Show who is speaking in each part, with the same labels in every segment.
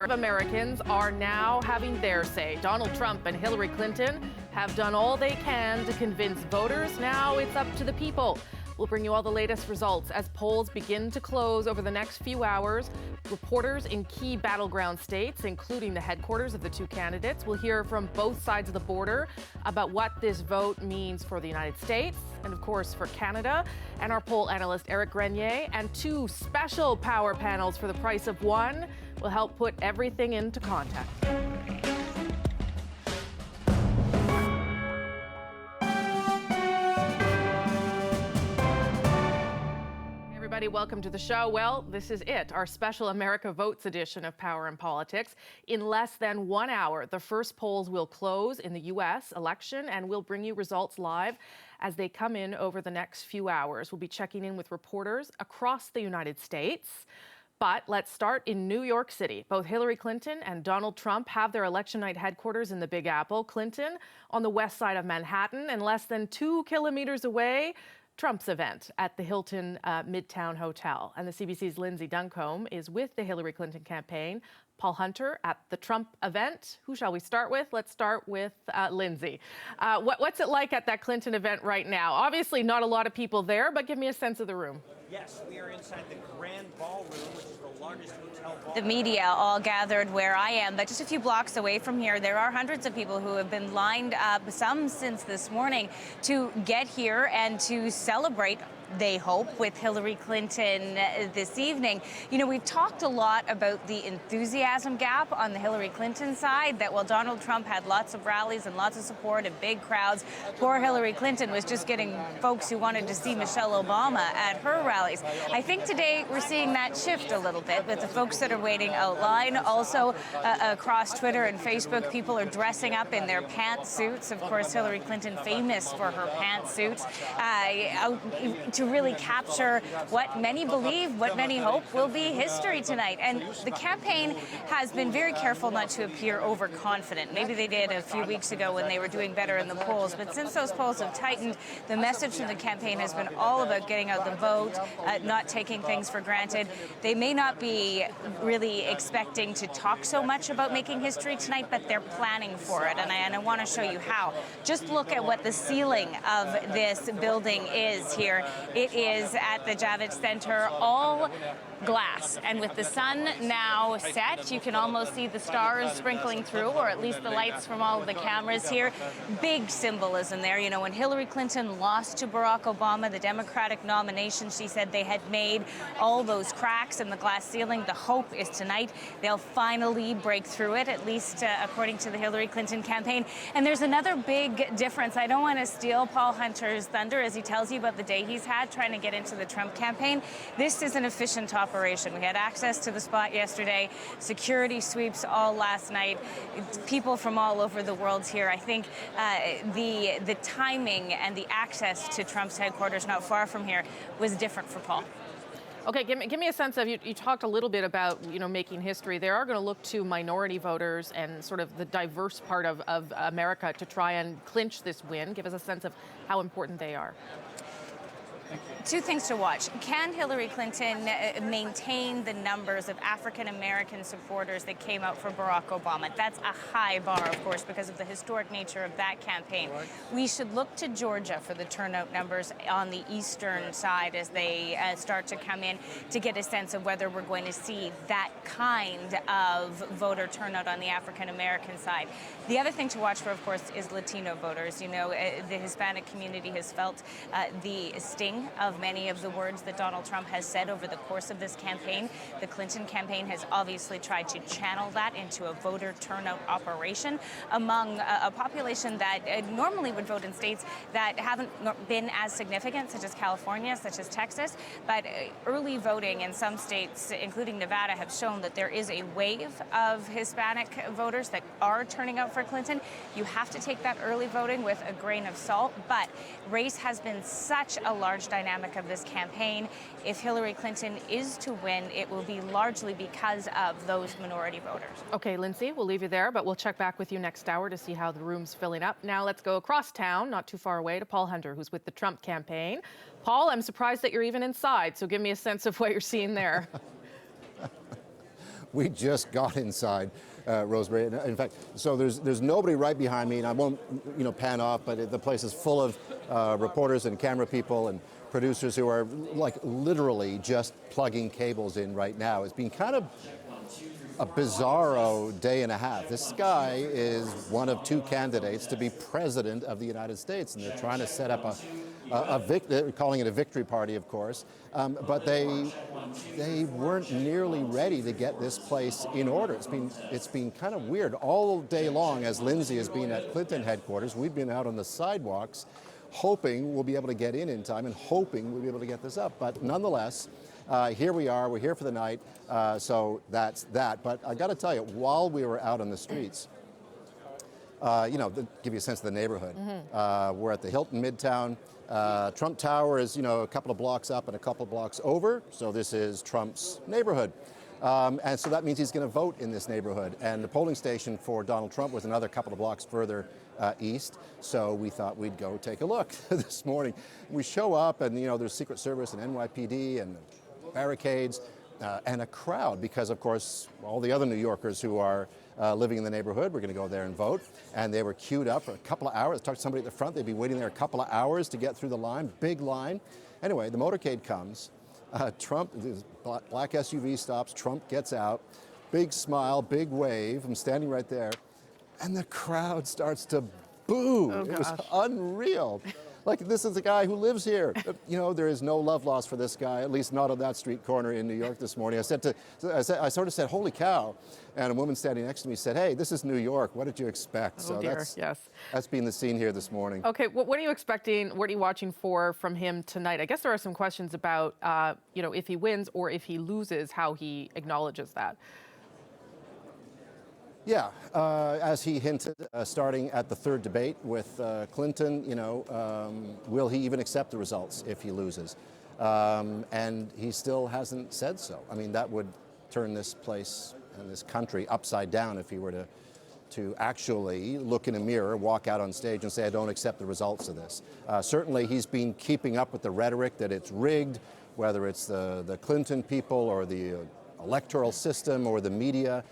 Speaker 1: Americans are now having their say. Donald Trump and Hillary Clinton have done all they can to convince voters. Now it's up to the people. We'll bring you all the latest results as polls begin to close over the next few hours. Reporters in key battleground states, including the headquarters of the two candidates, will hear from both sides of the border about what this vote means for the United States and, of course, for Canada. And our poll analyst, Eric Grenier, and two special power panels for the price of one will help put everything into context. Everybody, welcome to the show. Well, this is it, our special America Votes edition of Power and Politics. In less than 1 hour, the first polls will close in the U.S. election, and we'll bring you results live as they come in over the next few hours. We'll be checking in with reporters across the United States. But let's start in New York City. Both Hillary Clinton and Donald Trump have their election night headquarters in the Big Apple. Clinton on the west side of Manhattan, and less than 2 kilometers away, Trump's event at the Hilton Midtown Hotel. And the CBC's Lindsay Duncombe is with the Hillary Clinton campaign. Paul Hunter at the Trump event. Who shall we start with? Let's start with Lindsay. What's it like at that Clinton event right now? Obviously not a lot of people there, but give me a sense of the room.
Speaker 2: Yes, we are inside the Grand Ballroom, which is the largest hotel ballroom.
Speaker 3: The media all gathered where I am, but just a few blocks away from here, there are hundreds of people who have been lined up, some since this morning, to get here and to celebrate, they hope, with Hillary Clinton this evening. You know, we've talked a lot about the enthusiasm gap on the Hillary Clinton side, that while Donald Trump had lots of rallies and lots of support and big crowds, poor Hillary Clinton was just getting folks who wanted to see Michelle Obama at her rallies. I think today we're seeing that shift a little bit with the folks that are waiting out line. Also, across Twitter and Facebook, people are dressing up in their pantsuits. Of course, Hillary Clinton famous for her pantsuits, to really capture what many believe, what many hope will be history tonight. And the campaign has been very careful not to appear overconfident. Maybe they did a few weeks ago when they were doing better in the polls, but since those polls have tightened, the message from the campaign has been all about getting out the vote, not taking things for granted. They may not be really expecting to talk so much about making history tonight, but they're planning for it, and I want to show you how. Just look at what the ceiling of this building is here. It is at the Javits Center, all glass, and with the sun now set, you can almost see the stars sprinkling through, or at least the lights from all of the cameras here. Big symbolism there. You know, when Hillary Clinton lost to Barack Obama, the Democratic nomination, she said they had made all those cracks in the glass ceiling. The hope is tonight they'll finally break through it, at least according to the Hillary Clinton campaign. And there's another big difference. I don't want to steal Paul Hunter's thunder as he tells you about the day he's had trying to get into the Trump campaign. This is an efficient operation. We had access to the spot yesterday, security sweeps all last night, people from all over the world here. I think the timing and the access to Trump's headquarters not far from here was different for Paul.
Speaker 1: Okay, give me a sense of, you talked a little bit about, you know, making history. They are going to look to minority voters and sort of the diverse part of America to try and clinch this win. Give us a sense of how important they are.
Speaker 3: Two things to watch. Can Hillary Clinton maintain the numbers of African-American supporters that came out for Barack Obama? That's a high bar, of course, because of the historic nature of that campaign. Right. We should look to Georgia for the turnout numbers on the eastern side as they start to come in to get a sense of whether we're going to see that kind of voter turnout on the African-American side. The other thing to watch for, of course, is Latino voters. You know, the Hispanic community has felt the sting of many of the words that Donald Trump has said over the course of this campaign. The Clinton campaign has obviously tried to channel that into a voter turnout operation among a population that normally would vote in states that haven't been as significant, such as California, such as Texas. But early voting in some states, including Nevada, have shown that there is a wave of Hispanic voters that are turning out for Clinton. You have to take that early voting with a grain of salt, but race has been such a large dynamic of this campaign. If Hillary Clinton is to win, it will be largely because of those minority voters.
Speaker 1: Okay, Lindsay, we'll leave you there, but we'll check back with you next hour to see how the room's filling up. Now let's go across town, not too far away, to Paul Hunter, who's with the Trump campaign. Paul, I'm surprised that you're even inside, so give me a sense of what you're seeing there.
Speaker 4: We just got inside, Rosemary. In fact, so there's nobody right behind me, and I won't, pan off, but the place is full of reporters and camera people and producers who are like literally just plugging cables in right now. It's been kind of a bizarro day and a half. This guy is one of two candidates to be president of the United States, and they're trying to set up they're calling it a victory party, of course, but they weren't nearly ready to get this place in order. It's been kind of weird all day long. As Lindsay has been at Clinton headquarters, we've been out on the sidewalks, hoping we'll be able to get in time and hoping we'll be able to get this up. But nonetheless, here we are. We're here for the night. So that's that. But I got to tell you, while we were out on the streets, give you a sense of the neighborhood. We're at the Hilton Midtown. Trump Tower is, a couple of blocks up and a couple of blocks over. So this is Trump's neighborhood. And so that means he's going to vote in this neighborhood. And the polling station for Donald Trump was another couple of blocks further east. So we thought we'd go take a look this morning. We show up and, there's Secret Service and NYPD and barricades and a crowd because, of course, all the other New Yorkers who are living in the neighborhood were going to go there and vote. And they were queued up for a couple of hours. Talked to somebody at the front. They'd be waiting there a couple of hours to get through the line, big line. Anyway, the motorcade comes. Trump, the black SUV stops. Trump gets out. Big smile, big wave. I'm standing right there. And the crowd starts to boo.
Speaker 1: Oh,
Speaker 4: it was unreal. Like, this is the guy who lives here. There is no love lost for this guy, at least not on that street corner in New York this morning. I sort of said, holy cow. And a woman standing next to me said, hey, this is New York. What did you expect?
Speaker 1: Oh, dear.
Speaker 4: That's been the scene here this morning.
Speaker 1: Okay, what are you expecting? What are you watching for from him tonight? I guess there are some questions about, if he wins or if he loses, how he acknowledges that.
Speaker 4: Yeah, as he hinted, starting at the third debate with Clinton, will he even accept the results if he loses? And he still hasn't said so. I mean, that would turn this place and this country upside down if he were to actually look in a mirror, walk out on stage and say, I don't accept the results of this. Certainly, he's been keeping up with the rhetoric that it's rigged, whether it's the Clinton people or the electoral system or the media.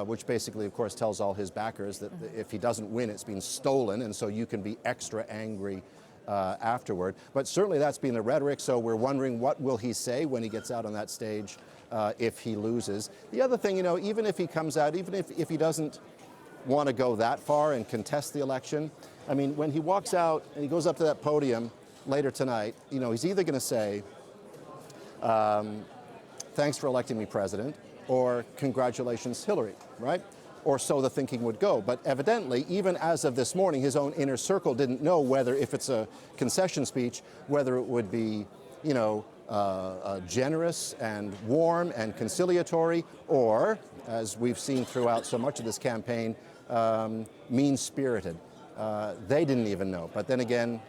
Speaker 4: Which basically, of course, tells all his backers that if he doesn't win, it's been stolen, and so you can be extra angry afterward. But certainly that's been the rhetoric, so we're wondering what will he say when he gets out on that stage if he loses. The other thing, even if he comes out, even if he doesn't want to go that far and contest the election, I mean, when he walks out and he goes up to that podium later tonight, he's either going to say, thanks for electing me president, or congratulations, Hillary, right? Or so the thinking would go. But evidently, even as of this morning, his own inner circle didn't know whether, if it's a concession speech, whether it would be, generous and warm and conciliatory, or, as we've seen throughout so much of this campaign, mean-spirited. They didn't even know. But then again,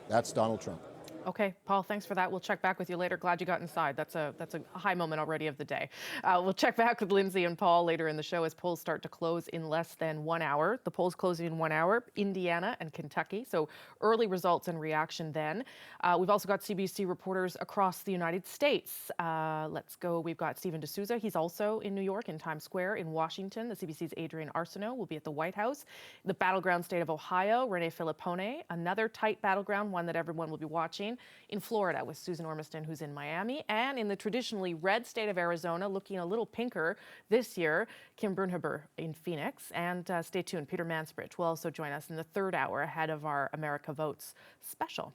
Speaker 4: that's Donald Trump.
Speaker 1: Okay, Paul, thanks for that. We'll check back with you later. Glad you got inside. That's a high moment already of the day. We'll check back with Lindsay and Paul later in the show as polls start to close in less than 1 hour. The polls closing in 1 hour, Indiana and Kentucky. So early results and reaction then. We've also got CBC reporters across the United States. Let's go. We've got Stephen D'Souza. He's also in New York, in Times Square, in Washington. The CBC's Adrian Arsenault will be at the White House. The battleground state of Ohio, Renee Filippone. Another tight battleground, one that everyone will be watching. In Florida with Susan Ormiston, who's in Miami, and in the traditionally red state of Arizona, looking a little pinker this year, Kim Brunhaber in Phoenix. And stay tuned, Peter Mansbridge will also join us in the third hour ahead of our America Votes special.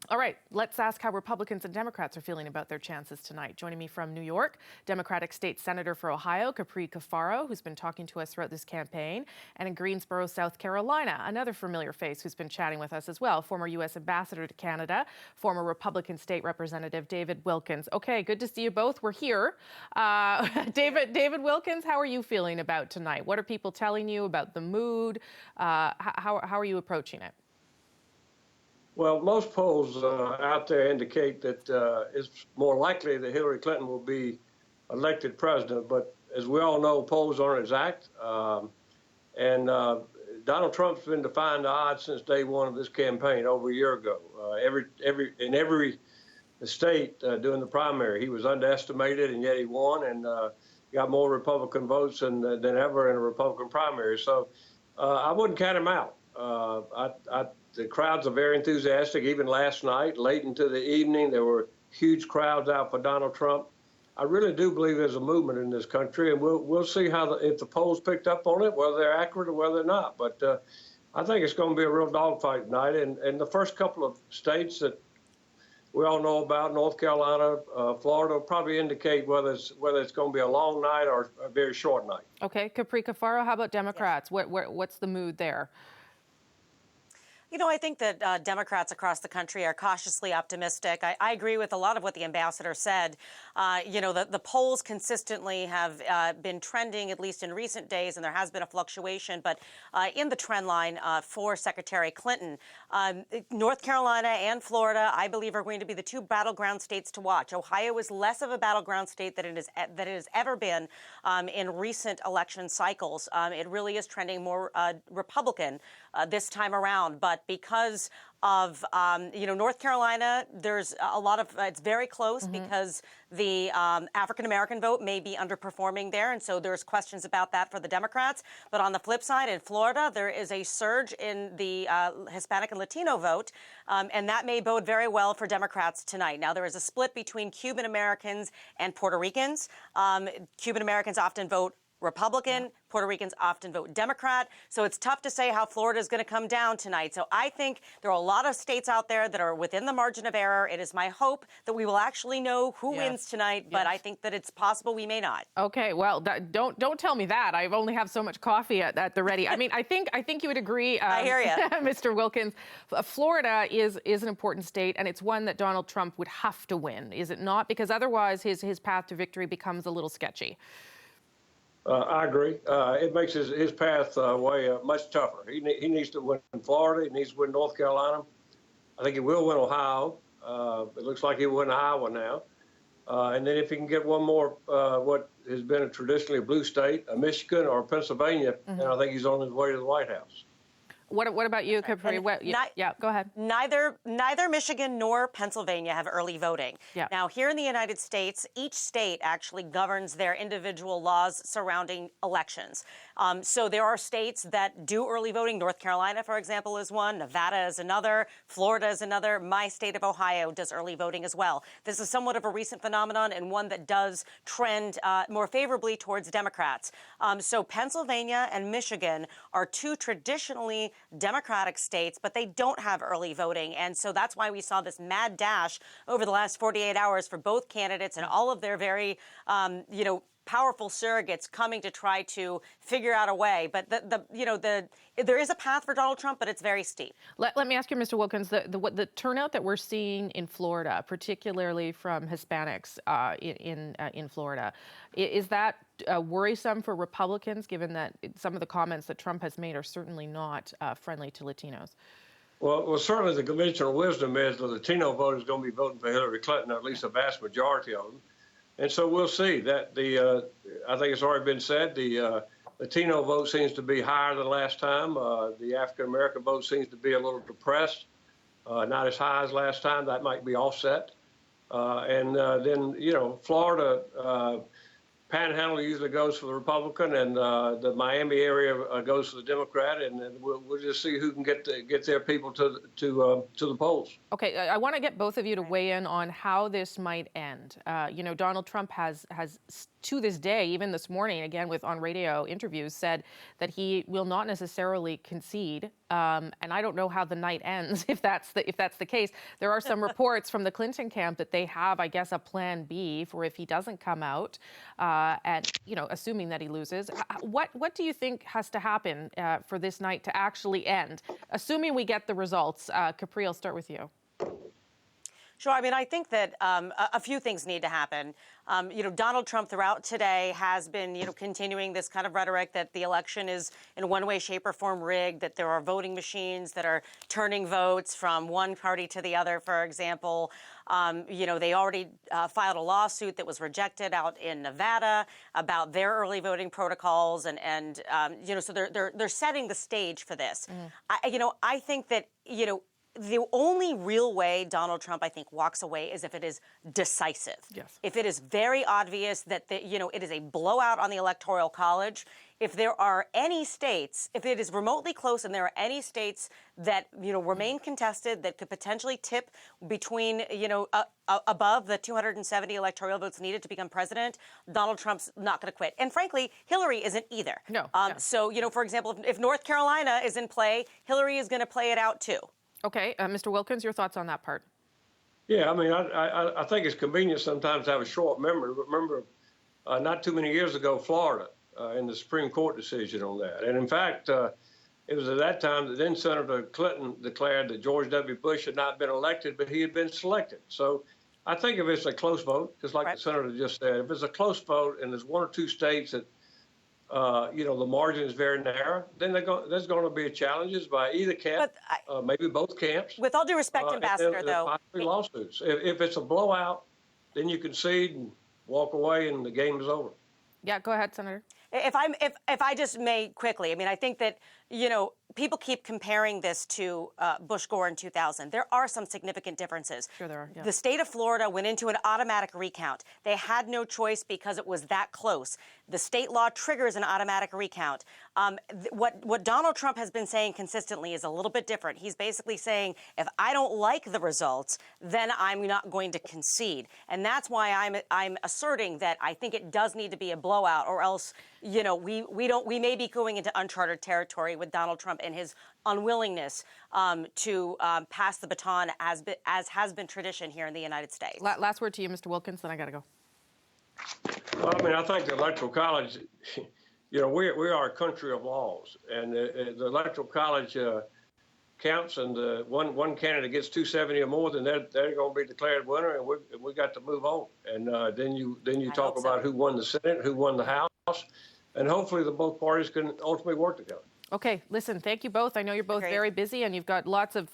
Speaker 1: All right, let's ask how Republicans and Democrats are feeling about their chances tonight. Joining me from New York, Democratic State Senator for Ohio, Capri Cafaro, who's been talking to us throughout this campaign, and in Greensboro, South Carolina, another familiar face who's been chatting with us as well, former U.S. Ambassador to Canada, former Republican State Representative David Wilkins. Okay, good to see you both. We're here. David Wilkins, how are you feeling about tonight? What are people telling you about the mood? How are you approaching it?
Speaker 5: Well, most polls out there indicate that it's more likely that Hillary Clinton will be elected president. But as we all know, polls aren't exact. And Donald Trump's been defying the odds since day one of this campaign over a year ago. In every the state during the primary. He was underestimated, and yet he won, and got more Republican votes than ever in a Republican primary. So I wouldn't count him out. The crowds are very enthusiastic. Even last night, late into the evening, there were huge crowds out for Donald Trump. I really do believe there's a movement in this country, and we'll see how if the polls picked up on it, whether they're accurate or whether they're not. But I think it's going to be a real dogfight tonight. And the first couple of states that we all know about, North Carolina, Florida, will probably indicate whether it's going to be a long night or a very short night.
Speaker 1: Okay, Capri Cafaro, how about Democrats? What's the mood there?
Speaker 6: You know, I think that Democrats across the country are cautiously optimistic. I agree with a lot of what the ambassador said. You know, the polls consistently have been trending, at least in recent days, and there has been a fluctuation. But in the trend line for Secretary Clinton, North Carolina and Florida, I believe, are going to be the two battleground states to watch. Ohio is less of a battleground state than it has ever been in recent election cycles. It really is trending more Republican this time around. But because of, you know, North Carolina, there's a lot of, it's very close because the African-American vote may be underperforming there. And so there's questions about that for the Democrats. But on the flip side, in Florida, there is a surge in the Hispanic and Latino vote. And that may bode very well for Democrats tonight. Now, there is a split between Cuban Americans and Puerto Ricans. Cuban Americans often vote Republican. Puerto Ricans often vote Democrat. So it's tough to say how Florida is going to come down tonight. So I think there are a lot of states out there that are within the margin of error. It is my hope that we will actually know who wins tonight, but I think that it's possible we may not.
Speaker 1: Okay, well, don't tell me that. I only have so much coffee at the ready. I mean, I think you would agree,
Speaker 6: I hear you.
Speaker 1: Mr. Wilkins. Florida is an important state, and it's one that Donald Trump would have to win, is it not? Because otherwise his path to victory becomes a little sketchy.
Speaker 5: I agree. It makes his pathway much tougher. He needs to win Florida. He needs to win North Carolina. I think he will win Ohio. It looks like he will win Iowa now. And then if he can get one more, what has been traditionally a blue state, a Michigan or Pennsylvania, then I think he's on his way to the White House.
Speaker 1: What about you, Capri? Yeah, go ahead.
Speaker 6: Neither Michigan nor Pennsylvania have early voting.
Speaker 1: Yeah.
Speaker 6: Now, here in the United States, each state actually governs their individual laws surrounding elections. So there are states that do early voting. North Carolina, for example, is one. Nevada is another. Florida is another. My state of Ohio does early voting as well. This is somewhat of a recent phenomenon and one that does trend more favorably towards Democrats. So Pennsylvania and Michigan are two traditionally Democratic states, but they don't have early voting. And so that's why we saw this mad dash over the last 48 hours for both candidates and all of their very, you know, powerful surrogates coming to try to figure out a way. But there is a path for Donald Trump, but it's very steep.
Speaker 1: Let me ask you, Mr. Wilkins, the turnout that we're seeing in Florida, particularly from Hispanics in Florida, is that worrisome for Republicans, given that some of the comments that Trump has made are certainly not friendly to Latinos?
Speaker 5: Well, certainly the conventional wisdom is the Latino vote is going to be voting for Hillary Clinton, or at least a vast majority of them. And so we'll see that I think it's already been said, the Latino vote seems to be higher than last time. The African-American vote seems to be a little depressed, not as high as last time. That might be offset. And then, you know, Florida, Panhandle usually goes for the Republican, and the Miami area goes for the Democrat, and then we'll just see who can get their people to the polls.
Speaker 1: Okay, I want to get both of you to weigh in on how this might end. You know, Donald Trump has to this day, even this morning, again with on radio interviews, said that he will not necessarily concede. And I don't know how the night ends if that's the case. There are some reports from the Clinton camp that they have, I guess, a plan B for if he doesn't come out, and you know, assuming that he loses. What do you think has to happen for this night to actually end, assuming we get the results? Capri, I'll start with you.
Speaker 6: Sure. I mean, I think that a few things need to happen. You know, Donald Trump throughout today has been, you know, continuing this kind of rhetoric that the election is in one way, shape or form rigged, that there are voting machines that are turning votes from one party to the other, for example. You know, they already filed a lawsuit that was rejected out in Nevada about their early voting protocols. And you know, so they're setting the stage for this. I think that, you know, the only real way Donald Trump, I think, walks away is if it is decisive.
Speaker 1: Yes.
Speaker 6: If it is very obvious that it is a blowout on the Electoral College. If there are any states, if it is remotely close and there are any states that, remain contested that could potentially tip between, above the 270 electoral votes needed to become president, Donald Trump's not going to quit. And frankly, Hillary isn't either.
Speaker 1: No.
Speaker 6: So, for example, if North Carolina is in play, Hillary is going to play it out too.
Speaker 1: Okay, Mr. Wilkins, your thoughts on that part?
Speaker 5: Yeah, I mean, I think it's convenient sometimes to have a short memory. Remember, not too many years ago, Florida, in the Supreme Court decision on that. And in fact, it was at that time that then Senator Clinton declared that George W. Bush had not been elected, but he had been selected. So I think if it's a close vote, just like the senator just said, if it's a close vote and there's one or two states that, the margin is very narrow, then there's going to be challenges by either camp, maybe both camps.
Speaker 6: With all due respect, Ambassador, though.
Speaker 5: Possibly lawsuits. If it's a blowout, then you concede and walk away and the game is over.
Speaker 1: Yeah, go ahead, Senator.
Speaker 6: If I just may quickly, I mean, I think that, people keep comparing this to Bush Gore in 2000. There are some significant differences.
Speaker 1: Sure there are, yeah.
Speaker 6: The state of Florida went into an automatic recount. They had no choice because it was that close. The state law triggers an automatic recount. What Donald Trump has been saying consistently is a little bit different. He's basically saying, if I don't like the results, then I'm not going to concede. And that's why I'm asserting that I think it does need to be a blowout, or else, we may be going into uncharted territory with Donald Trump and his unwillingness to pass the baton as has been tradition here in the United States.
Speaker 1: Last word to you, Mr. Wilkins, then I got to go.
Speaker 5: Well, I mean, I think the Electoral College, we are a country of laws, and the Electoral College counts, and one candidate gets 270 or more, then they're going to be declared winner, and we got to move on. And then you talk about who won the Senate, who won the House, and hopefully the both parties can ultimately work together.
Speaker 1: Okay, listen, thank you both. I know you're both very busy and you've got lots of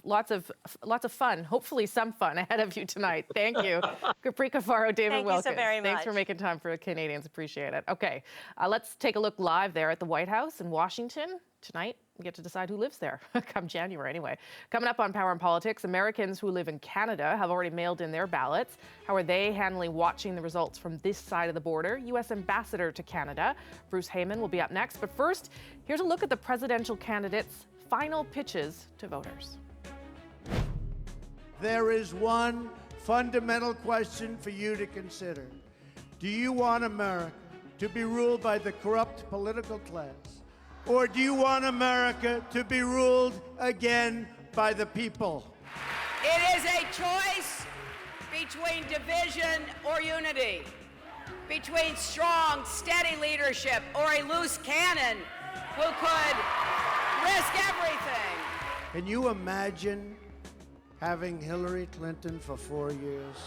Speaker 1: fun, hopefully some fun ahead of you tonight. Thank you. Caprica Faro, David Wilkins.
Speaker 6: Thank you so very much.
Speaker 1: Thanks for making time for Canadians. Appreciate it. Okay, let's take a look live there at the White House in Washington. Tonight, we get to decide who lives there, come January anyway. Coming up on Power and Politics, Americans who live in Canada have already mailed in their ballots. How are they handling watching the results from this side of the border? U.S. Ambassador to Canada, Bruce Heyman, will be up next. But first, here's a look at the presidential candidates' final pitches to voters.
Speaker 7: There is one fundamental question for you to consider. Do you want America to be ruled by the corrupt political class? Or do you want America to be ruled again by the people?
Speaker 8: It is a choice between division or unity, between strong, steady leadership or a loose cannon who could risk everything.
Speaker 7: Can you imagine having Hillary Clinton for 4 years?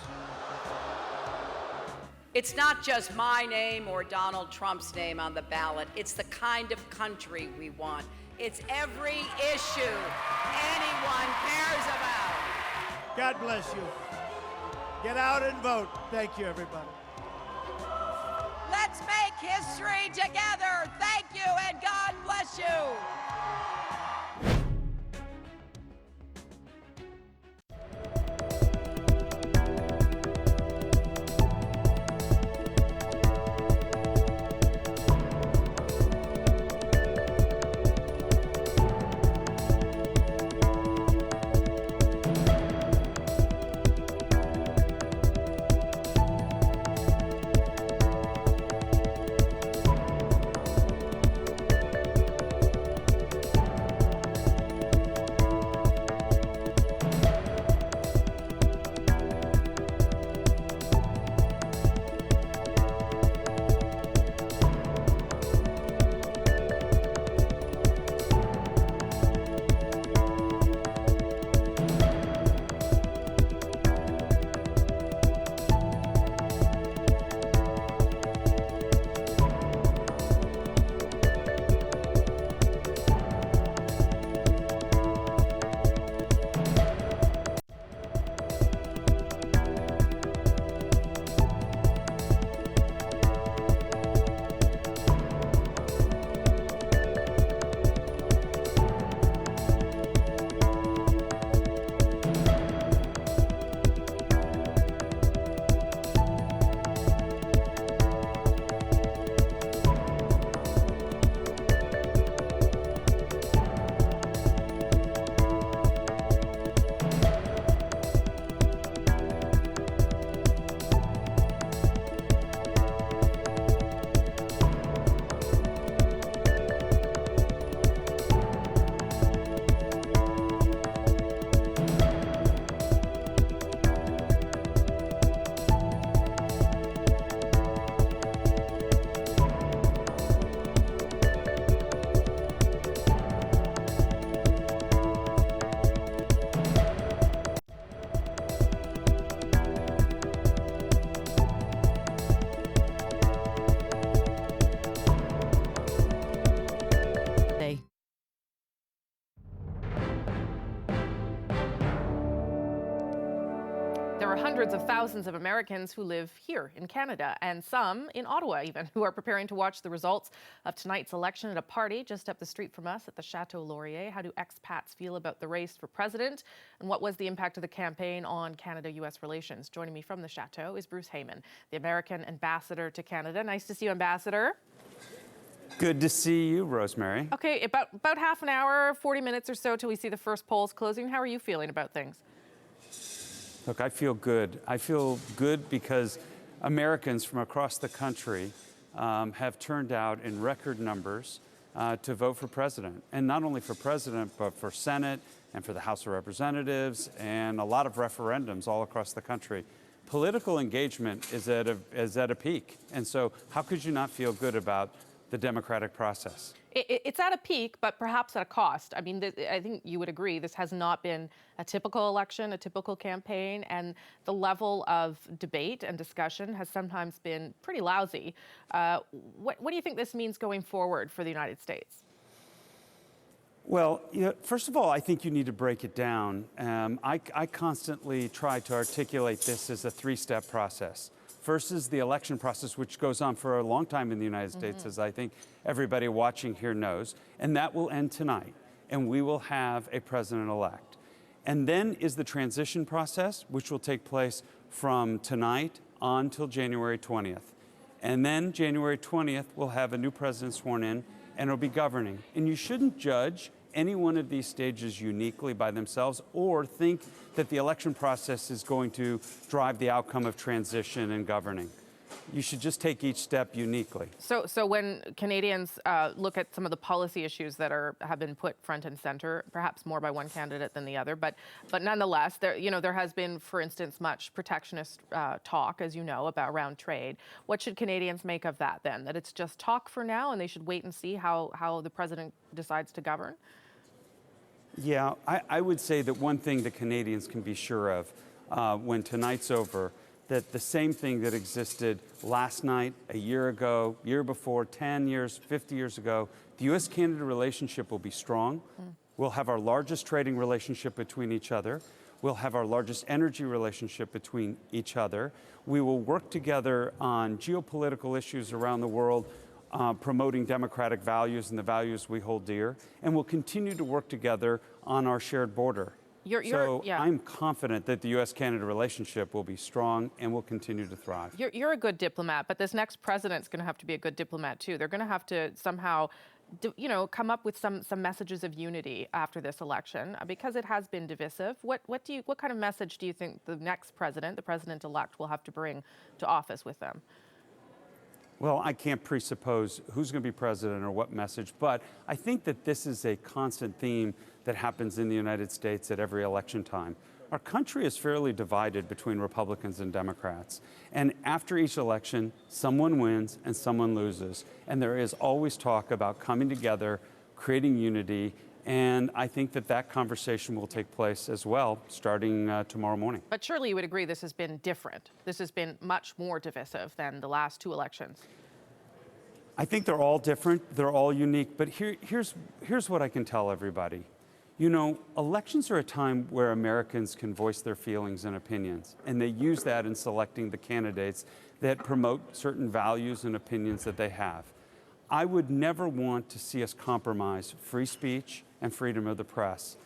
Speaker 8: It's not just my name or Donald Trump's name on the ballot. It's the kind of country we want. It's every issue anyone cares about.
Speaker 7: God bless you. Get out and vote. Thank you, everybody.
Speaker 8: Let's make history together. Thank you, and God bless you.
Speaker 1: hundreds of thousands of Americans who live here in Canada, and some in Ottawa even, who are preparing to watch the results of tonight's election at a party just up the street from us at the Chateau Laurier. How do expats feel about the race for president? And what was the impact of the campaign on Canada-US relations? Joining me from the Chateau is Bruce Heyman, the American ambassador to Canada. Nice to see you, Ambassador.
Speaker 9: Good to see you, Rosemary.
Speaker 1: Okay, about half an hour, 40 minutes or so till we see the first polls closing. How are you feeling about things?
Speaker 9: Look, I feel good. I feel good because Americans from across the country have turned out in record numbers to vote for president. And not only for president, but for Senate and for the House of Representatives and a lot of referendums all across the country. Political engagement is at a peak. And so how could you not feel good about the democratic process?
Speaker 1: It's at a peak, but perhaps at a cost. I mean, I think you would agree this has not been a typical election, a typical campaign, and the level of debate and discussion has sometimes been pretty lousy. What do you think this means going forward for the United States?
Speaker 9: Well, first of all, I think you need to break it down. I constantly try to articulate this as a three-step process. First is the election process, which goes on for a long time in the United States, as I think everybody watching here knows. And that will end tonight. And we will have a president-elect. And then is the transition process, which will take place from tonight on till January 20th. And then January 20th, we'll have a new president sworn in, and it'll be governing. And you shouldn't judge any one of these stages uniquely by themselves or think that the election process is going to drive the outcome of transition and governing. You should just take each step uniquely.
Speaker 1: So when Canadians look at some of the policy issues that have been put front and center, perhaps more by one candidate than the other, but nonetheless, there has been, for instance, much protectionist talk, as you know, around trade. What should Canadians make of that then? That it's just talk for now, and they should wait and see how the president decides to govern?
Speaker 9: Yeah, I would say that one thing that Canadians can be sure of when tonight's over, that the same thing that existed last night, a year ago, year before, 10 years, 50 years ago, the U.S.-Canada relationship will be strong. We'll have our largest trading relationship between each other. We'll have our largest energy relationship between each other. We will work together on geopolitical issues around the world, promoting democratic values and the values we hold dear. And we'll continue to work together on our shared border. I'm confident that the U.S.-Canada relationship will be strong and will continue to thrive.
Speaker 1: You're a good diplomat, but this next president's going to have to be a good diplomat too. They're going to have to somehow, come up with some messages of unity after this election because it has been divisive. What kind of message do you think the next president, the president-elect, will have to bring to office with them?
Speaker 9: Well, I can't presuppose who's going to be president or what message, but I think that this is a constant theme that happens in the United States at every election time. Our country is fairly divided between Republicans and Democrats. And after each election, someone wins and someone loses. And there is always talk about coming together, creating unity. And I think that conversation will take place as well, starting tomorrow morning.
Speaker 1: But surely you would agree this has been different. This has been much more divisive than the last two elections.
Speaker 9: I think they're all different. They're all unique. But here's what I can tell everybody. Elections are a time where Americans can voice their feelings and opinions. And they use that in selecting the candidates that promote certain values and opinions that they have. I would never want to see us compromise free speech and freedom of the press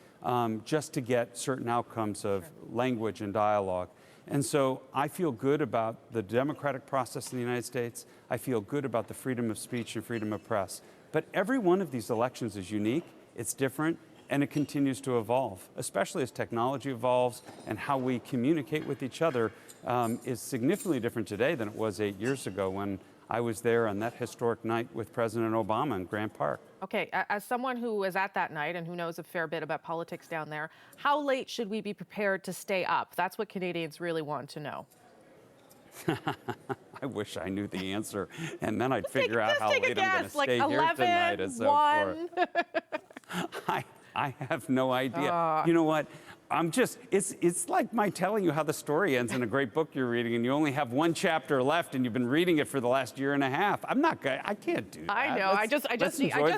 Speaker 9: just to get certain outcomes of language and dialogue. And so I feel good about the democratic process in the United States. I feel good about the freedom of speech and freedom of press. But every one of these elections is unique, it's different, and it continues to evolve, especially as technology evolves and how we communicate with each other is significantly different today than it was 8 years ago when I was there on that historic night with President Obama in Grant Park.
Speaker 1: Okay, as someone who was at that night and who knows a fair bit about politics down there, how late should we be prepared to stay up? That's what Canadians really want to know.
Speaker 9: I wish I knew the answer, and then I'd figure out how late I'm going to
Speaker 1: like
Speaker 9: stay
Speaker 1: 11,
Speaker 9: here tonight and so
Speaker 1: 1.
Speaker 9: forth. I have no idea. You know what? It's like my telling you how the story ends in a great book you're reading and you only have one chapter left and you've been reading it for the last year and a half. I can't do that.
Speaker 1: I know.
Speaker 9: Let's enjoy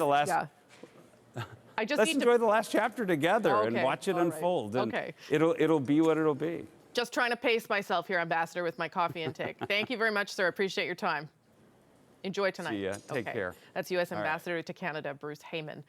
Speaker 9: the last chapter together and watch it unfold. And it'll be what it'll be.
Speaker 1: Just trying to pace myself here, Ambassador, with my coffee intake. Thank you very much, sir. Appreciate your time. Enjoy tonight.
Speaker 9: See ya. Take care.
Speaker 1: That's U.S. Ambassador to Canada, Bruce Heyman.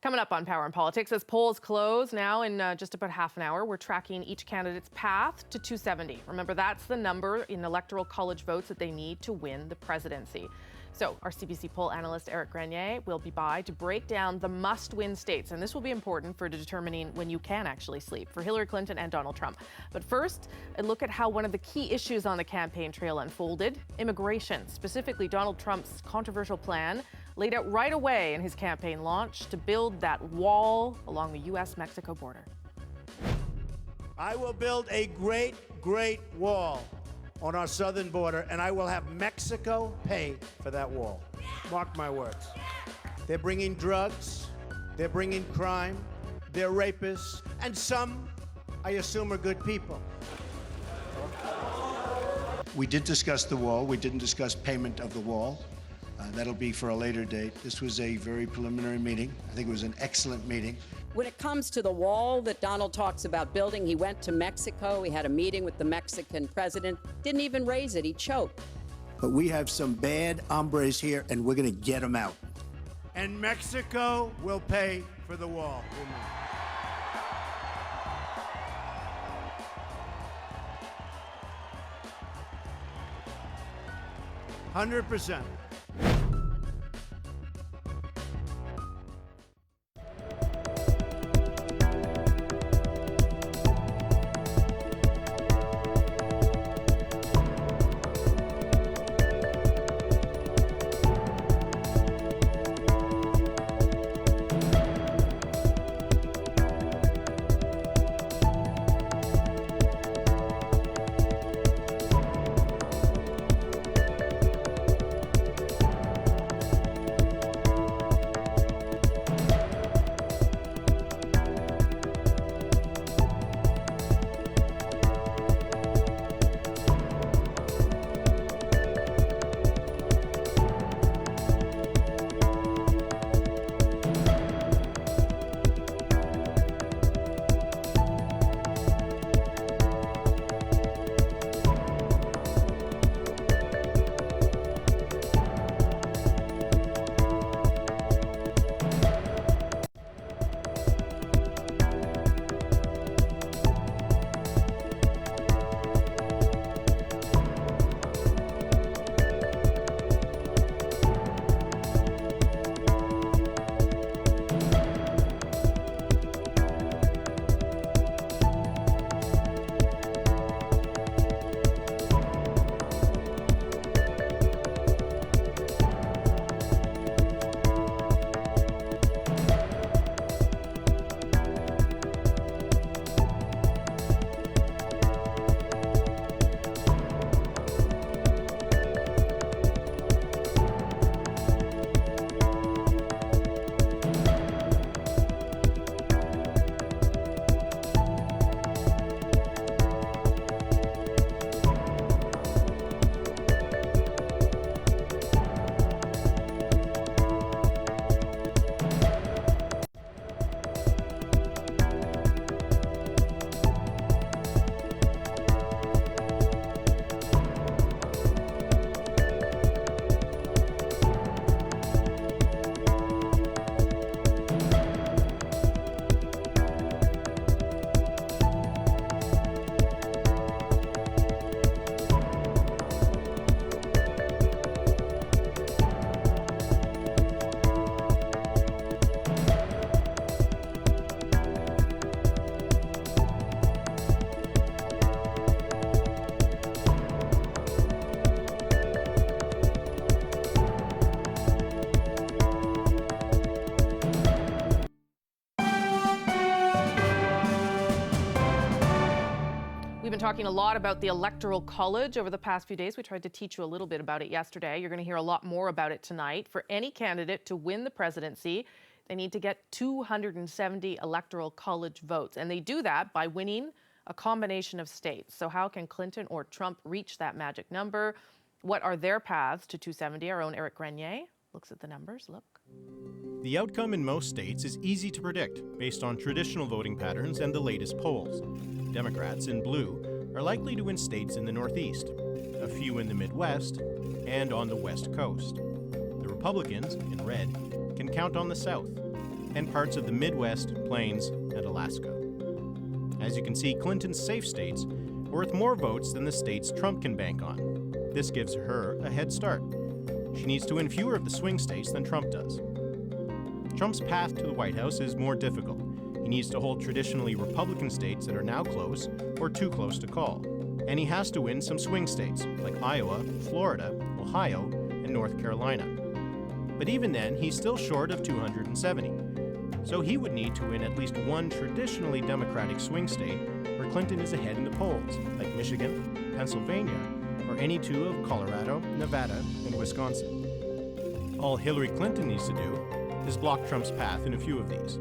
Speaker 1: Coming up on Power and Politics, as polls close now in just about half an hour, we're tracking each candidate's path to 270. Remember, that's the number in Electoral College votes that they need to win the presidency. So our CBC poll analyst Eric Grenier will be by to break down the must-win states, and this will be important for determining when you can actually sleep for Hillary Clinton and Donald Trump. But first, a look at how one of the key issues on the campaign trail unfolded: immigration, specifically Donald Trump's controversial plan laid out right away in his campaign launch to build that wall along the U.S.-Mexico border.
Speaker 7: I will build a great, great wall on our southern border, and I will have Mexico pay for that wall. Mark my words. They're bringing drugs, they're bringing crime, they're rapists, and some, I assume, are good people.
Speaker 10: We did discuss the wall. We didn't discuss payment of the wall. That'll be for a later date. This was a very preliminary meeting. I think it was an excellent meeting.
Speaker 11: When it comes to the wall that Donald talks about building, he went to Mexico. He had a meeting with the Mexican president. Didn't even raise it. He choked.
Speaker 10: But we have some bad hombres here, and we're going to get them out.
Speaker 7: And Mexico will pay for the wall. 100%.
Speaker 1: Talking a lot about the Electoral College over the past few days. We tried to teach you a little bit about it yesterday. You're going to hear a lot more about it tonight. For any candidate to win the presidency, they need to get 270 Electoral College votes. And they do that by winning a combination of states. So how can Clinton or Trump reach that magic number? What are their paths to 270? Our own Eric Grenier looks at the numbers. Look.
Speaker 12: The outcome in most states is easy to predict based on traditional voting patterns and the latest polls. Democrats in blue are likely to win states in the Northeast, a few in the Midwest, and on the West Coast. The Republicans, in red, can count on the South and parts of the Midwest, Plains, and Alaska. As you can see, Clinton's safe states are worth more votes than the states Trump can bank on. This gives her a head start. She needs to win fewer of the swing states than Trump does. Trump's path to the White House is more difficult. He needs to hold traditionally Republican states that are now close or too close to call. And he has to win some swing states like Iowa, Florida, Ohio, and North Carolina. But even then, he's still short of 270. So he would need to win at least one traditionally Democratic swing state where Clinton is ahead in the polls, like Michigan, Pennsylvania, or any two of Colorado, Nevada, and Wisconsin. All Hillary Clinton needs to do is block Trump's path in a few of these.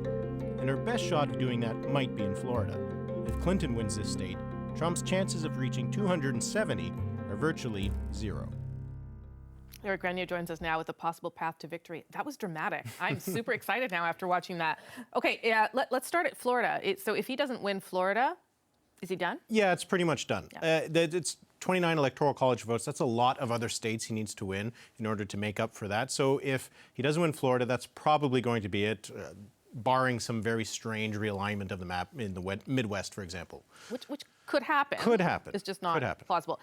Speaker 12: And her best shot of doing that might be in Florida. If Clinton wins this state, Trump's chances of reaching 270 are virtually zero.
Speaker 1: Eric Grenier joins us now with a possible path to victory. That was dramatic. I'm super excited now after watching that. Okay, let's start at Florida. So if he doesn't win Florida, is he done?
Speaker 12: Yeah, it's pretty much done.
Speaker 1: Yeah.
Speaker 12: It's 29 Electoral College votes. That's a lot of other states he needs to win in order to make up for that. So if he doesn't win Florida, that's probably going to be it, barring some very strange realignment of the map in the Midwest, for example.
Speaker 1: Which could happen.
Speaker 12: Could happen.
Speaker 1: It's just not plausible.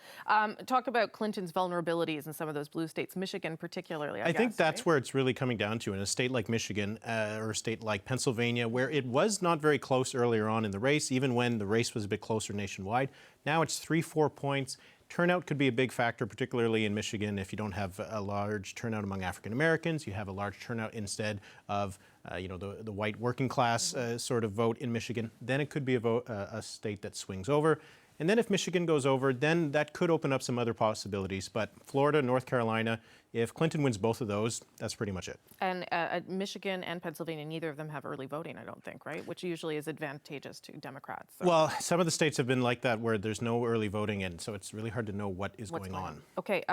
Speaker 1: Talk about Clinton's vulnerabilities in some of those blue states, Michigan particularly, I guess,
Speaker 12: think that's where it's really coming down to in a state like Michigan or a state like Pennsylvania, where it was not very close earlier on in the race, even when the race was a bit closer nationwide. Now it's 3-4 points. Turnout could be a big factor, particularly in Michigan. If you don't have a large turnout among African Americans, you have a large turnout instead of the white working class sort of vote in Michigan, then it could be a state that swings over. And then if Michigan goes over, then that could open up some other possibilities. But Florida, North Carolina, if Clinton wins both of those, that's pretty much it.
Speaker 1: And Michigan and Pennsylvania, neither of them have early voting, I don't think, right? Which usually is advantageous to Democrats. So.
Speaker 12: Well, some of the states have been like that where there's no early voting, and so it's really hard to know what is going on.
Speaker 1: Okay,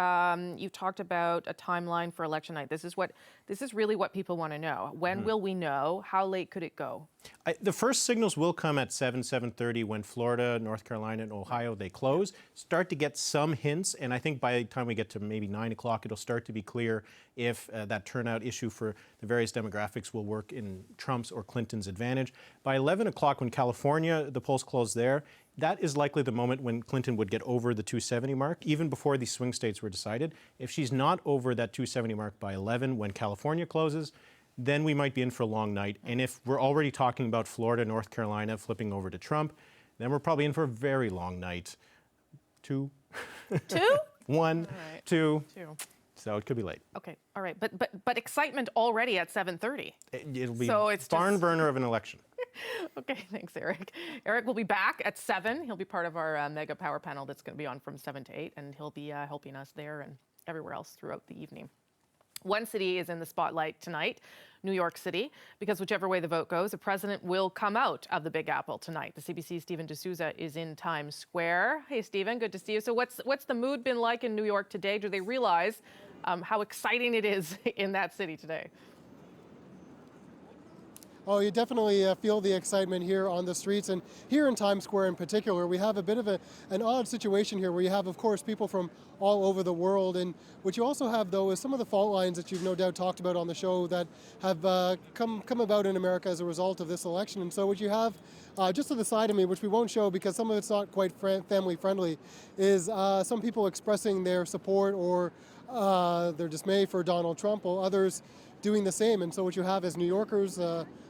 Speaker 1: you talked about a timeline for election night. This is really what people want to know. When will we know? How late could it go?
Speaker 12: The first signals will come at 7:30 when Florida, North Carolina, and Ohio, they close. Start to get some hints, and I think by the time we get to maybe 9 o'clock, it'll start to be clear if that turnout issue for the various demographics will work in Trump's or Clinton's advantage. By 11 o'clock, when California, the polls close there, that is likely the moment when Clinton would get over the 270 mark, even before these swing states were decided. If she's not over that 270 mark by 11 when California closes, then we might be in for a long night. And if we're already talking about Florida, North Carolina flipping over to Trump, then we're probably in for a very long night. 2?
Speaker 1: 2?
Speaker 12: 1,
Speaker 1: right.
Speaker 12: 2.
Speaker 1: 2.
Speaker 12: So it could be late.
Speaker 1: Okay, all right, but excitement already at 7:30.
Speaker 12: It'll be
Speaker 1: so it's
Speaker 12: barn burner of an election.
Speaker 1: Okay, thanks, Eric. Eric will be back at 7. He'll be part of our mega power panel that's going to be on from 7 to 8, and he'll be helping us there and everywhere else throughout the evening. One city is in the spotlight tonight, New York City, because whichever way the vote goes, the president will come out of the Big Apple tonight. The CBC's Stephen D'Souza is in Times Square. Hey, Stephen, good to see you. So what's the mood been like in New York today? Do they realize how exciting it is in that city today?
Speaker 13: Oh, you definitely feel the excitement here on the streets. And here in Times Square in particular, we have a bit of an odd situation here where you have, of course, people from all over the world. And what you also have, though, is some of the fault lines that you've no doubt talked about on the show that have come about in America as a result of this election. And so what you have just to the side of me, which we won't show because some of it's not quite family friendly, is some people expressing their support or their dismay for Donald Trump, while others doing the same. And so what you have is New Yorkers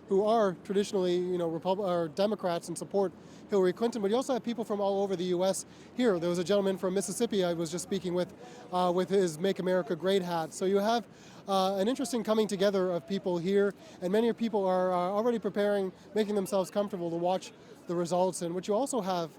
Speaker 13: who are traditionally, or Democrats and support Hillary Clinton, but you also have people from all over the U.S. here. There was a gentleman from Mississippi I was just speaking with his Make America Great hat. So you have an interesting coming together of people here, and many people are already preparing, making themselves comfortable to watch the results. And what you also have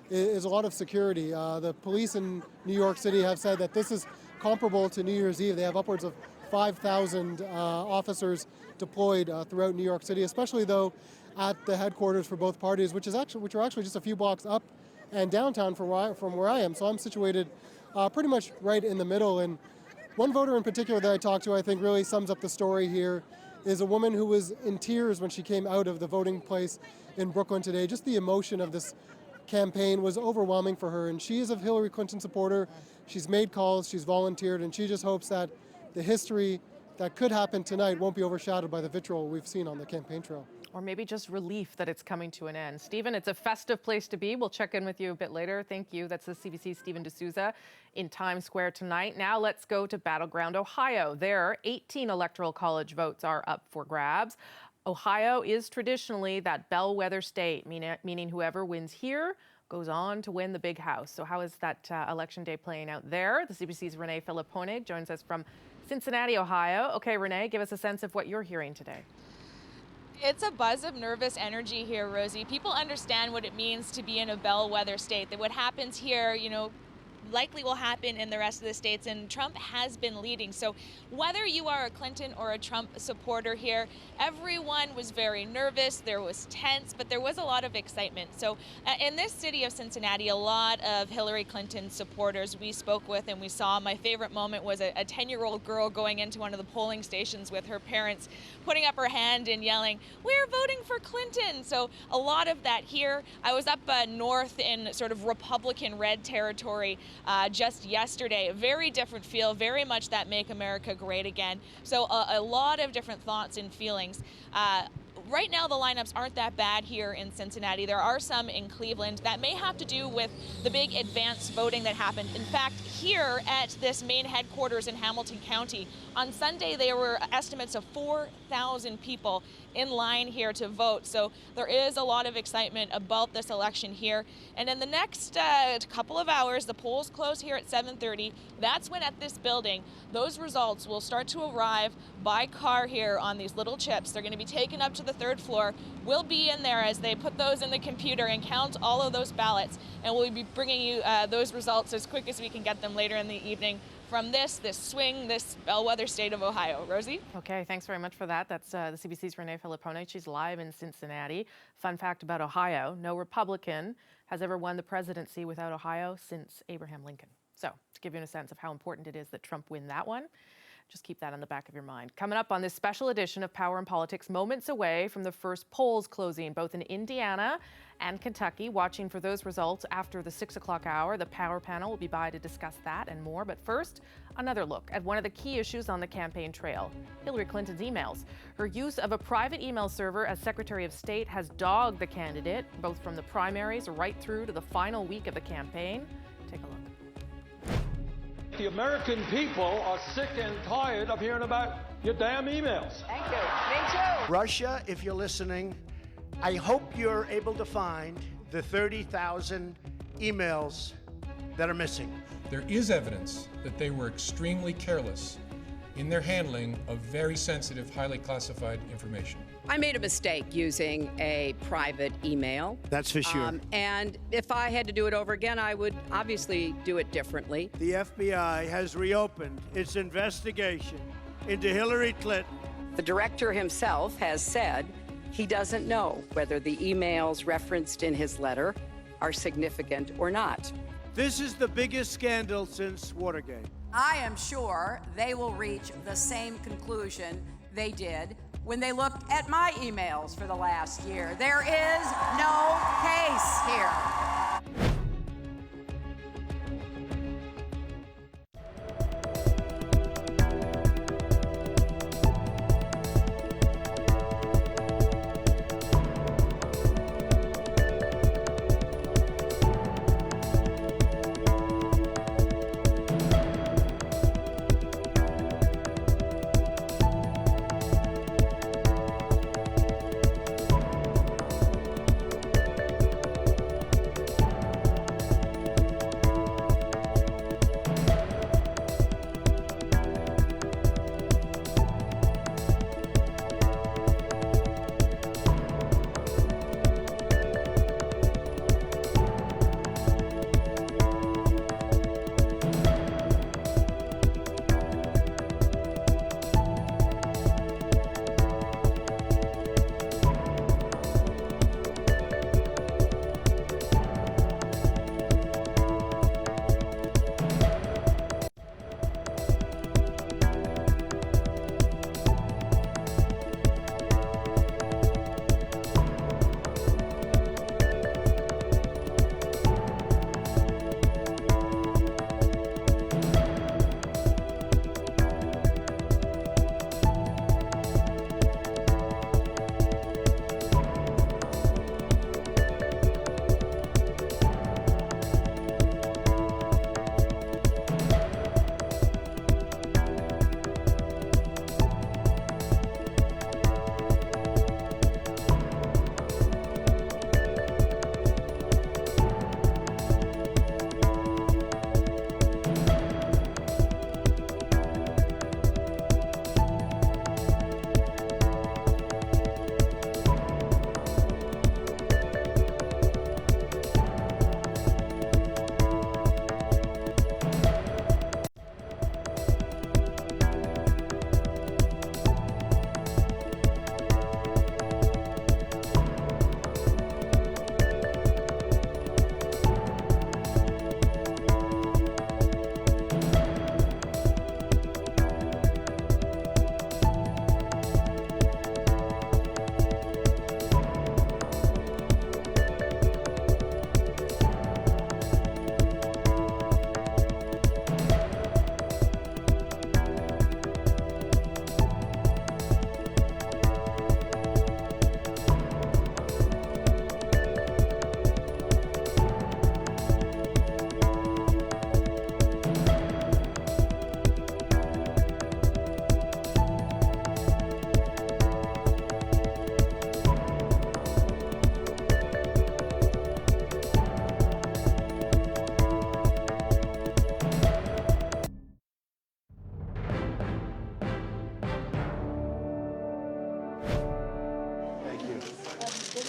Speaker 13: is a lot of security. The police in New York City have said that this is comparable to New Year's Eve. They have upwards of 5,000 officers deployed throughout New York City, especially though at the headquarters for both parties, which are actually just a few blocks up and downtown from where I am. So I'm situated pretty much right in the middle. And one voter in particular that I talked to, I think really sums up the story here, is a woman who was in tears when she came out of the voting place in Brooklyn today. Just the emotion of this campaign was overwhelming for her, and she is a Hillary Clinton supporter. She's made calls, she's volunteered, and she just hopes that the history that could happen tonight won't be overshadowed by the vitriol we've seen on the campaign trail.
Speaker 1: Or maybe just relief that it's coming to an end. Stephen, it's a festive place to be. We'll check in with you a bit later. Thank you. That's the CBC's Stephen D'Souza in Times Square tonight. Now let's go to Battleground, Ohio. There, 18 Electoral College votes are up for grabs. Ohio is traditionally that bellwether state, meaning whoever wins here goes on to win the big house. So how is that election day playing out there? The CBC's Renee Filippone joins us from Cincinnati, Ohio. Okay, Renee, give us a sense of what you're hearing today.
Speaker 14: It's a buzz of nervous energy here, Rosie. People understand what it means to be in a bellwether state, that what happens here, likely will happen in the rest of the states, and Trump has been leading. So whether you are a Clinton or a Trump supporter here, everyone was very nervous, there was tense, but there was a lot of excitement. So in this city of Cincinnati, a lot of Hillary Clinton supporters we spoke with and we saw. My favorite moment was a 10-year-old girl going into one of the polling stations with her parents, putting up her hand and yelling, "We're voting for Clinton." So a lot of that here. I was up north in sort of Republican red territory just yesterday. A very different feel, very much that Make America Great Again. So a lot of different thoughts and feelings. Right now, the lineups aren't that bad here in Cincinnati. There are some in Cleveland. That may have to do with the big advance voting that happened. In fact, here at this main headquarters in Hamilton County, on Sunday, there were estimates of 4,000 people in line here to vote. So there is a lot of excitement about this election here. And in the next couple of hours, the polls close here at 7:30. That's when at this building, those results will start to arrive by car here on these little chips. They're going to be taken up to the third floor. We'll be in there as they put those in the computer and count all of those ballots. And we'll be bringing you those results as quick as we can get them later in the evening from this bellwether state of Ohio. Rosie?
Speaker 1: Okay, thanks very much for that. That's the CBC's Renee Filippone. She's live in Cincinnati. Fun fact about Ohio, no Republican has ever won the presidency without Ohio since Abraham Lincoln. So to give you a sense of how important it is that Trump win that one, just keep that on the back of your mind. Coming up on this special edition of Power and Politics, moments away from the first polls closing, both in Indiana and Kentucky. Watching for those results after the 6 o'clock hour. The Power Panel will be by to discuss that and more. But first, another look at one of the key issues on the campaign trail, Hillary Clinton's emails. Her use of a private email server as Secretary of State has dogged the candidate, both from the primaries right through to the final week of the campaign. Take a look.
Speaker 15: The American people are sick and tired of hearing about your damn emails.
Speaker 8: Thank you. Me too.
Speaker 7: Russia, if you're listening, I hope you're able to find the 30,000 emails that are missing.
Speaker 16: There is evidence that they were extremely careless in their handling of very sensitive, highly classified information.
Speaker 11: I made a mistake using a private email.
Speaker 7: That's for sure.
Speaker 11: And if I had to do it over again, I would obviously do it differently.
Speaker 7: The FBI has reopened its investigation into Hillary Clinton.
Speaker 11: The director himself has said he doesn't know whether the emails referenced in his letter are significant or not.
Speaker 7: This is the biggest scandal since Watergate.
Speaker 8: I am sure they will reach the same conclusion they did when they looked at my emails for the last year. There is no case here.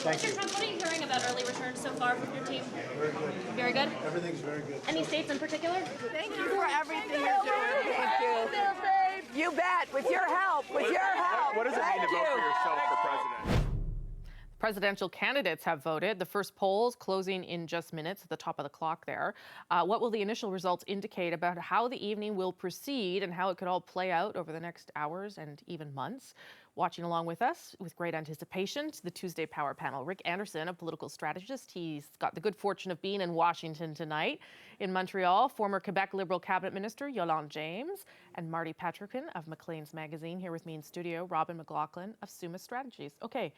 Speaker 17: Thank you. Trump, what are you hearing about early returns so far from your team?
Speaker 7: Very good.
Speaker 17: Very good?
Speaker 7: Everything's very good.
Speaker 17: Any states in particular?
Speaker 18: Thank you for everything you're doing. Thank you. You bet. With your help. With your help.
Speaker 19: What does it mean to vote for yourself for president?
Speaker 1: Presidential candidates have voted. The first polls closing in just minutes at the top of the clock there. What will the initial results indicate about how the evening will proceed and how it could all play out over the next hours and even months? Watching along with us with great anticipation to the Tuesday Power Panel. Rick Anderson, a political strategist. He's got the good fortune of being in Washington tonight. In Montreal, former Quebec Liberal Cabinet Minister Yolande James and Marty Patrican of Maclean's Magazine. Here with me in studio, Robin McLaughlin of Summa Strategies. Okay,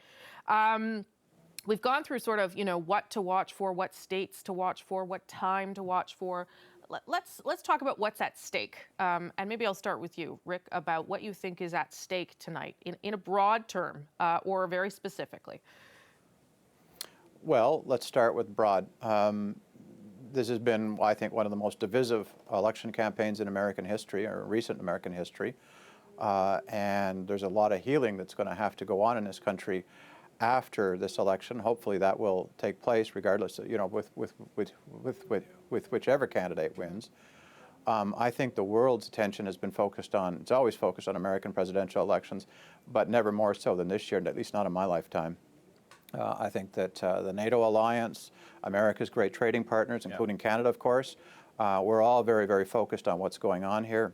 Speaker 1: we've gone through sort of, what to watch for, what states to watch for, what time to watch for. Let's talk about what's at stake. And maybe I'll start with you, Rick, about what you think is at stake tonight in a broad term or very specifically.
Speaker 20: Well, let's start with broad. This has been, I think, one of the most divisive election campaigns in American history, or recent American history. And there's a lot of healing that's going to have to go on in this country after this election. Hopefully that will take place regardless of, with whichever candidate wins. I think the world's attention has been focused on, it's always focused on American presidential elections, but never more so than this year, at least not in my lifetime. I think that the NATO alliance, America's great trading partners, including Canada, of course, we're all very, very focused on what's going on here.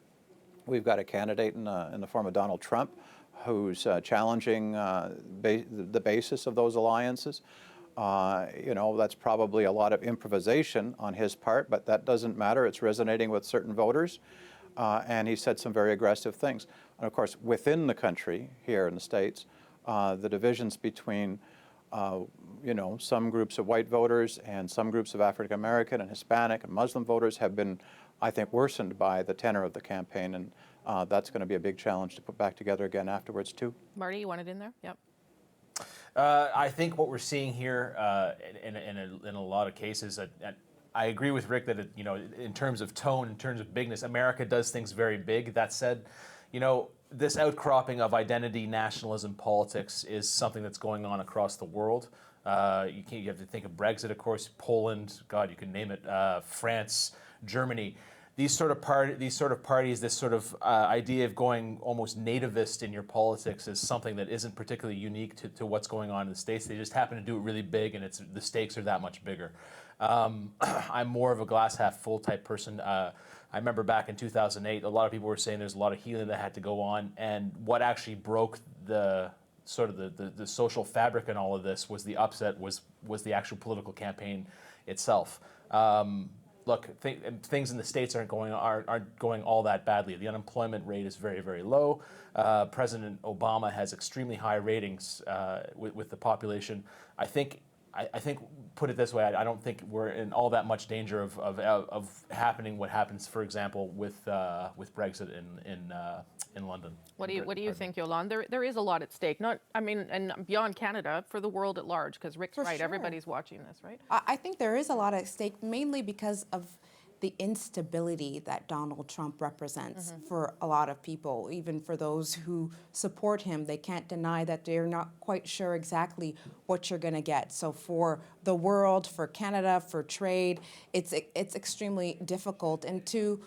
Speaker 20: We've got a candidate in the form of Donald Trump who's challenging the basis of those alliances. That's probably a lot of improvisation on his part, but that doesn't matter. It's resonating with certain voters. And he said some very aggressive things. And of course, within the country, here in the States, the divisions between some groups of white voters and some groups of African American and Hispanic and Muslim voters have been, I think, worsened by the tenor of the campaign. And that's going to be a big challenge to put back together again afterwards, too.
Speaker 1: Marty, you want it in there? Yep.
Speaker 21: I think what we're seeing here in a lot of cases, I agree with Rick that, in terms of tone, in terms of bigness, America does things very big. That said, this outcropping of identity nationalism politics is something that's going on across the world. You have to think of Brexit, of course, Poland, God, you can name it, France, Germany. These sort of parties, this sort of idea of going almost nativist in your politics is something that isn't particularly unique to what's going on in the States. They just happen to do it really big, and the stakes are that much bigger. I'm more of a glass half full type person. I remember back in 2008, a lot of people were saying there's a lot of healing that had to go on, and what actually broke the social fabric in all of this was the upset, was the actual political campaign itself. Look, things in the States aren't going all that badly. The unemployment rate is very, very low. President Obama has extremely high ratings with the population. I think, put it this way, I don't think we're in all that much danger of happening what happens, for example, with Brexit in London.
Speaker 1: What do you think, Yolande? There is a lot at stake. And beyond Canada, for the world at large, because Rick's right, sure. Everybody's watching this, right?
Speaker 22: I think there is a lot at stake, mainly because of the instability that Donald Trump represents for a lot of people. Even for those who support him, they can't deny that they're not quite sure exactly what you're going to get. So for the world, for Canada, for trade, it's extremely difficult. And to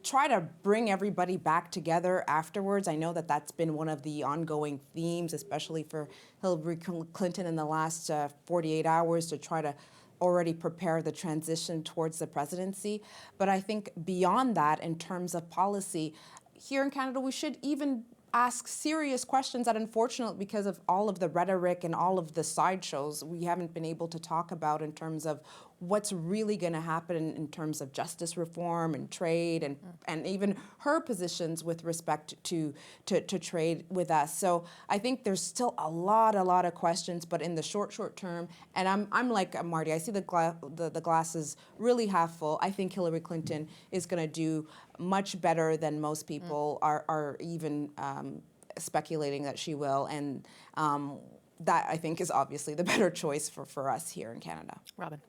Speaker 22: try to bring everybody back together afterwards, I know that that's been one of the ongoing themes, especially for Hillary Clinton in the last 48 hours, to try to already prepare the transition towards the presidency. But I think beyond that, in terms of policy, here in Canada, we should even ask serious questions that, unfortunately, because of all of the rhetoric and all of the sideshows, we haven't been able to talk about in terms of what's really going to happen in terms of justice reform and trade and even her positions with respect to trade with us. So I think there's still a lot of questions, but in the short term, and I'm like Marty, I see the glass is really half full. I think Hillary Clinton is going to do much better than most people are even speculating that she will, and that I think is obviously the better choice for us here in Canada.
Speaker 1: Robin.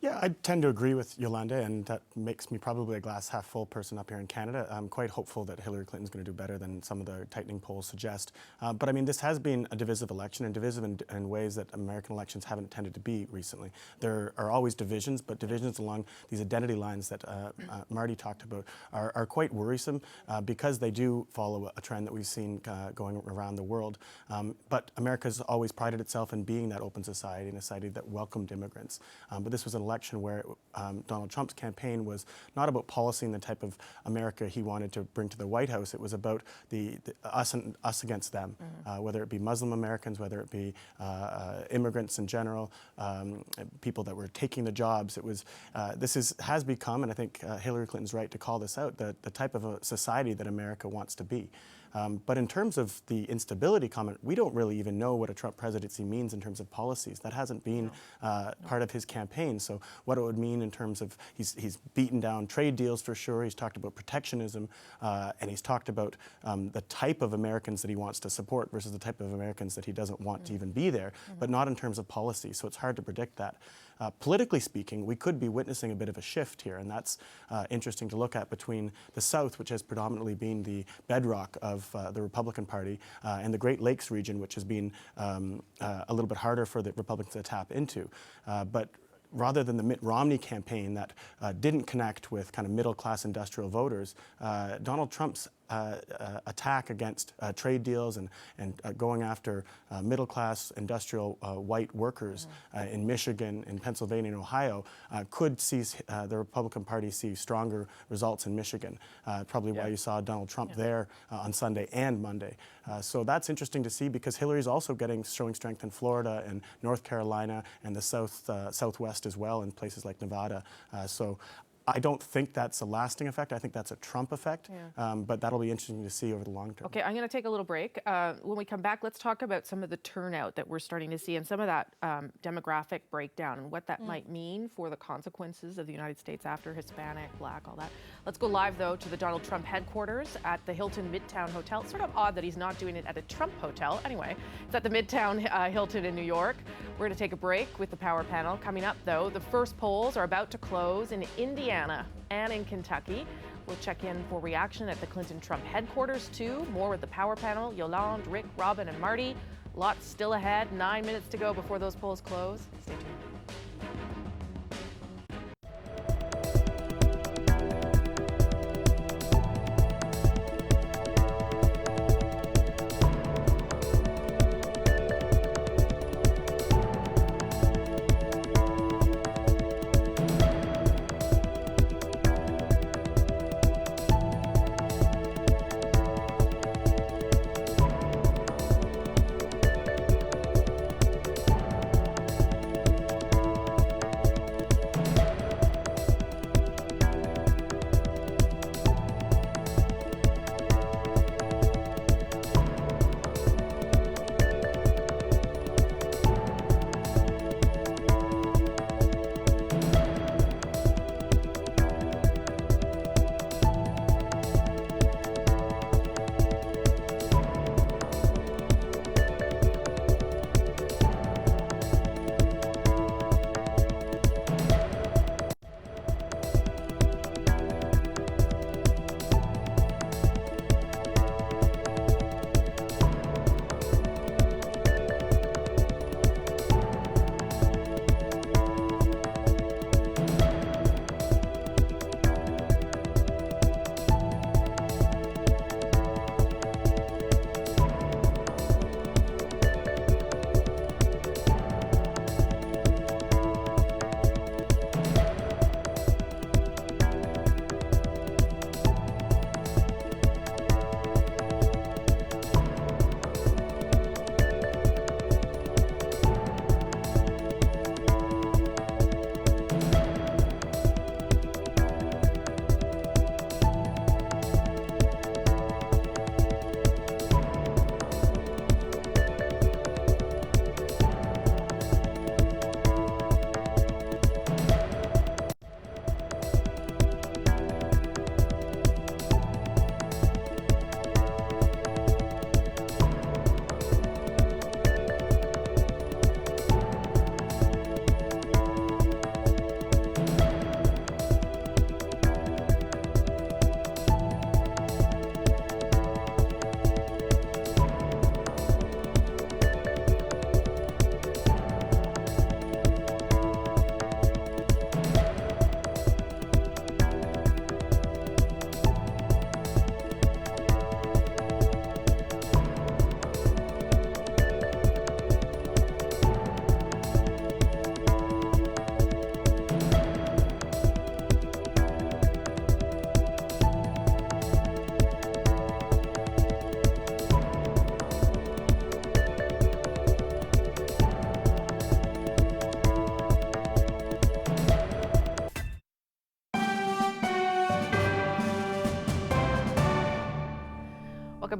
Speaker 2: Yeah, I tend to agree with Yolanda, and that makes me probably a glass half full person up here in Canada. I'm quite hopeful that Hillary Clinton's going to do better than some of the tightening polls suggest. But I mean, this has been a divisive election, and divisive in ways that American elections haven't tended to be recently. There are always divisions, but divisions along these identity lines that Marty talked about are quite worrisome because they do follow a trend that we've seen going around the world. But America's always prided itself in being that open society, and a society that welcomed immigrants. But this was an election where Donald Trump's campaign was not about policy and the type of America he wanted to bring to the White House. It was about the us against them, whether it be Muslim Americans, whether it be immigrants in general, people that were taking the jobs. It was has become, and I think Hillary Clinton's right to call this out, the type of a society that America wants to be. But in terms of the instability comment, we don't really even know what a Trump presidency means in terms of policies. That hasn't been part of his campaign. So what it would mean in terms of, he's beaten down trade deals for sure. He's talked about protectionism, and he's talked about the type of Americans that he wants to support versus the type of Americans that he doesn't want to even be there, but not in terms of policy. So it's hard to predict that. Politically speaking, we could be witnessing a bit of a shift here, and that's interesting to look at between the South, which has predominantly been the bedrock of the Republican Party, and the Great Lakes region, which has been a little bit harder for the Republicans to tap into. But rather than the Mitt Romney campaign that didn't connect with kind of middle-class industrial voters, Donald Trump's attack against trade deals and going after middle-class industrial white workers in Michigan, in Pennsylvania, and Ohio could see the Republican Party see stronger results in Michigan. Probably why you saw Donald Trump there on Sunday and Monday. So that's interesting to see because Hillary's also showing strength in Florida and North Carolina and the Southwest as well in places like Nevada. So I don't think that's a lasting effect. I think that's a Trump effect, but that'll be interesting to see over the long term.
Speaker 1: Okay, I'm going to take a little break. When we come back, let's talk about some of the turnout that we're starting to see and some of that demographic breakdown and what that might mean for the consequences of the United States after Hispanic, Black, all that. Let's go live, though, to the Donald Trump headquarters at the Hilton Midtown Hotel. It's sort of odd that he's not doing it at a Trump hotel. Anyway, it's at the Midtown Hilton in New York. We're going to take a break with the Power Panel. Coming up, though, the first polls are about to close in Indiana and in Kentucky. We'll check in for reaction at the Clinton-Trump headquarters, too. More with the Power Panel, Yolande, Rick, Robin, and Marty. Lots still ahead. 9 minutes to go before those polls close. Stay tuned.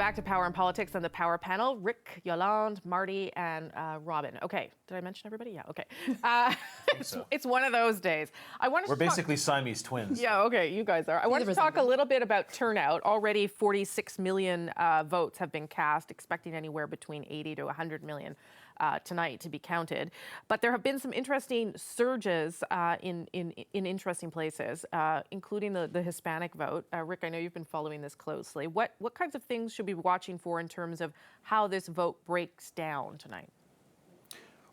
Speaker 1: back to Power and Politics and the Power Panel. Rick, Yolande, Marty, and Robin. Okay, did I mention everybody? Yeah, okay. It's one of those days.
Speaker 21: We're basically Siamese twins.
Speaker 1: Yeah, okay, you guys are. I wanted to talk a little bit about turnout. Already 46 million votes have been cast, expecting anywhere between 80 to 100 million tonight to be counted. But there have been some interesting surges in interesting places, including the Hispanic vote. Rick, I know you've been following this closely. What kinds of things should we be watching for in terms of how this vote breaks down tonight?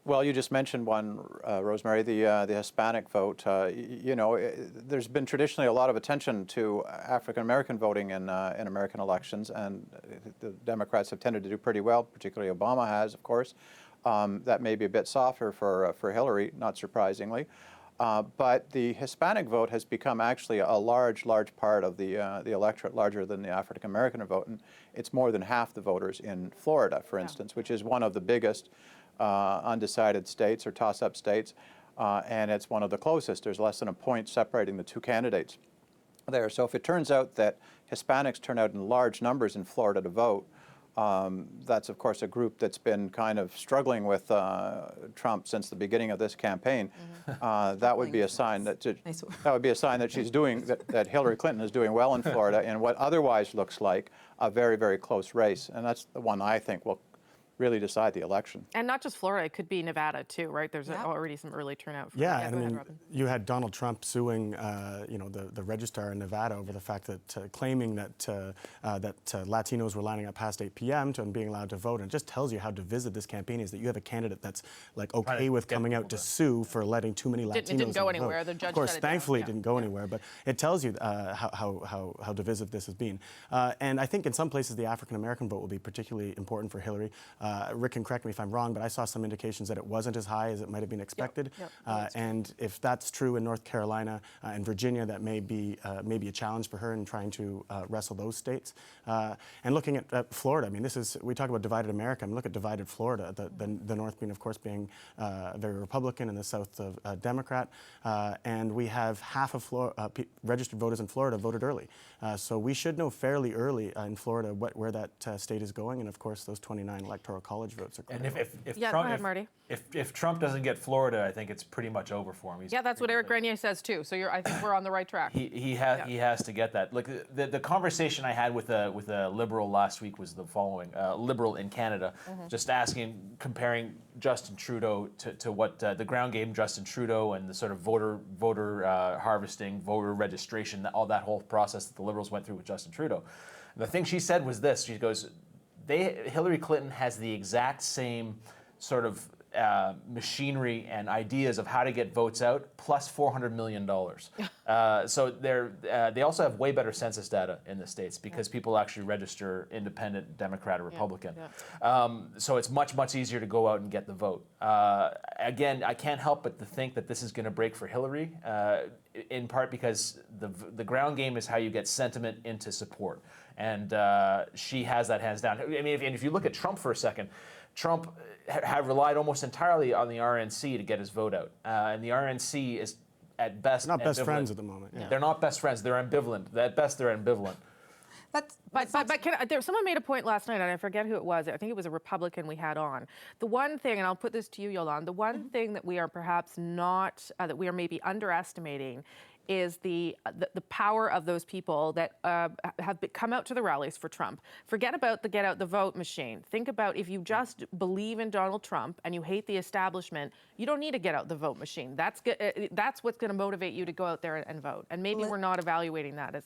Speaker 20: Well, you just mentioned one, Rosemary, the Hispanic vote. There's been traditionally a lot of attention to African American voting in American elections, and the Democrats have tended to do pretty well, particularly Obama has, of course. That may be a bit softer for Hillary, not surprisingly. But the Hispanic vote has become actually a large part of the electorate, larger than the African American vote. And it's more than half the voters in Florida, for instance, which is one of the biggest undecided states or toss-up states. And it's one of the closest. There's less than a point separating the two candidates there. So if it turns out that Hispanics turn out in large numbers in Florida to vote, that's, of course, a group that's been kind of struggling with Trump since the beginning of this campaign. That would be a sign that she's doing that Hillary Clinton is doing well in Florida in what otherwise looks like a very close race, and that's the one I think will really decide the election.
Speaker 1: And not just Florida, it could be Nevada too, right? There's already some early turnout.
Speaker 2: Yeah, and I mean, you had Donald Trump suing, the registrar in Nevada over the fact that claiming that Latinos were lining up past 8 p.m. and being allowed to vote, and it just tells you how divisive this campaign is. That you have a candidate that's like okay with coming out to sue for letting too many Latinos.
Speaker 1: It didn't go anywhere.
Speaker 2: The
Speaker 1: judge
Speaker 2: of course,
Speaker 1: shut it
Speaker 2: thankfully,
Speaker 1: down.
Speaker 2: It didn't go anywhere, but it tells you how divisive this has been. And I think in some places the African American vote will be particularly important for Hillary. Rick can correct me if I'm wrong, but I saw some indications that it wasn't as high as it might have been expected. And if that's true in North Carolina and Virginia, that may be a challenge for her in trying to wrestle those states. And looking at Florida, I mean, we talk about divided America. I mean, look at divided Florida. The North being, of course, being very Republican, and the South Democrat. And we have half of registered voters in Florida voted early. So we should know fairly early in Florida where that state is going, and of course those 29 electoral college votes are going.
Speaker 21: And if Trump doesn't get Florida, I think it's pretty much over for him.
Speaker 1: That's what Eric Grenier says too. So I think we're on the right track.
Speaker 21: He has to get that. Look, the conversation I had with a liberal last week was the following: liberal in Canada, just comparing Justin Trudeau to what the ground game Justin Trudeau and the sort of voter harvesting, voter registration, all that whole process that the Liberals went through with Justin Trudeau. And the thing she said was this: she goes, Hillary Clinton has the exact same sort of machinery and ideas of how to get votes out, plus $400 million. So they also have way better census data in the States because people actually register independent, Democrat, or Republican. So it's much easier to go out and get the vote. Again, I can't help but to think that this is going to break for Hillary, in part because the ground game is how you get sentiment into support. And she has that hands down. I mean, if you look at Trump for a second, Trump had relied almost entirely on the RNC to get his vote out. And the RNC is, at best,
Speaker 2: not best friends at the moment.
Speaker 21: Yeah. They're not best friends. They're ambivalent. At best, they're ambivalent.
Speaker 1: But someone made a point last night, and I forget who it was. I think it was a Republican we had on. The one thing, and I'll put this to you, Yolande, the one thing that we are perhaps not, that we are maybe underestimating is the power of those people that have come out to the rallies for Trump. Forget about the get out the vote machine. Think about if you just believe in Donald Trump and you hate the establishment, you don't need to get out the vote machine. That's what's going to motivate you to go out there and vote. And maybe we're not evaluating that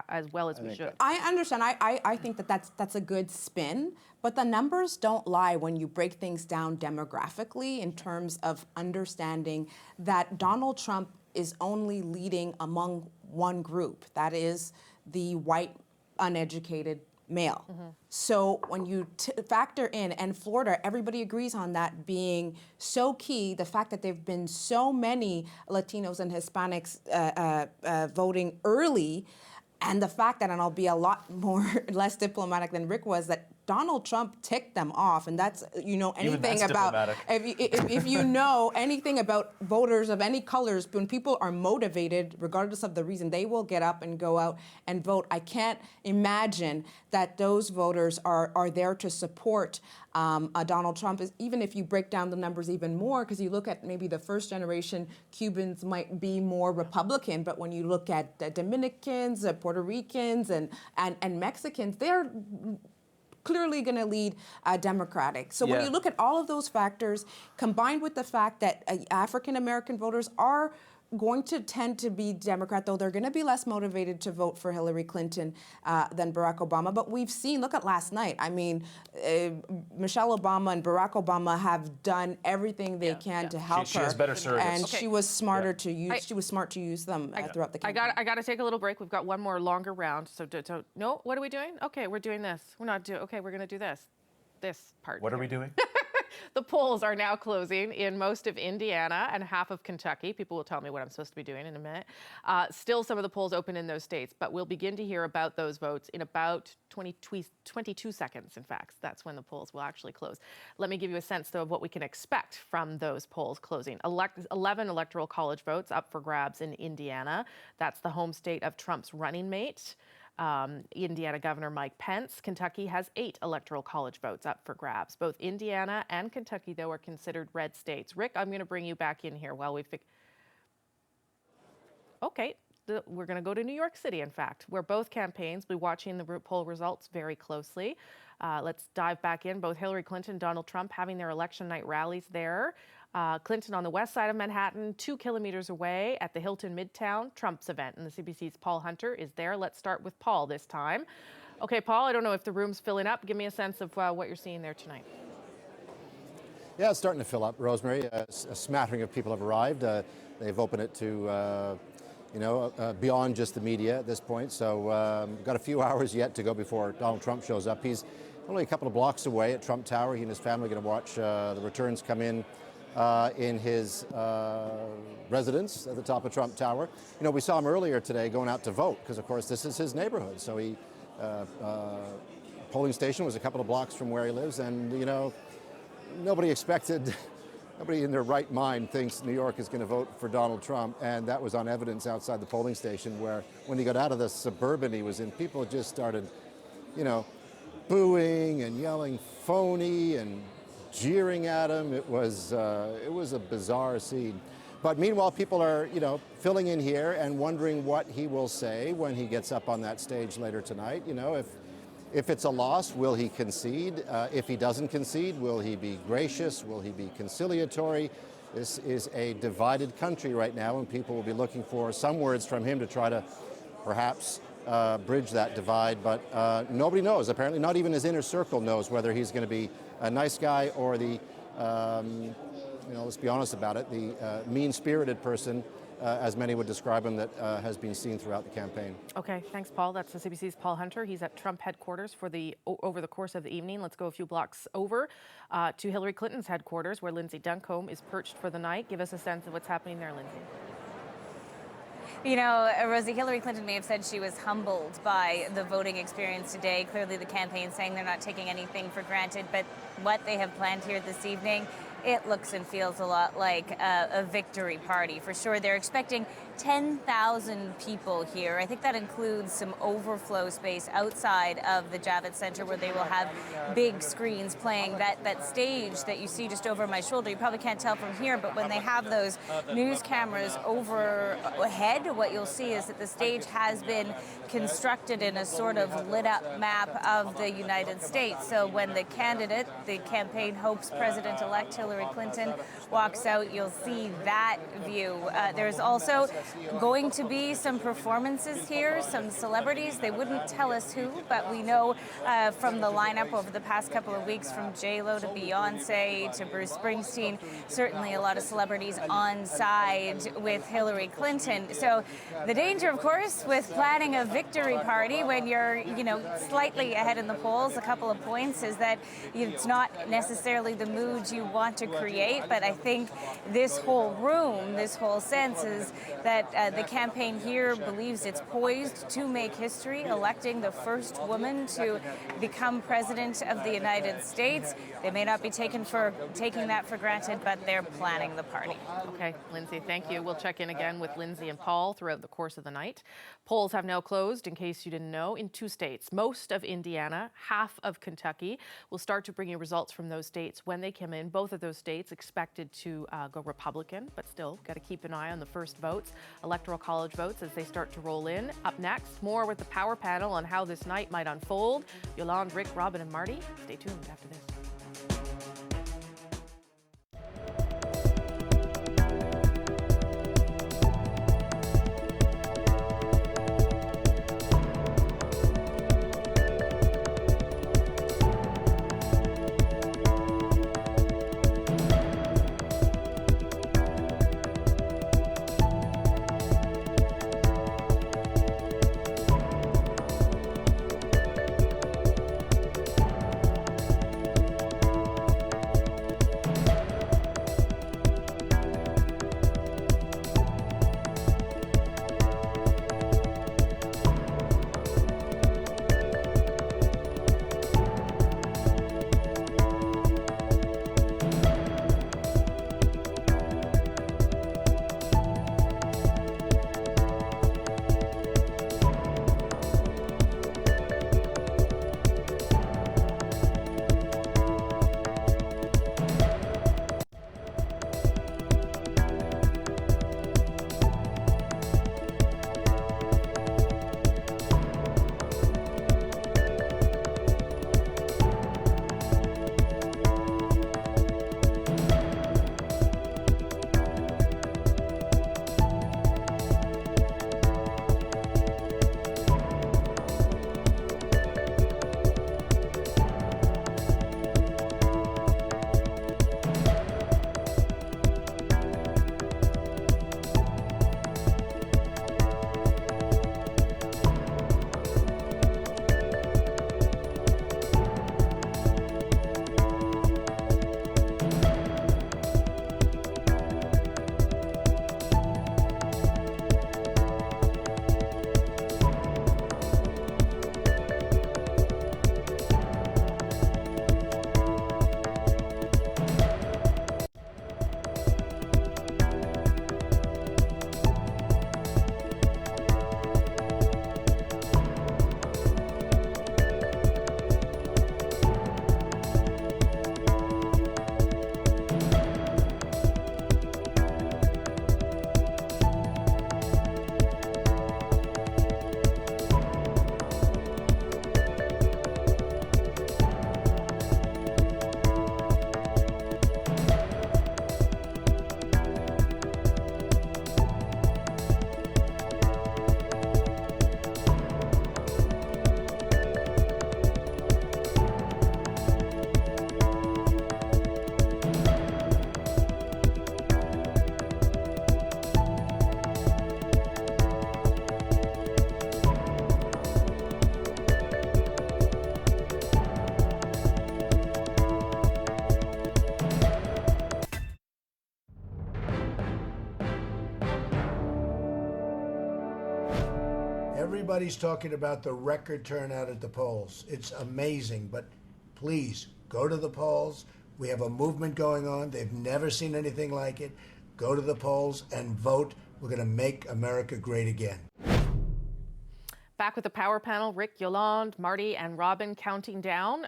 Speaker 1: as well as we should.
Speaker 22: I understand. I think that's a good spin. But the numbers don't lie when you break things down demographically in terms of understanding that Donald Trump is only leading among one group, that is the white, uneducated male. So when you factor in, and Florida, everybody agrees on that being so key, the fact that there have been so many Latinos and Hispanics voting early, and the fact that, and I'll be a lot less diplomatic than Rick was, that Donald Trump ticked them off, and that's, you know, anything
Speaker 21: that's
Speaker 22: about, if you know anything about voters of any colors, when people are motivated, regardless of the reason, they will get up and go out and vote. I can't imagine that those voters are there to support Donald Trump, even if you break down the numbers even more, because you look at maybe the first generation Cubans might be more Republican, but when you look at Dominicans, Puerto Ricans, and Mexicans, they're clearly going to lead Democratic. So when you look at all of those factors, combined with the fact that African-American voters are going to tend to be Democrat, though they're going to be less motivated to vote for Hillary Clinton than Barack Obama. But we've seen, look at last night. I mean, Michelle Obama and Barack Obama have done everything they can to help her.
Speaker 21: She has better surrogates.
Speaker 22: And she was smarter to use. She was smart to use them throughout the campaign.
Speaker 1: I got to take a little break. We've got one more longer round. So no, what are we doing? Okay, we're doing this. We're not doing. Okay, we're going to do this. This part.
Speaker 21: What are we doing?
Speaker 1: The polls are now closing in most of Indiana and half of Kentucky. People will tell me what I'm supposed to be doing in a minute. Still some of the polls open in those states, but we'll begin to hear about those votes in about 22 seconds, in fact. That's when the polls will actually close. Let me give you a sense, though, of what we can expect from those polls closing. 11 Electoral College votes up for grabs in Indiana. That's the home state of Trump's running mate. Indiana Governor Mike Pence. Kentucky has 8 Electoral College votes up for grabs. Both Indiana and Kentucky, though, are considered red states. Rick, I'm going to bring you back in here while we Okay, we're going to go to New York City, in fact, where both campaigns will be watching the poll results very closely. Let's dive back in. Both Hillary Clinton and Donald Trump having their election night rallies there. Clinton on the west side of Manhattan, 2 kilometers away at the Hilton Midtown, Trump's event. And the CBC's Paul Hunter is there. Let's start with Paul this time. Okay, Paul, I don't know if the room's filling up. Give me a sense of what you're seeing there tonight.
Speaker 3: Yeah, it's starting to fill up, Rosemary. A smattering of people have arrived. They've opened it to, beyond just the media at this point. So we've got a few hours yet to go before Donald Trump shows up. He's only a couple of blocks away at Trump Tower. He and his family are going to watch the returns come in his residence at the top of Trump Tower. You know, we saw him earlier today going out to vote because, of course, this is his neighborhood. So he, polling station was a couple of blocks from where he lives, and nobody in their right mind thinks New York is going to vote for Donald Trump, and that was on evidence outside the polling station where, when he got out of the Suburban he was in, people just started, booing and yelling phony and jeering at him. It was a bizarre scene. But meanwhile, people are, filling in here and wondering what he will say when he gets up on that stage later tonight. If it's a loss, will he concede? If he doesn't concede, will he be gracious? Will he be conciliatory? This is a divided country right now, and people will be looking for some words from him to try to perhaps bridge that divide. But nobody knows. Apparently, not even his inner circle knows whether he's going to be a nice guy or the, let's be honest about it, the mean-spirited person, as many would describe him, that has been seen throughout the campaign.
Speaker 1: Okay, thanks, Paul. That's the CBC's Paul Hunter. He's at Trump headquarters over the course of the evening. Let's go a few blocks over to Hillary Clinton's headquarters, where Lindsay Duncombe is perched for the night. Give us a sense of what's happening there, Lindsay.
Speaker 4: Rosie, Hillary Clinton may have said she was humbled by the voting experience today. Clearly, the campaign saying they're not taking anything for granted, but what they have planned here this evening, it looks and feels a lot like a victory party, for sure. They're expecting 10,000 people here. I think that includes some overflow space outside of the Javits Center, where they will have big screens playing that stage that you see just over my shoulder. You probably can't tell from here, but when they have those news cameras overhead, what you'll see is that the stage has been constructed in a sort of lit up map of the United States. So when the candidate, the campaign hopes President-elect Hillary Clinton walks out, you'll see that view. There's also going to be some performances here, some celebrities. They wouldn't tell us who, but we know from the lineup over the past couple of weeks, from J-Lo to Beyonce to Bruce Springsteen, certainly a lot of celebrities on side with Hillary Clinton. So the danger, of course, with planning a victory party when you're, slightly ahead in the polls, a couple of points, is that it's not necessarily the mood you want to create. But I think this whole room, this whole sense is that that the campaign here believes it's poised to make history, electing the first woman to become president of the United States. They may not be taking that for granted, but they're planning the party.
Speaker 1: Okay, Lindsay, thank you. We'll check in again with Lindsay and Paul throughout the course of the night. Polls have now closed, in case you didn't know, in 2 states. Most of Indiana, half of Kentucky. We'll start to bring you results from those states when they come in. Both of those states expected to go Republican, but still got to keep an eye on the first votes, Electoral College votes, as they start to roll in. Up next, more with the Power Panel on how this night might unfold. Yolande, Rick, Robin, and Marty. Stay tuned after this.
Speaker 7: Everybody's talking about the record turnout at the polls. It's amazing, but please go to the polls. We have a movement going on. They've never seen anything like it. Go to the polls and vote. We're going to make America great again.
Speaker 1: Back with the Power Panel, Rick, Yolande, Marty, and Robin counting down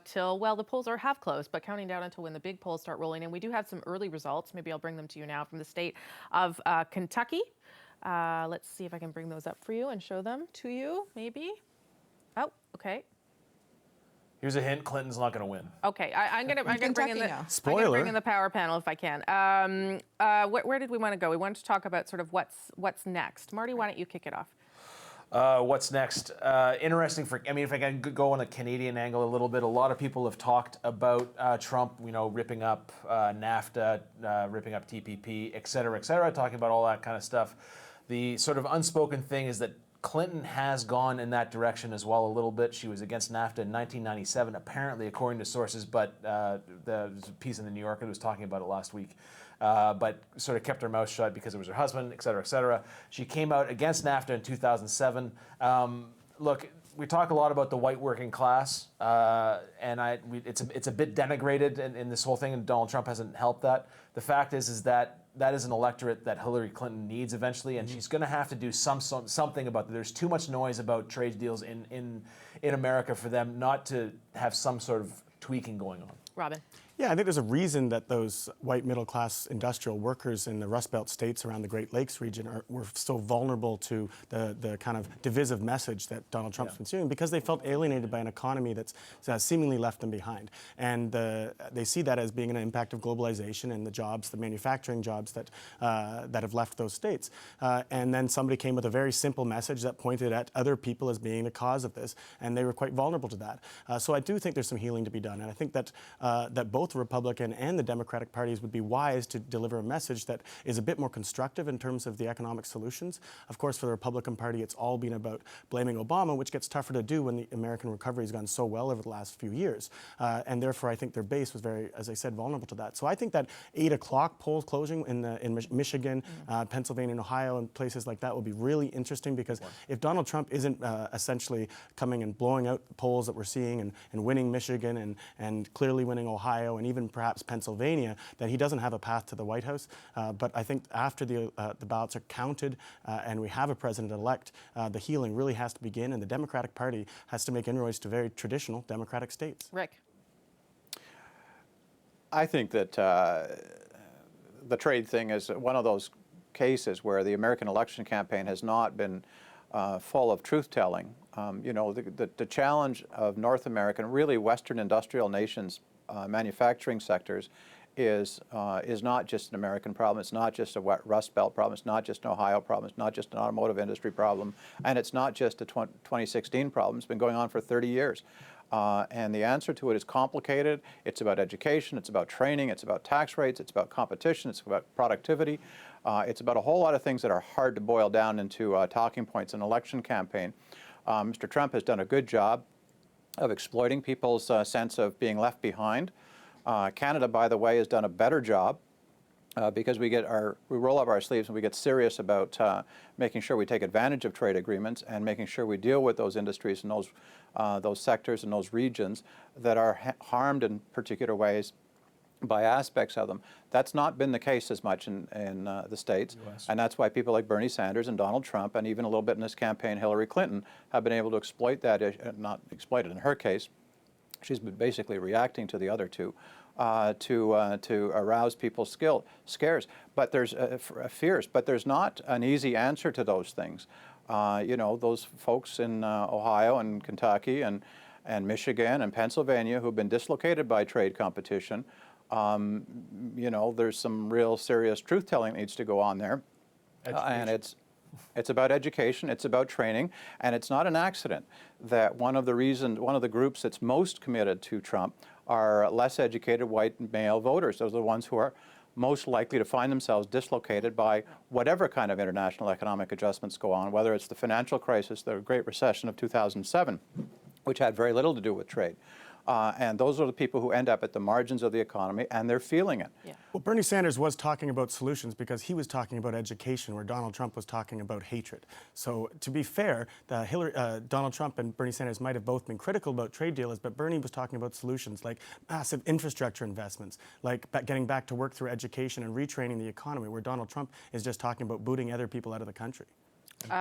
Speaker 1: till, well, the polls are half closed, but counting down until when the big polls start rolling in. We do have some early results. Maybe I'll bring them to you now from the state of Kentucky. Let's see if I can bring those up for you and show them to you, maybe. Oh, okay.
Speaker 21: Here's a hint: Clinton's not going to win.
Speaker 1: Okay, I'm gonna bring in the
Speaker 2: Spoiler.
Speaker 1: I'm gonna bring in the Power Panel if I can. Where did we want to go? We wanted to talk about sort of what's next. Marty, why don't you kick it off?
Speaker 21: What's next? Interesting if I can go on a Canadian angle a little bit, a lot of people have talked about Trump, ripping up NAFTA, ripping up TPP, et cetera, talking about all that kind of stuff. The sort of unspoken thing is that Clinton has gone in that direction as well a little bit. She was against NAFTA in 1997, apparently, according to sources, but there's a piece in the New Yorker that was talking about it last week. But sort of kept her mouth shut because it was her husband, et cetera, et cetera. She came out against NAFTA in 2007. Look, we talk a lot about the white working class, and it's a bit denigrated in this whole thing, and Donald Trump hasn't helped that. The fact is that is an electorate that Hillary Clinton needs eventually, and she's going to have to do something about that. There's too much noise about trade deals in America for them not to have some sort of tweaking going on.
Speaker 1: Robin.
Speaker 2: Yeah, I think there's a reason that those white middle-class industrial workers in the Rust Belt states around the Great Lakes region were so vulnerable to the kind of divisive message that Donald Trump's been doing, because they felt alienated by an economy that's seemingly left them behind. And they see that as being an impact of globalization and the jobs, the manufacturing jobs that have left those states. And then somebody came with a very simple message that pointed at other people as being the cause of this, and they were quite vulnerable to that. So I do think there's some healing to be done, and I think that that both the Republican and the Democratic parties would be wise to deliver a message that is a bit more constructive in terms of the economic solutions. Of course, for the Republican Party, it's all been about blaming Obama, which gets tougher to do when the American recovery has gone so well over the last few years. And therefore, I think their base was very, as I said, vulnerable to that. So I think that 8 o'clock polls closing in Michigan, Pennsylvania, and Ohio, and places like that will be really interesting, because if Donald Trump isn't essentially coming and blowing out the polls that we're seeing and winning Michigan and clearly winning Ohio and even perhaps Pennsylvania, then he doesn't have a path to the White House. But I think after the ballots are counted and we have a president-elect, the healing really has to begin, and the Democratic Party has to make inroads to very traditional Democratic states.
Speaker 1: Rick.
Speaker 20: I think that the trade thing is one of those cases where the American election campaign has not been full of truth-telling. You know, the challenge of North American, really Western industrial nations' manufacturing sectors is not just an American problem. It's not just a Rust Belt problem. It's not just an Ohio problem. It's not just an automotive industry problem. And it's not just a 2016 problem. It's been going on for 30 years. And the answer to it is complicated. It's about education. It's about training. It's about tax rates. It's about competition. It's about productivity. It's about a whole lot of things that are hard to boil down into talking points in an election campaign. Mr. Trump has done a good job of exploiting people's sense of being left behind. Canada, by the way, has done a better job because we roll up our sleeves and we get serious about making sure we take advantage of trade agreements and making sure we deal with those industries and those sectors and those regions that are harmed in particular ways by aspects of them. That's not been the case as much in the States, and that's why people like Bernie Sanders and Donald Trump, and even a little bit in this campaign, Hillary Clinton, have been able to exploit that, not exploit it in her case. She's been basically reacting to the other two to arouse people's scares. But there's fears, but there's not an easy answer to those things. You know, those folks in Ohio and Kentucky and Michigan and Pennsylvania who've been dislocated by trade competition, you know, there's some real serious truth-telling that needs to go on there. And it's about education, it's about training, and it's not an accident that one of the groups that's most committed to Trump are less educated white male voters. Those are the ones who are most likely to find themselves dislocated by whatever kind of international economic adjustments go on, whether it's the financial crisis, the Great Recession of 2007, which had very little to do with trade. And those are the people who end up at the margins of the economy, and they're feeling it.
Speaker 1: Yeah.
Speaker 2: Well, Bernie Sanders was talking about solutions because he was talking about education, where Donald Trump was talking about hatred. So to be fair, Donald Trump and Bernie Sanders might have both been critical about trade deals, but Bernie was talking about solutions like massive infrastructure investments, like getting back to work through education and retraining the economy, where Donald Trump is just talking about booting other people out of the country.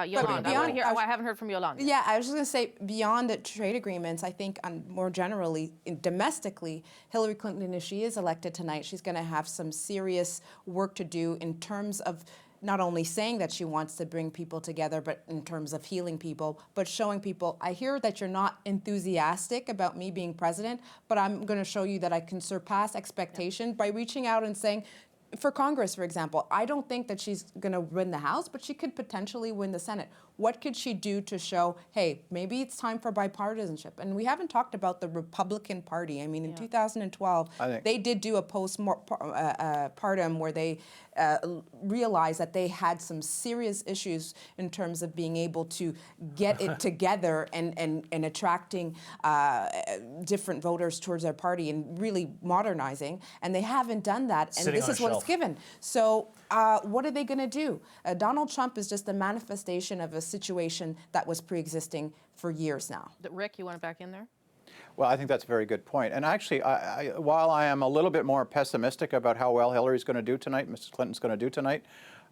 Speaker 1: Yolanda, I haven't heard from Yolanda.
Speaker 22: Yeah, I was just going to say, beyond the trade agreements, I think more generally, domestically, Hillary Clinton, if she is elected tonight, she's going to have some serious work to do in terms of not only saying that she wants to bring people together, but in terms of healing people, but showing people, I hear that you're not enthusiastic about me being president, but I'm going to show you that I can surpass expectation by reaching out and saying, for Congress, for example, I don't think that she's going to win the House, but she could potentially win the Senate. What could she do to show, hey, maybe it's time for bipartisanship? And we haven't talked about the Republican Party. I mean, in 2012, they did do a postpartum where they realized that they had some serious issues in terms of being able to get it together and attracting different voters towards their party and really modernizing. And they haven't done that. And this is what it's given. So what are they going to do? Donald Trump is just a manifestation of a situation that was pre-existing for years now.
Speaker 1: Rick, you want it back in there?
Speaker 20: Well, I think that's a very good point. And actually, while I am a little bit more pessimistic about how well Hillary's going to do tonight, Mrs. Clinton's going to do tonight,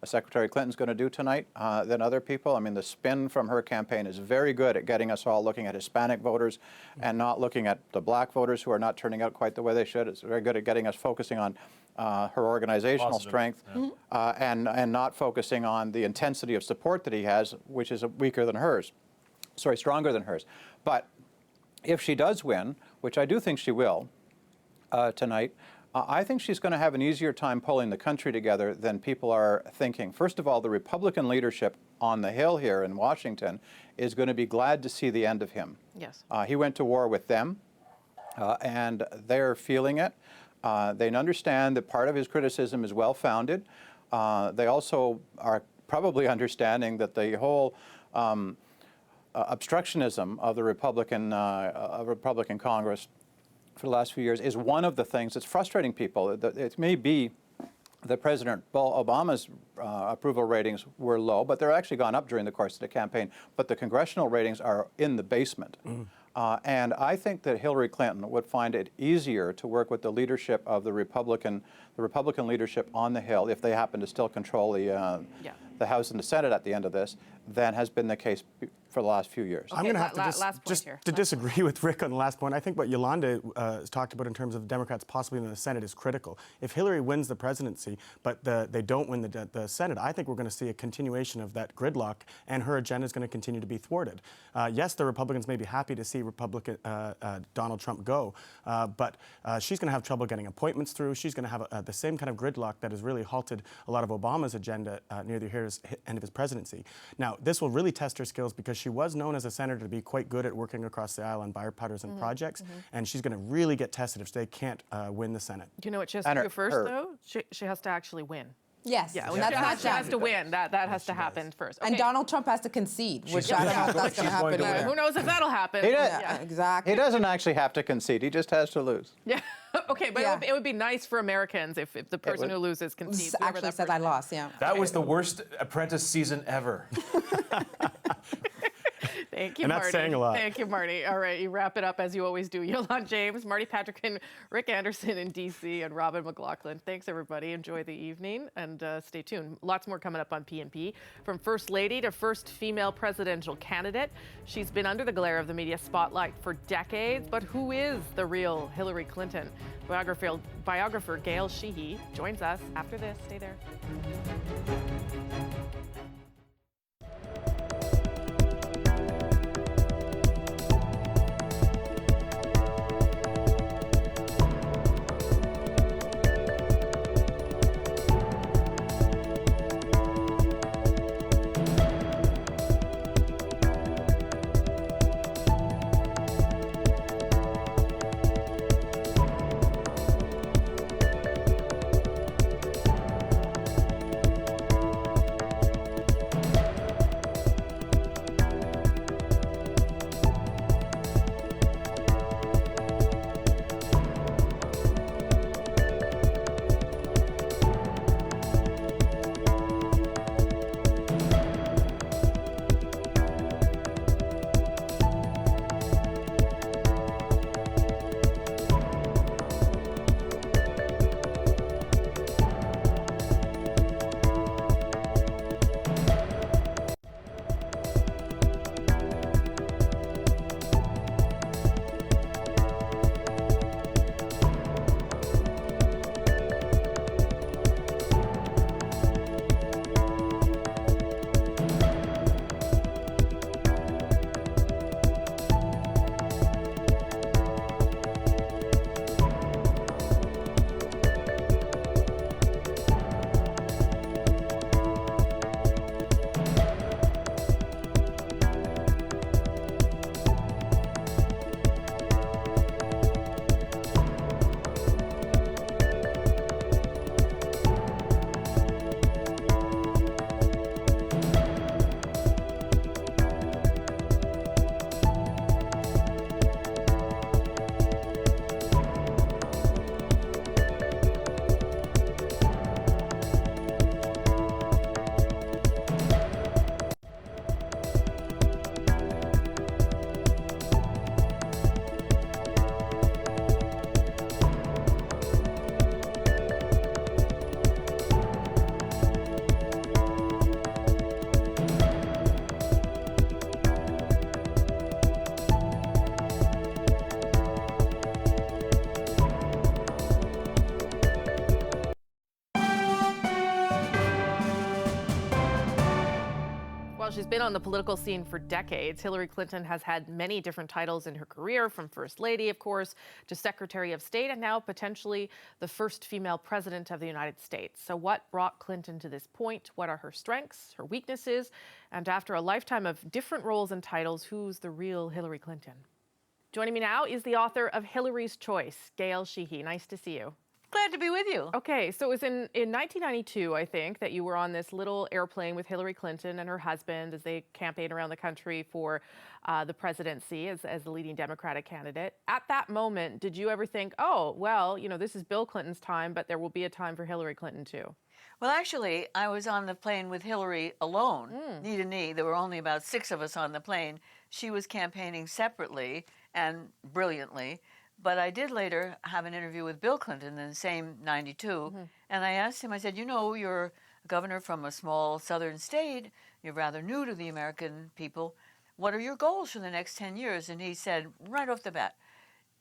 Speaker 20: Secretary Clinton's going to do tonight than other people. I mean, the spin from her campaign is very good at getting us all looking at Hispanic voters and not looking at the black voters who are not turning out quite the way they should. It's very good at getting us focusing on her organizational strength and not focusing on the intensity of support that he has, which is weaker than hers. Sorry, stronger than hers. But if she does win, which I do think she will tonight, I think she's going to have an easier time pulling the country together than people are thinking. First of all, the Republican leadership on the Hill here in Washington is going to be glad to see the end of him.
Speaker 1: Yes.
Speaker 20: He went to war with them, and they're feeling it. They understand that part of his criticism is well-founded. They also are probably understanding that the whole obstructionism of the Republican Congress for the last few years is one of the things that's frustrating people. It may be that President Obama's approval ratings were low, but they're actually gone up during the course of the campaign. But the congressional ratings are in the basement. And I think that Hillary Clinton would find it easier to work with the leadership of the Republican leadership on the Hill, if they happen to still control the House and the Senate at the end of this, than has been the case for the last few years.
Speaker 2: I'm going to have to disagree with Rick on the last point. I think what Yolanda has talked about in terms of Democrats possibly in the Senate is critical. If Hillary wins the presidency, but they don't win the Senate, I think we're going to see a continuation of that gridlock, and her agenda is going to continue to be thwarted. Yes, the Republicans may be happy to see Donald Trump go, but she's going to have trouble getting appointments through. She's going to have the same kind of gridlock that has really halted a lot of Obama's agenda near the end of his presidency. Now, this will really test her skills because she was known as a senator to be quite good at working across the aisle on bipartisan projects, and she's going to really get tested if they can't win the Senate.
Speaker 1: Do you know what she has to do first, though? She has to actually win.
Speaker 22: Yes,
Speaker 1: yeah, she has to win. That has to happen first. Okay.
Speaker 22: And Donald Trump has to concede, which I don't know if that's going to happen either.
Speaker 1: Who knows if that'll happen?
Speaker 22: Exactly.
Speaker 20: He doesn't actually have to concede. He just has to lose.
Speaker 1: Yeah. Okay, but it would be nice for Americans if the person who loses concedes.
Speaker 22: Actually said I lost, yeah.
Speaker 21: That was the worst Apprentice season ever.
Speaker 1: Thank you,
Speaker 2: and
Speaker 1: Marty.
Speaker 2: That's saying a lot.
Speaker 1: Thank you, Marty. All right, you wrap it up as you always do. Yolanda James, Marty Patrick, Rick Anderson in D.C., and Robin McLaughlin. Thanks, everybody. Enjoy the evening, and stay tuned. Lots more coming up on PNP. From First Lady to first female presidential candidate, she's been under the glare of the media spotlight for decades. But who is the real Hillary Clinton? Biographer Gail Sheehy joins us after this. Stay there. she's been on the political scene for decades. Hillary Clinton has had many different titles in her career, from First Lady, of course, to Secretary of State, and now potentially the first female president of the United States. So what brought Clinton to this point? What are her strengths, her weaknesses? And after a lifetime of different roles and titles, who's the real Hillary Clinton? Joining me now is the author of Hillary's Choice, Gail Sheehy. Nice to see you.
Speaker 5: Glad to be with you.
Speaker 1: Okay, so it was in 1992, I think, that you were on this little airplane with Hillary Clinton and her husband as they campaigned around the country for the presidency as the leading Democratic candidate. At that moment, did you ever think, oh, well, you know, this is Bill Clinton's time, but there will be a time for Hillary Clinton too?
Speaker 5: Well, actually, I was on the plane with Hillary alone, knee to knee. There were only about 6 of us on the plane. She was campaigning separately and brilliantly. But I did later have an interview with Bill Clinton in the same 92, and I asked him, I said, you know, you're a governor from a small southern state, you're rather new to the American people, what are your goals for the next 10 years? And he said, right off the bat,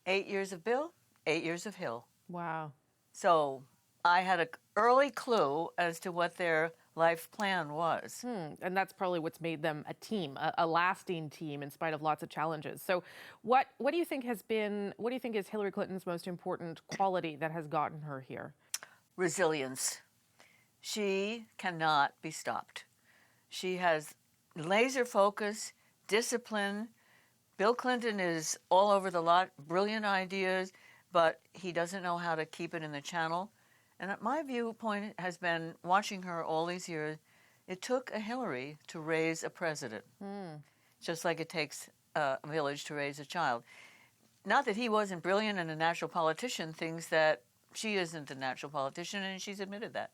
Speaker 5: 8 years of Bill, 8 years of Hill.
Speaker 1: Wow.
Speaker 5: So I had an early clue as to what their life plan was.
Speaker 1: And that's probably what's made them a team, a lasting team in spite of lots of challenges. So what do you think is Hillary Clinton's most important quality that has gotten her here?
Speaker 5: Resilience. She cannot be stopped. She has laser focus, discipline. Bill Clinton is all over the lot, brilliant ideas, but he doesn't know how to keep it in the channel. And my viewpoint has been, watching her all these years, it took a Hillary to raise a president, just like it takes a village to raise a child. Not that he wasn't brilliant and a natural politician, things that she isn't a natural politician, and she's admitted that.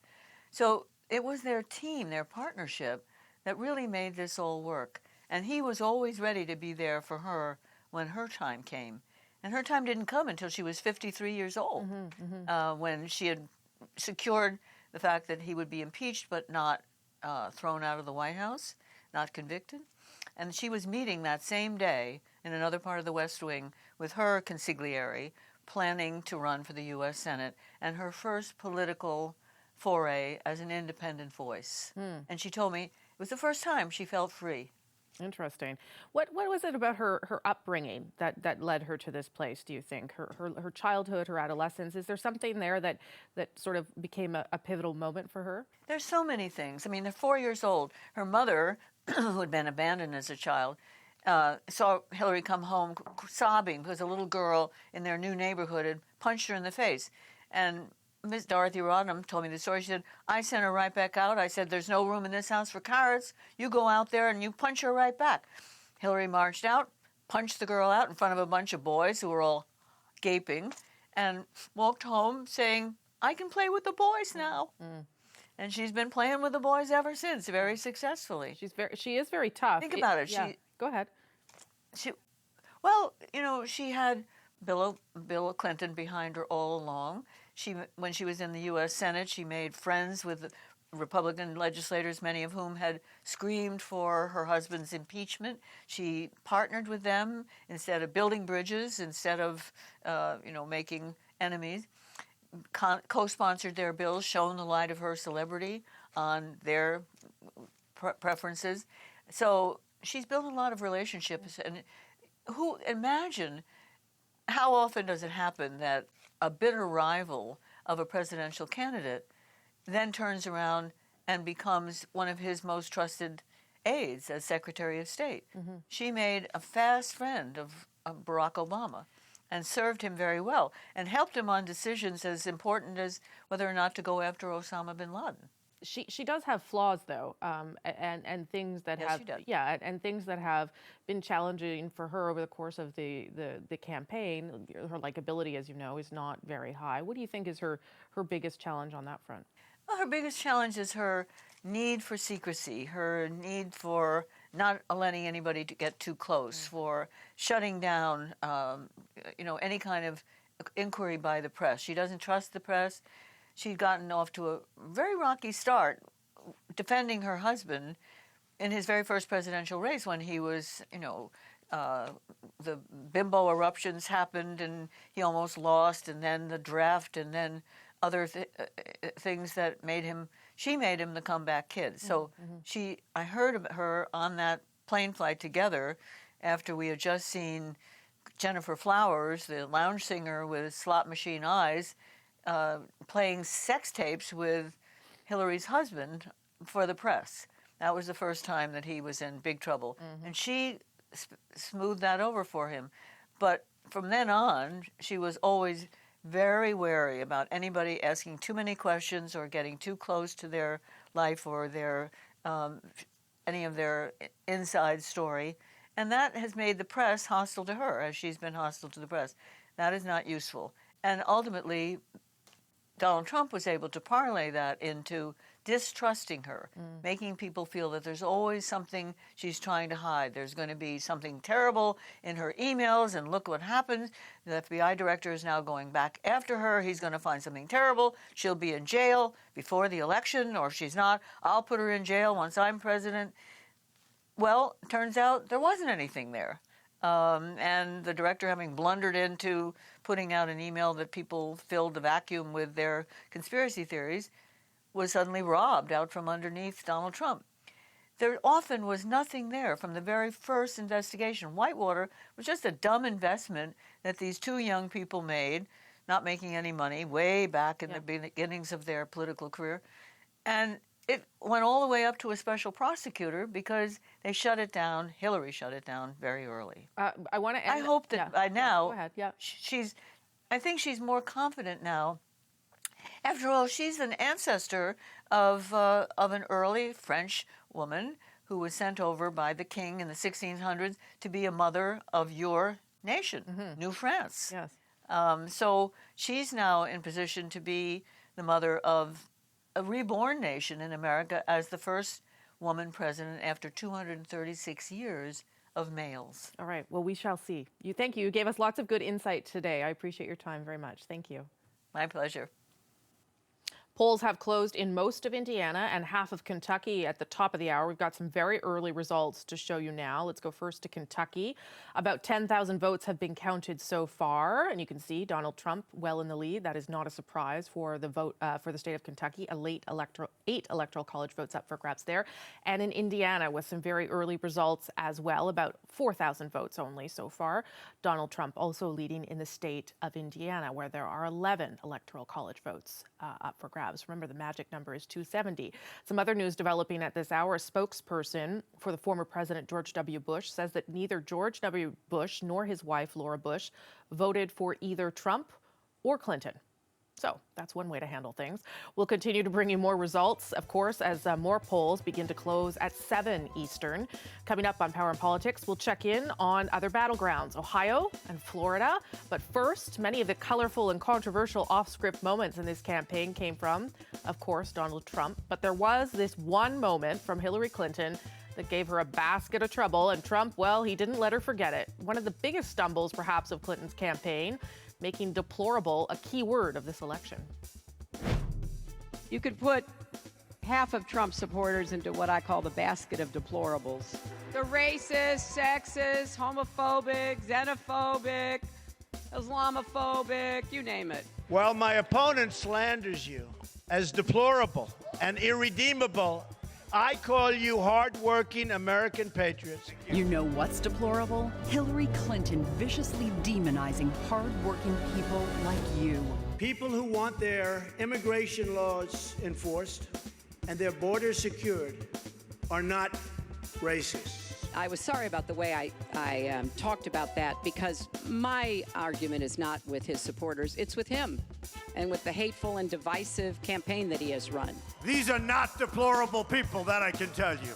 Speaker 5: So it was their team, their partnership, that really made this all work. And he was always ready to be there for her when her time came. And her time didn't come until she was 53 years old, when she had secured the fact that he would be impeached but not thrown out of the White House, not convicted. And she was meeting that same day in another part of the West Wing with her consigliere, planning to run for the U.S. Senate, and her first political foray as an independent voice. And she told me it was the first time she felt free.
Speaker 1: Interesting. What was it about her upbringing that led her to this place, do you think? Her childhood, her adolescence, is there something there that sort of became a pivotal moment for her?
Speaker 5: There's so many things. I mean, they're 4 years old. Her mother, who had been abandoned as a child, saw Hillary come home sobbing because a little girl in their new neighborhood had punched her in the face. And Miss Dorothy Rodham told me the story. She said, I sent her right back out. I said, there's no room in this house for cowards. You go out there and you punch her right back. Hillary marched out, punched the girl out in front of a bunch of boys who were all gaping, and walked home saying, I can play with the boys now. And she's been playing with the boys ever since, very successfully.
Speaker 1: She is very tough.
Speaker 5: Think about it.
Speaker 1: Yeah. Go ahead.
Speaker 5: Well, you know, she had Bill Clinton behind her all along. When she was in the U.S. Senate, she made friends with Republican legislators, many of whom had screamed for her husband's impeachment. She partnered with them instead of building bridges, instead of, making enemies. Co-sponsored their bills, shone the light of her celebrity on their preferences. So she's built a lot of relationships. And imagine how often does it happen that a bitter rival of a presidential candidate then turns around and becomes one of his most trusted aides as Secretary of State. She made a fast friend of Barack Obama and served him very well and helped him on decisions as important as whether or not to go after Osama bin Laden.
Speaker 1: She does have flaws, though, and things that and things that have been challenging for her over the course of the campaign. Her likability, as you know, is not very high. What do you think is her biggest challenge on that front?
Speaker 5: Well, her biggest challenge is her need for secrecy, her need for not letting anybody to get too close, for shutting down, any kind of inquiry by the press. She doesn't trust the press. She'd gotten off to a very rocky start defending her husband in his very first presidential race when he was, the bimbo eruptions happened and he almost lost, and then the draft, and then other things that she made him the comeback kid. So I heard of her on that plane flight together after we had just seen Jennifer Flowers, the lounge singer with slot machine eyes, playing sex tapes with Hillary's husband for the press. That was the first time that he was in big trouble. And she smoothed that over for him. But from then on, she was always very wary about anybody asking too many questions or getting too close to their life or their any of their inside story. And that has made the press hostile to her, as she's been hostile to the press. That is not useful. And ultimately, Donald Trump was able to parlay that into distrusting her, making people feel that there's always something she's trying to hide. There's going to be something terrible in her emails, and look what happens. The FBI director is now going back after her. He's going to find something terrible. She'll be in jail before the election, or if she's not, I'll put her in jail once I'm president. Well, it turns out there wasn't anything there. And the director, having blundered into putting out an email that people filled the vacuum with their conspiracy theories, was suddenly robbed out from underneath Donald Trump. There often was nothing there from the very first investigation. Whitewater was just a dumb investment that these two young people made, not making any money, way back in the beginnings of their political career. And it went all the way up to a special prosecutor because they shut it down. Hillary shut it down very early.
Speaker 1: I want to.
Speaker 5: I hope that by now,
Speaker 1: go ahead. Yeah.
Speaker 5: I think she's more confident now. After all, she's an ancestor of an early French woman who was sent over by the king in the 1600s to be a mother of your nation, New France.
Speaker 1: Yes.
Speaker 5: So she's now in position to be the mother of a reborn nation in America as the first woman president after 236 years of males.
Speaker 1: All right. Well, we shall see. Thank you. You gave us lots of good insight today. I appreciate your time very much. Thank you.
Speaker 5: My pleasure.
Speaker 1: Polls have closed in most of Indiana and half of Kentucky at the top of the hour. We've got some very early results to show you now. Let's go first to Kentucky. About 10,000 votes have been counted so far, and you can see Donald Trump well in the lead. That is not a surprise for the vote for the state of Kentucky. Eight electoral college votes up for grabs there. And in Indiana with some very early results as well, about 4,000 votes only so far. Donald Trump also leading in the state of Indiana, where there are 11 electoral college votes up for grabs. Remember, the magic number is 270. Some other news developing at this hour. A spokesperson for the former President George W. Bush says that neither George W. Bush nor his wife, Laura Bush, voted for either Trump or Clinton. So that's one way to handle things. We'll continue to bring you more results, of course, as more polls begin to close at 7 Eastern. Coming up on Power and Politics, we'll check in on other battlegrounds, Ohio and Florida. But first, many of the colorful and controversial off-script moments in this campaign came from, of course, Donald Trump. But there was this one moment from Hillary Clinton that gave her a basket of trouble. And Trump, well, he didn't let her forget it. One of the biggest stumbles, perhaps, of Clinton's campaign, making deplorable a key word of this election.
Speaker 6: You could put half of Trump supporters into what I call the basket of deplorables. The racist, sexist, homophobic, xenophobic, Islamophobic, you name it.
Speaker 7: While my opponent slanders you as deplorable and irredeemable, I call you hardworking American patriots.
Speaker 9: You know what's deplorable? Hillary Clinton viciously demonizing hardworking people like you.
Speaker 7: People who want their immigration laws enforced and their borders secured are not racist.
Speaker 11: I was sorry about the way I talked about that, because my argument is not with his supporters, it's with him and with the hateful and divisive campaign that he has run.
Speaker 7: These are not deplorable people, that I can tell you.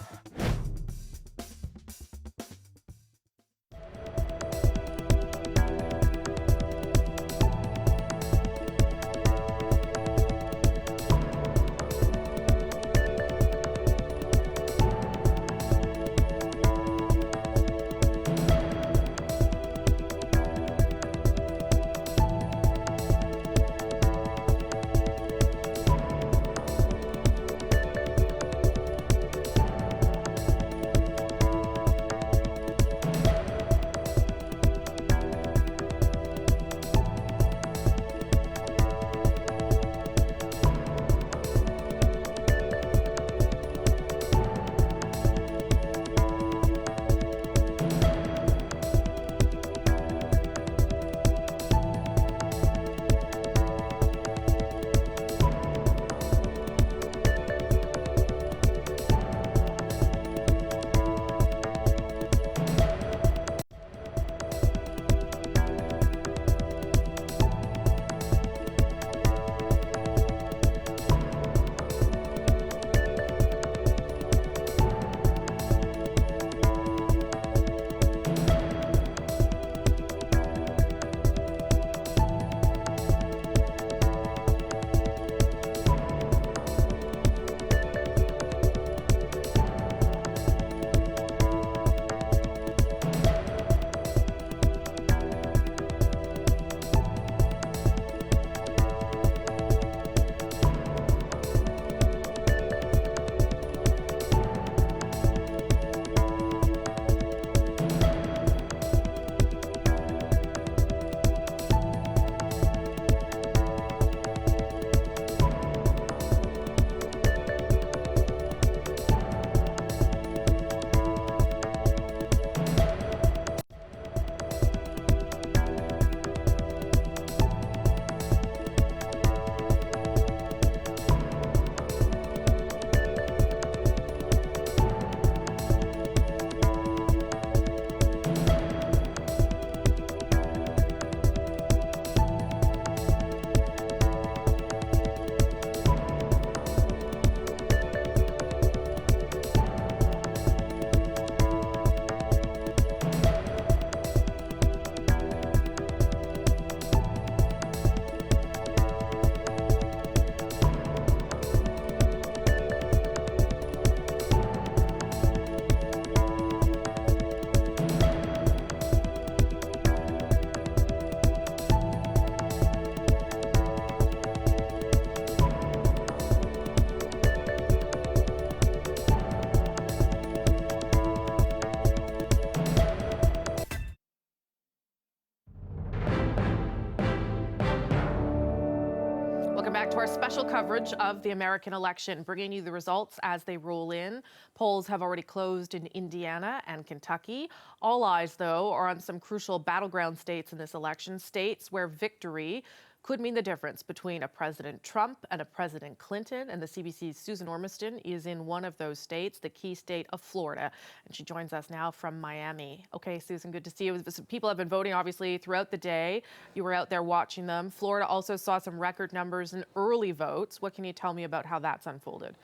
Speaker 1: coverage of the American election, bringing you the results as they roll in. Polls have already closed in Indiana and Kentucky. All eyes, though, are on some crucial battleground states in this election, states where victory could mean the difference between a President Trump and a President Clinton. And the CBC's Susan Ormiston is in one of those states, the key state of Florida. And she joins us now from Miami. Okay, Susan, good to see you. People have been voting, obviously, throughout the day. You were out there watching them. Florida also saw some record numbers in early votes. What can you tell me about how that's unfolded?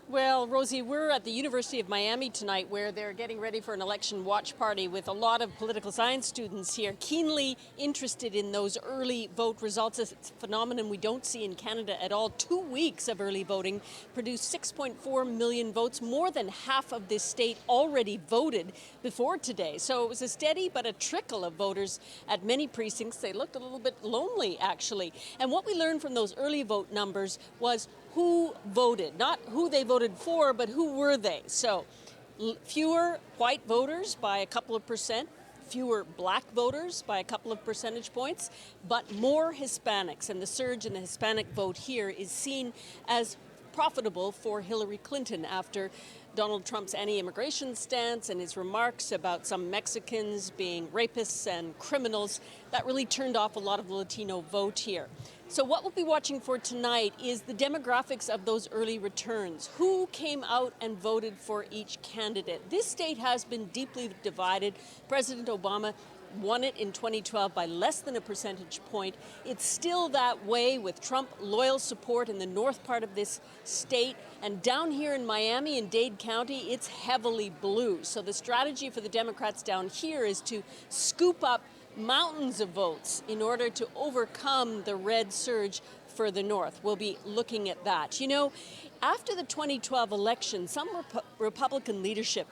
Speaker 6: Well, Rosie, we're at the University of Miami tonight where they're getting ready for an election watch party with a lot of political science students here, keenly interested in those early vote results. It's a phenomenon we don't see in Canada at all. 2 weeks of early voting produced 6.4 million votes. More than half of this state already voted before today. So it was a steady but a trickle of voters at many precincts. They looked a little bit lonely, actually. And what we learned from those early vote numbers was who voted, not who they voted for, but who were they. So fewer white voters by a couple of percent, fewer black voters by a couple of percentage points, but more Hispanics. And the surge in the Hispanic vote here is seen as profitable for Hillary Clinton after Donald Trump's anti-immigration stance and his remarks about some Mexicans being rapists and criminals. That really turned off a lot of the Latino vote here. So what we'll be watching for tonight is the demographics of those early returns. Who came out and voted for each candidate? This state has been deeply divided. President Obama won it in 2012 by less than a percentage point. It's still that way with Trump loyal support in the north part of this state. And down here in Miami and Dade County, it's heavily blue. So the strategy for the Democrats down here is to scoop up mountains of votes in order to overcome the red surge further north. We'll be looking at that. You know, after the 2012 election, some Republican leadership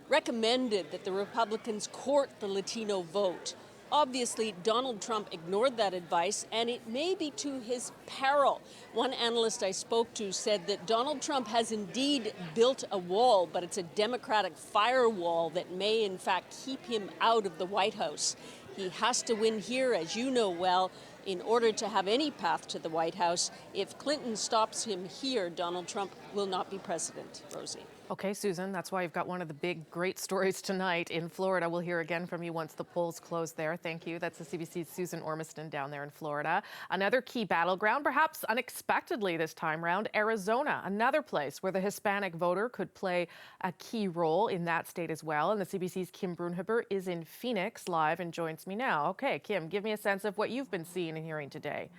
Speaker 6: recommended that the Republicans court the Latino vote. Obviously, Donald Trump ignored that advice, and it may be to his peril. One analyst I spoke to said that Donald Trump has indeed built a wall, but it's a Democratic firewall that may, in fact, keep him out of the White House. He has to win here, as you know well, in order to have any path to the White House. If Clinton stops him here, Donald Trump will not be president. Rosie.
Speaker 1: Okay, Susan, that's why you've got one of the big, great stories tonight in Florida. We'll hear again from you once the polls close there. Thank you. That's the CBC's Susan Ormiston down there in Florida. Another key battleground, perhaps unexpectedly this time round, Arizona, another place where the Hispanic voter could play a key role in that state as well. And the CBC's Kim Brunhuber is in Phoenix live and joins me now. Okay, Kim, give me a sense of what you've been seeing and hearing today.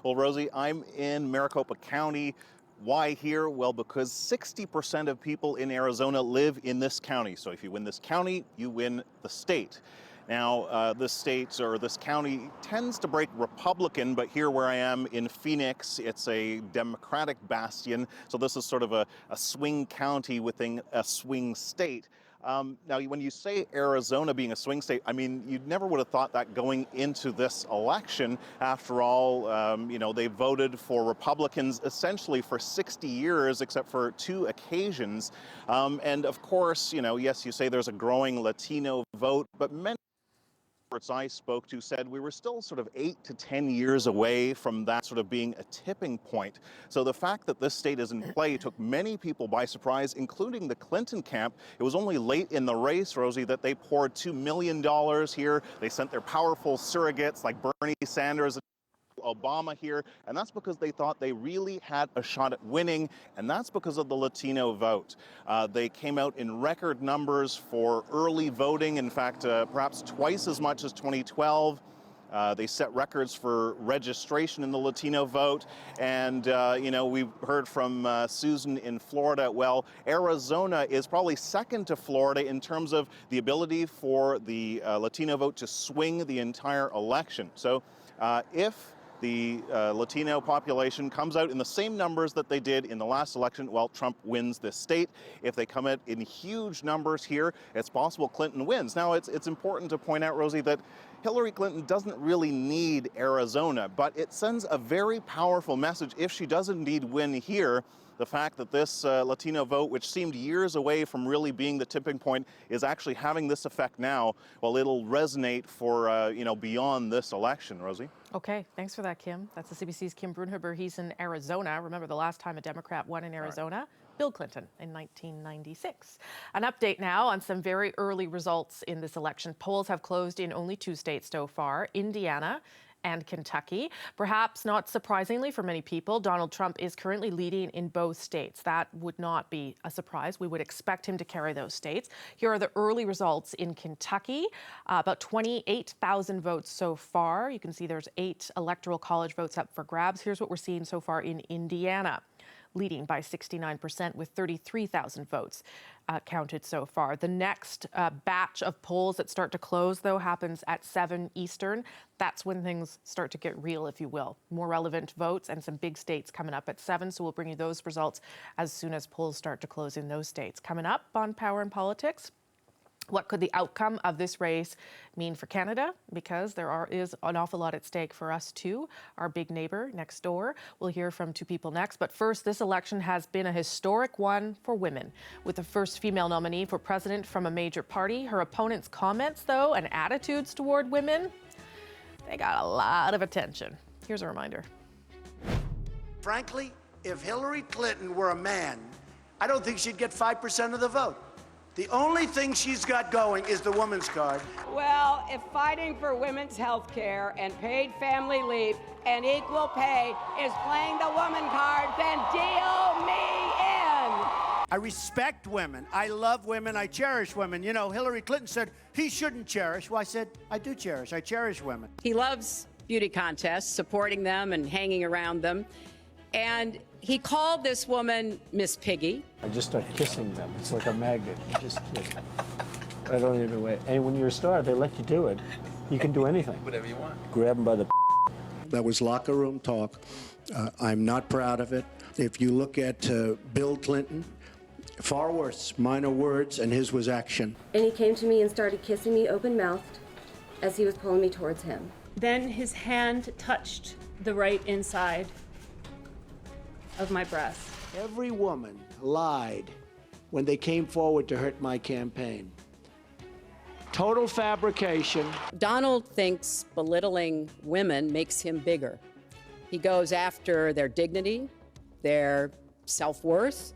Speaker 10: Well, Rosie, I'm in Maricopa County. Why here? Well, because 60% of people in Arizona live in this county. So if you win this county, you win the state. Now, this state or this county tends to break Republican, but here where I am in Phoenix, it's a Democratic bastion. So this is sort of a swing county within a swing state. Now, when you say Arizona being a swing state, I mean, you never would have thought that going into this election. After all, you know, they voted for Republicans essentially for 60 years, except for 2 occasions. And of course, you know, yes, you say there's a growing Latino vote, but many experts I spoke to said we were still sort of 8 to 10 years away from that sort of being a tipping point. So the fact that this state is in play took many people by surprise, including the Clinton camp. It was only late in the race, Rosie, that they poured $2 million here. They sent their powerful surrogates like Bernie Sanders, Obama here, and that's because they thought they really had a shot at winning, and that's because of the Latino vote. They came out in record numbers for early voting, in fact, perhaps twice as much as 2012. They set records for registration in the Latino vote, and you know, we've heard from Susan in Florida. Well, Arizona is probably second to Florida in terms of the ability for the Latino vote to swing the entire election. So if the Latino population comes out in the same numbers that they did in the last election, well, Trump wins this state. If they come out in huge numbers here, it's possible Clinton wins. Now, it's important to point out, Rosie, that Hillary Clinton doesn't really need Arizona, but it sends a very powerful message if she does indeed win here, the fact that this Latino vote, which seemed years away from really being the tipping point, is actually having this effect now, well, it'll resonate for, beyond this election, Rosie.
Speaker 1: Okay, thanks for that, Kim. That's the CBC's Kim Brunhuber. He's in Arizona. Remember the last time a Democrat won in Arizona? Bill Clinton in 1996. An update now on some very early results in this election. Polls have closed in only 2 states so far, Indiana and Kentucky. Perhaps not surprisingly for many people, Donald Trump is currently leading in both states. That would not be a surprise. We would expect him to carry those states. Here are the early results in Kentucky. About 28,000 votes so far. You can see there's 8 Electoral College votes up for grabs. Here's what we're seeing so far in Indiana, leading by 69% with 33,000 votes counted so far. The next batch of polls that start to close, though, happens at 7 Eastern. That's when things start to get real, if you will. More relevant votes and some big states coming up at 7, so we'll bring you those results as soon as polls start to close in those states. Coming up on Power and Politics, what could the outcome of this race mean for Canada? Because there is an awful lot at stake for us too, our big neighbor next door. We'll hear from 2 people next. But first, this election has been a historic one for women, with the first female nominee for president from a major party. Her opponent's comments, though, and attitudes toward women, they got a lot of attention. Here's a reminder.
Speaker 7: Frankly, if Hillary Clinton were a man, I don't think she'd get 5% of the vote. The only thing she's got going is the woman's card.
Speaker 6: Well, if fighting for women's health care and paid family leave and equal pay is playing the woman card, then deal me in.
Speaker 7: I respect women. I love women. I cherish women. You know, Hillary Clinton said he shouldn't cherish. Well, I said, I do cherish. I cherish women.
Speaker 11: He loves beauty contests, supporting them and hanging around them. And he called this woman Miss Piggy.
Speaker 12: I just start kissing them. It's like a magnet. You just kiss. I don't even wait. And when you're a star, they let you do it. You can do anything.
Speaker 13: Whatever you want.
Speaker 12: Grab them by the.
Speaker 7: That was locker room talk. I'm not proud of it. If you look at Bill Clinton, far worse. Mine are words and his was action.
Speaker 23: And he came to me and started kissing me open-mouthed as he was pulling me towards him.
Speaker 17: Then his hand touched the right inside of my breast.
Speaker 7: Every woman lied when they came forward to hurt my campaign. Total fabrication.
Speaker 11: Donald thinks belittling women makes him bigger. He goes after their dignity, their self-worth,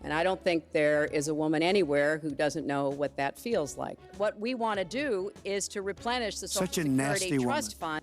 Speaker 11: and I don't think there is a woman anywhere who doesn't know what that feels like. What we want to do is to replenish the Social Security Trust Fund.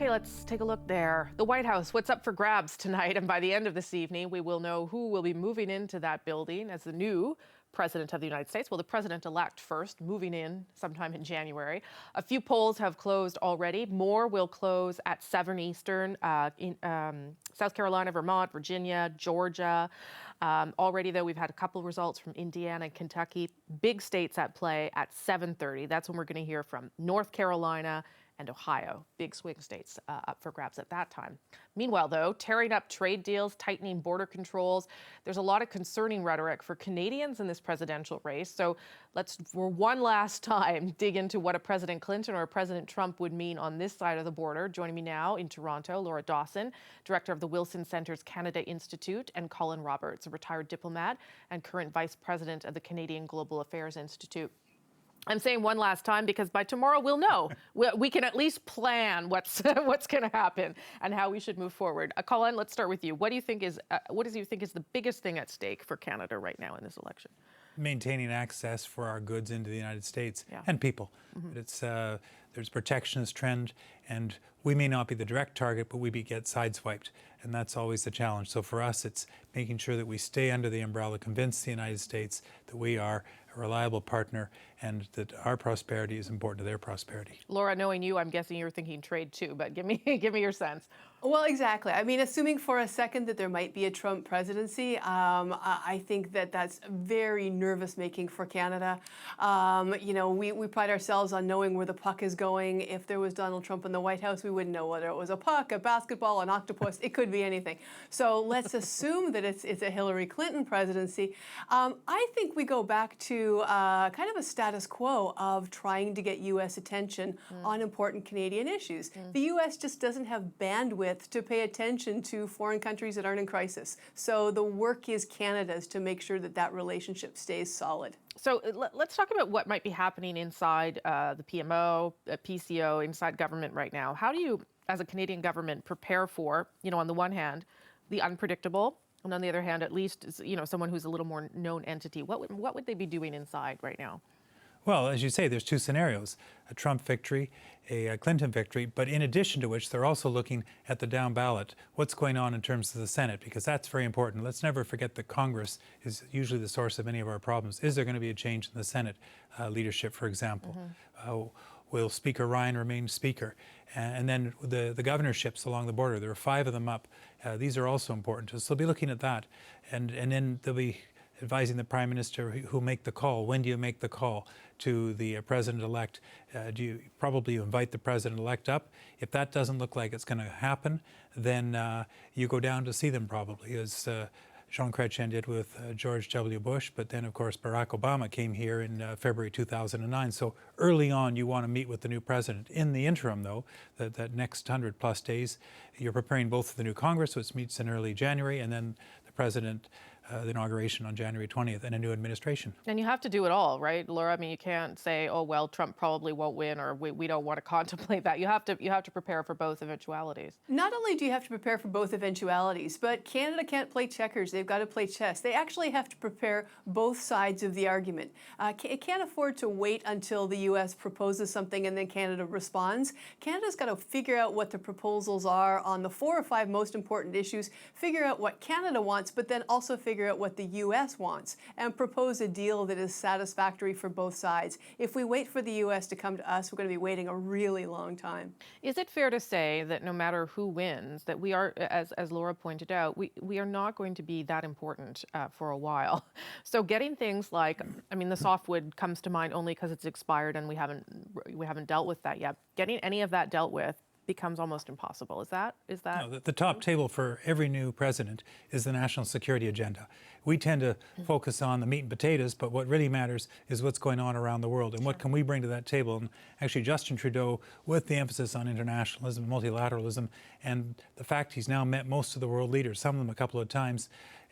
Speaker 1: Okay, let's take a look there. The White House, what's up for grabs tonight? And by the end of this evening, we will know who will be moving into that building as the new President of the United States. Well, the President-elect first, moving in sometime in January. A few polls have closed already. More will close at 7 Eastern in South Carolina, Vermont, Virginia, Georgia. Already, though, we've had a couple results from Indiana and Kentucky. Big states at play at 7:30. That's when we're going to hear from North Carolina and Ohio. Big swing states up for grabs at that time. Meanwhile, though, tearing up trade deals, tightening border controls, there's a lot of concerning rhetoric for Canadians in this presidential race. So let's, for one last time, dig into what a President Clinton or a President Trump would mean on this side of the border. Joining me now in Toronto, Laura Dawson, director of the Wilson Center's Canada Institute, and Colin Roberts, a retired diplomat and current vice president of the Canadian Global Affairs Institute. I'm saying one last time because by tomorrow we'll know. We can at least plan what's going to happen and how we should move forward. Colin, let's start with you. What do you think is the biggest thing at stake for Canada right now in this election?
Speaker 13: Maintaining access for our goods into the United States and people. It's there's protectionist trend, and we may not be the direct target, but we get sideswiped, and that's always the challenge. So for us, it's making sure that we stay under the umbrella, convince the United States that we are a reliable partner and that our prosperity is important to their prosperity.
Speaker 1: Laura, knowing you, I'm guessing you're thinking trade too, but give me your sense.
Speaker 14: Well, exactly. I mean, assuming for a second that there might be a Trump presidency, I think that that's very nervous-making for Canada. You know, we pride ourselves on knowing where the puck is going. If there was Donald Trump in the White House, we wouldn't know whether it was a puck, a basketball, an octopus. It could be anything. So let's assume that it's a Hillary Clinton presidency. I think we go back to kind of a status quo of trying to get U.S. attention on important Canadian issues. The U.S. just doesn't have bandwidth to pay attention to foreign countries that aren't in crisis. So the work is Canada's to make sure that that relationship stays solid.
Speaker 1: So let's talk about what might be happening inside the PMO, PCO, inside government right now. How do you, as a Canadian government, prepare for, you know, on the one hand, the unpredictable, and on the other hand, at least, you know, someone who's a little more known entity? What would they be doing inside right now?
Speaker 13: Well, as you say, there's two scenarios, a Trump victory, a Clinton victory, but in addition to which, they're also looking at the down ballot, what's going on in terms of the Senate, because that's very important. Let's never forget that Congress is usually the source of many of our problems. Is there going to be a change in the Senate leadership, for example? Will Speaker Ryan remain Speaker? And then the governorships along the border, there are 5 of them up. These are also important. So they'll be looking at that. And then they'll be advising the Prime Minister who make the call. When do you make the call to the President-elect? Do you probably invite the President-elect up? If that doesn't look like it's going to happen, then you go down to see them probably, as Jean Chrétien did with George W. Bush, but then, of course, Barack Obama came here in February 2009. So early on, you want to meet with the new president. In the interim, though, that next 100-plus days, you're preparing both for the new Congress, which meets in early January, and then the president, the inauguration on January 20th, and a new administration.
Speaker 1: And you have to do it all, right, Laura? I mean, you can't say, oh, well, Trump probably won't win, or we don't want to contemplate that. You have to prepare for both eventualities.
Speaker 14: Not only do you have to prepare for both eventualities, but Canada can't play checkers. They've got to play chess. They actually have to prepare both sides of the argument. It can't afford to wait until the U.S. proposes something and then Canada responds. Canada's got to figure out what the proposals are on the 4 or 5 most important issues, figure out what Canada wants, but then also figure out what the U.S. wants and propose a deal that is satisfactory for both sides. If we wait for the U.S. to come to us, we're going to be waiting a really long time.
Speaker 1: Is it fair to say that no matter who wins, that we are, as Laura pointed out, we are not going to be that important for a while? So getting things like, I mean, the softwood comes to mind only because it's expired and we haven't dealt with that yet. Getting any of that dealt with becomes almost impossible. Is that?
Speaker 13: No, the top table for every new president is the national security agenda. We tend to focus on the meat and potatoes, but what really matters is what's going on around the world and what can we bring to that table. And actually, Justin Trudeau, with the emphasis on internationalism, multilateralism, and the fact he's now met most of the world leaders, some of them a couple of times.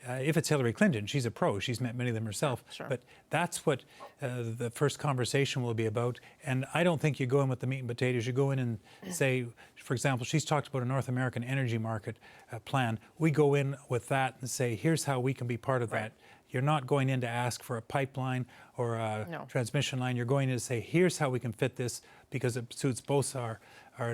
Speaker 13: If it's Hillary Clinton, she's a pro. She's met many of them herself.
Speaker 1: Sure.
Speaker 13: But that's what the first conversation will be about. And I don't think you go in with the meat and potatoes. You go in and say, for example, she's talked about a North American energy market plan. We go in with that and say, here's how we can be part of that. You're not going in to ask for a pipeline or a transmission line. You're going in to say, here's how we can fit this because it suits both our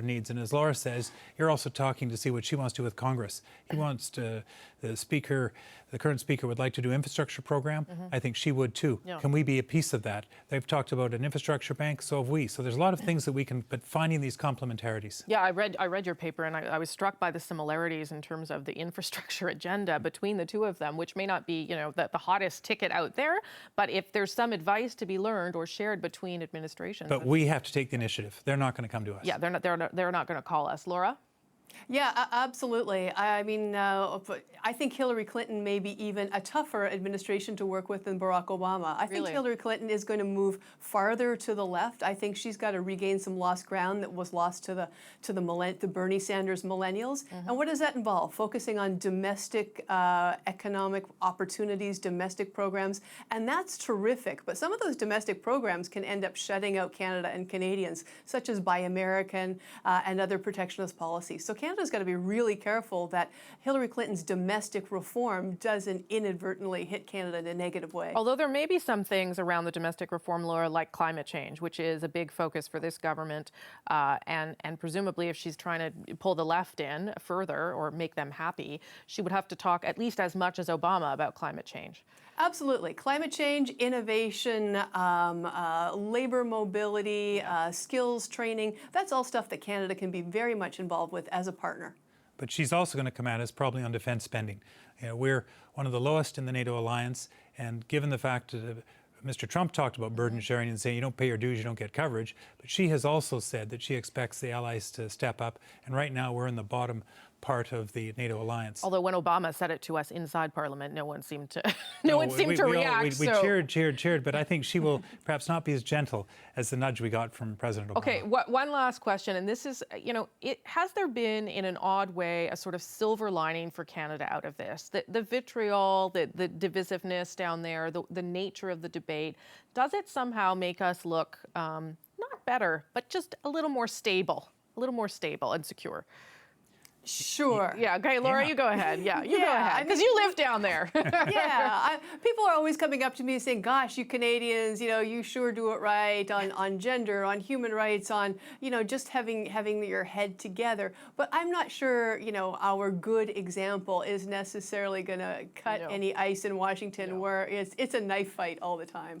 Speaker 13: needs. And as Laura says, you're also talking to see what she wants to do with Congress. He wants to, the current speaker would like to do infrastructure program. I think she would too. Can we be a piece of that? They've talked about an infrastructure bank, so have we. So there's a lot of things that we can, but finding these complementarities.
Speaker 1: Yeah, I read your paper, and I was struck by the similarities in terms of the infrastructure agenda between the two of them, which may not be, the hottest ticket out there, but if there's some advice to be learned or shared between administrations.
Speaker 13: But we have to take the initiative. They're not going to come to us.
Speaker 1: Yeah, they're not going to call us. Laura?
Speaker 14: Yeah, absolutely. I mean, I think Hillary Clinton may be even a tougher administration to work with than Barack Obama. I think Hillary Clinton is going to move farther to the left. I think she's got to regain some lost ground that was lost to the Bernie Sanders millennials. And what does that involve? Focusing on domestic economic opportunities, domestic programs, and that's terrific. But some of those domestic programs can end up shutting out Canada and Canadians, such as Buy American and other protectionist policies. So Canada's got to be really careful that Hillary Clinton's domestic reform doesn't inadvertently hit Canada in a negative way.
Speaker 1: Although there may be some things around the domestic reform, Laura, like climate change, which is a big focus for this government, and presumably if she's trying to pull the left in further or make them happy, she would have to talk at least as much as Obama about climate change.
Speaker 14: Absolutely. Climate change, innovation, labor mobility, skills training, that's all stuff that Canada can be very much involved with as a partner.
Speaker 13: But she's also going to come at us probably on defense spending. We're one of the lowest in the NATO alliance, and given the fact that Mr. Trump talked about burden sharing and saying you don't pay your dues, you don't get coverage, but she has also said that she expects the allies to step up, and right now we're in the bottom part of the NATO alliance.
Speaker 1: Although when Obama said it to us inside Parliament, no one seemed to react.
Speaker 13: We cheered, but I think she will perhaps not be as gentle as the nudge we got from President Obama.
Speaker 1: Okay, one last question, and this is, has there been, in an odd way, a sort of silver lining for Canada out of this? The vitriol, the divisiveness down there, the nature of the debate, does it somehow make us look not better, but just a little more stable and secure?
Speaker 14: Sure.
Speaker 1: Yeah. Okay, Laura, you go ahead. Yeah, you go ahead, because you live down there.
Speaker 14: People are always coming up to me saying, "Gosh, you Canadians, you sure do it right on gender, on human rights, on just having your head together." But I'm not sure our good example is necessarily going to cut any ice in Washington, where it's a knife fight all the time.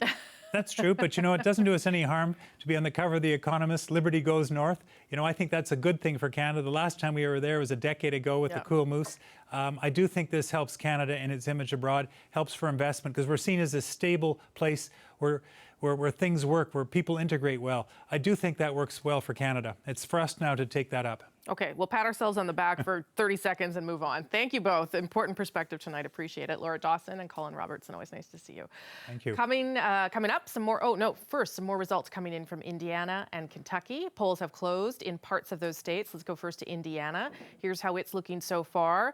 Speaker 13: That's true, but it doesn't do us any harm to be on the cover of The Economist. Liberty goes north. I think that's a good thing for Canada. The last time we were there was a decade ago with the Cool Moose. I do think this helps Canada in its image abroad, helps for investment, because we're seen as a stable place where things work, where people integrate well. I do think that works well for Canada. It's for us now to take that up.
Speaker 1: Okay, we'll pat ourselves on the back for 30 seconds and move on. Thank you both. Important perspective tonight. Appreciate it. Laura Dawson and Colin Robertson. Always nice to see you.
Speaker 13: Thank you.
Speaker 1: Coming up, some more. First, some more results coming in from Indiana and Kentucky. Polls have closed in parts of those states. Let's go first to Indiana. Here's how it's looking so far.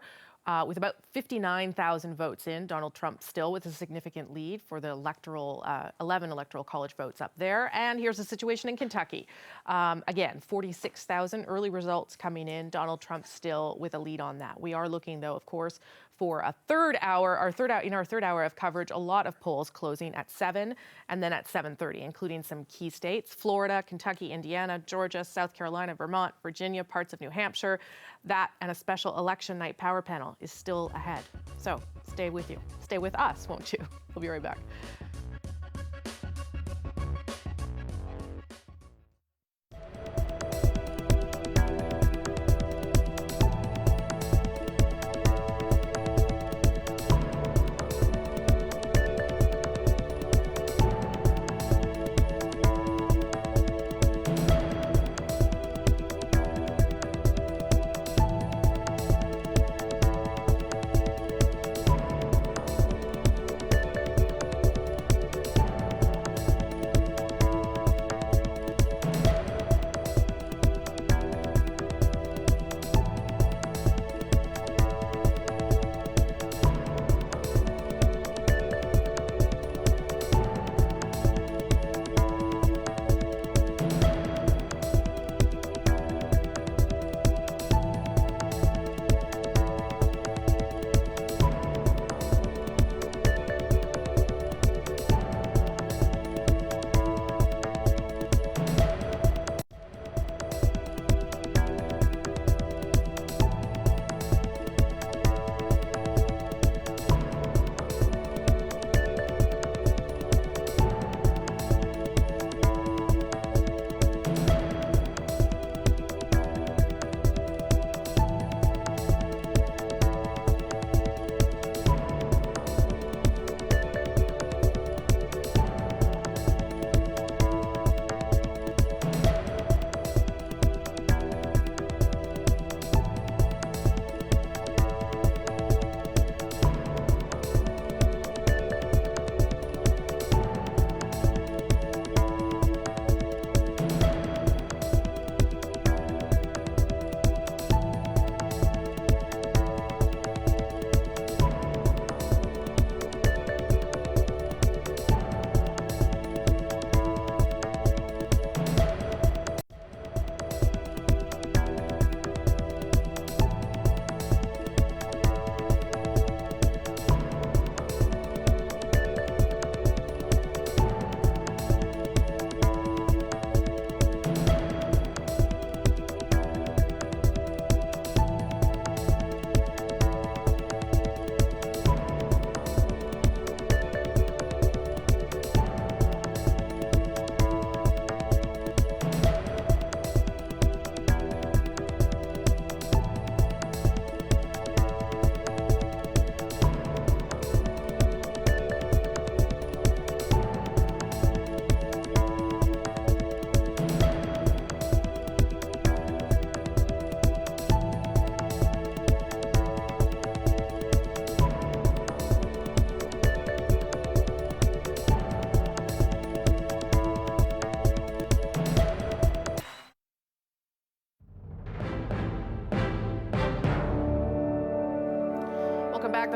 Speaker 1: With about 59,000 votes in, Donald Trump still with a significant lead for the electoral 11 electoral college votes up there. And here's the situation in Kentucky. Again, 46,000 early results coming in. Donald Trump still with a lead on that. We are looking, though, of course, for a third hour, our third hour of coverage, a lot of polls closing at 7 and then at 7:30, including some key states: Florida, Kentucky, Indiana, Georgia, South Carolina, Vermont, Virginia, parts of New Hampshire. That and a special election night power panel is still ahead. So stay with us, won't you? We'll be right back.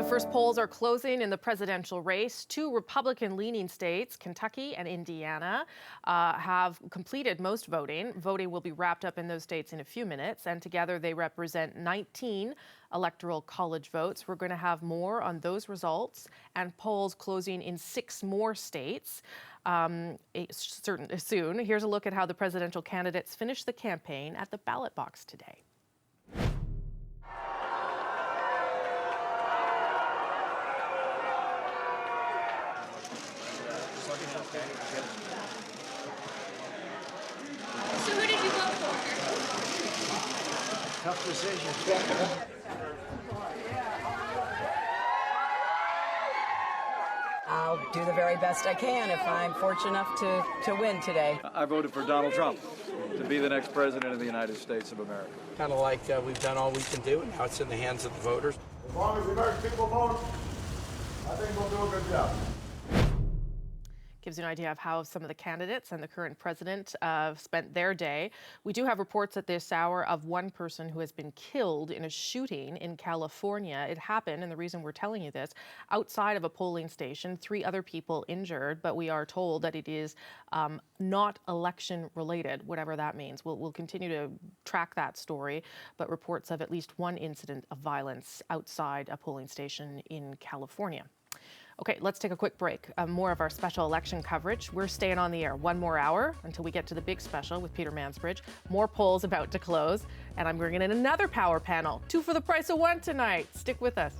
Speaker 1: first polls are closing in the presidential race. Two Republican-leaning states, Kentucky and Indiana, have completed most voting. Voting will be wrapped up in those states in a few minutes, and together they represent 19 electoral college votes. We're going to have more on those results and polls closing in 6 more states soon. Here's a look at how the presidential candidates finished the campaign at the ballot box today.
Speaker 8: So who did you vote for?
Speaker 7: Tough decision.
Speaker 15: I'll do the very best I can if I'm fortunate enough to win today.
Speaker 16: I voted for Donald Trump to be the next president of the United States of America.
Speaker 24: Kind of like we've done all we can do, and now it's in the hands of the voters.
Speaker 25: As long as the American people vote, I think we'll do a good job.
Speaker 1: Gives you an idea of how some of the candidates and the current president spent their day. We do have reports at this hour of one person who has been killed in a shooting in California. It happened, and the reason we're telling you this, outside of a polling station. 3 other people injured, but we are told that it is not election related, whatever that means. We'll continue to track that story, but reports of at least one incident of violence outside a polling station in California. Okay, let's take a quick break. More of our special election coverage. We're staying on the air 1 more hour until we get to the big special with Peter Mansbridge. More polls about to close, and I'm bringing in another power panel. 2 for the price of 1 tonight. Stick with us.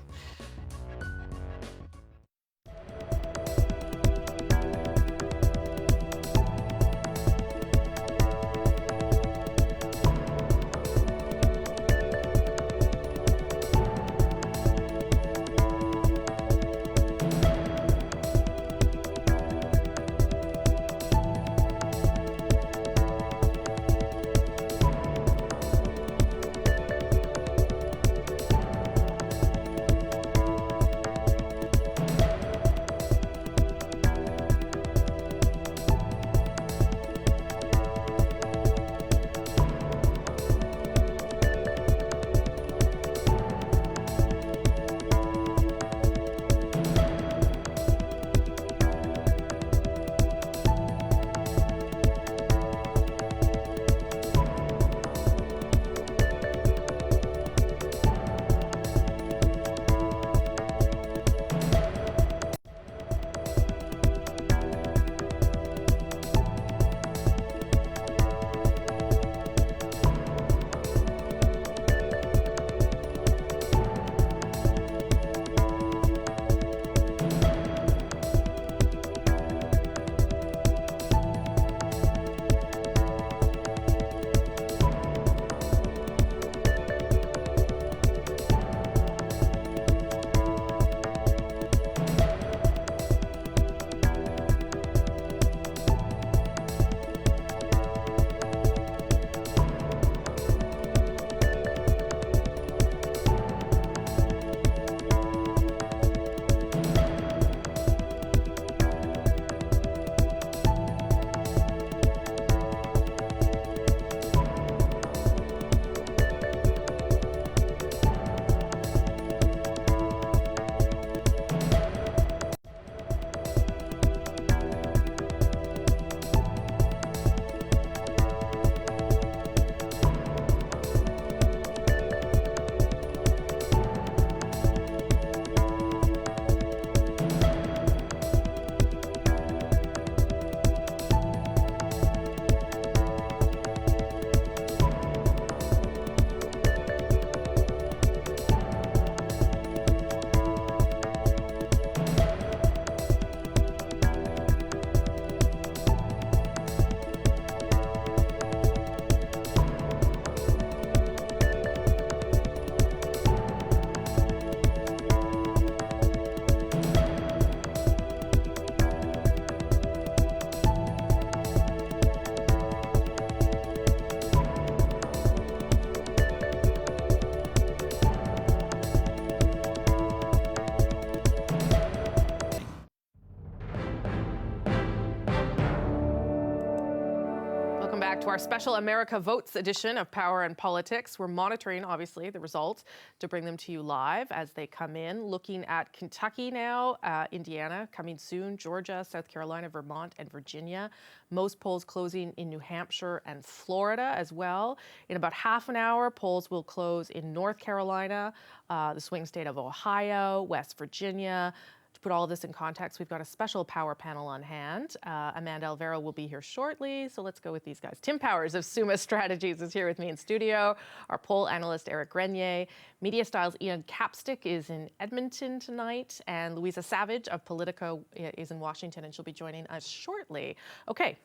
Speaker 1: back to our special America Votes edition of Power and Politics. We're monitoring, obviously, the results to bring them to you live as they come in. Looking at Kentucky now, Indiana coming soon, Georgia, South Carolina, Vermont, and Virginia. Most polls closing in New Hampshire and Florida as well. In about half an hour, polls will close in North Carolina, the swing state of Ohio, West Virginia. To put all of this in context, we've got a special power panel on hand. Amanda Alvaro will be here shortly, so let's go with these guys. Tim Powers of Summa Strategies is here with me in studio. Our poll analyst, Eric Grenier. Media Styles' Ian Capstick is in Edmonton tonight, and Louisa Savage of Politico is in Washington, and she'll be joining us shortly. Okay,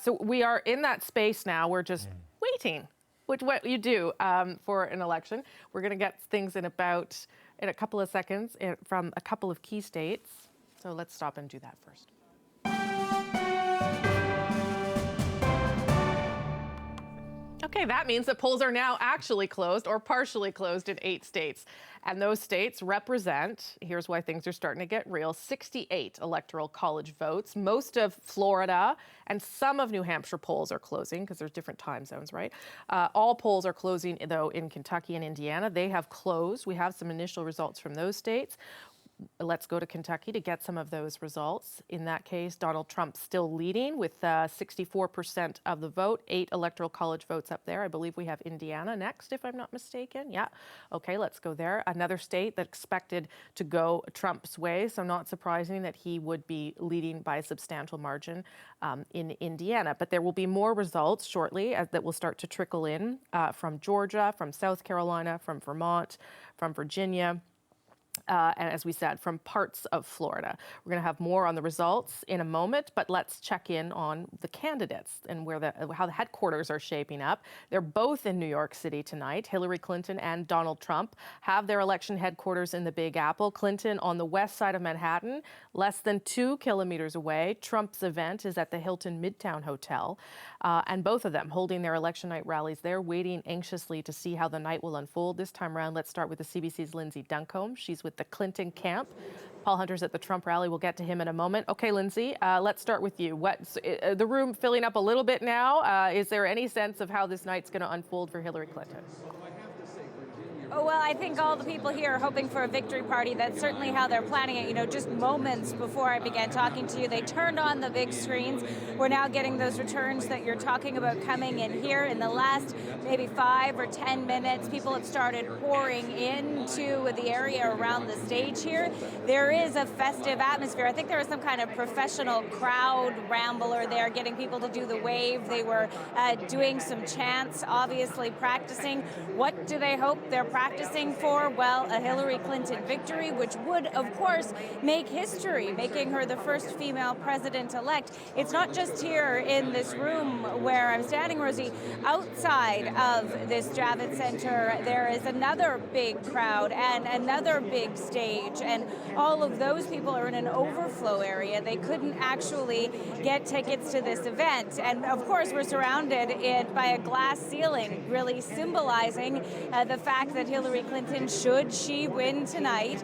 Speaker 1: so we are in that space now. We're just waiting, which what you do for an election. We're going to get things in a couple of seconds from a couple of key states. So let's stop and do that first. Okay, that means that polls are now actually closed or partially closed in 8 states. And those states represent, here's why things are starting to get real, 68 electoral college votes. Most of Florida and some of New Hampshire polls are closing because there's different time zones, right? All polls are closing, though, in Kentucky and Indiana. They have closed. We have some initial results from those states. Let's go to Kentucky to get some of those results. In that case, Donald Trump still leading with 64% of the vote, 8 electoral college votes up there. I believe we have Indiana next, if I'm not mistaken. Yeah. Okay, let's go there. Another state that expected to go Trump's way, so not surprising that he would be leading by a substantial margin in Indiana. But there will be more results shortly that will start to trickle in from Georgia, from South Carolina, from Vermont, from Virginia. And as we said, from parts of Florida. We're going to have more on the results in a moment, but let's check in on the candidates and how the headquarters are shaping up. They're both in New York City tonight. Hillary Clinton and Donald Trump have their election headquarters in the Big Apple. Clinton on the west side of Manhattan, less than 2 kilometers away. Trump's event is at the Hilton Midtown Hotel. And both of them holding their election night rallies there, waiting anxiously to see how the night will unfold. This time around, let's start with the CBC's Lindsay Duncombe. She's with the Clinton camp. Paul Hunter's at the Trump rally. We'll get to him in a moment. Okay, Lindsay, let's start with you. The room filling up a little bit now. Is there any sense of how this night's going to unfold for Hillary Clinton?
Speaker 3: Oh, well, I think all the people here are hoping for a victory party. That's certainly how they're planning it. You know, just moments before I began talking to you, they turned on the big screens. We're now getting those returns that you're talking about coming in here. In the last maybe 5 or 10 minutes, people have started pouring into the area around the stage here. There is a festive atmosphere. I think there was some kind of professional crowd rambler there, getting people to do the wave. They were doing some chants, obviously practicing. What do they hope they're practicing for? Well, a Hillary Clinton victory, which would, of course, make history, making her the first female president-elect. It's not just here in this room where I'm standing, Rosie. Outside of this Javits Center, there is another big crowd and another big stage, and all of those people are in an overflow area. They couldn't actually get tickets to this event. And, of course, we're surrounded by a glass ceiling, really symbolizing the fact that Hillary Clinton, should she win tonight,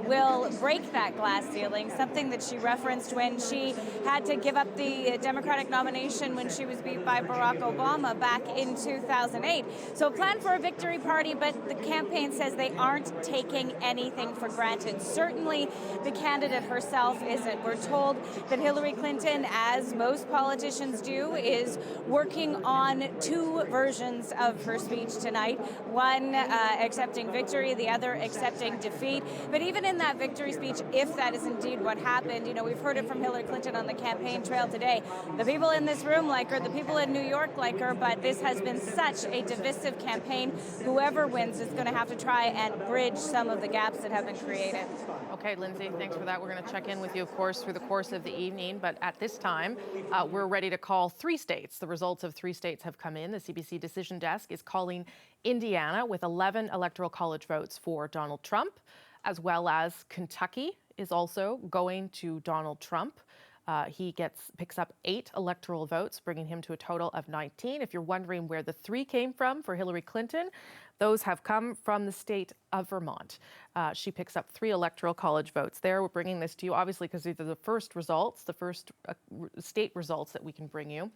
Speaker 3: will break that glass ceiling, something that she referenced when she had to give up the Democratic nomination when she was beat by Barack Obama back in 2008. So plan for a victory party, but the campaign says they aren't taking anything for granted. Certainly the candidate herself isn't. We're told that Hillary Clinton, as most politicians do, is working on 2 versions of her speech tonight. One accepting victory, the other accepting defeat. But even in that victory speech, if that is indeed what happened, you know, we've heard it from Hillary Clinton on the campaign trail today. The people in this room like her, the people in New York like her, but this has been such a divisive campaign. Whoever wins is going to have to try and bridge some of the gaps that have been created.
Speaker 1: Okay, Lindsay, thanks for that. We're going to check in with you, of course, through the course of the evening. But at this time, we're ready to call 3 states. The results of 3 states have come in. The CBC Decision Desk is calling Indiana with 11 electoral college votes for Donald Trump, as well as Kentucky is also going to Donald Trump. He picks up 8 electoral votes, bringing him to a total of 19. If you're wondering where the 3 came from for Hillary Clinton, those have come from the state of Vermont. She picks up 3 electoral college votes there. We're bringing this to you, obviously, because these are the first results, the first state results that we can bring you.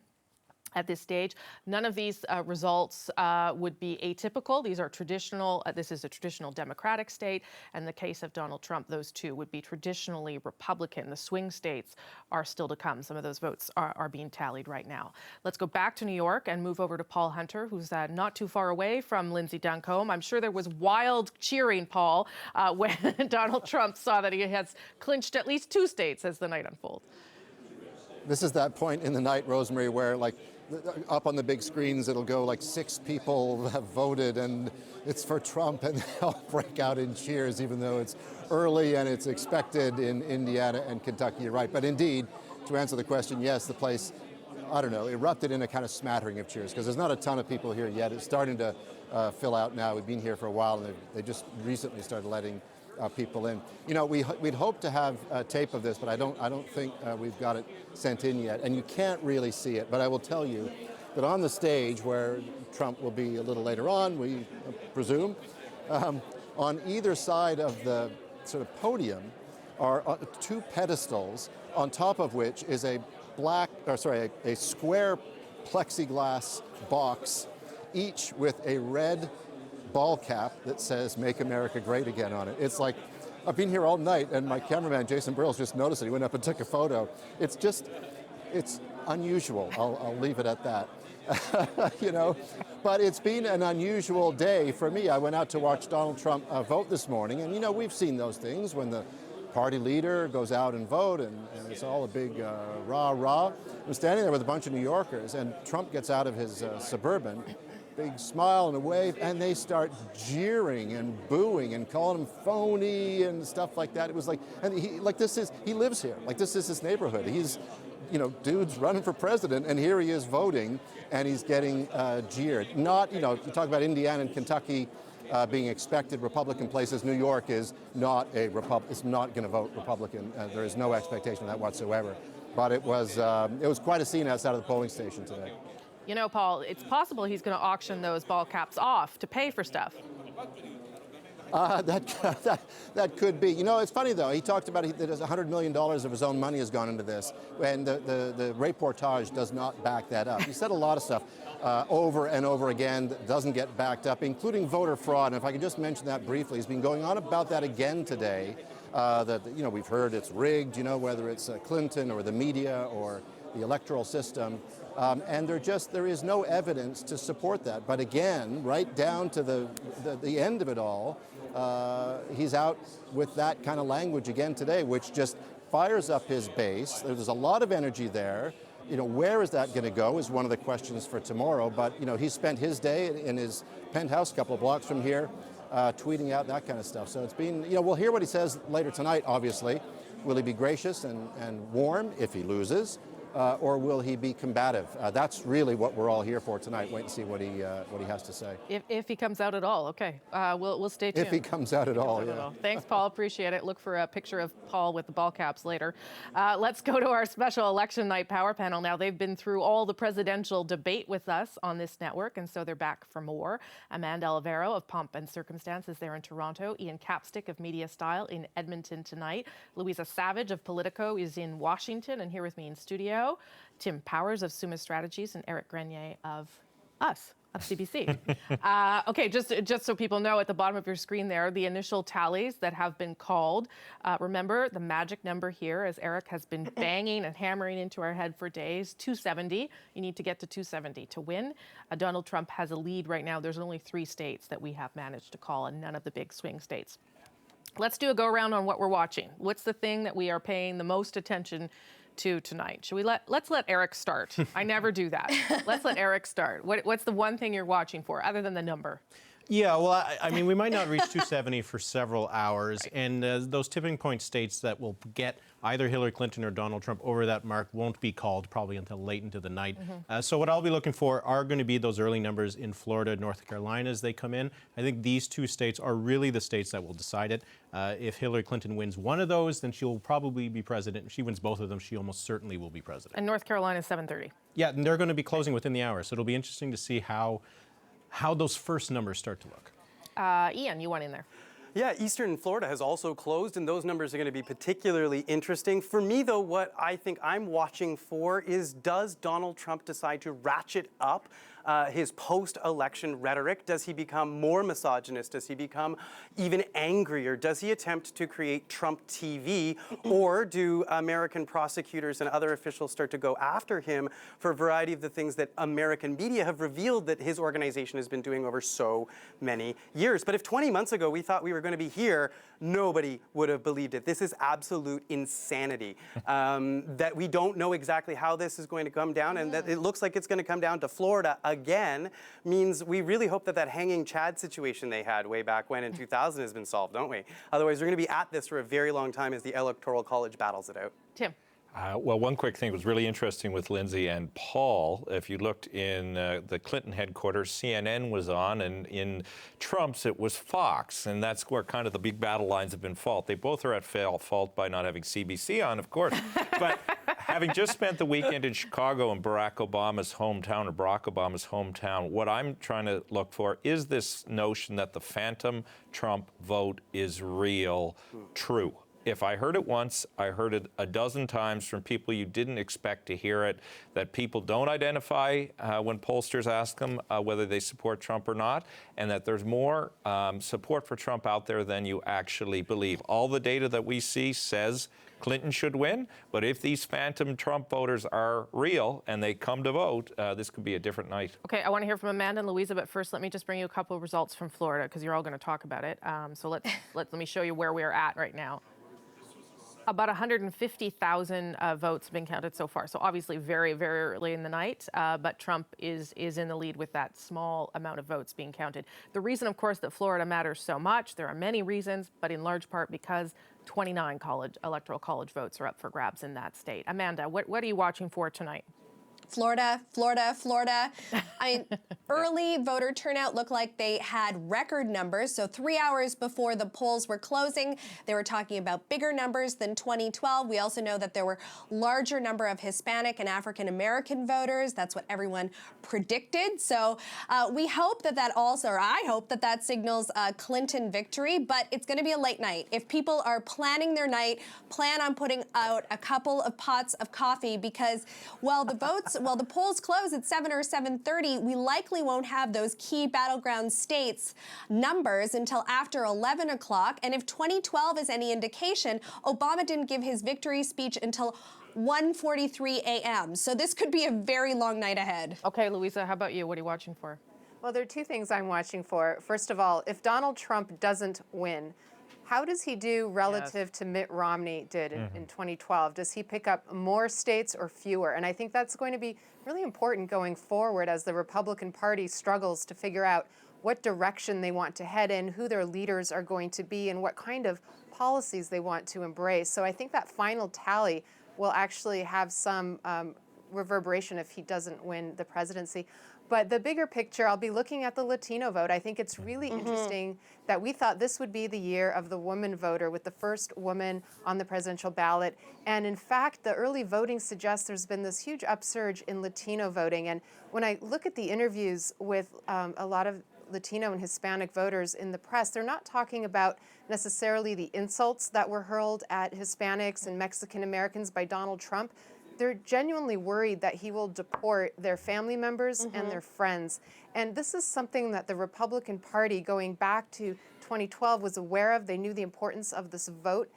Speaker 1: at this stage. None of these results would be atypical. These are traditional, this is a traditional Democratic state. And in the case of Donald Trump, those two would be traditionally Republican. The swing states are still to come. Some of those votes are being tallied right now. Let's go back to New York and move over to Paul Hunter, who's not too far away from Lindsay Duncombe. I'm sure there was wild cheering, Paul, when Donald Trump saw that he has clinched at least 2 states as the night unfolds.
Speaker 4: This is that point in the night, Rosemary, where like up on the big screens, it'll go like 6 people have voted and it's for Trump, and they'll break out in cheers, even though it's early and it's expected in Indiana and Kentucky. You're right. But indeed, to answer the question, yes, the place, I don't know, erupted in a kind of smattering of cheers, because there's not a ton of people here yet. It's starting to fill out now. We've been here for a while, and they just recently started letting people in. You know, we'd hoped to have tape of this, but I don't think we've got it sent in yet, and you can't really see it. But I will tell you that on the stage, where Trump will be a little later on, we presume, on either side of the sort of podium are 2 pedestals, on top of which is a square plexiglass box, each with a red ball cap that says "Make America Great Again" on it. It's like, I've been here all night, and my cameraman Jason Burrell's just noticed it. He went up and took a photo. It's unusual. I'll leave it at that. You know, but it's been an unusual day for me. I went out to watch Donald Trump vote this morning, and you know, we've seen those things when the party leader goes out and vote, and it's all a big rah-rah. I'm standing there with a bunch of New Yorkers, and Trump gets out of his Suburban, big smile and a wave, and they start jeering and booing and calling him phony and stuff like that. It was like, and he lives here. Like, this is his neighborhood. He's, you know, dude's running for president, and here he is voting, and he's getting jeered. Not, you know, you talk about Indiana and Kentucky being expected Republican places. New York is not it's not going to vote Republican. There is no expectation of that whatsoever. But it was quite a scene outside of the polling station today.
Speaker 1: You know, Paul, it's possible he's going to auction those ball caps off to pay for stuff.
Speaker 4: That could be. You know, it's funny, though. He talked about that $100 million of his own money has gone into this, and the reportage does not back that up. He said a lot of stuff over and over again that doesn't get backed up, including voter fraud. And if I could just mention that briefly, he's been going on about that again today, that, you know, we've heard it's rigged, you know, whether it's Clinton or the media or the electoral system. And there is no evidence to support that. But again, right down to the end of it all, he's out with that kind of language again today, which just fires up his base. There's a lot of energy there. You know, where is that going to go is one of the questions for tomorrow. But, you know, he spent his day in his penthouse a couple of blocks from here tweeting out that kind of stuff. So it's been, you know, we'll hear what he says later tonight, obviously. Will he be gracious and warm if he loses? Or will he be combative? That's really what we're all here for tonight. Wait and see what he has to say.
Speaker 1: If he comes out at all, okay. We'll stay tuned.
Speaker 4: If he comes out at all, yeah.
Speaker 1: Thanks, Paul. Appreciate it. Look for a picture of Paul with the ball caps later. Let's go to our special election night power panel now. They've been through all the presidential debate with us on this network, and so they're back for more. Amanda Olivero of Pomp and Circumstance is there in Toronto. Ian Capstick of Media Style in Edmonton tonight. Louisa Savage of Politico is in Washington and here with me in studio. Tim Powers of Summa Strategies and Eric Grenier of us, of CBC. Okay, just so people know, at the bottom of your screen there, the initial tallies that have been called. Remember, the magic number here, as Eric has been banging and hammering into our head for days, 270. You need to get to 270 to win. Donald Trump has a lead right now. There's only 3 states that we have managed to call, and none of the big swing states. Let's do a go-around on what we're watching. What's the thing that we are paying the most attention to tonight? Should we let's let Eric start. I never do that. Let's let Eric start. What's the one thing you're watching for other than the number?
Speaker 8: Yeah, well, I mean, we might not reach 270 for several hours, right. And those tipping point states that will get either Hillary Clinton or Donald Trump over that mark won't be called probably until late into the night. Mm-hmm. So what I'll be looking for are going to be those early numbers in Florida, North Carolina as they come in. I think these 2 states are really the states that will decide it. If Hillary Clinton wins one of those, then she'll probably be president. If she wins both of them, she almost certainly will be president.
Speaker 1: And North Carolina is 7:30.
Speaker 8: Yeah, and they're going to be closing within the hour, so it'll be interesting to see how those first numbers start to look.
Speaker 1: Ian, you want in there?
Speaker 18: Yeah, Eastern Florida has also closed, and those numbers are going to be particularly interesting. For me, though, what I think I'm watching for is, does Donald Trump decide to ratchet up his post-election rhetoric? Does he become more misogynist? Does he become even angrier? Does he attempt to create Trump TV? Or do American prosecutors and other officials start to go after him for a variety of the things that American media have revealed that his organization has been doing over so many years? But if 20 months ago we thought we were going to be here, nobody would have believed it. This is absolute insanity. That we don't know exactly how this is going to come down, and that it looks like it's going to come down to Florida again, means we really hope that that hanging Chad situation they had way back when in 2000 has been solved, don't we? Otherwise, we're going to be at this for a very long time as the Electoral College battles it out.
Speaker 1: Tim.
Speaker 19: Well, one quick thing was really interesting with Lindsay and Paul. If you looked in the Clinton headquarters, CNN was on, and in Trump's it was Fox, and that's where kind of the big battle lines have been fought. They both are at fault by not having CBC on, of course. But having just spent the weekend in Chicago in Barack Obama's hometown, what I'm trying to look for is this notion that the phantom Trump vote is real, true. If I heard it once, I heard it a dozen times from people you didn't expect to hear it, that people don't identify when pollsters ask them whether they support Trump or not, and that there's more support for Trump out there than you actually believe. All the data that we see says Clinton should win, but if these phantom Trump voters are real and they come to vote, this could be a different night.
Speaker 1: Okay, I want to hear from Amanda and Louisa, but first let me just bring you a couple of results from Florida, because you're all going to talk about it. So let me show you where we are at right now. About 150,000 votes have been counted so far. So obviously very, very early in the night, but Trump is in the lead with that small amount of votes being counted. The reason, of course, that Florida matters so much, there are many reasons, but in large part because 29 electoral college votes are up for grabs in that state. Amanda, what are you watching for tonight?
Speaker 20: Florida. I mean, early voter turnout looked like they had record numbers. So 3 hours before the polls were closing, they were talking about bigger numbers than 2012. We also know that there were larger number of Hispanic and African American voters. That's what everyone predicted. So we hope that also, or I hope that signals a Clinton victory, but it's going to be a late night. If people are planning their night, plan on putting out a couple of pots of coffee, because while the polls close at 7 or 7:30, we likely won't have those key battleground states numbers until after 11 o'clock. And if 2012 is any indication, Obama didn't give his victory speech until 1:43 a.m. So this could be a very long night ahead.
Speaker 1: Okay, Louisa, how about you? What are you watching for?
Speaker 21: Well, there are two things I'm watching for. First of all, if Donald Trump doesn't win, how does he do relative to Mitt Romney did in 2012? Does he pick up more states or fewer? And I think that's going to be really important going forward as the Republican Party struggles to figure out what direction they want to head in, who their leaders are going to be, and what kind of policies they want to embrace. So I think that final tally will actually have some reverberation if he doesn't win the presidency. But the bigger picture, I'll be looking at the Latino vote. I think it's really interesting that we thought this would be the year of the woman voter, with the first woman on the presidential ballot. And in fact, the early voting suggests there's been this huge upsurge in Latino voting. And when I look at the interviews with a lot of Latino and Hispanic voters in the press, they're not talking about necessarily the insults that were hurled at Hispanics and Mexican Americans by Donald Trump. They're genuinely worried that he will deport their family members and their friends. And this is something that the Republican Party, going back to 2012, was aware of. They knew the importance of this vote.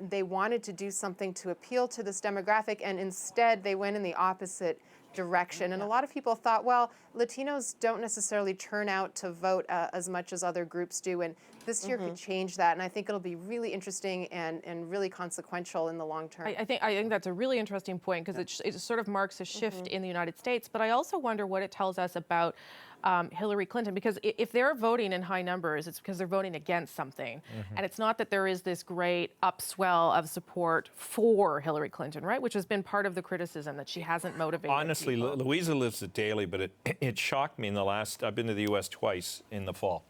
Speaker 21: They wanted to do something to appeal to this demographic, and instead they went in the opposite direction. And a lot of people thought, well, Latinos don't necessarily turn out to vote as much as other groups do, and this year could change that. And I think it'll be really interesting and really consequential in the long term.
Speaker 1: I think that's a really interesting point, because it sort of marks a shift in the United States. But I also wonder what it tells us about Hillary Clinton, because if they're voting in high numbers, it's because they're voting against something. And it's not that there is this great upswell of support for Hillary Clinton, right? Which has been part of the criticism, that she hasn't motivated
Speaker 19: Honestly,
Speaker 1: people.
Speaker 19: Louisa lives it daily, but it shocked me in the last, I've been to the U.S. twice in the fall.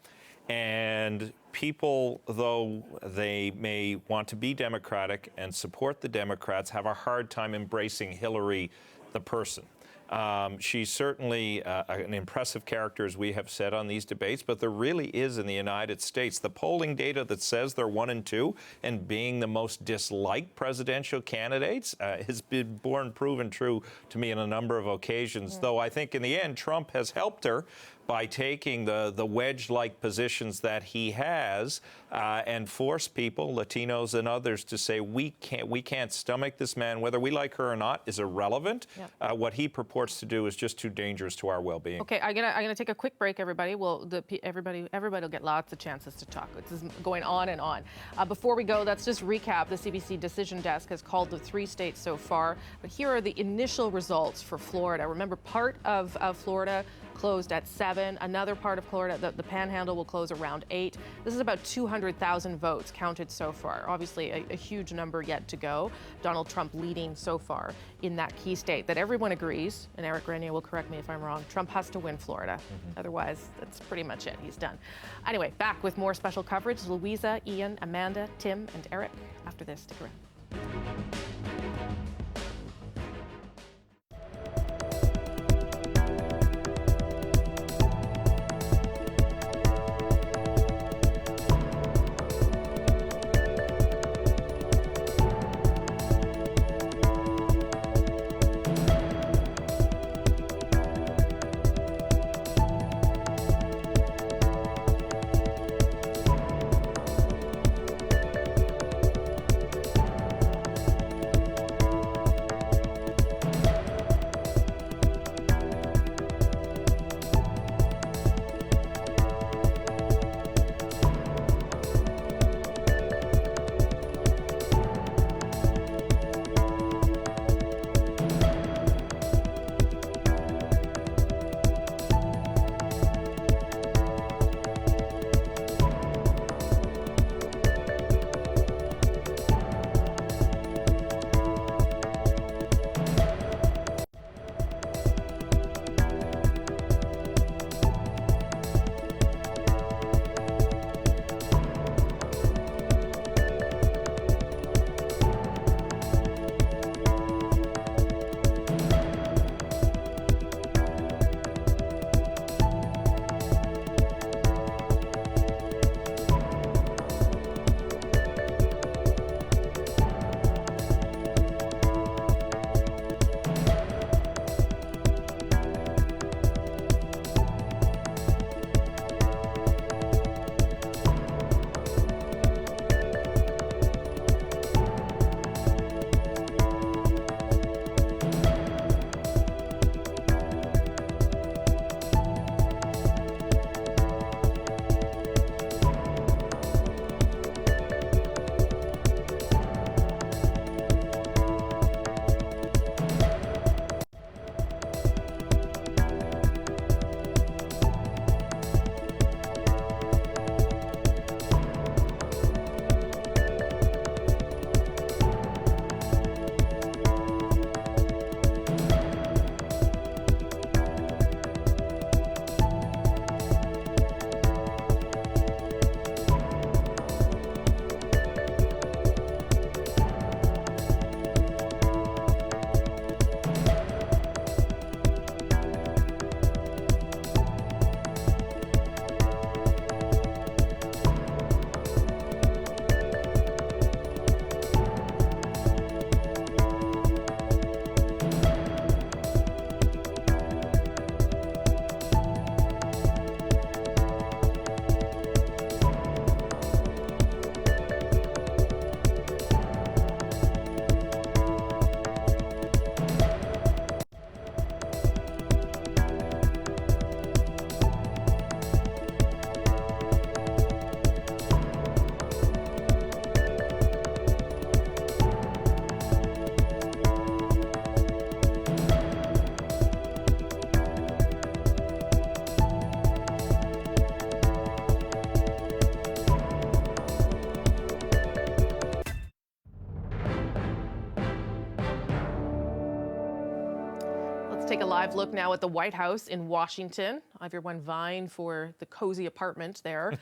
Speaker 19: And people, though they may want to be Democratic and support the Democrats, have a hard time embracing Hillary, the person. She's certainly an impressive character, as we have said on these debates, but there really is in the United States. The polling data that says they're 1 and 2 and being the most disliked presidential candidates has been proven true to me on a number of occasions, though I think in the end Trump has helped her by taking the wedge-like positions that he has and force people, Latinos and others, to say we can't stomach this man. Whether we like her or not is irrelevant. Yep. What he purports to do is just too dangerous to our well-being.
Speaker 1: Okay, I'm gonna take a quick break, everybody. Well, everybody will get lots of chances to talk. This is going on and on. Before we go, let's just recap. The CBC Decision Desk has called the 3 states so far, but here are the initial results for Florida. Remember, part of Florida closed at 7. Another part of Florida, the Panhandle, will close around 8. This is about 200,000 votes counted so far. Obviously, a huge number yet to go. Donald Trump leading so far in that key state that everyone agrees, and Eric Grenier will correct me if I'm wrong, Trump has to win Florida. Otherwise, that's pretty much it. He's done. Anyway, back with more special coverage. Louisa, Ian, Amanda, Tim, and Eric after this. Stick around. Take a live look now at the White House in Washington. Everyone vying for the cozy apartment there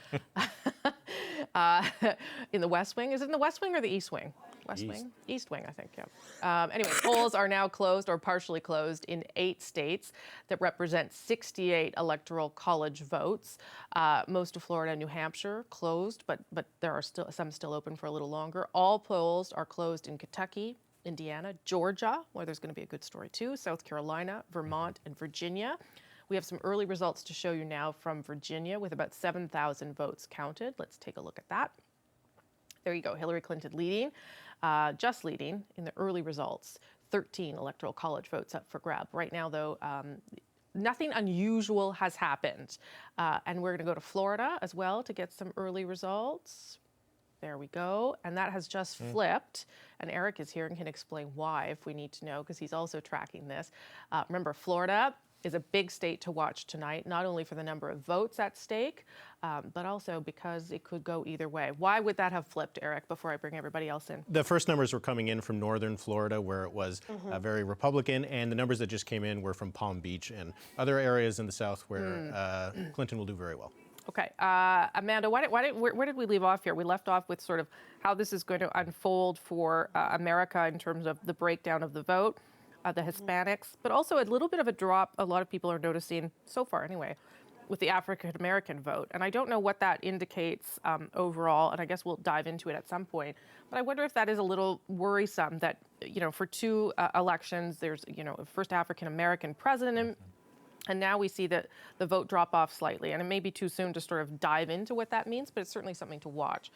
Speaker 1: in the West Wing. Is it in the West Wing or the East Wing? West Wing? East Wing, I think, yeah. Anyway, polls are now closed or partially closed in 8 states that represent 68 electoral college votes. Most of Florida and New Hampshire closed, but there are still some still open for a little longer. All polls are closed in Kentucky, Indiana, Georgia, where there's going to be a good story too, South Carolina, Vermont, and Virginia. We have some early results to show you now from Virginia with about 7,000 votes counted. Let's take a look at that. There you go, Hillary Clinton leading, just leading in the early results. 13 electoral college votes up for grab. Right now, though, nothing unusual has happened. And we're going to go to Florida as well to get some early results. There we go. And that has just flipped. And Eric is here and can explain why if we need to know, because he's also tracking this. Remember, Florida is a big state to watch tonight, not only for the number of votes at stake, but also because it could go either way. Why would that have flipped, Eric, before I bring everybody else in?
Speaker 8: The first numbers were coming in from northern Florida, where it was very Republican, and the numbers that just came in were from Palm Beach and other areas in the South where Clinton will do very well.
Speaker 1: Okay, Amanda, where did we leave off here? We left off with sort of how this is going to unfold for America in terms of the breakdown of the vote. The Hispanics, but also a little bit of a drop, a lot of people are noticing, so far anyway, with the African-American vote. And I don't know what that indicates overall, and I guess we'll dive into it at some point. But I wonder if that is a little worrisome that, for 2 elections, there's, a first African-American president, and now we see the vote drop off slightly. And it may be too soon to sort of dive into what that means, but it's certainly something to watch.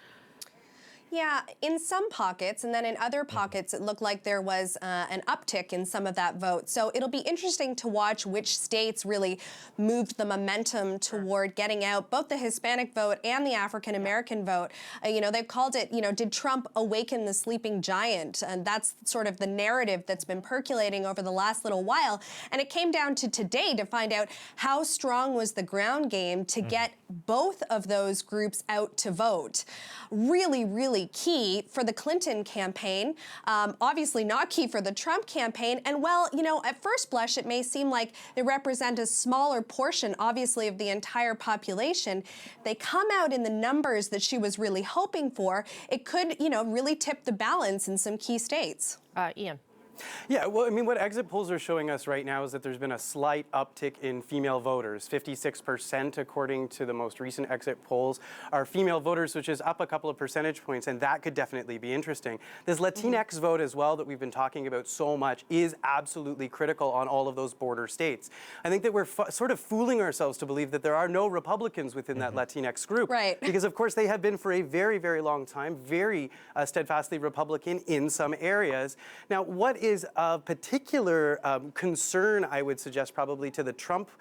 Speaker 20: Yeah, in some pockets, and then in other pockets, it looked like there was an uptick in some of that vote. So it'll be interesting to watch which states really moved the momentum toward getting out both the Hispanic vote and the African-American vote. They've called it, did Trump awaken the sleeping giant? And that's sort of the narrative that's been percolating over the last little while. And it came down to today to find out how strong was the ground game to get both of those groups out to vote. Really, really key for the Clinton campaign, obviously not key for the Trump campaign. And at first blush, it may seem like they represent a smaller portion, obviously, of the entire population. They come out in the numbers that she was really hoping for. It could, really tip the balance in some key states.
Speaker 1: Ian.
Speaker 18: Yeah, well, I mean, what exit polls are showing us right now is that there's been a slight uptick in female voters. 56%, according to the most recent exit polls, are female voters, which is up a couple of percentage points, and that could definitely be interesting. This Latinx vote as well that we've been talking about so much is absolutely critical on all of those border states. I think that we're sort of fooling ourselves to believe that there are no Republicans within that Latinx group.
Speaker 20: Right.
Speaker 18: Because, of course, they have been for a very, very long time, very steadfastly Republican in some areas. Now, what is of particular concern, I would suggest probably to the Trump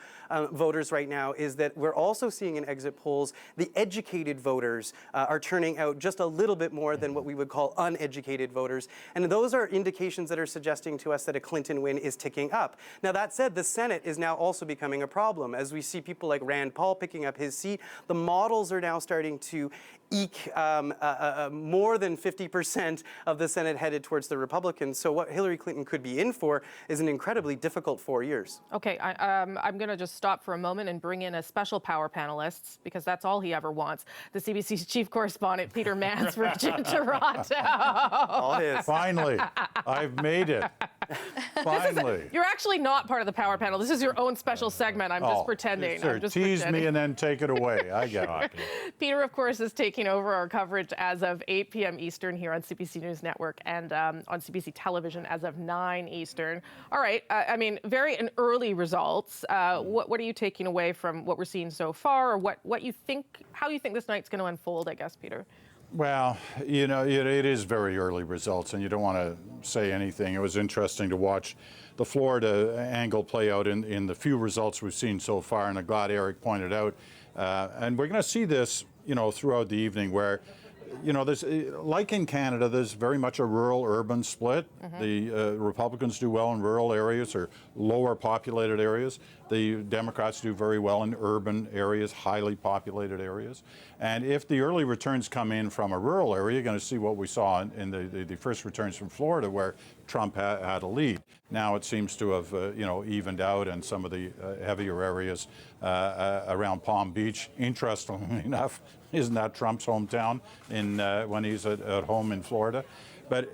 Speaker 18: voters right now, is that we're also seeing in exit polls the educated voters are turning out just a little bit more than what we would call uneducated voters. And those are indications that are suggesting to us that a Clinton win is ticking up. Now, that said, the Senate is now also becoming a problem. As we see people like Rand Paul picking up his seat, the models are now starting to eke more than 50% of the Senate headed towards the Republicans. So what Hillary Clinton could be in for is an incredibly difficult 4 years.
Speaker 1: Okay, I'm going to just stop for a moment and bring in a special power panelist, because that's all he ever wants. The CBC's chief correspondent, Peter Mansbridge in Toronto.
Speaker 18: All his.
Speaker 2: Finally, I've made it. Finally.
Speaker 1: You're actually not part of the power panel. This is your own special segment. I'm just pretending.
Speaker 2: Sure, tease me and then take it away. I get it.
Speaker 1: Peter, of course, is taking over our coverage as of 8 p.m. Eastern here on CBC News Network and on CBC Television as of 9 Eastern. All right, I mean, very early results. What are you taking away from what we're seeing so far, or what you think, how you think this night's going to unfold, I guess, Peter?
Speaker 2: Well, it is very early results, and you don't want to say anything. It was interesting to watch the Florida angle play out in the few results we've seen so far, and I'm glad Eric pointed out. And we're going to see this, throughout the evening where, there's, like in Canada, there's very much a rural-urban split. The Republicans do well in rural areas or lower populated areas. The Democrats do very well in urban areas, highly populated areas. And if the early returns come in from a rural area, you're going to see what we saw in the first returns from Florida, where Trump had a lead. Now it seems to have, evened out in some of the heavier areas around Palm Beach. Interestingly enough, isn't that Trump's hometown when he's at home in Florida? But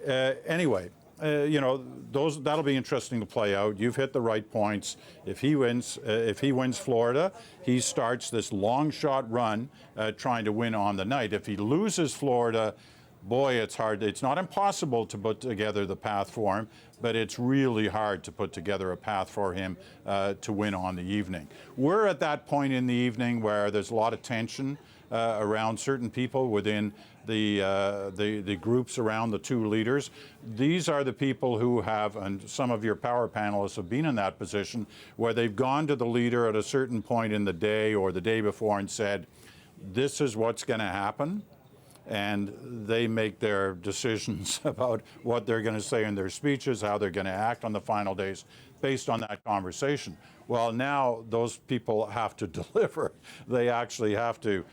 Speaker 2: anyway, you know, that'll be interesting to play out. You've hit the right points. If he wins Florida, he starts this long shot run trying to win on the night. If he loses Florida, boy, it's hard. It's not impossible to put together the path for him, but it's really hard to put together a path for him to win on the evening. We're at that point in the evening where there's a lot of tension around certain people within the groups around the two leaders. These are the people who have, and some of your power panelists have been in that position, where they've gone to the leader at a certain point in the day or the day before and said, this is what's going to happen. And they make their decisions about what they're going to say in their speeches, how they're going to act on the final days based on that conversation. Well, now those people have to deliver. They actually have to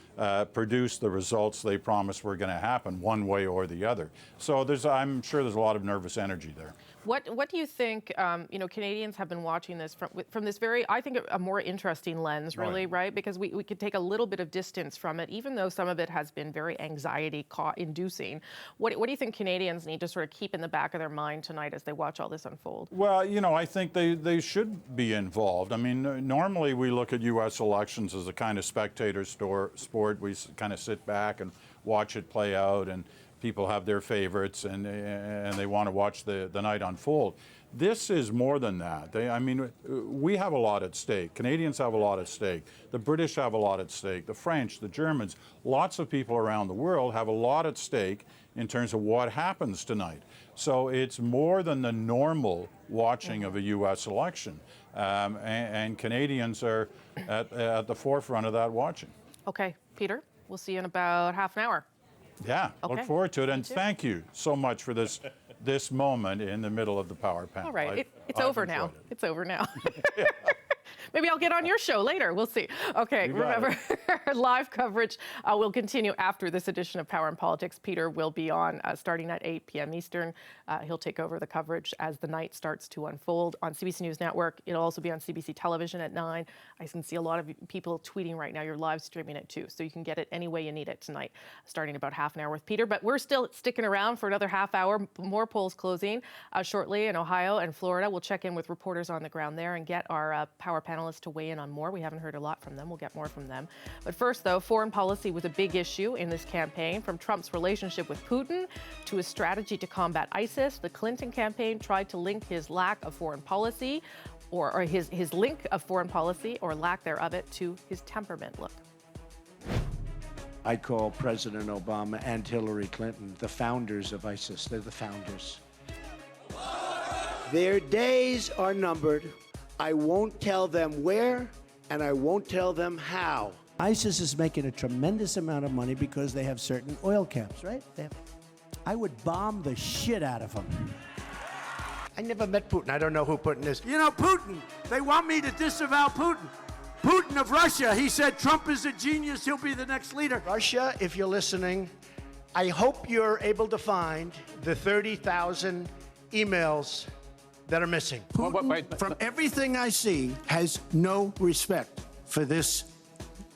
Speaker 2: produce the results they promised were going to happen one way or the other. So I'm sure there's a lot of nervous energy there.
Speaker 1: What do you think, you know, Canadians have been watching this from this very, I think, a more interesting lens, really, right? Because we could take a little bit of distance from it, even though some of it has been very anxiety-inducing. What do you think Canadians need to sort of keep in the back of their mind tonight as they watch all this unfold?
Speaker 2: Well, you know, I think they should be involved. I mean, normally we look at U.S. elections as a kind of spectator sport. We kind of sit back and watch it play out, and people have their favorites, and they want to watch the night unfold. This is more than that. I mean, we have a lot at stake. Canadians have a lot at stake. The British have a lot at stake. The French, the Germans, lots of people around the world have a lot at stake in terms of what happens tonight. So it's more than the normal watching of a U.S. election. And Canadians are at the forefront of that watching.
Speaker 1: Okay, Peter, we'll see you in about half an hour.
Speaker 2: Yeah,
Speaker 1: okay.
Speaker 2: Look forward to it, and thank you so much for this moment in the middle of the power panel.
Speaker 1: All right, it's over now. It's over now. Maybe I'll get on your show later. We'll see. Okay, remember, live coverage will continue after this edition of Power and Politics. Peter will be on starting at 8 p.m. Eastern. He'll take over the coverage as the night starts to unfold on CBC News Network. It'll also be on CBC Television at 9. I can see a lot of people tweeting right now. You're live streaming it too, so you can get it any way you need it tonight, starting about half an hour with Peter. But we're still sticking around for another half hour. More polls closing shortly in Ohio and Florida. We'll check in with reporters on the ground there and get our power panelists to weigh in on more. We haven't heard a lot from them. We'll get more from them. But first, though, foreign policy was a big issue in this campaign, from Trump's relationship with Putin to his strategy to combat ISIS. The Clinton campaign tried to link his lack of foreign policy or his link of foreign policy or lack thereof it to his temperament. Look.
Speaker 7: I call President Obama and Hillary Clinton the founders of ISIS. They're the founders. Their days are numbered. I won't tell them where, and I won't tell them how. ISIS is making a tremendous amount of money because they have certain oil camps, right? I would bomb the shit out of them. I never met Putin. I don't know who Putin is. You know, Putin, they want me to disavow Putin. Putin of Russia, he said Trump is a genius, he'll be the next leader. Russia, if you're listening, I hope you're able to find the 30,000 emails that are missing. Putin, from everything I see, has no respect for this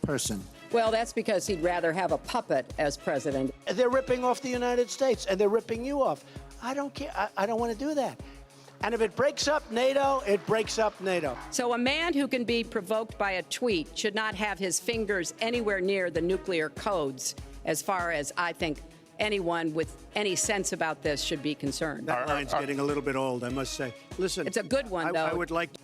Speaker 7: person.
Speaker 11: Well, that's because he'd rather have a puppet as president.
Speaker 7: They're ripping off the United States, and they're ripping you off. I don't care. I don't want to do that. And if it breaks up NATO, it breaks up NATO.
Speaker 11: So a man who can be provoked by a tweet should not have his fingers anywhere near the nuclear codes, as far as I think anyone with any sense about this should be concerned.
Speaker 7: That line's getting a little bit old, I must say. Listen,
Speaker 11: it's a good one, though.
Speaker 7: I would like to...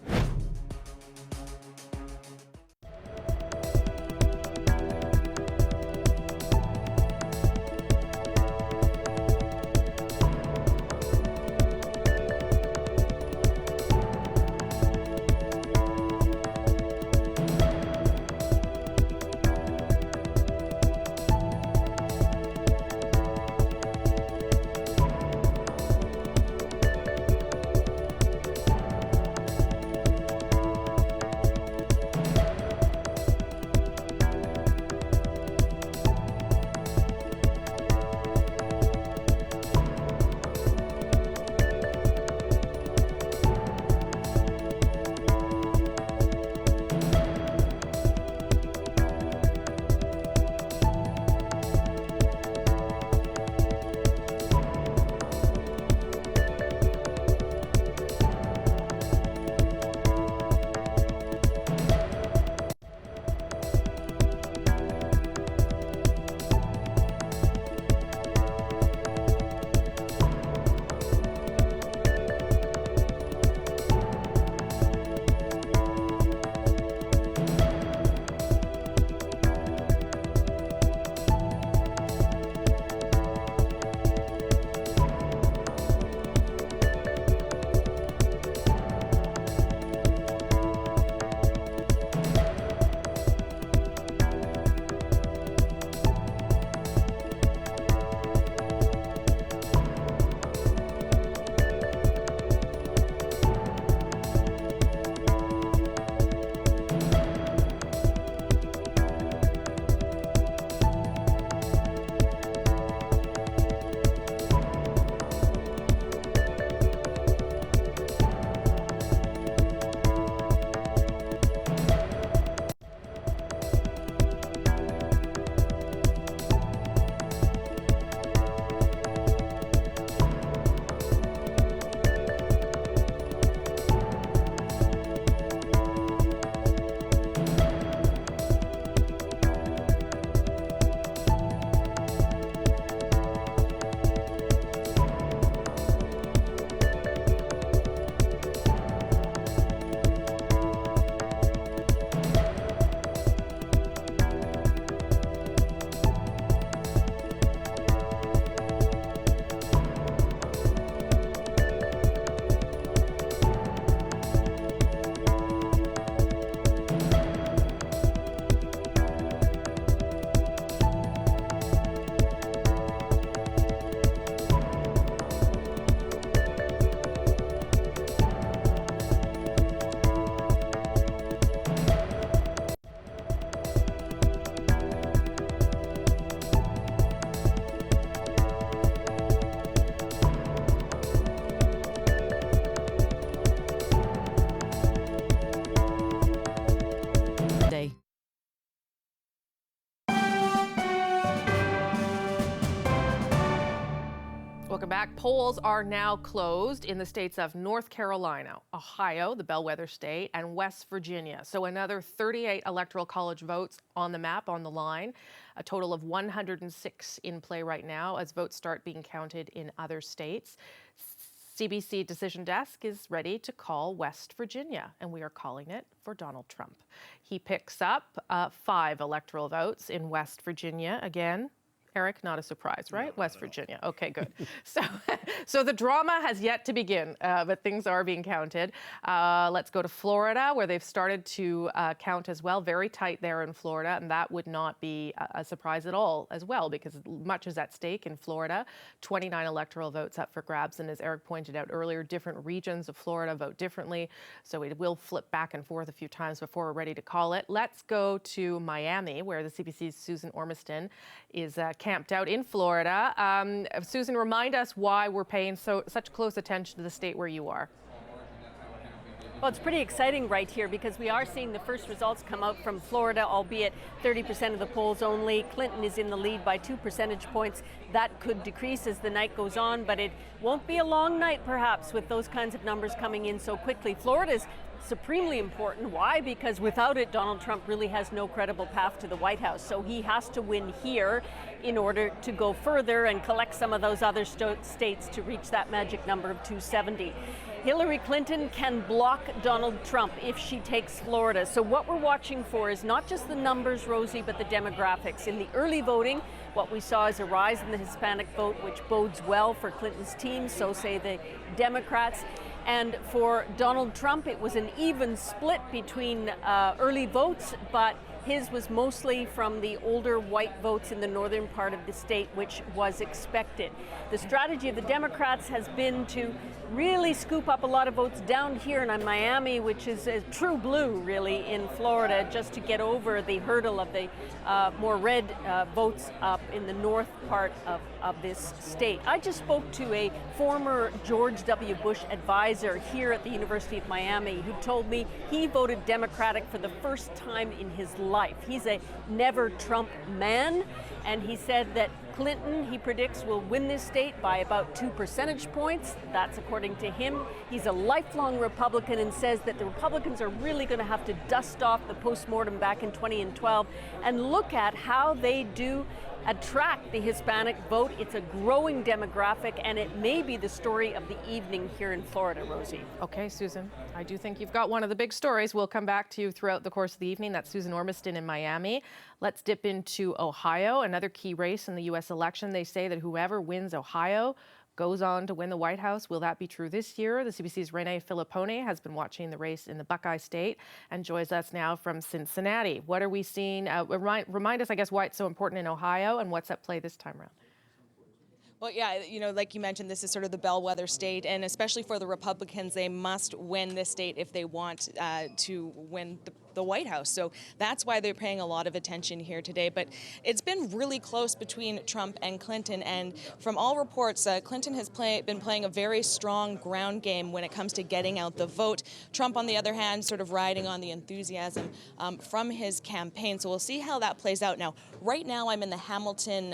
Speaker 1: back. Polls are now closed in the states of North Carolina, Ohio, the bellwether state, and West Virginia. So another 38 Electoral College votes on the map, on the line. A total of 106 in play right now as votes start being counted in other states. CBC Decision Desk is ready to call West Virginia, and we are calling it for Donald Trump. He picks up 5 electoral votes in West Virginia again. Eric, not a surprise, right? West Virginia. Okay, good. So the drama has yet to begin, but things are being counted. Let's go to Florida, where they've started to count as well. Very tight there in Florida, and that would not be a surprise at all as well, because much is at stake in Florida. 29 electoral votes up for grabs, and as Eric pointed out earlier, different regions of Florida vote differently, so it will flip back and forth a few times before we're ready to call it. Let's go to Miami, where the CBC's Susan Ormiston is camped out in Florida. Susan, remind us why we're paying such close attention to the state where you are.
Speaker 5: Well, it's pretty exciting right here because we are seeing the first results come out from Florida, albeit 30% of the polls only. Clinton is in the lead by 2 percentage points. That could decrease as the night goes on, but it won't be a long night perhaps with those kinds of numbers coming in so quickly. Florida's supremely important. Why? Because without it, Donald Trump really has no credible path to the White House. So he has to win here in order to go further and collect some of those other states to reach that magic number of 270. Hillary Clinton can block Donald Trump if she takes Florida. So what we're watching for is not just the numbers, Rosie, but the demographics. In the early voting, what we saw is a rise in the Hispanic vote, which bodes well for Clinton's team, so say the Democrats. And for Donald Trump, it was an even split between early votes, but his was mostly from the older white votes in the northern part of the state, which was expected. The strategy of the Democrats has been to really scoop up a lot of votes down here in Miami, which is a true blue, really, in Florida, just to get over the hurdle of the more red votes up in the north part of this state. I just spoke to a former George W. Bush advisor here at the University of Miami who told me he voted Democratic for the first time in his life. He's a never Trump man, and he said that Clinton, he predicts, will win this state by about 2 percentage points. That's according to him. He's a lifelong Republican and says that the Republicans are really going to have to dust off the postmortem back in 2012 and look at how they do attract the Hispanic vote. It's a growing demographic, and it may be the story of the evening here in Florida, Rosie.
Speaker 1: Okay, Susan, I do think you've got one of the big stories. We'll come back to you throughout the course of the evening. That's Susan Ormiston in Miami. Let's dip into Ohio, another key race in the U.S. election. They say that whoever wins Ohio goes on to win the White House. Will that be true this year? The CBC's Renee Filippone has been watching the race in the Buckeye State and joins us now from Cincinnati. What are we seeing? Remind us, I guess, why it's so important in Ohio and what's at play this time around.
Speaker 6: Well, yeah, like you mentioned, this is sort of the bellwether state, and especially for the Republicans, they must win this state if they want to win the White House. So that's why they're paying a lot of attention here today. But it's been really close between Trump and Clinton, and from all reports, Clinton has been playing a very strong ground game when it comes to getting out the vote. Trump, on the other hand, sort of riding on the enthusiasm from his campaign. So we'll see how that plays out. Now, right now, I'm in the Hamilton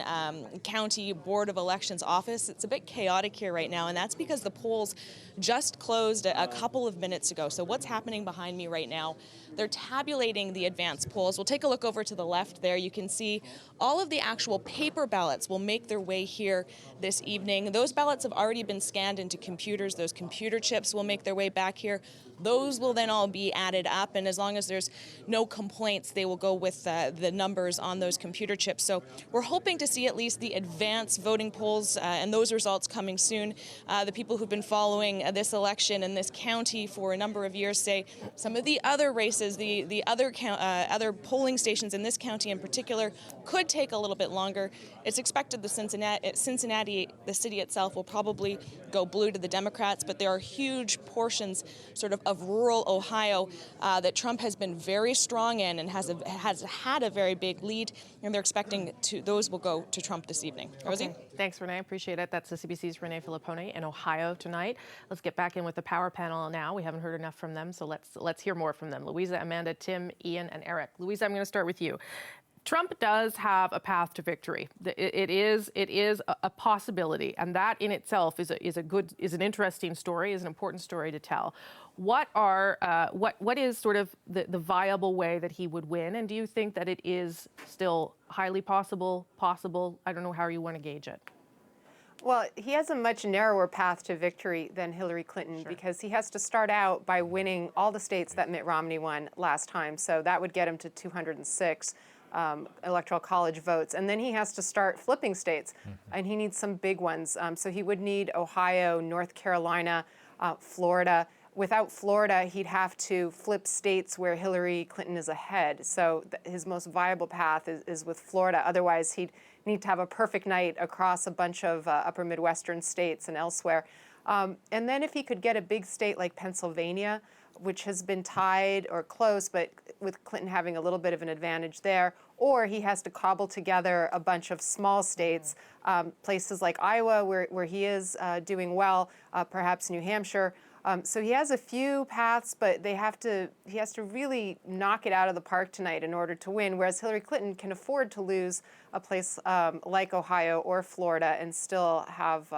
Speaker 6: County Board of Elections office. It's a bit chaotic here right now, and that's because the polls just closed a couple of minutes ago. So what's happening behind me right now? They're tabulating the advance polls. We'll take a look over to the left there. You can see all of the actual paper ballots will make their way here this evening. Those ballots have already been scanned into computers. Those computer chips will make their way back here. Those will then all be added up, and as long as there's no complaints, they will go with the numbers on those computer chips. So we're hoping to see at least the advance voting polls and those results coming soon. The people who've been following this election in this county for a number of years say some of the other races, the other polling stations in this county in particular, could take a little bit longer. It's expected the Cincinnati, the city itself, will probably go blue to the Democrats, but there are huge portions sort of rural Ohio that Trump has been very strong in and has had a very big lead, and they're expecting those will go to Trump this evening. Rosie?
Speaker 1: Okay. Thanks, Renee. Appreciate it. That's the CBC's Renee Filippone in Ohio tonight. Let's get back in with the power panel now. We haven't heard enough from them, so let's hear more from them. Louisa, Amanda, Tim, Ian, and Eric. Louisa, I'm going to start with you. Trump does have a path to victory. It is a possibility, and that in itself is an interesting story, is an important story to tell. What is sort of the viable way that he would win, and do you think that it is still highly possible? I don't know how you want to gauge it.
Speaker 21: Well, he has a much narrower path to victory than Hillary Clinton because he has to start out by winning all the states that Mitt Romney won last time. So that would get him to 206 electoral college votes. And then he has to start flipping states, and he needs some big ones. So he would need Ohio, North Carolina, Florida. Without Florida, he'd have to flip states where Hillary Clinton is ahead. So his most viable path is with Florida. Otherwise, he'd need to have a perfect night across a bunch of upper Midwestern states and elsewhere. And then if he could get a big state like Pennsylvania, which has been tied or close, but with Clinton having a little bit of an advantage there, or he has to cobble together a bunch of small states, places like Iowa where he is doing well, perhaps New Hampshire. So he has a few paths, but he has to really knock it out of the park tonight in order to win, whereas Hillary Clinton can afford to lose a place like Ohio or Florida and still have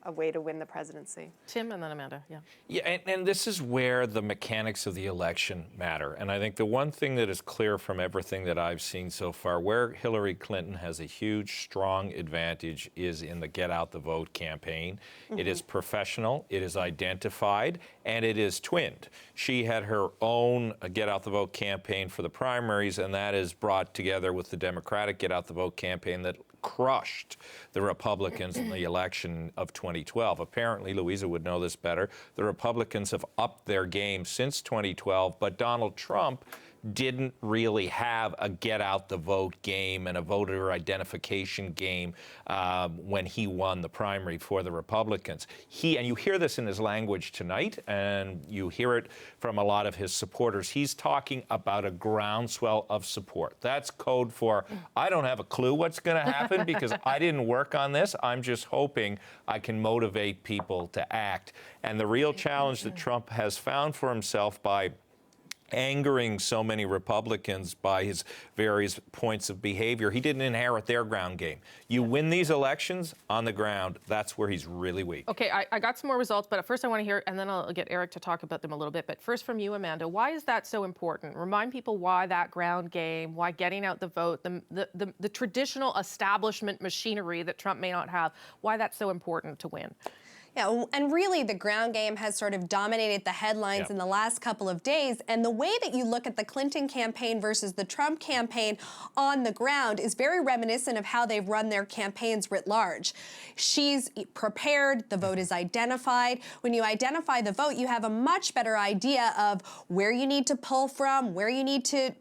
Speaker 21: a way to win the presidency.
Speaker 1: Tim and then Amanda, yeah.
Speaker 19: Yeah, and this is where the mechanics of the election matter. And I think the one thing that is clear from everything that I've seen so far, where Hillary Clinton has a huge, strong advantage is in the Get Out the Vote campaign. It is professional, it is identified, and it is twinned. She had her own Get Out the Vote campaign for the primaries, and that is brought together with the Democratic Get Out the Vote campaign that crushed the Republicans in the election of 2012. Apparently, Louisa would know this better, the Republicans have upped their game since 2012, but Donald Trump didn't really have a get out the vote game and a voter identification game when he won the primary for the Republicans. And you hear this in his language tonight, and you hear it from a lot of his supporters. He's talking about a groundswell of support. That's code for, I don't have a clue what's going to happen because I didn't work on this. I'm just hoping I can motivate people to act. And the real challenge that Trump has found for himself by angering so many Republicans by his various points of behavior, he didn't inherit their ground game. You win these elections on the ground, that's where he's really weak.
Speaker 1: Okay, I got some more results, but first I want to hear, and then I'll get Eric to talk about them a little bit. But first from you, Amanda, why is that so important? Remind people why that ground game, why getting out the vote, the traditional establishment machinery that Trump may not have, why that's so important to win.
Speaker 20: Yeah, and really the ground game has sort of dominated the headlines in the last couple of days. And the way that you look at the Clinton campaign versus the Trump campaign on the ground is very reminiscent of how they've run their campaigns writ large. She's prepared, the vote is identified. When you identify the vote, you have a much better idea of where you need to pull from, where you need to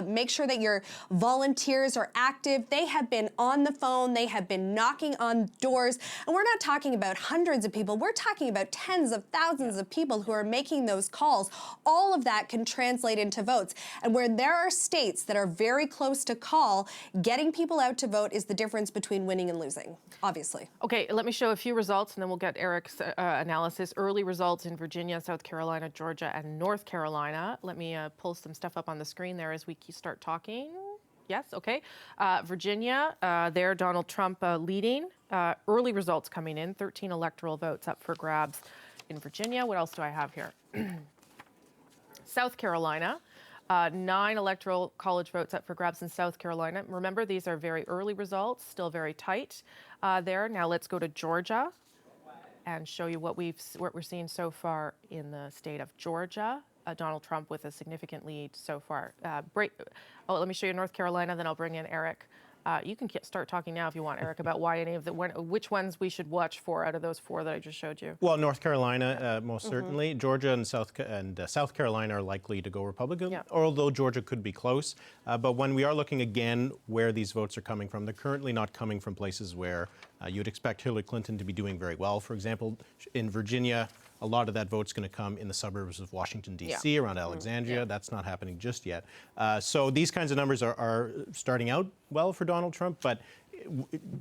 Speaker 20: make sure that your volunteers are active. They have been on the phone, they have been knocking on doors, and we're not talking about hundreds of people. We're talking about tens of thousands of people who are making those calls. All of that can translate into votes. And where there are states that are very close to call, getting people out to vote is the difference between winning and losing, obviously.
Speaker 1: Okay, let me show a few results and then we'll get Eric's analysis. Early results in Virginia, South Carolina, Georgia, and North Carolina. Let me pull some stuff up on the screen there as we start talking. Yes, okay. Virginia, there Donald Trump leading. Early results coming in, 13 electoral votes up for grabs in Virginia. What else do I have here? South Carolina, 9 electoral college votes up for grabs in South Carolina. Remember, these are very early results, still very tight there. Now let's go to Georgia and show you what we're seeing so far in the state of Georgia. Donald Trump with a significant lead so far. Let me show you North Carolina, then I'll bring in Eric. You can start talking now if you want, Eric, about why any of which ones we should watch for out of those 4 that I just showed you.
Speaker 8: Well, North Carolina, most certainly. Georgia and South Carolina are likely to go Republican, although Georgia could be close. But when we are looking again where these votes are coming from, they're currently not coming from places where you'd expect Hillary Clinton to be doing very well. For example, in Virginia, a lot of that vote's going to come in the suburbs of Washington, D.C., around Alexandria. That's not happening just yet. So these kinds of numbers are starting out well for Donald Trump, but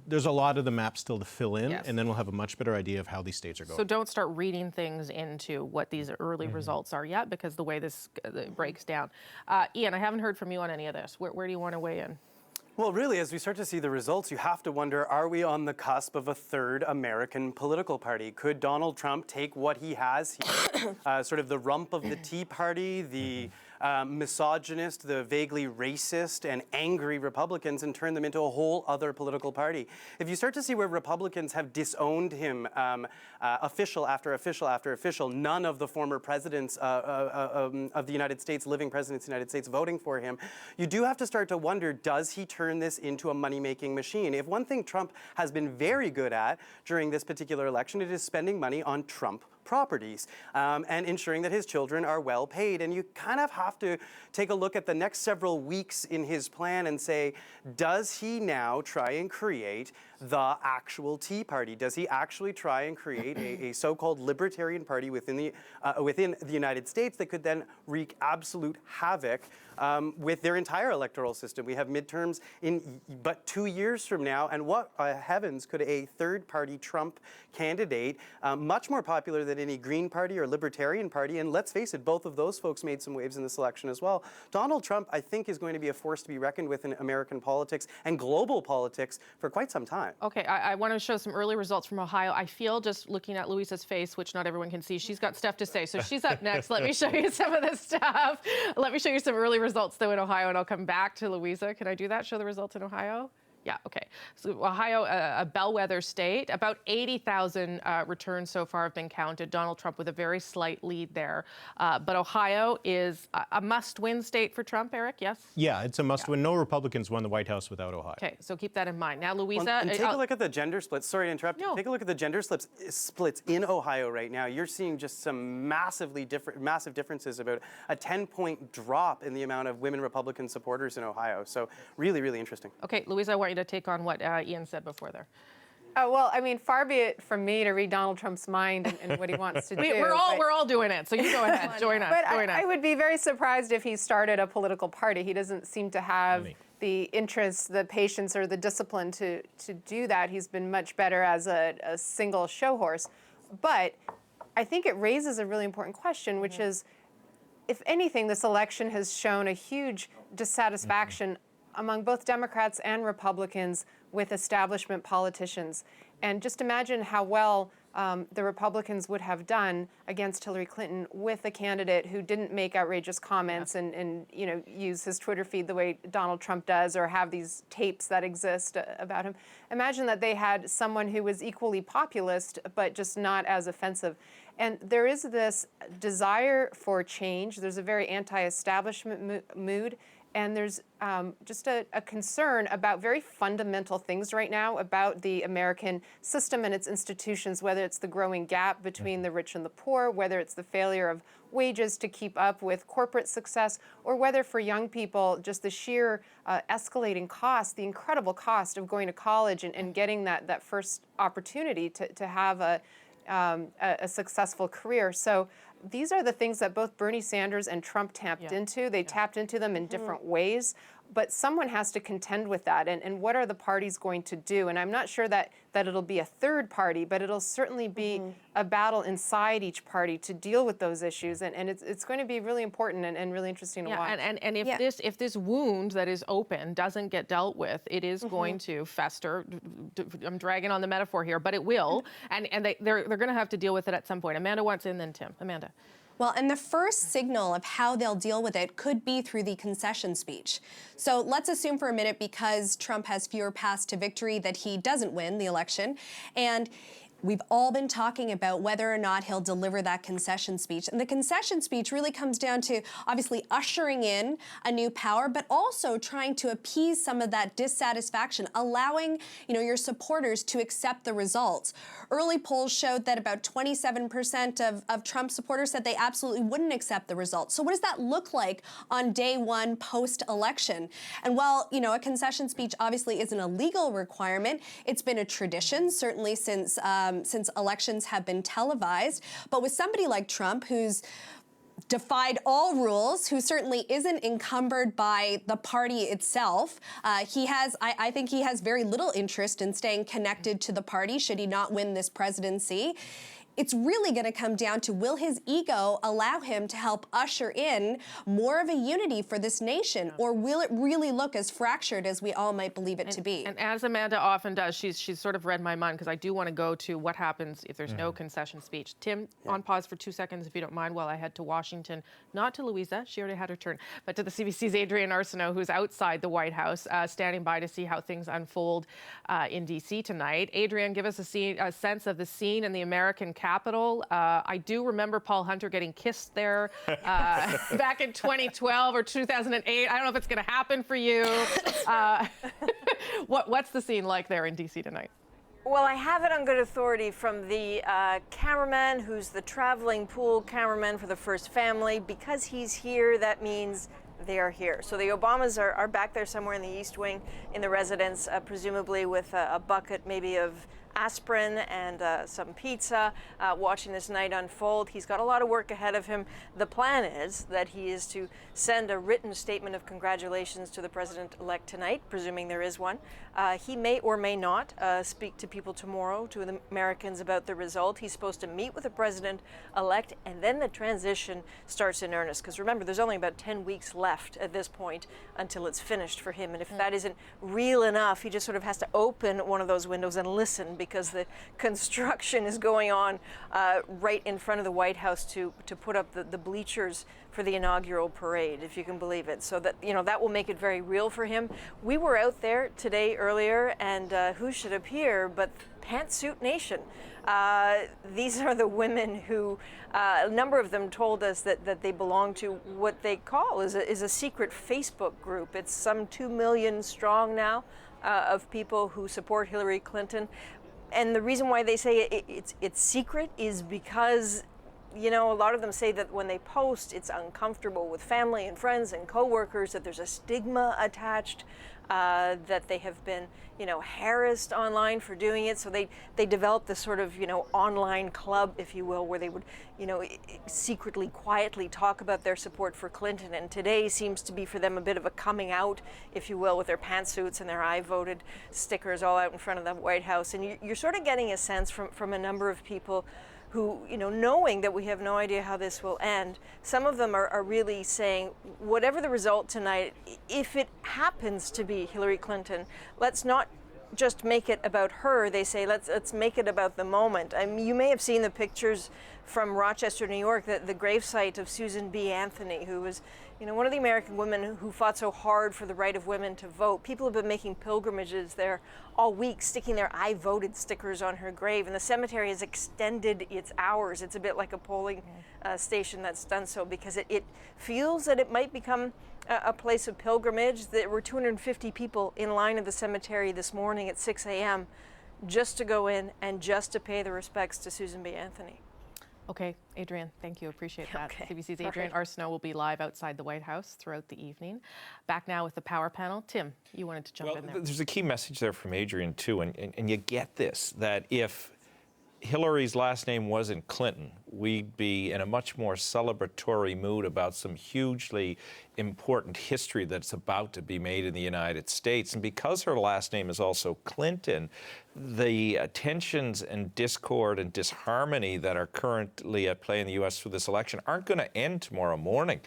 Speaker 8: there's a lot of the map still to fill in, and then we'll have a much better idea of how these states are going.
Speaker 1: So don't start reading things into what these early results are yet, because the way this breaks down. Ian, I haven't heard from you on any of this. Where do you want to weigh in?
Speaker 18: Well, really, as we start to see the results, you have to wonder, are we on the cusp of a third American political party? Could Donald Trump take what he has here, sort of the rump of the Tea Party, the misogynist, the vaguely racist and angry Republicans, and turn them into a whole other political party? If you start to see where Republicans have disowned him, official after official after official, none of the former presidents of the United States, living presidents of the United States, voting for him, you do have to start to wonder, does he turn this into a money-making machine? If one thing Trump has been very good at during this particular election, it is spending money on Trump properties and ensuring that his children are well paid. And you kind of have to take a look at the next several weeks in his plan and say, does he now try and create the actual Tea Party? Does he actually try and create a so-called libertarian party within the United States that could then wreak absolute havoc with their entire electoral system? We have midterms in but 2 years from now, and what heavens could a third-party Trump candidate, much more popular than any Green Party or Libertarian Party, and let's face it, both of those folks made some waves in this election as well. Donald Trump, I think, is going to be a force to be reckoned with in American politics and global politics for quite some time.
Speaker 1: Okay, I want to show some early results from Ohio. I feel, just looking at Louisa's face, which not everyone can see, she's got stuff to say. So she's up next. Let me show you some of this stuff. Let me show you some early results, though, in Ohio, and I'll come back to Louisa. Can I do that? Show the results in Ohio? Yeah, okay. So Ohio, a bellwether state, about 80,000 returns so far have been counted. Donald Trump with a very slight lead there. But Ohio is a must-win state for Trump, Eric, yes?
Speaker 8: Yeah, it's a must-win. No Republicans won the White House without Ohio.
Speaker 1: Okay, so keep that in mind. Now, Louisa...
Speaker 18: Well, and take a look at the gender splits. Sorry to interrupt. No. Take a look at the gender splits in Ohio right now. You're seeing just some massive differences, about a 10-point drop in the amount of women Republican supporters in Ohio. So really, really interesting.
Speaker 1: Okay, Louisa, I want you to take on what Ian said before there.
Speaker 21: Oh, well, I mean, far be it from me to read Donald Trump's mind and what he wants to do.
Speaker 1: We're all doing it, so you go ahead, join us.
Speaker 21: But I would be very surprised if he started a political party. He doesn't seem to have the interest, the patience, or the discipline to do that. He's been much better as a single show horse. But I think it raises a really important question, which is, if anything, this election has shown a huge dissatisfaction among both Democrats and Republicans with establishment politicians. And just imagine how well the Republicans would have done against Hillary Clinton with a candidate who didn't make outrageous comments and use his Twitter feed the way Donald Trump does, or have these tapes that exist about him. Imagine that they had someone who was equally populist, but just not as offensive. And there is this desire for change. There's a very anti-establishment mood. And there's just a concern about very fundamental things right now about the American system and its institutions, whether it's the growing gap between the rich and the poor, whether it's the failure of wages to keep up with corporate success, or whether for young people, just the sheer escalating cost, the incredible cost of going to college and getting that first opportunity to have a successful career. So these are the things that both Bernie Sanders and Trump tapped into. They tapped into them in different ways, but someone has to contend with that. And what are the parties going to do? And I'm not sure that it'll be a third party, but it'll certainly be a battle inside each party to deal with those issues. And it's going to be really important and really interesting to watch.
Speaker 1: And if this wound that is open doesn't get dealt with, it is going to fester. I'm dragging on the metaphor here, but it will. And they're going to have to deal with it at some point. Amanda wants in, then Tim. Amanda.
Speaker 20: Well, and the first signal of how they'll deal with it could be through the concession speech. So let's assume for a minute, because Trump has fewer paths to victory, that he doesn't win the election. And we've all been talking about whether or not he'll deliver that concession speech. And the concession speech really comes down to obviously ushering in a new power, but also trying to appease some of that dissatisfaction, allowing your supporters to accept the results. Early polls showed that about 27% of Trump supporters said they absolutely wouldn't accept the results. So what does that look like on day one post-election? And while, a concession speech obviously isn't a legal requirement, it's been a tradition, certainly since elections have been televised. But with somebody like Trump, who's defied all rules, who certainly isn't encumbered by the party itself, I think he has very little interest in staying connected to the party should he not win this presidency. it's really going to come down to, will his ego allow him to help usher in more of a unity for this nation, or will it really look as fractured as we all might believe it to be?
Speaker 1: And as Amanda often does, she's sort of read my mind, because I do want to go to what happens if there's no concession speech. Tim, on pause for 2 seconds, if you don't mind, while I head to Washington, not to Louisa, she already had her turn, but to the CBC's Adrienne Arsenault, who's outside the White House, standing by to see how things unfold in D.C. tonight. Adrienne, give us a sense of the scene in the American Capitol. I do remember Paul Hunter getting kissed there back in 2012 or 2008. I don't know if it's going to happen for you. What's the scene like there in D.C. tonight?
Speaker 9: Well, I have it on good authority from the cameraman, who's the traveling pool cameraman for the First Family. Because he's here, that means they are here. So the Obamas are back there somewhere in the East Wing in the residence, presumably with a bucket maybe of aspirin and some pizza, watching this night unfold. He's got a lot of work ahead of him. The plan is that he is to send a written statement of congratulations to the president-elect tonight, presuming there is one. He may or may not speak to people tomorrow, to the Americans, about the result. He's supposed to meet with the president-elect, and then the transition starts in earnest. Because remember, there's only about 10 weeks left at this point until it's finished for him. And if that isn't real enough, he just sort of has to open one of those windows and listen, because the construction is going on right in front of the White House to put up the bleachers for the inaugural parade, if you can believe it. So that, that will make it very real for him. We were out there today earlier, and who should appear but Pantsuit Nation. These are the women who, a number of them told us that they belong to what they call is a secret Facebook group. It's some 2 million strong now of people who support Hillary Clinton. And the reason why they say it's secret is because, a lot of them say that when they post, it's uncomfortable with family and friends and coworkers, that there's a stigma attached, that they have been, harassed online for doing it. So they developed this sort of, online club, if you will, where they would, secretly, quietly talk about their support for Clinton. And today seems to be for them a bit of a coming out, if you will, with their pantsuits and their I voted stickers all out in front of the White House. And you're sort of getting a sense from a number of people who, knowing that we have no idea how this will end, some of them are really saying, whatever the result tonight, if it happens to be Hillary Clinton, let's not just make it about her. They say, let's make it about the moment. I mean, you may have seen the pictures from Rochester, New York, the gravesite of Susan B. Anthony, who was one of the American women who fought so hard for the right of women to vote. People have been making pilgrimages there all week, sticking their I voted stickers on her grave, and the cemetery has extended its hours. It's a bit like a polling station that's done so, because it feels that it might become a place of pilgrimage. There were 250 people in line at the cemetery this morning at 6 a.m. just to go in and just to pay the respects to Susan B. Anthony.
Speaker 1: Okay, Adrienne, thank you. Appreciate that.
Speaker 9: Okay.
Speaker 1: CBC's Adrienne Arsenault will be live outside the White House throughout the evening. Back now with the power panel. Tim, you wanted to jump in there.
Speaker 19: There's a key message there from Adrienne, too, and you get this, that if Hillary's last name wasn't Clinton, we'd be in a much more celebratory mood about some hugely important history that's about to be made in the United States. And because her last name is also Clinton, the tensions and discord and disharmony that are currently at play in the U.S. through this election aren't going to end tomorrow morning.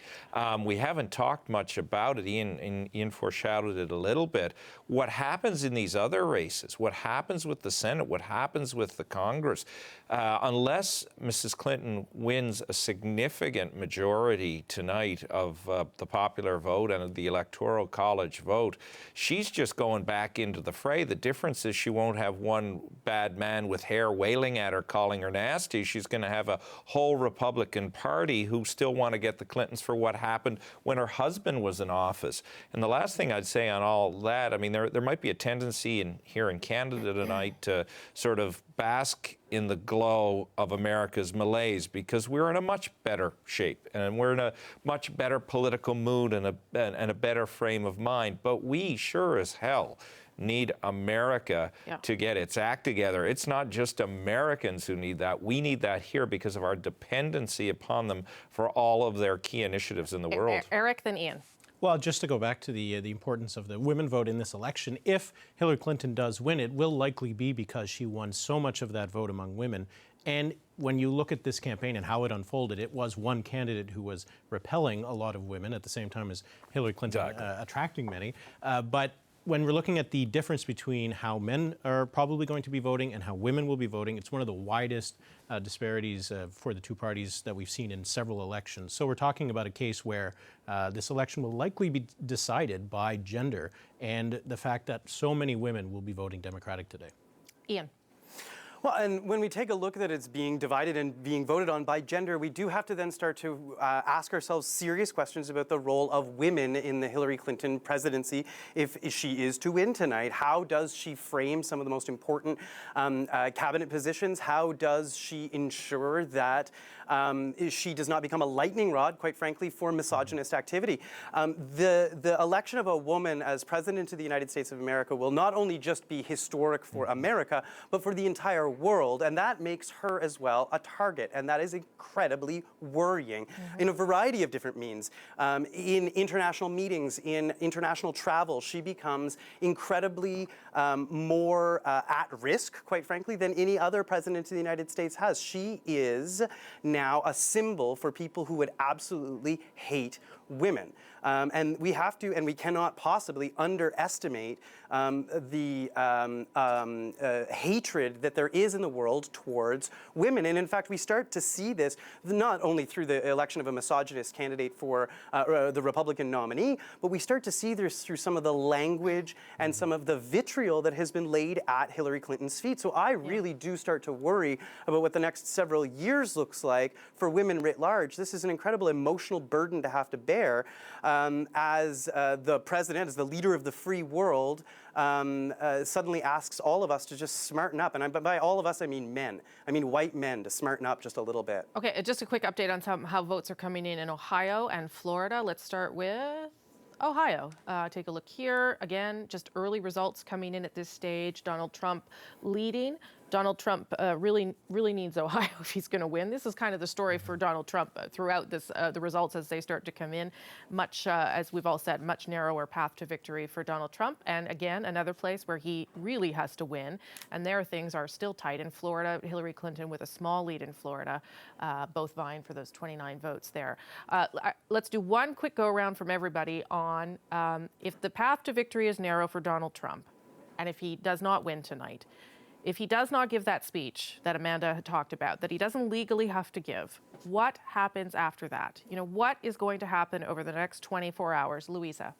Speaker 19: We haven't talked much about it. Ian foreshadowed it a little bit. What happens in these other races, what happens with the Senate, what happens with the Congress, unless Mrs. Clinton wins a significant majority tonight of the popular vote and the Electoral College vote, she's just going back into the fray. The difference is she won't have one bad man with hair wailing at her, calling her nasty. She's going to have a whole Republican Party who still want to get the Clintons for what happened when her husband was in office. And the last thing I'd say on all that, I mean, there might be a tendency here in Canada tonight to sort of bask in the glow of America's malaise, because we're in a much better shape and we're in a much better political mood and a better frame of mind. But we sure as hell need America to get its act together. It's not just Americans who need that. We need that here because of our dependency upon them for all of their key initiatives in the world.
Speaker 1: Eric, then Ian.
Speaker 8: Well, just to go back to the importance of the women vote in this election, if Hillary Clinton does win, it will likely be because she won so much of that vote among women. And when you look at this campaign and how it unfolded, it was one candidate who was repelling a lot of women at the same time as Hillary Clinton attracting many. But when we're looking at the difference between how men are probably going to be voting and how women will be voting, it's one of the widest disparities for the two parties that we've seen in several elections. So we're talking about a case where this election will likely be decided by gender and the fact that so many women will be voting Democratic today.
Speaker 1: Ian.
Speaker 18: Well, and when we take a look that it's being divided and being voted on by gender, we do have to then start to ask ourselves serious questions about the role of women in the Hillary Clinton presidency if she is to win tonight. How does she frame some of the most important cabinet positions? How does she ensure that she does not become a lightning rod, quite frankly, for misogynist activity? The election of a woman as president of the United States of America will not only just be historic for America, but for the entire world, and that makes her as well a target, and that is incredibly worrying in a variety of different means. In international meetings, in international travel, she becomes incredibly more at risk, quite frankly, than any other president of the United States has. She is now a symbol for people who would absolutely hate women. And we have to, and we cannot possibly underestimate the hatred that there is in the world towards women. And in fact, we start to see this not only through the election of a misogynist candidate for the Republican nominee, but we start to see this through some of the language and some of the vitriol that has been laid at Hillary Clinton's feet. So I really do start to worry about what the next several years looks like for women writ large. This is an incredible emotional burden to have to bear as the president, as the leader of the free world, suddenly asks all of us to just smarten up. And by all of us, I mean men. I mean white men to smarten up just a little bit.
Speaker 1: Okay, just a quick update on how votes are coming in Ohio and Florida. Let's start with Ohio. Take a look here. Again, just early results coming in at this stage. Donald Trump leading. Donald Trump really needs Ohio if he's going to win. This is kind of the story for Donald Trump throughout this, the results as they start to come in. Much, as we've all said, much narrower path to victory for Donald Trump. And again, another place where he really has to win. And there things are still tight. In Florida, Hillary Clinton with a small lead in Florida, both vying for those 29 votes there. Let's do one quick go around from everybody on if the path to victory is narrow for Donald Trump, and if he does not win tonight, if he does not give that speech that Amanda had talked about, that he doesn't legally have to give, what happens after that? You know, what is going to happen over the next 24 hours? Louisa.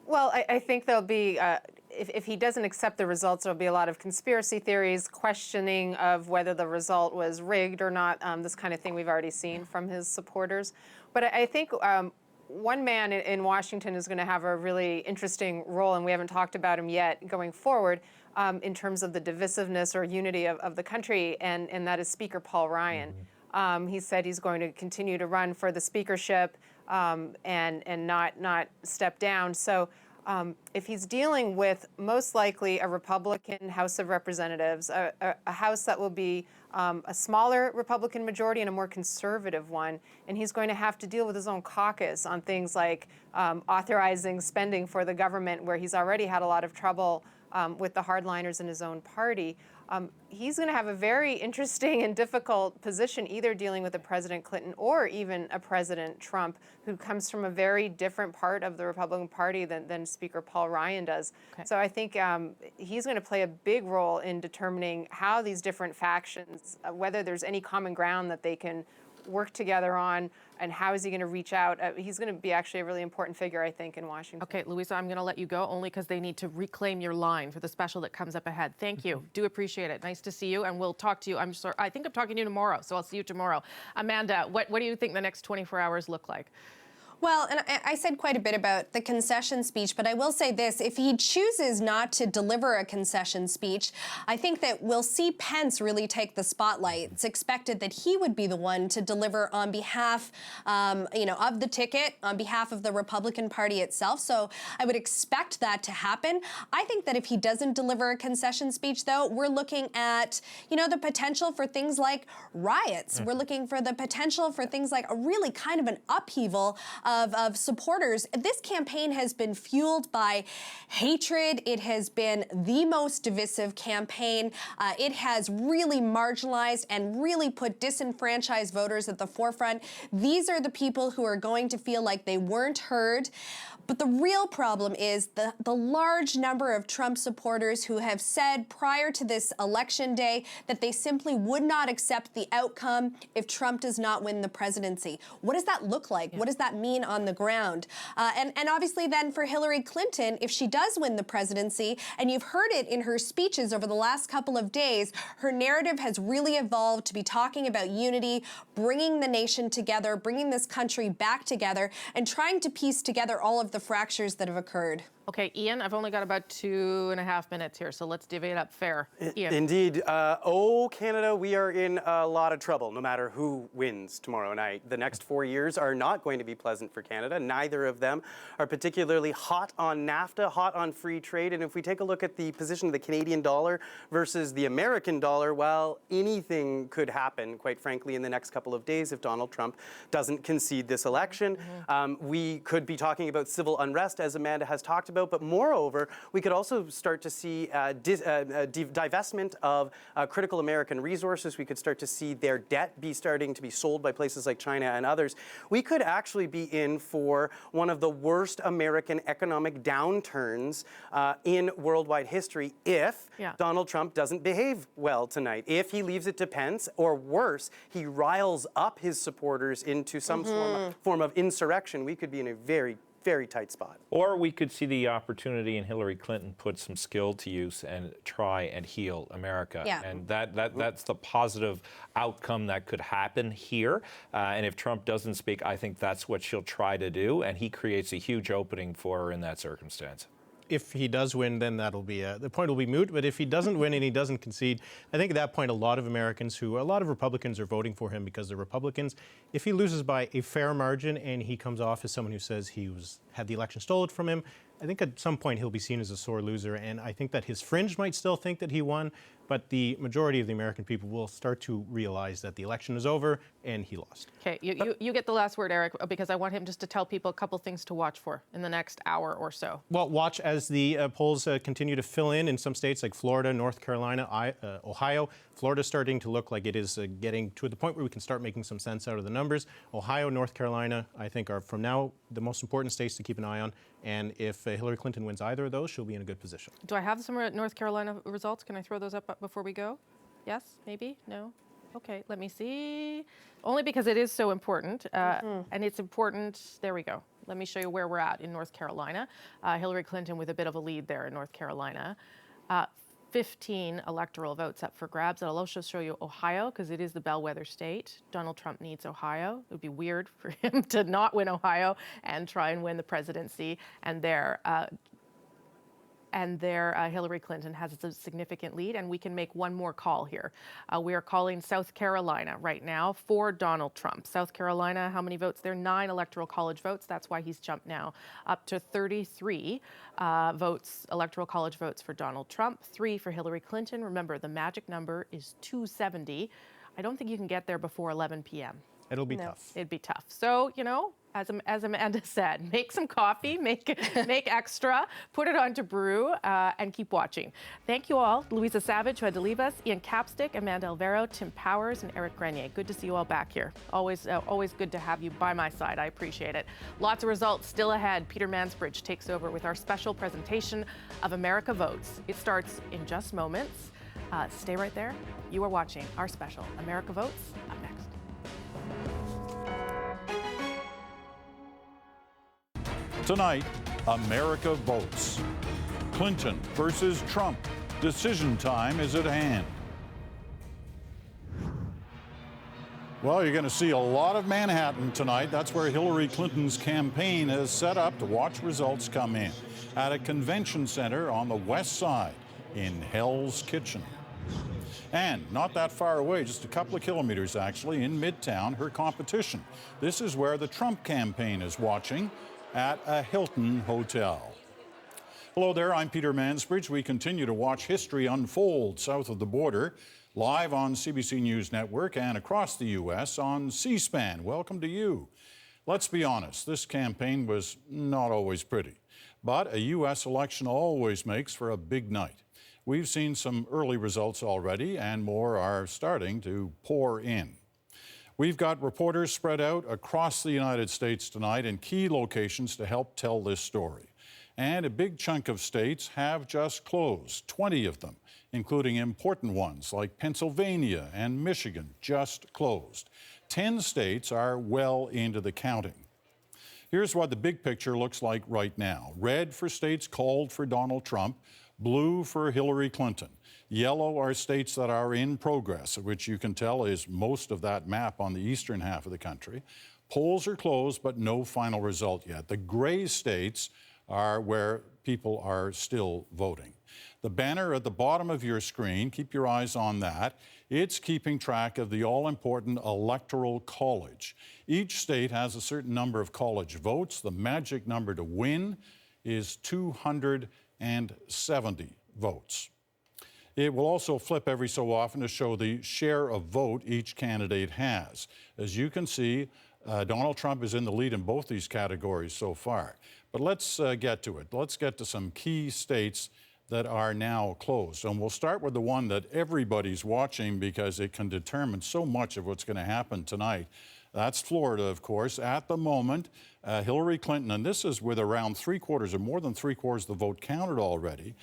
Speaker 21: Well, I think there'll be, if he doesn't accept the results, there'll be a lot of conspiracy theories, questioning of whether the result was rigged or not, this kind of thing we've already seen from his supporters. But I think one man in Washington is going to have a really interesting role, and we haven't talked about him yet going forward, in terms of the divisiveness or unity of the country, and that is Speaker Paul Ryan. He said he's going to continue to run for the speakership and not step down. So if he's dealing with most likely a Republican House of Representatives, a House that will be a smaller Republican majority and a more conservative one, and he's going to have to deal with his own caucus on things like authorizing spending for the government, where he's already had a lot of trouble with the hardliners in his own party. He's going to have a very interesting and difficult position, either dealing with a President Clinton or even a President Trump, who comes from a very different part of the Republican Party than Speaker Paul Ryan does. Okay. So I think he's going to play a big role in determining how these different factions, whether there's any common ground that they can work together on, and how is he going to reach out? He's going to be actually a really important figure, I think, in Washington.
Speaker 1: Okay, Louisa, I'm going to let you go only because they need to reclaim your line for the special that comes up ahead. Thank you. Do appreciate it. Nice to see you, and we'll talk to you. I'm sorry, I think I'm talking to you tomorrow, so I'll see you tomorrow. Amanda, what do you think the next 24 hours look like?
Speaker 20: Well, and I said quite a bit about the concession speech, but I will say this. If he chooses not to deliver a concession speech, I think that we'll see Pence really take the spotlight. It's expected that he would be the one to deliver on behalf, of the ticket, on behalf of the Republican Party itself. So I would expect that to happen. I think that if he doesn't deliver a concession speech, though, we're looking at, the potential for things like riots. We're looking for the potential for things like a really kind of an upheaval of supporters. This campaign has been fueled by hatred. It has been the most divisive campaign. It has really marginalized and really put disenfranchised voters at the forefront. These are the people who are going to feel like they weren't heard. But the real problem is the large number of Trump supporters who have said prior to this election day that they simply would not accept the outcome if Trump does not win the presidency. What does that look like? What does that mean on the ground? And obviously then for Hillary Clinton, if she does win the presidency, and you've heard it in her speeches over the last couple of days, her narrative has really evolved to be talking about unity, bringing the nation together, bringing this country back together, and trying to piece together all of the fractures that have occurred.
Speaker 1: Okay, Ian, I've only got about 2.5 minutes here, so let's divvy it up fair. Ian.
Speaker 18: Indeed. Oh, Canada, we are in a lot of trouble, no matter who wins tomorrow night. The next 4 years are not going to be pleasant for Canada. Neither of them are particularly hot on NAFTA, hot on free trade. And if we take a look at the position of the Canadian dollar versus the American dollar, well, anything could happen, quite frankly, in the next couple of days if Donald Trump doesn't concede this election. We could be talking about civil unrest, as Amanda has talked about. But moreover, we could also start to see divestment of critical American resources. We could start to see their debt starting to be sold by places like China and others. We could actually be in for one of the worst American economic downturns in worldwide history if Donald Trump doesn't behave well tonight. If he leaves it to Pence, or worse, he riles up his supporters into some form of insurrection, we could be in a very tight spot.
Speaker 19: Or we could see the opportunity in Hillary Clinton put some skill to use and try and heal America.
Speaker 20: Yeah.
Speaker 19: And that's the positive outcome that could happen here. And if Trump doesn't speak, I think that's what she'll try to do. And he creates a huge opening for her in that circumstance.
Speaker 8: If he does win, then that'll be the point will be moot. But if he doesn't win and he doesn't concede, I think at that point a lot of Republicans are voting for him because they're Republicans. If he loses by a fair margin and he comes off as someone who says he had the election stolen from him, I think at some point he'll be seen as a sore loser. And I think that his fringe might still think that he won, but the majority of the American people will start to realize that the election is over and he lost.
Speaker 1: Okay, you get the last word, Eric, because I want him just to tell people a couple things to watch for in the next hour or so.
Speaker 8: Well, watch as the polls continue to fill in some states like Florida, North Carolina, Ohio. Florida's starting to look like it is getting to the point where we can start making some sense out of the numbers. Ohio, North Carolina, I think are from now the most important states to keep an eye on. And if Hillary Clinton wins either of those, she'll be in a good position.
Speaker 1: Do I have some North Carolina results? Can I throw those up before we go? Yes? Maybe? No? Okay, let me see. Only because it is so important. And it's important. There we go. Let me show you where we're at in North Carolina. Hillary Clinton with a bit of a lead there in North Carolina. 15 electoral votes up for grabs. I'll also show you Ohio because it is the bellwether state. Donald Trump needs Ohio. It would be weird for him to not win Ohio and try and win the presidency. And there Hillary Clinton has a significant lead, and we can make one more call here. We are calling South Carolina right now for Donald Trump. South Carolina, how many votes there? 9 electoral college votes. That's why he's jumped now up to 33 votes, electoral college votes for Donald Trump, 3 for Hillary Clinton. Remember, the magic number is 270. I don't think you can get there before 11 p.m.
Speaker 8: It'll be tough.
Speaker 1: It'd be tough. So, as Amanda said, make some coffee, make extra, put it on to brew, and keep watching. Thank you all. Louisa Savage, who had to leave us, Ian Capstick, Amanda Alvaro, Tim Powers, and Eric Grenier. Good to see you all back here. Always good to have you by my side. I appreciate it. Lots of results still ahead. Peter Mansbridge takes over with our special presentation of America Votes. It starts in just moments. Stay right there. You are watching our special America Votes. Up next.
Speaker 2: Tonight, America votes. Clinton versus Trump. Decision time is at hand. Well, you're going to see a lot of Manhattan tonight. That's where Hillary Clinton's campaign has set up to watch results come in at a convention center on the west side in Hell's Kitchen. And not that far away, just a couple of kilometers actually, in Midtown, her competition. This is where the Trump campaign is watching at a Hilton hotel. Hello there, I'm Peter Mansbridge. We continue to watch history unfold south of the border, live on CBC News Network and across the U.S. on C-SPAN. Welcome to you. Let's be honest, this campaign was not always pretty, but a U.S. election always makes for a big night. We've seen some early results already, and more are starting to pour in. We've got reporters spread out across the United States tonight in key locations to help tell this story. And a big chunk of states have just closed, 20 of them, including important ones like Pennsylvania and Michigan just closed. 10 states are well into the counting. Here's what the big picture looks like right now. Red for states called for Donald Trump, blue for Hillary Clinton. Yellow are states that are in progress, which you can tell is most of that map on the eastern half of the country. Polls are closed, but no final result yet. The gray states are where people are still voting. The banner at the bottom of your screen, keep your eyes on that. It's keeping track of the all-important Electoral College. Each state has a certain number of college votes. The magic number to win is 270 votes. It will also flip every so often to show the share of vote each candidate has. As you can see, Donald Trump is in the lead in both these categories so far. But let's get to it. Let's get to some key states that are now closed. And we'll start with the one that everybody's watching because it can determine so much of what's going to happen tonight. That's Florida, of course. At the moment, Hillary Clinton, and this is with around 3/4 or more than 3/4 of the vote counted already,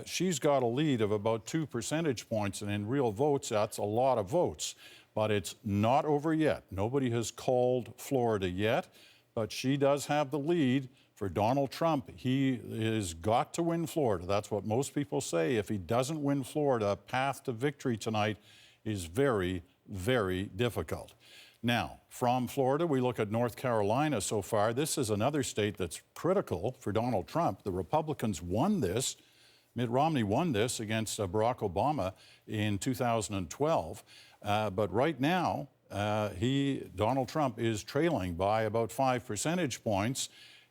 Speaker 2: she's got a lead of about 2 percentage points, and in real votes, that's a lot of votes. But it's not over yet. Nobody has called Florida yet, but she does have the lead. For Donald Trump, he has got to win Florida. That's what most people say. If he doesn't win Florida, path to victory tonight is very, very difficult. Now, from Florida, we look at North Carolina so far. This is another state that's critical for Donald Trump. The Republicans won this. Mitt Romney won this against Barack Obama in 2012. But right now, Donald Trump is trailing by about 5 percentage points.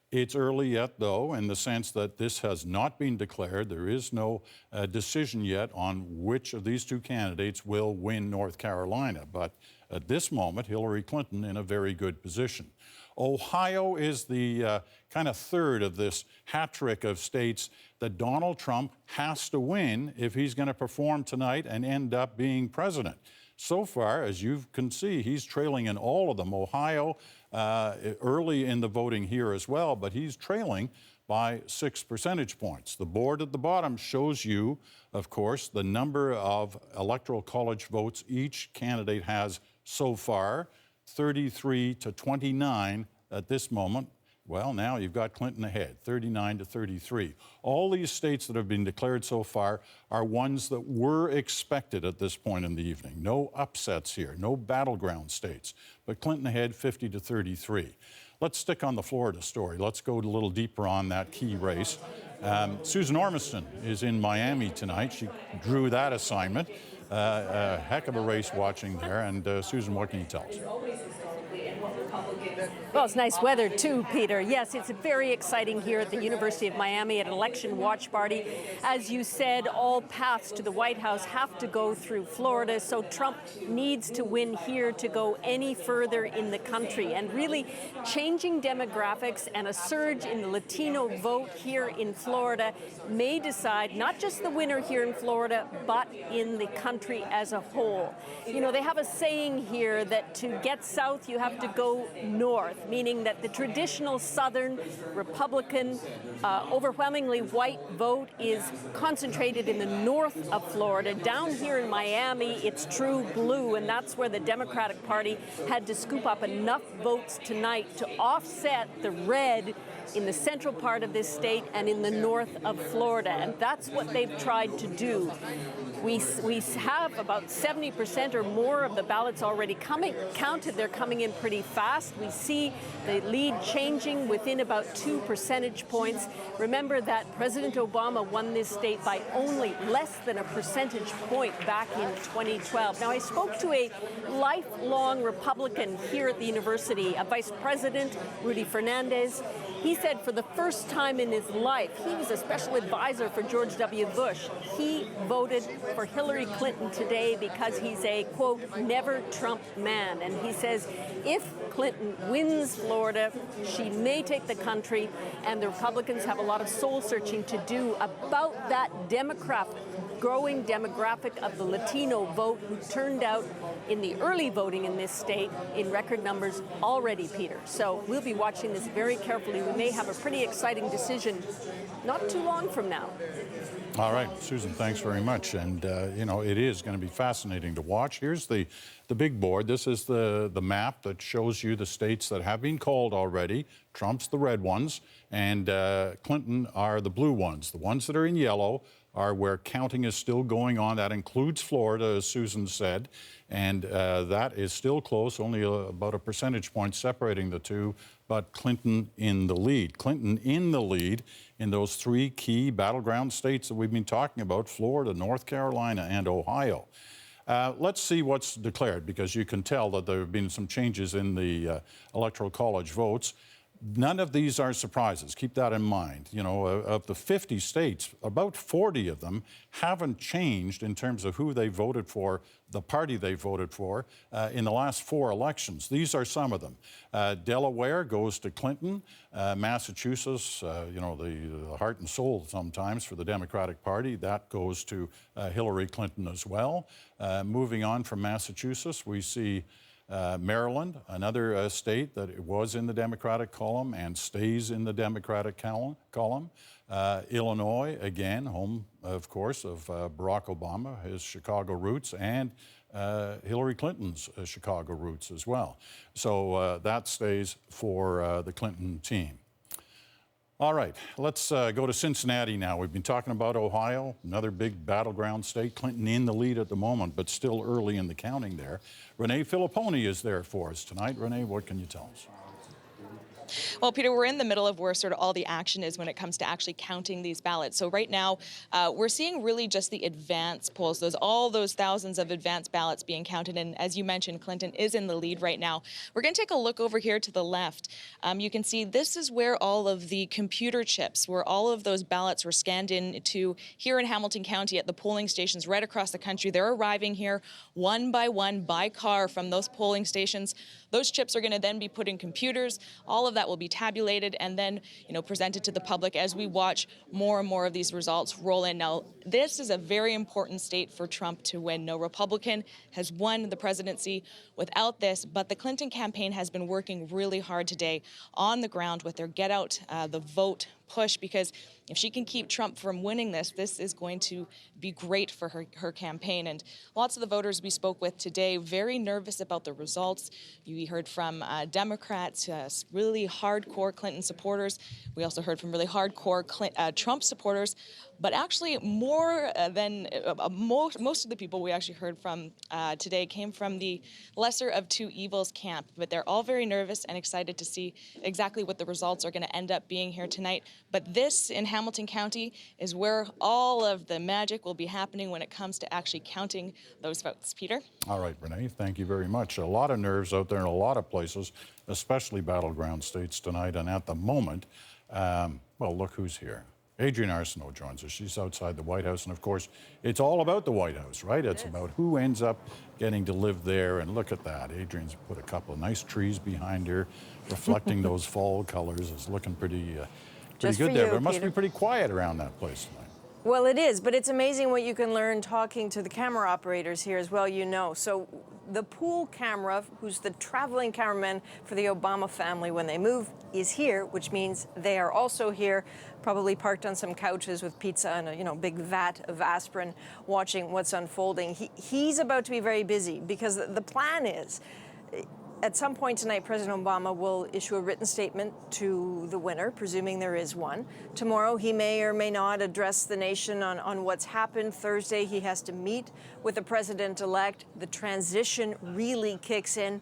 Speaker 2: It's early yet, though, in the sense that this has not been declared. There is no decision yet on which of these two candidates will win North Carolina. But at this moment, Hillary Clinton in a very good position. Ohio is the kind of third of this hat trick of states that Donald Trump has to win if he's going to perform tonight and end up being president. So far, as you can see, he's trailing in all of them. Ohio, early in the voting here as well, but he's trailing by 6 percentage points. The board at the bottom shows you, of course, the number of Electoral College votes each candidate has so far, 33 to 29 at this moment. Well, now you've got Clinton ahead, 39 to 33. All these states that have been declared so far are ones that were expected at this point in the evening. No upsets here, no battleground states, but Clinton ahead 50 to 33. Let's stick on the Florida story. Let's go a little deeper on that key race. Susan Ormiston is in Miami tonight. She drew that assignment. A heck of a race watching there. And Susan, what can you tell us?
Speaker 5: Well, it's nice weather too, Peter. Yes, it's very exciting here at the University of Miami at an election watch party. As you said, all paths to the White House have to go through Florida, so Trump needs to win here to go any further in the country. And really changing demographics and a surge in the Latino vote here in Florida may decide not just the winner here in Florida, but in the country as a whole. You know, they have a saying here that to get south, you have to go north, meaning that the traditional Southern Republican, overwhelmingly white vote is concentrated in the north of Florida. Down here in Miami, it's true blue, and that's where the Democratic Party had to scoop up enough votes tonight to offset the red in the central part of this state and in the north of Florida, and that's what they've tried to do. We have about 70% or more of the ballots already counted. They're coming in pretty fast. We see the lead changing within about 2 percentage points. Remember that President Obama won this state by only less than a percentage point back in 2012. Now, I spoke to a lifelong Republican here at the university, a Vice President, Rudy Fernandez. He said for the first time in his life, he was a special advisor for George W. Bush. He voted for Hillary Clinton today because he's a, quote, never Trump man. And he says if Clinton wins Florida, she may take the country, and the Republicans have a lot of soul searching to do about that growing demographic of the Latino vote who turned out in the early voting in this state in record numbers already, Peter. So we'll be watching this very carefully. We may have a pretty exciting decision not too long from now.
Speaker 2: All right, Susan, thanks very much. And, you know, it is going to be fascinating to watch. Here's the big board. This is the map that shows you the states that have been called already. Trump's the red ones, and Clinton are the blue ones. The ones that are in yellow are where counting is still going on. That includes Florida, as Susan said, and that is still close, only about a percentage point separating the two, but Clinton in the lead. Clinton in the lead in those three key battleground states that we've been talking about, Florida, North Carolina, and Ohio. Let's see what's declared, because you can tell that there have been some changes in the Electoral College votes. None of these are surprises. Keep that in mind. You know, of the 50 states, about 40 of them haven't changed in terms of who they voted for, the party they voted for, in the last 4 elections. These are some of them. Delaware goes to Clinton. Massachusetts, you know, the heart and soul sometimes for the Democratic Party, that goes to Hillary Clinton as well. Moving on from Massachusetts, we see Maryland, another state that was in the Democratic column and stays in the Democratic column. Illinois, again, home, of course, of Barack Obama, his Chicago roots, and Hillary Clinton's Chicago roots as well. So that stays for the Clinton team. All right, let's go to Cincinnati now. We've been talking about Ohio, another big battleground state. Clinton in the lead at the moment, but still early in the counting there. Renee Filipponi is there for us tonight. Renee, what can you tell us?
Speaker 6: Well, Peter, we're in the middle of where sort of all the action is when it comes to actually counting these ballots. So right now, we're seeing really just the advance polls, all those thousands of advance ballots being counted. And as you mentioned, Clinton is in the lead right now. We're going to take a look over here to the left. You can see this is where all of the computer chips, where all of those ballots were scanned into here in Hamilton County at the polling stations right across the country. They're arriving here one by car from those polling stations. Those chips are going to then be put in computers. All of that will be tabulated and then, presented to the public as we watch more and more of these results roll in. Now, this is a very important state for Trump to win. No Republican has won the presidency without this, but the Clinton campaign has been working really hard today on the ground with their get out the vote push, because if she can keep Trump from winning this is going to be great for her campaign. And lots of the voters we spoke with today very nervous about the results. We heard from Democrats, really hardcore Clinton supporters. We also heard from really hardcore Trump supporters. But actually, more than most of the people we actually heard from today came from the lesser of two evils camp. But they're all very nervous and excited to see exactly what the results are going to end up being here tonight. But this in Hamilton County is where all of the magic will be happening when it comes to actually counting those votes. Peter? All right, Renee, thank you very much. A lot of nerves out there in a lot of places, especially battleground states tonight. And at the moment, well, look who's here. Adrienne Arsenault joins us. She's outside the White House. And, of course, it's all about the White House, right? It's about who ends up getting to live there. And look at that. Adrienne's put a couple of nice trees behind her, reflecting those fall colors. It's looking pretty good there. But it must be pretty quiet around that place tonight.
Speaker 9: Well, it is, but it's amazing what you can learn talking to the camera operators here as well, So the pool camera, who's the traveling cameraman for the Obama family when they move, is here, which means they are also here, probably parked on some couches with pizza and a big vat of aspirin, watching what's unfolding. He's about to be very busy because the plan is, at some point tonight, President Obama will issue a written statement to the winner, presuming there is one. Tomorrow, he may or may not address the nation on what's happened. Thursday, he has to meet with the president-elect. The transition really kicks in.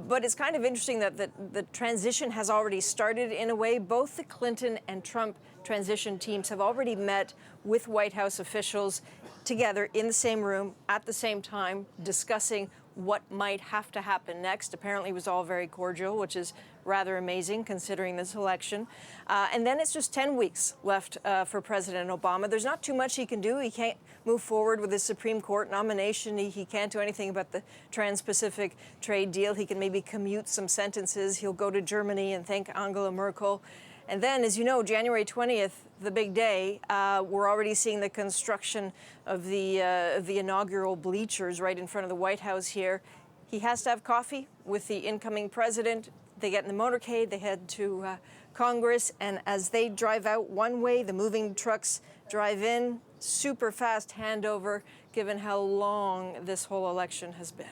Speaker 9: But it's kind of interesting that the transition has already started in a way. Both the Clinton and Trump transition teams have already met with White House officials together in the same room at the same time, discussing what might have to happen next. Apparently it was all very cordial, which is rather amazing considering this election. And then it's just 10 weeks left for President Obama. There's not too much he can do. He can't move forward with his Supreme Court nomination. He can't do anything about the Trans-Pacific trade deal. He can maybe commute some sentences. He'll go to Germany and thank Angela Merkel. And then, as you know, January 20th, the big day, we're already seeing the construction of the inaugural bleachers right in front of the White House here. He has to have coffee with the incoming president. They get in the motorcade, they head to Congress, and as they drive out one way, the moving trucks drive in. Super fast handover, given how long this whole election has been.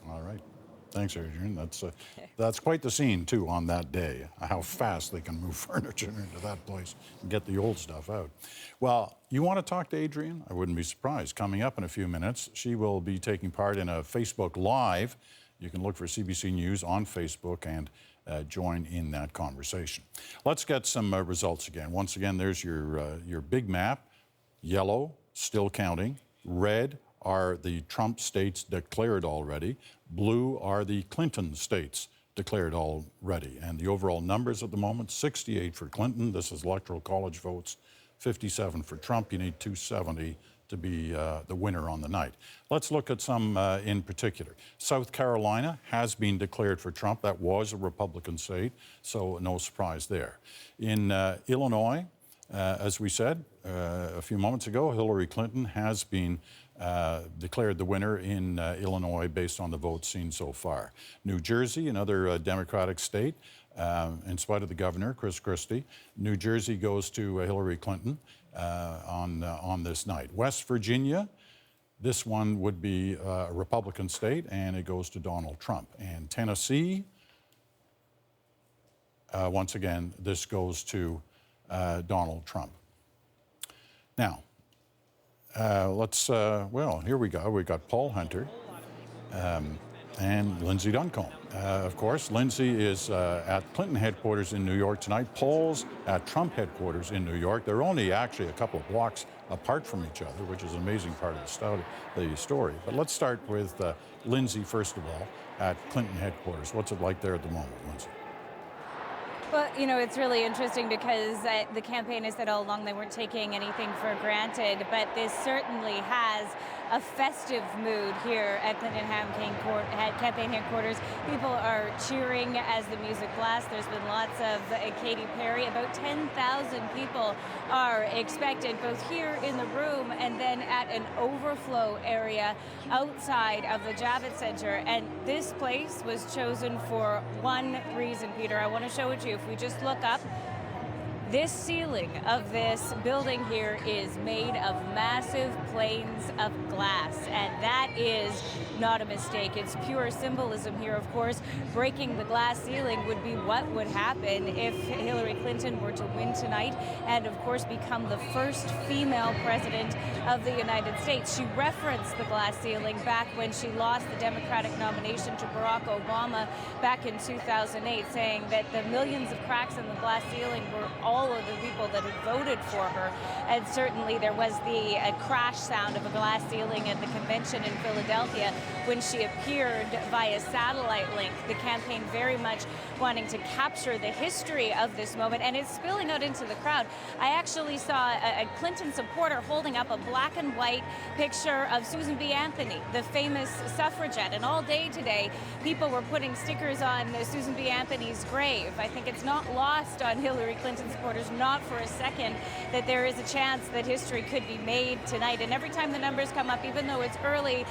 Speaker 2: All right. Thanks, Adrian. That's quite the scene, too, on that day, how fast they can move furniture into that place and get the old stuff out. Well, you want to talk to Adrian? I wouldn't be surprised. Coming up in a few minutes, she will be taking part in a Facebook Live. You can look for CBC News on Facebook and join in that conversation. Let's get some results again. Once again, there's your big map. Yellow, still counting. Red are the Trump states declared already. Blue are the Clinton states declared already. And the overall numbers at the moment, 68 for Clinton. This is Electoral College votes. 57 for Trump. You need 270 to be the winner on the night. Let's look at some in particular. South Carolina has been declared for Trump. That was a Republican state, so no surprise there. In Illinois, as we said a few moments ago, Hillary Clinton has been declared the winner in Illinois based on the votes seen so far. New Jersey, another Democratic state, in spite of the governor, Chris Christie. New Jersey goes to Hillary Clinton on this night. West Virginia, this one would be a Republican state, and it goes to Donald Trump. And Tennessee, once again, this goes to Donald Trump. Now, well, here we go. We got Paul Hunter and Lindsay Duncombe. Of course, Lindsay is at Clinton headquarters in New York tonight. Paul's at Trump headquarters in New York. They're only actually a couple of blocks apart from each other, which is an amazing part of the story. But let's start with Lindsay, first of all, at Clinton headquarters. What's it like there at the moment, Lindsay?
Speaker 3: Well, you know, it's really interesting because the campaign has said all along they weren't taking anything for granted, but this certainly has a festive mood here at Clinton campaign headquarters. People are cheering as the music blasts. There's been lots of Katy Perry. About 10,000 people are expected both here in the room and then at an overflow area outside of the Javits Center. And this place was chosen for one reason, Peter. I want to show it to you. If we just look up, this ceiling of this building here is made of massive planes of glass, and that is not a mistake. It's pure symbolism here, of course. Breaking the glass ceiling would be what would happen if Hillary Clinton were to win tonight and, of course, become the first female president of the United States. She referenced the glass ceiling back when she lost the Democratic nomination to Barack Obama back in 2008, saying that the millions of cracks in the glass ceiling were all of the people that had voted for her. And certainly there was the crash sound of a glass ceiling at the convention in Philadelphia when she appeared via satellite link. The campaign very much wanting to capture the history of this moment, and it's spilling out into the crowd. I actually saw a Clinton supporter holding up a black and white picture of Susan B. Anthony, the famous suffragette, and all day today people were putting stickers on Susan B. Anthony's grave. I think it's not lost on Hillary Clinton supporters, not for a second, that there is a chance that history could be made tonight. And every time the numbers come up, even though it's early,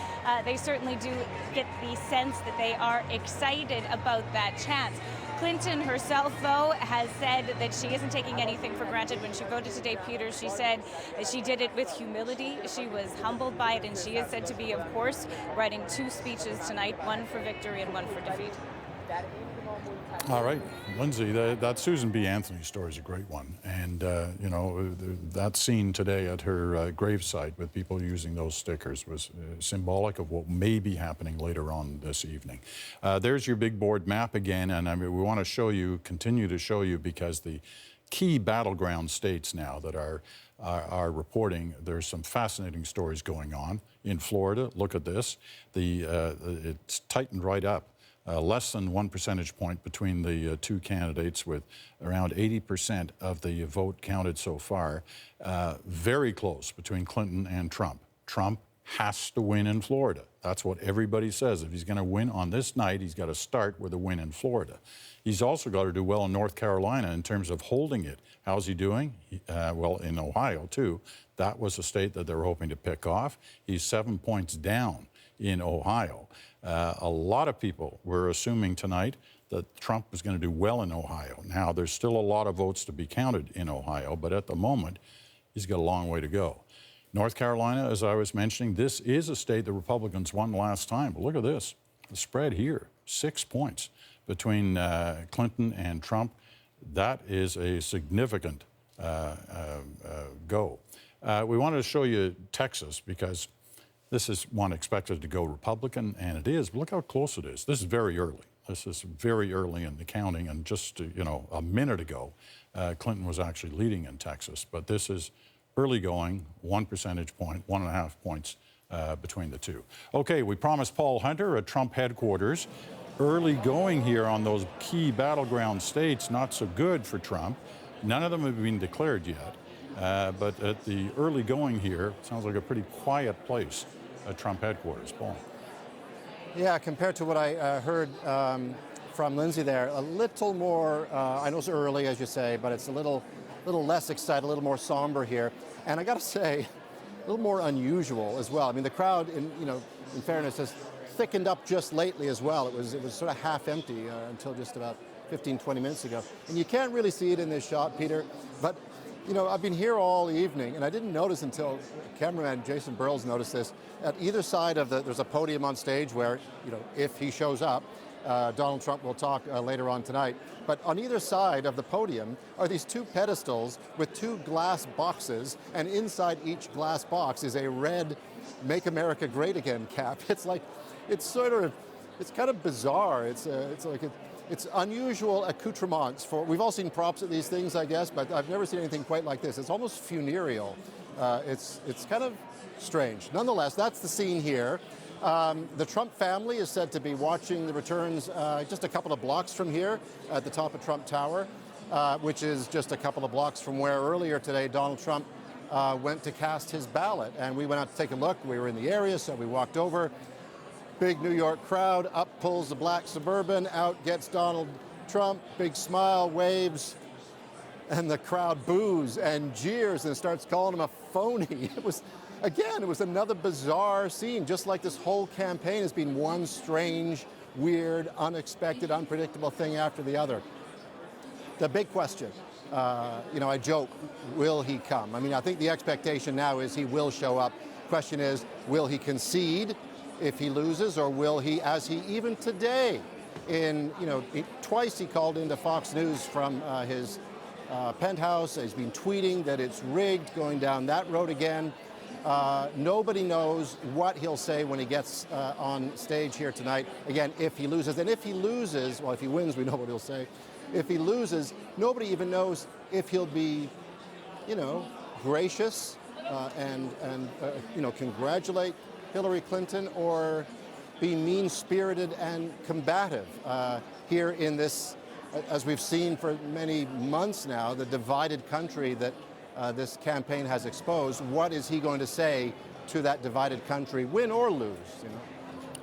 Speaker 3: they certainly do get the sense that they are excited about that chance. Clinton herself, though, has said that she isn't taking anything for granted. When she voted today, Peter, she said that she did it with humility. She was humbled by it, and she is said to be, of course, writing 2 speeches tonight, one for victory and one for defeat.
Speaker 2: All right, Lindsay, that Susan B. Anthony story is a great one. And, you know, that scene today at her gravesite with people using those stickers was symbolic of what may be happening later on this evening. There's your big board map again, and I mean, we want to show you, continue to show you, because the key battleground states now that are reporting. There's some fascinating stories going on. In Florida, look at this. It's tightened right up. Less than 1 percentage point between the two candidates, with around 80% of the vote counted so far. Very close between Clinton and Trump. Trump has to win in Florida. That's what everybody says. If he's going to win on this night, he's got to start with a win in Florida. He's also got to do well in North Carolina in terms of holding it. How's he doing? Well, in Ohio, too. That was a state that they were hoping to pick off. He's 7 points down in Ohio. A lot of people were assuming tonight that Trump was going to do well in Ohio. Now, there's still a lot of votes to be counted in Ohio, but at the moment, he's got a long way to go. North Carolina, as I was mentioning, this is a state the Republicans won last time. But look at this. The spread here, 6 points between Clinton and Trump. That is a significant go. We wanted to show you Texas because this is one expected to go Republican, and it is. But look how close it is. This is very early. This is very early in the counting, and just a minute ago, Clinton was actually leading in Texas. But this is early going, 1 percentage point, 1.5 points between the two. Okay, we promised Paul Hunter at Trump headquarters. Early going here on those key battleground states, not so good for Trump. None of them have been declared yet. But at the early going here, sounds like a pretty quiet place at Trump headquarters. Paul.
Speaker 4: Yeah, compared to what I heard from Lindsay there, a little more, I know it's early, as you say, but it's a little less excited, a little more somber here. And I got to say, a little more unusual as well. I mean, the crowd, in fairness, has thickened up just lately as well. It was sort of half empty until just about 15, 20 minutes ago. And you can't really see it in this shot, Peter, but I've been here all evening, and I didn't notice until cameraman Jason Burrells noticed this. At either side of there's a podium on stage where, if he shows up, Donald Trump will talk later on tonight. But on either side of the podium are these two pedestals with two glass boxes, and inside each glass box is a red "Make America Great Again" cap. It's kind of bizarre. It's unusual accoutrements for. We've all seen props at these things, I guess, but I've never seen anything quite like this. It's almost funereal. It's kind of strange. Nonetheless, that's the scene here. The Trump family is said to be watching the returns just a couple of blocks from here at the top of Trump Tower, which is just a couple of blocks from where earlier today Donald Trump went to cast his ballot. And we went out to take a look. We were in the area, so we walked over. Big New York crowd, up pulls the black Suburban, out gets Donald Trump, big smile, waves, and the crowd boos and jeers and starts calling him a phony. It was another bizarre scene, just like this whole campaign has been one strange, weird, unexpected, unpredictable thing after the other. The big question, I joke, will he come? I mean, I think the expectation now is he will show up. Question is, will he concede if he loses, or will he, as he even today, twice he called into Fox News from his penthouse. He's been tweeting that it's rigged, going down that road again. Nobody knows what he'll say when he gets on stage here tonight. Again, if he loses. And if he loses, well, if he wins, we know what he'll say. If he loses, nobody even knows if he'll be, gracious and congratulate Hillary Clinton, or be mean-spirited and combative here in this, as we've seen for many months now, the divided country that this campaign has exposed. What is he going to say to that divided country, win or lose?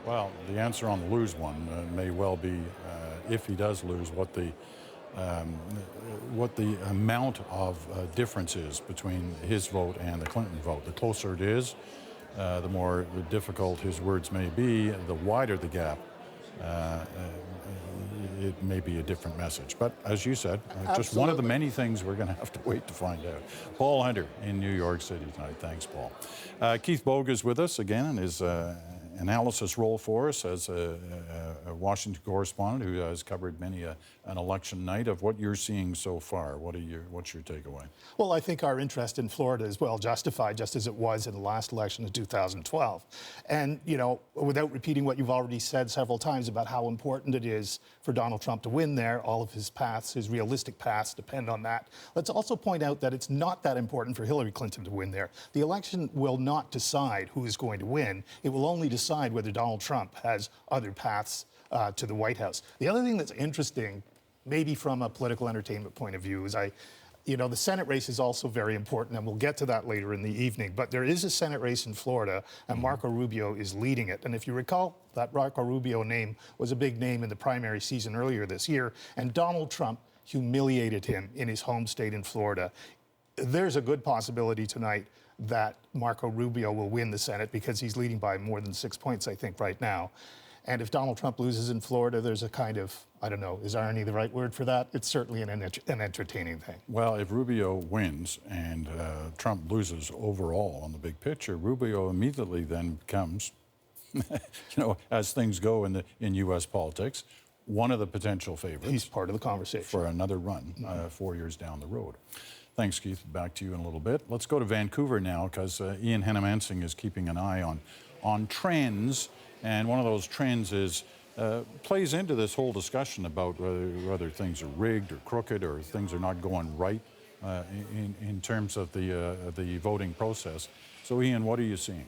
Speaker 2: Well, the answer on the lose one may well be, if he does lose, what the amount of difference is between his vote and the Clinton vote. The closer it is, the more difficult his words may be, the wider the gap. It may be a different message. But as you said, just one of the many things we're going to have to wait to find out. Paul Hunter in New York City tonight. Thanks, Paul. Keith Bogue is with us again, and is analysis role for us as a Washington correspondent who has covered many an election night of what you're seeing so far. What's your takeaway?
Speaker 10: Well, I think our interest in Florida is well justified, just as it was in the last election in 2012. And, you know, without repeating what you've already said several times about how important it is for Donald Trump to win there, all of his paths, his realistic paths depend on that. Let's also point out that it's not that important for Hillary Clinton to win there. The election will not decide who is going to win. It will only decide whether Donald Trump has other paths to the White House. The other thing that's interesting, maybe from a political entertainment point of view, is you know, the Senate race is also very important, and we'll get to that later in the evening. But there is a Senate race in Florida, and Marco Rubio is leading it. And if you recall, that Marco Rubio name was a big name in the primary season earlier this year, and Donald Trump humiliated him in his home state in Florida. There's a good possibility tonight that Marco Rubio will win the Senate because he's leading by more than 6 points, I think, right now. And if Donald Trump loses in Florida, there's a kind of, I don't know, is irony the right word for that? It's certainly an entertaining thing.
Speaker 2: Well, if Rubio wins and Trump loses overall on the big picture, Rubio immediately then becomes, you know, as things go in U.S. politics, one of the potential favorites.
Speaker 10: He's part of the conversation.
Speaker 2: For another run 4 years down the road. Thanks, Keith. Back to you in a little bit. Let's go to Vancouver now, because Ian Hennemansing is keeping an eye on trends. And one of those trends is plays into this whole discussion about whether things are rigged or crooked or things are not going right in terms of the voting process. So, Ian, what are you seeing?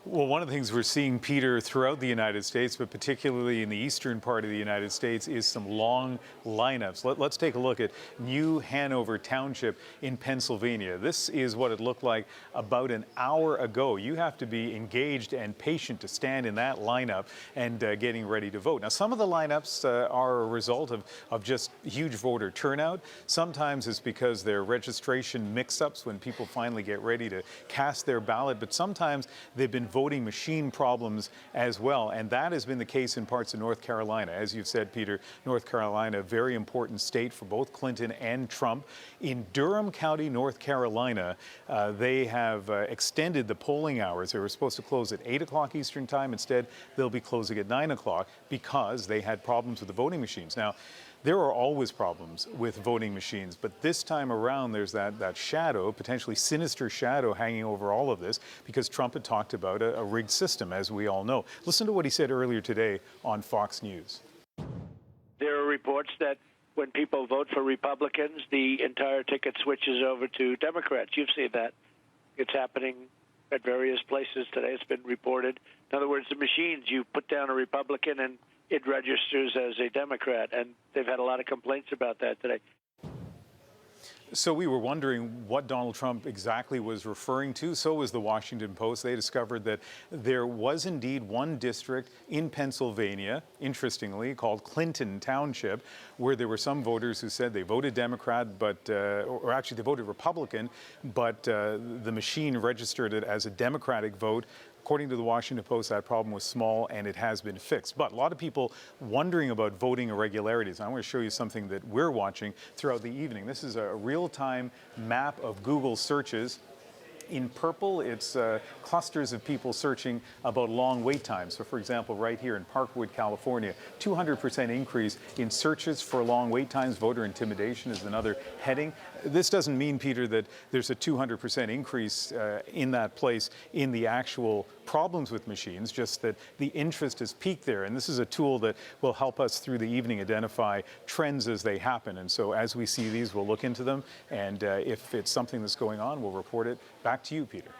Speaker 12: Well, one of the things we're seeing, Peter, throughout the United States, but particularly in the eastern part of the United States, is some long lineups. Let's take a look at New Hanover Township in Pennsylvania. This is what it looked like about an hour ago. You have to be engaged and patient to stand in that lineup and getting ready to vote. Now, some of the lineups are a result of just huge voter turnout. Sometimes it's because there are registration mix-ups when people finally get ready to cast their ballot, but sometimes they've been voting machine problems as well, and that has been the case in parts of North Carolina. As you've said, Peter, North Carolina, a very important state for both Clinton and Trump. In Durham County, North Carolina, they have extended the polling hours. They were supposed to close at 8 o'clock Eastern Time. Instead, they'll be closing at 9 o'clock because they had problems with the voting machines. Now, there are always problems with voting machines, but this time around there's that shadow, potentially sinister shadow hanging over all of this because Trump had talked about a rigged system, as we all know. Listen to what he said earlier today on Fox News.
Speaker 17: There are reports that when people vote for Republicans, the entire ticket switches over to Democrats. You've seen that. It's happening at various places today. It's been reported. In other words, the machines, you put down a Republican and it registers as a Democrat, and they've had a lot of complaints about that today.
Speaker 12: So we were wondering what Donald Trump exactly was referring to. So was the Washington Post. They discovered that there was indeed one district in Pennsylvania, interestingly, called Clinton Township, where there were some voters who said they voted Democrat, but or actually they voted Republican, but the machine registered it as a Democratic vote. According to the Washington Post, that problem was small and it has been fixed. But a lot of people wondering about voting irregularities. I want to show you something that we're watching throughout the evening. This is a real-time map of Google searches. In purple, it's clusters of people searching about long wait times. So, for example, right here in Parkwood, California, 200% increase in searches for long wait times. Voter intimidation is another heading. This doesn't mean, Peter, that there's a 200% increase in that place in the actual problems with machines, just that the interest has peaked there. And this is a tool that will help us through the evening identify trends as they happen. And so as we see these, we'll look into them. And if it's something that's going on, we'll report it. Back to you, Peter.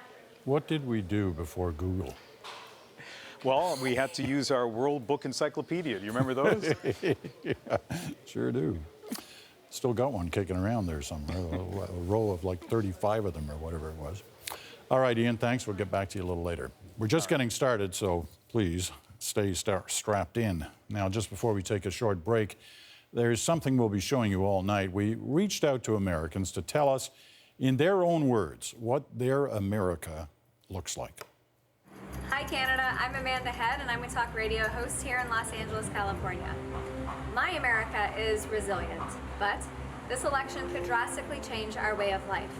Speaker 2: What did we do before Google?
Speaker 12: Well, we had to use our World Book Encyclopedia. Do you remember those?
Speaker 2: Yeah, sure do. Still got one kicking around there somewhere, a row of like 35 of them or whatever it was. All right, Ian, thanks. We'll get back to you a little later. We're just getting started, so please stay strapped in. Now, just before we take a short break, there's something we'll be showing you all night. We reached out to Americans to tell us, in their own words, what their America looks like.
Speaker 22: Hi, Canada. I'm Amanda Head, and I'm a talk radio host here in Los Angeles, California. My America is resilient, but this election could drastically change our way of life.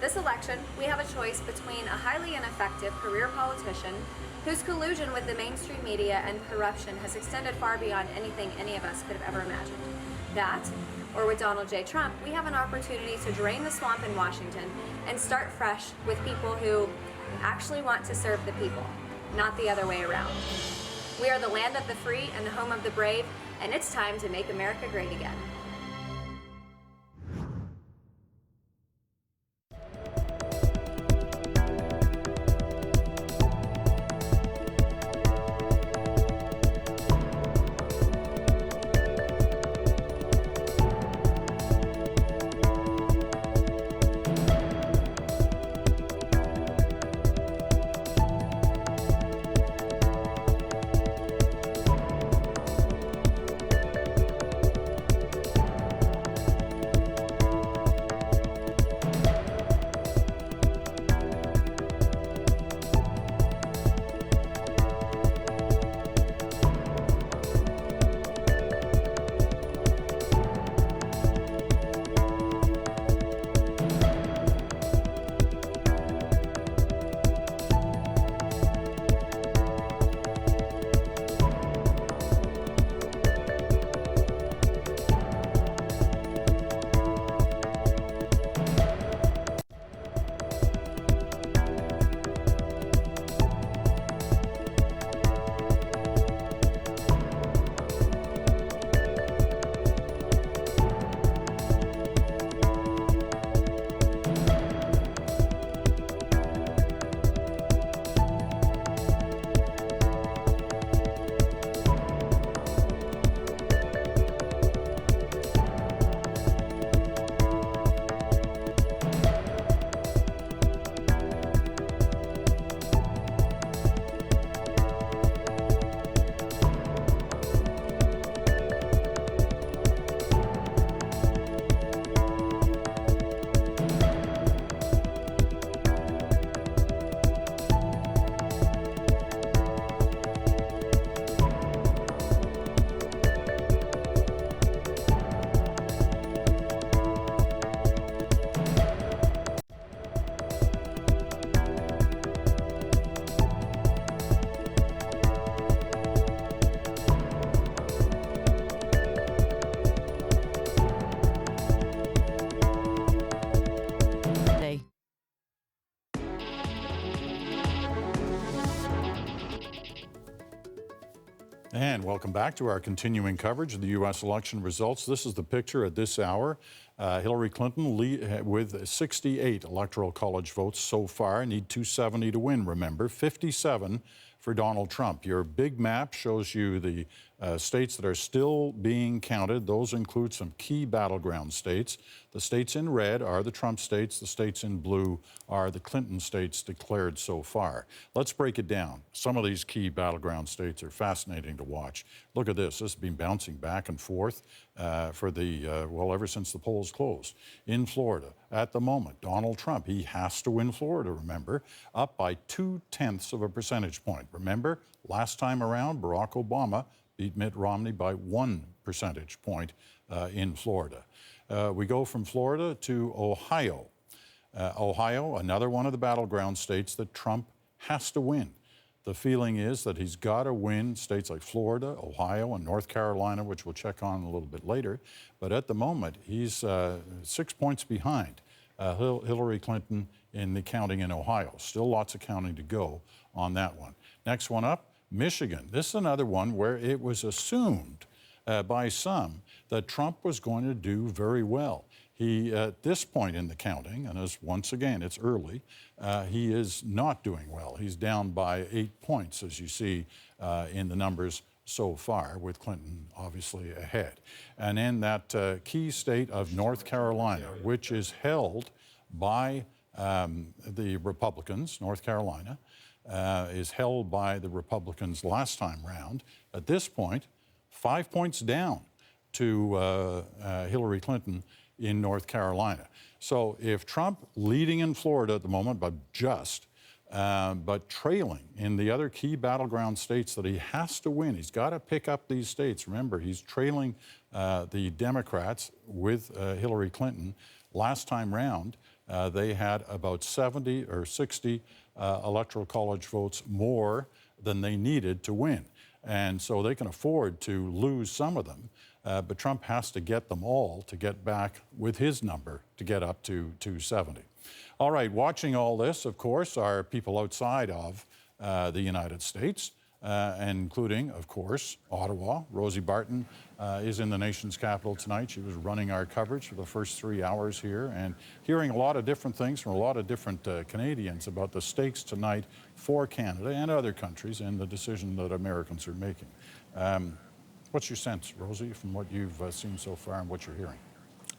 Speaker 22: This election, we have a choice between a highly ineffective career politician whose collusion with the mainstream media and corruption has extended far beyond anything any of us could have ever imagined. That, or with Donald J. Trump, we have an opportunity to drain the swamp in Washington and start fresh with people who actually want to serve the people, not the other way around. We are the land of the free and the home of the brave, and it's time to make America great again.
Speaker 2: And welcome back to our continuing coverage of the U.S. election results. This is the picture at this hour. Hillary Clinton with 68 Electoral College votes so far. Need 270 to win, remember. 57 for Donald Trump. Your big map shows you the states that are still being counted. Those include some key battleground states. The states in red are the Trump states. The states in blue are the Clinton states declared so far. Let's break it down. Some of these key battleground states are fascinating to watch. Look at this. This has been bouncing back and forth for ever since the polls closed. In Florida, at the moment, Donald Trump, he has to win Florida, remember, up by 0.2 of a percentage point. Remember, last time around, Barack Obama beat Mitt Romney by 1 percentage point in Florida. We go from Florida to Ohio. Ohio, another one of the battleground states that Trump has to win. The feeling is that he's got to win states like Florida, Ohio, and North Carolina, which we'll check on a little bit later. But at the moment, he's 6 points behind Hillary Clinton in the counting in Ohio. Still lots of counting to go on that one. Next one up, Michigan. This is another one where it was assumed by some that Trump was going to do very well. He, at this point in the counting, and as once again, it's early, he is not doing well. He's down by 8 points, as you see in the numbers so far, with Clinton obviously ahead. And in that key state of North Carolina, which is held by the Republicans, North Carolina, is held by the Republicans last time round. At this point, 5 points down to Hillary Clinton in North Carolina. So if Trump leading in Florida at the moment, but trailing in the other key battleground states that he has to win, he's got to pick up these states. Remember, he's trailing the Democrats with Hillary Clinton last time round they had about 70 or 60 Electoral College votes more than they needed to win. And so they can afford to lose some of them, but Trump has to get them all to get back with his number to get up to 270. All right, watching all this, of course, are people outside of the United States, including, of course, Ottawa. Rosie Barton is in the nation's capital tonight. She was running our coverage for the first 3 hours here and hearing a lot of different things from a lot of different Canadians about the stakes tonight for Canada and other countries in the decision that Americans are making. What's your sense, Rosie, from what you've seen so far and what you're hearing?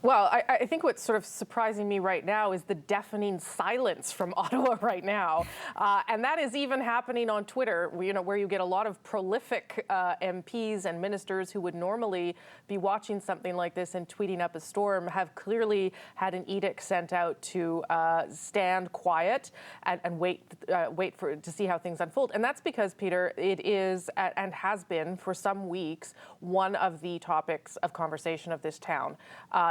Speaker 1: Well, I think what's sort of surprising me right now is the deafening silence from Ottawa right now. And that is even happening on Twitter, where you get a lot of prolific MPs and ministers who would normally be watching something like this and tweeting up a storm have clearly had an edict sent out to stand quiet and wait to see how things unfold. And that's because, Peter, it is and has been for some weeks one of the topics of conversation of this town.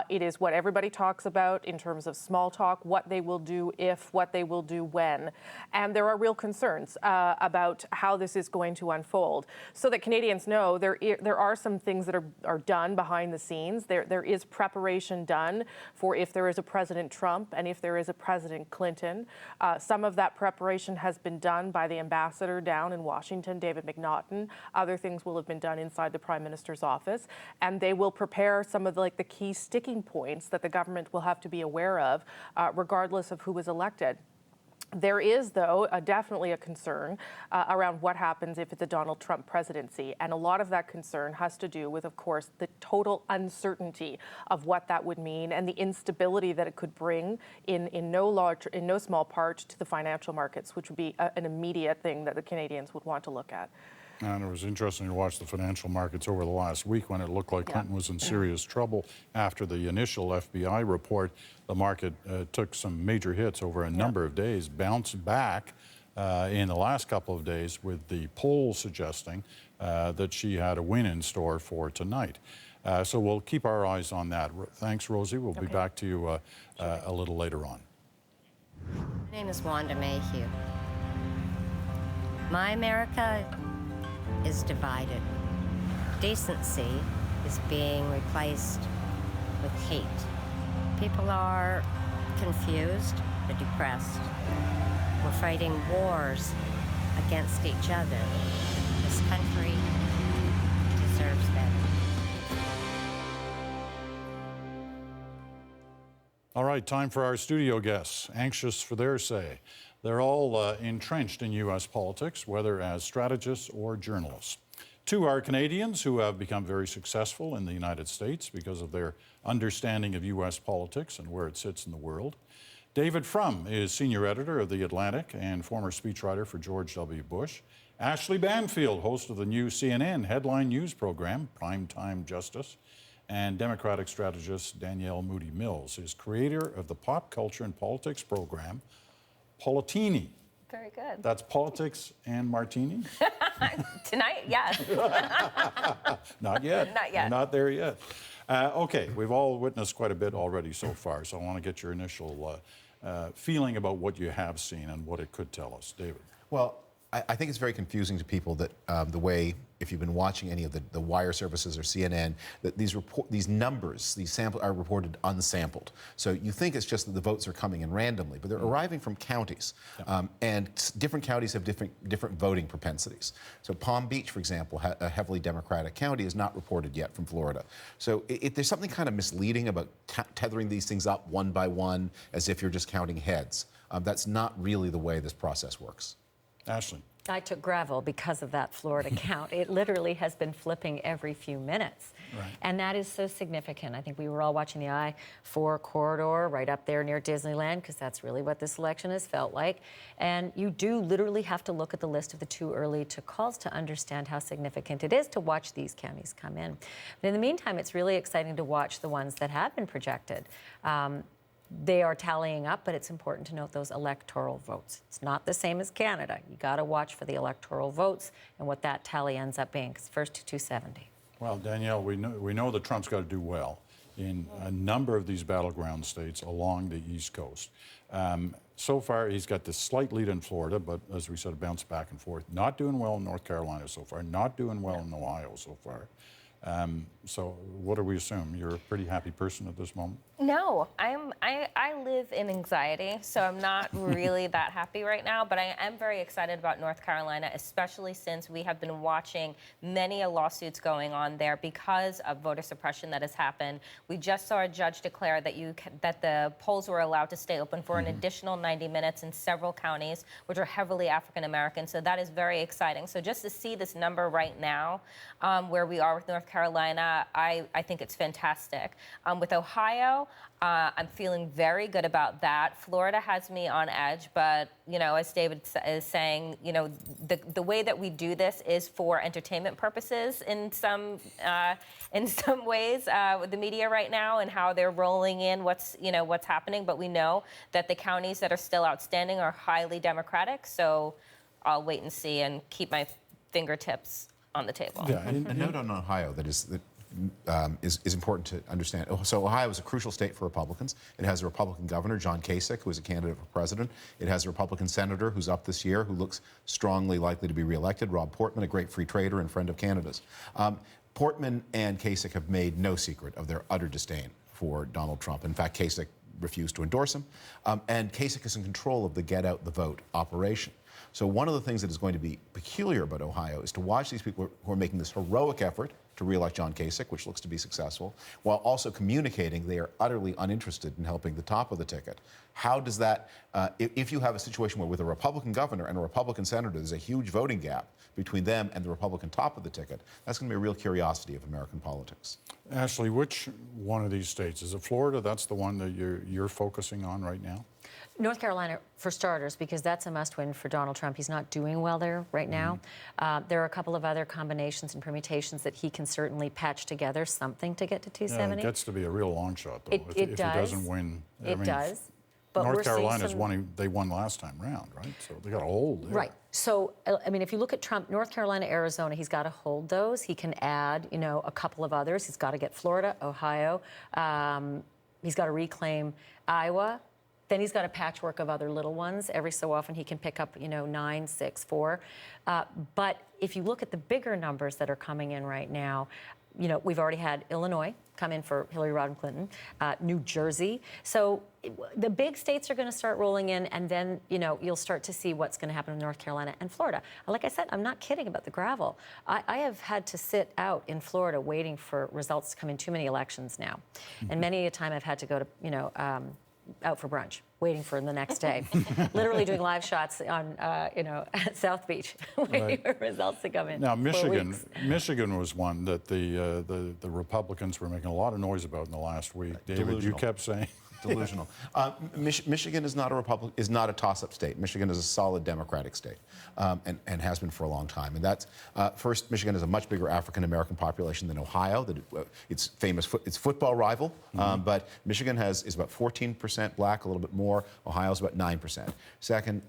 Speaker 1: It is what everybody talks about in terms of small talk, what they will do if, what they will do when. And there are real concerns about how this is going to unfold. So that Canadians know there are some things that are done behind the scenes. There is preparation done for if there is a President Trump and if there is a President Clinton. Some of that preparation has been done by the ambassador down in Washington, David McNaughton. Other things will have been done inside the Prime Minister's office. And they will prepare some of the key sticking points that the government will have to be aware of, regardless of who is elected. There is, though, definitely a concern around what happens if it's a Donald Trump presidency. And a lot of that concern has to do with, of course, the total uncertainty of what that would mean and the instability that it could bring in no small part to the financial markets, which would be an immediate thing that the Canadians would want to look at.
Speaker 2: And it was interesting to watch the financial markets over the last week when it looked like Clinton was in serious trouble after the initial FBI report. The market took some major hits over a number of days, bounced back in the last couple of days with the polls suggesting that she had a win in store for tonight. So we'll keep our eyes on that. Thanks, Rosie. We'll be back to you a little later on.
Speaker 13: My name is Wanda Mayhew. My America is divided. Decency is being replaced with hate. People are confused, they're depressed. We're fighting wars against each other. This country deserves better.
Speaker 2: All right, time for our studio guests, anxious for their say. They're all entrenched in U.S. politics, whether as strategists or journalists. Two are Canadians who have become very successful in the United States because of their understanding of U.S. politics and where it sits in the world. David Frum is senior editor of The Atlantic and former speechwriter for George W. Bush. Ashley Banfield, host of the new CNN headline news program, Primetime Justice. And Democratic strategist Danielle Moody Mills is creator of the pop culture and politics program, Politini.
Speaker 14: Very good.
Speaker 2: That's politics and martini?
Speaker 14: Tonight, yes.
Speaker 2: Not yet.
Speaker 14: Not yet.
Speaker 2: We're not there yet. Okay, we've all witnessed quite a bit already so far, so I want to get your initial feeling about what you have seen and what it could tell us. David.
Speaker 15: Well, I think it's very confusing to people that the way, if you've been watching any of the wire services or CNN, that these numbers, these samples are reported unsampled. So you think it's just that the votes are coming in randomly, but they're arriving from counties, and different counties have different voting propensities. So Palm Beach, for example, a heavily Democratic county, is not reported yet from Florida. So there's something kind of misleading about tethering these things up one by one as if you're just counting heads. That's not really the way this process works.
Speaker 2: Ashley.
Speaker 14: I took gravel because of that Florida count. It literally has been flipping every few minutes. Right. And that is so significant. I think we were all watching the I-4 corridor right up there near Disneyland, because that's really what this election has felt like. And you do literally have to look at the list of the too early to calls to understand how significant it is to watch these counties come in. But in the meantime, it's really exciting to watch the ones that have been projected. They are tallying up, but it's important to note those electoral votes. It's not the same as Canada. You got to watch for the electoral votes and what that tally ends up being, because first to 270.
Speaker 2: Well, Danielle, we know that Trump's got to do well. in a number of these battleground states along the East Coast. So far, he's got this slight lead in Florida, but as we said, bounced back and forth. Not doing well in North Carolina so far, not doing well in Ohio so far. So what do we assume? You're a pretty happy person at this moment?
Speaker 11: No, I live in anxiety, so I'm not really that happy right now, but I am very excited about North Carolina, especially since we have been watching many lawsuits going on there because of voter suppression that has happened. We just saw a judge declare that the polls were allowed to stay open for an additional 90 minutes in several counties, which are heavily African American, so that is very exciting. So just to see this number right now, where we are with North Carolina, I think it's fantastic. With Ohio, I'm feeling very good about that. Florida has me on edge, but, you know, as David is saying, you know, the way that we do this is for entertainment purposes in some ways with the media right now and how they're rolling in what's happening. But we know that the counties that are still outstanding are highly Democratic, so I'll wait and see and keep my fingertips on the table.
Speaker 15: Yeah, a note on Ohio that is important to understand. So Ohio is a crucial state for Republicans. It has a Republican governor, John Kasich, who is a candidate for president. It has a Republican senator who's up this year who looks strongly likely to be reelected, Rob Portman, a great free trader and friend of Canada's. Portman and Kasich have made no secret of their utter disdain for Donald Trump. In fact, Kasich refused to endorse him. And Kasich is in control of the Get Out the Vote operation. So one of the things that is going to be peculiar about Ohio is to watch these people who are making this heroic effort to re-elect John Kasich, which looks to be successful, while also communicating they are utterly uninterested in helping the top of the ticket. How does that, if you have a situation where with a Republican governor and a Republican senator, there's a huge voting gap between them and the Republican top of the ticket, that's going to be a real curiosity of American politics.
Speaker 2: Ashley, which one of these states? Is it Florida? That's the one that you're focusing on right now?
Speaker 14: North Carolina, for starters, because that's a must-win for Donald Trump. He's not doing well there right now. There are a couple of other combinations and permutations that he can certainly patch together something to get to 270.
Speaker 2: Yeah, it gets to be a real long shot, though, if he doesn't win.
Speaker 14: It does. But
Speaker 2: North Carolina's they won last time round, right? So they got a hold there.
Speaker 14: Right. So, I mean, if you look at Trump, North Carolina, Arizona, he's got to hold those. He can add, you know, a couple of others. He's got to get Florida, Ohio. He's got to reclaim Iowa. Then he's got a patchwork of other little ones. Every so often he can pick up, you know, 9, 6, 4. But if you look at the bigger numbers that are coming in right now, you know, we've already had Illinois come in for Hillary Rodham Clinton, New Jersey. So the big states are going to start rolling in, and then, you know, you'll start to see what's going to happen in North Carolina and Florida. Like I said, I'm not kidding about the gravel. I have had to sit out in Florida waiting for results to come in too many elections now. And many a time I've had to go to, you know, out for brunch, waiting for the next day. Literally doing live shots on, you know, at South Beach, waiting for results to come in.
Speaker 2: Now, Michigan was one that the Republicans were making a lot of noise about in the last week. David,
Speaker 15: Delusional.
Speaker 2: you kept saying.
Speaker 15: Delusional. Michigan is not a toss-up state. Michigan is a solid Democratic state, and has been for a long time. And that's first. Michigan has a much bigger African-American population than Ohio. It's famous. It's football rival, but Michigan is about 14% black, a little bit more. Ohio's about 9%. Second,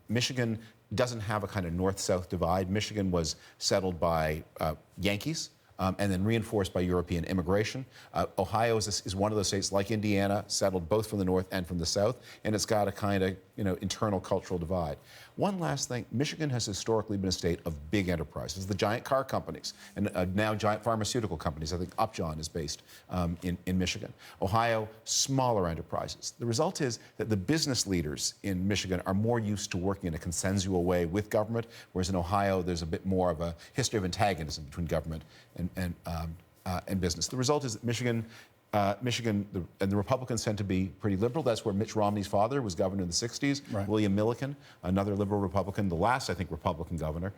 Speaker 15: Michigan doesn't have a kind of north-south divide. Michigan was settled by Yankees. And then reinforced by European immigration. Ohio is one of those states, like Indiana, settled both from the north and from the south, and it's got a kind of, you know, internal cultural divide. One last thing, Michigan has historically been a state of big enterprises, the giant car companies, and now giant pharmaceutical companies. I think Upjohn is based in Michigan. Ohio, smaller enterprises. The result is that the business leaders in Michigan are more used to working in a consensual way with government, whereas in Ohio, there's a bit more of a history of antagonism between government and business. The result is that Michigan and the Republicans tend to be pretty liberal. That's where Mitch Romney's father was governor in the 60s. Right. William Milliken, another liberal Republican, the last, I think, Republican governor.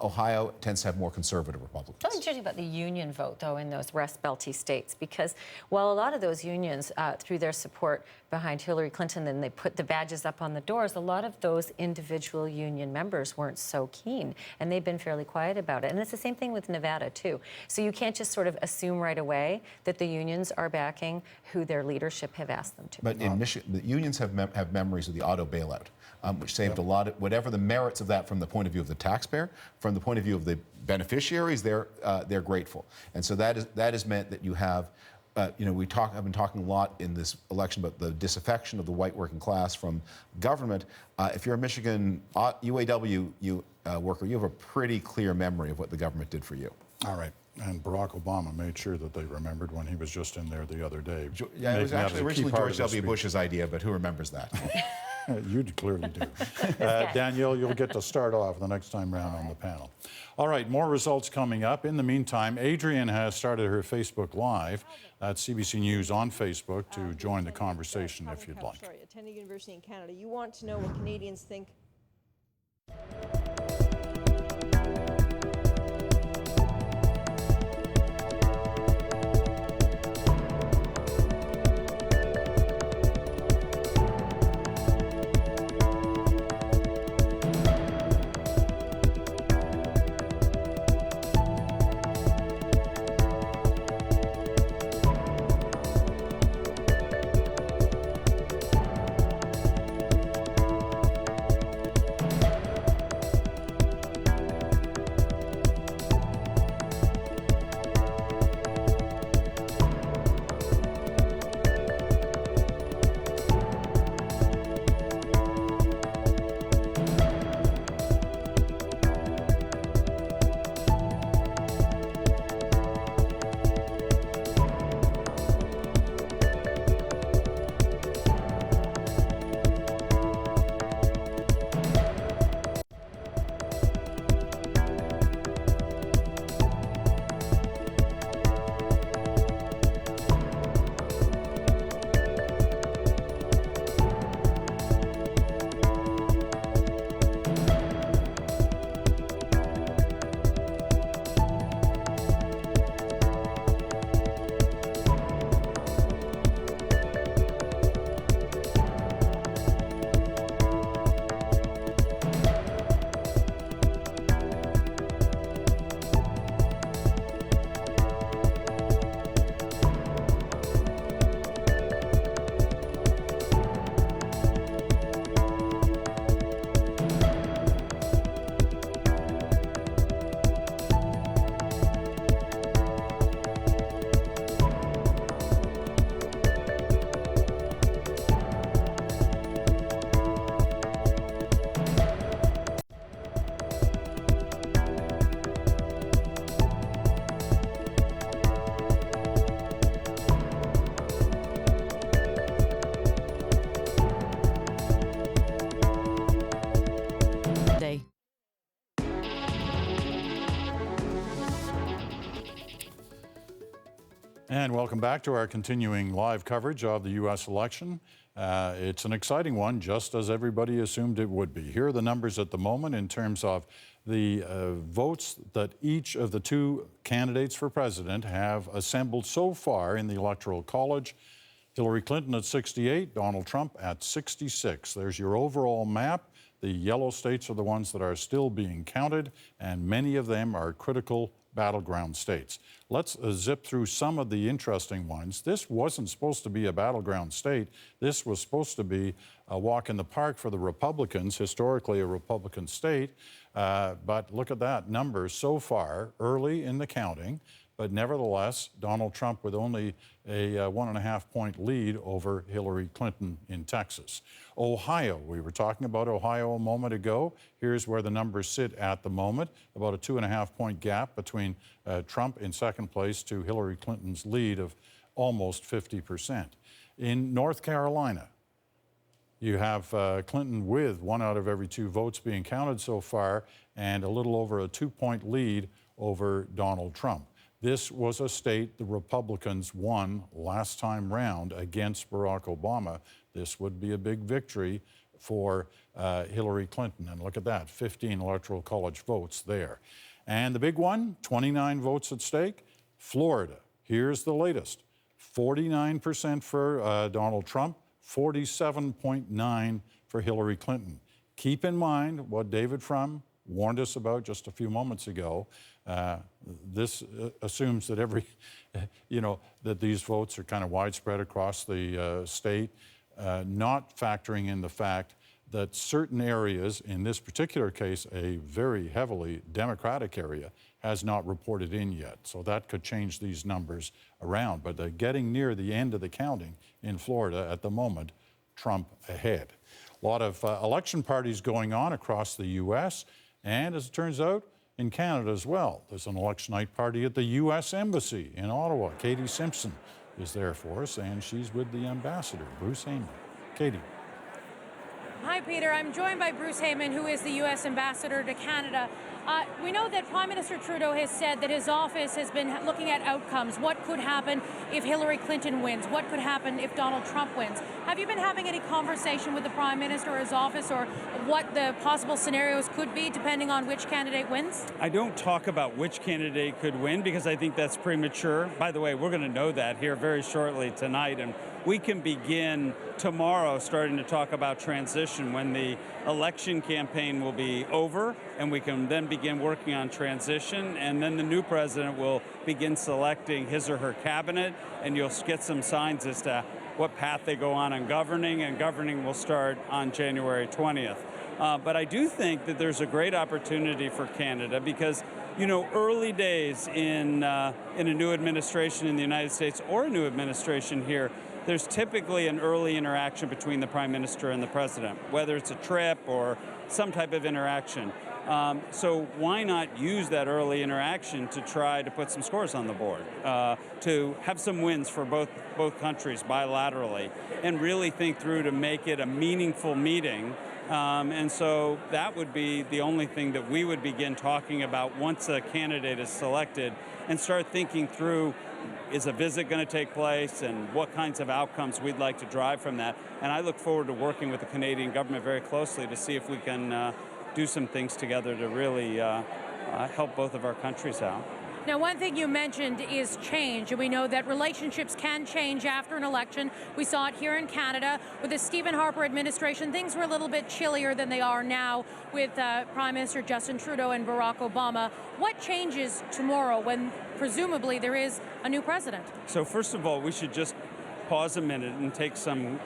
Speaker 15: Ohio tends to have more conservative Republicans.
Speaker 14: What's interesting about the union vote, though, in those Rust Belty states, because while a lot of those unions, through their support behind Hillary Clinton, and they put the badges up on the doors, a lot of those individual union members weren't so keen, and they've been fairly quiet about it. And it's the same thing with Nevada, too. So you can't just sort of assume right away that the unions are backing who their leadership have asked them to.
Speaker 15: But in Michigan, the unions have memories of the auto bailout, which saved a lot of, whatever the merits of that from the point of view of the taxpayer, from the point of view of the beneficiaries, they're grateful. And so that has meant that you have you know, I've been talking a lot in this election about the disaffection of the white working class from government. If you're a Michigan UAW worker, you have a pretty clear memory of what the government did for you.
Speaker 2: All right. And Barack Obama made sure that they remembered when he was just in there the other day.
Speaker 15: Yeah, it was actually originally George W. Bush's idea, but who remembers that?
Speaker 2: You clearly do. Danielle, you'll get to start off the next time round on the panel. All right, more results coming up. In the meantime, Adrienne has started her Facebook Live at CBC News on Facebook to join the conversation if you'd like.
Speaker 7: Sorry, attending university in Canada. You want to know what Canadians think.
Speaker 2: And welcome back to our continuing live coverage of the U.S. election. It's an exciting one, just as everybody assumed it would be. Here are the numbers at the moment in terms of the votes that each of the two candidates for president have assembled so far in the Electoral College. Hillary Clinton at 68, Donald Trump at 66. There's your overall map. The yellow states are the ones that are still being counted, and many of them are critical battleground states. Let's zip through some of the interesting ones. This wasn't supposed to be a battleground state. This was supposed to be a walk in the park for the Republicans, historically a Republican state. But look at that number so far, early in the counting. But nevertheless, Donald Trump with only a 1.5-point lead over Hillary Clinton in Texas. Ohio, we were talking about Ohio a moment ago. Here's where the numbers sit at the moment, about a 2.5-point gap between Trump in second place to Hillary Clinton's lead of almost 50%. In North Carolina, you have Clinton with 1 out of every 2 votes being counted so far, and a little over a 2-point lead over Donald Trump. This was a state the Republicans won last time round against Barack Obama. This would be a big victory for Hillary Clinton. And look at that, 15 Electoral College votes there. And the big one, 29 votes at stake, Florida. Here's the latest, 49% for Donald Trump, 47.9% for Hillary Clinton. Keep in mind what David Frum warned us about just a few moments ago. This assumes that that these votes are kind of widespread across the state, not factoring in the fact that certain areas, in this particular case, a very heavily Democratic area, has not reported in yet. So that could change these numbers around. But they're getting near the end of the counting in Florida at the moment, Trump ahead. A lot of election parties going on across the U.S. and, as it turns out, in Canada as well. There's an election night party at the U.S. Embassy in Ottawa. Katie Simpson is there for us, and she's with the ambassador, Bruce Heyman. Katie.
Speaker 16: Hi, Peter. I'm joined by Bruce Heyman, who is the U.S. ambassador to Canada. We know that Prime Minister Trudeau has said that his office has been looking at outcomes. What could happen if Hillary Clinton wins? What could happen if Donald Trump wins? Have you been having any conversation with the Prime Minister or his office, or what the possible scenarios could be depending on which candidate wins?
Speaker 21: I don't talk about which candidate could win because I think that's premature. By the way, we're going to know that here very shortly tonight, and we can begin tomorrow starting to talk about transition when the election campaign will be over, and we can then begin working on transition, and then the new president will begin selecting his or her cabinet, and you'll get some signs as to what path they go on governing, and governing will start on January 20th. But I do think that there's a great opportunity for Canada because, you know, early days in a new administration in the United States or a new administration here, there's typically an early interaction between the Prime Minister and the President, whether it's a trip or some type of interaction. So why not use that early interaction to try to put some scores on the board, to have some wins for both countries bilaterally, and really think through to make it a meaningful meeting. And so that would be the only thing that we would begin talking about once a candidate is selected, and start thinking through, is a visit going to take place, and what kinds of outcomes we'd like to drive from that. And I look forward to working with the Canadian government very closely to see if we can do some things together to really help both of our countries out.
Speaker 16: Now, one thing you mentioned is change, and we know that relationships can change after an election. We saw it here in Canada with the Stephen Harper administration. Things were a little bit chillier than they are now with Prime Minister Justin Trudeau and Barack Obama. What changes tomorrow when presumably there is a new president? So first of all, we should just pause a minute and take some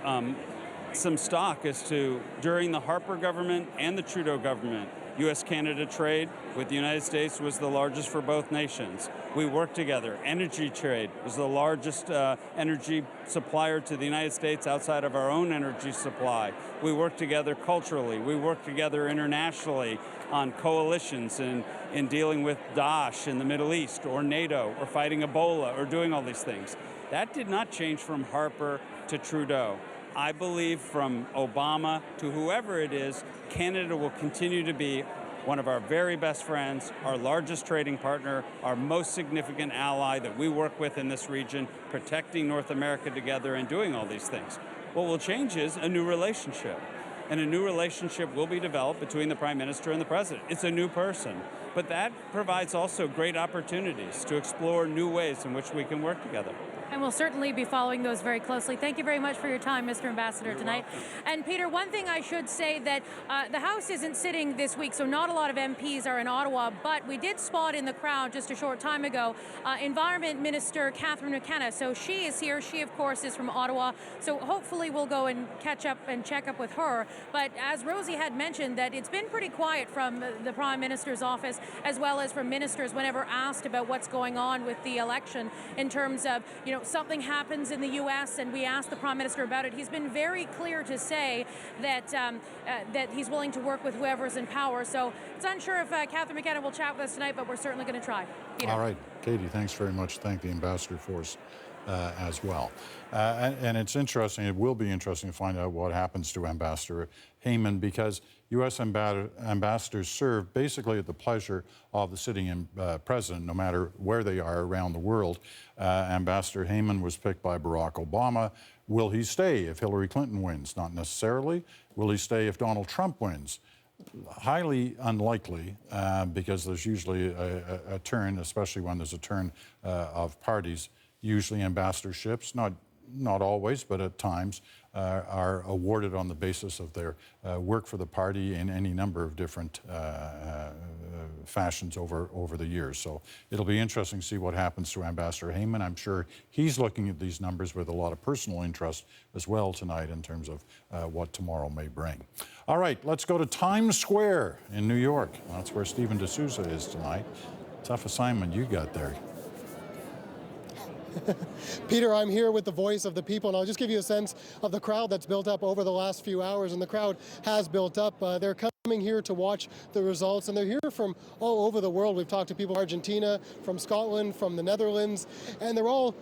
Speaker 16: stock as to, during the Harper government and the Trudeau government, U.S.-Canada trade with the United States was the largest for both nations. We worked together. Energy trade was the largest energy supplier to the United States outside of our own energy supply. We worked together culturally. We worked together internationally on coalitions in dealing with Daesh in the Middle East, or NATO, or fighting Ebola, or doing all these things. That did not change from Harper to Trudeau. I believe from Obama to whoever it is, Canada will continue to be one of our very best friends, our largest trading partner, our most significant ally that we work with in this region, protecting North America together and doing all these things. What will change is a new relationship. And a new relationship will be developed between the Prime Minister and the President. It's a new person. But that provides also great opportunities to explore new ways in which we can work together. And we'll certainly be following those very closely. Thank you very much for your time, Mr. Ambassador, tonight. And Peter, one thing I should say that the House isn't sitting this week, so not a lot of MPs are in Ottawa, but we did spot in the crowd just a short time ago Environment Minister Catherine McKenna. So she is here. She, of course, is from Ottawa. So hopefully we'll go and catch up and check up with her. But as Rosie had mentioned, that it's been pretty quiet from the Prime Minister's office, as well as from ministers whenever asked about what's going on with the election in terms of, you know, something happens in the U.S. and we ask the Prime Minister about it. He's been very clear to say that that he's willing to work with whoever's in power. So it's unsure if Catherine McKenna will chat with us tonight, but we're certainly going to try. Peter.
Speaker 2: All right, Katie, thanks very much. Thank the ambassador for us as well. And it's interesting, it will be interesting to find out what happens to Ambassador Heyman, because U.S. ambassadors serve basically at the pleasure of the sitting president, no matter where they are around the world. Ambassador Heyman was picked by Barack Obama. Will he stay if Hillary Clinton wins? Not necessarily. Will he stay if Donald Trump wins? Highly unlikely, because there's usually a turn, especially when there's a turn of parties. Usually ambassadorships, not always, but at times, are awarded on the basis of their work for the party in any number of different fashions over the years. So it'll be interesting to see what happens to Ambassador Heyman. I'm sure he's looking at these numbers with a lot of personal interest as well tonight in terms of what tomorrow may bring. All right, let's go to Times Square in New York. That's where Stephen D'Souza is tonight. Tough assignment you got there.
Speaker 18: Peter, I'm here with the voice of the people, and I'll just give you a sense of the crowd that's built up over the last few hours, and the crowd has built up. They're coming here to watch the results, and they're here from all over the world. We've talked to people from Argentina, from Scotland, from the Netherlands, and they're all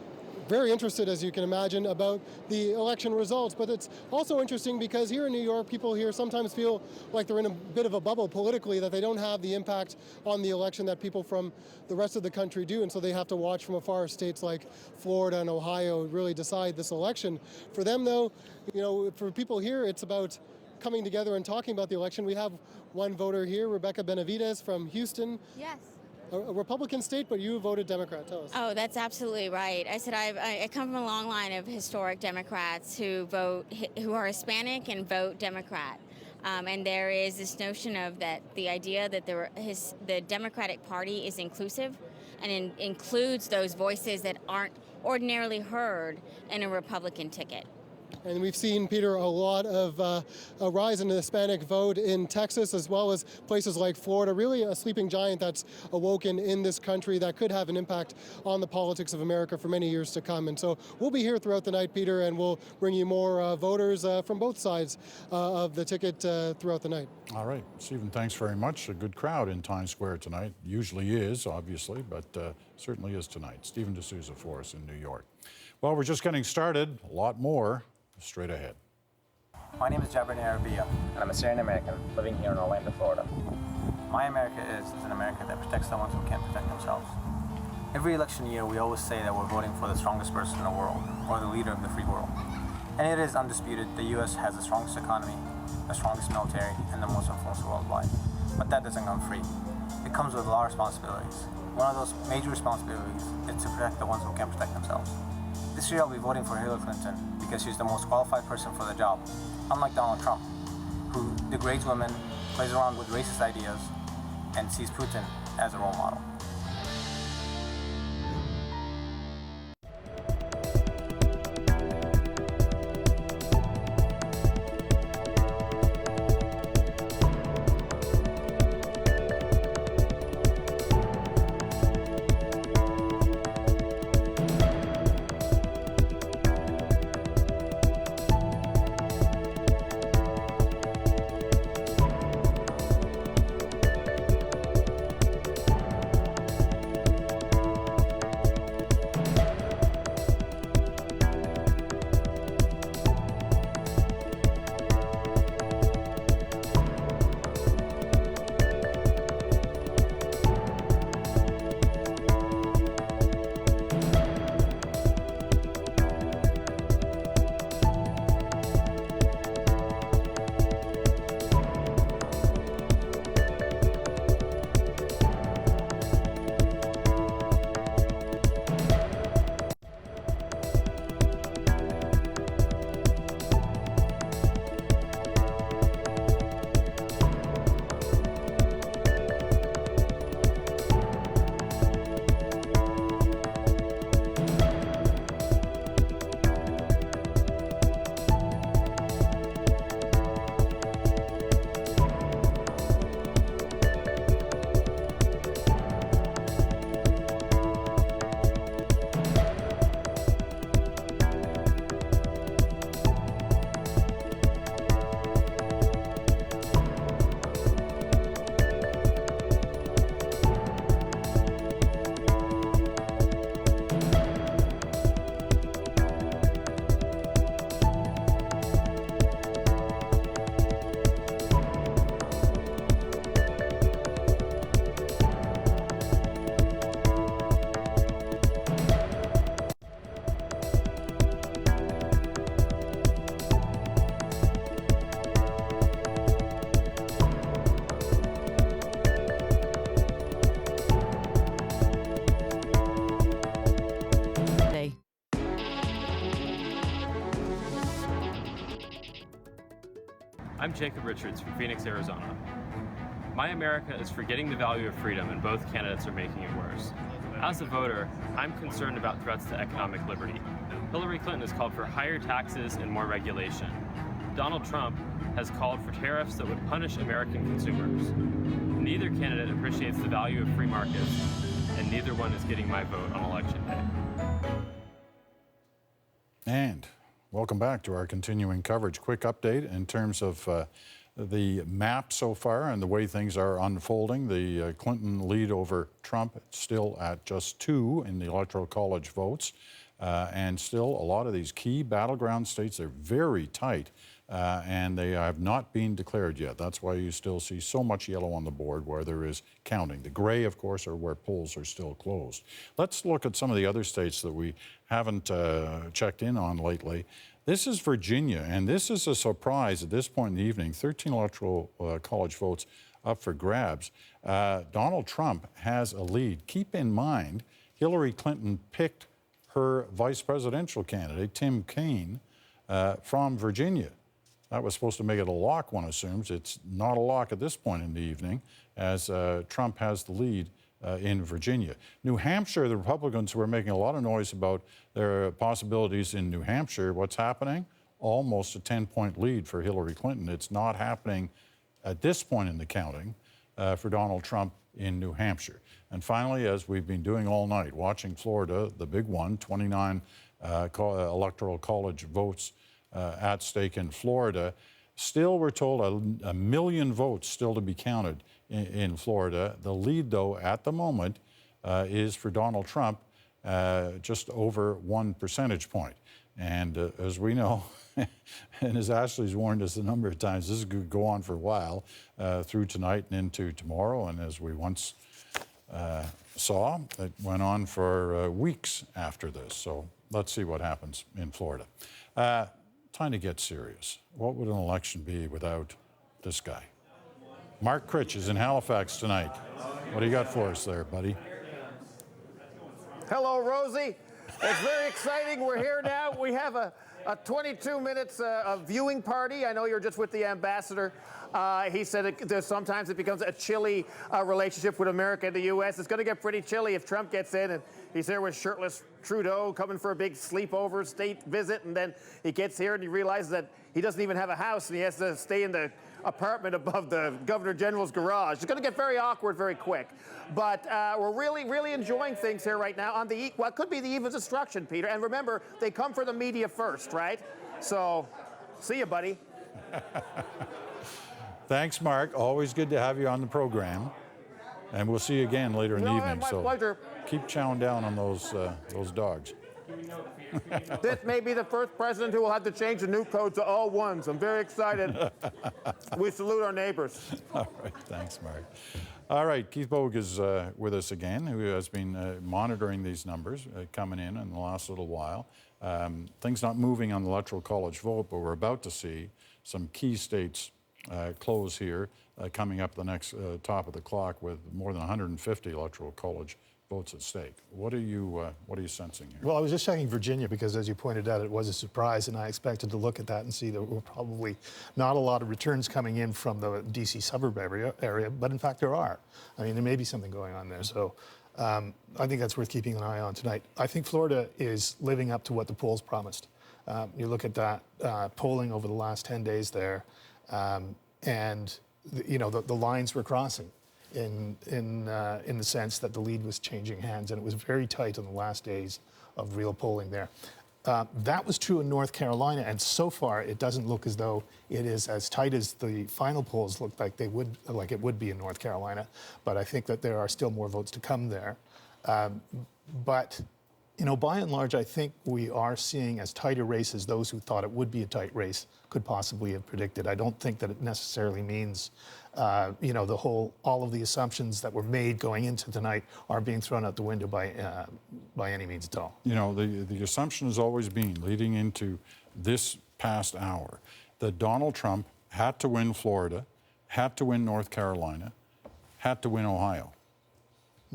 Speaker 18: very interested, as you can imagine, about the election results. But it's also interesting because here in New York, people here sometimes feel like they're in a bit of a bubble politically, that they don't have the impact on the election that people from the rest of the country do. And so they have to watch from afar. States like Florida and Ohio really decide this election. For them, though, you know, for people here, it's about coming together and talking about the election. We have one voter here, Rebecca Benavides from Houston.
Speaker 20: Yes.
Speaker 18: A Republican state, but you voted Democrat. Tell us.
Speaker 20: Oh, that's absolutely right. I said I come from a long line of historic Democrats who are Hispanic and vote Democrat. And there is this notion of that the idea that the Democratic Party is inclusive and includes those voices that aren't ordinarily heard in a Republican ticket.
Speaker 18: And we've seen, Peter, a lot of a rise in the Hispanic vote in Texas, as well as places like Florida, really a sleeping giant that's awoken in this country that could have an impact on the politics of America for many years to come. And so we'll be here throughout the night, Peter, and we'll bring you more voters from both sides of the ticket throughout the night.
Speaker 2: All right. Stephen, thanks very much. A good crowd in Times Square tonight. Usually is, obviously, but certainly is tonight. Stephen D'Souza for us in New York. Well, we're just getting started. A lot more straight ahead.
Speaker 23: My name is Jabrin Arabia, and I'm a Syrian American living here in Orlando, Florida. My America is an America that protects the ones who can't protect themselves. Every election year, we always say that we're voting for the strongest person in the world, or the leader of the free world. And it is undisputed, the U.S. has the strongest economy, the strongest military, and the most influence worldwide. But that doesn't come free. It comes with a lot of responsibilities. One of those major responsibilities is to protect the ones who can't protect themselves. This year I'll be voting for Hillary Clinton because she's the most qualified person for the job, unlike Donald Trump, who degrades women, plays around with racist ideas, and sees Putin as a role model.
Speaker 24: I'm Jacob Richards from Phoenix, Arizona. My America is forgetting the value of freedom, and both candidates are making it worse. As a voter, I'm concerned about threats to economic liberty. Hillary Clinton has called for higher taxes and more regulation. Donald Trump has called for tariffs that would punish American consumers. Neither candidate appreciates the value of free markets neither one is getting my vote on Election Day.
Speaker 2: And welcome back to our continuing coverage. Quick update in terms of the map so far and the way things are unfolding. The Clinton lead over Trump still at just 2 in the Electoral College votes. And still a lot of these key battleground states are very tight. And they have not been declared yet. That's why you still see so much yellow on the board where there is counting. The gray, of course, are where polls are still closed. Let's look at some of the other states that we haven't checked in on lately. This is Virginia, and this is a surprise at this point in the evening. 13 Electoral College votes up for grabs. Donald Trump has a lead. Keep in mind, Hillary Clinton picked her vice presidential candidate, Tim Kaine, from Virginia. That was supposed to make it a lock, one assumes. It's not a lock at this point in the evening, as Trump has the lead in Virginia. New Hampshire, the Republicans were making a lot of noise about their possibilities in New Hampshire. What's happening? Almost a 10-point lead for Hillary Clinton. It's not happening at this point in the counting for Donald Trump in New Hampshire. And finally, as we've been doing all night, watching Florida, the big one, 29 Electoral College votes at stake in Florida. Still, we're told a million votes still to be counted in Florida. The lead, though, at the moment is for Donald Trump just over 1 percentage point. And as we know, and as Ashley's warned us a number of times, this is going to go on for a while through tonight and into tomorrow. And as we once saw, it went on for weeks after this. So let's see what happens in Florida. Time to get serious. What would an election be without this guy? Mark Critch is in Halifax tonight. What do you got for us there, buddy?
Speaker 5: Hello, Rosie. It's very exciting. We're here now. We have a 22 minutes of viewing party. I know you're just with the ambassador. He said sometimes it becomes a chilly relationship with America and the U.S. It's going to get pretty chilly if Trump gets in and he's there with shirtless Trudeau coming for a big sleepover state visit, and then he gets here and he realizes that he doesn't even have a house and he has to stay in the apartment above the Governor General's garage. It's going to get very awkward very quick. But we're really, really enjoying things here right now on the what could be the eve of destruction, Peter. And remember, they come for the media first, right? So, see you, buddy.
Speaker 2: Thanks, Mark. Always good to have you on the program. And we'll see you again later in the evening.
Speaker 5: My pleasure.
Speaker 2: Keep chowing down on those dogs.
Speaker 5: This may be the first president who will have to change the new code to all ones. I'm very excited. We salute our neighbors.
Speaker 2: All right. Thanks, Mark. All right. Keith Bogue is with us again, who has been monitoring these numbers coming in the last little while. Things not moving on the Electoral College vote, but we're about to see some key states close here coming up the next top of the clock with more than 150 Electoral College votes at stake. What are you sensing here?
Speaker 10: Well, I was just checking Virginia because, as you pointed out, it was a surprise, and I expected to look at that and see there were probably not a lot of returns coming in from the D.C. suburb area, but in fact there are. I mean, there may be something going on there, so I think that's worth keeping an eye on tonight. I think Florida is living up to what the polls promised. You look at that polling over the last 10 days there, and the lines were crossing. In the sense that the lead was changing hands, and it was very tight on the last days of real polling there. That was true in North Carolina, and so far it doesn't look as though it is as tight as the final polls looked like it would be in North Carolina. But I think that there are still more votes to come there. But by and large, I think we are seeing as tight a race as those who thought it would be a tight race could possibly have predicted. I don't think that it necessarily means, all of the assumptions that were made going into tonight are being thrown out the window by any means at all.
Speaker 2: The assumption has always been, leading into this past hour, that Donald Trump had to win Florida, had to win North Carolina, had to win Ohio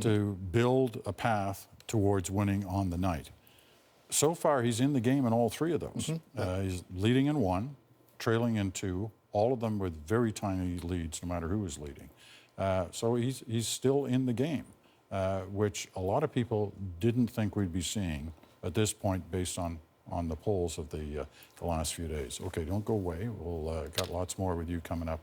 Speaker 2: to build a path towards winning on the night. So far, he's in the game in all three of those. He's leading in one, trailing in two, all of them with very tiny leads, no matter who is leading. So he's still in the game, which a lot of people didn't think we'd be seeing at this point based on the polls of the last few days. Okay, don't go away. We'll got lots more with you coming up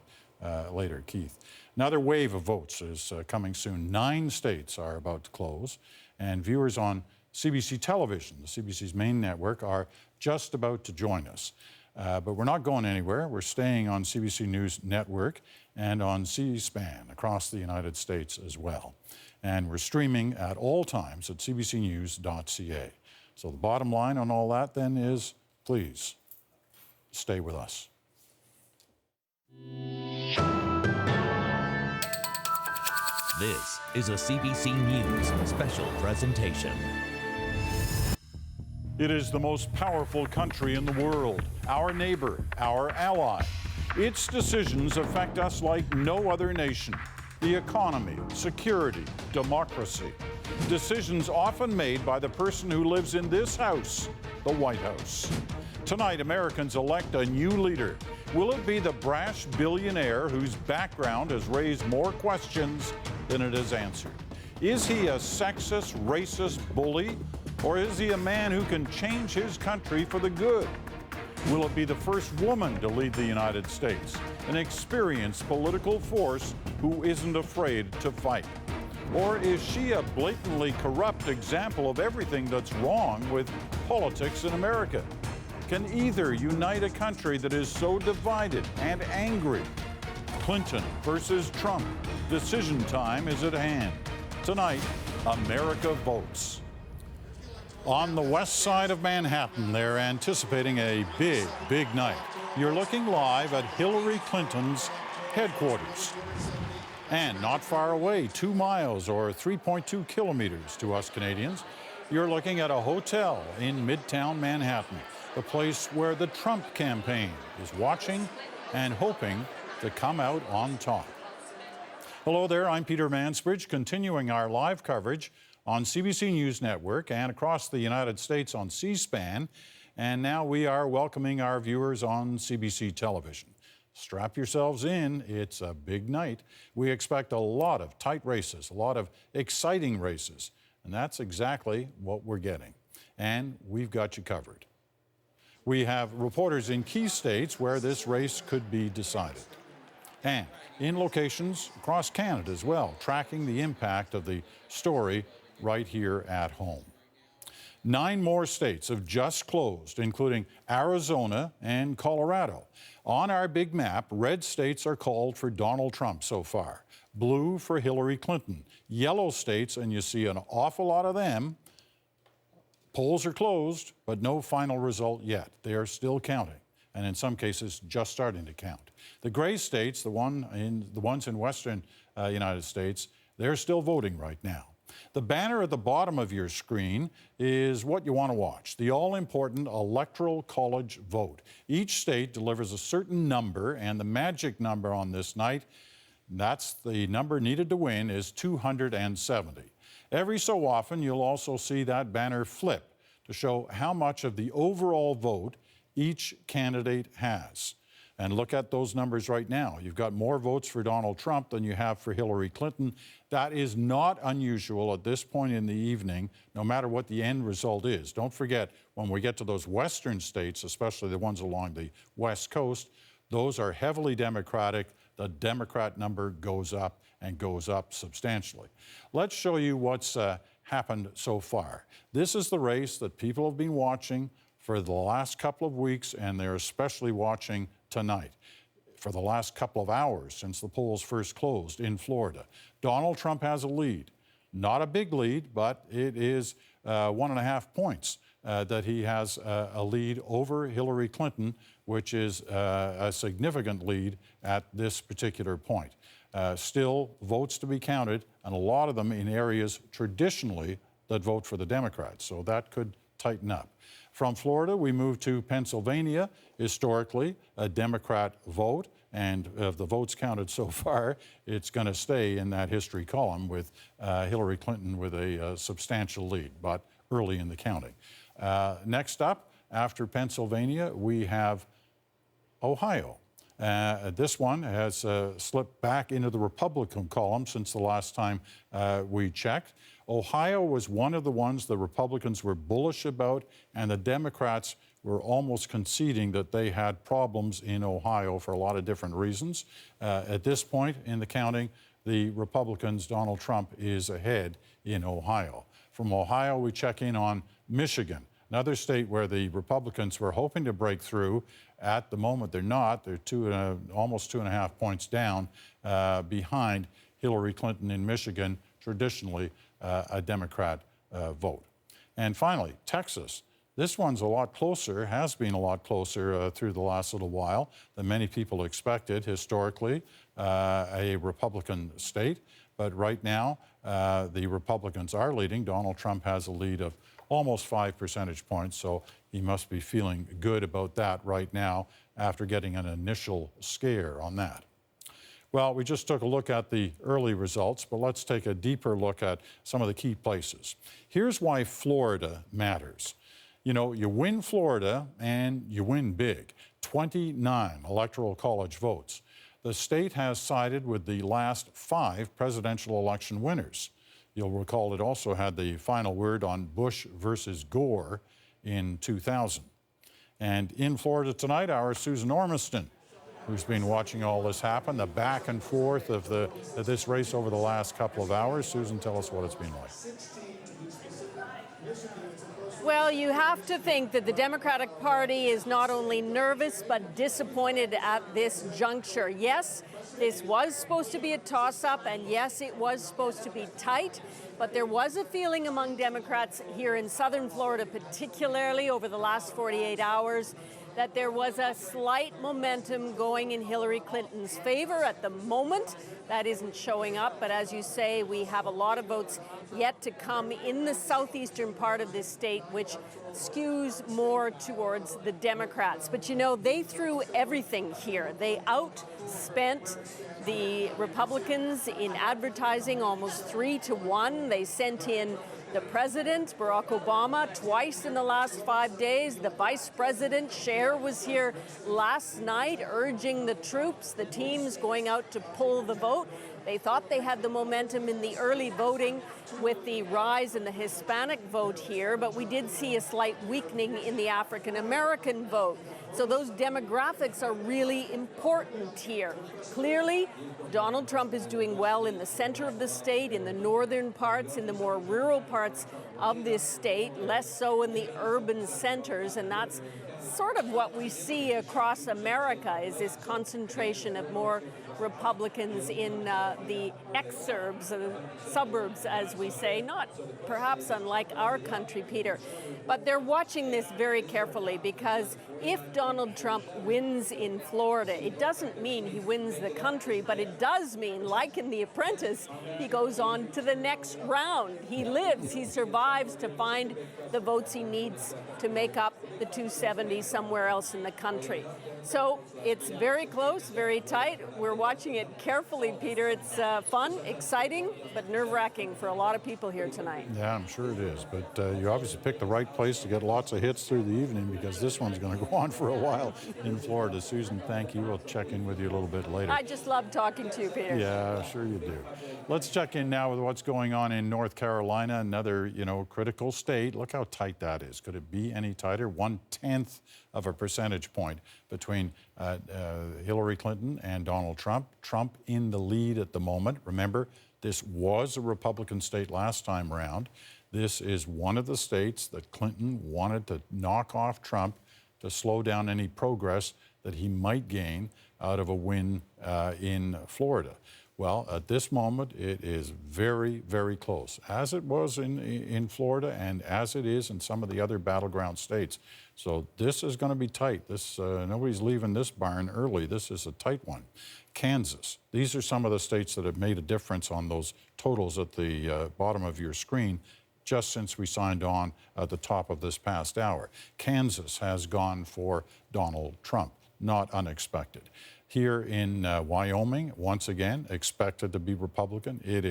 Speaker 2: later, Keith. Another wave of votes is coming soon. 9 states are about to close, and viewers on CBC Television, the CBC's main network, are just about to join us. But we're not going anywhere. We're staying on CBC News Network and on C-SPAN across the United States as well. And we're streaming at all times at CBCNews.ca. So the bottom line on all that then is, please, stay with us.
Speaker 6: This is a CBC News special presentation.
Speaker 2: It is the most powerful country in the world, our neighbor, our ally. Its decisions affect us like no other nation. The economy, security, democracy. Decisions often made by the person who lives in this house, the White House. Tonight, Americans elect a new leader. Will it be the brash billionaire whose background has raised more questions than it has answered? Is he a sexist, racist bully? Or is he a man who can change his country for the good? Will it be the first woman to lead the United States, an experienced political force who isn't afraid to fight? Or is she a blatantly corrupt example of everything that's wrong with politics in America? Can either unite a country that is so divided and angry? Clinton versus Trump. Decision time is at hand. Tonight, America votes. On the west side of Manhattan, they're anticipating a big, big night. You're looking live at Hillary Clinton's headquarters. And not far away, 2 miles or 3.2 kilometers to us Canadians, you're looking at a hotel in Midtown Manhattan, the place where the Trump campaign is watching and hoping to come out on top. Hello there, I'm Peter Mansbridge, continuing our live coverage on CBC News Network and across the United States on C-SPAN. And now we are welcoming our viewers on CBC Television. Strap yourselves in, it's a big night. We expect a lot of tight races, a lot of exciting races, and that's exactly what we're getting. And we've got you covered. We have reporters in key states where this race could be decided. And in locations across Canada as well, tracking the impact of the story right here at home. 9 more states have just closed, including Arizona and Colorado. On our big map, red states are called for Donald Trump so far, blue for Hillary Clinton, yellow states, and you see an awful lot of them. Polls are closed, but no final result yet. They are still counting, and in some cases, just starting to count. The gray states, the ones in western United States, they're still voting right now. The banner at the bottom of your screen is what you want to watch, the all-important Electoral College vote. Each state delivers a certain number, and the magic number on this night, that's the number needed to win, is 270. Every so often, you'll also see that banner flip to show how much of the overall vote each candidate has. And look at those numbers right now. You've got more votes for Donald Trump than you have for Hillary Clinton. That is not unusual at this point in the evening, no matter what the end result is. Don't forget, when we get to those western states, especially the ones along the West Coast, those are heavily Democratic. The Democrat number goes up and goes up substantially. Let's show you what's happened so far. This is the race that people have been watching for the last couple of weeks, and they're especially watching tonight. For the last couple of hours since the polls first closed in Florida, Donald Trump has a lead. Not a big lead, but it is 1.5 points that he has a lead over Hillary Clinton, which is a significant lead at this particular point. Still votes to be counted, and a lot of them in areas traditionally that vote for the Democrats, so that could tighten up. From Florida, we move to Pennsylvania, historically a Democrat vote, and of the votes counted so far, it's going to stay in that history column with Hillary Clinton with a substantial lead, but early in the counting. Next up, after Pennsylvania, we have Ohio. This one has slipped back into the Republican column since the last time we checked. Ohio was one of the ones the Republicans were bullish about, and the Democrats were almost conceding that they had problems in Ohio for a lot of different reasons. At this point in the counting, the Republicans, Donald Trump, is ahead in Ohio. From Ohio, we check in on Michigan, another state where the Republicans were hoping to break through. At the moment, they're not. They're almost 2.5 points down behind Hillary Clinton in Michigan, traditionally a Democrat vote. And finally, Texas. This one's a lot closer, has been a lot closer through the last little while than many people expected. Historically, a Republican state. But right now, the Republicans are leading. Donald Trump has a lead of almost 5 percentage points, so he must be feeling good about that right now after getting an initial scare on that. Well, we just took a look at the early results, but let's take a deeper look at some of the key places. Here's why Florida matters. You know, you win Florida and you win big. 29 Electoral College votes. The state has sided with the last 5 presidential election winners. You'll recall it also had the final word on Bush versus Gore in 2000. And in Florida tonight, our Susan Ormiston, who's been watching all this happen, the back and forth of this race over the last couple of hours. Susan, tell us what it's been like.
Speaker 3: Well, you have to think that the Democratic Party is not only nervous but disappointed at this juncture. Yes, this was supposed to be a toss-up, and yes, it was supposed to be tight, but there was a feeling among Democrats here in southern Florida, particularly over the last 48 hours, that there was a slight momentum going in Hillary Clinton's favor at the moment. That isn't showing up, but as you say, we have a lot of votes yet to come in the southeastern part of this state, which skews more towards the Democrats. But you know, they threw everything here. They outspent the Republicans in advertising almost 3 to 1. They sent in the president, Barack Obama, twice in the last 5 days. The vice president, Cher, was here last night urging the troops, the teams going out to pull the vote. They thought they had the momentum in the early voting with the rise in the Hispanic vote here, but we did see a slight weakening in the African American vote. So those demographics are really important here. Clearly, Donald Trump is doing well in the center of the state, in the northern parts, in the more rural parts of this state, less so in the urban centers, and that's sort of what we see across America, is this concentration of more Republicans in the exurbs, suburbs, as we say, not perhaps unlike our country, Peter. But they're watching this very carefully, because if Donald Trump wins in Florida, it doesn't mean he wins the country, but it does mean, like in The Apprentice, he goes on to the next round. He lives, he survives to find the votes he needs to make up the 270 somewhere else in the country. So it's very close, very tight. We're watching it carefully, Peter. It's fun, exciting, but nerve-wracking for a lot of people here tonight.
Speaker 2: Yeah, I'm sure it is. But you obviously picked the right place to get lots of hits through the evening, because this one's going to go on for a while in Florida. Susan, thank you. We'll check in with you a little bit later.
Speaker 3: I just love talking to you, Peter.
Speaker 2: Yeah, sure you do. Let's check in now with what's going on in North Carolina, another, critical state. Look how tight that is. Could it be any tighter? 1/10 of a percentage point between Hillary Clinton and Donald Trump. Trump in the lead at the moment. Remember, this was a Republican state last time around. This is one of the states that Clinton wanted to knock off Trump to slow down any progress that he might gain out of a win in Florida. Well, at this moment, it is very, very close, as it was in Florida and as it is in some of the other battleground states. So this is going to be tight. Nobody's leaving this barn early. This is a tight one. Kansas. These are some of the states that have made a difference on those totals at the bottom of your screen just since we signed on at the top of this past hour. Kansas has gone for Donald Trump. Not unexpected. Here in Wyoming, once again, expected to be Republican. It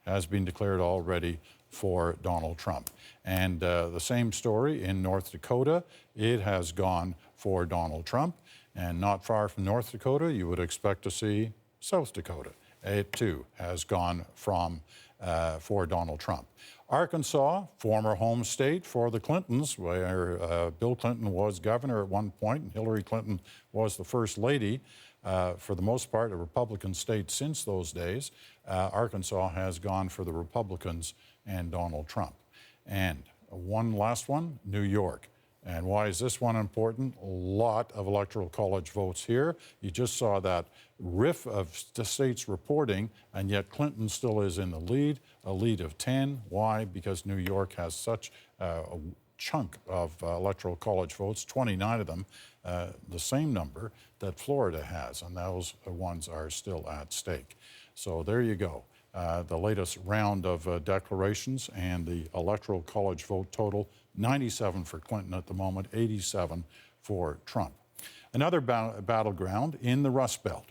Speaker 2: has been declared already for Donald Trump. And the same story in North Dakota. It has gone for Donald Trump. And not far from North Dakota, you would expect to see South Dakota. It too has gone for Donald Trump. Arkansas, former home state for the Clintons, where Bill Clinton was governor at one point and Hillary Clinton was the first lady. For the most part, a Republican state since those days. Arkansas has gone for the Republicans and Donald Trump. And one last one, New York. And why is this one important? A lot of Electoral College votes here. You just saw that riff of the states reporting, and yet Clinton still is in the lead, a lead of 10. Why? Because New York has such a chunk of Electoral College votes, 29 of them, the same number that Florida has, and those ones are still at stake. So there you go. The latest round of declarations and the Electoral College vote total, 97 for Clinton at the moment, 87 for Trump. Another battleground in the Rust Belt.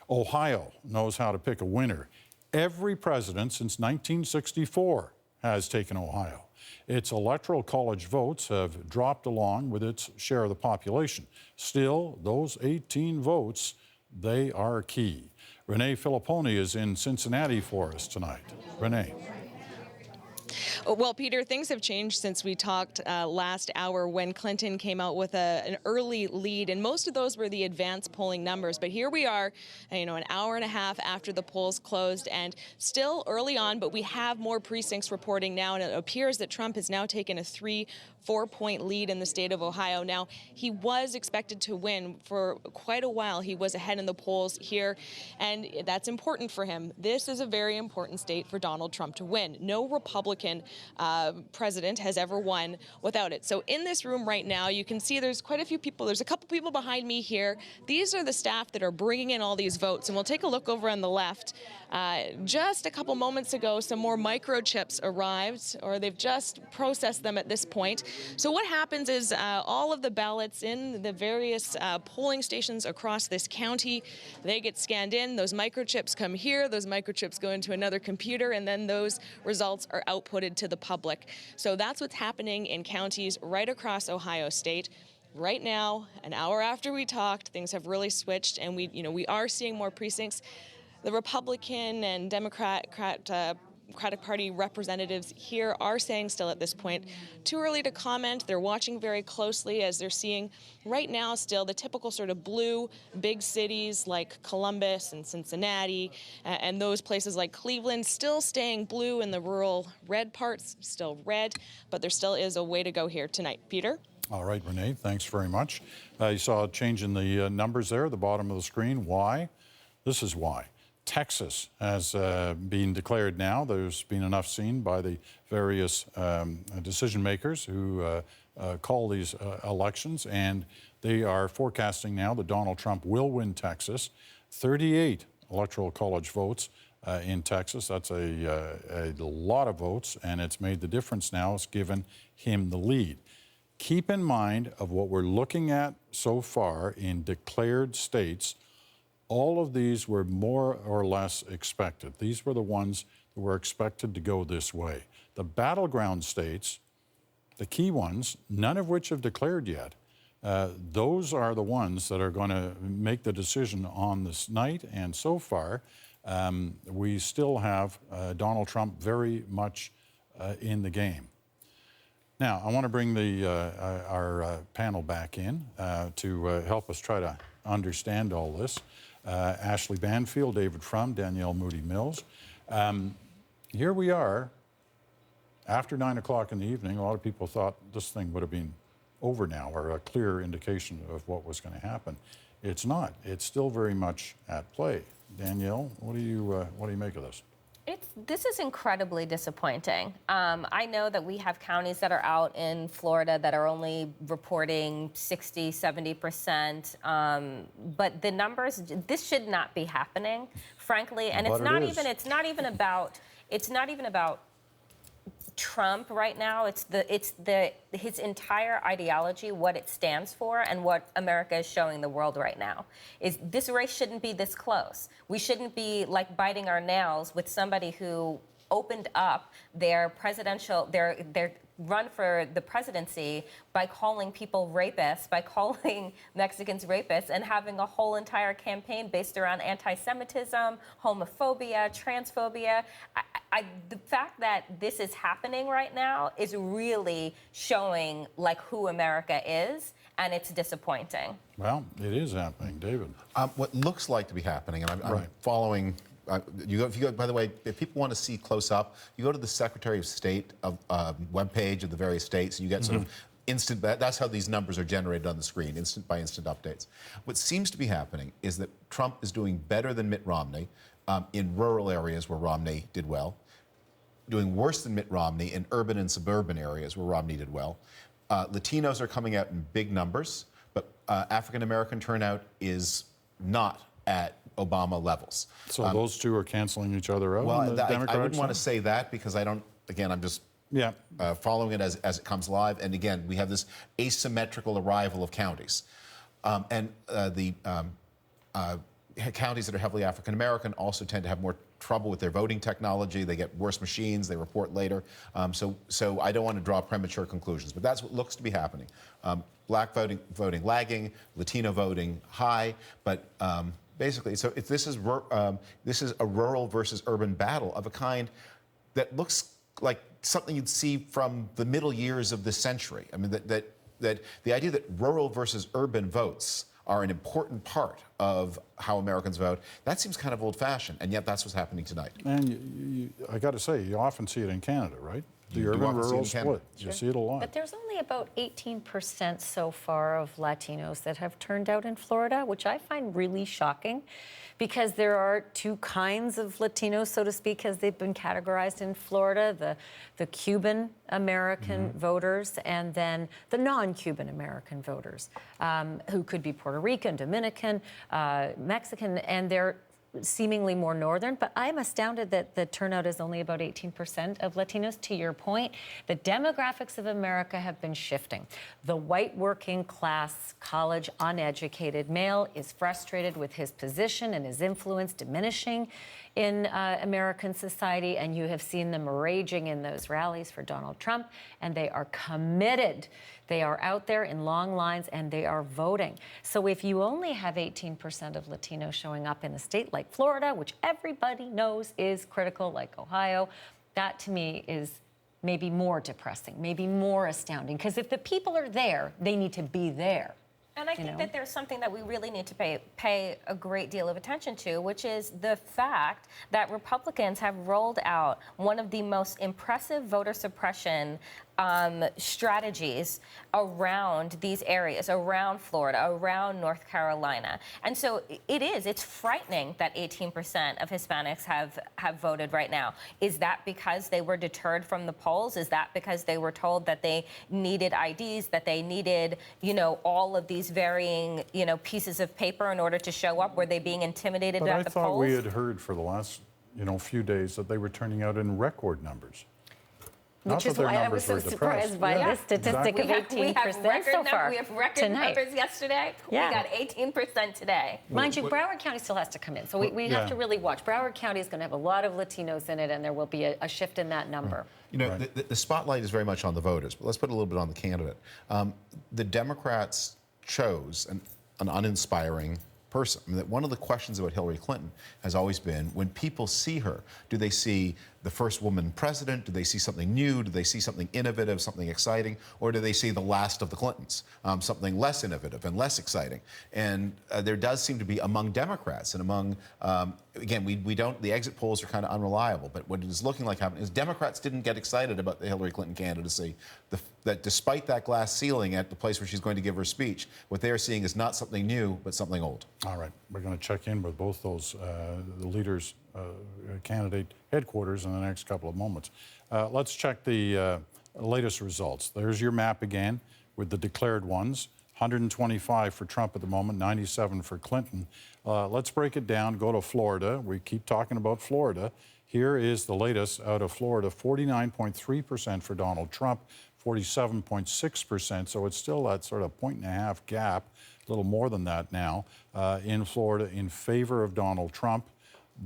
Speaker 2: Ohio knows how to pick a winner. Every president since 1964 has taken Ohio. Its Electoral College votes have dropped along with its share of the population. Still, those 18 votes, they are key. Renee Filipponi is in Cincinnati for us tonight. Renee.
Speaker 4: Well, Peter, things have changed since we talked last hour when Clinton came out with an early lead, and most of those were the advanced polling numbers. But here we are, an hour and a half after the polls closed, and still early on, but we have more precincts reporting now, and it appears that Trump has now taken a 3-4-point lead in the state of Ohio. Now, he was expected to win for quite a while. He was ahead in the polls here, and that's important for him. This is a very important state for Donald Trump to win. No Republican president has ever won without it. So in this room right now, you can see there's quite a few people. There's a couple people behind me here. These are the staff that are bringing in all these votes, and we'll take a look over on the left. Just a couple moments ago, some more microchips arrived, or they've just processed them at this point. So what happens is all of the ballots in the various polling stations across this county, they get scanned in. Those microchips come here. Those microchips go into another computer, and then those results are outputted to the public. So that's what's happening in counties right across Ohio State. Right now, an hour after we talked, things have really switched, and we are seeing more precincts. The Republican and Democratic Party representatives here are saying still at this point, too early to comment. They're watching very closely as they're seeing right now still the typical sort of blue big cities like Columbus and Cincinnati and those places like Cleveland still staying blue, in the rural red parts still red, but there still is a way to go here tonight. Peter?
Speaker 2: All right, Renee, thanks very much. You saw a change in the numbers there at the bottom of the screen. Why? This is why. Texas has been declared now. There's been enough seen by the various decision makers who call these elections, and they are forecasting now that Donald Trump will win Texas. 38 Electoral College votes in Texas. That's a lot of votes, and it's made the difference now. It's given him the lead. Keep in mind of what we're looking at so far in declared states. All of these were more or less expected. These were the ones that were expected to go this way. The battleground states, the key ones, none of which have declared yet, those are the ones that are going to make the decision on this night. And so far, we still have Donald Trump very much in the game. Now, I want to bring our panel back in to help us try to understand all this. Ashley Banfield, David Frum, Danielle Moody-Mills. Here we are, after 9 o'clock in the evening. A lot of people thought this thing would have been over now, or a clear indication of what was going to happen. It's not. It's still very much at play. Danielle, what do you make of this?
Speaker 11: This is incredibly disappointing. I know that we have counties that are out in Florida that are only reporting 60, 70%, but the numbers, this should not be happening, frankly. And it's not even about Trump right now. It's his entire ideology, what it stands for, and what America is showing the world right now. Is this race shouldn't be this close. We shouldn't be like biting our nails with somebody who opened up their presidential, their run for the presidency by calling people rapists, by calling Mexicans rapists, and having a whole entire campaign based around anti-Semitism, homophobia, transphobia. The fact that this is happening right now is really showing like who America is, and it's disappointing.
Speaker 2: Well, it is happening, David.
Speaker 15: What looks like to be happening, and I'm following. If you go, by the way, if people want to see close up, you go to the Secretary of State webpage of the various states, and you get sort of instant. That's how these numbers are generated on the screen, instant by instant updates. What seems to be happening is that Trump is doing better than Mitt Romney in rural areas where Romney did well, doing worse than Mitt Romney in urban and suburban areas where Romney did well. Latinos are coming out in big numbers, but African American turnout is not at Obama levels.
Speaker 2: So those two are canceling each other out?
Speaker 15: Well,
Speaker 2: on the
Speaker 15: I
Speaker 2: Democratic
Speaker 15: wouldn't want to
Speaker 2: side?
Speaker 15: say that because I don't, again, I'm just following it as it comes live. And again, we have this asymmetrical arrival of counties. The counties that are heavily African American also tend to have more trouble with their voting technology. They get worse machines, they report later. So I don't want to draw premature conclusions, but that's what looks to be happening. Black voting lagging, Latino voting high, but basically, so if this is a rural versus urban battle of a kind that looks like something you'd see from the middle years of this century. I mean, that the idea that rural versus urban votes are an important part of how Americans vote, that seems kind of old-fashioned, and yet that's what's happening tonight.
Speaker 2: And I got to say, you often see it in Canada, right? The urban-rural split. You see it a lot.
Speaker 14: But there's only about 18% so far of Latinos that have turned out in Florida, which I find really shocking because there are two kinds of Latinos, so to speak, as they've been categorized in Florida, the Cuban American voters and then the non-Cuban American voters, who could be Puerto Rican, Dominican, Mexican, and they're seemingly more northern, but I'm astounded that the turnout is only about 18% of Latinos. To your point, the demographics of America have been shifting. The white working class, college uneducated male is frustrated with his position and his influence diminishing in American society, and you have seen them raging in those rallies for Donald Trump, and they are committed. They are out there in long lines, and they are voting. So if you only have 18% of Latinos showing up in a state like Florida, which everybody knows is critical, like Ohio, that to me is maybe more depressing, maybe more astounding, because if the people are there, they need to be there.
Speaker 11: And I think that there's something that we really need to pay a great deal of attention to, which is the fact that Republicans have rolled out one of the most impressive voter suppression strategies around these areas, around Florida, around North Carolina. And so it's frightening that 18% of Hispanics have voted right now. Is that because they were deterred from the polls? Is that because they were told that they needed IDs, that they needed, all of these varying, pieces of paper in order to show up? Were they being intimidated at the polls?
Speaker 2: But I thought we had heard for the last, few days that they were turning out in record numbers.
Speaker 14: Which is why I was so surprised by this statistic of 18% so far.
Speaker 11: We have record numbers yesterday.
Speaker 14: Yeah.
Speaker 11: We got 18% today.
Speaker 14: Mind you, Broward County still has to come in, so we have to really watch. Broward County is going to have a lot of Latinos in it, and there will be a shift in that number.
Speaker 15: The spotlight is very much on the voters, but let's put a little bit on the candidate. The Democrats chose an uninspiring person. I mean, one of the questions about Hillary Clinton has always been, when people see her, do they see the first woman president? Do they see something new? Do they see something innovative, something exciting? Or do they see the last of the Clintons, something less innovative and less exciting? And there does seem to be among Democrats and among, again, the exit polls are kind of unreliable, but what it is looking like happening is Democrats didn't get excited about the Hillary Clinton candidacy. That despite that glass ceiling at the place where she's going to give her speech, what they are seeing is not something new, but something old.
Speaker 2: All right, we're going to check in with both those the leaders' candidate headquarters in the next couple of moments. Let's check the latest results. There's your map again with the declared ones. 125 for Trump at the moment, 97 for Clinton. Let's break it down, go to Florida. We keep talking about Florida. Here is the latest out of Florida, 49.3% for Donald Trump, 47.6%, so it's still that sort of 1.5 gap, a little more than that now, in Florida in favor of Donald Trump,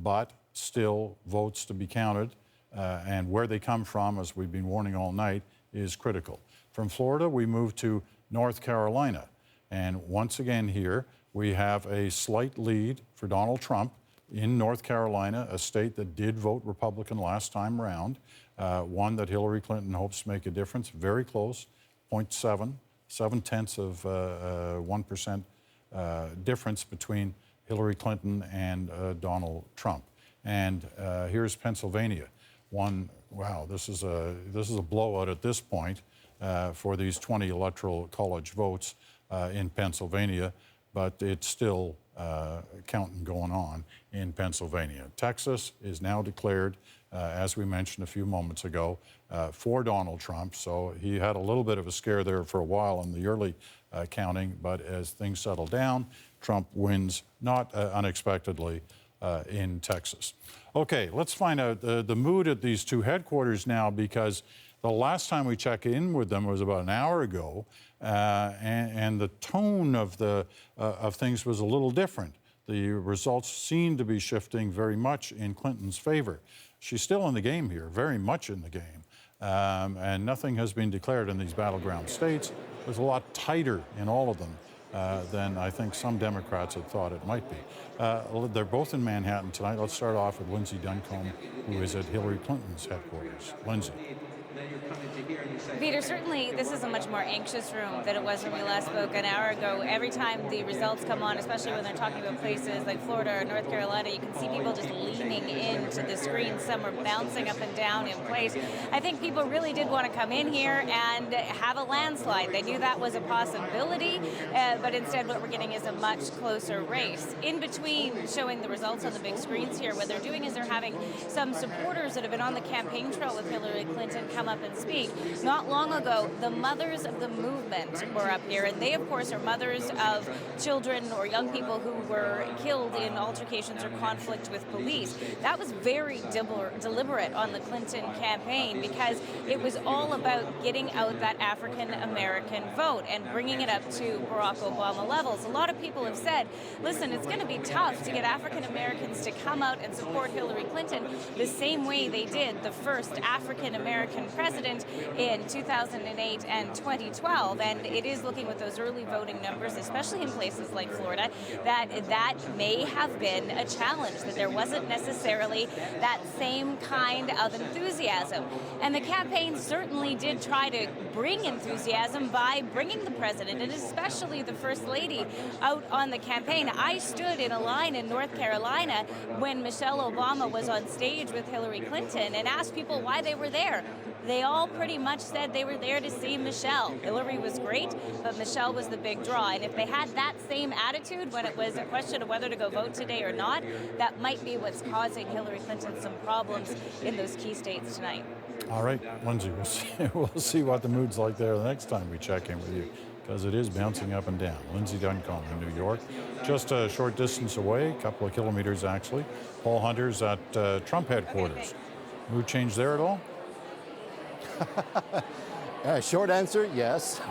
Speaker 2: but still votes to be counted. And where they come from, as we've been warning all night, is critical. From Florida, we move to North Carolina. And once again here, we have a slight lead for Donald Trump in North Carolina, a state that did vote Republican last time around, one that Hillary Clinton hopes to make a difference. Very close, 0.7, 7/10 of 1% difference between Hillary Clinton and Donald Trump. And here's Pennsylvania. Wow, this is a blowout at this point for these 20 electoral college votes in Pennsylvania, but it's still counting going on in Pennsylvania. Texas is now declared, as we mentioned a few moments ago, for Donald Trump. So he had a little bit of a scare there for a while in the early counting, but as things settle down, Trump wins, not unexpectedly, in Texas. Okay, let's find out the mood at these two headquarters now, because the last time we checked in with them was about an hour ago, and the tone of things was a little different. The results seem to be shifting very much in Clinton's favor. She's still in the game here, very much in the game, and nothing has been declared in these battleground states. It was a lot tighter in all of them than I think some Democrats had thought it might be. They're both in Manhattan tonight. Let's start off with Lindsay Duncombe, who is at Hillary Clinton's headquarters. Lindsay.
Speaker 8: Peter, certainly this is a much more anxious room than it was when we last spoke an hour ago. Every time the results come on, especially when they're talking about places like Florida or North Carolina, you can see people just leaning into the screen. Some are bouncing up and down in place. I think people really did want to come in here and have a landslide. They knew that was a possibility, but instead what we're getting is a much closer race. In between showing the results on the big screens here, what they're doing is they're having some supporters that have been on the campaign trail with Hillary Clinton come up and speak. Not long ago, the mothers of the movement were up here, and they, of course, are mothers of children or young people who were killed in altercations or conflict with police. That was very deliberate on the Clinton campaign, because it was all about getting out that African-American vote and bringing it up to Barack Obama levels. A lot of people have said, listen, it's going to be tough to get African-Americans to come out and support Hillary Clinton the same way they did the first African-American president in 2008 and 2012, and it is looking with those early voting numbers, especially in places like Florida, that may have been a challenge, that there wasn't necessarily that same kind of enthusiasm. And the campaign certainly did try to bring enthusiasm by bringing the president, and especially the First Lady, out on the campaign. I stood in a line in North Carolina when Michelle Obama was on stage with Hillary Clinton and asked people why they were there. They all pretty much said they were there to see Michelle. Hillary was great, but Michelle was the big draw. And if they had that same attitude when it was a question of whether to go vote today or not, that might be what's causing Hillary Clinton some problems in those key states tonight.
Speaker 2: All right, Lindsay, we'll see what the mood's like there the next time we check in with you, because it is bouncing up and down. Lindsay Duncombe in New York, just a short distance away, a couple of kilometers actually. Paul Hunter's at Trump headquarters. Mood change there at all?
Speaker 9: Short answer, yes.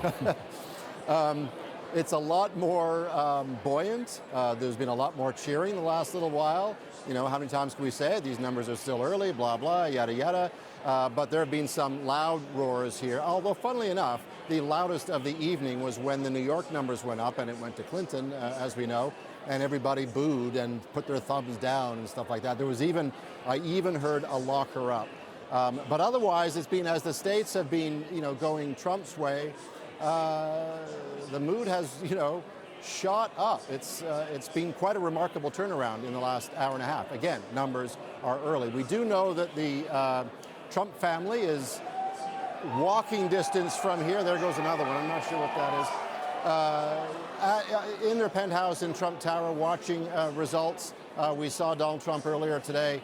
Speaker 9: It's a lot more buoyant. There's been a lot more cheering the last little while. You know, how many times can we say it? These numbers are still early, blah, blah, yada, yada. But there have been some loud roars here. Although, funnily enough, the loudest of the evening was when the New York numbers went up, and it went to Clinton, as we know, and everybody booed and put their thumbs down and stuff like that. There was I even heard a lock her up. But otherwise, it's been, as the states have been, going Trump's way, the mood has, shot up. It's been quite a remarkable turnaround in the last hour and a half. Again, numbers are early. We do know that the Trump family is walking distance from here. There goes another one. I'm not sure what that is. In their penthouse in Trump Tower, watching results. We saw Donald Trump earlier today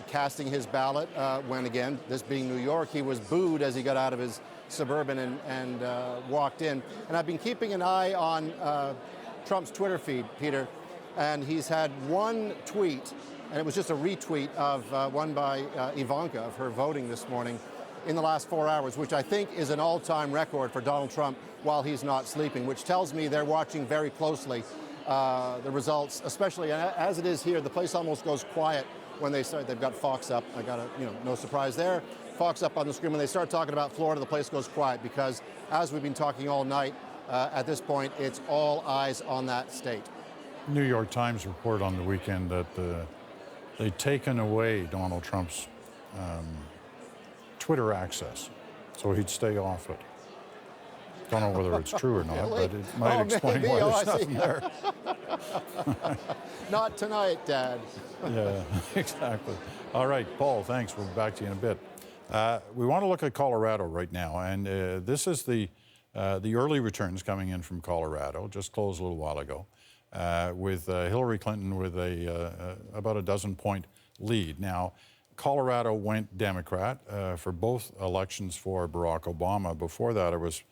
Speaker 9: casting his ballot when, again, this being New York, he was booed as he got out of his Suburban and walked in. And I've been keeping an eye on Trump's Twitter feed, Peter, and he's had one tweet, and it was just a retweet of one by Ivanka of her voting this morning in the last 4 hours, which I think is an all-time record for Donald Trump while he's not sleeping, which tells me they're watching very closely the results, especially as it is here. The place almost goes quiet when they start, they've got Fox up. I got no surprise there. Fox up on the screen. When they start talking about Florida, the place goes quiet because, as we've been talking all night, at this point, it's all eyes on that state.
Speaker 2: New York Times reported on the weekend that they'd taken away Donald Trump's Twitter access, so he'd stay off it. Don't know whether it's true or not,
Speaker 9: Really?
Speaker 2: but it might explain
Speaker 9: maybe.
Speaker 2: why there's nothing there.
Speaker 9: Not tonight, Dad.
Speaker 2: Yeah, exactly. All right, Paul, thanks. We'll be back to you in a bit. We want to look at Colorado right now, and this is the early returns coming in from Colorado, just closed a little while ago, with Hillary Clinton with about a dozen-point lead. Now, Colorado went Democrat for both elections for Barack Obama. Before that, it was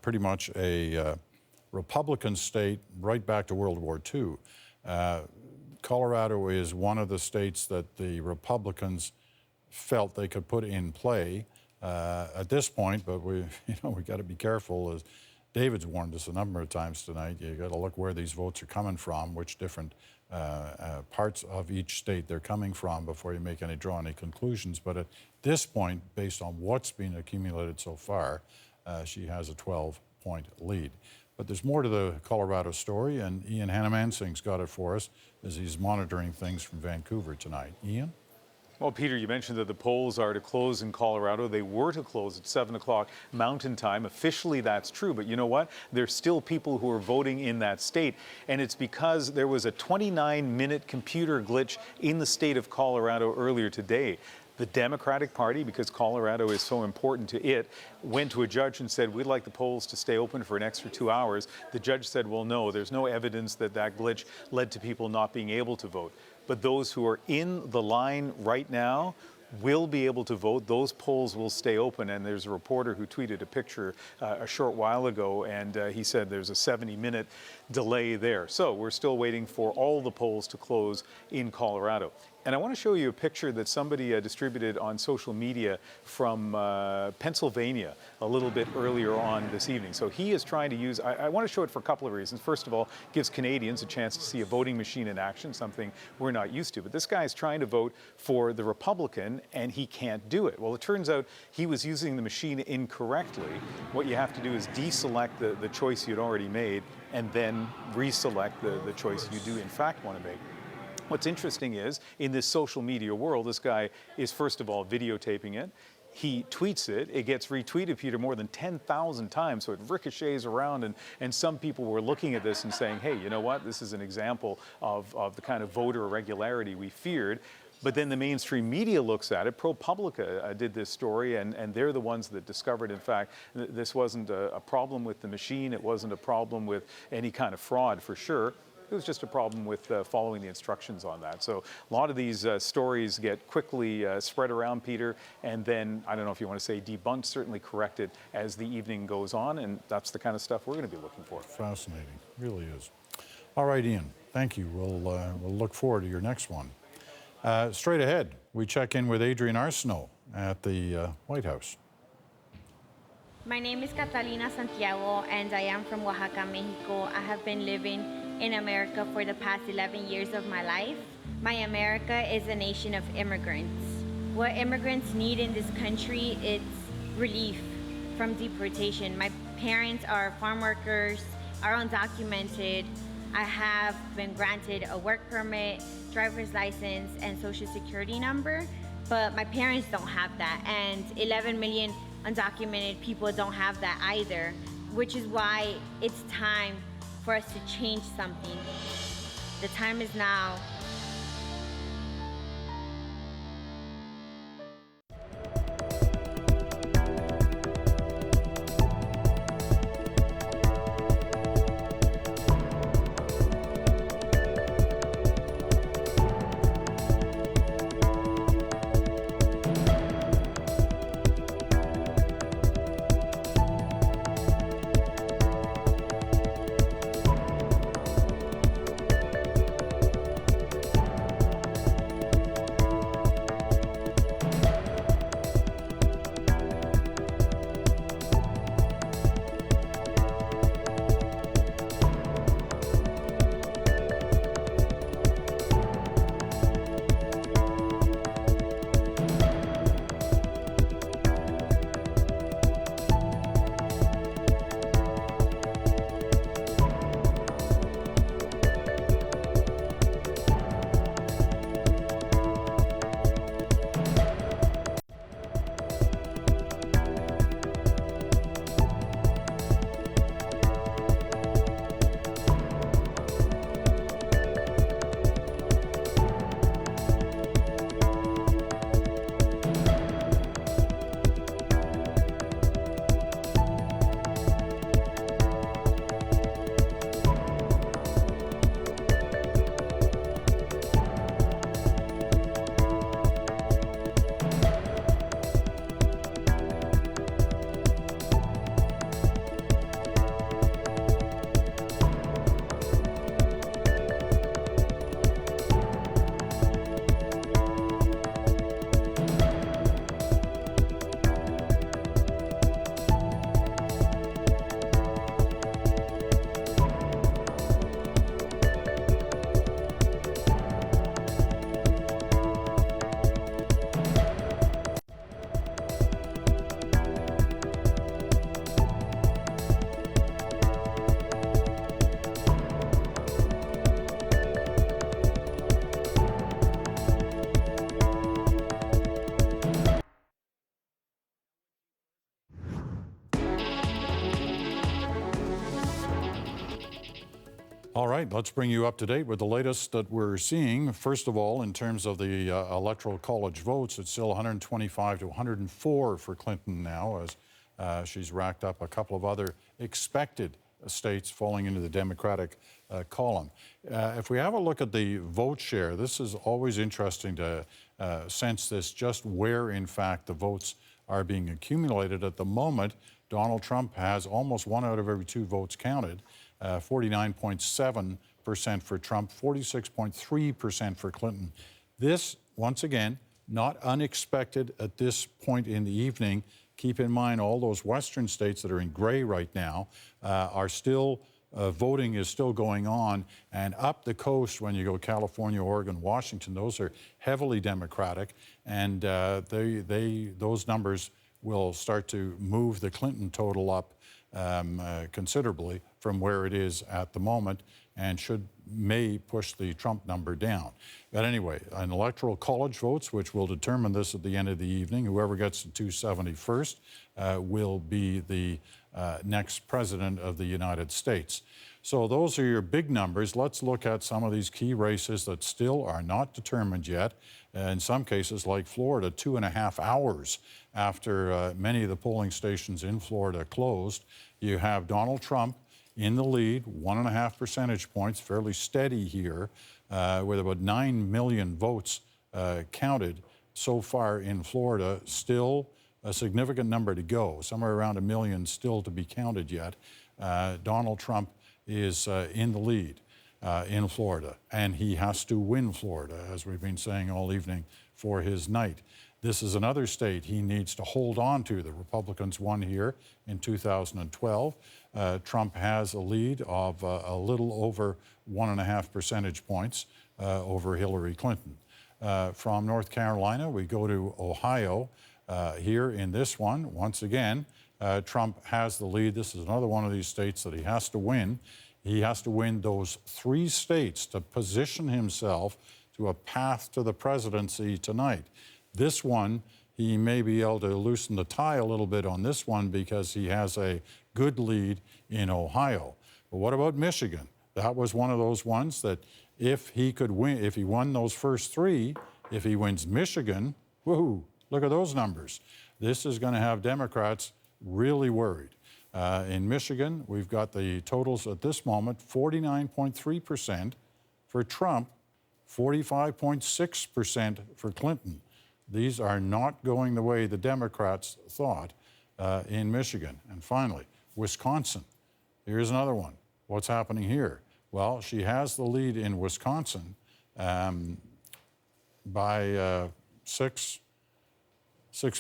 Speaker 2: pretty much a Republican state right back to World War II. Colorado is one of the states that the Republicans felt they could put in play at this point, but we got to be careful. As David's warned us a number of times tonight, you got to look where these votes are coming from, which different parts of each state they're coming from before you draw any conclusions. But at this point, based on what's been accumulated so far, she has a 12-point lead. But there's more to the Colorado story, and Ian Hannamansing's got it for us as he's monitoring things from Vancouver tonight. Ian?
Speaker 12: Well, Peter, you mentioned that the polls are to close in Colorado. They were to close at 7 o'clock Mountain Time. Officially, that's true. But you know what? There's still people who are voting in that state. And it's because there was a 29-minute computer glitch in the state of Colorado earlier today. The Democratic Party, because Colorado is so important to it, went to a judge and said, we'd like the polls to stay open for an extra 2 hours. The judge said, well, no, there's no evidence that that glitch led to people not being able to vote. But those who are in the line right now will be able to vote. Those polls will stay open. And there's a reporter who tweeted a picture a short while ago, and he said there's a 70-minute delay there. So we're still waiting for all the polls to close in Colorado. And I want to show you a picture that somebody distributed on social media from Pennsylvania a little bit earlier on this evening. So he is trying to use, I want to show it for a couple of reasons. First of all, it gives Canadians a chance to see a voting machine in action, something we're not used to. But this guy is trying to vote for the Republican, and he can't do it. Well, it turns out he was using the machine incorrectly. What you have to do is deselect the choice you'd already made, and then reselect the choice you do in fact want to make. What's interesting is, in this social media world, this guy is first of all videotaping it. He tweets it. It gets retweeted, Peter, more than 10,000 times, so it ricochets around, and some people were looking at this and saying, hey, you know what, this is an example of the kind of voter irregularity we feared. But then the mainstream media looks at it. ProPublica did this story, and they're the ones that discovered, in fact, this wasn't a problem with the machine. It wasn't a problem with any kind of fraud, for sure. It was just a problem with following the instructions on that. So a lot of these stories get quickly spread around, Peter, and then, I don't know if you want to say debunked, certainly corrected as the evening goes on, and that's the kind of stuff we're going to be looking for.
Speaker 2: Fascinating, really is. All right, Ian, thank you. We'll look forward to your next one. Straight ahead, we check in with Adrienne Arsenault at the White House.
Speaker 17: My name is Catalina Santiago, and I am from Oaxaca, Mexico. I have been living in America for the past 11 years of my life. My America is a nation of immigrants. What immigrants need in this country is relief from deportation. My parents are farm workers, are undocumented. I have been granted a work permit, driver's license, and social security number, but my parents don't have that, and 11 million undocumented people don't have that either, which is why it's time for us to change something. The time is now.
Speaker 2: All right, let's bring you up to date with the latest that we're seeing. First of all, in terms of the Electoral College votes, it's still 125 to 104 for Clinton now, as she's racked up a couple of other expected states falling into the Democratic column. If we have a look at the vote share, this is always interesting to sense this, just where, in fact, the votes are being accumulated. At the moment, Donald Trump has almost 1 out of every 2 votes counted. 49.7% for Trump, 46.3% for Clinton. This, once again, not unexpected at this point in the evening. Keep in mind, all those western states that are in gray right now are still, voting is still going on. And up the coast, when you go California, Oregon, Washington, those are heavily Democratic. And those numbers will start to move the Clinton total up considerably from where it is at the moment, and may push the Trump number down. But anyway, an Electoral College votes, which will determine this at the end of the evening. Whoever gets to 270 first will be the next president of the United States. So those are your big numbers. Let's look at some of these key races that still are not determined yet. In some cases, like Florida, 2.5 hours after many of the polling stations in Florida closed, you have Donald Trump in the lead, 1.5 percentage points, fairly steady here, with about 9 million votes counted so far in Florida. Still a significant number to go, somewhere around 1 million still to be counted yet. Donald Trump is in the lead in Florida, and he has to win Florida, as we've been saying all evening, for his night. This is another state he needs to hold on to. The Republicans won here in 2012. Trump has a lead of a little over 1.5 percentage points over Hillary Clinton. From North Carolina, we go to Ohio. Here in this one, once again, Trump has the lead. This is another one of these states that he has to win. He has to win those 3 states to position himself to a path to the presidency tonight. This one, he may be able to loosen the tie a little bit on this one because he has a good lead in Ohio. But what about Michigan? That was one of those ones that if he could win, if he won those first 3, if he wins Michigan, woohoo, look at those numbers. This is going to have Democrats really worried. In Michigan, we've got the totals at this moment, 49.3% for Trump, 45.6% for Clinton. These are not going the way the Democrats thought in Michigan. And finally, Wisconsin. Here's another one. What's happening here? Well, she has the lead in Wisconsin by 6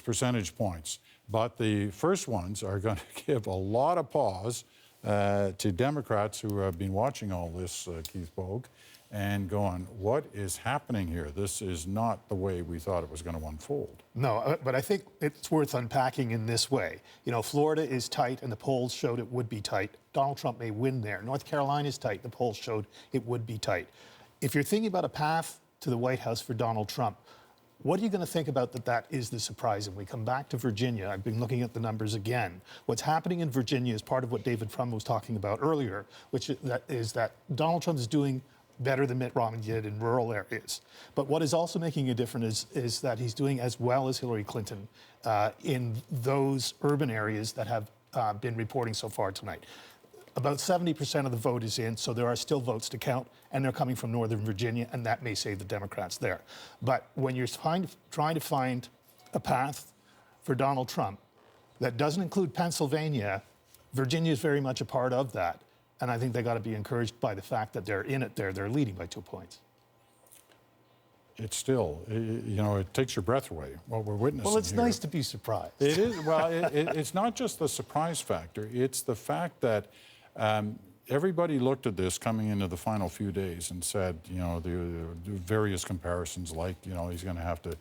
Speaker 2: percentage points. But the first ones are going to give a lot of pause to Democrats who have been watching all this, Keith Bogue, and going, what is happening here? This is not the way we thought it was going to unfold.
Speaker 10: No, but I think it's worth unpacking in this way. You know, Florida is tight, and the polls showed it would be tight. Donald Trump may win there. North Carolina is tight. The polls showed it would be tight. If you're thinking about a path to the White House for Donald Trump, what are you going to think about that is the surprise? And we come back to Virginia. I've been looking at the numbers again. What's happening in Virginia is part of what David Frum was talking about earlier, which is that Donald Trump is doing better than Mitt Romney did in rural areas. But what is also making a difference is that he's doing as well as Hillary Clinton in those urban areas that have been reporting so far tonight. About 70% of the vote is in, so there are still votes to count, and they're coming from Northern Virginia, and that may save the Democrats there. But when you're trying to find a path for Donald Trump that doesn't include Pennsylvania, Virginia is very much a part of that. And I think they got to be encouraged by the fact that they're in it there. They're leading by 2 points.
Speaker 2: It's still, you know, it takes your breath away, what we're witnessing.
Speaker 10: Well, it's
Speaker 2: here.
Speaker 10: nice to be surprised.
Speaker 2: It is. Well, it's not just the surprise factor. It's the fact that everybody looked at this coming into the final few days and said, you know, the various comparisons like, you know, he's going to have to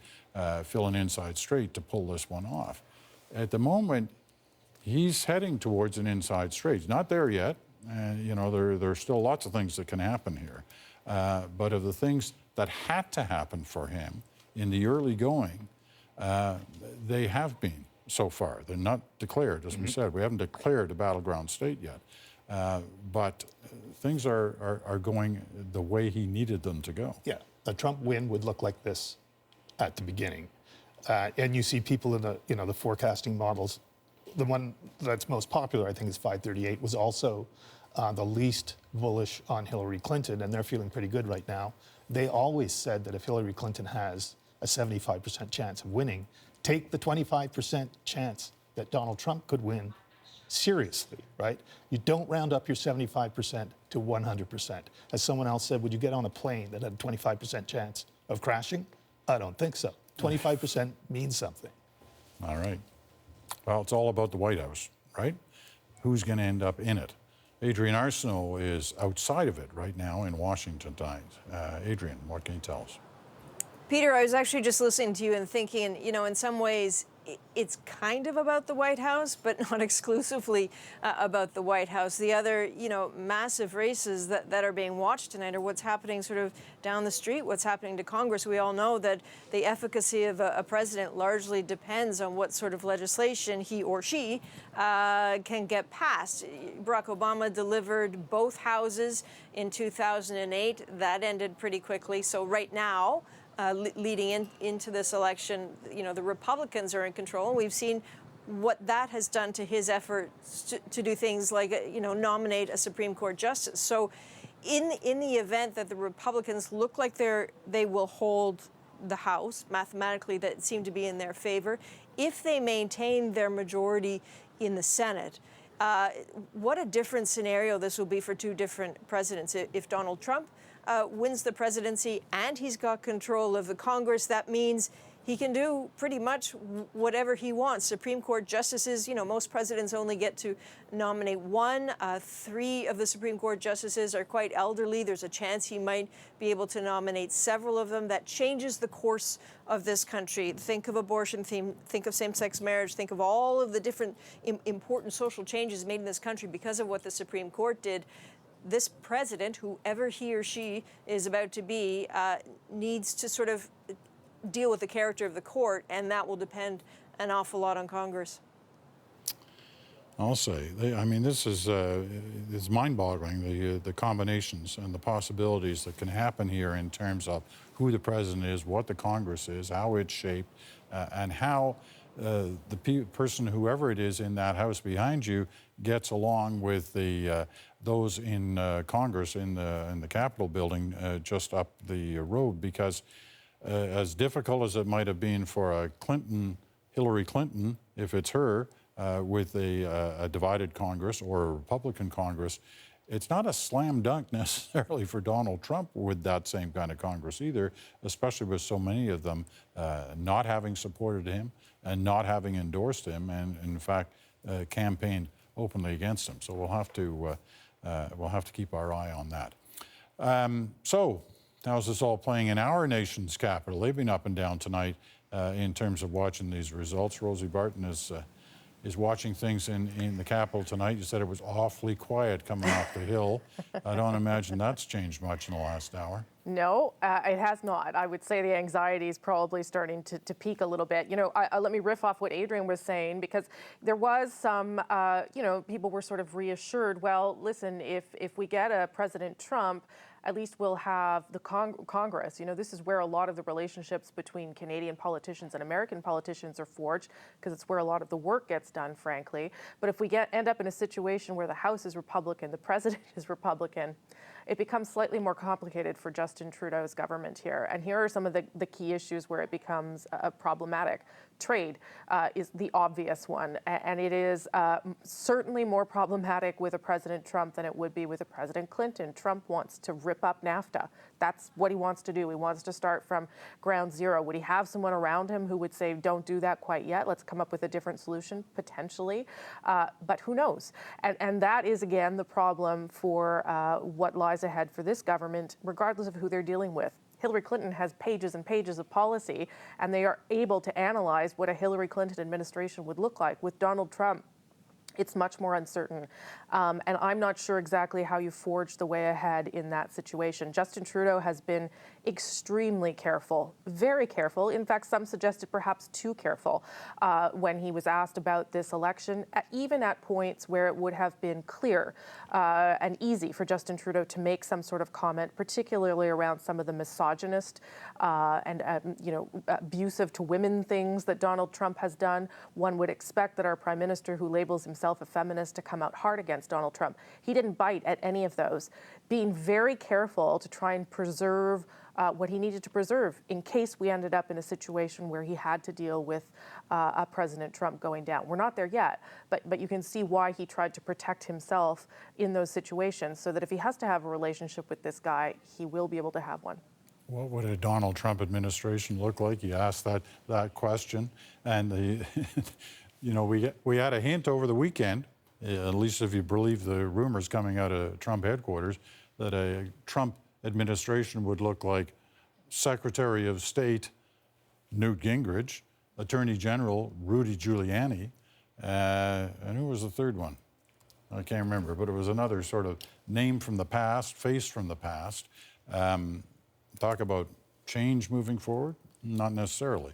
Speaker 2: fill an inside straight to pull this one off. At the moment, he's heading towards an inside straight. He's not there yet. And, you know, there are still lots of things that can happen here. But of the things that had to happen for him in the early going, they have been so far. They're not declared, as we said. We haven't declared a battleground state yet. But things are going the way he needed them to go.
Speaker 10: Yeah, a Trump win would look like this at the beginning. And you see people in the forecasting models. The one that's most popular, I think, is 538, was also the least bullish on Hillary Clinton, and they're feeling pretty good right now. They always said that if Hillary Clinton has a 75% chance of winning, take the 25% chance that Donald Trump could win seriously, right? You don't round up your 75% to 100%. As someone else said, would you get on a plane that had a 25% chance of crashing? I don't think so. 25% means something.
Speaker 2: All right. Well, it's all about the White House, right? Who's going to end up in it? Adrienne Arsenault is outside of it right now in Washington tonight. Adrienne, what can you tell us?
Speaker 7: Peter, I was actually just listening to you and thinking, in some ways, it's kind of about the White House, but not exclusively about the White House. The other, massive races that are being watched tonight are what's happening sort of down the street, what's happening to Congress. We all know that the efficacy of a president largely depends on what sort of legislation he or she can get passed. Barack Obama delivered both houses in 2008. That ended pretty quickly. So right now, leading into this election, the Republicans are in control. And we've seen what that has done to his efforts to do things like, nominate a Supreme Court justice. So in the event that the Republicans look like they will hold the House, mathematically that seem to be in their favor, if they maintain their majority in the Senate, what a different scenario this will be for two different presidents. If Donald Trump wins the presidency and he's got control of the Congress, that means he can do pretty much whatever he wants. Supreme Court justices, most presidents only get to nominate one. 3 of the Supreme Court justices are quite elderly. There's a chance he might be able to nominate several of them. That changes the course of this country. Think of abortion, think of same-sex marriage, think of all of the different important social changes made in this country because of what the Supreme Court did. This president, whoever he or she is about to be, needs to sort of deal with the character of the court, and that will depend an awful lot on Congress.
Speaker 2: I'll say, this is mind-boggling, the combinations and the possibilities that can happen here in terms of who the president is, what the Congress is, how it's shaped, and how the person, whoever it is in that House behind you, gets along with those in Congress in the Capitol building just up the road. Because as difficult as it might have been for Hillary Clinton, if it's her, with a divided Congress or a Republican Congress, it's not a slam dunk necessarily for Donald Trump with that same kind of Congress either, especially with so many of them not having supported him and not having endorsed him, and in fact campaigned openly against him. So we'll have to keep our eye on that. So how's this all playing in our nation's capital? They've been up and down tonight in terms of watching these results. Rosie Barton is watching things in the Capitol tonight. You said it was awfully quiet coming off the Hill. I don't imagine that's changed much in the last hour.
Speaker 1: No, it has not. I would say the anxiety is probably starting to peak a little bit. Let me riff off what Adrienne was saying, because there was some, people were sort of reassured, well, listen, if we get a President Trump, at least we'll have the Congress. This is where a lot of the relationships between Canadian politicians and American politicians are forged, because it's where a lot of the work gets done, frankly. But if we end up in a situation where the House is Republican, the President is Republican, it becomes slightly more complicated for Justin Trudeau's government here. And here are some of the key issues where it becomes problematic. Trade is the obvious one, and it is certainly more problematic with a President Trump than it would be with a President Clinton. Trump wants to rip up NAFTA. That's what he wants to do. He wants to start from ground zero. Would he have someone around him who would say, don't do that quite yet, let's come up with a different solution? Potentially, but who knows? And that is, again, the problem for what lies ahead for this government, regardless of who they're dealing with. Hillary Clinton has pages and pages of policy, and they are able to analyze what a Hillary Clinton administration would look like. With Donald Trump, It's much more uncertain. And I'm not sure exactly how you forge the way ahead in that situation. Justin Trudeau has been extremely careful, very careful. In fact, some suggested perhaps too careful when he was asked about this election, even at points where it would have been clear and easy for Justin Trudeau to make some sort of comment, particularly around some of the misogynist and abusive to women things that Donald Trump has done. One would expect that our Prime Minister, who labels himself a feminist, to come out hard against Donald Trump. He didn't bite at any of those, being very careful to try and preserve what he needed to preserve in case we ended up in a situation where he had to deal with President Trump going down. We're not there yet, but you can see why he tried to protect himself in those situations, so that if he has to have a relationship with this guy, he will be able to have one.
Speaker 2: What would a Donald Trump administration look like? You asked that question, and we had a hint over the weekend, at least if you believe the rumors coming out of Trump headquarters, that a Trump administration would look like Secretary of State Newt Gingrich, Attorney General Rudy Giuliani, and who was the third one? I can't remember, but it was another sort of name from the past, face from the past. Talk about change moving forward? Not necessarily.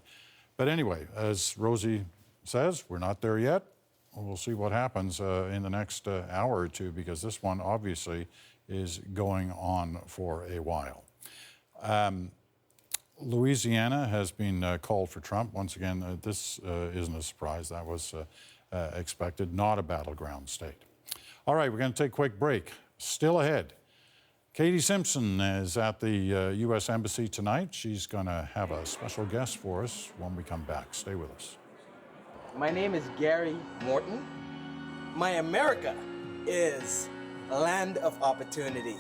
Speaker 2: But anyway, as Rosie says, we're not there yet. We'll see what happens in the next hour or two, because this one obviously is going on for a while. Louisiana has been called for Trump. Once again, this isn't a surprise. That was expected, not a battleground state. All right, we're going to take a quick break. Still ahead, Katie Simpson is at the U.S. Embassy tonight. She's going to have a special guest for us when we come back. Stay with us.
Speaker 13: My name is Gary Morton. My America is a land of opportunity.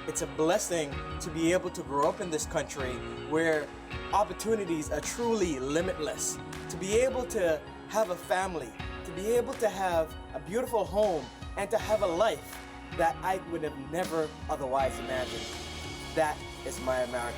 Speaker 13: It's a blessing to be able to grow up in this country where opportunities are truly limitless. To be able to have a family, to be able to have a beautiful home, and to have a life that I would have never otherwise imagined. That is my America.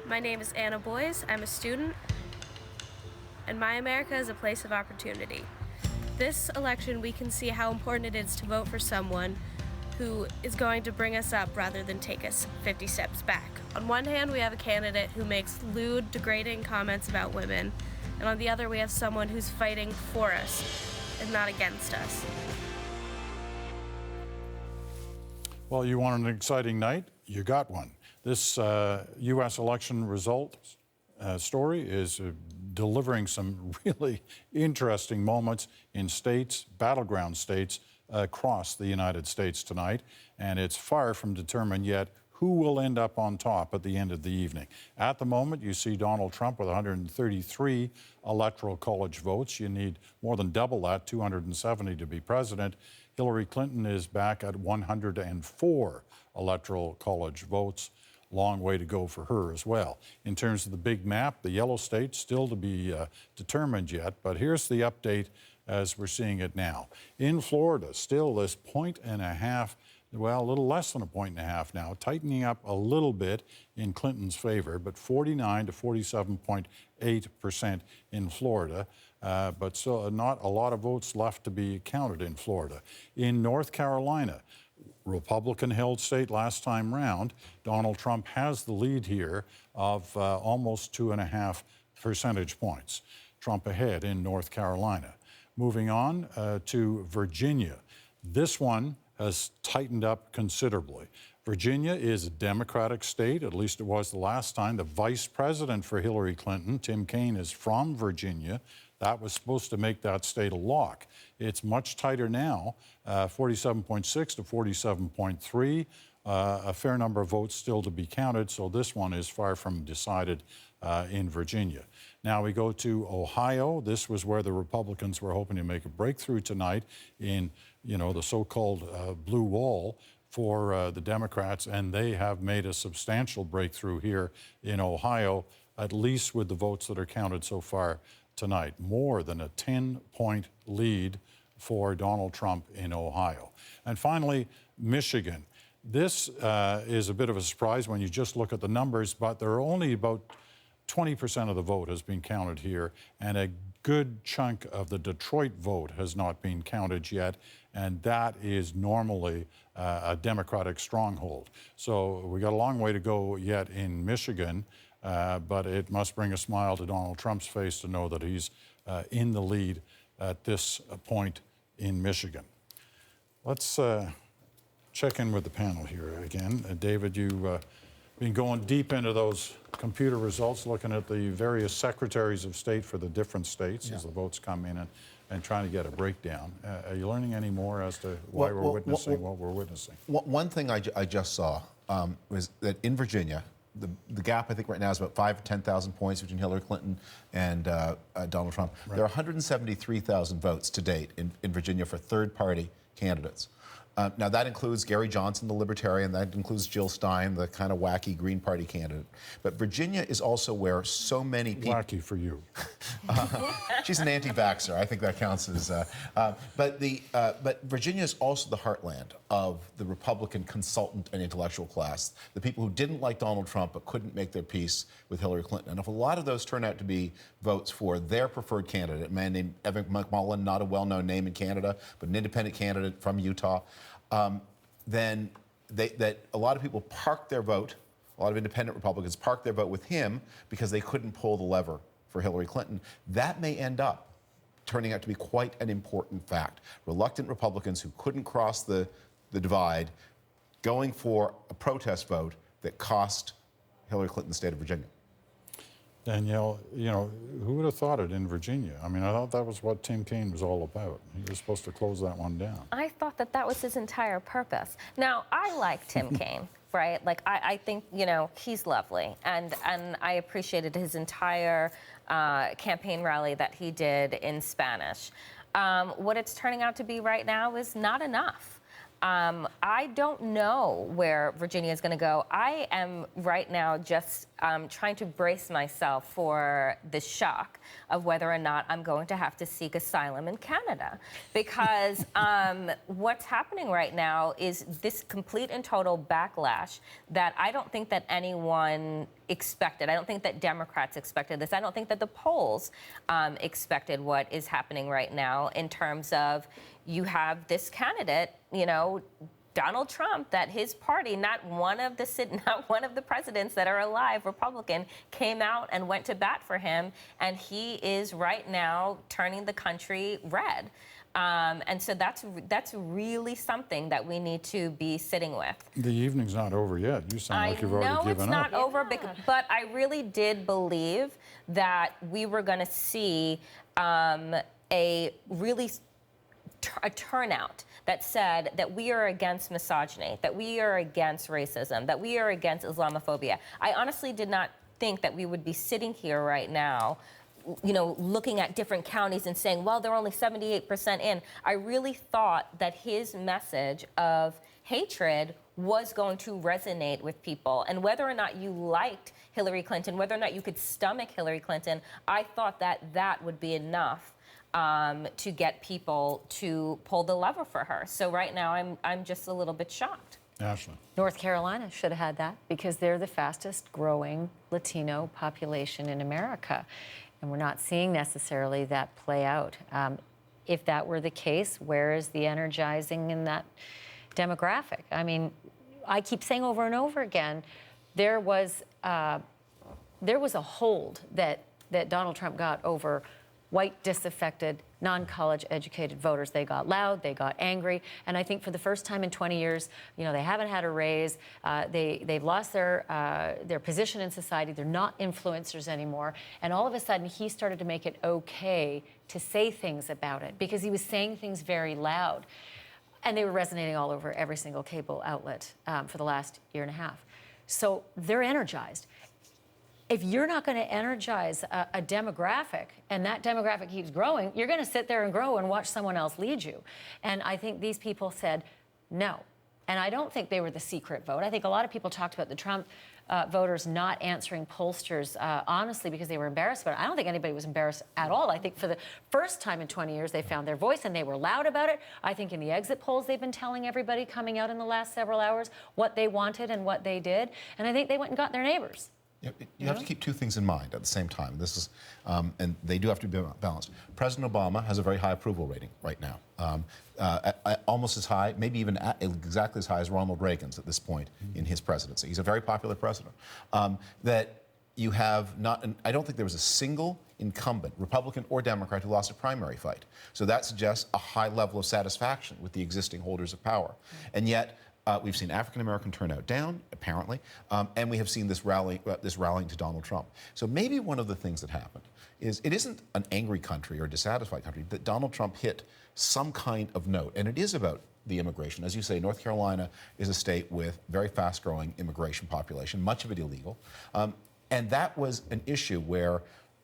Speaker 19: My name is Anna Boyes. I'm a student, and my America is a place of opportunity. This election, we can see how important it is to vote for someone who is going to bring us up rather than take us 50 steps back. On one hand, we have a candidate who makes lewd, degrading comments about women, and on the other, we have someone who's fighting for us and not against us.
Speaker 2: Well, you want an exciting night? You got one. This U.S. election results story is delivering some really interesting moments in states, battleground states, across the United States tonight, and it's far from determined yet who will end up on top at the end of the evening. At the moment, you see Donald Trump with 133 Electoral College votes. You need more than double that, 270, to be president. Hillary Clinton is back at 104 Electoral College votes. Long way to go for her as well. In terms of the big map, the yellow states still to be determined yet, but here's the update as we're seeing it now. In Florida, still this 1.5, well, a little less than 1.5 now, tightening up a little bit in Clinton's favor, but 49 to 47.8% in Florida. But still not a lot of votes left to be counted in Florida. In North Carolina, Republican-held state last time round, Donald Trump has the lead here of almost 2.5 percentage points. Trump ahead in North Carolina. Moving on to Virginia. This one has tightened up considerably. Virginia is a Democratic state, at least it was the last time. The vice president for Hillary Clinton, Tim Kaine, is from Virginia. That was supposed to make that state a lock. It's much tighter now, 47.6 to 47.3. A fair number of votes still to be counted, so this one is far from decided in Virginia. Now we go to Ohio. This was where the Republicans were hoping to make a breakthrough tonight in, the so-called blue wall for the Democrats, and they have made a substantial breakthrough here in Ohio, at least with the votes that are counted so far tonight. More than a 10-point lead for Donald Trump in Ohio. And finally, Michigan. This is a bit of a surprise when you just look at the numbers, but there are only about 20% of the vote has been counted here, and a good chunk of the Detroit vote has not been counted yet, and that is normally a Democratic stronghold. So we got a long way to go yet in Michigan, but it must bring a smile to Donald Trump's face to know that he's in the lead at this point in Michigan. Let's check in with the panel here again. David, you've been going deep into those computer results, looking at the various secretaries of state for the different states as the votes come in and trying to get a breakdown. Are you learning any more as to why we're witnessing what we're witnessing?
Speaker 15: One thing I just saw was that in Virginia, the gap I think right now is about 5,000 to 10,000 points between Hillary Clinton and Donald Trump. Right. There are 173,000 votes to date in Virginia for third-party candidates. Now, that includes Gary Johnson, the Libertarian. That includes Jill Stein, the kind of wacky Green Party candidate. But Virginia is also where so many people...
Speaker 2: Wacky for you.
Speaker 15: She's an anti-vaxxer. I think that counts as... But Virginia is also the heartland of the Republican consultant and intellectual class, the people who didn't like Donald Trump but couldn't make their peace with Hillary Clinton. And if a lot of those turn out to be votes for their preferred candidate, a man named Evan McMullen, not a well-known name in Canada, but an independent candidate from Utah, then a lot of people parked their vote, a lot of independent Republicans parked their vote with him because they couldn't pull the lever for Hillary Clinton. That may end up turning out to be quite an important fact. Reluctant Republicans who couldn't cross the divide going for a protest vote that cost Hillary Clinton the state of Virginia.
Speaker 2: Danielle, who would have thought it in Virginia? I mean, I thought that was what Tim Kaine was all about. He was supposed to close that one down.
Speaker 11: I thought that was his entire purpose. Now, I like Tim Kaine, right? Like, I think, he's lovely. And I appreciated his entire campaign rally that he did in Spanish. What it's turning out to be right now is not enough. I don't know where Virginia is going to go. I am right now just trying to brace myself for the shock of whether or not I'm going to have to seek asylum in Canada. Because what's happening right now is this complete and total backlash that I don't think that anyone expected. I don't think that Democrats expected this. I don't think that the polls expected what is happening right now in terms of you have this candidate, Donald Trump, that his party, not one of the presidents that are alive, Republican, came out and went to bat for him, and he is right now turning the country red. And so that's really something that we need to be sitting with.
Speaker 2: The evening's not over yet. You sound like you've already given up.
Speaker 11: I know it's not over, but I really did believe that we were going to see a turnout that said that we are against misogyny, that we are against racism, that we are against Islamophobia. I honestly did not think that we would be sitting here right now, you know, looking at different counties and saying, well, they're only 78% in. I really thought that his message of hatred was going to resonate with people. And whether or not you liked Hillary Clinton, whether or not you could stomach Hillary Clinton, I thought that that would be enough to get people to pull the lever for her. So right now, I'm just a little bit shocked.
Speaker 2: Ashley.
Speaker 14: North Carolina should have had that because they're the fastest growing Latino population in America. And we're not seeing necessarily that play out. If that were the case, where is the energizing in that demographic? I mean, I keep saying over and over again, there was a hold that Donald Trump got over white, disaffected, non-college educated voters. They got loud, they got angry, and I think for the first time in 20 years, you know, they haven't had a raise. They've lost their position in society. They're not influencers anymore, and all of a sudden, he started to make it okay to say things about it because he was saying things very loud, and they were resonating all over every single cable outlet for the last year and a half. So they're energized. If you're not going to energize a demographic and that demographic keeps growing, you're going to sit there and grow and watch someone else lead you. And I think these people said no. And I don't think they were the secret vote. I think a lot of people talked about the Trump voters not answering pollsters honestly because they were embarrassed about it. I don't think anybody was embarrassed at all. I think for the first time in 20 years, they found their voice and they were loud about it. I think in the exit polls, they've been telling everybody coming out in the last several hours what they wanted and what they did. And I think they went and got their neighbors.
Speaker 15: You have to keep two things in mind at the same time. This is, and they do have to be balanced. President Obama has a very high approval rating right now, almost as high, maybe even exactly as high as Ronald Reagan's at this point in his presidency. He's a very popular president. That you have not, I don't think there was a single incumbent, Republican or Democrat, who lost a primary fight. So that suggests a high level of satisfaction with the existing holders of power. And yet, we've seen African-American turnout down, apparently, and we have seen this rallying to Donald Trump. So maybe one of the things that happened is it isn't an angry country or dissatisfied country, that Donald Trump hit some kind of note, and it is about the immigration. As you say, North Carolina is a state with very fast-growing immigration population, much of it illegal, and that was an issue where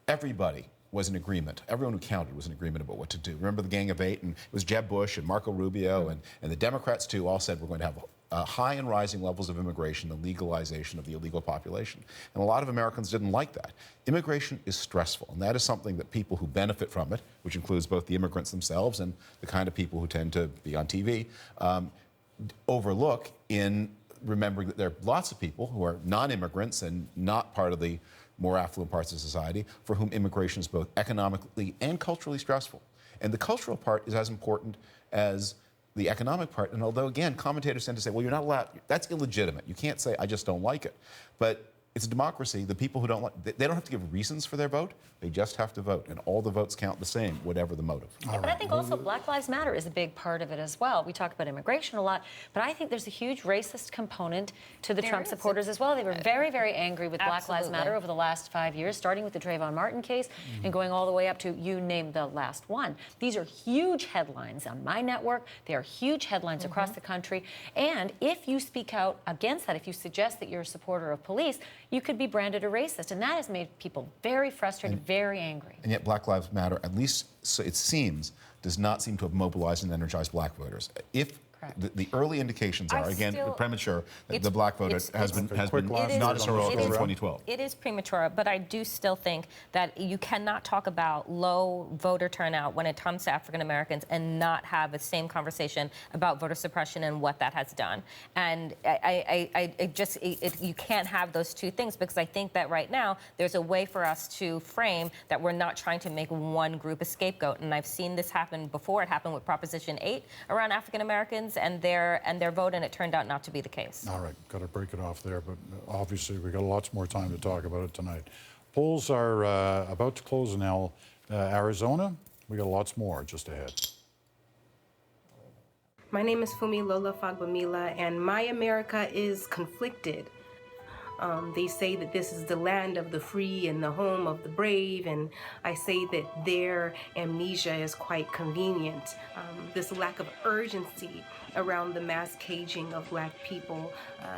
Speaker 15: everybody was in agreement. Everyone who counted was in agreement about what to do. Remember the Gang of Eight? And it was Jeb Bush and Marco Rubio and the Democrats, too, all said we're going to have high and rising levels of immigration and legalization of the illegal population. And a lot of Americans didn't like that. Immigration is stressful, and that is something that people who benefit from it, which includes both the immigrants themselves and the kind of people who tend to be on TV, overlook in remembering that there are lots of people who are non-immigrants and not part of the more affluent parts of society for whom immigration is both economically and culturally stressful. And the cultural part is as important as the economic part. And although, again, commentators tend to say, well, you're not allowed, that's illegitimate. You can't say, I just don't like it. But it's a democracy. The people who don't like, they don't have to give reasons for their vote. They just have to vote. And all the votes count the same, whatever the motive.
Speaker 14: But I think also Black Lives Matter is a big part of it as well. We talk about immigration a lot, but I think there's a huge racist component to the Trump supporters as well. They were very, very angry with Black Lives Matter over the last 5 years, starting with the Trayvon Martin case and going all the way up to, you name the last one. These are huge headlines on my network. They are huge headlines across the country. And if you speak out against that, if you suggest that you're a supporter of police, you could be branded a racist. And that has made people very frustrated, very angry.
Speaker 15: And yet Black Lives Matter, at least so it seems, does not seem to have mobilized and energized black voters. If the early indications are, again, premature, that the black voter has been not as heroic as in 2012.
Speaker 11: It is premature, but I do still think that you cannot talk about low voter turnout when it comes to African Americans and not have the same conversation about voter suppression and what that has done. And you can't have those two things, because I think that right now there's a way for us to frame that we're not trying to make one group a scapegoat. And I've seen this happen before. It happened with Proposition 8 around African Americans. Republicans and their vote, and it turned out not to be the case.
Speaker 2: All right, got to break it off there, but obviously we got lots more time to talk about it tonight. Polls are about to close in Arizona. We got lots more just ahead.
Speaker 16: My name is Fumi Lola Fagbamila, and my America is conflicted. They say that this is the land of the free and the home of the brave, and I say that their amnesia is quite convenient. This lack of urgency around the mass caging of Black people,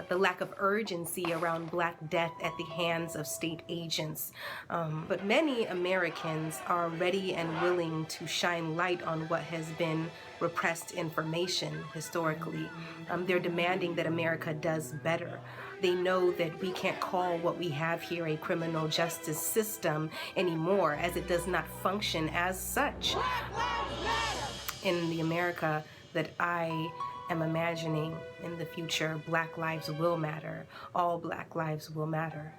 Speaker 16: the lack of urgency around Black death at the hands of state agents. But many Americans are ready and willing to shine light on what has been repressed information historically. They're demanding that America does better. They know that we can't call what we have here a criminal justice system anymore, as it does not function as such. In the America that I am imagining in the future, Black lives will matter. All Black lives will matter.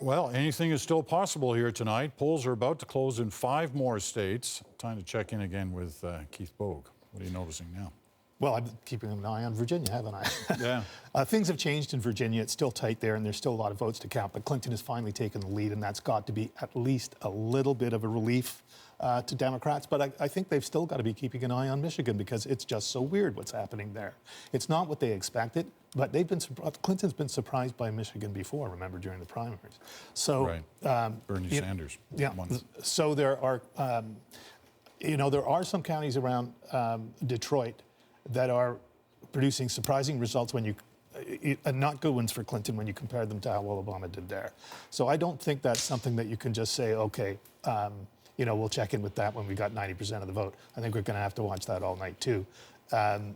Speaker 2: Well, anything is still possible here tonight. Polls are about to close in 5 more states. Time to check in again with Keith Bogue. What are you noticing now?
Speaker 10: Well, I've been keeping an eye on Virginia, haven't I?
Speaker 2: Yeah.
Speaker 10: Things have changed in Virginia. It's still tight there, and there's still a lot of votes to count. But Clinton has finally taken the lead, and that's got to be at least a little bit of a relief to Democrats. But I think they've still got to be keeping an eye on Michigan because it's just so weird what's happening there. It's not what they expected, but Clinton's been surprised by Michigan before, remember, during the primaries. So,
Speaker 2: right. Bernie Sanders.
Speaker 10: Yeah.
Speaker 2: Won.
Speaker 10: So there are, there are some counties around Detroit that are producing surprising results when not good ones for Clinton when you compare them to how well Obama did there. So I don't think that's something that you can just say, okay, we'll check in with that when we got 90% of the vote. I think we're going to have to watch that all night too. In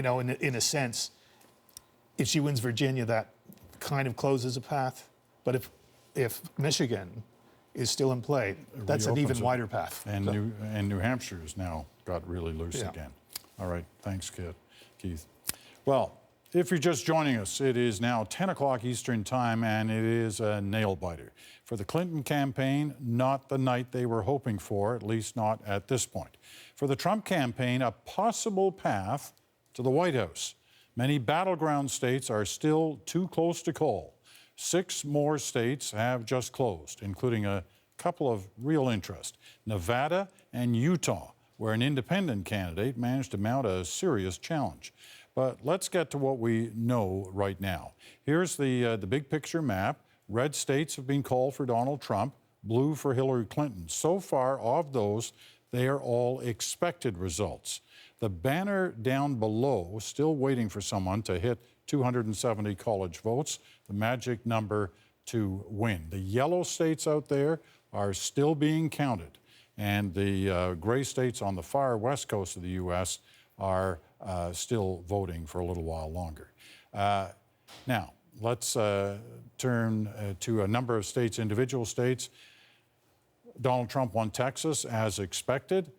Speaker 10: a sense, if she wins Virginia, that kind of closes a path. But if Michigan is still in play, that's an even wider path.
Speaker 2: And New Hampshire has now got really loose again. All right, thanks, Keith. Well, if you're just joining us, it is now 10 o'clock Eastern Time, and it is a nail-biter. For the Clinton campaign, not the night they were hoping for, at least not at this point. For the Trump campaign, a possible path to the White House. Many battleground states are still too close to call. 6 more states have just closed, including a couple of real interest: Nevada and Utah, where an independent candidate managed to mount a serious challenge. But let's get to what we know right now. Here's the big picture map. Red states have been called for Donald Trump, blue for Hillary Clinton. So far, of those, they are all expected results. The banner down below, still waiting for someone to hit 270 college votes, the magic number to win. The yellow states out there are still being counted, and the gray states on the far west coast of the U.S. are still voting for a little while longer. Now, let's turn to a number of states, individual states. Donald Trump won Texas as expected.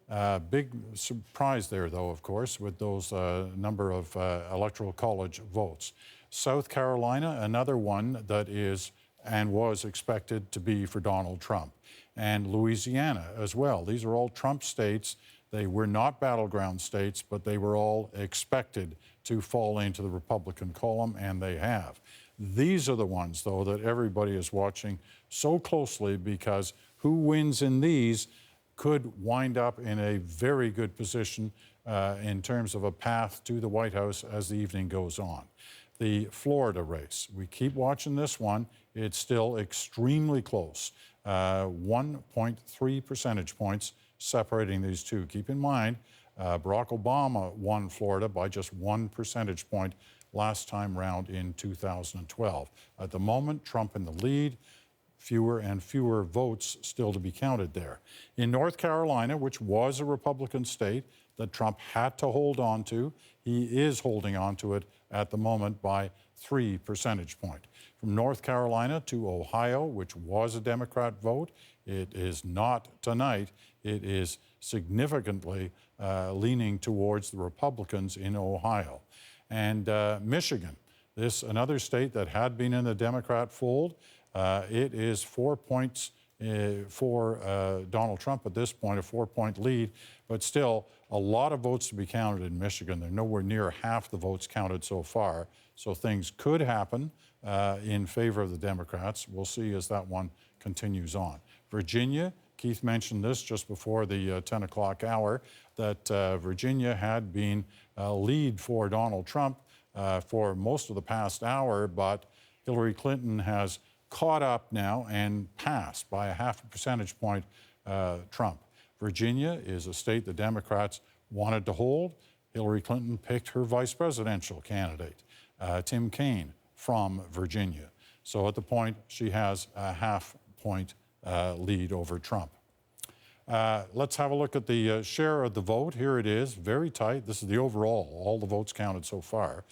Speaker 2: Big surprise there, though, of course, with those number of electoral college votes. South Carolina, another one that is and was expected to be for Donald Trump. And Louisiana as well. These are all Trump states. They were not battleground states, but they were all expected to fall into the Republican column, and they have. These are the ones, though, that everybody is watching so closely, because who wins in these could wind up in a very good position in terms of a path to the White House as the evening goes on. The Florida race, we keep watching this one. It's still extremely close. 1.3 percentage points separating these two. Keep in mind, Barack Obama won Florida by just 1 percentage point last time round in 2012. At the moment, Trump in the lead. Fewer and fewer votes still to be counted there. In North Carolina, which was a Republican state that Trump had to hold on to, he is holding on to it at the moment by 3 percentage points. From North Carolina to Ohio, which was a Democrat vote, it is not tonight. It is significantly leaning towards the Republicans in Ohio. And Michigan, this another state that had been in the Democrat fold. It is 4 points for Donald Trump at this point, a 4-point lead, but still a lot of votes to be counted in Michigan. They're nowhere near half the votes counted so far, so things could happen in favor of the Democrats. We'll see as that one continues on. Virginia, Keith mentioned this just before the 10 o'clock hour, that Virginia had been a lead for Donald Trump for most of the past hour, but Hillary Clinton has caught up now and passed by a 0.5 percentage point Trump. Virginia is a state the Democrats wanted to hold. Hillary Clinton picked her vice presidential candidate, Tim Kaine, from Virginia. So at the point, she has a 0.5 point lead over Trump. Let's have a look at the share of the vote. Here it is, very tight. This is the overall, all the votes counted so far.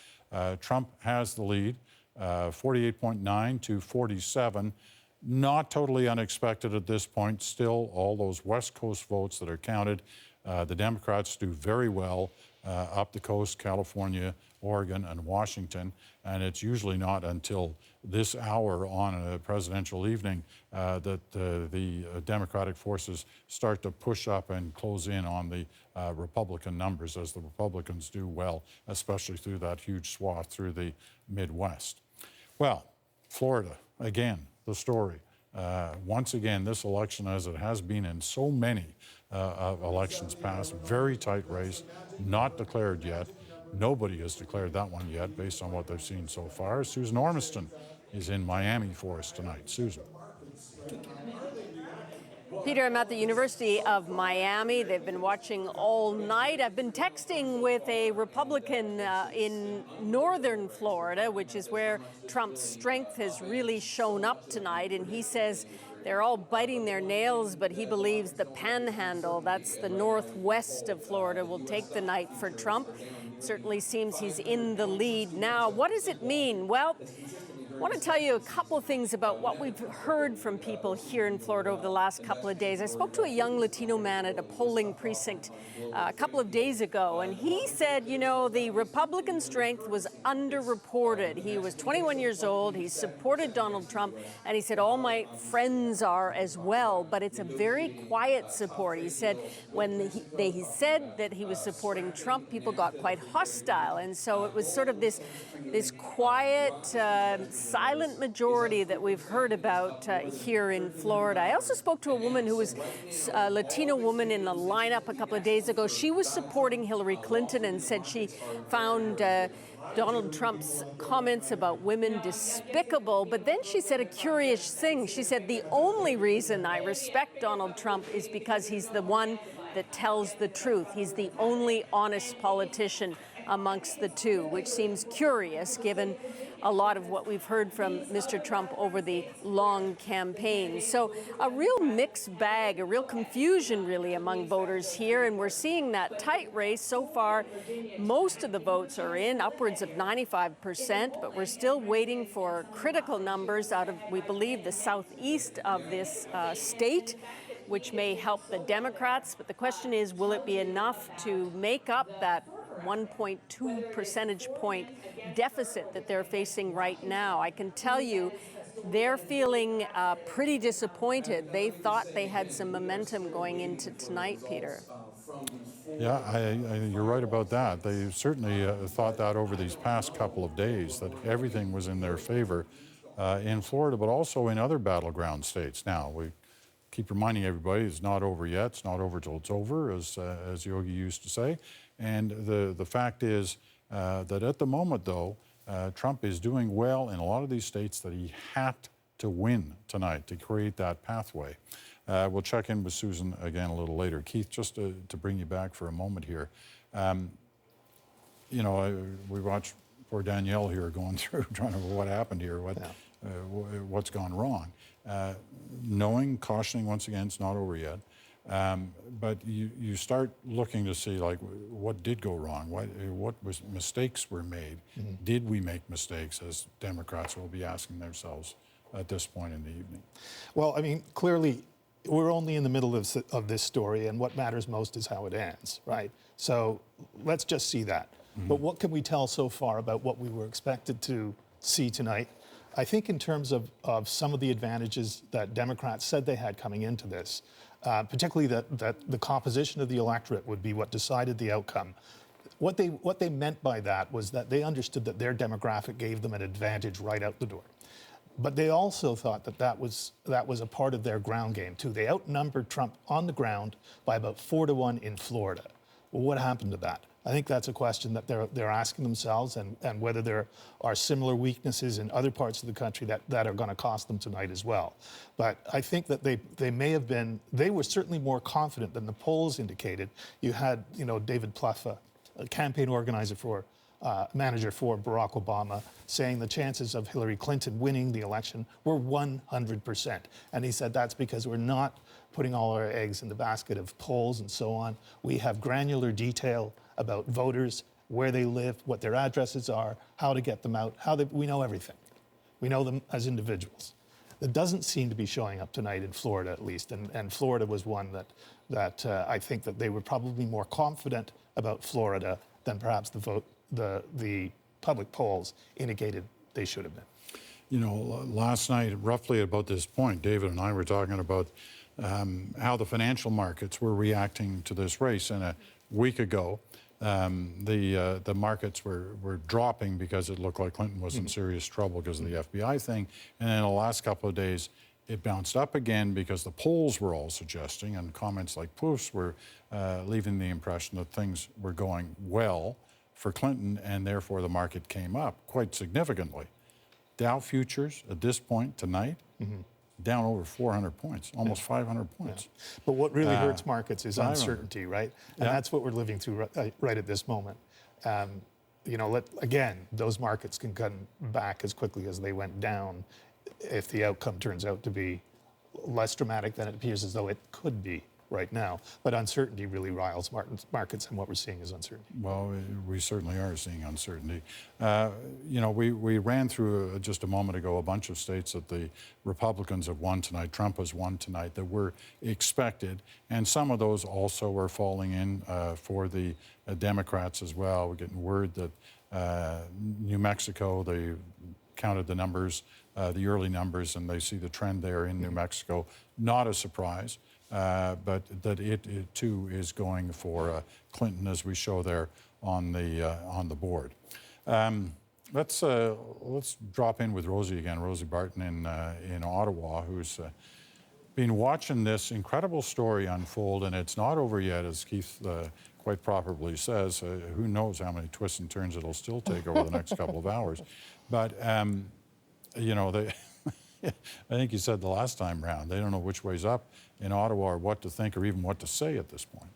Speaker 2: Trump has the lead. 48.9 to 47. Not totally unexpected at this point. Still, all those West Coast votes that are counted. The Democrats do very well up the coast, California, Oregon, and Washington. And it's usually not until this hour on a presidential evening that the Democratic forces start to push up and close in on the Republican numbers, as the Republicans do well, especially through that huge swath through the Midwest. Well, Florida, again, the story. Once again, this election, as it has been in so many elections past, very tight race, not declared yet. Nobody has declared that one yet, based on what they've seen so far. Susan Ormiston is in Miami for us tonight. Susan.
Speaker 3: Peter, I'm at the University of Miami. They've been watching all night. I've been texting with a Republican in northern Florida, which is where Trump's strength has really shown up tonight. And he says they're all biting their nails, but he believes the Panhandle, that's the northwest of Florida, will take the night for Trump. It certainly seems he's in the lead now. What does it mean? Well, I want to tell you a couple things about what we've heard from people here in Florida over the last couple of days. I spoke to a young Latino man at a polling precinct a couple of days ago, and he said, you know, the Republican strength was underreported. He was 21 years old, he supported Donald Trump, and he said, all my friends are as well, but it's a very quiet support. He said when he said that he was supporting Trump, people got quite hostile, and so it was sort of this quiet, silent majority that we've heard about here in Florida. I also spoke to a woman who was a Latino woman in the lineup a couple of days ago. She was supporting Hillary Clinton and said she found Donald Trump's comments about women despicable, but then she said a curious thing. She said, the only reason I respect Donald Trump is because he's the one that tells the truth. He's the only honest politician amongst the two, which seems curious given a lot of what we've heard from Mr. Trump over the long campaign. So a real mixed bag, a real confusion really among voters here, and we're seeing that tight race. So far, most of the votes are in, upwards of 95%, but we're still waiting for critical numbers out of, we believe, the southeast of this state, which may help the Democrats. But the question is, will it be enough to make up that 1.2 percentage point deficit that they're facing right now? I can tell you they're feeling pretty disappointed. They thought they had some momentum going into tonight, Peter.
Speaker 2: Yeah, you're right about that. They certainly thought that over these past couple of days, that everything was in their favor in Florida, but also in other battleground states. Now, we keep reminding everybody it's not over yet. It's not over till it's over, as Yogi used to say. And the fact is that at the moment, though, Trump is doing well in a lot of these states that he had to win tonight to create that pathway. We'll check in with Susan again a little later. Keith, just to bring you back for a moment here, you know, we watched poor Danielle here going through trying to what happened here, what's gone wrong. Knowing, cautioning once again, it's not over yet. But you start looking to see, like, what did go wrong? What mistakes were made? Mm-hmm. Did we make mistakes, as Democrats will be asking themselves at this point in the evening?
Speaker 10: Well, I mean, clearly, we're only in the middle of this story, and what matters most is how it ends, right? So let's just see that. Mm-hmm. But what can we tell so far about what we were expected to see tonight? I think in terms of some of the advantages that Democrats said they had coming into this, particularly that the composition of the electorate would be what decided the outcome. What they meant by that was that they understood that their demographic gave them an advantage right out the door. But they also thought that was a part of their ground game too. They outnumbered Trump on the ground by about 4-1 in Florida. Well, what happened to that? I think that's a question that they're asking themselves, and whether there are similar weaknesses in other parts of the country that are going to cost them tonight as well. But I think that they were certainly more confident than the polls indicated. You had, you know, David Plouffe, a campaign organizer manager for Barack Obama, saying the chances of Hillary Clinton winning the election were 100%. And he said that's because we're not putting all our eggs in the basket of polls and so on. We have granular detail about voters, where they live, what their addresses are, how to get them out, we know everything. We know them as individuals. That doesn't seem to be showing up tonight in Florida, at least, and Florida was one that I think that they were probably more confident about Florida than perhaps the public polls indicated they should have been.
Speaker 2: You know, last night, roughly about this point, David and I were talking about how the financial markets were reacting to this race. And a week ago, the markets were dropping because it looked like Clinton was in serious trouble because of the FBI thing. And in the last couple of days, it bounced up again because the polls were all suggesting, and comments like Plouffe's were leaving the impression that things were going well for Clinton, and therefore the market came up quite significantly. Dow futures at this point tonight, down over 400 points, almost 500 points.
Speaker 10: Yeah. But what really hurts markets is uncertainty, right? And that's what we're living through right at this moment. You know, again, those markets can come back as quickly as they went down if the outcome turns out to be less dramatic than it appears as though it could be right now. But uncertainty really riles markets, and what we're seeing is uncertainty.
Speaker 2: Well, we certainly are seeing uncertainty. You know, we ran through just a moment ago a bunch of states that the Republicans have won tonight. Trump has won tonight that were expected, and some of those also are falling in for the Democrats as well. We're getting word that New Mexico, they counted the numbers, the early numbers, and they see the trend there in New Mexico. Not a surprise, but that it too is going for Clinton, as we show there on the board. Let's drop in with Rosie again, Rosie Barton in Ottawa, who's been watching this incredible story unfold, and it's not over yet, as Keith quite properly says. Who knows how many twists and turns it'll still take over the next couple of hours. But, you know, I think you said the last time round, they don't know which way's up in Ottawa or what to think or even what to say at this point.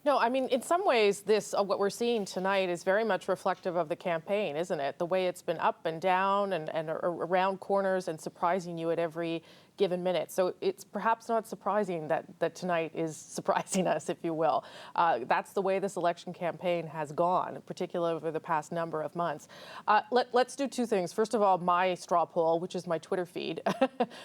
Speaker 1: No, I mean, in some ways, this what we're seeing tonight is very much reflective of the campaign, isn't it? The way it's been up and down and around corners and surprising you at every given minute. So it's perhaps not surprising that tonight is surprising us, if you will. That's the way this election campaign has gone, particularly over the past number of months. Let's do two things. First of all, my straw poll, which is my Twitter feed,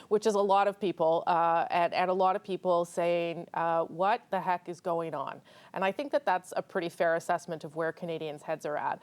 Speaker 1: which is a lot of people, and a lot of people saying, what the heck is going on? And I think that that's a pretty fair assessment of where Canadians' heads are at.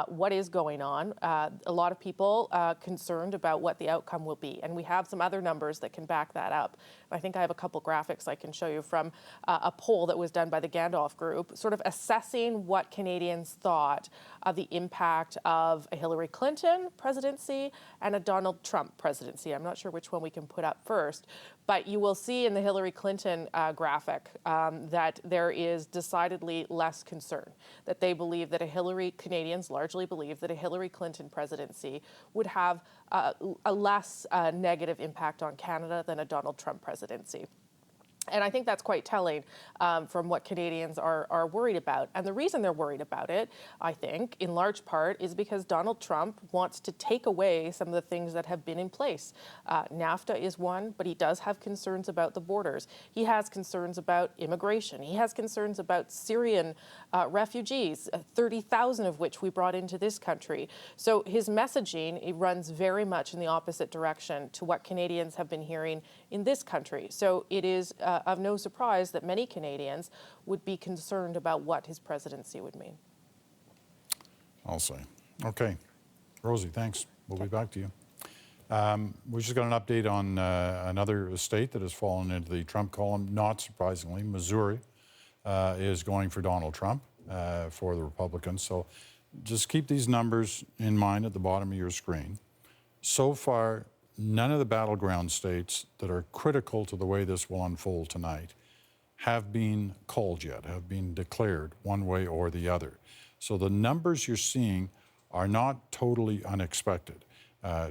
Speaker 1: What is going on? A lot of people concerned about what the outcome will be. And we have some other numbers that can back that up. I think I have a couple graphics I can show you from a poll that was done by the Gandalf Group, sort of assessing what Canadians thought of the impact of a Hillary Clinton presidency and a Donald Trump presidency. I'm not sure which one we can put up first, but you will see in the Hillary Clinton graphic that there is decidedly less concern, that they believe that Canadians largely believe that a Hillary Clinton presidency would have a less negative impact on Canada than a Donald Trump presidency. And I think that's quite telling from what Canadians are worried about. And the reason they're worried about it, I think, in large part, is because Donald Trump wants to take away some of the things that have been in place. NAFTA is one, but he does have concerns about the borders. He has concerns about immigration. He has concerns about Syrian refugees, 30,000 of which we brought into this country. So his messaging, it runs very much in the opposite direction to what Canadians have been hearing in this country. So it is of no surprise that many Canadians would be concerned about what his presidency would mean.
Speaker 2: I'll say. Okay. Rosie, thanks. We'll be back to you. We just got an update on another state that has fallen into the Trump column. Not surprisingly, Missouri is going for Donald Trump for the Republicans. So just keep these numbers in mind at the bottom of your screen. So far, none of the battleground states that are critical to the way this will unfold tonight have been called yet, have been declared one way or the other. So the numbers you're seeing are not totally unexpected.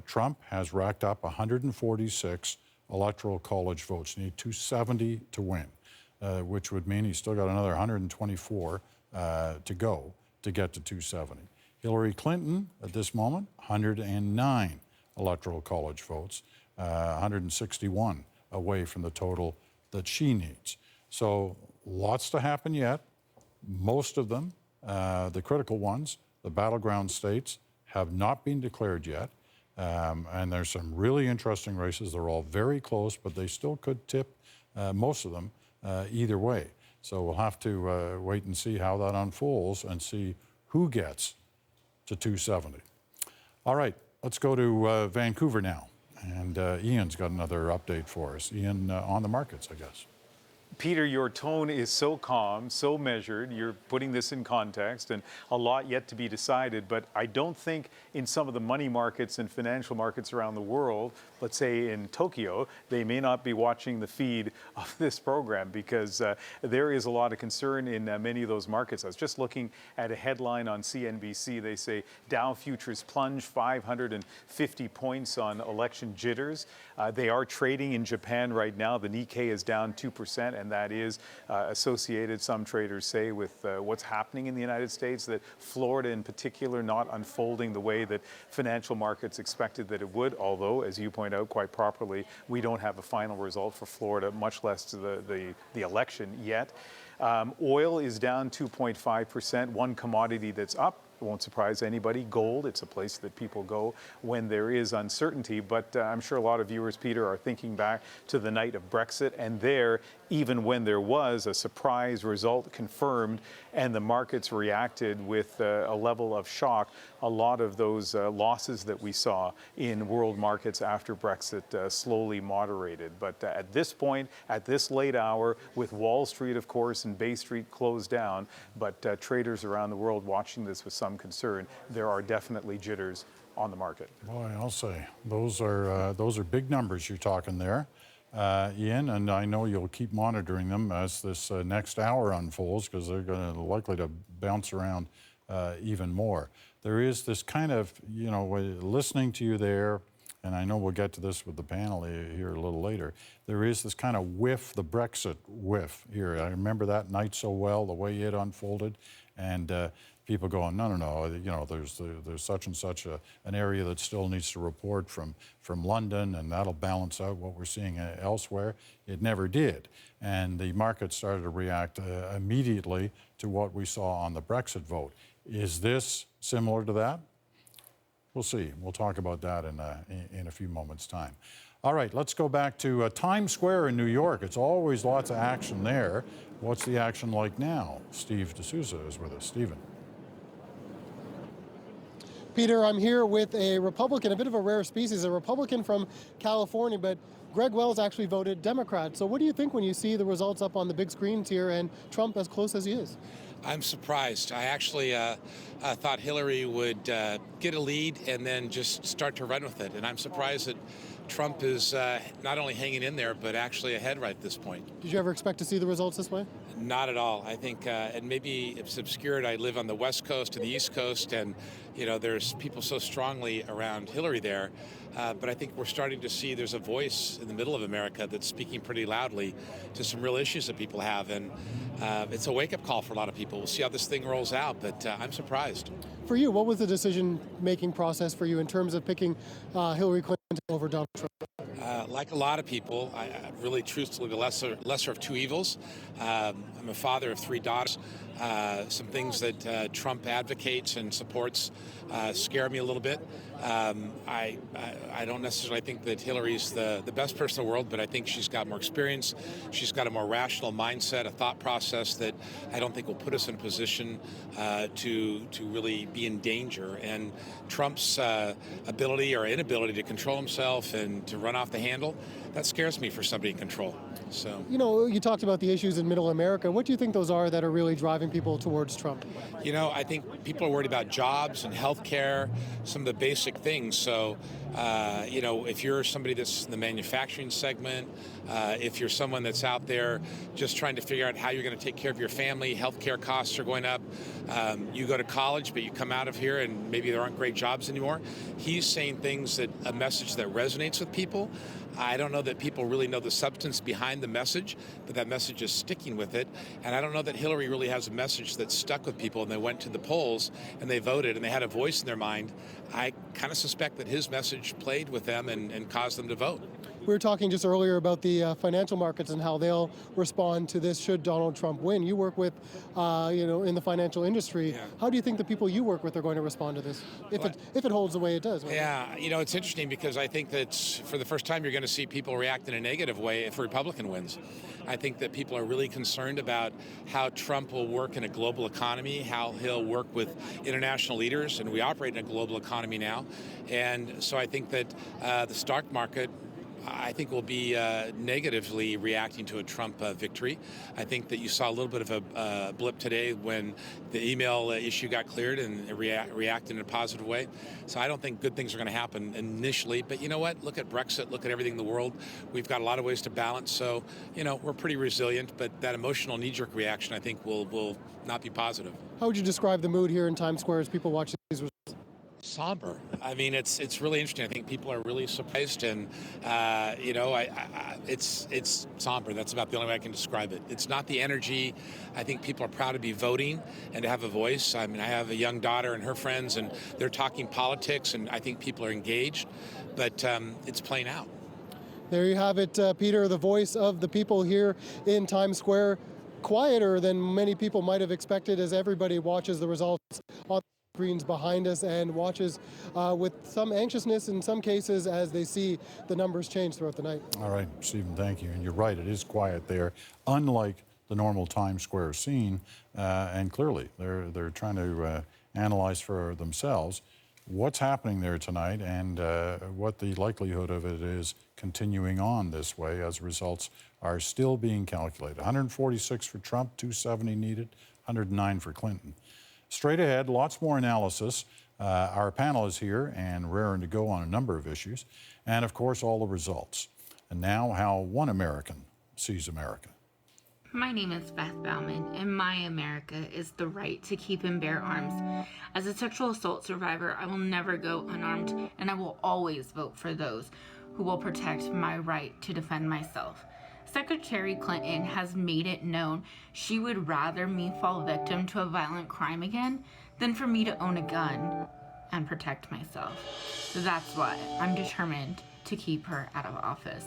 Speaker 2: Trump has racked up 146 Electoral College votes. You need 270 to win, which would mean he's still got another 124 to go to get to 270. Hillary Clinton, at this moment, 109 Electoral College votes, 161 away from the total that she needs. So lots to happen yet. Most of them, the critical ones, the battleground states, have not been declared yet. And there's some really interesting races. They're all very close, but they still could tip, most of them, either way. So we'll have to wait and see how that unfolds and see who gets to 270. All right. Let's go to Vancouver now, and Ian's got another update for us. Ian, on the markets, I guess.
Speaker 12: Peter, your tone is so calm, so measured. You're putting this in context, and a lot yet to be decided. But I don't think in some of the money markets and financial markets around the world, let's say in Tokyo, they may not be watching the feed of this program, because there is a lot of concern in many of those markets. I was just looking at a headline on CNBC. They say Dow futures plunge 550 points on election jitters. They are trading in Japan right now. The Nikkei is down 2%. and that is associated, some traders say, with what's happening in the United States, that Florida in particular not unfolding the way that financial markets expected that it would, although, as you point out quite properly, we don't have a final result for Florida, much less to the election yet. Oil is down 2.5%. One commodity that's up, it won't surprise anybody, gold. It's a place that people go when there is uncertainty. But I'm sure a lot of viewers, Peter, are thinking back to the night of Brexit. And there, even when there was a surprise result confirmed and the markets reacted with a level of shock, a lot of those losses that we saw in world markets after Brexit slowly moderated. But at this point, at this late hour, with Wall Street, of course, and Bay Street closed down, but traders around the world watching this with some concern, there are definitely jitters on the market.
Speaker 2: Boy, I'll say, those are big numbers you're talking there, Ian, and I know you'll keep monitoring them as this next hour unfolds, because they're going to likely to bounce around even more. There is this kind of, you know, listening to you there, and I know we'll get to this with the panel here a little later, there is this kind of whiff, the Brexit whiff here. I remember that night so well, the way it unfolded, and people going, no, you know, there's such and such an area that still needs to report from London, and that'll balance out what we're seeing elsewhere. It never did. And the market started to react immediately to what we saw on the Brexit vote. Is this similar to that? We'll see. We'll talk about that in a few moments' time. All right, let's go back to Times Square in New York. It's always lots of action there. What's the action like now? Steve D'Souza is with us. Stephen.
Speaker 18: Peter, I'm here with a Republican, a bit of a rare species, a Republican from California, but Greg Wells actually voted Democrat. So what do you think when you see the results up on the big screens here and Trump as close as he is?
Speaker 20: I'm surprised. I actually thought Hillary would get a lead and then just start to run with it. And I'm surprised that Trump is not only hanging in there, but actually ahead right at this point.
Speaker 18: Did you ever expect to see the results this way?
Speaker 20: Not at all. I think, and maybe it's obscured, I live on the West Coast and the East Coast, and, you know, there's people so strongly around Hillary there. But I think we're starting to see there's a voice in the middle of America that's speaking pretty loudly to some real issues that people have. And it's a wake-up call for a lot of people. We'll see how this thing rolls out, but I'm surprised.
Speaker 18: For you, what was the decision-making process for you in terms of picking Hillary Clinton over Donald Trump?
Speaker 20: Like a lot of people, I really truthfully the lesser of two evils. I'm a father of 3 daughters. Some things that Trump advocates and supports scare me a little bit. I don't necessarily think that Hillary's the best person in the world, but I think she's got more experience. She's got a more rational mindset, a thought process that I don't think will put us in a position to really be in danger. And Trump's ability or inability to control himself and to run off the handle, that scares me for somebody in control. So,
Speaker 18: you know, you talked about the issues in Middle America. What do you think those are that are really driving people towards Trump?
Speaker 20: You know, I think people are worried about jobs and health care, some of the basic things. So, you know, if you're somebody that's in the manufacturing segment, if you're someone that's out there just trying to figure out how you're going to take care of your family, health care costs are going up. You go to college, but you come out of here and maybe there aren't great jobs anymore. He's saying things that a message that resonates with people. I don't know that people really know the substance behind the message, but that message is sticking with it. And I don't know that Hillary really has a message that stuck with people and they went to the polls and they voted and they had a voice in their mind. I kind of suspect that his message played with them and caused them to vote.
Speaker 18: We were talking just earlier about the financial markets and how they'll respond to this should Donald Trump win. You work with, you know, in the financial industry. Yeah. How do you think the people you work with are going to respond to this, if it holds the way it does?
Speaker 20: Yeah, you know, it's interesting because I think that for the first time you're going to see people react in a negative way if a Republican wins. I think that people are really concerned about how Trump will work in a global economy, how he'll work with international leaders, and we operate in a global economy now. And so I think that the stock market, I think, will be negatively reacting to a Trump victory. I think that you saw a little bit of a blip today when the email issue got cleared and it reacted in a positive way. So I don't think good things are going to happen initially. But you know what? Look at Brexit. Look at everything in the world. We've got a lot of ways to balance. So, you know, we're pretty resilient. But that emotional knee-jerk reaction, I think, will not be positive.
Speaker 18: How would you describe the mood here in Times Square as people watch these results?
Speaker 20: Somber. I mean, it's really interesting. I think people are really surprised, and it's somber. That's about the only way I can describe it. It's not the energy. I think people are proud to be voting and to have a voice. I mean, I have a young daughter and her friends, and they're talking politics, and I think people are engaged, but it's playing out.
Speaker 18: There you have it, Peter, the voice of the people here in Times Square. Quieter than many people might have expected as everybody watches the results on screens behind us and watches with some anxiousness in some cases as they see the numbers change throughout the night.
Speaker 2: All right, Stephen, thank you. And you're right, it is quiet there, unlike the normal Times Square scene. And clearly, they're trying to analyze for themselves what's happening there tonight and what the likelihood of it is continuing on this way as results are still being calculated. 146 for Trump, 270 needed, 109 for Clinton. Straight ahead, lots more analysis. Our panel is here and raring to go on a number of issues. And of course, all the results. And now, how one American sees America.
Speaker 21: My name is Beth Bauman, and my America is the right to keep and bear arms. As a sexual assault survivor, I will never go unarmed, and I will always vote for those who will protect my right to defend myself. Secretary Clinton has made it known she would rather me fall victim to a violent crime again than for me to own a gun and protect myself. So that's why I'm determined to keep her out of office.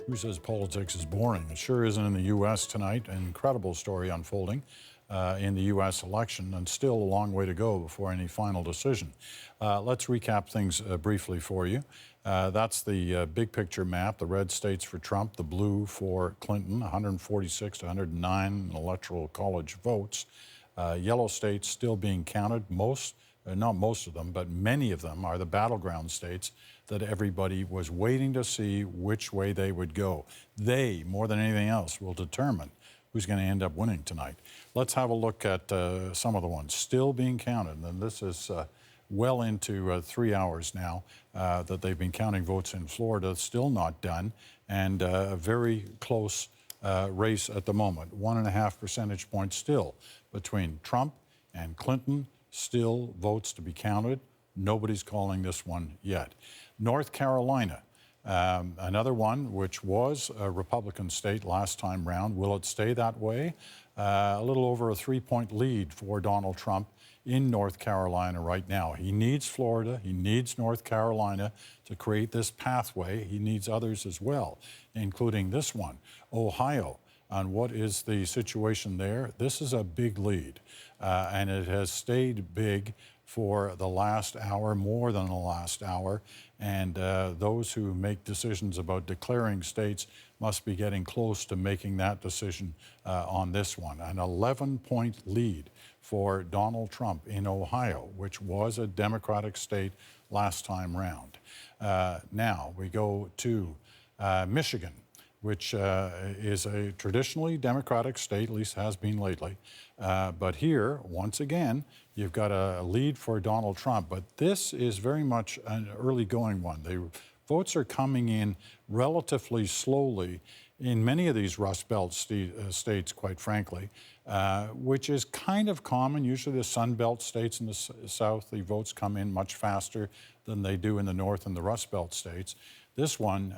Speaker 2: Who says politics is boring? It sure isn't in the U.S. tonight. An incredible story unfolding in the U.S. election, and still a long way to go before any final decision. Let's recap things briefly for you. That's the big picture map. The red states for Trump, the blue for Clinton, 146 to 109 electoral college votes. Yellow states still being counted. Not most of them, but many of them are the battleground states that everybody was waiting to see which way they would go. They, more than anything else, will determine who's going to end up winning tonight. Let's have a look at some of the ones still being counted. And this is well into 3 hours now that they've been counting votes in Florida. Still not done, and a very close race at the moment. 1.5 percentage points still between Trump and Clinton. Still votes to be counted. Nobody's calling this one yet. North Carolina, Another one, which was a Republican state last time round, will it stay that way? A little over a 3-point lead for Donald Trump in North Carolina right now. He needs Florida, he needs North Carolina to create this pathway. He needs others as well, including this one, Ohio. And what is the situation there? This is a big lead, and it has stayed big for the last hour, more than the last hour, and those who make decisions about declaring states must be getting close to making that decision on this one. An 11-point lead for Donald Trump in Ohio, which was a Democratic state last time round. Now we go to Michigan, which is a traditionally Democratic state, at least has been lately. But here, once again, you've got a lead for Donald Trump. But this is very much an early going one. The votes are coming in relatively slowly in many of these Rust Belt states, quite frankly, which is kind of common. Usually the Sun Belt states in the South, the votes come in much faster than they do in the North and the Rust Belt states. This one,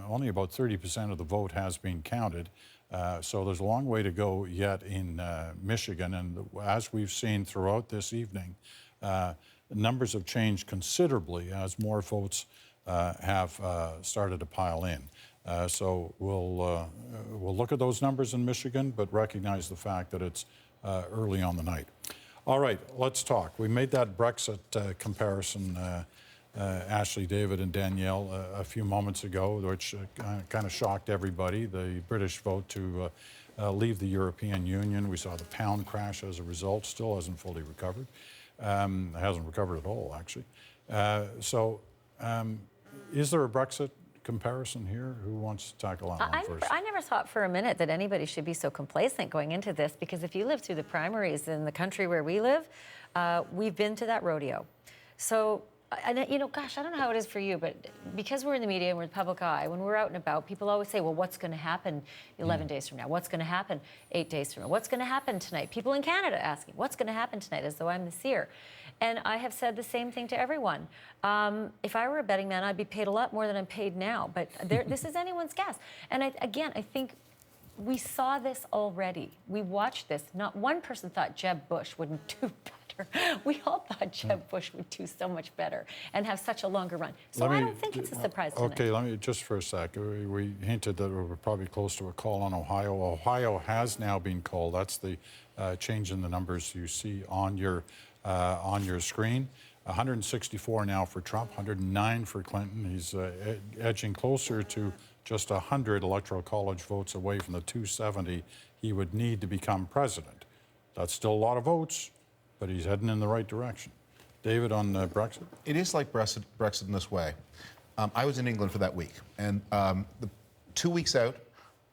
Speaker 2: only about 30% of the vote has been counted. So there's a long way to go yet in Michigan. And as we've seen throughout this evening, numbers have changed considerably as more votes have started to pile in. So we'll look at those numbers in Michigan, but recognize the fact that it's early on the night. All right, let's talk. We made that Brexit comparison, Ashley, David, and Danielle, a few moments ago, which kind of shocked everybody. The British vote to leave the European Union. We saw the pound crash as a result. Still hasn't fully recovered. Hasn't recovered at all, actually. Is there a Brexit comparison here? Who wants to tackle that one first?
Speaker 14: I never thought for a minute that anybody should be so complacent going into this, because if you live through the primaries in the country where we live, we've been to that rodeo. So, and you know, gosh, I don't know how it is for you, but because we're in the media and we're in the public eye, when we're out and about, people always say, well, what's going to happen 11 days from now? What's going to happen 8 days from now? What's going to happen tonight? People in Canada asking, what's going to happen tonight, as though I'm the seer. And I have said the same thing to everyone. If I were a betting man, I'd be paid a lot more than I'm paid now. But this is anyone's guess. And I think we saw this already. We watched this. Not one person thought Jeb Bush wouldn't do better. We all thought Jeb Bush would do so much better and have such a longer run. So I don't think it's a surprise tonight.
Speaker 2: Okay, let me just for a sec. We hinted that we were probably close to a call on Ohio. Ohio has now been called. That's the change in the numbers you see on your screen. 164 now for Trump, 109 for Clinton. He's edging closer to just 100 Electoral College votes away from the 270 he would need to become president. That's still a lot of votes, but he's heading in the right direction. David, on Brexit?
Speaker 15: It is like Brexit in this way. I was in England for that week, and 2 weeks out,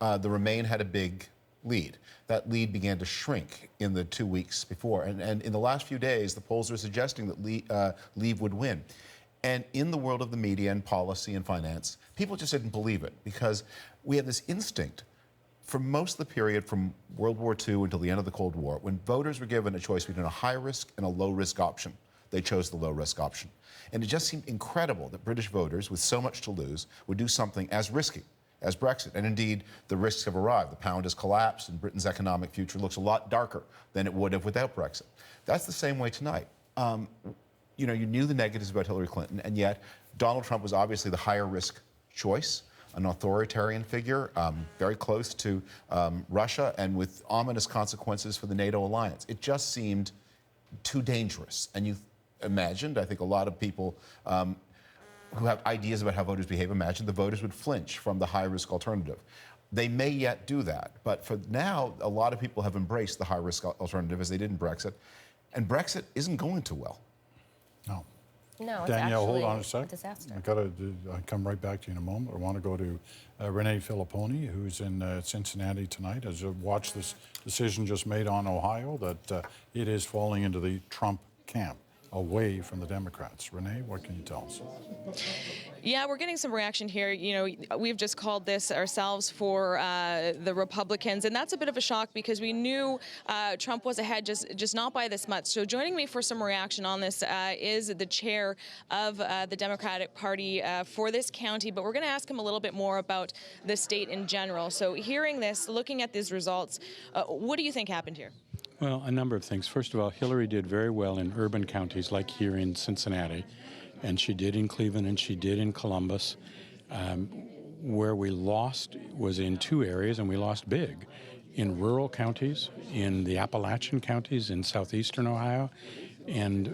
Speaker 15: the Remain had a big lead. That lead began to shrink in the 2 weeks before. And in the last few days, the polls are suggesting that Leave would win. And in the world of the media and policy and finance, people just didn't believe it, because we have this instinct for most of the period from World War II until the end of the Cold War, when voters were given a choice between a high-risk and a low-risk option, they chose the low-risk option. And it just seemed incredible that British voters, with so much to lose, would do something as risky as Brexit. And indeed, the risks have arrived. The pound has collapsed, and Britain's economic future looks a lot darker than it would have without Brexit. That's the same way tonight. You know, you knew the negatives about Hillary Clinton, and yet Donald Trump was obviously the higher risk choice, an authoritarian figure, very close to Russia, and with ominous consequences for the NATO alliance. It just seemed too dangerous. And you imagined, I think a lot of people who have ideas about how voters behave imagine the voters would flinch from the high-risk alternative. They may yet do that, but for now, a lot of people have embraced the high-risk alternative as they did in Brexit, and Brexit isn't going too well.
Speaker 2: No.
Speaker 11: No, it's
Speaker 2: Danielle,
Speaker 11: actually
Speaker 2: hold on a sec.
Speaker 11: a disaster.
Speaker 2: I'll come right back to you in a moment. I want to go to Renee Filipponi, who's in Cincinnati tonight, as you watch this decision just made on Ohio, that it is falling into the Trump camp. away from the Democrats. Renee, what can you tell us?
Speaker 4: Yeah, we're getting some reaction here. You know, we've just called this ourselves for the Republicans, and that's a bit of a shock because we knew Trump was ahead, just not by this much. So joining me for some reaction on this is the chair of the Democratic Party for this county, but we're going to ask him a little bit more about the state in general. So hearing this, looking at these results, what do you think happened here?
Speaker 5: Well, a number of things. First of all, Hillary did very well in urban counties like here in Cincinnati, and she did in Cleveland and she did in Columbus. Where we lost was in two areas, and we lost big. In rural counties, in the Appalachian counties in southeastern Ohio, and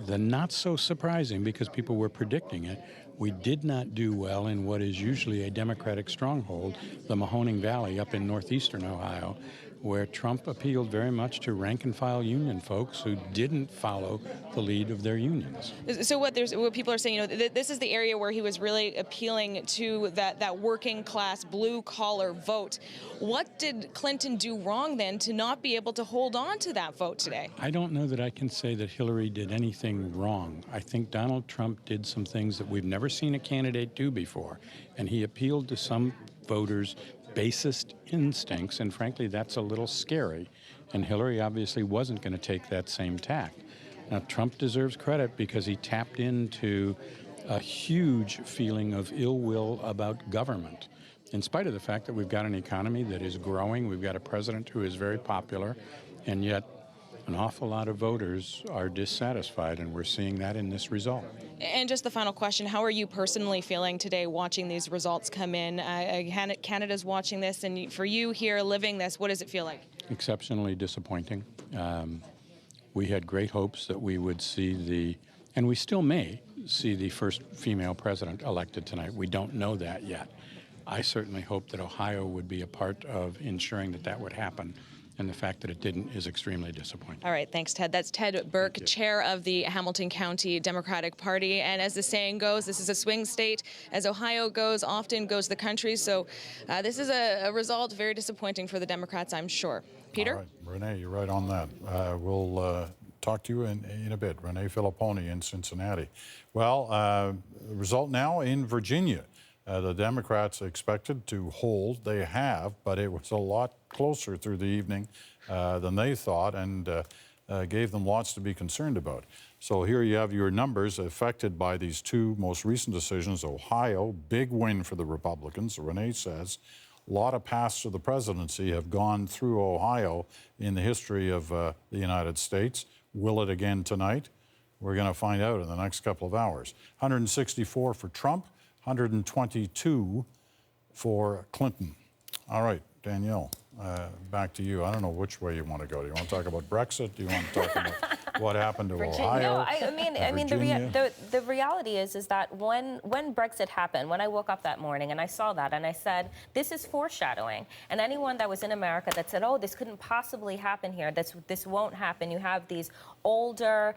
Speaker 5: the not so surprising, because people were predicting it, we did not do well in what is usually a Democratic stronghold, the Mahoning Valley up in northeastern Ohio, where Trump appealed very much to rank-and-file union folks who didn't follow the lead of their unions.
Speaker 4: So what people are saying, you know, this is the area where he was really appealing to that working-class, blue-collar vote. What did Clinton do wrong then to not be able to hold on to that vote today?
Speaker 5: I don't know that I can say that Hillary did anything wrong. I think Donald Trump did some things that we've never seen a candidate do before, and he appealed to some voters' basest instincts, and frankly, that's a little scary. And Hillary obviously wasn't going to take that same tack. Now, Trump deserves credit because he tapped into a huge feeling of ill will about government. In spite of the fact that we've got an economy that is growing, we've got a president who is very popular, and yet an awful lot of voters are dissatisfied, and we're seeing that in this result.
Speaker 4: And just the final question, how are you personally feeling today watching these results come in? Canada's watching this, and for you here living this, what does it feel like?
Speaker 5: Exceptionally disappointing. We had great hopes that we would see and we still may see the first female president elected tonight. We don't know that yet. I certainly hope that Ohio would be a part of ensuring that that would happen. And the fact that it didn't is extremely disappointing.
Speaker 4: All right, thanks, Ted. That's Ted Burke, chair of the Hamilton County Democratic Party. And as the saying goes, this is a swing state. As Ohio goes, often goes the country. So this is a result very disappointing for the Democrats, I'm sure. Peter?
Speaker 2: All right, Renee, you're right on that. We'll talk to you in a bit. Renee Filipponi in Cincinnati. Well, result now in Virginia. The Democrats expected to hold. They have, but it was a lot closer through the evening than they thought, and gave them lots to be concerned about. So here you have your numbers affected by these two most recent decisions. Ohio, big win for the Republicans. Renee says a lot of paths to the presidency have gone through Ohio in the history of the United States. Will it again tonight? We're going to find out in the next couple of hours. 164 for Trump. 122 for Clinton. All right, Danielle, back to you. I don't know which way you want to go. Do you want to talk about Brexit? Do you want to talk about what happened to Ohio?
Speaker 11: No, I mean, the reality is that when Brexit happened, when I woke up that morning and I saw that and I said, this is foreshadowing. And anyone that was in America that said, oh, this couldn't possibly happen here, this won't happen. You have these older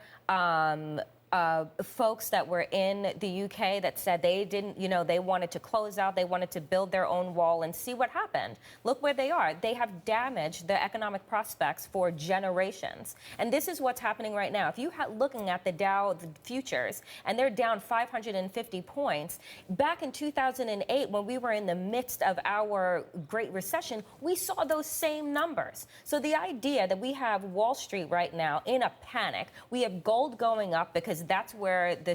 Speaker 11: folks that were in the UK that said they didn't, they wanted to close out, they wanted to build their own wall, and see what happened. Look where they are. They have damaged the economic prospects for generations. And this is what's happening right now. If you looking at the Dow futures, and they're down 550 points, back in 2008, when we were in the midst of our Great Recession, we saw those same numbers. So the idea that we have Wall Street right now in a panic, we have gold going up because that's where the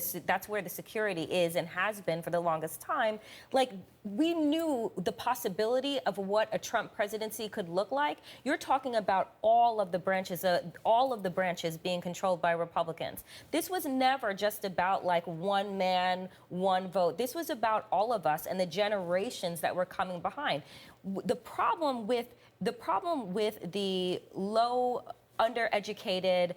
Speaker 11: security is and has been for the longest time. Like, we knew the possibility of what a Trump presidency could look like. You're talking about all of the branches being controlled by Republicans. This was never just about like one man, one vote. This was about all of us and the generations that were coming behind. The problem with the low, undereducated,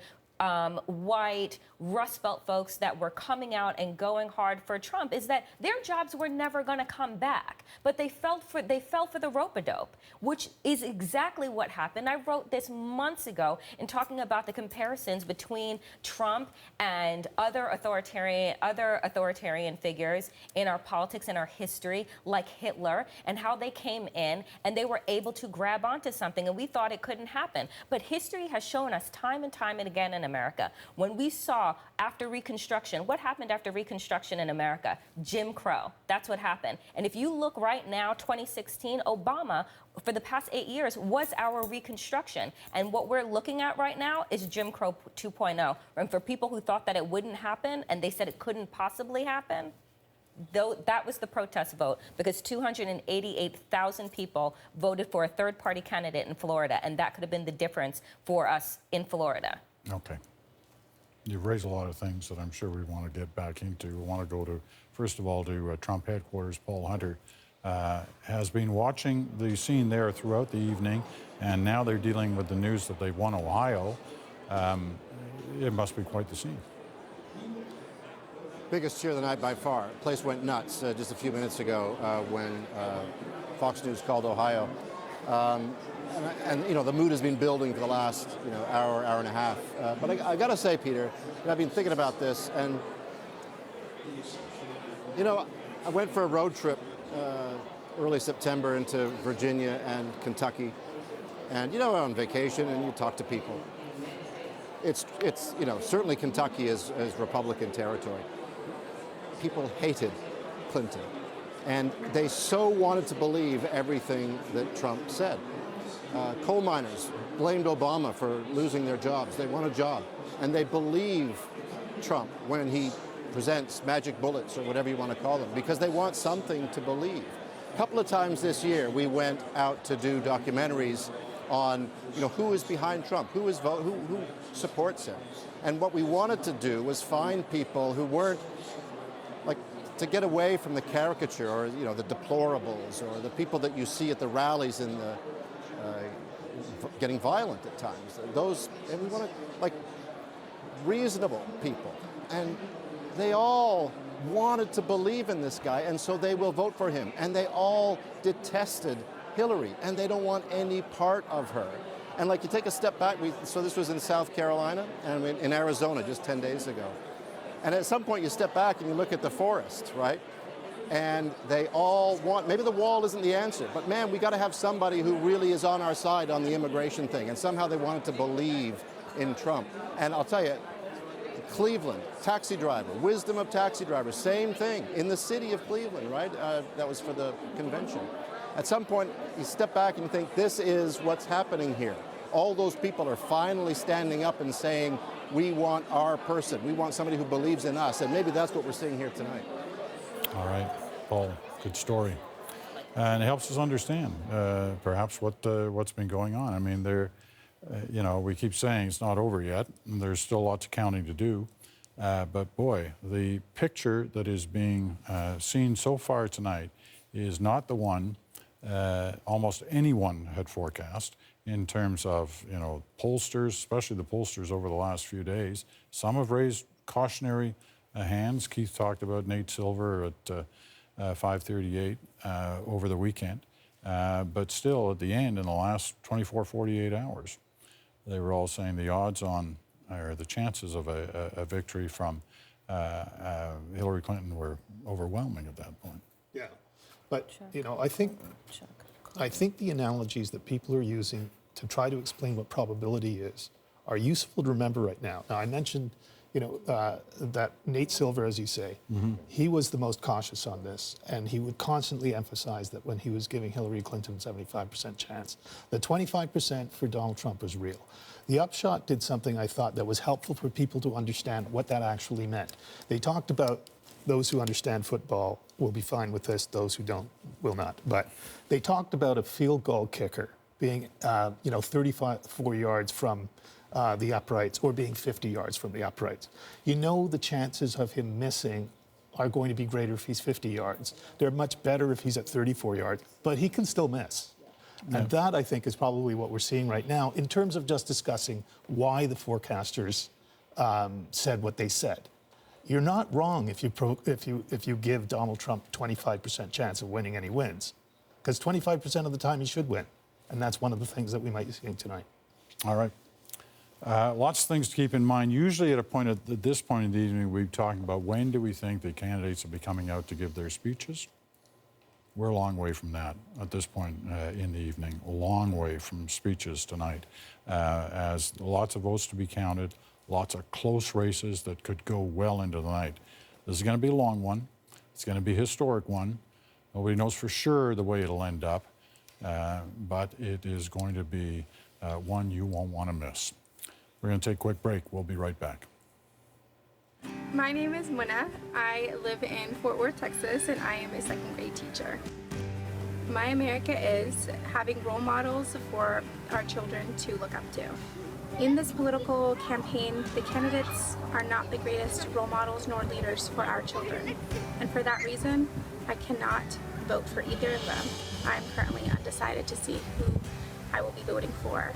Speaker 11: white Rust Belt folks that were coming out and going hard for Trump is that their jobs were never going to come back, but they fell for the rope-a-dope, which is exactly what happened. I wrote this months ago in talking about the comparisons between Trump and other authoritarian figures in our politics and our history, like Hitler, and how they came in and they were able to grab onto something, and we thought it couldn't happen. But history has shown us time and time and again America. When we saw after Reconstruction, what happened after Reconstruction in America? Jim Crow. That's what happened. And if you look right now, 2016, Obama, for the past 8 years, was our Reconstruction. And what we're looking at right now is Jim Crow 2.0. And for people who thought that it wouldn't happen and they said it couldn't possibly happen, though that was the protest vote, because 288,000 people voted for a third-party candidate in Florida, and that could have been the difference for us in Florida.
Speaker 2: Okay. You've raised a lot of things that I'm sure we want to get back into. We want to go to, first of all, to Trump headquarters. Paul Hunter has been watching the scene there throughout the evening, and now they're dealing with the news that they've won Ohio. It must be quite the scene.
Speaker 9: Biggest cheer of the night by far. The place went nuts just a few minutes ago when Fox News called Ohio. And you know, the mood has been building for the last hour and a half. But I got to say, Peter, I've been thinking about this, and I went for a road trip early September into Virginia and Kentucky, and on vacation, and you talk to people. It's certainly Kentucky is Republican territory. People hated Clinton, and they so wanted to believe everything that Trump said. Coal miners blamed Obama for losing their jobs. They want a job, and they believe Trump when he presents magic bullets or whatever you want to call them, because they want something to believe. A couple of times this year, we went out to do documentaries on who is behind Trump, who supports him, and what we wanted to do was find people who weren't to get away from the caricature or the deplorables or the people that you see at the rallies in the getting violent at times. And we want to reasonable people, and they all wanted to believe in this guy, and so they will vote for him. And they all detested Hillary, and they don't want any part of her. And you take a step back. So this was in South Carolina and in Arizona just 10 days ago. And at some point you step back and you look at the forest, right? And they all want, maybe the wall isn't the answer, but man, we got to have somebody who really is on our side on the immigration thing. And somehow they wanted to believe in Trump. And I'll tell you, Cleveland, taxi driver, wisdom of taxi drivers, same thing in the city of Cleveland, right? That was for the convention. At some point, you step back and you think, this is what's happening here. All those people are finally standing up and saying, we want our person. We want somebody who believes in us. And maybe that's what we're seeing here tonight.
Speaker 2: All right, Paul, good story. And it helps us understand perhaps what's been going on. I mean, we keep saying it's not over yet, and there's still lots of counting to do. But boy, the picture that is being seen so far tonight is not the one almost anyone had forecast in terms of, pollsters, especially the pollsters over the last few days. Some have raised cautionary hands. Keith talked about Nate Silver at 5:38 over the weekend. But still, at the end, in the last 24, 48 hours, they were all saying the odds on, or the chances of a victory from Hillary Clinton were overwhelming at that point.
Speaker 10: Yeah, but I think the analogies that people are using to try to explain what probability is are useful to remember right now. Now, I mentioned, that Nate Silver, as you say, he was the most cautious on this, and he would constantly emphasize that when he was giving Hillary Clinton 75% chance, the 25% for Donald Trump was real. The Upshot did something I thought that was helpful for people to understand what that actually meant. They talked about those who understand football will be fine with this, those who don't will not. But they talked about a field goal kicker being, 34 yards from the uprights or being 50 yards from the uprights. The chances of him missing are going to be greater if he's 50 yards. They're much better if he's at 34 yards, but he can still miss. Yeah. And that, I think, is probably what we're seeing right now in terms of just discussing why the forecasters said what they said. You're not wrong if you give Donald Trump 25% chance of winning, and he wins, because 25% of the time he should win, and that's one of the things that we might be seeing tonight.
Speaker 2: All right. Lots of things to keep in mind. Usually at this point in the evening, we're talking about when do we think the candidates will be coming out to give their speeches. We're a long way from that at this point in the evening, a long way from speeches tonight, as lots of votes to be counted, Lots of close races that could go well into the night. This is going to be a long one. It's going to be a historic one. Nobody knows for sure the way it'll end up, but it is going to be one you won't want to miss. We're going to take a quick break. We'll be right back.
Speaker 6: My name is Muna. I live in Fort Worth, Texas, and I am a second grade teacher. My America is having role models for our children to look up to. In this political campaign, the candidates are not the greatest role models nor leaders for our children. And for that reason, I cannot vote for either of them. I'm currently undecided to see who I will be voting for.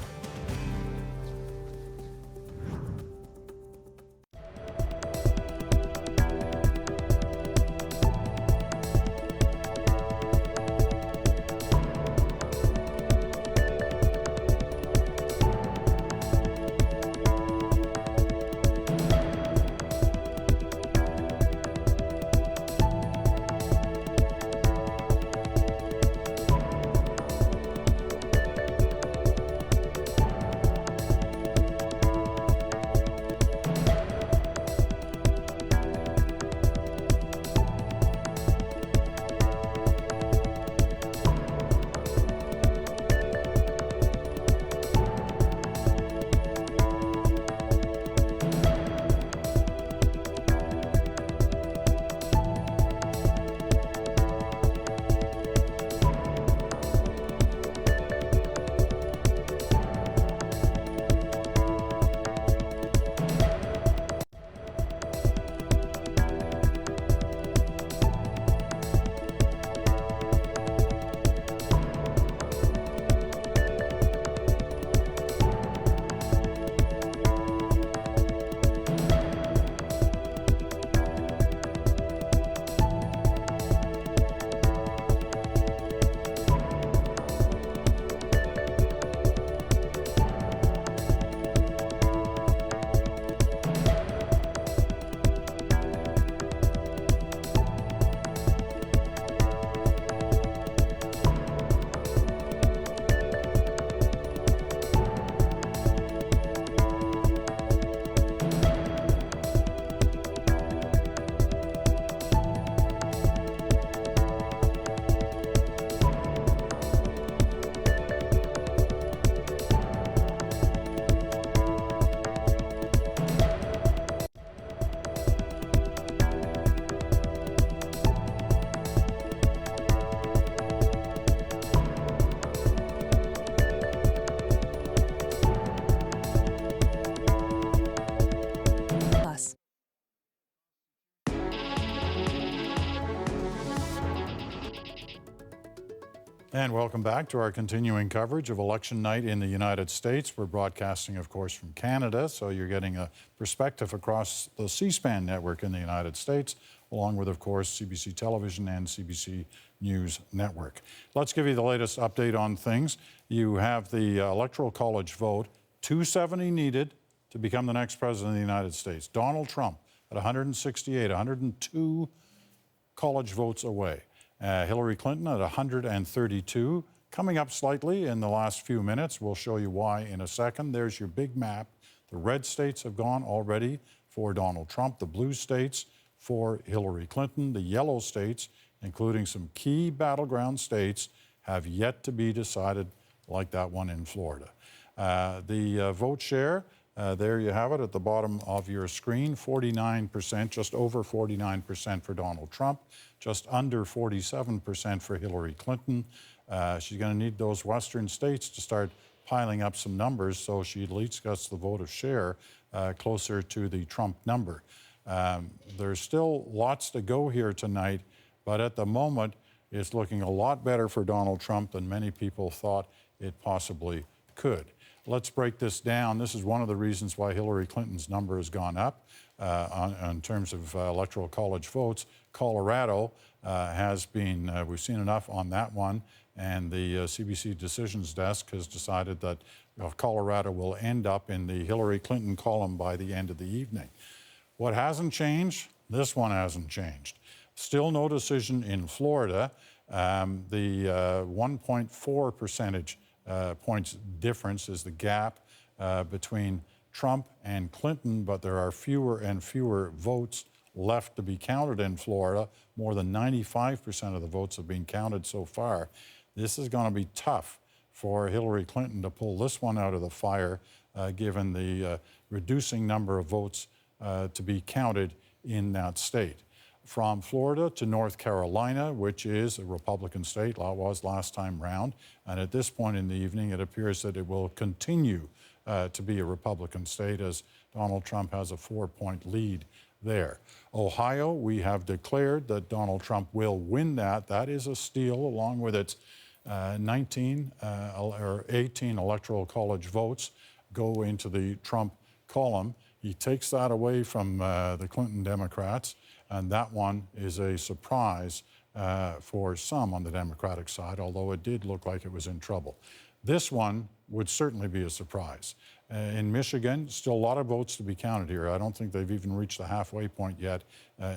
Speaker 2: And welcome back to our continuing coverage of election night in the United States. We're broadcasting, of course, from Canada, so you're getting a perspective across the C-SPAN network in the United States, along with, of course, CBC Television and CBC News Network. Let's give you the latest update on things. You have the Electoral College vote, 270 needed to become the next president of the United States. Donald Trump at 168, 102 college votes away. Hillary Clinton at 132, coming up slightly in the last few minutes. We'll show you why in a second. There's your big map. The red states have gone already for Donald Trump, the blue states for Hillary Clinton, the yellow states, including some key battleground states, have yet to be decided, like that one in Florida. The vote share, there you have it at the bottom of your screen, 49%, just over 49% for Donald Trump, just under 47% for Hillary Clinton. She's going to need those Western states to start piling up some numbers so she at least gets the vote of share closer to the Trump number. There's still lots to go here tonight, but at the moment, it's looking a lot better for Donald Trump than many people thought it possibly could. Let's break this down. This is one of the reasons why Hillary Clinton's number has gone up in terms of Electoral College votes. Colorado has been, we've seen enough on that one, and the CBC Decisions Desk has decided that Colorado will end up in the Hillary Clinton column by the end of the evening. What hasn't changed? This one hasn't changed. Still no decision in Florida. The 1.4 percentage points difference is the gap between Trump and Clinton, but there are fewer and fewer votes left to be counted in Florida. More than 95% of the votes have been counted so far. This is going to be tough for Hillary Clinton to pull this one out of the fire, given the reducing number of votes to be counted in that state. From Florida to North Carolina, which is a Republican state, was last time round, and at this point in the evening, it appears that it will continue to be a Republican state as Donald Trump has a 4-point lead there. Ohio, we have declared that Donald Trump will win that. That is a steal, along with its 18 Electoral College votes go into the Trump column. He takes that away from the Clinton Democrats, and that one is a surprise for some on the Democratic side, although it did look like it was in trouble. This one would certainly be a surprise. In Michigan, still a lot of votes to be counted here. I don't think they've even reached the halfway point yet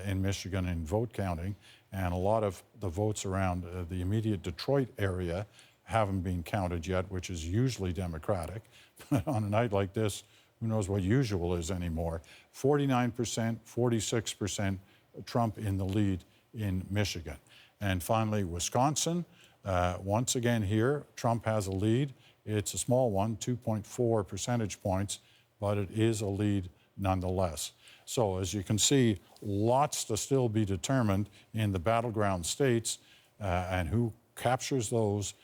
Speaker 2: in Michigan in vote counting, and a lot of the votes around the immediate Detroit area haven't been counted yet, which is usually Democratic. But on a night like this, who knows what usual is anymore. 49%, 46% Trump in the lead in Michigan. And finally, Wisconsin. Once again here, Trump has a lead. It's a small one, 2.4 percentage points, but it is a lead nonetheless. So as you can see, lots to still be determined in the battleground states, and who captures those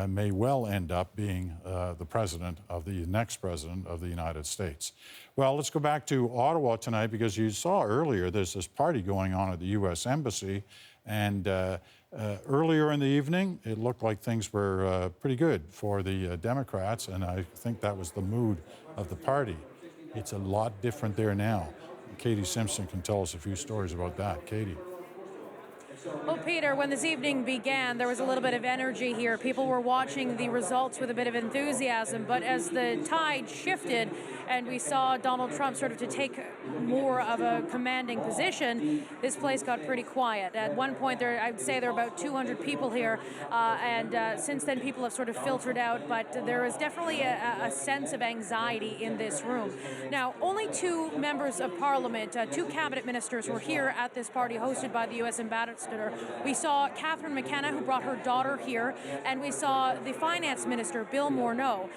Speaker 2: may well end up being the next president of the United States. Well, let's go back to Ottawa tonight, because you saw earlier there's this party going on at the U.S. Embassy, and earlier in the evening, it looked like things were pretty good for the Democrats, and I think that was the mood of the party. It's a lot different there now. Katie Simpson can tell us a few stories about that. Katie.
Speaker 8: Well, Peter, when this evening began, there was a little bit of energy here. People were watching the results with a bit of enthusiasm, but as the tide shifted and we saw Donald Trump sort of to take more of a commanding position, this place got pretty quiet. At one point, I'd say there were about 200 people here, and since then people have sort of filtered out, but there is definitely a sense of anxiety in this room. Now, only 2 members of Parliament, 2 cabinet ministers were here at this party hosted by the U.S. ambassador. We saw Catherine McKenna, who brought her daughter here, and we saw the finance minister, Bill Morneau.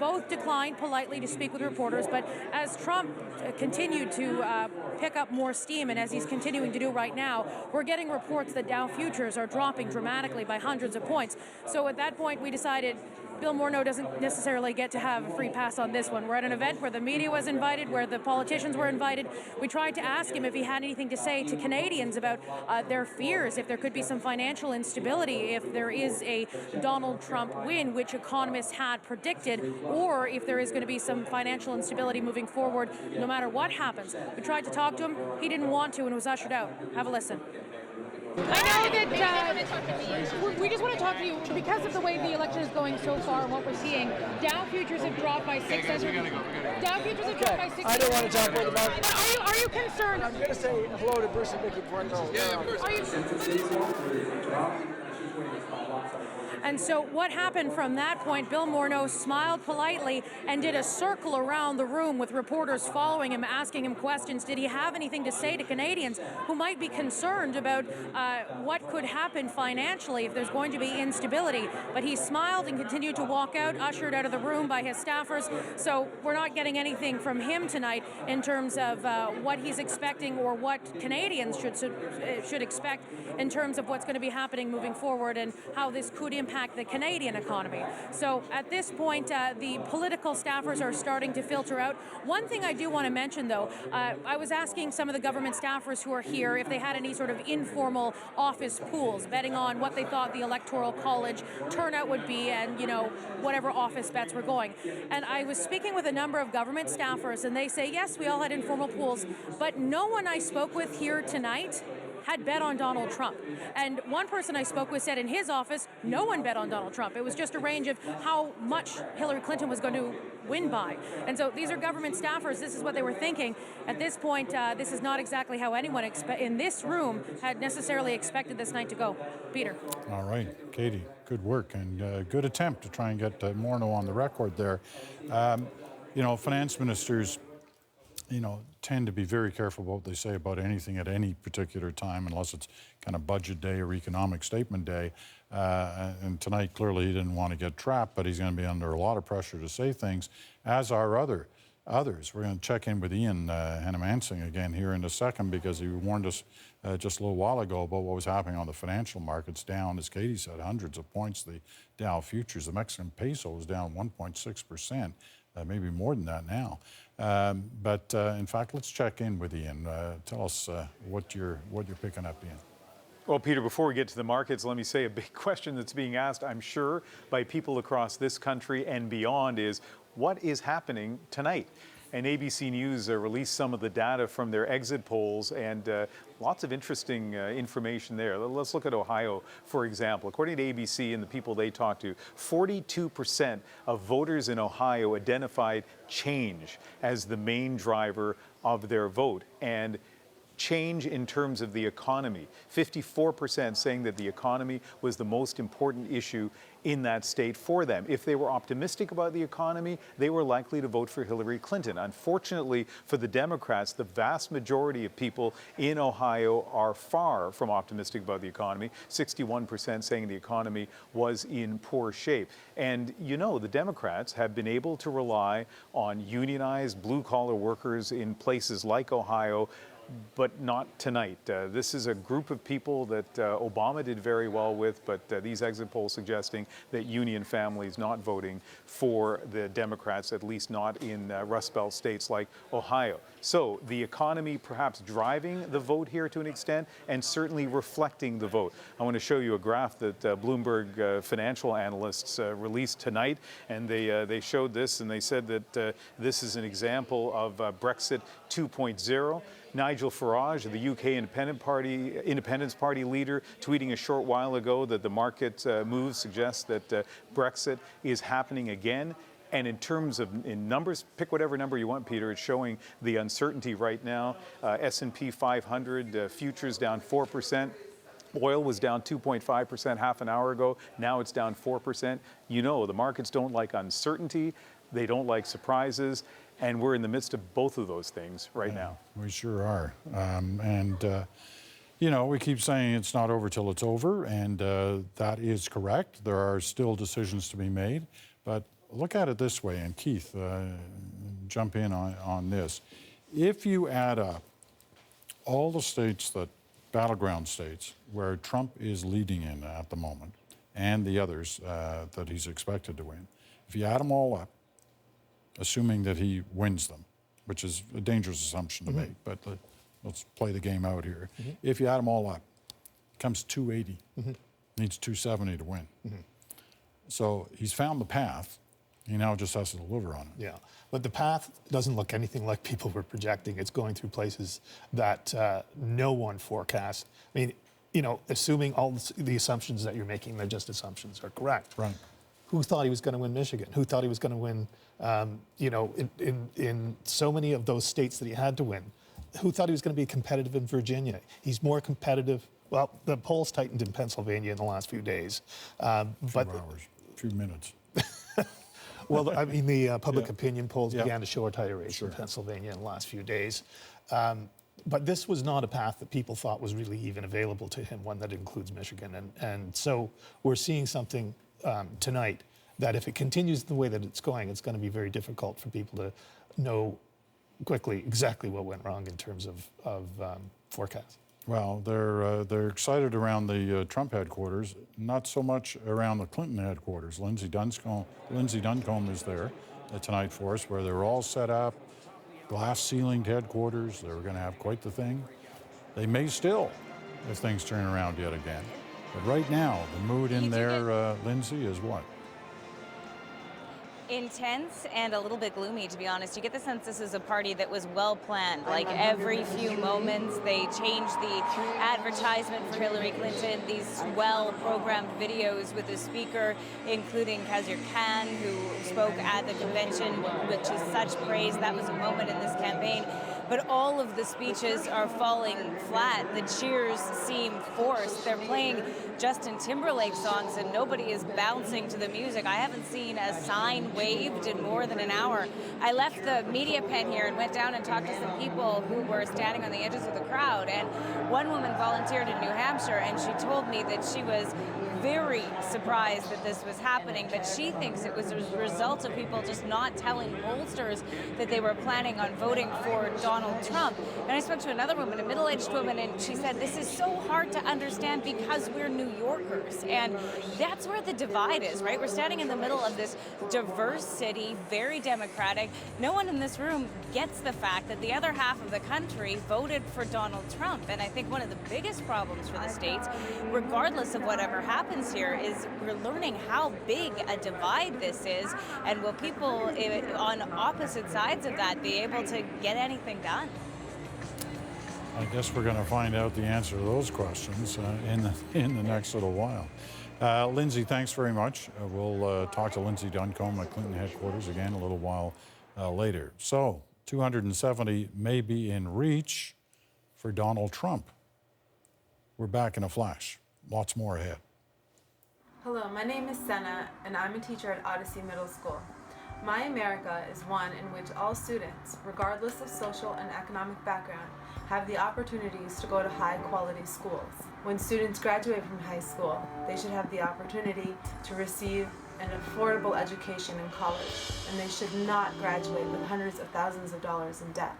Speaker 8: Both declined politely to speak with reporters, but as Trump continued to pick up more steam, and as he's continuing to do right now, we're getting reports that Dow futures are dropping dramatically by hundreds of points. So at that point, we decided Bill Morneau doesn't necessarily get to have a free pass on this one. We're at an event where the media was invited, where the politicians were invited. We tried to ask him if he had anything to say to Canadians about their fears, if there could be some financial instability, if there is a Donald Trump win, which economists had predicted, or if there is going to be some financial instability moving forward, no matter what happens. We tried to talk to him. He didn't want to and was ushered out. Have a listen. I know that we just want to talk to you because of the way the election is going so far and what we're seeing. Dow futures have dropped by 600. Dow futures have dropped by 600.
Speaker 22: I don't want to talk about the market.
Speaker 8: Are you concerned?
Speaker 22: I'm going to say hello to Bruce and Mickey Porto.
Speaker 8: Yeah, of course. And so what happened from that point, Bill Morneau smiled politely and did a circle around the room with reporters following him, asking him questions. Did he have anything to say to Canadians who might be concerned about what could happen financially if there's going to be instability? But he smiled and continued to walk out, ushered out of the room by his staffers. So we're not getting anything from him tonight in terms of what he's expecting or what Canadians should expect in terms of what's going to be happening moving forward and how this could impact the Canadian economy. So at this point, the political staffers are starting to filter out. One thing I do want to mention, though, I was asking some of the government staffers who are here if they had any sort of informal office pools, betting on what they thought the Electoral College turnout would be and, you know, whatever office bets were going. And I was speaking with a number of government staffers, and they say, yes, we all had informal pools, but no one I spoke with here tonight had bet on Donald Trump. And one person I spoke with said in his office, no one bet on Donald Trump. It was just a range of how much Hillary Clinton was going to win by. And so these are government staffers. This is what they were thinking. At this point, this is not exactly how anyone in this room had necessarily expected this night to go. Peter.
Speaker 2: All right, Katie, good work and good attempt to try and get Morneau on the record there. you know, finance ministers, you know, tend to be very careful about what they say about anything at any particular time, unless it's kind of budget day or economic statement day. And tonight, clearly, he didn't want to get trapped, but he's going to be under a lot of pressure to say things, as are others. We're going to check in with Ian Hannamansing again here in a second, because he warned us just a little while ago about what was happening on the financial markets, down, as Katie said, hundreds of points. The Dow futures, the Mexican peso was down 1.6%, maybe more than that now. But in fact, let's check in with Ian. Tell us what you're picking up, Ian.
Speaker 12: Well, Peter, before we get to the markets, let me say a big question that's being asked, I'm sure, by people across this country and beyond is, what is happening tonight? And ABC News released some of the data from their exit polls, and lots of interesting information there. Let's look at Ohio, for example. According to ABC and the people they talked to, 42% of voters in Ohio identified change as the main driver of their vote. And change in terms of the economy. 54% saying that the economy was the most important issue in that state for them. If they were optimistic about the economy, they were likely to vote for Hillary Clinton. Unfortunately for the Democrats, the vast majority of people in Ohio are far from optimistic about the economy. 61% saying the economy was in poor shape. And you know, the Democrats have been able to rely on unionized blue-collar workers in places like Ohio, but not tonight. This is a group of people that Obama did very well with, but these exit polls suggesting that union families not voting for the Democrats, at least not in Rust Belt states like Ohio. So the economy perhaps driving the vote here to an extent, and certainly reflecting the vote. I want to show you a graph that Bloomberg financial analysts released tonight, and they showed this, and they said that this is an example of Brexit 2.0. Nigel Farage, the UK Independence Party leader, tweeting a short while ago that the market moves suggest that Brexit is happening again. And in terms of in numbers, pick whatever number you want, Peter. It's showing the uncertainty right now. S&P 500 futures down 4%. Oil was down 2.5% half an hour ago. Now it's down 4%. You know, the markets don't like uncertainty. They don't like surprises. And we're in the midst of both of those things right now.
Speaker 2: We sure are. You know, we keep saying it's not over till it's over, and that is correct. There are still decisions to be made. But look at it this way, and Keith, jump in on this. If you add up all the states that, battleground states, where Trump is leading in at the moment, and the others that he's expected to win, if you add them all up, assuming that he wins them, which is a dangerous assumption to make, but let's play the game out here. If you add them all up, it comes 280. Needs 270 to win. So he's found the path. He now just has to deliver on it.
Speaker 10: Yeah, but the path doesn't look anything like people were projecting. It's going through places that no one forecast. I mean, you know, assuming all the assumptions that you're making, they're just assumptions, are correct.
Speaker 2: Right.
Speaker 10: Who thought he was going to win Michigan? Who thought he was going to win, you know, in so many of those states that he had to win? Who thought he was going to be competitive in Virginia? He's more competitive. Well, the polls tightened in Pennsylvania in the last few days.
Speaker 2: Few minutes.
Speaker 10: Well, I mean, the public opinion polls began to show a tighter race in Pennsylvania in the last few days. But this was not a path that people thought was really even available to him, one that includes Michigan. And so we're seeing something tonight that if it continues the way that it's going to be very difficult for people to know quickly exactly what went wrong in terms of forecasts.
Speaker 2: Well, they're excited around the Trump headquarters, not so much around the Clinton headquarters. Lindsay Duncombe is there tonight for us, where they're all set up, glass-ceilinged headquarters. They're going to have quite the thing. They may still, if things turn around yet again. But right now, the mood in there, Lindsay, is what?
Speaker 7: Intense and a little bit gloomy, to be honest. You get the sense this is a party that was well planned. Like every few moments, they change the advertisement for Hillary Clinton, these well-programmed videos with the speaker, including Khazir Khan, who spoke at the convention, which is such praise. That was a moment in this campaign. But all of the speeches are falling flat. The cheers seem forced. They're playing Justin Timberlake songs and nobody is bouncing to the music. I haven't seen a sign waved in more than an hour. I left the media pen here and went down and talked to some people who were standing on the edges of the crowd, and one woman volunteered in New Hampshire, and she told me that she was very surprised that this was happening, but she thinks it was a result of people just not telling pollsters that they were planning on voting for Donald Trump. And I spoke to another woman, a middle-aged woman, and she said this is so hard to understand because we're New Yorkers, and that's where the divide is, right? We're standing in the middle of this diverse city, very democratic. No one in this room gets the fact that the other half of the country voted for Donald Trump, and I think one of the biggest problems for the states, regardless of whatever happens here, is we're learning how big a divide this is, and will people on opposite sides of that be able to get anything done?
Speaker 2: I guess we're going to find out the answer to those questions in the next little while. Lindsay, thanks very much. We'll talk to Lindsay Duncombe at Clinton headquarters again a little while later. So, 270 may be in reach for Donald Trump. We're back in a flash. Lots more ahead.
Speaker 13: Hello, my name is Senna, and I'm a teacher at Odyssey Middle School. My America is one in which all students, regardless of social and economic background, have the opportunities to go to high-quality schools. When students graduate from high school, they should have the opportunity to receive an affordable education in college, and they should not graduate with hundreds of thousands of dollars in debt.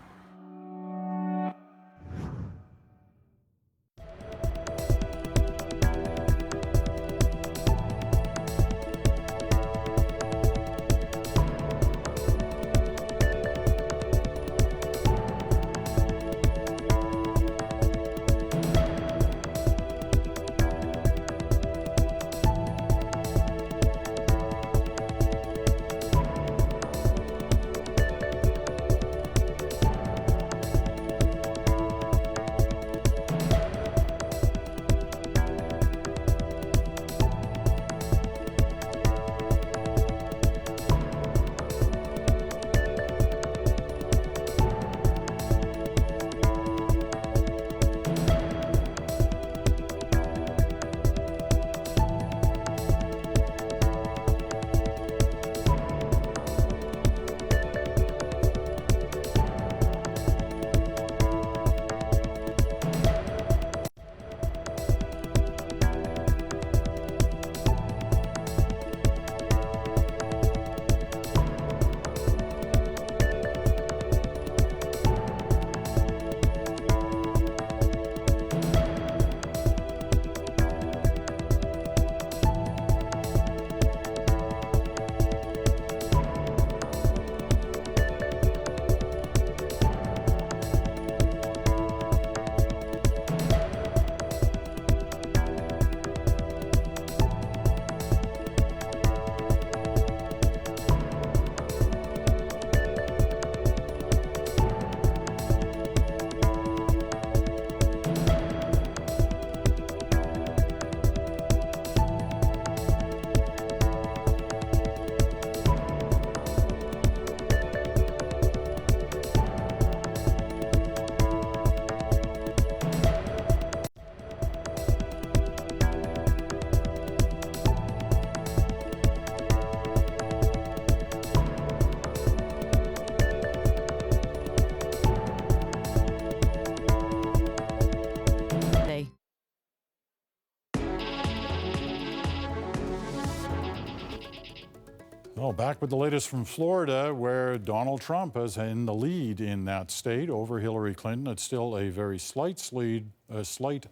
Speaker 2: Well, back with the latest from Florida, where Donald Trump is in the lead in that state over Hillary Clinton. It's still a very slight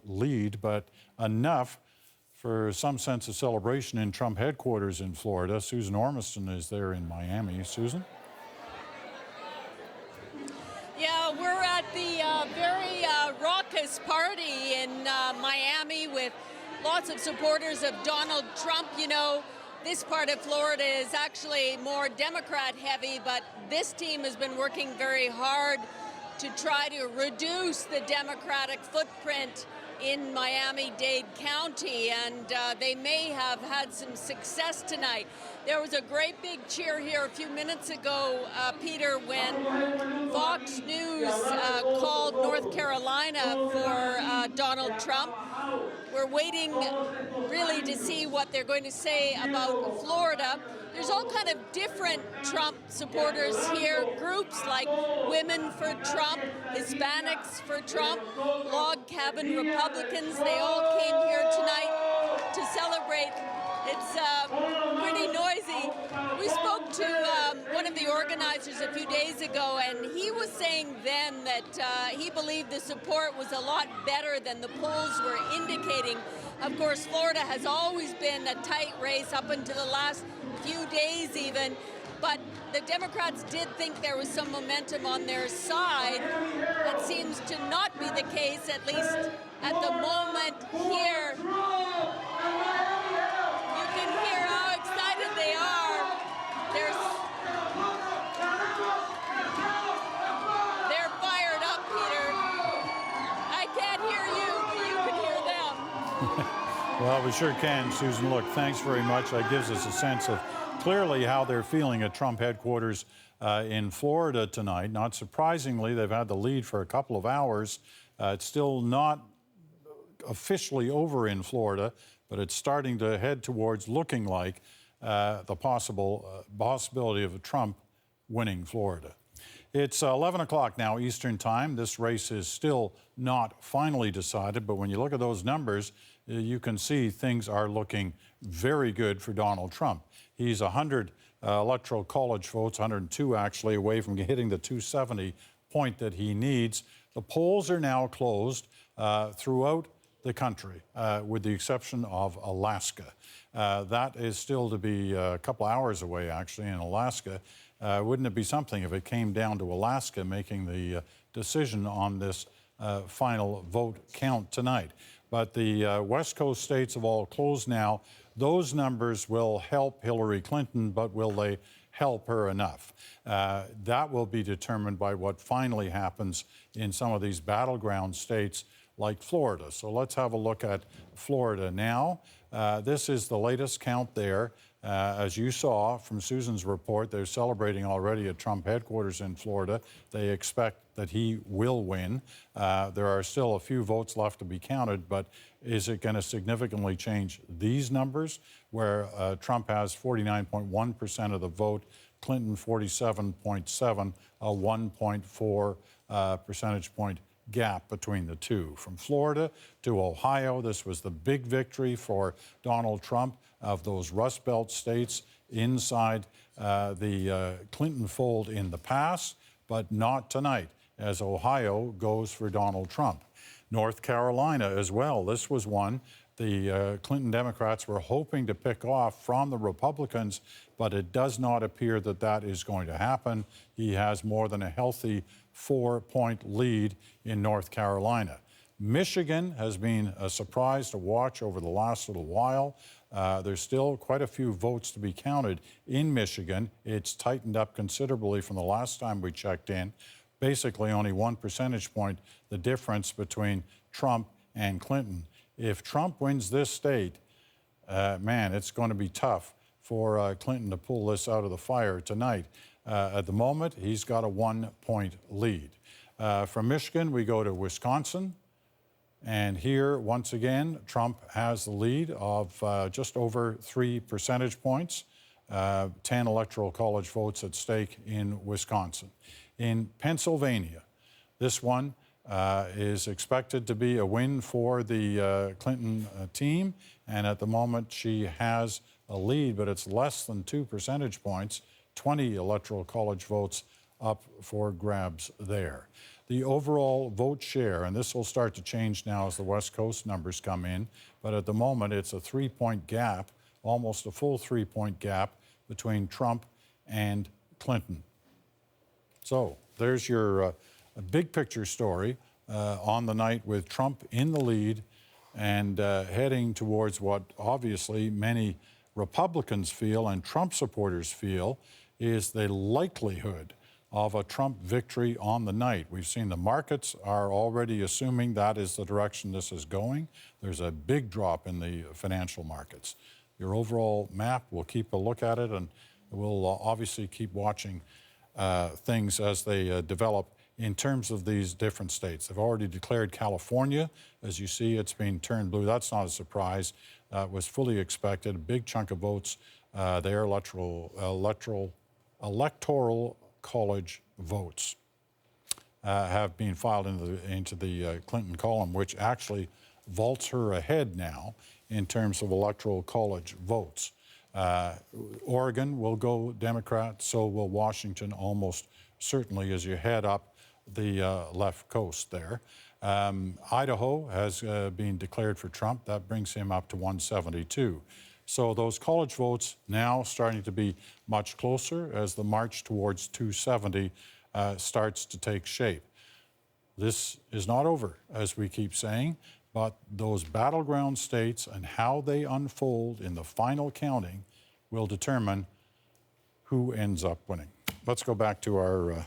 Speaker 2: lead, but enough for some sense of celebration in Trump headquarters in Florida. Susan Ormiston is there in Miami. Susan?
Speaker 3: Yeah, we're at the very raucous party in Miami with lots of supporters of Donald Trump. You know, this part of Florida is actually more Democrat heavy, but this team has been working very hard to try to reduce the Democratic footprint in Miami-Dade County, and they may have had some success tonight. There was a great big cheer here a few minutes ago, Peter, when Fox News called North Carolina for Donald Trump. We're waiting really to see what they're going to say about Florida. There's all kind of different Trump supporters here, groups like Women for Trump, Hispanics for Trump, Log Cabin Republicans. They all came here tonight to celebrate. It's pretty noisy. We spoke to one of the organizers a few days ago, and he was saying then that he believed the support was a lot better than the polls were indicating. Of course, Florida has always been a tight race up until the last few days even, but the Democrats did think there was some momentum on their side. That seems to not be the case, at least at the moment here. You can hear how excited they are. They're fired up, Peter. I can't hear you, but you can hear them.
Speaker 2: Well, we sure can, Susan. Look, thanks very much. That gives us a sense of clearly how they're feeling at Trump headquarters in Florida tonight. Not surprisingly, they've had the lead for a couple of hours. It's still not officially over in Florida, but it's starting to head towards looking like the possibility of Trump winning Florida. It's 11 o'clock now Eastern Time. This race is still not finally decided, but when you look at those numbers, you can see things are looking very good for Donald Trump. He's 100 Electoral College votes, 102 actually, away from hitting the 270 point that he needs. The polls are now closed throughout the country, with the exception of Alaska. That is still to be a couple hours away, actually, in Alaska. Wouldn't it be something if it came down to Alaska making the decision on this final vote count tonight? But the West Coast states have all closed now. Those numbers will help Hillary Clinton, but will they help her enough? That will be determined by what finally happens in some of these battleground states like Florida. So let's have a look at Florida now. This is the latest count there. As you saw from Susan's report, they're celebrating already at Trump headquarters in Florida. They expect that he will win. There are still a few votes left to be counted, but is it going to significantly change these numbers, where Trump has 49.1% of the vote, Clinton 47.7, a 1.4 percentage point gap between the two. From Florida to Ohio, this was the big victory for Donald Trump of those Rust Belt states inside the Clinton fold in the past, but not tonight, as Ohio goes for Donald Trump. North Carolina as well. This was one the Clinton Democrats were hoping to pick off from the Republicans, but it does not appear that that is going to happen. He has more than a healthy 4-point lead in North Carolina. Michigan has been a surprise to watch over the last little while. There's still quite a few votes to be counted in Michigan. It's tightened up considerably from the last time we checked in. Basically only 1 percentage point, the difference between Trump and Clinton. If Trump wins this state, man, it's going to be tough for Clinton to pull this out of the fire tonight. At the moment, he's got a 1-point lead. From Michigan, we go to Wisconsin. And here, once again, Trump has the lead of just over 3 percentage points, 10 Electoral College votes at stake in Wisconsin. In Pennsylvania, this one is expected to be a win for the Clinton team. And at the moment, she has a lead, but it's less than 2 percentage points, 20 Electoral College votes up for grabs there. The overall vote share, and this will start to change now as the West Coast numbers come in, but at the moment it's a 3-point gap, almost a full 3-point gap between Trump and Clinton. So there's your big picture story on the night with Trump in the lead and heading towards what obviously many Republicans feel and Trump supporters feel is the likelihood of a Trump victory on the night. We've seen the markets are already assuming that is the direction this is going. There's a big drop in the financial markets. Your overall map, we'll keep a look at it, and we'll obviously keep watching things as they develop in terms of these different states. They've already declared California. As you see, it's been turned blue. That's not a surprise. It was fully expected. A big chunk of votes there, electoral college votes have been filed into the Clinton column, which actually vaults her ahead now in terms of electoral college votes. Oregon will go Democrat, so will Washington almost certainly as you head up the left coast there. Idaho has been declared for Trump. That brings him up to 172. So those college votes now starting to be much closer as the march towards 270 starts to take shape. This is not over, as we keep saying, but those battleground states and how they unfold in the final counting will determine who ends up winning. Let's go back to our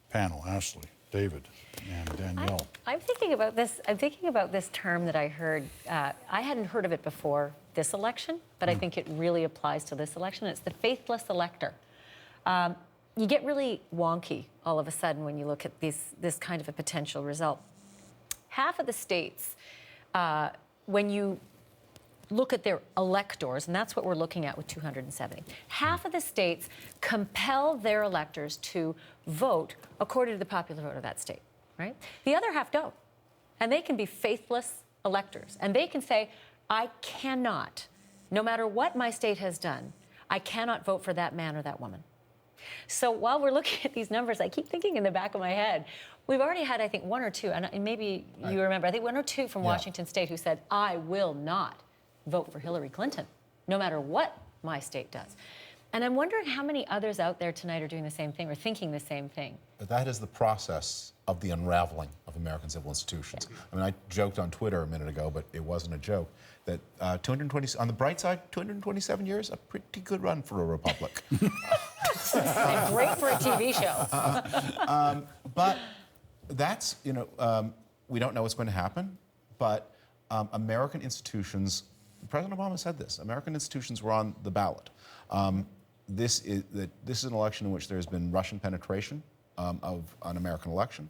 Speaker 2: panel, Ashley, David, and Danielle.
Speaker 14: I'm thinking about this. I'm thinking about this term that I heard. I hadn't heard of it before this election, but I think it really applies to this election. It's the faithless elector. You get really wonky all of a sudden when you look at this kind of a potential result. Half of the states, when you look at their electors, and that's what we're looking at with 270, half of the states compel their electors to vote according to the popular vote of that state, right? The other half don't. And they can be faithless electors. And they can say, I cannot, no matter what my state has done, I cannot vote for that man or that woman. So while we're looking at these numbers, I keep thinking in the back of my head, we've already had, I think, one or two, and maybe you remember, I think one or two from Washington State who said, I will not vote for Hillary Clinton, no matter what my state does. And I'm wondering how many others out there tonight are doing the same thing or thinking the same thing.
Speaker 15: But that is the process of the unraveling of American civil institutions. I mean, I joked on Twitter a minute ago, but it wasn't a joke, that 220, on the bright side, 227 years, a pretty good run for a republic.
Speaker 14: And great for a TV show.
Speaker 15: But that's, we don't know what's going to happen, but American institutions, President Obama said this, American institutions were on the ballot. This is an election in which there has been Russian penetration of an American election.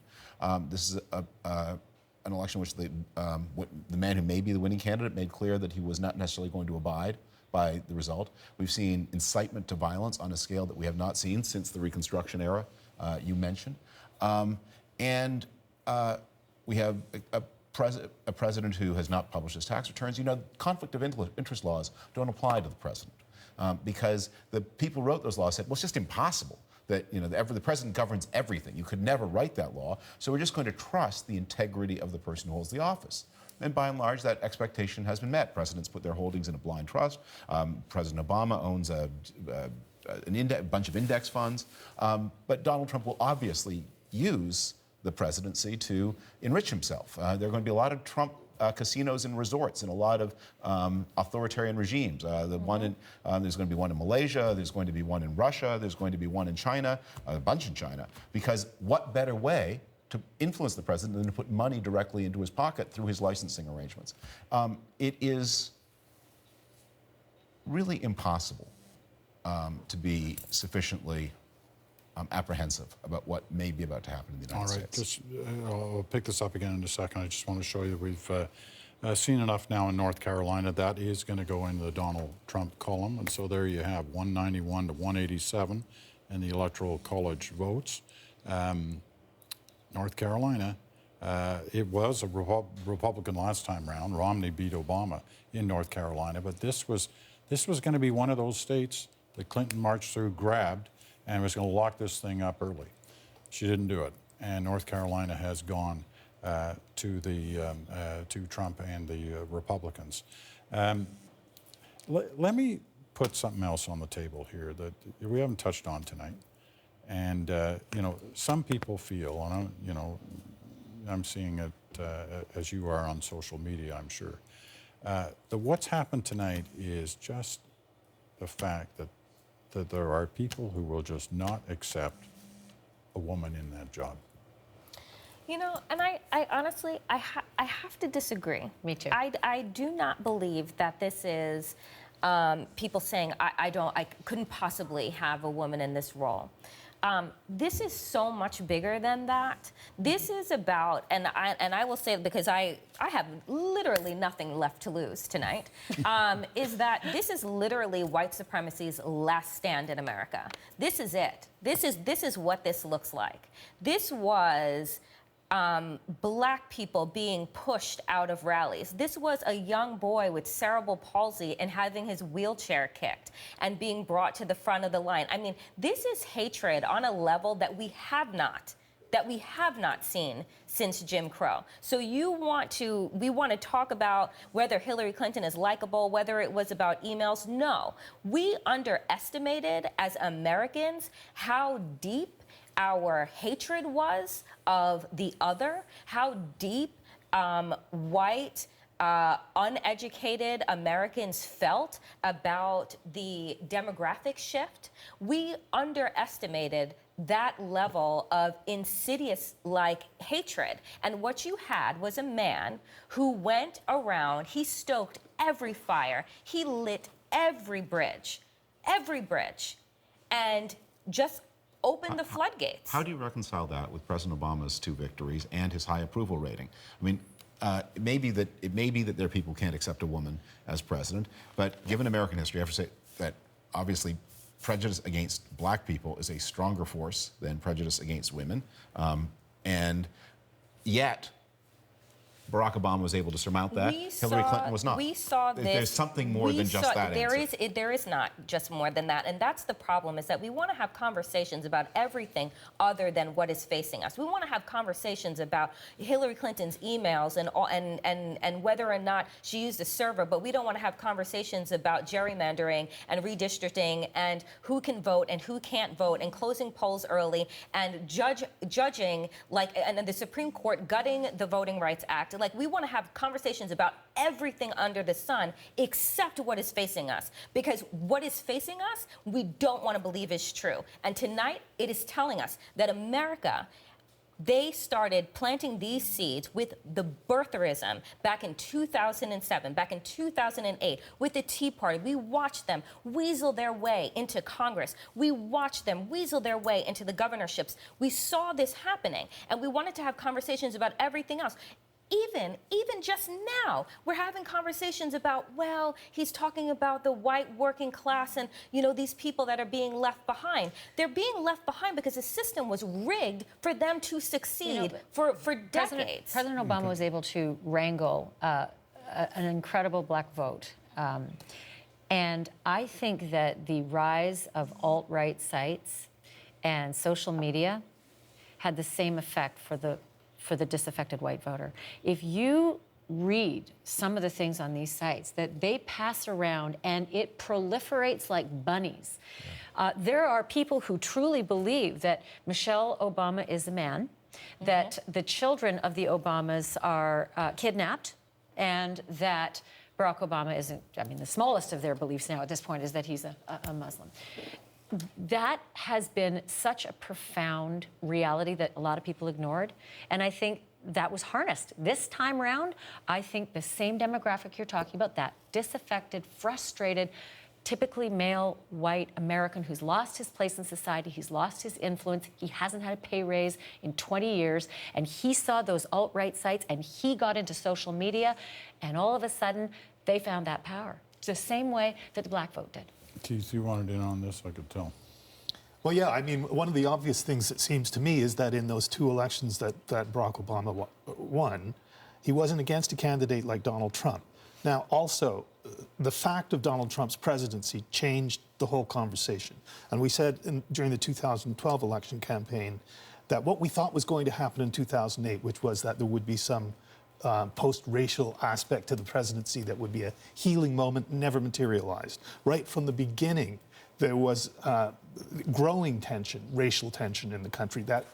Speaker 15: This is an election in which the man who may be the winning candidate made clear that he was not necessarily going to abide by the result. We've seen incitement to violence on a scale that we have not seen since the Reconstruction era you mentioned. And we have a president who has not published his tax returns. Conflict of interest laws don't apply to the president because the people who wrote those laws said, well, it's just impossible that the president governs everything. You could never write that law, so we're just going to trust the integrity of the person who holds the office. And by and large, that expectation has been met. Presidents put their holdings in a blind trust. President Obama owns a bunch of index funds. But Donald Trump will obviously use the presidency to enrich himself. There are going to be a lot of Trump casinos and resorts in a lot of authoritarian regimes. There's going to be one in Malaysia, there's going to be one in Russia, there's going to be one in China, a bunch in China, because what better way to influence the president than to put money directly into his pocket through his licensing arrangements. It is really impossible to be sufficiently apprehensive about what may be about to happen in the United States.
Speaker 2: I'll pick this up again in a second. I just want to show you that we've seen enough now in North Carolina. That is going to go into the Donald Trump column. And so there you have 191 to 187 in the Electoral College votes. North Carolina, it was a Republican last time around. Romney beat Obama in North Carolina, but this was going to be one of those states that Clinton marched through, grabbed, and was going to lock this thing up early. She didn't do it, and North Carolina has gone to Trump and the Republicans. Let me put something else on the table here that we haven't touched on tonight. And, some people feel, and I'm seeing it as you are on social media, I'm sure, that what's happened tonight is just the fact that there are people who will just not accept a woman in that job.
Speaker 11: And I honestly, I have to disagree.
Speaker 14: Me too.
Speaker 11: I do not believe that this is people saying, I couldn't possibly have a woman in this role. This is so much bigger than that. This is about, and I will say it because I have literally nothing left to lose tonight, is that this is literally white supremacy's last stand in America. This is it. This is what this looks like. This was black people being pushed out of rallies. This was a young boy with cerebral palsy and having his wheelchair kicked and being brought to the front of the line. I mean, this is hatred on a level that we have not seen since Jim Crow. So we want to talk about whether Hillary Clinton is likable, whether it was about emails. No, we underestimated as Americans how deep our hatred was of the other, how deep white, uneducated Americans felt about the demographic shift. We underestimated that level of insidious hatred. And what you had was a man who went around, he stoked every fire, he lit every bridge, and just opened the floodgates.
Speaker 15: How do you reconcile that with President Obama's 2 victories and his high approval rating? I mean, it may be that there are people who can't accept a woman as president, but given American history, I have to say that obviously prejudice against black people is a stronger force than prejudice against women, and yet Barack Obama was able to surmount that. Hillary Clinton was not.
Speaker 11: We saw this.
Speaker 15: There's something more than just that answer.
Speaker 11: There is not just more than that. And that's the problem, is that we want to have conversations about everything other than what is facing us. We want to have conversations about Hillary Clinton's emails and whether or not she used a server, but we don't want to have conversations about gerrymandering and redistricting and who can vote and who can't vote and closing polls early and judging, and the Supreme Court gutting the Voting Rights Act. Like, we want to have conversations about everything under the sun except what is facing us. Because what is facing us, we don't want to believe is true. And tonight, it is telling us that America, they started planting these seeds with the birtherism back in 2007, back in 2008, with the Tea Party. We watched them weasel their way into Congress. We watched them weasel their way into the governorships. We saw this happening, and we wanted to have conversations about everything else. Even just now, we're having conversations about, well, he's talking about the white working class and, these people that are being left behind. They're being left behind because the system was rigged for them to succeed for decades.
Speaker 14: President Obama was able to wrangle an incredible black vote. And I think that the rise of alt-right sites and social media had the same effect for the disaffected white voter. If you read some of the things on these sites that they pass around and it proliferates like bunnies, there are people who truly believe that Michelle Obama is a man, that the children of the Obamas are kidnapped, and that Barack Obama isn't, the smallest of their beliefs now at this point is that he's a Muslim. That has been such a profound reality that a lot of people ignored. And I think that was harnessed. This time around, I think the same demographic you're talking about, that disaffected, frustrated, typically male, white American who's lost his place in society, he's lost his influence, he hasn't had a pay raise in 20 years, and he saw those alt-right sites and he got into social media, and all of a sudden, they found that power. It's the same way that the black vote did.
Speaker 2: Keith, you wanted in on this, I could tell.
Speaker 10: Well, yeah, one of the obvious things, it seems to me, is that in those 2 elections that Barack Obama won, he wasn't against a candidate like Donald Trump. Now, also, the fact of Donald Trump's presidency changed the whole conversation. And we said during the 2012 election campaign that what we thought was going to happen in 2008, which was that there would be some post-racial aspect to the presidency that would be a healing moment, never materialized. Right from the beginning, there was growing tension, racial tension in the country that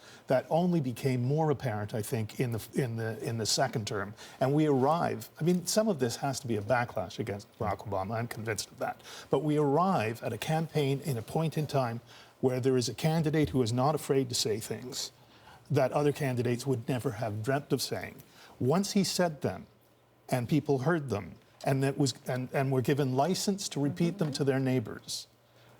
Speaker 10: only became more apparent, I think, in the second term. And we arrive. Some of this has to be a backlash against Barack Obama. I'm convinced of that. But we arrive at a campaign in a point in time where there is a candidate who is not afraid to say things that other candidates would never have dreamt of saying. Once he said them, and people heard them, and were given license to repeat them to their neighbors,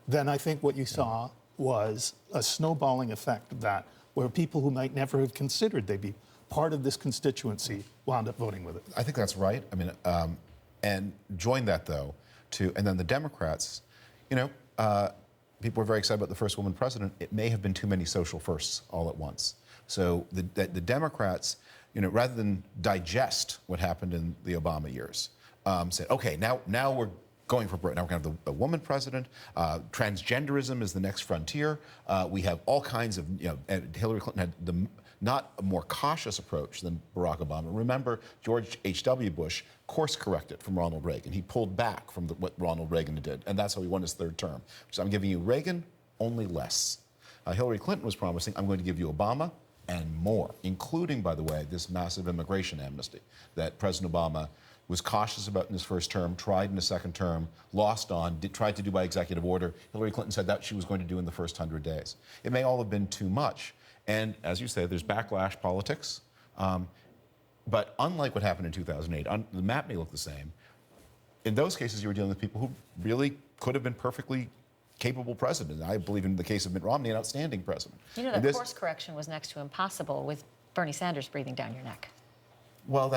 Speaker 10: then I think what you saw was a snowballing effect of that, where people who might never have considered they'd be part of this constituency wound up voting with it.
Speaker 15: I think that's right. I mean, and join that though, and then the Democrats, people were very excited about the first woman president. It may have been too many social firsts all at once. So the Democrats, rather than digest what happened in the Obama years, said, okay, now we're going for Britain. Now we're going to have a woman president. Transgenderism is the next frontier. We have all kinds of, Hillary Clinton had not a more cautious approach than Barack Obama. Remember, George H.W. Bush course-corrected from Ronald Reagan. He pulled back from what Ronald Reagan did, and that's how he won his third term. So I'm giving you Reagan, only less. Hillary Clinton was promising, I'm going to give you Obama and more, including, by the way, this massive immigration amnesty that President Obama was cautious about in his first term, tried in his second term, lost on, tried to do by executive order. Hillary Clinton said that she was going to do in the first 100 days. It may all have been too much. And as you say, there's backlash politics. But unlike what happened in 2008, the map may look the same. In those cases, you were dealing with people who really could have been perfectly capable president. I believe in the case of Mitt Romney, an outstanding president.
Speaker 14: The course correction was next to impossible with Bernie Sanders breathing down your neck.
Speaker 15: Well,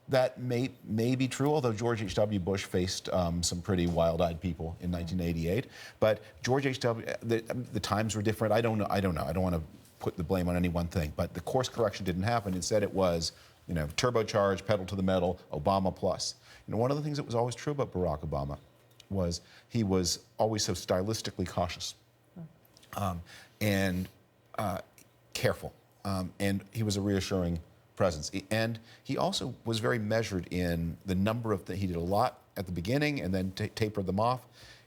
Speaker 15: that may be true, although George H.W. Bush faced some pretty wild-eyed people in 1988. But George H.W., the times were different. I don't know. I don't want to put the blame on any one thing. But the course correction didn't happen. Instead, it was, turbocharged, pedal to the metal, Obama plus. One of the things that was always true about Barack Obama was he was always so stylistically cautious and careful. And he was a reassuring presence. And he also was very measured in the number of things. He did a lot at the beginning and then tapered them off.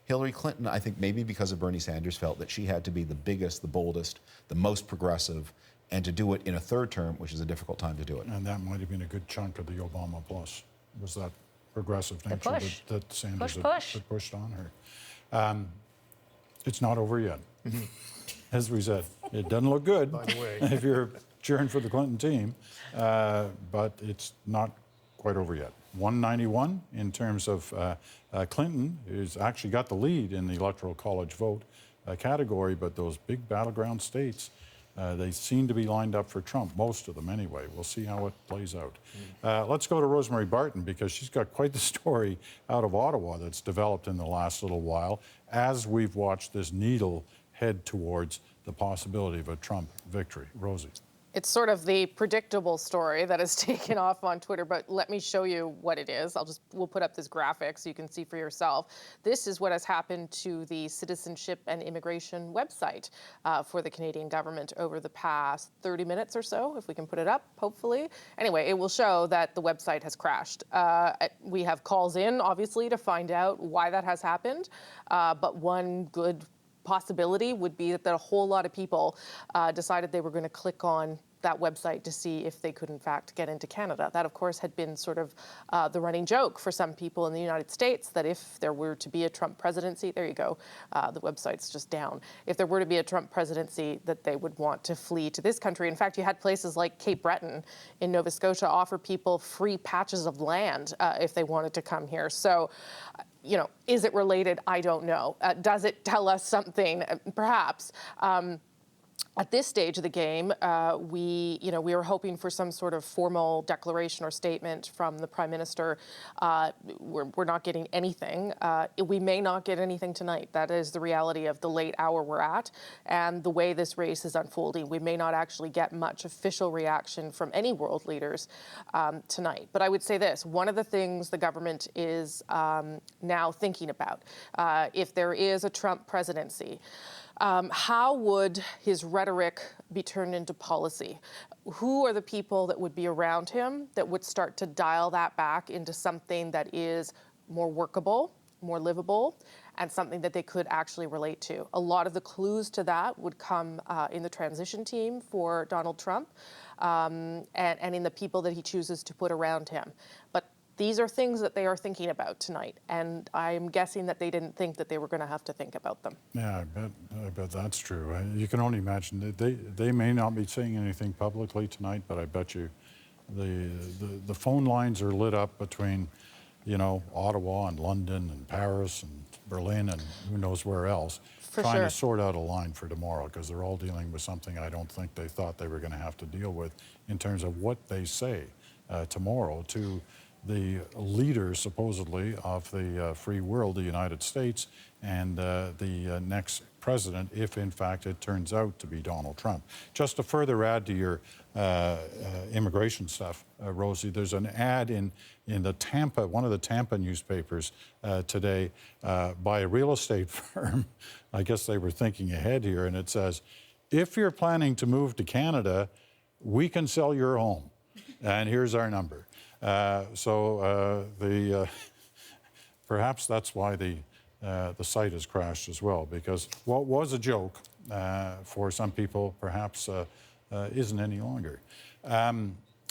Speaker 15: Hillary Clinton, I think maybe because of Bernie Sanders, felt that she had to be the biggest, the boldest, the most progressive, and to do it in a third term, which is a difficult time to do it.
Speaker 2: And that might have been a good chunk of the Obama plus, was that progressive nature that Sanders had pushed on her. It's not over yet. As we said, it doesn't look good, by the way, if you're cheering for the Clinton team, but it's not quite over yet. 191 in terms of Clinton, who's actually got the lead in the Electoral College vote category, but those big battleground states, they seem to be lined up for Trump, most of them anyway. We'll see how it plays out. Let's go to Rosemary Barton, because she's got quite the story out of Ottawa that's developed in the last little while as we've watched this needle head towards the possibility of a Trump victory. Rosie.
Speaker 1: It's sort of the predictable story that has taken off on Twitter, but let me show you what it is. We'll put up this graphic so you can see for yourself. This is what has happened to the citizenship and immigration website for the Canadian government over the past 30 minutes or so, if we can put it up, hopefully. Anyway, it will show that the website has crashed. We have calls in, obviously, to find out why that has happened, but one good possibility would be that a whole lot of people decided they were going to click on that website to see if they could in fact get into Canada. That of course had been sort of the running joke for some people in the United States, that if there were to be a Trump presidency, there you go, the website's just down. If there were to be a Trump presidency, that they would want to flee to this country. In fact, you had places like Cape Breton in Nova Scotia offer people free patches of land if they wanted to come here. So, is it related? I don't know. Does it tell us something? Perhaps. At this stage of the game, we were hoping for some sort of formal declaration or statement from the Prime Minister. We're not getting anything. We may not get anything tonight. That is the reality of the late hour we're at and the way this race is unfolding. We may not actually get much official reaction from any world leaders tonight. But I would say this, one of the things the government is now thinking about, if there is a Trump presidency, how would his rhetoric be turned into policy? Who are the people that would be around him that would start to dial that back into something that is more workable, more livable, and something that they could actually relate to? A lot of the clues to that would come in the transition team for Donald Trump and in the people that he chooses to put around him. But these are things that they are thinking about tonight, and I'm guessing that they didn't think that they were going to have to think about them.
Speaker 2: Yeah, I bet that's true. You can only imagine that they may not be saying anything publicly tonight, but I bet you the phone lines are lit up between, Ottawa and London and Paris and Berlin and who knows where else. trying to sort out a line for tomorrow, because they're all dealing with something I don't think they thought they were going to have to deal with in terms of what they say tomorrow to the leaders, supposedly, of the free world, the United States, and the next president, if in fact it turns out to be Donald Trump. Just to further add to your immigration stuff, Rosie, there's an ad in the Tampa, one of the Tampa newspapers today by a real estate firm. I guess they were thinking ahead here, and it says, if you're planning to move to Canada, we can sell your home, and here's our number. Perhaps that's why the site has crashed as well, because what was a joke for some people perhaps isn't any longer.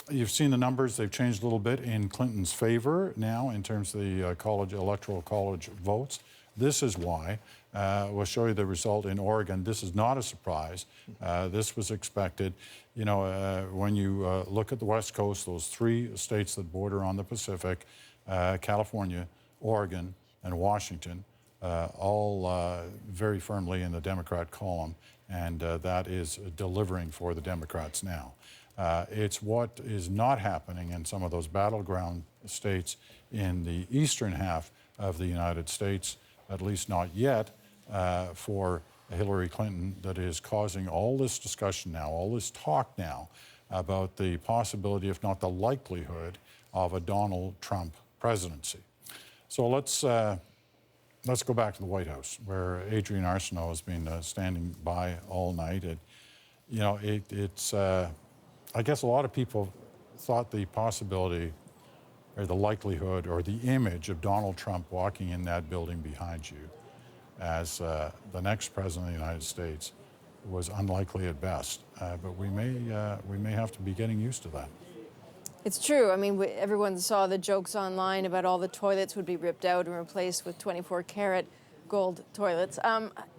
Speaker 2: You've seen the numbers, they've changed a little bit in Clinton's favor now in terms of the Electoral College votes. This is why. We'll show you the result in Oregon. This is not a surprise. This was expected. You know, when you look at the West Coast, those three states that border on the Pacific, California, Oregon, and Washington, all very firmly in the Democrat column, and that is delivering for the Democrats now. It's what is not happening in some of those battleground states in the eastern half of the United States, at least not yet, for Hillary Clinton, that is causing all this discussion now, all this talk now about the possibility, if not the likelihood, of a Donald Trump presidency. So let's go back to the White House, where Adrienne Arsenault has been standing by all night. You know, it's I guess a lot of people thought the possibility or the likelihood or the image of Donald Trump walking in that building behind you as the next president of the United States was unlikely at best. But we may have to be getting used to that.
Speaker 3: It's true. I mean, everyone saw the jokes online about all the toilets would be ripped out and replaced with 24-karat gold toilets.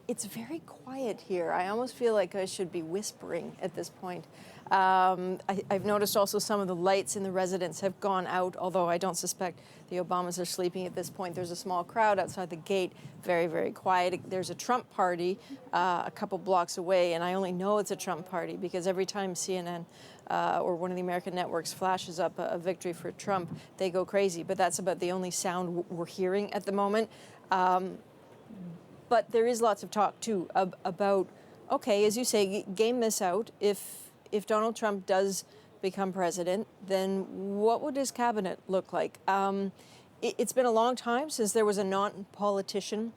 Speaker 3: It's very quiet here. I almost feel like I should be whispering at this point. I've noticed also some of the lights in the residence have gone out, although I don't suspect the Obamas are sleeping at this point. There's a small crowd outside the gate, very, very quiet. There's a Trump party a couple blocks away, and I only know it's a Trump party because every time CNN or one of the American networks flashes up a victory for Trump, they go crazy. But that's about the only sound we're hearing at the moment. But there is lots of talk, too, about, okay, as you say, game this out. If Donald Trump does become president, then what would his cabinet look like? It's been a long time since there was a non-politician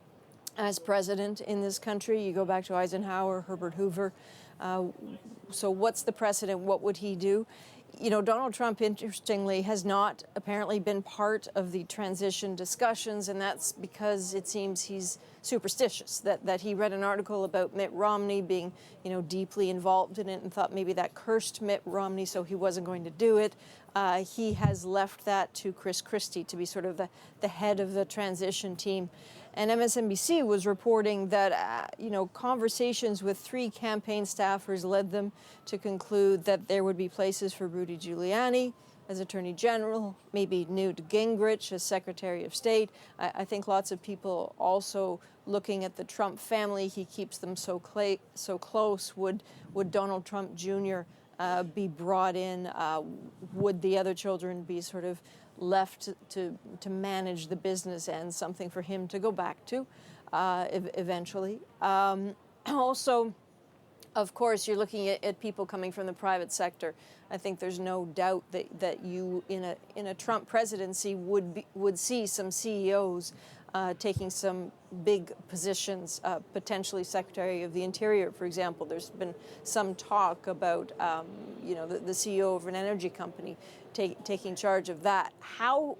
Speaker 3: as president in this country. You go back to Eisenhower, Herbert Hoover. So what's the precedent? What would he do? You know, Donald Trump, interestingly, has not apparently been part of the transition discussions, and that's because it seems he's superstitious, that he read an article about Mitt Romney being, you know, deeply involved in it and thought maybe that cursed Mitt Romney, so he wasn't going to do it. He has left that to Chris Christie to be sort of the head of the transition team. And MSNBC was reporting that, you know, conversations with 3 campaign staffers led them to conclude that there would be places for Rudy Giuliani as Attorney General, maybe Newt Gingrich as Secretary of State. I think lots of people also looking at the Trump family. He keeps them so close. Would Donald Trump Jr. Be brought in? Would the other children be sort of left to manage the business and something for him to go back to eventually? Also, of course, you're looking at people coming from the private sector. I think there's no doubt that you, in a Trump presidency, would see some CEOs taking some big positions, potentially Secretary of the Interior, for example. There's been some talk about, you know, the CEO of an energy company taking charge of that. How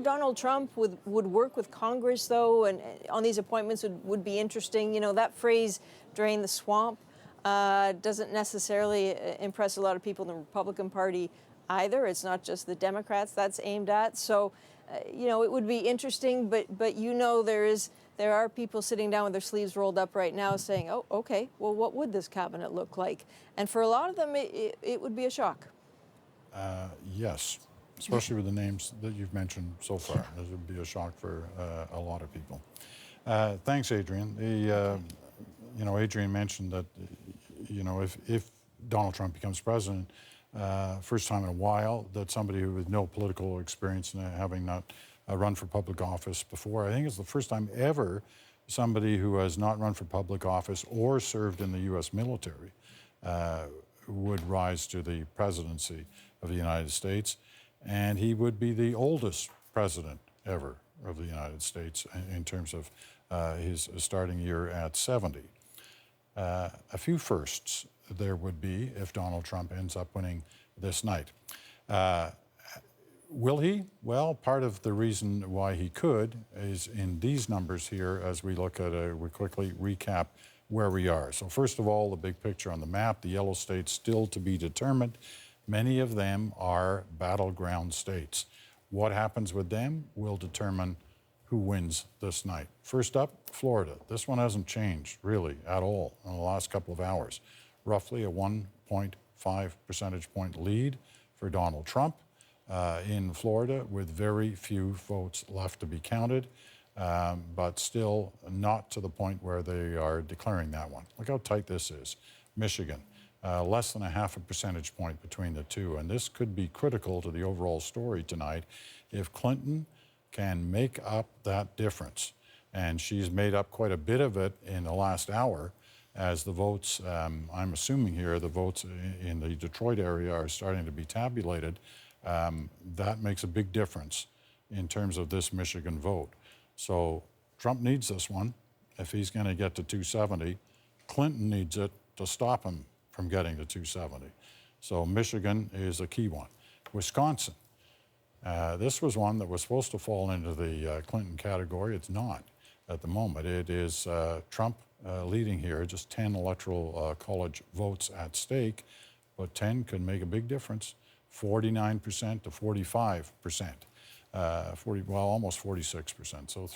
Speaker 3: Donald Trump would work with Congress, though, and on these appointments would be interesting. You know, that phrase, drain the swamp, doesn't necessarily impress a lot of people in the Republican Party either. It's not just the Democrats that's aimed at. So, you know, it would be interesting, but you know, there are people sitting down with their sleeves rolled up right now saying, oh, okay, well, what would this cabinet look like? And for a lot of them, it would be a shock.
Speaker 2: Yes, especially with the names that you've mentioned so far. This would be a shock for a lot of people. Thanks, Adrienne. you know, Adrian mentioned that, you know, if Donald Trump becomes president, first time in a while, that somebody with no political experience and having not run for public office before, I think it's the first time ever somebody who has not run for public office or served in the U.S. military would rise to the presidency of the United States, and he would be the oldest president ever of the United States in terms of his starting year at 70. A few firsts there would be if Donald Trump ends up winning this night. Will he? Well, part of the reason why he could is in these numbers here as we look at we quickly recap where we are. So first of all, the big picture on the map, the yellow states still to be determined. Many of them are battleground states. What happens with them will determine who wins this night. First up, Florida. This one hasn't changed really at all in the last couple of hours. Roughly a 1.5 percentage point lead for Donald Trump in Florida with very few votes left to be counted, but still not to the point where they are declaring that one. Look how tight this is. Michigan, less than a half a percentage point between the two, and this could be critical to the overall story tonight if Clinton can make up that difference. And she's made up quite a bit of it in the last hour as the votes, I'm assuming here, the votes in the Detroit area are starting to be tabulated. That makes a big difference in terms of this Michigan vote. So Trump needs this one if he's going to get to 270. Clinton needs it to stop him from getting to 270. So Michigan is a key one. Wisconsin. This was one that was supposed to fall into the Clinton category. It's not at the moment. It is Trump leading here, just 10 electoral college votes at stake, but 10 could make a big difference. 49% to 45%, well, almost 46%, so a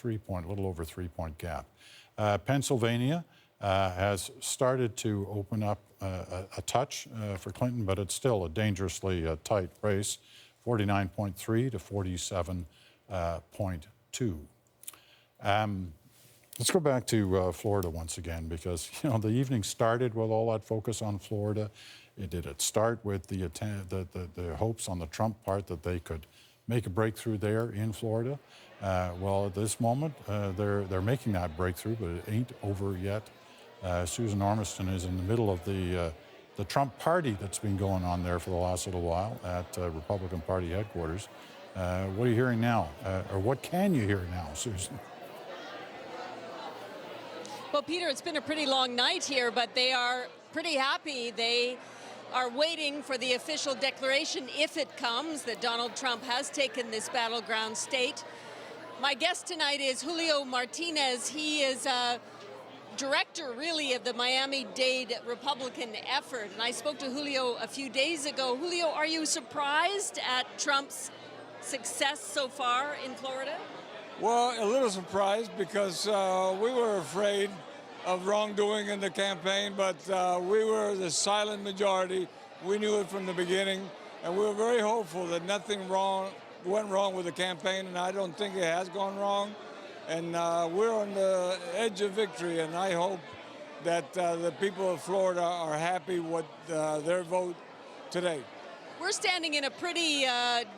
Speaker 2: little over 3-point gap. Pennsylvania has started to open up a touch for Clinton, but it's still a dangerously tight race, 49.3 to 47.2. Let's go back to Florida once again, because you know the evening started with all that focus on Florida. Did it start with the hopes on the Trump part that they could make a breakthrough there in Florida? Well, at this moment, they're making that breakthrough, but it ain't over yet. Susan Ormiston is in the middle of the Trump party that's been going on there for the last little while at Republican Party headquarters. What are you hearing now? Or what can you hear now, Susan?
Speaker 3: Well, Peter, it's been a pretty long night here, but they are pretty happy. They are waiting for the official declaration, if it comes, that Donald Trump has taken this battleground state. My guest tonight is Julio Martinez. He is director, really, of the Miami-Dade Republican effort. And I spoke to Julio a few days ago. Julio, are you surprised at Trump's success so far in Florida?
Speaker 22: Well, a little surprised because we were afraid of wrongdoing in the campaign, but we were the silent majority. We knew it from the beginning, and we were very hopeful that nothing went wrong with the campaign, and I don't think it has gone wrong. And we're on the edge of victory, and I hope that the people of Florida are happy with their vote today.
Speaker 3: We're standing in a pretty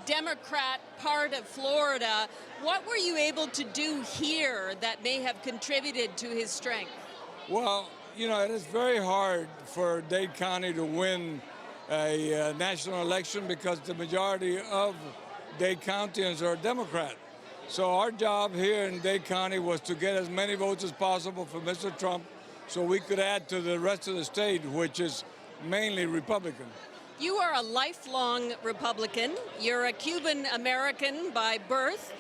Speaker 3: Democrat part of Florida. What were you able to do here that may have contributed to his strength?
Speaker 22: Well, you know, it is very hard for Dade County to win a national election because the majority of Dade Countyans are Democrat. So our job here in Dade County was to get as many votes as possible for Mr. Trump so we could add to the rest of the state, which is mainly Republican.
Speaker 3: You are a lifelong Republican. You're a Cuban American by birth.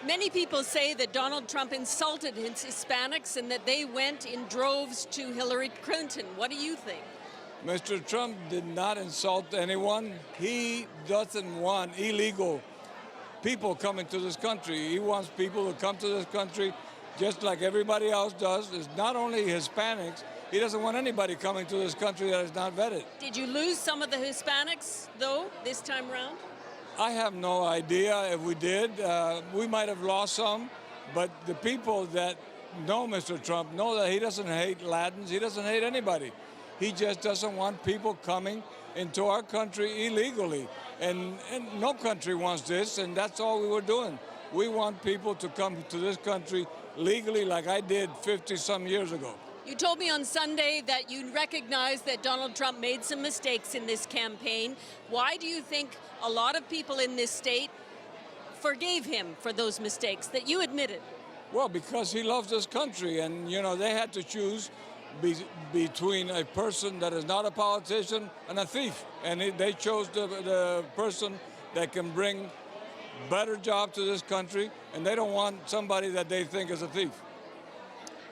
Speaker 3: Many people say that Donald Trump insulted his Hispanics and that they went in droves to Hillary Clinton. What do you think?
Speaker 22: Mr. Trump did not insult anyone. He doesn't want illegal people coming to this country. He wants people to come to this country just like everybody else does. It's not only Hispanics. He doesn't want anybody coming to this country that is not vetted.
Speaker 3: Did you lose some of the Hispanics, though, this time around?
Speaker 22: I have no idea if we did. We might have lost some, but the people that know Mr. Trump, know that he doesn't hate Latins, he doesn't hate anybody. He just doesn't want people coming into our country illegally. And no country wants this, and that's all we were doing. We want people to come to this country legally like I did 50-some years ago.
Speaker 3: You told me on Sunday that you recognize that Donald Trump made some mistakes in this campaign. Why do you think a lot of people in this state forgave him for those mistakes that you admitted?
Speaker 22: Well, because he loves this country, and, you know, they had to choose between a person that is not a politician and a thief. And they chose the person that can bring better job to this country, and they don't want somebody that they think is a thief.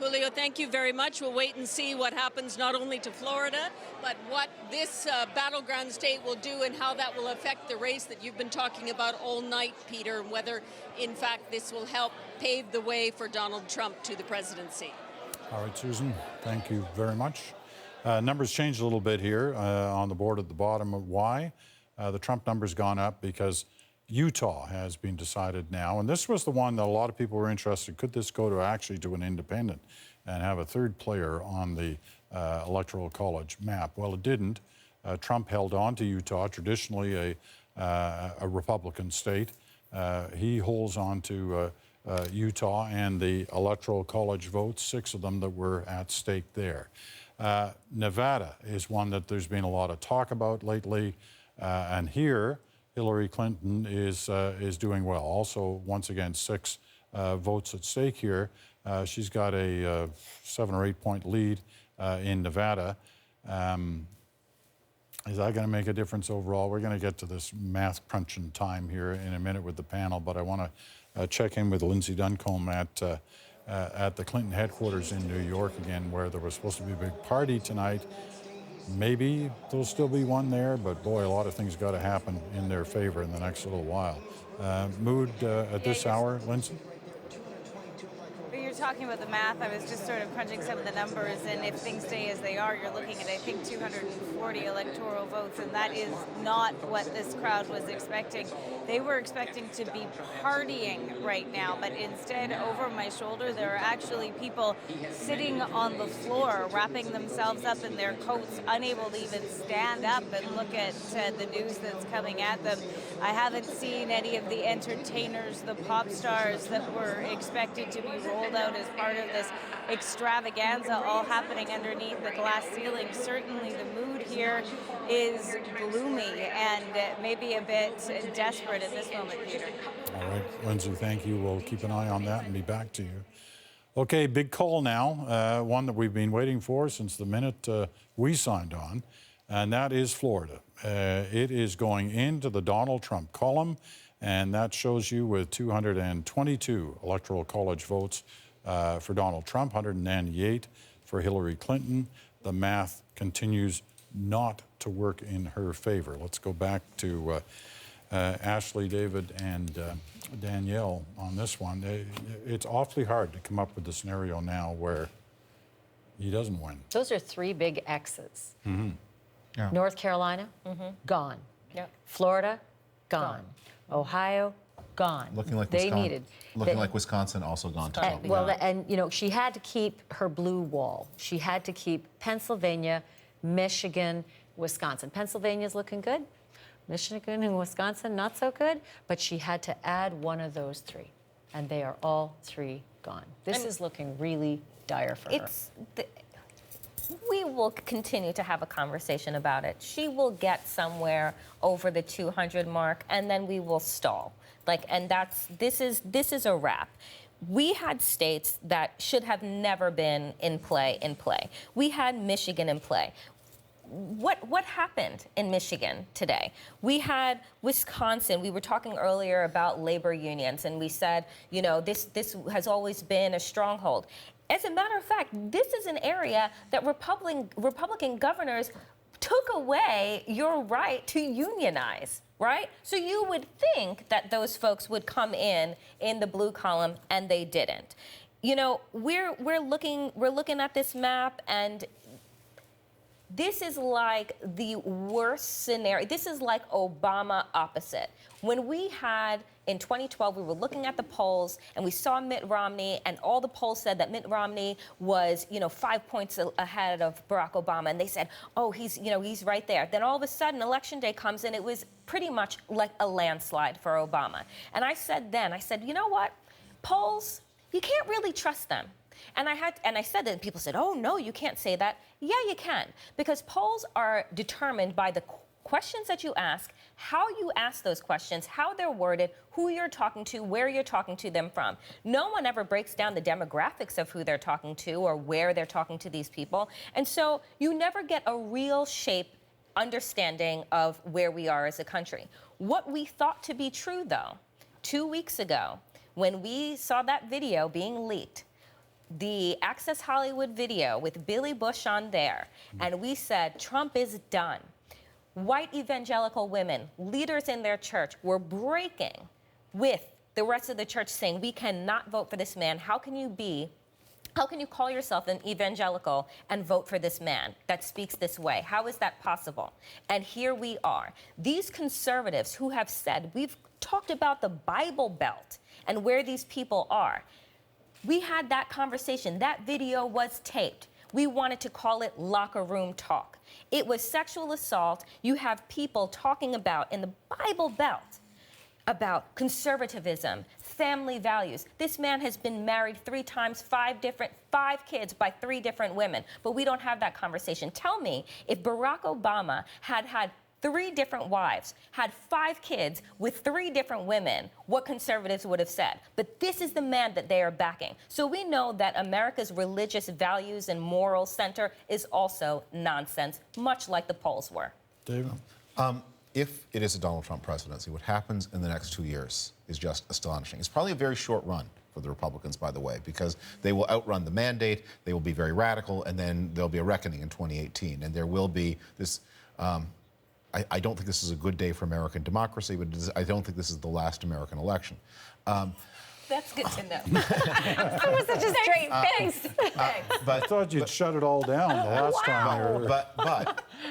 Speaker 3: Julio, thank you very much. We'll wait and see what happens not only to Florida, but what this battleground state will do and how that will affect the race that you've been talking about all night, Peter, and whether, in fact, this will help pave the way for Donald Trump to the presidency.
Speaker 2: All right, Susan, thank you very much. Numbers changed a little bit here on the board at the bottom. Why? The Trump number's gone up because Utah has been decided now, and this was the one that a lot of people were interested. Could this go to actually to an independent and have a third player on the Electoral College map? Well, it didn't. Trump held on to Utah, traditionally a Republican state. He holds on to Utah and the Electoral College votes, 6 of them that were at stake there. Nevada is one that there's been a lot of talk about lately, and here Hillary Clinton is doing well. Also, once again, 6 votes at stake here. She's got a 7 or 8 point lead in Nevada. Is that going to make a difference overall? We're going to get to this math crunching time here in a minute with the panel, but I want to check in with Lindsay Duncombe at the Clinton headquarters in New York again, where there was supposed to be a big party tonight. Maybe there'll still be one there, but boy, a lot of things got to happen in their favor in the next little while. Mood at this hour, Lindsay?
Speaker 7: You're talking about the math. I was just sort of crunching some of the numbers, and if things stay as they are, you're looking at, I think, 240 electoral votes, and that is not what this crowd was expecting. They were expecting to be partying right now, but instead, over my shoulder, there are actually people sitting on the floor, wrapping themselves up in their coats, unable to even stand up and look at the news that's coming at them. I haven't seen any of the entertainers, the pop stars that were expected to be rolled out as part of this extravaganza, all happening underneath the glass ceiling. Certainly the mood here is gloomy and maybe a bit desperate at this moment, Peter.
Speaker 2: All right, Lindsay, thank you. We'll keep an eye on that and be back to you. Okay, big call now, one that we've been waiting for since the minute we signed on, and that is Florida. It is going into the Donald Trump column, and that shows you with 222 Electoral College votes for Donald Trump, 198 for Hillary Clinton. The math continues not to work in her favor. Let's go back to Ashley, David, and Danielle on this one. It's awfully hard to come up with a scenario now where he doesn't win.
Speaker 14: Those are 3 big X's.
Speaker 2: Mm-hmm.
Speaker 14: Yeah. North Carolina, gone.
Speaker 7: Yep.
Speaker 14: Florida, gone. Ohio, gone.
Speaker 15: Looking like
Speaker 14: they
Speaker 15: Wisconsin.
Speaker 14: needed.
Speaker 15: Looking like Wisconsin also gone too.
Speaker 14: Well, and you know, she had to keep her blue wall. She had to keep Pennsylvania, Michigan, Wisconsin. Pennsylvania's looking good. Michigan and Wisconsin, not so good. But she had to add one of those 3, and they are all 3 gone. This is looking really dire for her.
Speaker 11: We will continue to have a conversation about it. She will get somewhere over the 200 mark, and then we will stall. And this is a wrap. We had states that should have never been in play. We had Michigan in play. What happened in Michigan today? We had Wisconsin. We were talking earlier about labor unions, and we said, you know, this has always been a stronghold. As a matter of fact, this is an area that Republican governors took away your right to unionize, right? So you would think that those folks would come in the blue column, and they didn't. You know, we're looking at this map, and This is like the worst scenario. This is like Obama opposite. When we had, in 2012, we were looking at the polls and we saw Mitt Romney, and all the polls said that Mitt Romney was, 5 points ahead of Barack Obama. And they said, oh, he's right there. Then all of a sudden, Election Day comes and it was pretty much like a landslide for Obama. And I said then, you know what? Polls, you can't really trust them. And I said that, and people said, oh, no, you can't say that. Yeah, you can, because polls are determined by the questions that you ask, how you ask those questions, how they're worded, who you're talking to, where you're talking to them from. No one ever breaks down the demographics of who they're talking to or where they're talking to these people. And so you never get a real understanding of where we are as a country. What we thought to be true, though, 2 weeks ago, when we saw that video being leaked, the Access Hollywood video with Billy Bush on there, and we said, Trump is done. White evangelical women, leaders in their church, were breaking with the rest of the church saying, we cannot vote for this man. How can you call yourself an evangelical and vote for this man that speaks this way? How is that possible? And here we are. These conservatives who have said, we've talked about the Bible Belt and where these people are. We had that conversation. That video was taped. We wanted to call it locker room talk. It was sexual assault. You have people talking about, in the Bible Belt, about conservatism, family values. This man has been married 3 times, 5 kids by 3 different women. But we don't have that conversation. Tell me, if Barack Obama had 3 different wives, had 5 kids with 3 different women, what conservatives would have said. But this is the man that they are backing. So we know that America's religious values and moral center is also nonsense, much like the polls were.
Speaker 2: David?
Speaker 15: If it is a Donald Trump presidency, what happens in the next 2 years is just astonishing. It's probably a very short run for the Republicans, by the way, because they will outrun the mandate, they will be very radical, and then there'll be a reckoning in 2018. And there will be this... I don't think this is a good day for American democracy, but I don't think this is the last American election.
Speaker 11: That's good to know.
Speaker 14: That was such a straight face.
Speaker 2: I thought you'd shut it all down the last time.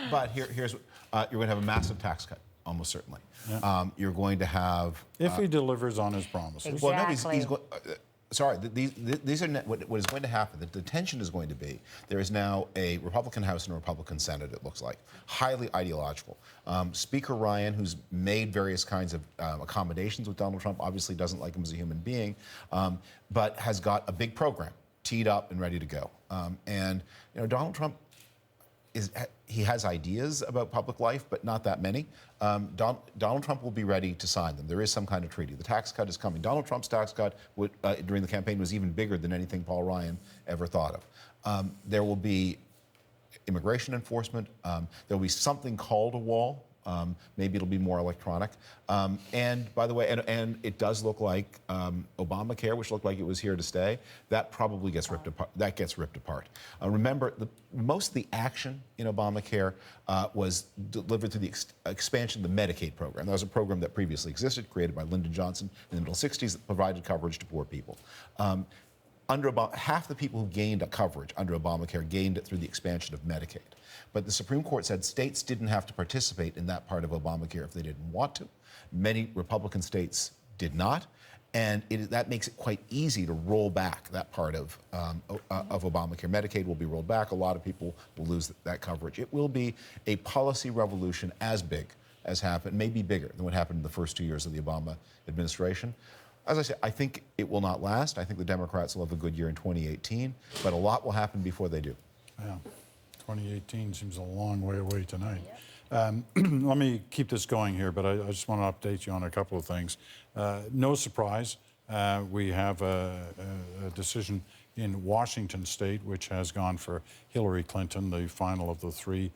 Speaker 15: But here's you're going to have a massive tax cut, almost certainly. Yeah. You're going to have...
Speaker 2: if he delivers on his promises.
Speaker 14: Exactly.
Speaker 15: Well, no, he's going... Sorry, these are what is going to happen. The tension is going to be there is now a Republican House and a Republican Senate, it looks like, highly ideological. Speaker Ryan, who's made various kinds of accommodations with Donald Trump, obviously doesn't like him as a human being, but has got a big program teed up and ready to go. And Donald Trump he has ideas about public life, but not that many. Donald Trump will be ready to sign them. There is some kind of treaty. The tax cut is coming. Donald Trump's tax cut during the campaign was even bigger than anything Paul Ryan ever thought of. There will be immigration enforcement. There will be something called a wall. Maybe it'll be more electronic. And by the way, and it does look like Obamacare, which looked like it was here to stay, that probably gets ripped apart. That gets ripped apart. Remember, most of the action in Obamacare was delivered through the expansion of the Medicaid program. That was a program that previously existed, created by Lyndon Johnson in the middle 60s, that provided coverage to poor people. Half the people who gained coverage under Obamacare gained it through the expansion of Medicaid. But the Supreme Court said states didn't have to participate in that part of Obamacare if they didn't want to. Many Republican states did not. And that makes it quite easy to roll back that part of Obamacare. Medicaid will be rolled back. A lot of people will lose that coverage. It will be a policy revolution as big as happened, maybe bigger than what happened in the first 2 years of the Obama administration. As I said, I think it will not last. I think the Democrats will have a good year in 2018, but a lot will happen before they do.
Speaker 2: Yeah. 2018 seems a long way away tonight. Let me keep this going here, but I just want to update you on a couple of things. No surprise, we have a decision in Washington State, which has gone for Hillary Clinton, the final of the 3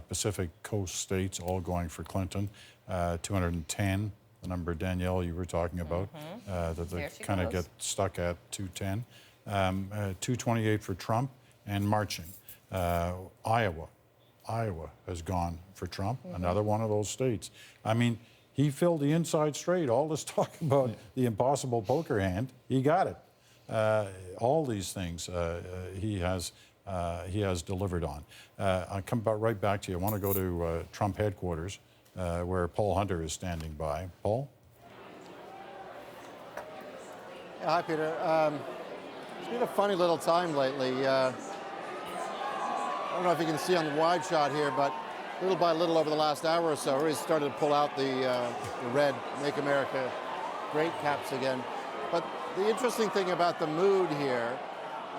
Speaker 2: Pacific Coast states, all going for Clinton. 210, the number, Danielle, you were talking about, that they kind of get stuck at 210. 228 for Trump, and marching. Iowa has gone for Trump, another one of those states. I mean, he filled the inside straight. All this talk about the impossible poker hand, he got it. All these things he has he has delivered on. I'll come right back to you. I want to go to Trump headquarters, where Paul Hunter is standing by. Paul?
Speaker 9: Yeah, hi, Peter. It's been a funny little time lately. I don't know if you can see on the wide shot here, but little by little over the last hour or so, he's started to pull out the red Make America Great caps again. But the interesting thing about the mood here,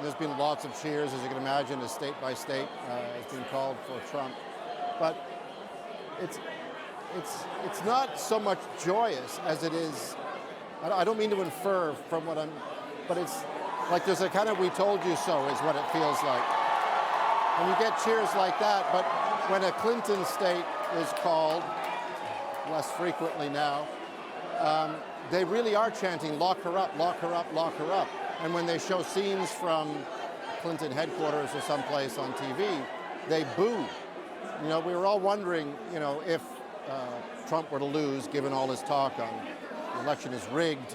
Speaker 9: there's been lots of cheers, as you can imagine, as state by state has been called for Trump. But it's not so much joyous as it is. I don't mean to infer from what but it's like there's a kind of "we told you so" is what it feels like. And you get cheers like that, but when a Clinton state is called, less frequently now, they really are chanting, "Lock her up, lock her up, lock her up." And when they show scenes from Clinton headquarters or someplace on TV, they boo. You know, we were all wondering, you know, if Trump were to lose, given all his talk on the election is rigged,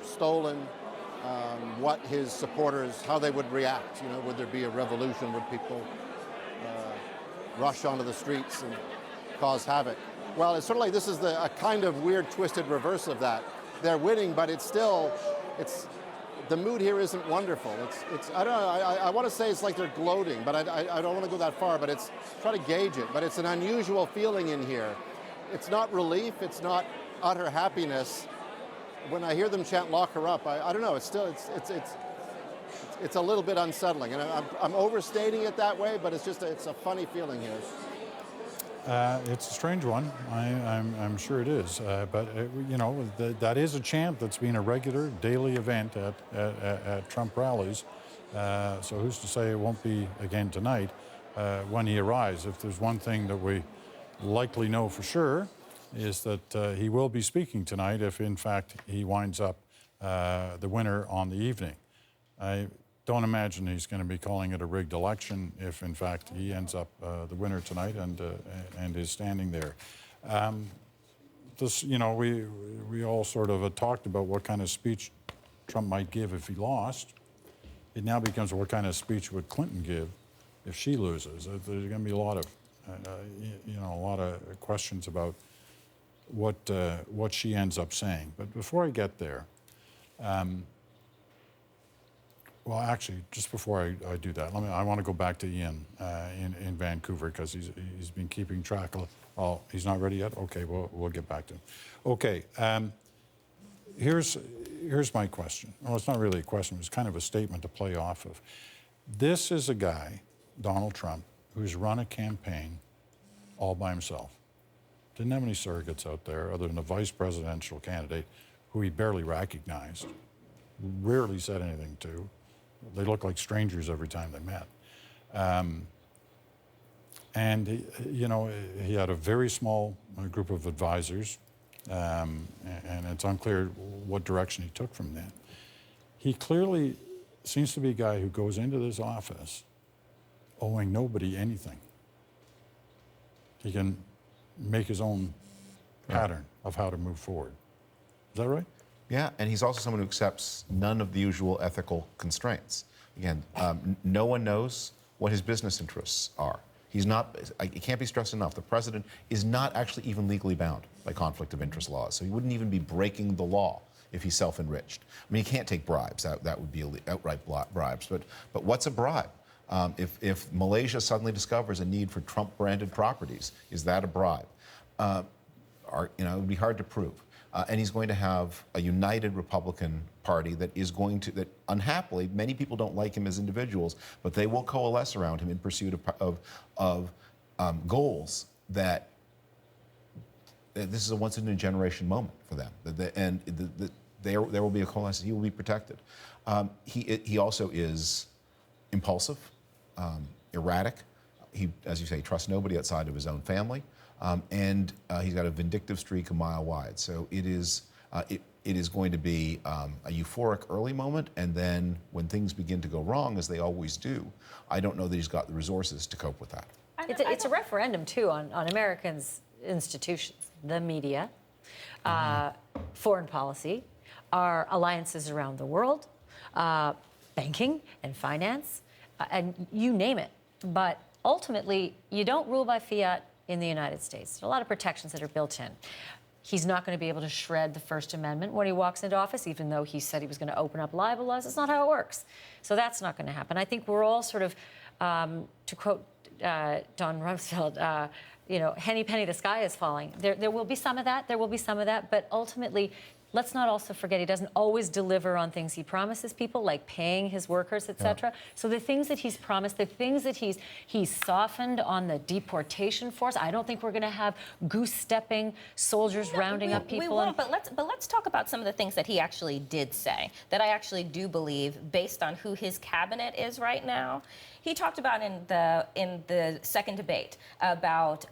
Speaker 9: stolen, what his supporters, how they would react. You know, would there be a revolution? Would people rush onto the streets and cause havoc? Well, it's sort of like this is a kind of weird, twisted reverse of that. They're winning, but it's still, the mood here isn't wonderful. It's I don't know, I want to say it's like they're gloating, but I don't want to go that far, but try to gauge it. But it's an unusual feeling in here. It's not relief, it's not utter happiness. When I hear them chant "Lock her up," I don't know, it's still, it's a little bit unsettling. And I'm overstating it that way, but it's a funny feeling here.
Speaker 2: It's a strange one. I'm sure it is. But you know, that is a chant that's been a regular daily event at Trump rallies. So who's to say it won't be again tonight when he arrives? If there's one thing that we likely know for sure, is that he will be speaking tonight if, in fact, he winds up the winner on the evening. I don't imagine he's going to be calling it a rigged election if, in fact, he ends up the winner tonight and is standing there. You know, we all sort of talked about what kind of speech Trump might give if he lost. It now becomes what kind of speech would Clinton give if she loses. There's going to be a lot of questions about what she ends up saying. But before I get there, well, actually, just before I do that, I want to go back to Ian in Vancouver, because he's been keeping track of. Oh, he's not ready yet? Okay, we'll get back to him. Okay, here's my question. Well, it's not really a question. It's kind of a statement to play off of. This is a guy, Donald Trump, who's run a campaign all by himself. Didn't have any surrogates out there other than a vice presidential candidate who he barely recognized, rarely said anything to. They looked like strangers every time they met. And he had a very small group of advisors, and it's unclear what direction he took from that. He clearly seems to be a guy who goes into this office owing nobody anything. He can make his own pattern of how to move forward. Is that right?
Speaker 15: Yeah, and he's also someone who accepts none of the usual ethical constraints. Again, no one knows what his business interests are. He's not, it can't be stressed enough, the president is not actually even legally bound by conflict of interest laws, so he wouldn't even be breaking the law if he's self-enriched. I mean, he can't take bribes, that would be outright bribes, but what's a bribe? If Malaysia suddenly discovers a need for Trump-branded properties, is that a bribe? It would be hard to prove. And he's going to have a united Republican Party that is going to, that unhappily, many people don't like him as individuals, but they will coalesce around him in pursuit of goals that this is a once-in-a-generation moment for them. There will be a coalescence. He will be protected. He also is impulsive, erratic. He, as you say, trusts nobody outside of his own family. And he's got a vindictive streak a mile wide. So it is going to be a euphoric early moment, and then when things begin to go wrong, as they always do, I don't know that he's got the resources to cope with that.
Speaker 14: It's a referendum, too, on Americans' institutions, the media, foreign policy, our alliances around the world, banking and finance, and you name it. But ultimately, you don't rule by fiat in the United States. There are a lot of protections that are built in. He's not going to be able to shred the First Amendment when he walks into office, even though he said he was going to open up libel laws. That's not how it works. So that's not going to happen. I think we're all sort of, to quote Don Rumsfeld, henny penny, the sky is falling. There will be some of that. There will be some of that. But ultimately, let's not also forget he doesn't always deliver on things he promises people, like paying his workers, etc. So the things that he's promised, the things that he's softened on the deportation force. I don't think we're going to have goose-stepping soldiers rounding up people.
Speaker 11: We won't, but let's talk about some of the things that he actually did say that I actually do believe, based on who his cabinet is right now. He talked about in the second debate about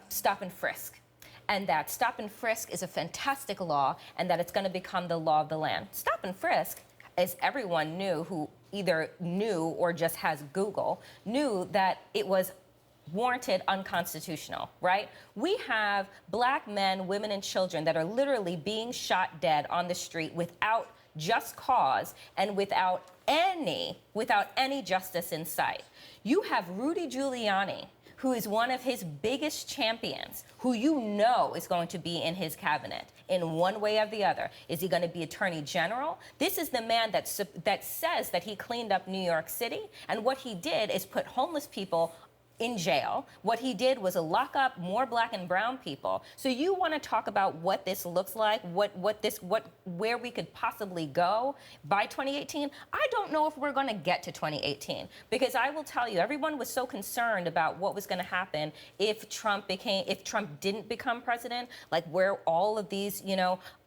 Speaker 11: stop and frisk. And that stop and frisk is a fantastic law, and that it's going to become the law of the land. Stop and frisk, as everyone knew who either knew or just has Google, knew that it was warranted unconstitutional, right? We have black men, women, and children that are literally being shot dead on the street without just cause and without any justice in sight. You have Rudy Giuliani, who is one of his biggest champions, who you know is going to be in his cabinet in one way or the other. Is he going to be Attorney General? This is the man that says that he cleaned up New York City, and what he did is put homeless people in jail. What he did was lock up more black and brown people. So you want to talk about what this looks like, where we could possibly go by 2018? I don't know if we're going to get to 2018, because I will tell you, everyone was so concerned about what was going to happen if Trump didn't become president, like where all of these,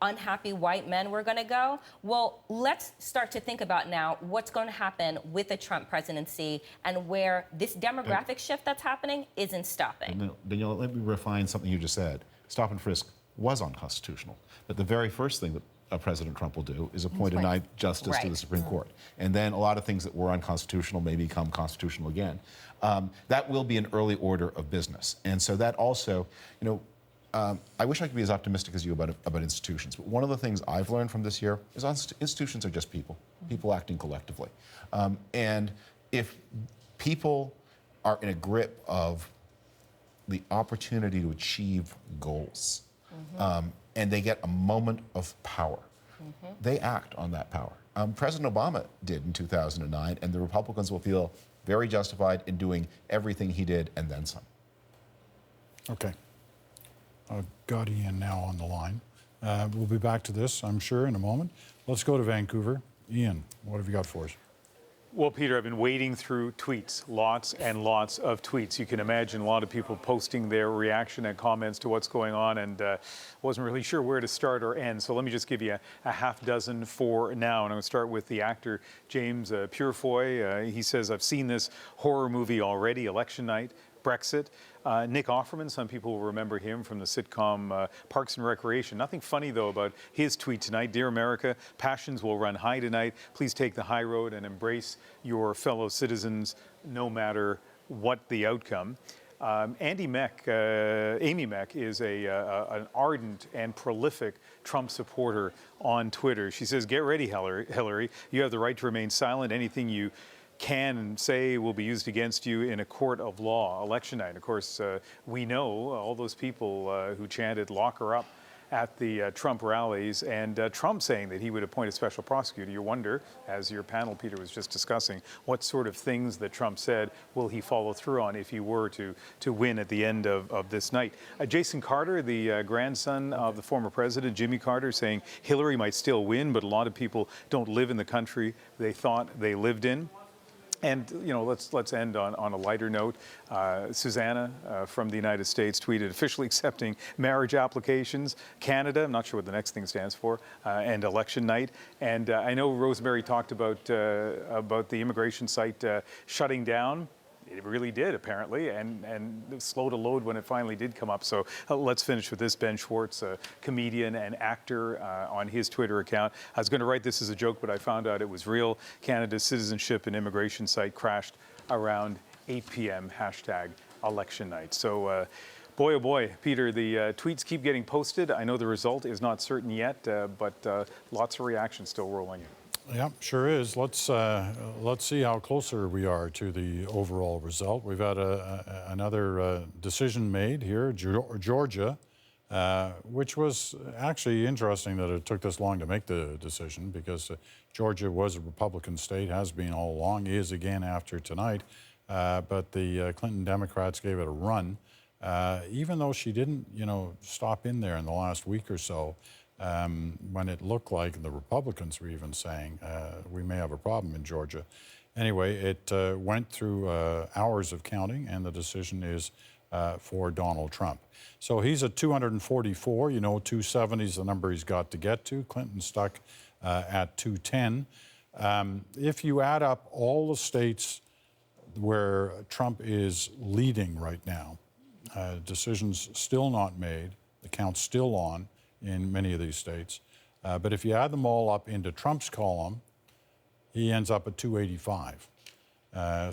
Speaker 11: unhappy white men were going to go. Well, let's start to think about now what's going to happen with the Trump presidency and where this demographic shift that's happening isn't stopping.
Speaker 15: Danielle, let me refine something you just said. Stop and frisk was unconstitutional. But the very first thing that President Trump will do is appoint a ninth justice to the Supreme Court. And then a lot of things that were unconstitutional may become constitutional again. That will be an early order of business. And so that also, I wish I could be as optimistic as you about institutions. But one of the things I've learned from this year is institutions are just people acting collectively. And if people are in a grip of the opportunity to achieve goals, and they get a moment of power, they act on that power. President Obama did in 2009, and the Republicans will feel very justified in doing everything he did and then some.
Speaker 2: Okay. I've got Ian now on the line. We'll be back to this, I'm sure, in a moment. Let's go to Vancouver. Ian, what have you got for us?
Speaker 12: Well, Peter, I've been wading through tweets, lots and lots of tweets. You can imagine a lot of people posting their reaction and comments to what's going on, and wasn't really sure where to start or end. So let me just give you a half dozen for now. And I'm going to start with the actor James Purefoy. He says, I've seen this horror movie already, election night, Brexit. Nick Offerman, some people will remember him from the sitcom Parks and Recreation. Nothing funny, though, about his tweet tonight. Dear America, passions will run high tonight. Please take the high road and embrace your fellow citizens, no matter what the outcome. Amy Meck is an ardent and prolific Trump supporter on Twitter. She says, get ready, Hillary. You have the right to remain silent. Anything you can say will be used against you in a court of law. Election night, of course, we know all those people who chanted lock her up at the Trump rallies, and Trump saying that he would appoint a special prosecutor. You wonder, as your panel, Peter, was just discussing, what sort of things that Trump said will he follow through on if he were to win at the end of this night. Jason Carter, the grandson of the former president, Jimmy Carter, saying Hillary might still win, but a lot of people don't live in the country they thought they lived in. And, let's end on a lighter note. Susanna from the United States tweeted, officially accepting marriage applications. Canada, I'm not sure what the next thing stands for, and election night. And I know Rosemary talked about the immigration site shutting down. It really did, apparently, and slow to load when it finally did come up. So let's finish with this. Ben Schwartz, a comedian and actor, on his Twitter account. I was going to write this as a joke, but I found out it was real. Canada's citizenship and immigration site crashed around 8 p.m. #election night. So boy, oh boy, Peter, the tweets keep getting posted. I know the result is not certain yet, but lots of reactions still rolling in.
Speaker 2: Yeah, sure is. Let's see how closer we are to the overall result. We've had another decision made here, Georgia, which was actually interesting that it took this long to make the decision, because Georgia was a Republican state, has been all along, is again after tonight. But the Clinton Democrats gave it a run, even though she didn't, stop in there in the last week or so. When it looked like, and the Republicans were even saying, we may have a problem in Georgia. Anyway, it went through hours of counting, and the decision is for Donald Trump. So he's at 244, 270 is the number he's got to get to. Clinton stuck at 210. If you add up all the states where Trump is leading right now, decisions still not made, the count's still on in many of these states. But if you add them all up into Trump's column, he ends up at 285.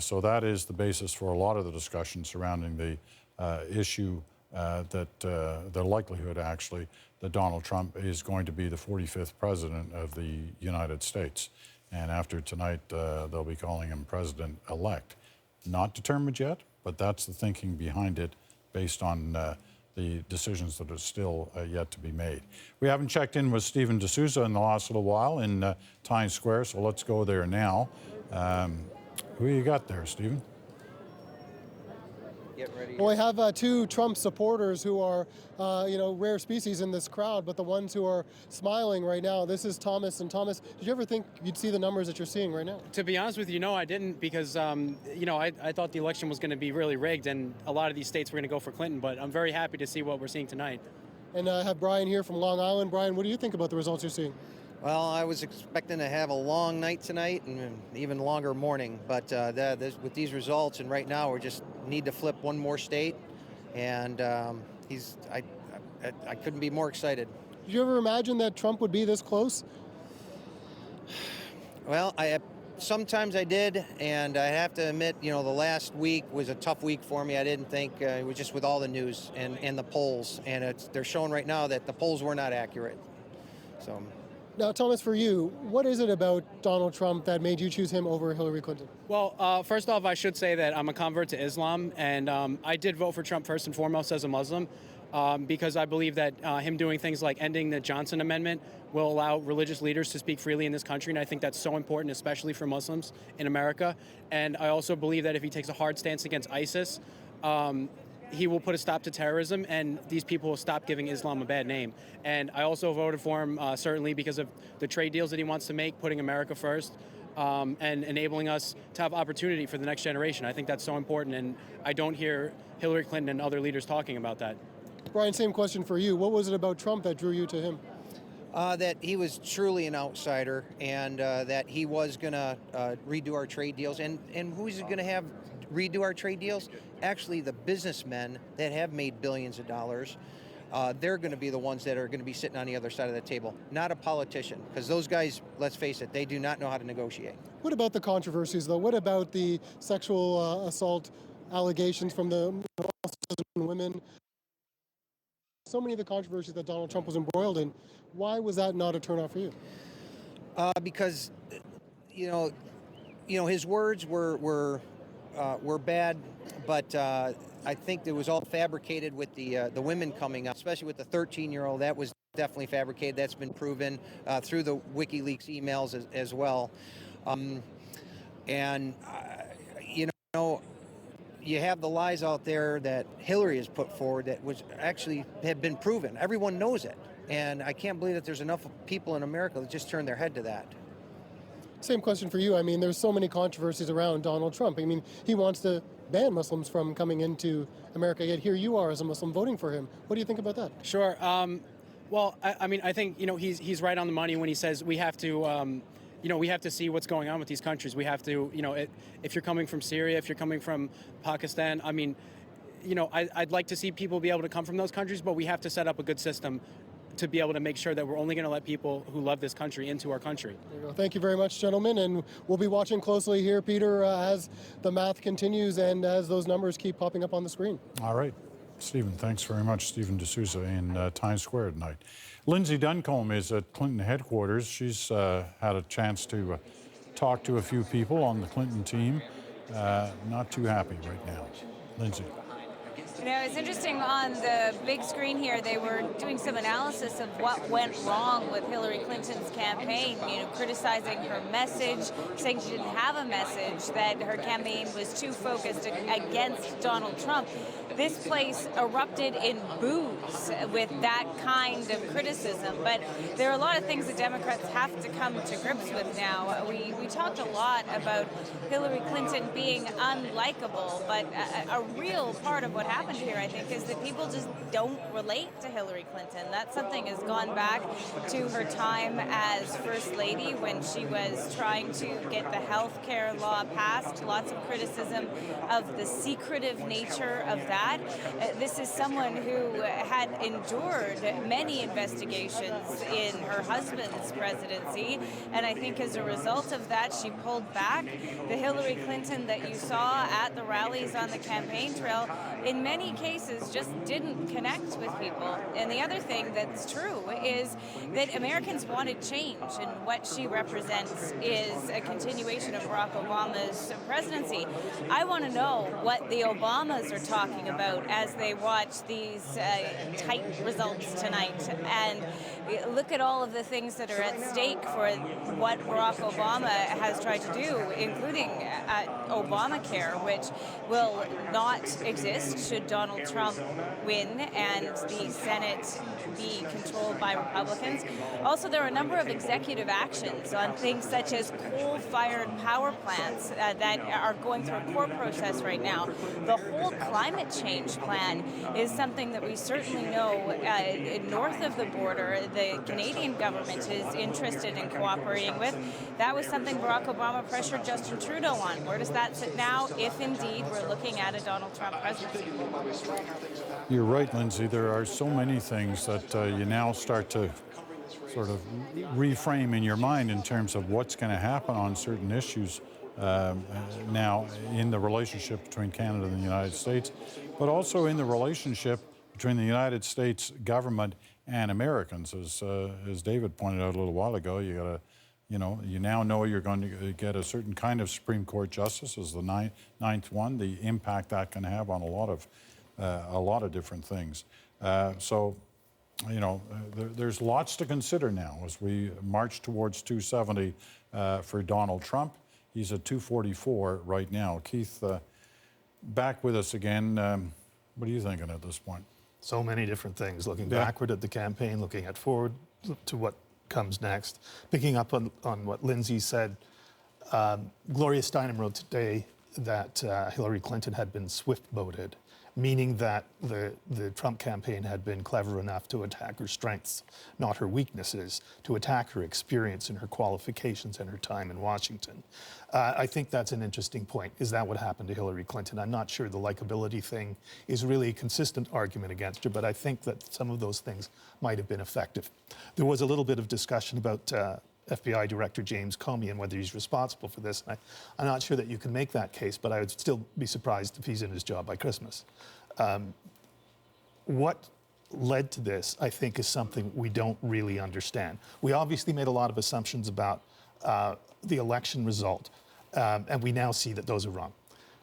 Speaker 2: So that is the basis for a lot of the discussion surrounding the issue that the likelihood, actually, that Donald Trump is going to be the 45th president of the United States. And after tonight, they'll be calling him president-elect. Not determined yet, but that's the thinking behind it based on the decisions that are still yet to be made. We haven't checked in with Stephen D'Souza in the last little while in Times Square, so let's go there now. Who you got there, Stephen?
Speaker 18: Get ready. Well, we have two Trump supporters who are, rare species in this crowd, but the ones who are smiling right now. This is Thomas. And Thomas, did you ever think you'd see the numbers that you're seeing right now?
Speaker 17: To be honest with you, no, I didn't, because, I thought the election was going to be really rigged, and a lot of these states were going to go for Clinton, but I'm very happy to see what we're seeing tonight.
Speaker 18: And I have Brian here from Long Island. Brian, what do you think about the results you're seeing?
Speaker 19: Well, I was expecting to have a long night tonight and an even longer morning, but with these results, and right now we just need to flip one more state, and I couldn't be more excited.
Speaker 18: Did you ever imagine that Trump would be this close?
Speaker 19: Well, sometimes I did, and I have to admit, the last week was a tough week for me. I didn't think it was just with all the news and the polls, and they're showing right now that the polls were not accurate. So.
Speaker 18: Now, Thomas, for you, what is it about Donald Trump that made you choose him over Hillary Clinton?
Speaker 17: Well, first off, I should say that I'm a convert to Islam, and I did vote for Trump first and foremost as a Muslim, because I believe that him doing things like ending the Johnson Amendment will allow religious leaders to speak freely in this country, and I think that's so important, especially for Muslims in America. And I also believe that if he takes a hard stance against ISIS, he will put a stop to terrorism, and these people will stop giving Islam a bad name. And I also voted for him certainly because of the trade deals that he wants to make, putting America first, and enabling us to have opportunity for the next generation. I think that's so important, and I don't hear Hillary Clinton and other leaders talking about that.
Speaker 18: Brian, same question for you. What was it about Trump that drew you to him?
Speaker 19: That he was truly an outsider, and that he was going to redo our trade deals. And who's going to have redo our trade deals? Actually, the businessmen that have made billions of dollars, they're going to be the ones that are going to be sitting on the other side of the table, not a politician, because those guys, let's face it, they do not know how to negotiate.
Speaker 18: What about the controversies, though? What about the sexual assault allegations from the women? So many of the controversies that Donald Trump was embroiled in, why was that not a turnout for you?
Speaker 19: Because, his words were bad, but I think it was all fabricated with the women coming up, especially with the 13-year-old. That was definitely fabricated. That's been proven through the WikiLeaks emails as well. You have the lies out there that Hillary has put forward that was actually have been proven. Everyone knows it. And I can't believe that there's enough people in America that just turn their head to that.
Speaker 18: Same question for you. I mean, there's so many controversies around Donald Trump. I mean, he wants to ban Muslims from coming into America, yet here you are as a Muslim voting for him. What do you think about that?
Speaker 17: Sure. I think, he's right on the money when he says we have to, we have to see what's going on with these countries. We have to, if you're coming from Syria, if you're coming from Pakistan, I'd like to see people be able to come from those countries, but we have to set up a good system to be able to make sure that we're only going to let people who love this country into our country.
Speaker 18: There you go. Thank you very much, gentlemen, and we'll be watching closely here, Peter, as the math continues and as those numbers keep popping up on the screen.
Speaker 2: All right. Stephen, thanks very much. Stephen D'Souza in Times Square tonight. Lindsay Duncombe is at Clinton headquarters. She's had a chance to talk to a few people on the Clinton team. Not too happy right now. Lindsay.
Speaker 7: You know, it's interesting on the big screen here, they were doing some analysis of what went wrong with Hillary Clinton's campaign, you know, criticizing her message, saying she didn't have a message, that her campaign was too focused against Donald Trump. This place erupted in boos with that kind of criticism, but there are a lot of things that Democrats have to come to grips with now. We talked a lot about Hillary Clinton being unlikable, but a real part of what happened here, I think, is that people just don't relate to Hillary Clinton. That's something has gone back to her time as First Lady when she was trying to get the health care law passed. Lots of criticism of the secretive nature of that. This is someone who had endured many investigations in her husband's presidency, and I think as a result of that, she pulled back. The Hillary Clinton that you saw at the rallies on the campaign trail, in many cases, just didn't connect with people. And the other thing that's true is that Americans wanted change, and what she represents is a continuation of Barack Obama's presidency. I want to know what the Obamas are talking about as they watch these tight results tonight, and look at all of the things that are at stake for what Barack Obama has tried to do, including Obamacare, which will not exist should Donald Trump win and the Senate be controlled by Republicans. Also, there are a number of executive actions on things such as coal-fired power plants that are going through a court process right now. The whole climate change plan is something that we certainly know north of the border, the Canadian government is interested in cooperating with. That was something Barack Obama pressured Justin Trudeau on. Where does that sit now, if indeed we're looking at a Donald Trump presidency?
Speaker 2: You're right, Lindsay. There are so many things that you now start to sort of reframe in your mind in terms of what's going to happen on certain issues now in the relationship between Canada and the United States, but also in the relationship between the United States government and Americans. As David pointed out a little while ago, you got to, you now know you're going to get a certain kind of Supreme Court justice as the ninth one. The impact that can have on a lot of different things. There's lots to consider now as we march towards 270 for Donald Trump. He's at 244 right now. Keith, back with us again. What are you thinking at this point?
Speaker 10: So many different things, looking backward at the campaign, looking at forward to what comes next. Picking up on what Lindsay said, Gloria Steinem wrote today that Hillary Clinton had been swift-boated, meaning that the Trump campaign had been clever enough to attack her strengths, not her weaknesses, to attack her experience and her qualifications and her time in Washington. I think that's an interesting point. Is that what happened to Hillary Clinton? I'm not sure the likability thing is really a consistent argument against her, but I think that some of those things might have been effective. There was a little bit of discussion about FBI Director James Comey and whether he's responsible for this. And I'm not sure that you can make that case, but I would still be surprised if he's in his job by Christmas. What led to this, I think, is something we don't really understand. We obviously made a lot of assumptions about the election result, and we now see that those are wrong.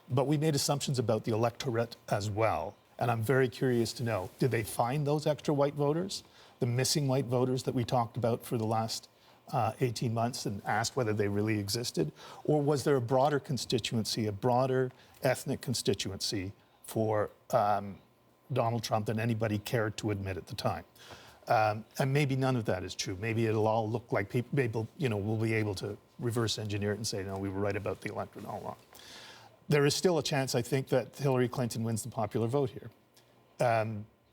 Speaker 10: But we made assumptions about the electorate as well, and I'm very curious to know, did they find those extra white voters, the missing white voters that we talked about for the last 18 months and asked whether they really existed? Or was there a broader constituency, a broader ethnic constituency for Donald Trump than anybody cared to admit at the time? And maybe none of that is true. Maybe it'll all look like people, will be able to reverse engineer it and say, no, we were right about the electorate all along. There is still a chance, I think, that Hillary Clinton wins the popular vote here.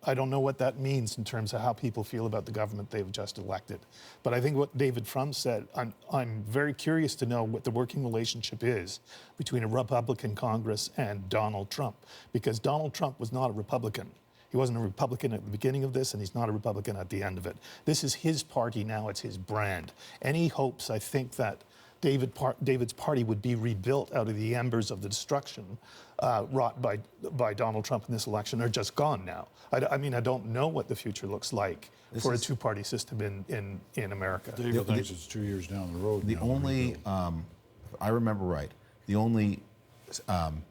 Speaker 10: I don't know what that means in terms of how people feel about the government they've just elected. But I think what David Frum said, I'm very curious to know what the working relationship is between a Republican Congress and Donald Trump, because Donald Trump was not a Republican. He wasn't a Republican at the beginning of this, and he's not a Republican at the end of it. This is his party now. It's his brand. Any hopes, I think, that David's party would be rebuilt out of the embers of the destruction wrought by Donald Trump in this election are just gone now. I mean, I don't know what the future looks like for a two-party system in America.
Speaker 2: David thinks it's 2 years down the road.
Speaker 15: The only, if I remember right, the only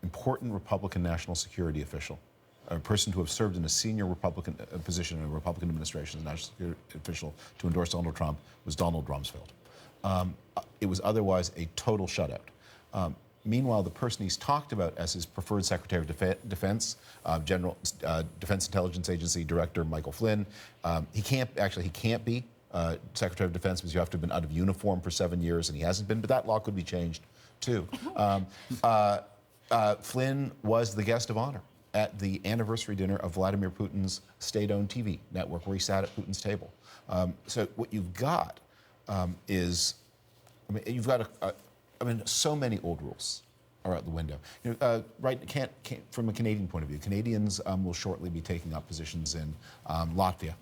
Speaker 15: important Republican national security official, a person to have served in a senior Republican position in a Republican administration as a national security official to endorse Donald Trump was Donald Rumsfeld. It was otherwise a total shutout. Meanwhile, the person he's talked about as his preferred Secretary of Defense, General Defense Intelligence Agency Director Michael Flynn, he can't be Secretary of Defense because you have to have been out of uniform for 7 years, and he hasn't been, but that law could be changed too. Flynn was the guest of honor at the anniversary dinner of Vladimir Putin's state-owned TV network, where he sat at Putin's table. So what you've got is, I mean, you've got so many old rules are out the window. You know, from a Canadian point of view, Canadians will shortly be taking up positions in Latvia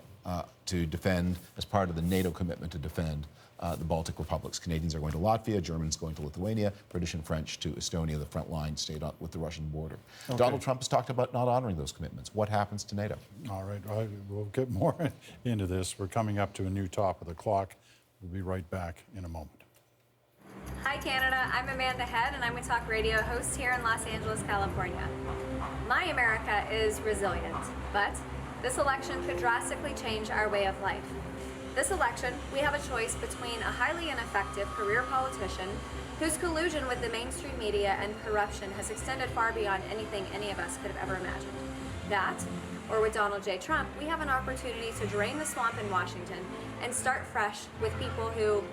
Speaker 15: to defend, as part of the NATO commitment to defend the Baltic republics. Canadians are going to Latvia, Germans going to Lithuania, British and French to Estonia, the front line state with the Russian border. Okay. Donald Trump has talked about not honoring those commitments. What happens to NATO?
Speaker 2: All right, we'll get more into this. We're coming up to a new top of the clock. We'll be right back in a moment.
Speaker 16: Hi Canada, I'm Amanda Head and I'm a talk radio host here in Los Angeles, California. My America is resilient, but this election could drastically change our way of life. This election, we have a choice between a highly ineffective career politician whose collusion with the mainstream media and corruption has extended far beyond anything any of us could have ever imagined. That, or with Donald J. Trump, we have an opportunity to drain the swamp in Washington and start fresh with people who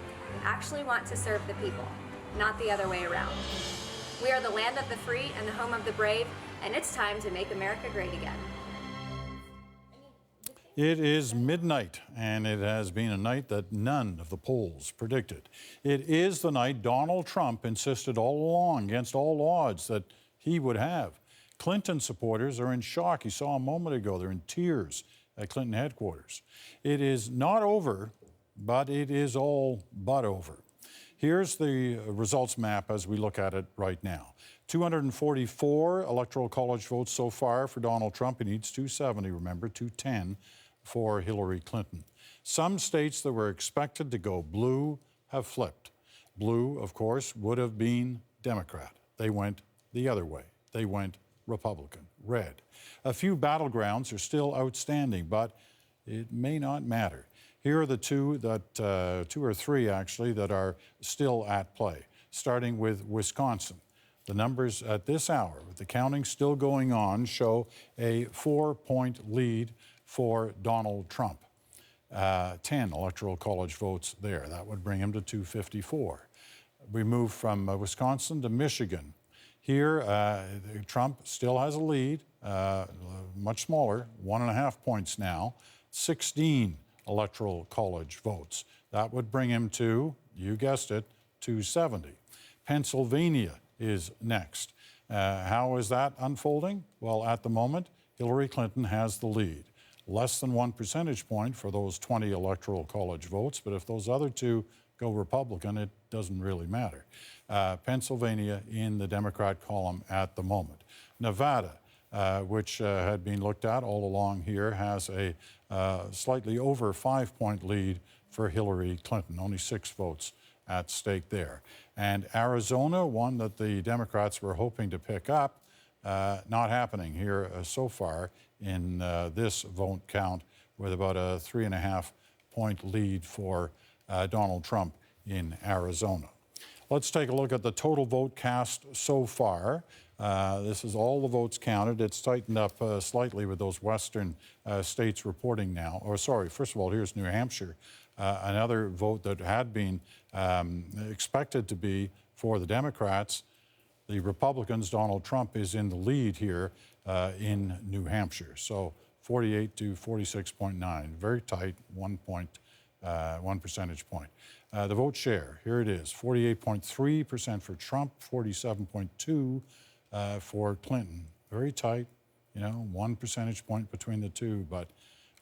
Speaker 16: actually want to serve the people, not the other way around. We are the land of the free and the home of the brave, and it's time to make America great again.
Speaker 2: It is midnight, and it has been a night that none of the polls predicted. It is the night Donald Trump insisted all along, against all odds, that he would have. Clinton supporters are in shock. You saw a moment ago, they're in tears at Clinton headquarters. It is not over, but it is all but over. Here's the results map as we look at it right now. 244 Electoral College votes so far for Donald Trump. He needs 270, remember, 210 for Hillary Clinton. Some states that were expected to go blue have flipped. Blue, of course, would have been Democrat. They went the other way. They went Republican, red. A few battlegrounds are still outstanding, but it may not matter. Here are the two or three actually, that are still at play, starting with Wisconsin. The numbers at this hour, with the counting still going on, show a 4-point lead for Donald Trump. 10 Electoral College votes there. That would bring him to 254. We move from Wisconsin to Michigan. Here, Trump still has a lead, much smaller, 1.5 points now, 16 Electoral College votes. That would bring him to, you guessed it, 270. Pennsylvania is next. How is that unfolding? Well, at the moment, Hillary Clinton has the lead. Less than 1 percentage point for those 20 Electoral College votes, but if those other two go Republican, it doesn't really matter. Pennsylvania in the Democrat column at the moment. Nevada, which had been looked at all along here, has a slightly over 5-point lead for Hillary Clinton, only 6 votes at stake there. And Arizona, one that the Democrats were hoping to pick up, not happening here so far in this vote count, with about a 3.5-point lead for Donald Trump in Arizona. Let's take a look at the total vote cast so far. This is all the votes counted. It's tightened up slightly with those western states reporting now. Or sorry, first of all, here's New Hampshire, another vote that had been expected to be for the Democrats. The Republicans, Donald Trump is in the lead here in New Hampshire. So 48 to 46.9, very tight, 1 percentage point. The vote share, here it is, 48.3% for Trump, 47.2% for Clinton. Very tight, 1 percentage point between the two, but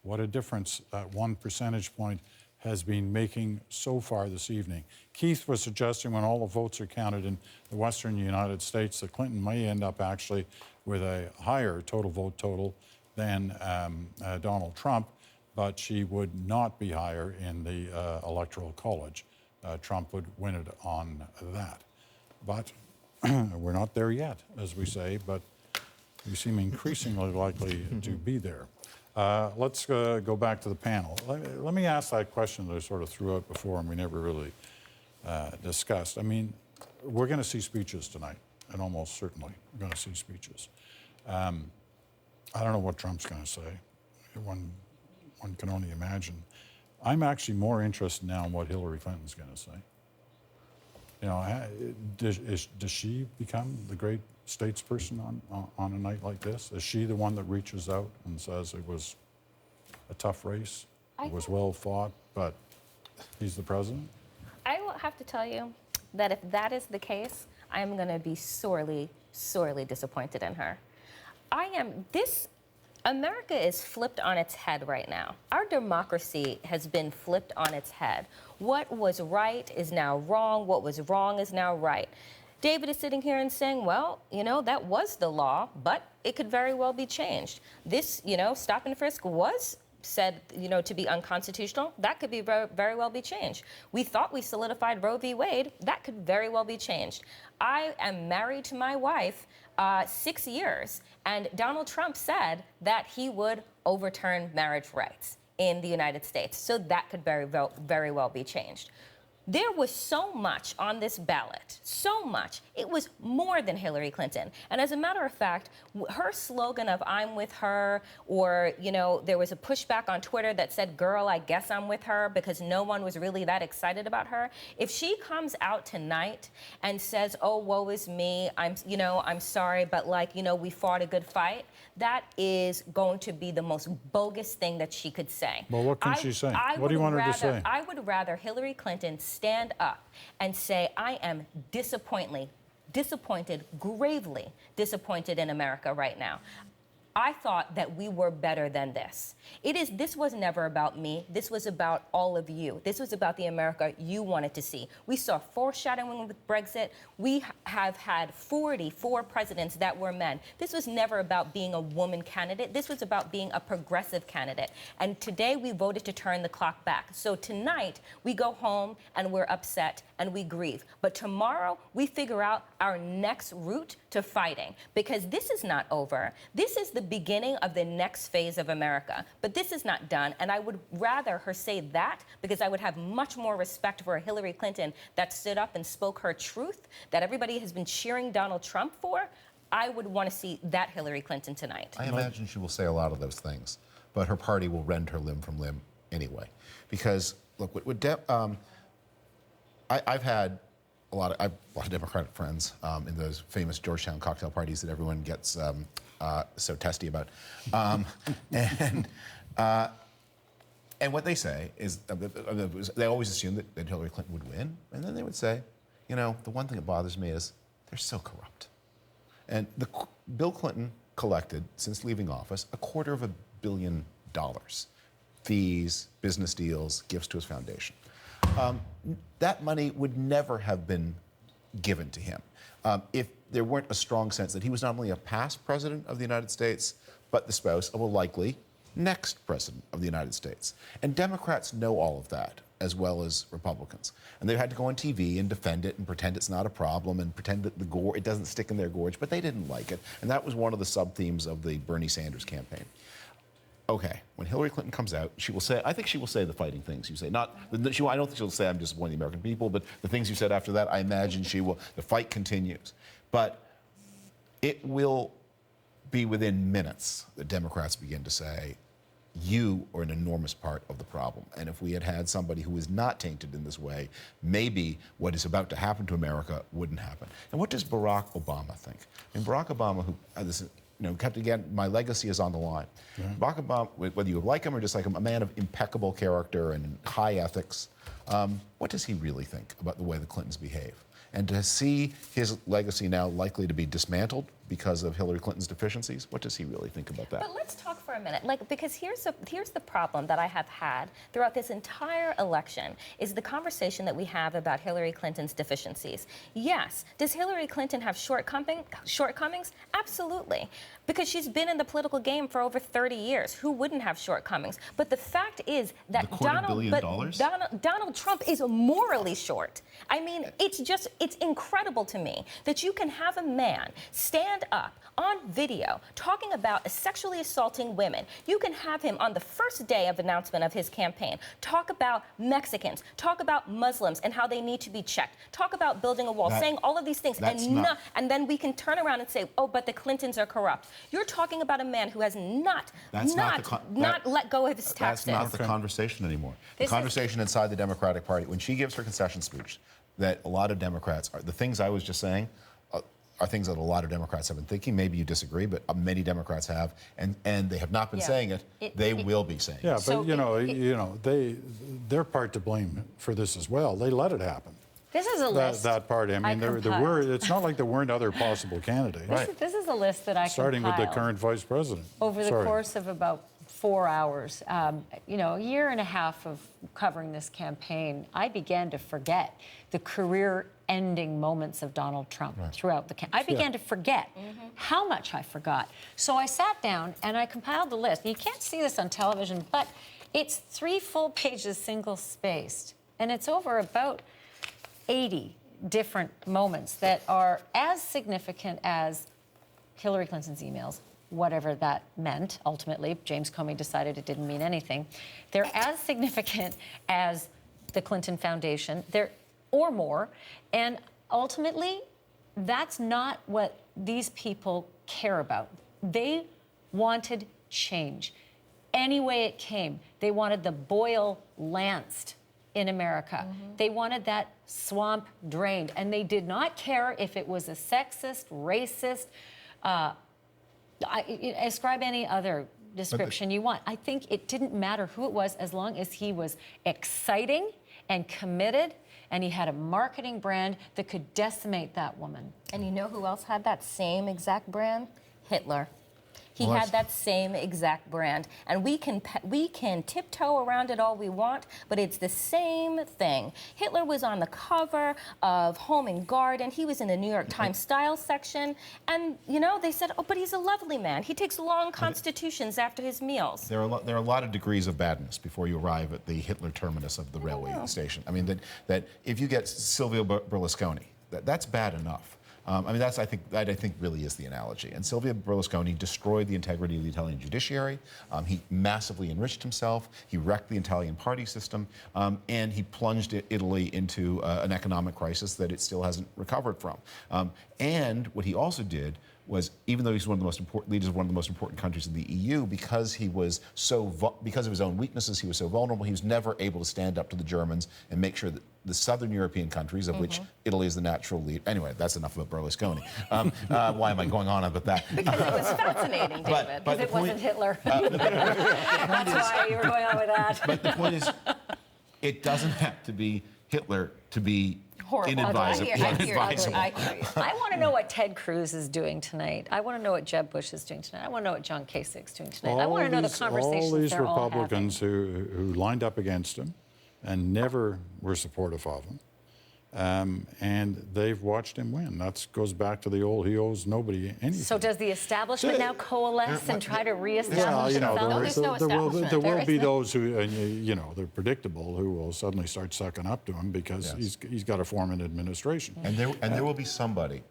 Speaker 2: what a difference that 1 percentage point has been making so far this evening. Keith was suggesting when all the votes are counted in the western United States that Clinton may end up actually with a higher total vote total than Donald Trump, but she would not be higher in the Electoral College. Trump would win it on that. But we're not there yet, as we say, but we seem increasingly likely to be there. Let's go back to the panel. Let me ask that question that I sort of threw out before and we never really discussed. I mean, we're going to see speeches tonight, and almost certainly we're going to see speeches. I don't know what Trump's going to say. One can only imagine. I'm actually more interested now in what Hillary Clinton's going to say. You know, does she become the great statesperson on a night like this? Is she the one that reaches out and says it was a tough race, it was well fought, but he's the president?
Speaker 11: I will have to tell you that if that is the case, I'm going to be sorely, sorely disappointed in her. America is flipped on its head right now. Our democracy has been flipped on its head. What was right is now wrong. What was wrong is now right. David is sitting here and saying, well, you know, that was the law, but it could very well be changed. This, you know, stop and frisk was said, you know, to be unconstitutional. That could be very well be changed. We thought we solidified Roe v. Wade. That could very well be changed. I am married to my wife 6 years, and Donald Trump said that he would overturn marriage rights in the United States. So that could very well be changed. There was so much on this ballot, so much. It was more than Hillary Clinton. And as a matter of fact, her slogan of I'm with her, or, you know, there was a pushback on Twitter that said, girl, I guess I'm with her, because no one was really that excited about her. If she comes out tonight and says, oh, woe is me, I'm sorry, but like, you know, we fought a good fight, that is going to be the most bogus thing that she could say.
Speaker 2: Well, what can she say? What do you want her to say?
Speaker 11: I would rather Hillary Clinton stand up and say, I am disappointed, gravely disappointed in America right now. I thought that we were better than this. This was never about me. This was about all of you. This was about the America you wanted to see. We saw foreshadowing with Brexit. We have had 44 presidents that were men. This was never about being a woman candidate. This was about being a progressive candidate. And today we voted to turn the clock back. So tonight we go home and we're upset and we grieve. But tomorrow we figure out our next route to fighting, because this is not over. This is the beginning of the next phase of America. But this is not done, and I would rather her say that, because I would have much more respect for Hillary Clinton that stood up and spoke her truth, that everybody has been cheering Donald Trump for. I would want to see that Hillary Clinton tonight.
Speaker 15: I imagine she will say a lot of those things, but her party will rend her limb from limb anyway. Because, look, I've had a lot of Democratic friends in those famous Georgetown cocktail parties that everyone gets so testy about. And what they say is, they always assume that Hillary Clinton would win, and then they would say, you know, the one thing that bothers me is they're so corrupt. And Bill Clinton collected, since leaving office, $250 million. Fees, business deals, gifts to his foundation. That money would never have been given to him if there weren't a strong sense that he was not only a past president of the United States, but the spouse of a likely next president of the United States. And Democrats know all of that, as well as Republicans. And they've had to go on TV and defend it and pretend it's not a problem and pretend that it doesn't stick in their gorge, but they didn't like it. And that was one of the sub-themes of the Bernie Sanders campaign. Okay, when Hillary Clinton comes out, I think she will say the fighting things you say. I don't think she'll say I'm disappointing the American people, but the things you said after that, I imagine the fight continues. But it will be within minutes that Democrats begin to say, you are an enormous part of the problem. And if we had somebody who is not tainted in this way, maybe what is about to happen to America wouldn't happen. And what does Barack Obama think? I mean, Barack Obama, kept again, my legacy is on the line. Yeah. Barack Obama, whether you like him or dislike him, a man of impeccable character and high ethics, what does he really think about the way the Clintons behave? And to see his legacy now likely to be dismantled because of Hillary Clinton's deficiencies? What does he really think about that?
Speaker 11: But let's talk for a minute, because here's the problem that I have had throughout this entire election is the conversation that we have about Hillary Clinton's deficiencies. Yes, does Hillary Clinton have shortcomings? Absolutely, because she's been in the political game for over 30 years. Who wouldn't have shortcomings? But the fact is that Donald Trump is morally short. I mean, it's incredible to me that you can have a man stand up on video talking about sexually assaulting women. You can have him on the first day of announcement of his campaign talk about Mexicans, talk about Muslims and how they need to be checked, talk about building a wall, saying all of these things, and then we can turn around and say, oh, but the Clintons are corrupt. You're talking about a man who has not let go of his taxes.
Speaker 15: That's not the conversation anymore. The conversation inside the Democratic Party, when she gives her concession speech, that a lot of Democrats the things I was just saying are things that a lot of Democrats have been thinking. Maybe you disagree, but many Democrats have, and they have not been saying it. They will be saying it.
Speaker 2: Yeah, but they're part to blame for this as well. They let it happen.
Speaker 14: This is a list.
Speaker 2: That party. I mean, there were. It's not like there weren't other possible candidates.
Speaker 14: This is a list that I
Speaker 2: starting with the current vice president.
Speaker 14: Over the course of about 4 hours, a year and a half of covering this campaign, I began to forget the career-ending moments of Donald Trump throughout the campaign. I began to forget how much I forgot. So I sat down and I compiled the list. You can't see this on television, but it's 3 full pages, single-spaced, and it's over about 80 different moments that are as significant as Hillary Clinton's emails, whatever that meant. Ultimately, James Comey decided it didn't mean anything. They're as significant as the Clinton Foundation, or more. And ultimately, that's not what these people care about. They wanted change. Any way it came. They wanted the boil lanced in America. They wanted that swamp drained. And they did not care if it was a sexist, racist, ascribe any other description you want. I think it didn't matter who it was as long as he was exciting and committed and he had a marketing brand that could decimate that woman.
Speaker 11: And you know who else had that same exact brand? Hitler. He had that same exact brand. And we can tiptoe around it all we want, but it's the same thing. Hitler was on the cover of Home and Garden. He was in the New York Times style section. And, they said, oh, but he's a lovely man. He takes long constitutions after his meals.
Speaker 15: There are a lot of degrees of badness before you arrive at the Hitler terminus of the railway station. I mean, that if you get Silvio Berlusconi, that's bad enough. That I think really is the analogy. And Silvio Berlusconi destroyed the integrity of the Italian judiciary. He massively enriched himself. He wrecked the Italian party system, and he plunged Italy into an economic crisis that it still hasn't recovered from. And what he also did was, even though he's one of the most important leaders of one of the most important countries in the EU, because he was because of his own weaknesses, he was so vulnerable. He was never able to stand up to the Germans and make sure that the southern European countries, of which Italy is the natural lead. Anyway, that's enough about Berlusconi. Why am I going on about that?
Speaker 11: Because it was fascinating, David.
Speaker 14: Because it wasn't Hitler. That's why you were going on with that.
Speaker 15: But the point is, it doesn't have to be Hitler to be inadvisable.
Speaker 14: I want to know what Ted Cruz is doing tonight. I want to know what Jeb Bush is doing tonight. I want to know what John Kasich's doing tonight. I want to know the conversations
Speaker 2: all these
Speaker 14: they're all
Speaker 2: Republicans who lined up against him and never were supportive of him. And they've watched him win. That goes back to the old, he owes nobody anything.
Speaker 14: So does the establishment now coalesce and try to reestablish themselves?
Speaker 2: There will be those who, they're predictable, who will suddenly start sucking up to him because he's got to form an administration.
Speaker 15: And there will be somebody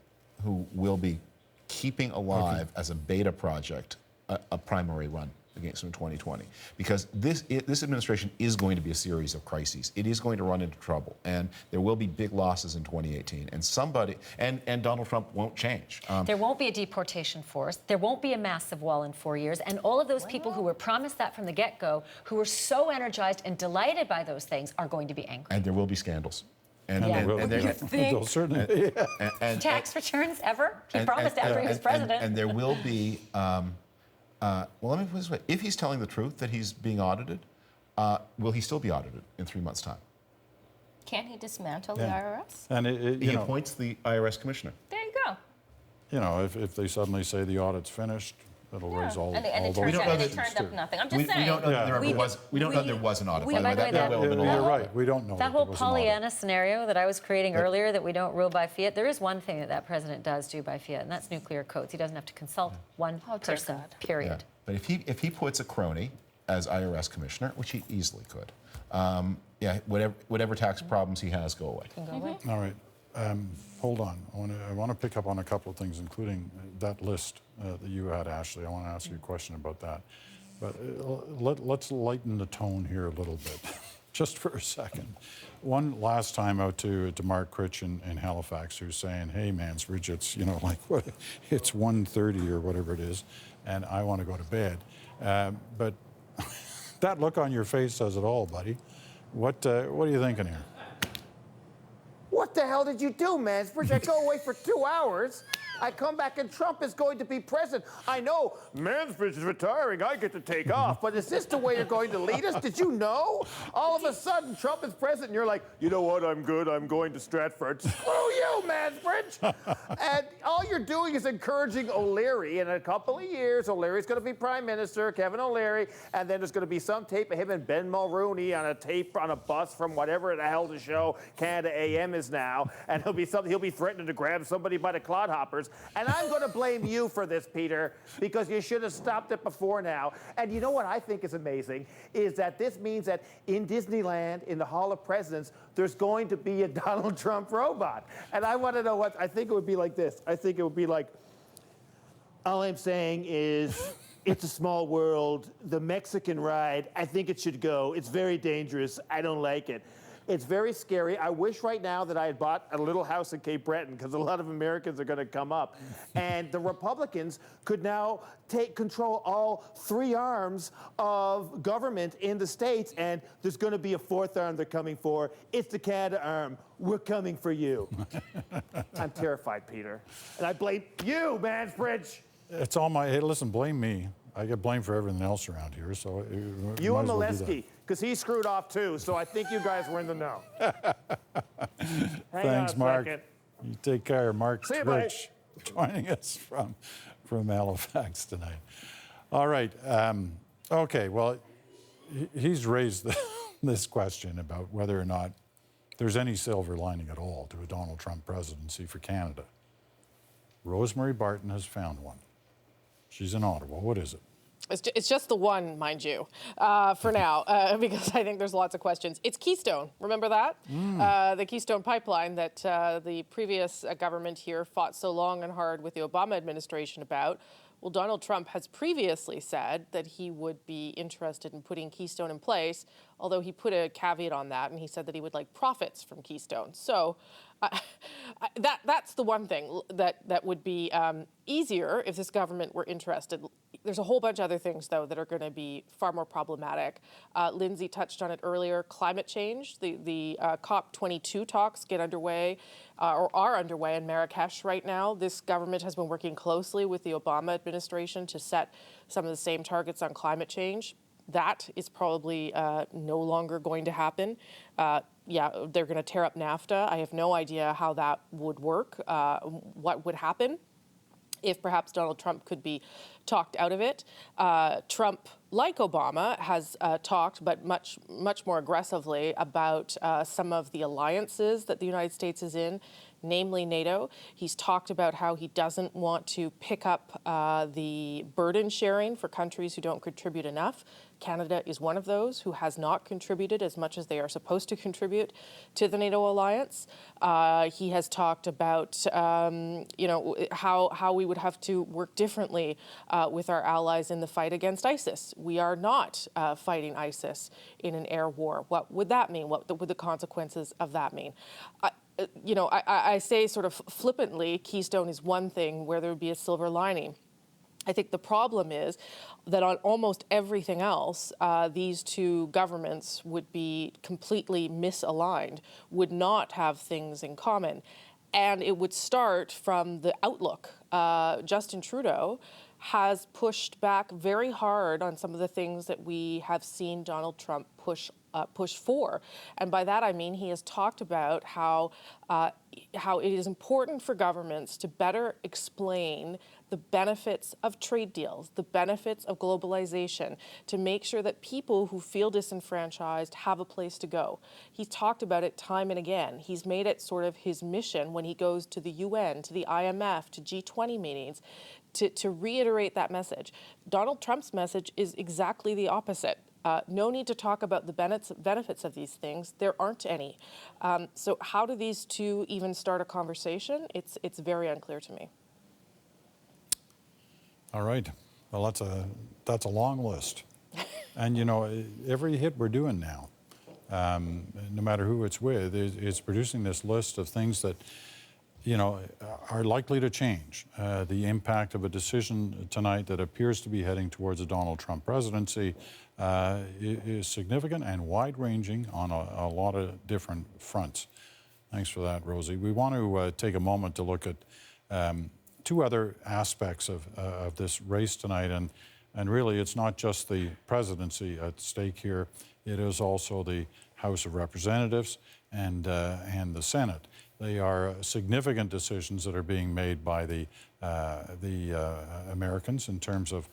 Speaker 15: who will be keeping alive as a beta project a primary run against him in 2020, because this administration is going to be a series of crises. It is going to run into trouble, and there will be big losses in 2018. And somebody, and Donald Trump won't change.
Speaker 14: There won't be a deportation force. There won't be a massive wall in 4 years. And all of those people who were promised that from the get-go, who were so energized and delighted by those things, are going to be angry.
Speaker 15: And there will be scandals. And
Speaker 2: they'll certainly
Speaker 14: be. Tax returns ever? He promised after he was president.
Speaker 15: And there will be. Well, let me put it this way. If he's telling the truth that he's being audited, will he still be audited in 3 months' time?
Speaker 11: Can't he dismantle the IRS?
Speaker 2: And
Speaker 15: he appoints the IRS commissioner.
Speaker 11: There you go.
Speaker 2: you know, if they suddenly say the audit's finished, it'll raise all
Speaker 11: And
Speaker 2: those.
Speaker 11: it turned up nothing. I'm just saying.
Speaker 15: We don't know that there was an audit. By the way, that may well have been a
Speaker 2: You're
Speaker 15: lie.
Speaker 2: right. We don't know
Speaker 14: That whole Pollyanna scenario that I was creating earlier, that we don't rule by fiat, there is one thing that president does do by fiat, and that's nuclear codes. He doesn't have to consult one person, period.
Speaker 15: Yeah. But if he puts a crony as IRS commissioner, which he easily could, yeah, whatever tax problems he has go away.
Speaker 14: Can go away.
Speaker 2: All right. Hold on. I want to pick up on a couple of things, including that list that you had, Ashley. I want to ask you a question about that. But let's lighten the tone here a little bit, just for a second. One last time out to Mark Critch in Halifax, who's saying, "Hey, Mansbridge, it's like what? It's 1:30 or whatever it is, and I want to go to bed." But that look on your face says it all, buddy. What are you thinking here?
Speaker 20: What the hell did you do, Mansbridge? I go away for 2 hours. I come back and Trump is going to be president. I know Mansbridge is retiring. I get to take off. But is this the way you're going to lead us? Did you know? All of a sudden, Trump is president, and you're like, you know what? I'm good. I'm going to Stratford. Screw you, Mansbridge. And all you're doing is encouraging O'Leary. In a couple of years, O'Leary's going to be prime minister, Kevin O'Leary, and then there's going to be some tape of him and Ben Mulrooney on a bus from whatever the hell the show Canada AM is now, and he'll be threatening to grab somebody by the clodhoppers. And I'm going to blame you for this, Peter, because you should have stopped it before now. And you know what I think is amazing is that this means that in Disneyland, in the Hall of Presidents, there's going to be a Donald Trump robot. And I want to know what, I think it would be like this. I think it would be like, all I'm saying is, it's a small world. The Mexican ride, I think it should go. It's very dangerous. I don't like it. It's very scary. I wish right now that I had bought a little house in Cape Breton, because a lot of Americans are going to come up. And the Republicans could now control all 3 arms of government in the states, and there's going to be a 4th arm they're coming for. It's the Canada arm. We're coming for you. I'm terrified, Peter. And I blame you, Mansbridge.
Speaker 2: It's all my, hey, listen, blame me. I get blamed for everything else around here, so
Speaker 20: you and Molesky, because he screwed off too, so I think you guys were in the know.
Speaker 2: Thanks, Mark.
Speaker 20: Second.
Speaker 2: You take care. Mark
Speaker 20: See you,
Speaker 2: Critch joining us from Halifax tonight. All right. Okay, well, he's raised this question about whether or not there's any silver lining at all to a Donald Trump presidency for Canada. Rosemary Barton has found one. She's in Ottawa. What is it?
Speaker 1: It's just the one, mind you, for now, because I think there's lots of questions. It's Keystone. Remember that? The Keystone pipeline that the previous government here fought so long and hard with the Obama administration about. Well, Donald Trump has previously said that he would be interested in putting Keystone in place, although he put a caveat on that, and he said that he would like profits from Keystone. So that's the one thing that would be easier if this government were interested. There's a whole bunch of other things, though, that are going to be far more problematic. Lindsay touched on it earlier. Climate change. The COP22 talks get underway or are underway in Marrakesh right now. This government has been working closely with the Obama administration to set some of the same targets on climate change. That is probably no longer going to happen. Yeah, they're going to tear up NAFTA. I have no idea how that would work, what would happen if perhaps Donald Trump could be talked out of it. Trump, like Obama, has talked, but much more aggressively, about some of the alliances that the United States is in, namely NATO. He's talked about how he doesn't want to pick up the burden sharing for countries who don't contribute enough. Canada is one of those who has not contributed as much as they are supposed to contribute to the NATO alliance. He has talked about, how we would have to work differently with our allies in the fight against ISIS. We are not fighting ISIS in an air war. What would that mean? What would the consequences of that mean? I say sort of flippantly, Keystone is one thing where there would be a silver lining. I think the problem is that on almost everything else, these two governments would be completely misaligned, would not have things in common. And it would start from the outlook. Justin Trudeau has pushed back very hard on some of the things that we have seen Donald Trump push for. And by that I mean he has talked about how it is important for governments to better explain the benefits of trade deals, the benefits of globalization, to make sure that people who feel disenfranchised have a place to go. He's talked about it time and again. He's made it sort of his mission when he goes to the UN, to the IMF, to G20 meetings, to reiterate that message. Donald Trump's message is exactly the opposite. No need to talk about the benefits of these things. There aren't any. So how do these two even start a conversation? It's very unclear to me.
Speaker 2: All right. Well, that's a long list. And, you know, every hit we're doing now, no matter who it's with, is producing this list of things that, you know, are likely to change. The impact of a decision tonight that appears to be heading towards a Donald Trump presidency is significant and wide-ranging on a lot of different fronts. Thanks for that, Rosie. We want to take a moment to look at two other aspects of this race tonight, and really it's not just the presidency at stake here, it is also the House of Representatives and the Senate. They are significant decisions that are being made by the Americans in terms of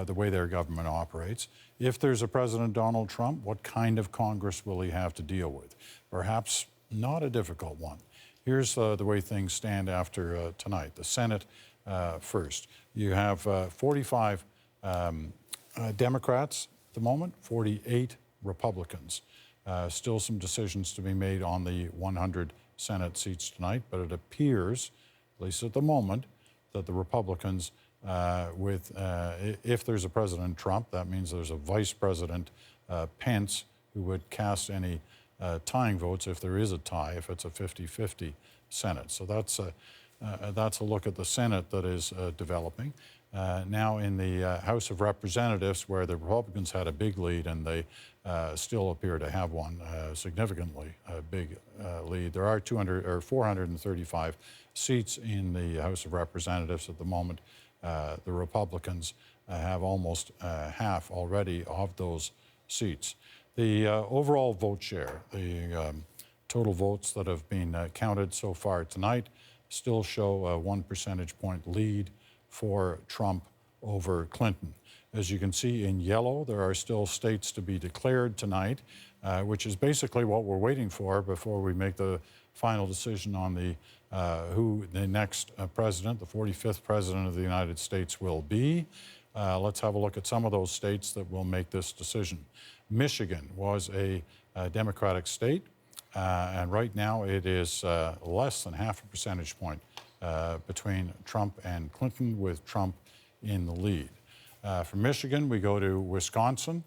Speaker 2: the way their government operates. If there's a President Donald Trump, what kind of Congress will he have to deal with? Perhaps not a difficult one. Here's the way things stand after tonight. The Senate first. You have 45 Democrats at the moment, 48 Republicans. Still some decisions to be made on the 100 Senate seats tonight, but it appears, at least at the moment, that the Republicans, if there's a President Trump, that means there's a Vice President Pence who would cast any tying votes if there is a tie, if it's a 50-50 Senate. So that's a look at the Senate that is developing. Now in the House of Representatives, where the Republicans had a big lead and they still appear to have one significantly big lead. There are 435 seats in the House of Representatives at the moment. The Republicans have almost half already of those seats. The overall vote share, the total votes that have been counted so far tonight, still show a 1 percentage point lead for Trump over Clinton. As you can see in yellow, there are still states to be declared tonight, which is basically what we're waiting for before we make the final decision on who the next president, the 45th president of the United States, will be. Let's have a look at some of those states that will make this decision. Michigan was a Democratic state, and right now it is less than half a percentage point between Trump and Clinton, with Trump in the lead. From Michigan, we go to Wisconsin.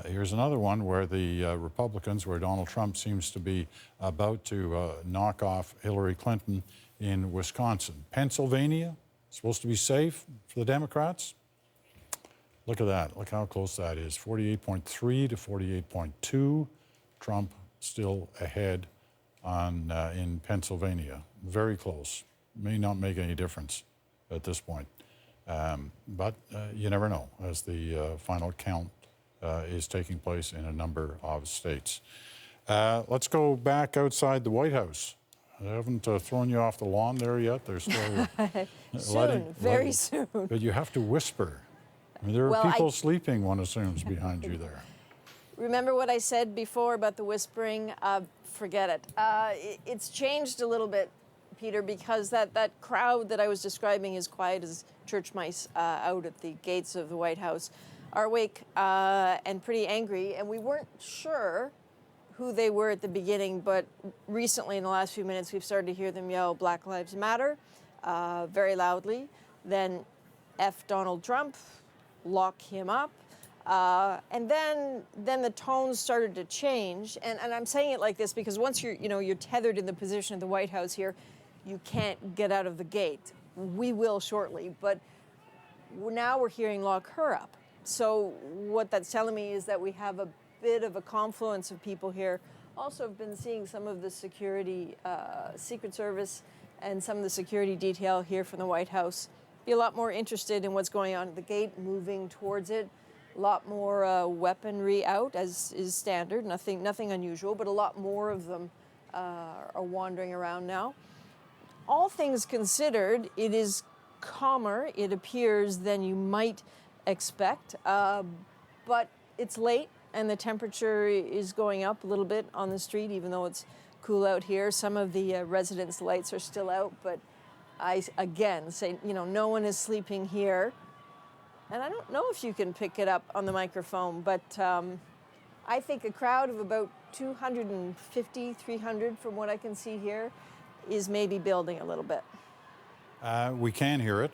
Speaker 2: Here's another one where the Republicans, where Donald Trump seems to be about to knock off Hillary Clinton in Wisconsin. Pennsylvania, supposed to be safe for the Democrats. Look at that. Look how close that is. 48.3 to 48.2. Trump still ahead in Pennsylvania. Very close. May not make any difference at this point. But you never know as the final count is taking place in a number of states. Let's go back outside the White House. I haven't thrown you off the lawn there yet. They're still
Speaker 3: soon, very soon.
Speaker 2: But you have to whisper. I mean, there are people sleeping, one assumes, behind you there.
Speaker 3: Remember what I said before about the whispering? Forget it. It's changed a little bit, Peter, because that crowd that I was describing, as quiet as church mice out at the gates of the White House, are awake and pretty angry. And we weren't sure who they were at the beginning, but recently in the last few minutes, we've started to hear them yell Black Lives Matter very loudly. Then F Donald Trump, lock him up. And then the tones started to change. And I'm saying it like this because once you're tethered in the position of the White House here, you can't get out of the gate. We will shortly, but now we're hearing lock her up. So what that's telling me is that we have a bit of a confluence of people here. Also have been seeing some of the security, Secret Service and some of the security detail here from the White House be a lot more interested in what's going on at the gate, moving towards it. A lot more weaponry out, as is standard, nothing unusual, but a lot more of them are wandering around now. All things considered, it is calmer, it appears, than you might expect, but it's late and the temperature is going up a little bit on the street, even though it's cool out here. Some of the residents' lights are still out, but I again say, no one is sleeping here. And I don't know if you can pick it up on the microphone, but I think a crowd of about 250, 300 from what I can see here is maybe building a little bit.
Speaker 2: We can hear it.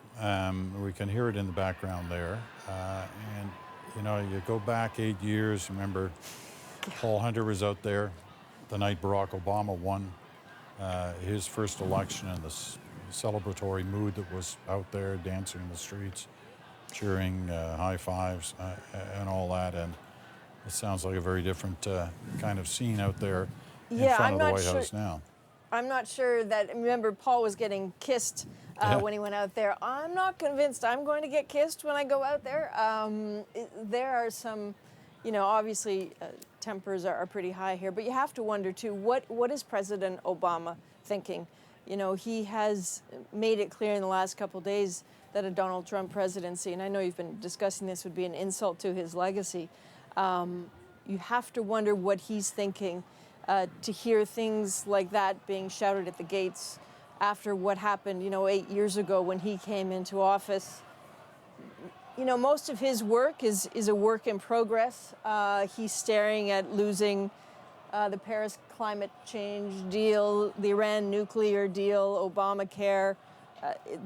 Speaker 2: We can hear it in the background there. And, you go back 8 years, remember Paul Hunter was out there the night Barack Obama won his first election, and the celebratory mood that was out there, dancing in the streets, cheering, high fives, and all that. And it sounds like a very different kind of scene out there in front of the White House now.
Speaker 3: I'm not sure that, remember, Paul was getting kissed when he went out there. I'm not convinced I'm going to get kissed when I go out there. There are some, obviously tempers are pretty high here, but you have to wonder too, what is President Obama thinking? He has made it clear in the last couple of days that a Donald Trump presidency, and I know you've been discussing this, would be an insult to his legacy. You have to wonder what he's thinking to hear things like that being shouted at the gates after what happened, 8 years ago when he came into office. Most of his work is a work in progress. He's staring at losing the Paris climate change deal, the Iran nuclear deal, Obamacare.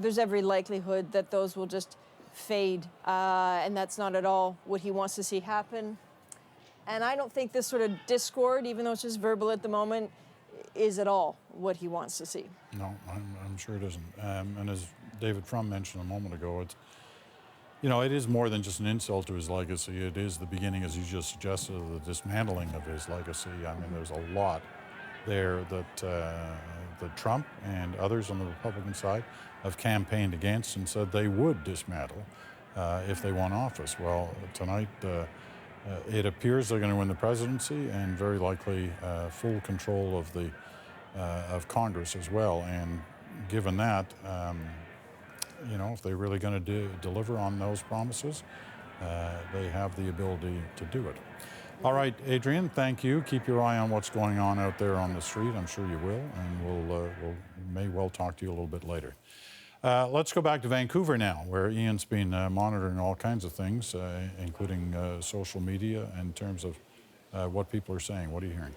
Speaker 3: There's every likelihood that those will just fade, and that's not at all what he wants to see happen. And I don't think this sort of discord, even though it's just verbal at the moment, is at all what he wants to see.
Speaker 2: No, I'm sure it isn't. And as David Frum mentioned a moment ago, it's, it is more than just an insult to his legacy. It is the beginning, as you just suggested, of the dismantling of his legacy. I mean, there's a lot there that Trump and others on the Republican side have campaigned against and said they would dismantle if they won office. Well, tonight it appears they're going to win the presidency and very likely full control of Congress as well. And given that, if they're really going to deliver on those promises, they have the ability to do it. All right, Adrian, thank you. Keep your eye on what's going on out there on the street. I'm sure you will, and we'll may well talk to you a little bit later. Let's go back to Vancouver now, where Ian's been monitoring all kinds of things, including social media, in terms of what people are saying. What are you hearing?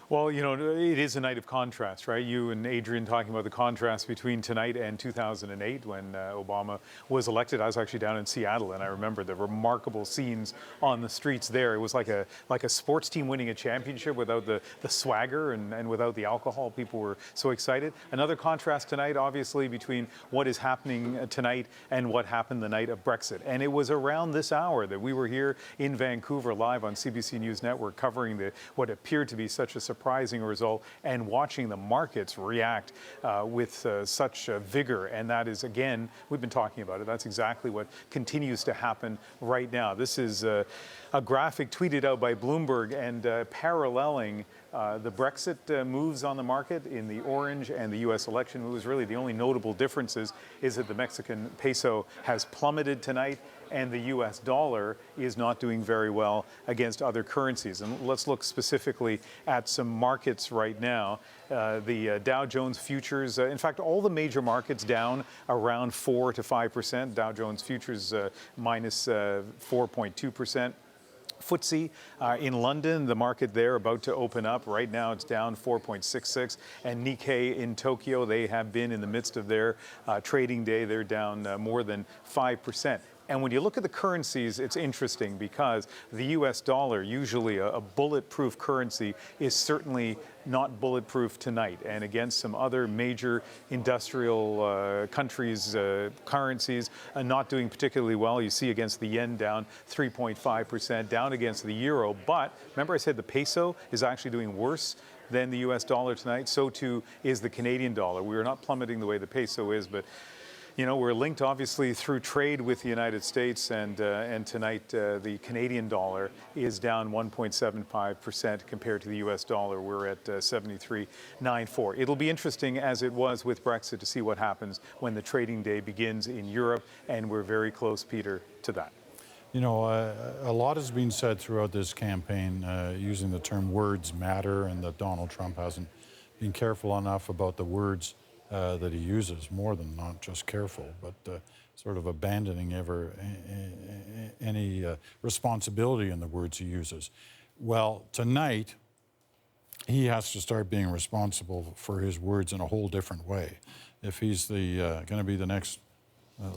Speaker 12: Well, it is a night of contrast, right? You and Adrian talking about the contrast between tonight and 2008 when Obama was elected. I was actually down in Seattle, and I remember the remarkable scenes on the streets there. It was like a sports team winning a championship without the swagger and without the alcohol. People were so excited. Another contrast tonight, obviously, between what is happening tonight and what happened the night of Brexit. And it was around this hour that we were here in Vancouver live on CBC News Network covering what appeared to be such a surprising result and watching the markets react with such vigor. And that is, again, we've been talking about it. That's exactly what continues to happen right now. This is a graphic tweeted out by Bloomberg and paralleling the Brexit moves on the market in the orange and the U.S. election moves. Really, the only notable differences is that the Mexican peso has plummeted tonight and the U.S. dollar is not doing very well against other currencies. And let's look specifically at some markets right now. The Dow Jones futures, in fact, all the major markets down around 4 to 5%. Dow Jones futures minus 4.2%. FTSE in London, the market there about to open up. Right now it's down 4.66. And Nikkei in Tokyo, they have been in the midst of their trading day. They're down more than 5%. And when you look at the currencies, it's interesting because the U.S. dollar, usually a bulletproof currency, is certainly not bulletproof tonight. And against some other major industrial countries' currencies not doing particularly well. You see against the yen down 3.5%, down against the euro. But remember I said the peso is actually doing worse than the U.S. dollar tonight. So too is the Canadian dollar. We are not plummeting the way the peso is, but You know, we're linked obviously through trade with the United States, and tonight the Canadian dollar is down 1.75% compared to the U.S. dollar. We're at 73.94. It'll be interesting, as it was with Brexit, to see what happens when the trading day begins in Europe, and we're very close, Peter, to that.
Speaker 2: You know, a lot has been said throughout this campaign using the term words matter, and that Donald Trump hasn't been careful enough about the words that he uses, more than not just careful, but sort of abandoning any responsibility in the words he uses. Well, tonight, he has to start being responsible for his words in a whole different way. If he's going to be the next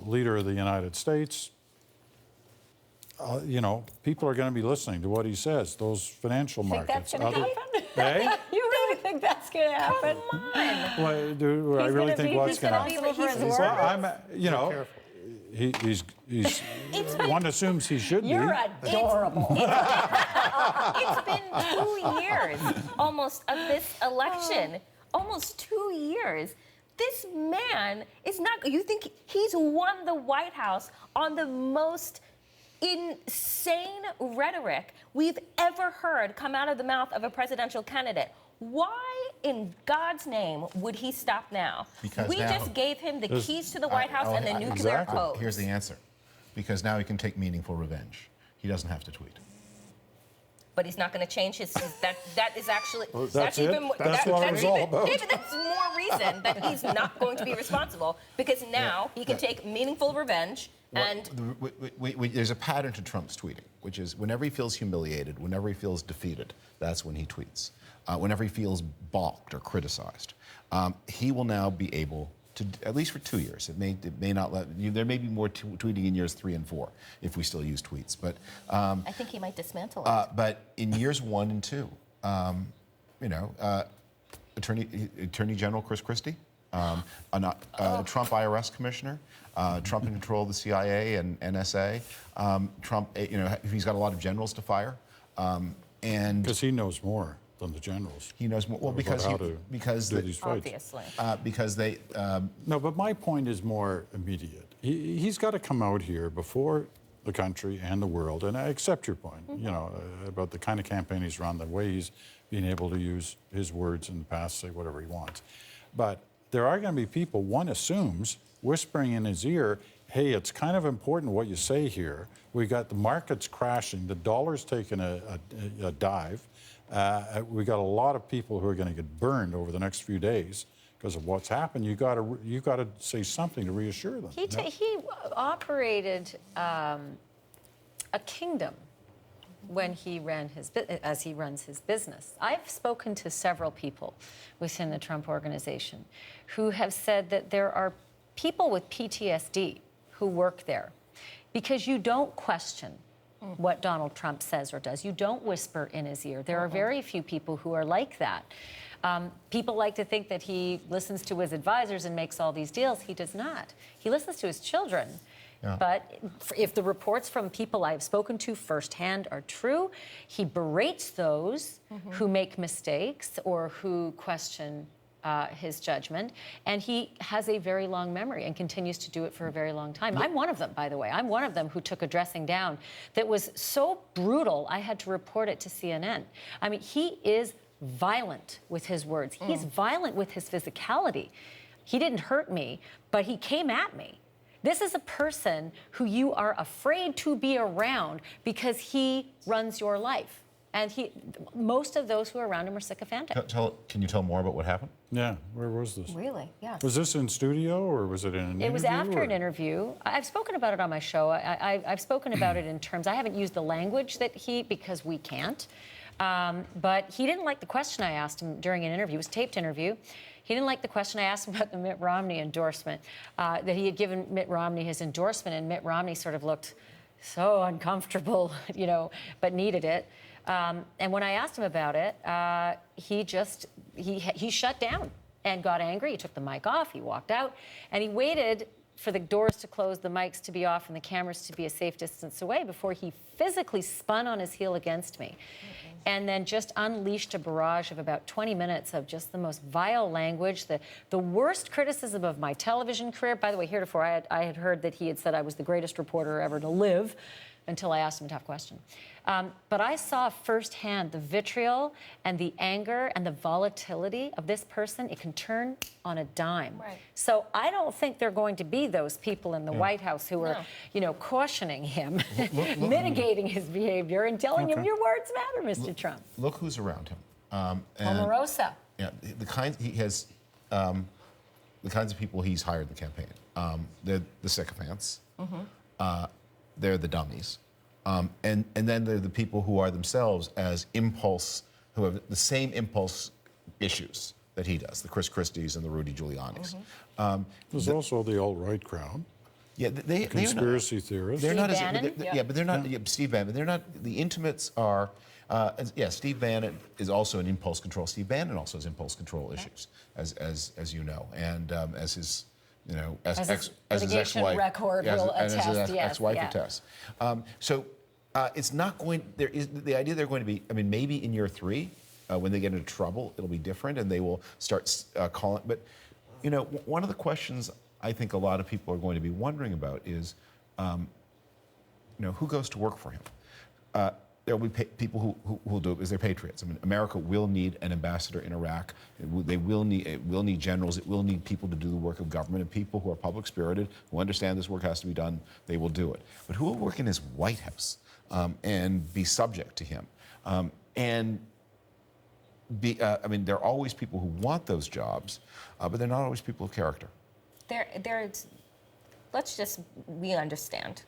Speaker 2: leader of the United States, you know, people are going to be listening to what he says. Those financial markets.
Speaker 11: Think that's going to happen?
Speaker 2: Hey?
Speaker 11: You really think that's going to happen? Come on.
Speaker 2: Well, do I really think what's going to happen? Well, you know, he's one assumes he should
Speaker 11: You're
Speaker 2: be.
Speaker 11: adorable. It's been 2 years almost of this election. Almost 2 years. This man is not. You think he's won the White House on the most insane rhetoric we've ever heard come out of the mouth of a presidential candidate. Why in God's name would he stop now?
Speaker 15: Because
Speaker 11: we
Speaker 15: now,
Speaker 11: just gave him the keys to the White House and the nuclear code.
Speaker 15: Here's the answer. Because now he can take meaningful revenge. He doesn't have to tweet.
Speaker 11: But he's not going to change his. That is actually.
Speaker 2: Well, that's it? That's what it was all about.
Speaker 11: Maybe that's more reason that he's not going to be responsible, because now he can take meaningful revenge. And
Speaker 15: there's a pattern to Trump's tweeting, which is whenever he feels humiliated, whenever he feels defeated, that's when he tweets. Whenever he feels balked or criticized, he will now be able to, at least for 2 years. It may not let you. There may be more tweeting in years 3 and 4 if we still use tweets. But
Speaker 11: I think he might dismantle it.
Speaker 15: But in years 1 and 2, you know, Attorney General Chris Christie, Trump IRS commissioner. Trump in control of the CIA and NSA. Trump, you know, he's got a lot of generals to fire, and
Speaker 2: because he knows more than the generals.
Speaker 15: He knows more. Well, because
Speaker 2: these fights.
Speaker 11: Obviously.
Speaker 15: Because they.
Speaker 2: No, but my point is more immediate. He's got to come out here before the country and the world, and I accept your point. You know, about the kind of campaign he's run, the way he's been able to use his words in the past, say whatever he wants, but there are going to be people, one assumes, whispering in his ear, hey, it's kind of important what you say here. We got the markets crashing, the dollar's taking a dive. We got a lot of people who are going to get burned over the next few days because of what's happened. You got to say something to reassure them.
Speaker 14: He operated a kingdom when he ran as he runs his business. I've spoken to several people within the Trump organization who have said that there are people with PTSD who work there because you don't question what Donald Trump says or does. You don't whisper in his ear. There are very few people who are like that. People like to think that he listens to his advisors and makes all these deals. He does not. He listens to his children. Yeah. But if the reports from people I've spoken to firsthand are true, he berates those who make mistakes or who question his judgment, and he has a very long memory and continues to do it for a very long time. I'm one of them, by the way. I'm one of them who took a dressing down that was so brutal, I had to report it to CNN. I mean, he is violent with his words. He's violent with his physicality. He didn't hurt me, but he came at me. This is a person who you are afraid to be around because he runs your life. And most of those who are around him are sycophantic.
Speaker 15: Can you tell more about what happened?
Speaker 2: Yeah, where was this?
Speaker 14: Really? Yeah.
Speaker 2: Was this in studio or was it in an interview?
Speaker 14: It was after an interview. I've spoken about it on my show. I've spoken about it in terms, I haven't used the language that because we can't. But he didn't like the question I asked him during an interview. It was a taped interview. He didn't like the question I asked him about the Mitt Romney endorsement, that he had given Mitt Romney his endorsement, and Mitt Romney sort of looked so uncomfortable, you know, but needed it. And when I asked him about it, he shut down and got angry. He took the mic off, he walked out, and he waited for the doors to close, the mics to be off, and the cameras to be a safe distance away before he physically spun on his heel against me. And then just unleashed a barrage of about 20 minutes of just the most vile language, the worst criticism of my television career. By the way, heretofore, I had heard that he had said I was the greatest reporter ever to live, until I asked him a tough question. But I saw firsthand the vitriol and the anger and the volatility of this person. It can turn on a dime.
Speaker 11: Right.
Speaker 14: So I don't think they're going to be those people in the White House who are, you know, cautioning him, mitigating his behavior and telling him your words matter, Mr. Trump.
Speaker 15: Look who's around him.
Speaker 14: Omarosa.
Speaker 15: Yeah, the kinds he has, the kinds of people he's hired in the campaign. They're the sycophants. They're the dummies. And then they're the people who are themselves as impulse, who have the same impulse issues that he does, the Chris Christies and the Rudy Giulianis.
Speaker 2: There's also the alt-right crowd.
Speaker 15: Yeah,
Speaker 2: the conspiracy theorists.
Speaker 15: They're not
Speaker 14: Bannon?
Speaker 15: but they're not, Steve Bannon, they're not, the intimates are, Steve Bannon is also an impulse control. Steve Bannon also has impulse control issues, as you know, and as his, you know, as his ex-wife
Speaker 14: record will attest,
Speaker 15: as his
Speaker 14: yes,
Speaker 15: ex-wife attests. So it's not going. There is the idea they're going to be. I mean, maybe in year 3, when they get into trouble, it'll be different, and they will start calling. But you know, one of the questions I think a lot of people are going to be wondering about is, you know, who goes to work for him. There will be people who will do it because they're patriots. I mean, America will need an ambassador in Iraq. It will need generals. It will need people to do the work of government, and people who are public-spirited, who understand this work has to be done, they will do it. But who will work in his White House and be subject to him? I mean, there are always people who want those jobs, but they're not always people of character.
Speaker 11: We understand.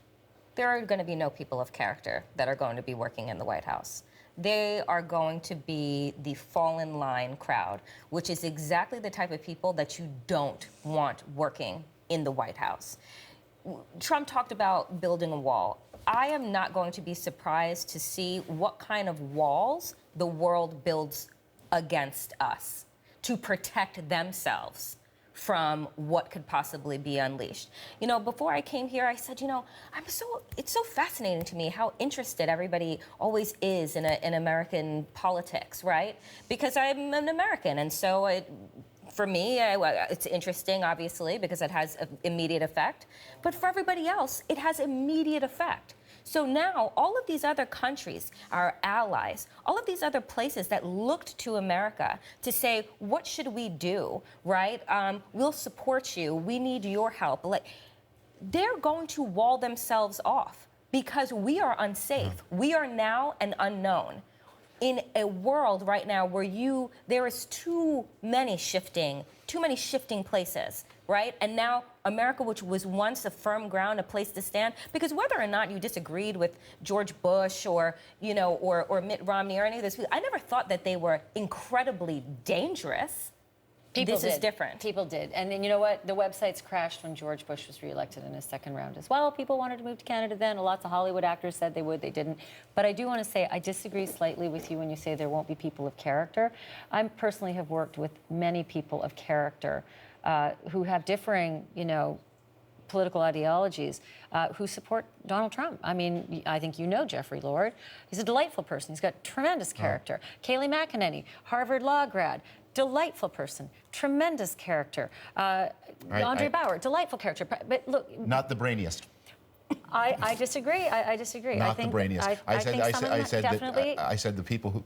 Speaker 11: There are going to be no people of character that are going to be working in the White House. They are going to be the fall-in line crowd, which is exactly the type of people that you don't want working in the White House. Trump talked about building a wall. I am not going to be surprised to see what kind of walls the world builds against us to protect themselves from what could possibly be unleashed. You know, before I came here, I said, you know, it's so fascinating to me how interested everybody always is in American politics, right? Because I'm an American, and so for me, it's interesting, obviously, because it has an immediate effect. But for everybody else, it has immediate effect. So now, all of these other countries, our allies, all of these other places that looked to America to say, what should we do, right? We'll support you. We need your help. They're going to wall themselves off because we are unsafe. We are now an unknown. In a world right now where there is too many shifting places, right? And now America, which was once a firm ground, a place to stand, because whether or not you disagreed with George Bush or, you know, or Mitt Romney or any of this, I never thought that they were incredibly dangerous. This is different.
Speaker 14: People did. And then, you know what? The websites crashed when George Bush was reelected in his second round as well. People wanted to move to Canada then. Lots of Hollywood actors said they would. They didn't. But I do want to say I disagree slightly with you when you say there won't be people of character. I personally have worked with many people of character who have differing, you know, political ideologies who support Donald Trump. I mean, I think you know Jeffrey Lord. He's a delightful person. He's got tremendous character. Kayleigh McEnany, Harvard law grad. Delightful person, tremendous character. Andre Bauer, delightful character. But look,
Speaker 15: not the brainiest.
Speaker 14: I disagree. I disagree.
Speaker 15: Not
Speaker 14: I think
Speaker 15: the brainiest. I said the people who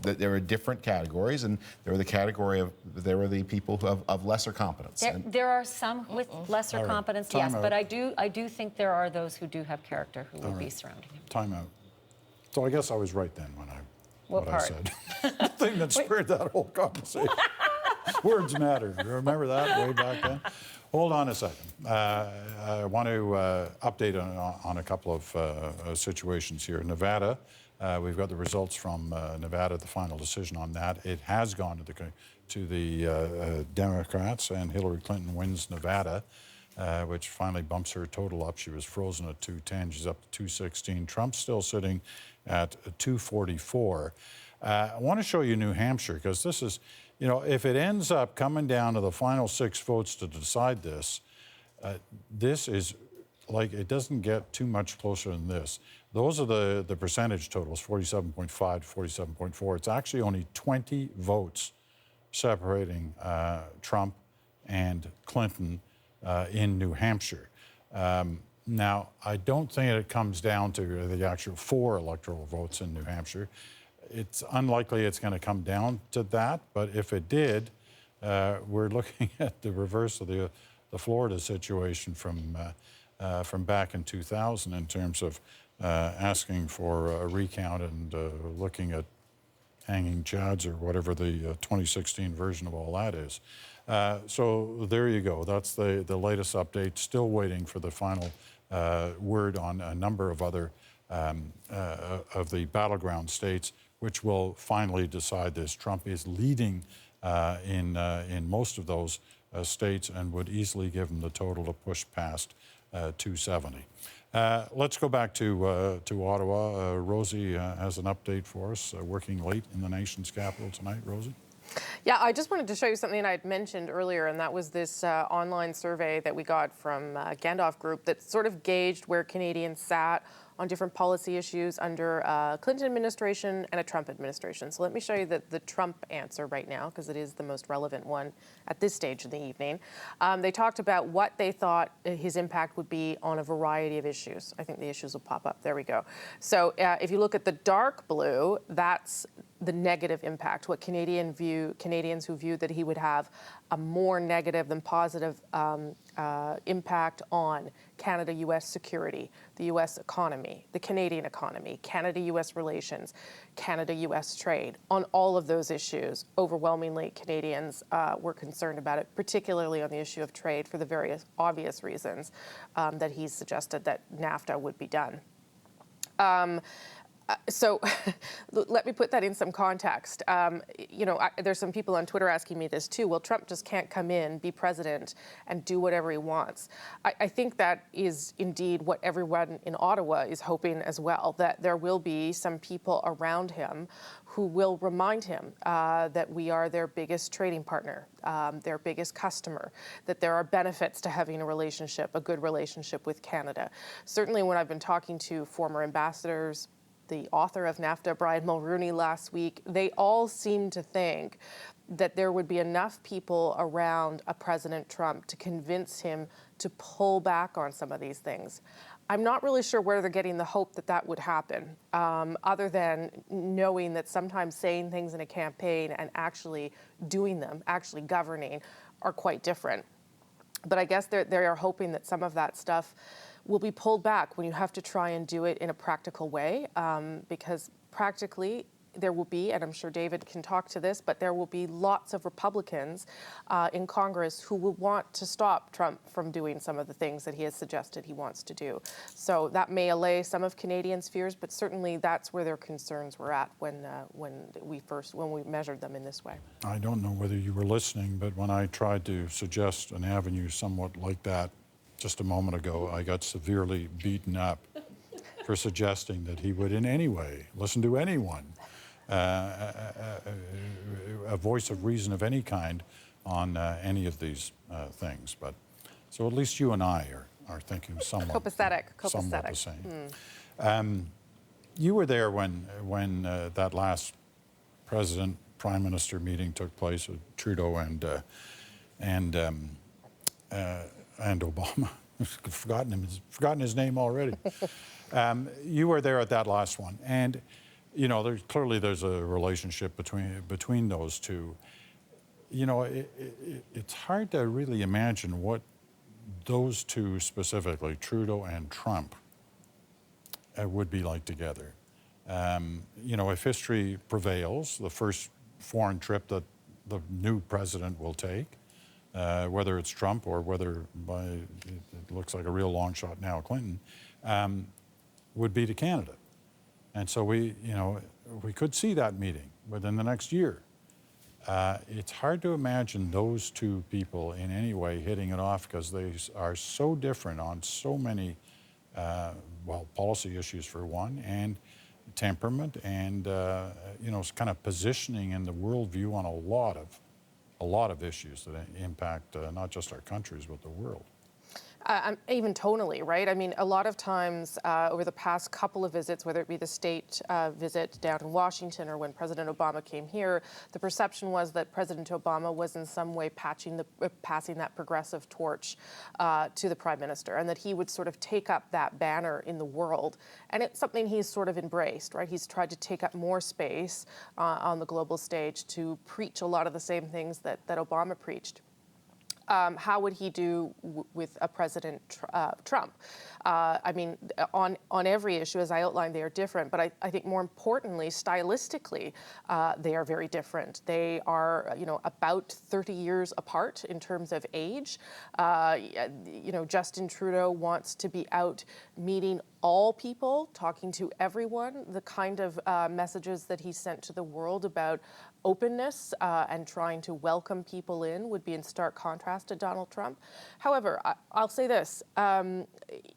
Speaker 15: there were different categories, and there were the people who of lesser competence.
Speaker 14: There are some with lesser competence, yes, but I do think there are those who do have character who will be surrounding him.
Speaker 2: Time out. So I guess I was right then when
Speaker 14: what part?
Speaker 2: I said. The thing that spurred that whole conversation. Words matter. You remember that way back then? Hold on a second. I want to update on a couple of situations here. Nevada, we've got the results from Nevada, the final decision on that. It has gone to the Democrats, and Hillary Clinton wins Nevada, which finally bumps her total up. She was frozen at 210. She's up to 216. Trump's still sitting at 244. I want to show you New Hampshire, because this is, you know, if it ends up coming down to the final 6 votes to decide this, this is like, it doesn't get too much closer than this. Those are the percentage totals, 47.5 to 47.4. It's actually only 20 votes separating Trump and Clinton in New Hampshire. Now, I don't think it comes down to the actual 4 electoral votes in New Hampshire. It's unlikely it's going to come down to that, but if it did, we're looking at the reverse of the Florida situation from back in 2000 in terms of asking for a recount and looking at hanging chads or whatever the 2016 version of all that is. So there you go. That's the latest update. Still waiting for the final word on a number of other of the battleground states, which will finally decide this. Trump is leading in most of those states and would easily give him the total to push past 270. Let's go back to Ottawa. Rosie has an update for us, working late in the nation's capital tonight. Rosie?
Speaker 1: Yeah, I just wanted to show you something I'd mentioned earlier, and that was this online survey that we got from Gandalf Group that sort of gauged where Canadians sat on different policy issues under a Clinton administration and a Trump administration. So let me show you the Trump answer right now, because it is the most relevant one at this stage of the evening. They talked about what they thought his impact would be on a variety of issues. I think the issues will pop up. There we go. So if you look at the dark blue, that's the negative impact, what Canadians who viewed that he would have a more negative than positive impact on Canada-U.S. security, the U.S. economy, the Canadian economy, Canada-U.S. relations, Canada-U.S. trade. On all of those issues, overwhelmingly Canadians were concerned about it, particularly on the issue of trade for the various obvious reasons that he's suggested that NAFTA would be done. So let me put that in some context. You know, there's some people on Twitter asking me this too. Well, Trump just can't come in, be president, and do whatever he wants. I think that is indeed what everyone in Ottawa is hoping as well, that there will be some people around him who will remind him that we are their biggest trading partner, their biggest customer, that there are benefits to having a relationship, a good relationship with Canada. Certainly when I've been talking to former ambassadors, the author of NAFTA, Brian Mulrooney, last week, they all seem to think that there would be enough people around a President Trump to convince him to pull back on some of these things. I'm not really sure where they're getting the hope that that would happen, other than knowing that sometimes saying things in a campaign and actually doing them, actually governing, are quite different. But I guess they are hoping that some of that stuff will be pulled back when you have to try and do it in a practical way, because practically there will be, and I'm sure David can talk to this, but there will be lots of Republicans in Congress who will want to stop Trump from doing some of the things that he has suggested he wants to do. So that may allay some of Canadians' fears, but certainly that's where their concerns were at when we measured them in this way.
Speaker 2: I don't know whether you were listening, but when I tried to suggest an avenue somewhat like that just a moment ago, I got severely beaten up for suggesting that he would in any way listen to anyone, a voice of reason of any kind on any of these things. But so at least you and I are thinking somewhat the same. You were there when that last president-prime minister meeting took place with Trudeau and Obama. I've forgotten his name already. You were there at that last one, and you know, there's a relationship between those two. You know, it's hard to really imagine what those two specifically, Trudeau and Trump, would be like together. You know, if history prevails, the first foreign trip that the new president will take, whether it's Trump or whether it looks like a real long shot now, Clinton, would be to Canada. And so we could see that meeting within the next year. It's hard to imagine those two people in any way hitting it off, because they are so different on so many, policy issues for one, and temperament, and you know, kind of positioning in the worldview on a lot a lot of issues that impact not just our countries, but the world.
Speaker 1: Even tonally, right? I mean, a lot of times over the past couple of visits, whether it be the state visit down in Washington or when President Obama came here, the perception was that President Obama was in some way passing that progressive torch to the Prime Minister, and that he would sort of take up that banner in the world. And it's something he's sort of embraced, right? He's tried to take up more space on the global stage to preach a lot of the same things that Obama preached. How would he do with a President Trump? I mean, on every issue, as I outlined, they are different. But I think more importantly, stylistically, they are very different. They are, about 30 years apart in terms of age. Justin Trudeau wants to be out meeting all people, talking to everyone. The kind of messages that he sent to the world about openness and trying to welcome people in would be in stark contrast to Donald Trump. However, I'll say this.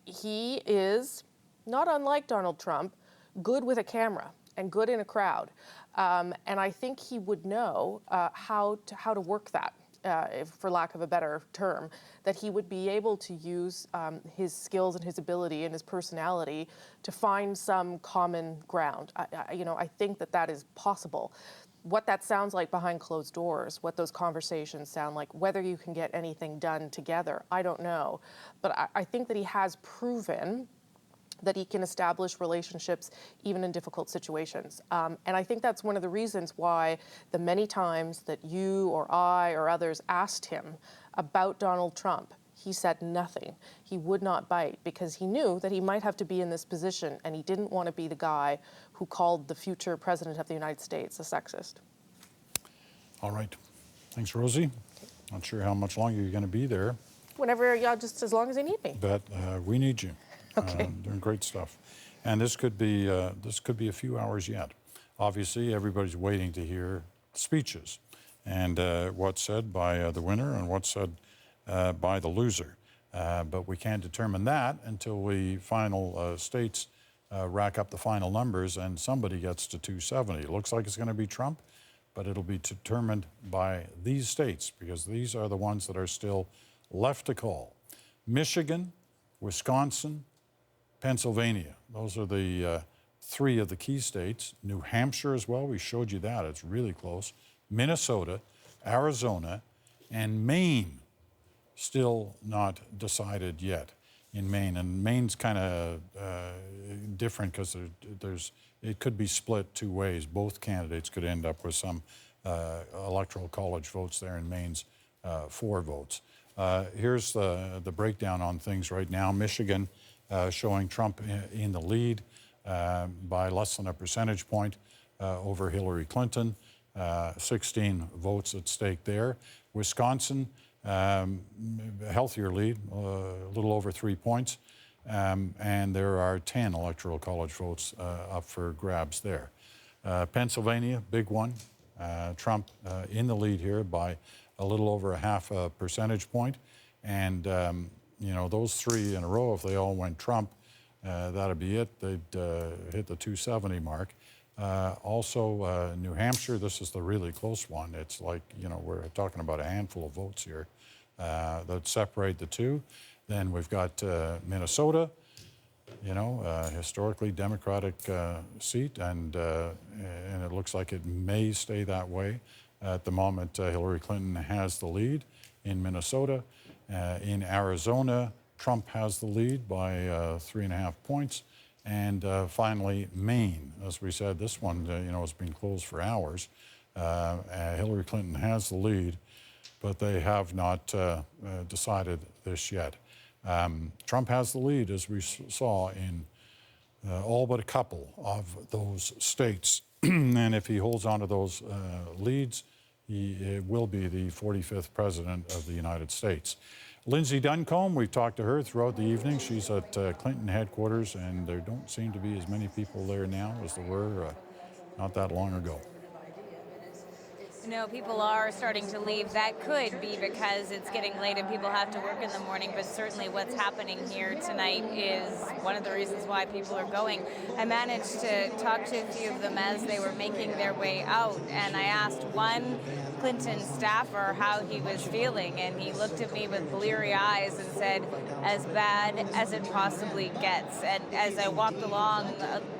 Speaker 1: He is, not unlike Donald Trump, good with a camera and good in a crowd. And I think he would know how to work that. For lack of a better term, that he would be able to use his skills and his ability and his personality to find some common ground. I think that is possible. What that sounds like behind closed doors, what those conversations sound like, whether you can get anything done together, I don't know. But I think that he has proven that he can establish relationships even in difficult situations. And I think that's one of the reasons why the many times that you or I or others asked him about Donald Trump, he said nothing. He would not bite because he knew that he might have to be in this position, and he didn't want to be the guy who called the future president of the United States a sexist.
Speaker 2: All right. Thanks, Rosie. Not sure how much longer you're going to be there.
Speaker 1: Whenever, just as long as you need me.
Speaker 2: But we need you.
Speaker 1: Okay.
Speaker 2: Doing great stuff. And this could be a few hours yet. Obviously, everybody's waiting to hear speeches and what's said by the winner and what's said by the loser. But we can't determine that until final states rack up the final numbers and somebody gets to 270. It looks like it's going to be Trump, but it'll be determined by these states because these are the ones that are still left to call. Michigan, Wisconsin, Pennsylvania. Those are the three of the key states. New Hampshire as well. We showed you that. It's really close. Minnesota, Arizona, and Maine. Still not decided yet in Maine. And Maine's kind of different because it could be split two ways. Both candidates could end up with some electoral college votes there in Maine's 4 votes. Here's the breakdown on things right now. Michigan showing Trump in the lead by less than a percentage point over Hillary Clinton. 16 votes at stake there. Wisconsin, healthier lead, a little over 3 points. And there are 10 electoral college votes up for grabs there. Pennsylvania, big one. Trump in the lead here by a little over a half a percentage point. And, those 3 in a row, if they all went Trump, that'd be it. They'd hit the 270 mark. Also, New Hampshire, this is the really close one. It's like, we're talking about a handful of votes here that separate the two. Then we've got Minnesota, historically Democratic seat, and it looks like it may stay that way. At the moment, Hillary Clinton has the lead in Minnesota. In Arizona, Trump has the lead by 3.5 points. And finally, Maine. As we said, this one, has been closed for hours. Hillary Clinton has the lead, but they have not decided this yet. Trump has the lead, as we saw, in all but a couple of those states. And if he holds on to those leads, he will be the 45th president of the United States. Lindsay Duncombe, we've talked to her throughout the evening. She's at Clinton headquarters, and there don't seem to be as many people there now as there were not that long ago.
Speaker 7: No, people are starting to leave. That could be because it's getting late and people have to work in the morning, but certainly what's happening here tonight is one of the reasons why people are going. I managed to talk to a few of them as they were making their way out, and I asked one Clinton staffer how he was feeling, and he looked at me with bleary eyes and said, as bad as it possibly gets. And as I walked along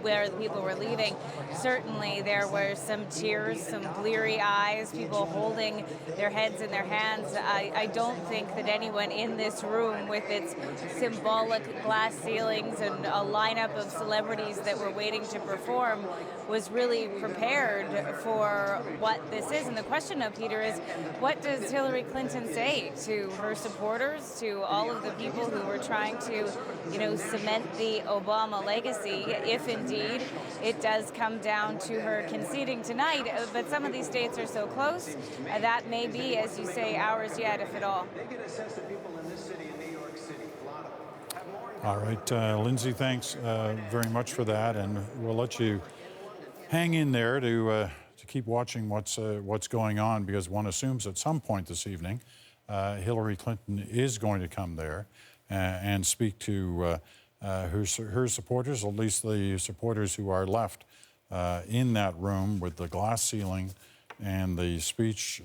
Speaker 7: where the people were leaving, certainly there were some tears, some bleary eyes, people holding their heads in their hands. I don't think that anyone in this room, with its symbolic glass ceilings and a lineup of celebrities that were waiting to perform, was really prepared for what this is. And the question now, Peter, is what does Hillary Clinton say to her supporters, to all of the people who were trying to, cement the Obama legacy, if indeed it does come down to her conceding tonight? But some of these states are so close, that may be, as you say, hours yet, if at all.
Speaker 2: All right, Lindsay, thanks very much for that, and we'll let you hang in there to keep watching what's going on, because one assumes at some point this evening Hillary Clinton is going to come there and speak to her supporters, at least the supporters who are left in that room with the glass ceiling and the speech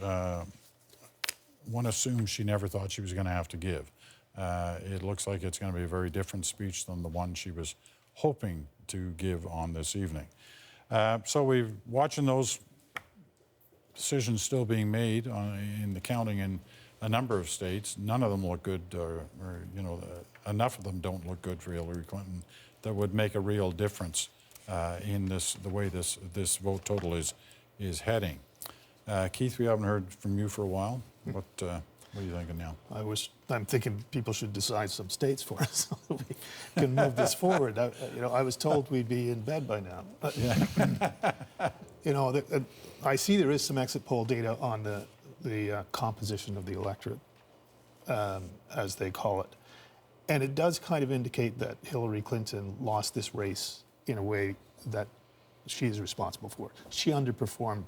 Speaker 2: one assumes she never thought she was going to have to give. It looks like it's going to be a very different speech than the one she was hoping to give on this evening. So we're watching those decisions still being made in the counting in a number of states. None of them look good, or enough of them don't look good for Hillary Clinton that would make a real difference in the way this vote total is heading. Keith, we haven't heard from you for a while. What are you thinking now?
Speaker 10: I'm thinking people should decide some states for us so that we can move this forward. I was told we'd be in bed by now. But, I see there is some exit poll data on the composition of the electorate, as they call it. And it does kind of indicate that Hillary Clinton lost this race in a way that she is responsible for. She underperformed.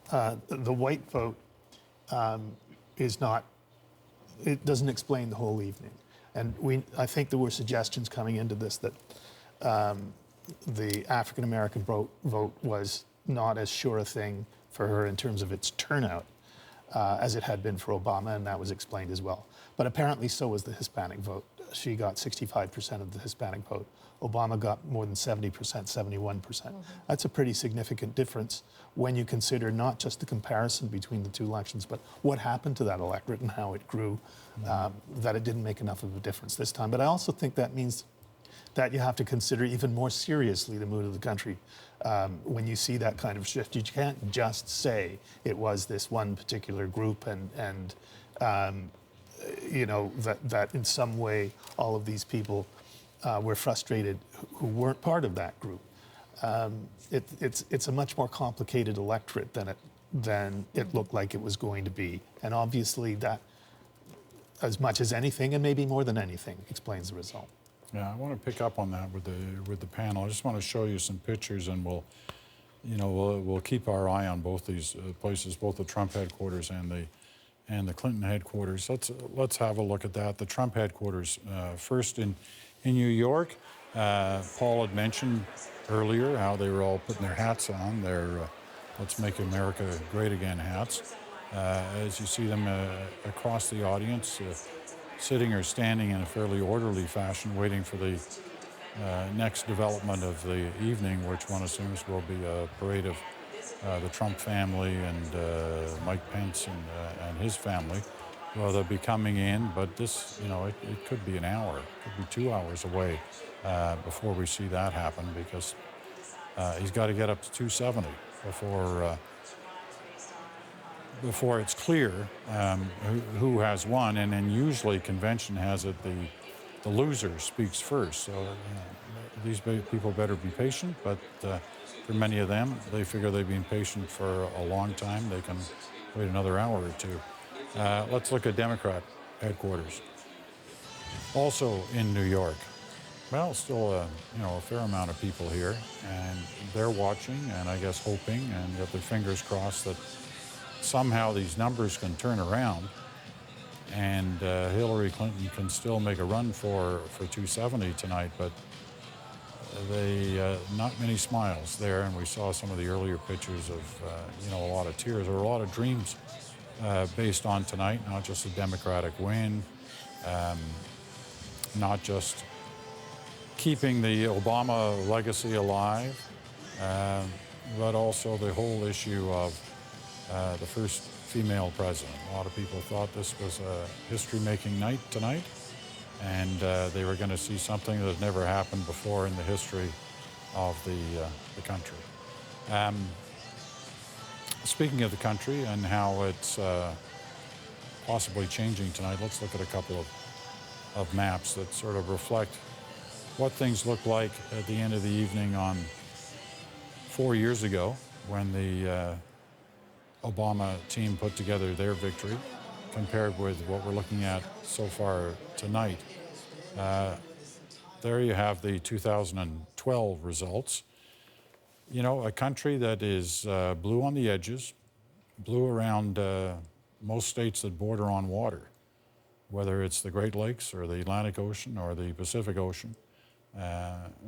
Speaker 10: The white vote it doesn't explain the whole evening. And I think there were suggestions coming into this that the African-American vote was not as sure a thing for her in terms of its turnout as it had been for Obama, and that was explained as well. But apparently so was the Hispanic vote. She got 65% of the Hispanic vote. Obama got more than 70%, 71%. That's a pretty significant difference when you consider not just the comparison between the two elections, but what happened to that electorate and how it grew, that it didn't make enough of a difference this time. But I also think that means that you have to consider even more seriously the mood of the country when you see that kind of shift. You can't just say it was this one particular group and that in some way all of these people were frustrated who weren't part of that group. It's a much more complicated electorate than it looked like it was going to be. And obviously that, as much as anything, and maybe more than anything, explains the result.
Speaker 2: Yeah, I want to pick up on that with the panel. I just want to show you some pictures, and we'll keep our eye on both these places, both the Trump headquarters and the Clinton headquarters. Let's have a look at that. The Trump headquarters first in New York. Paul had mentioned earlier how they were all putting their hats on, their "Let's Make America Great Again" hats. As you see them across the audience, sitting or standing in a fairly orderly fashion, waiting for the next development of the evening, which one assumes will be a parade of the Trump family and Mike Pence and his family. Well, they'll be coming in, but this, it could be an hour, it could be 2 hours away before we see that happen, because he's got to get up to 270 before it's clear who has won. And then usually convention has it the loser speaks first. So these people better be patient, but for many of them, they figure they've been patient for a long time. They can wait another hour or two. Let's look at Democrat headquarters. Also in New York. Well, still a fair amount of people here, and they're watching and I guess hoping and got their fingers crossed that somehow these numbers can turn around and Hillary Clinton can still make a run for 270 tonight, but not many smiles there, and we saw some of the earlier pictures of a lot of tears or a lot of dreams based on tonight, not just a Democratic win, not just keeping the Obama legacy alive, but also the whole issue of the first female president. A lot of people thought this was a history-making night tonight, and they were going to see something that had never happened before in the history of the country. Speaking of the country and how it's possibly changing tonight, let's look at a couple of maps that sort of reflect what things looked like at the end of the evening on 4 years ago when the Obama team put together their victory, compared with what we're looking at so far tonight. There you have the 2012 results. You know, a country that is blue on the edges, blue around most states that border on water, whether it's the Great Lakes or the Atlantic Ocean or the Pacific Ocean,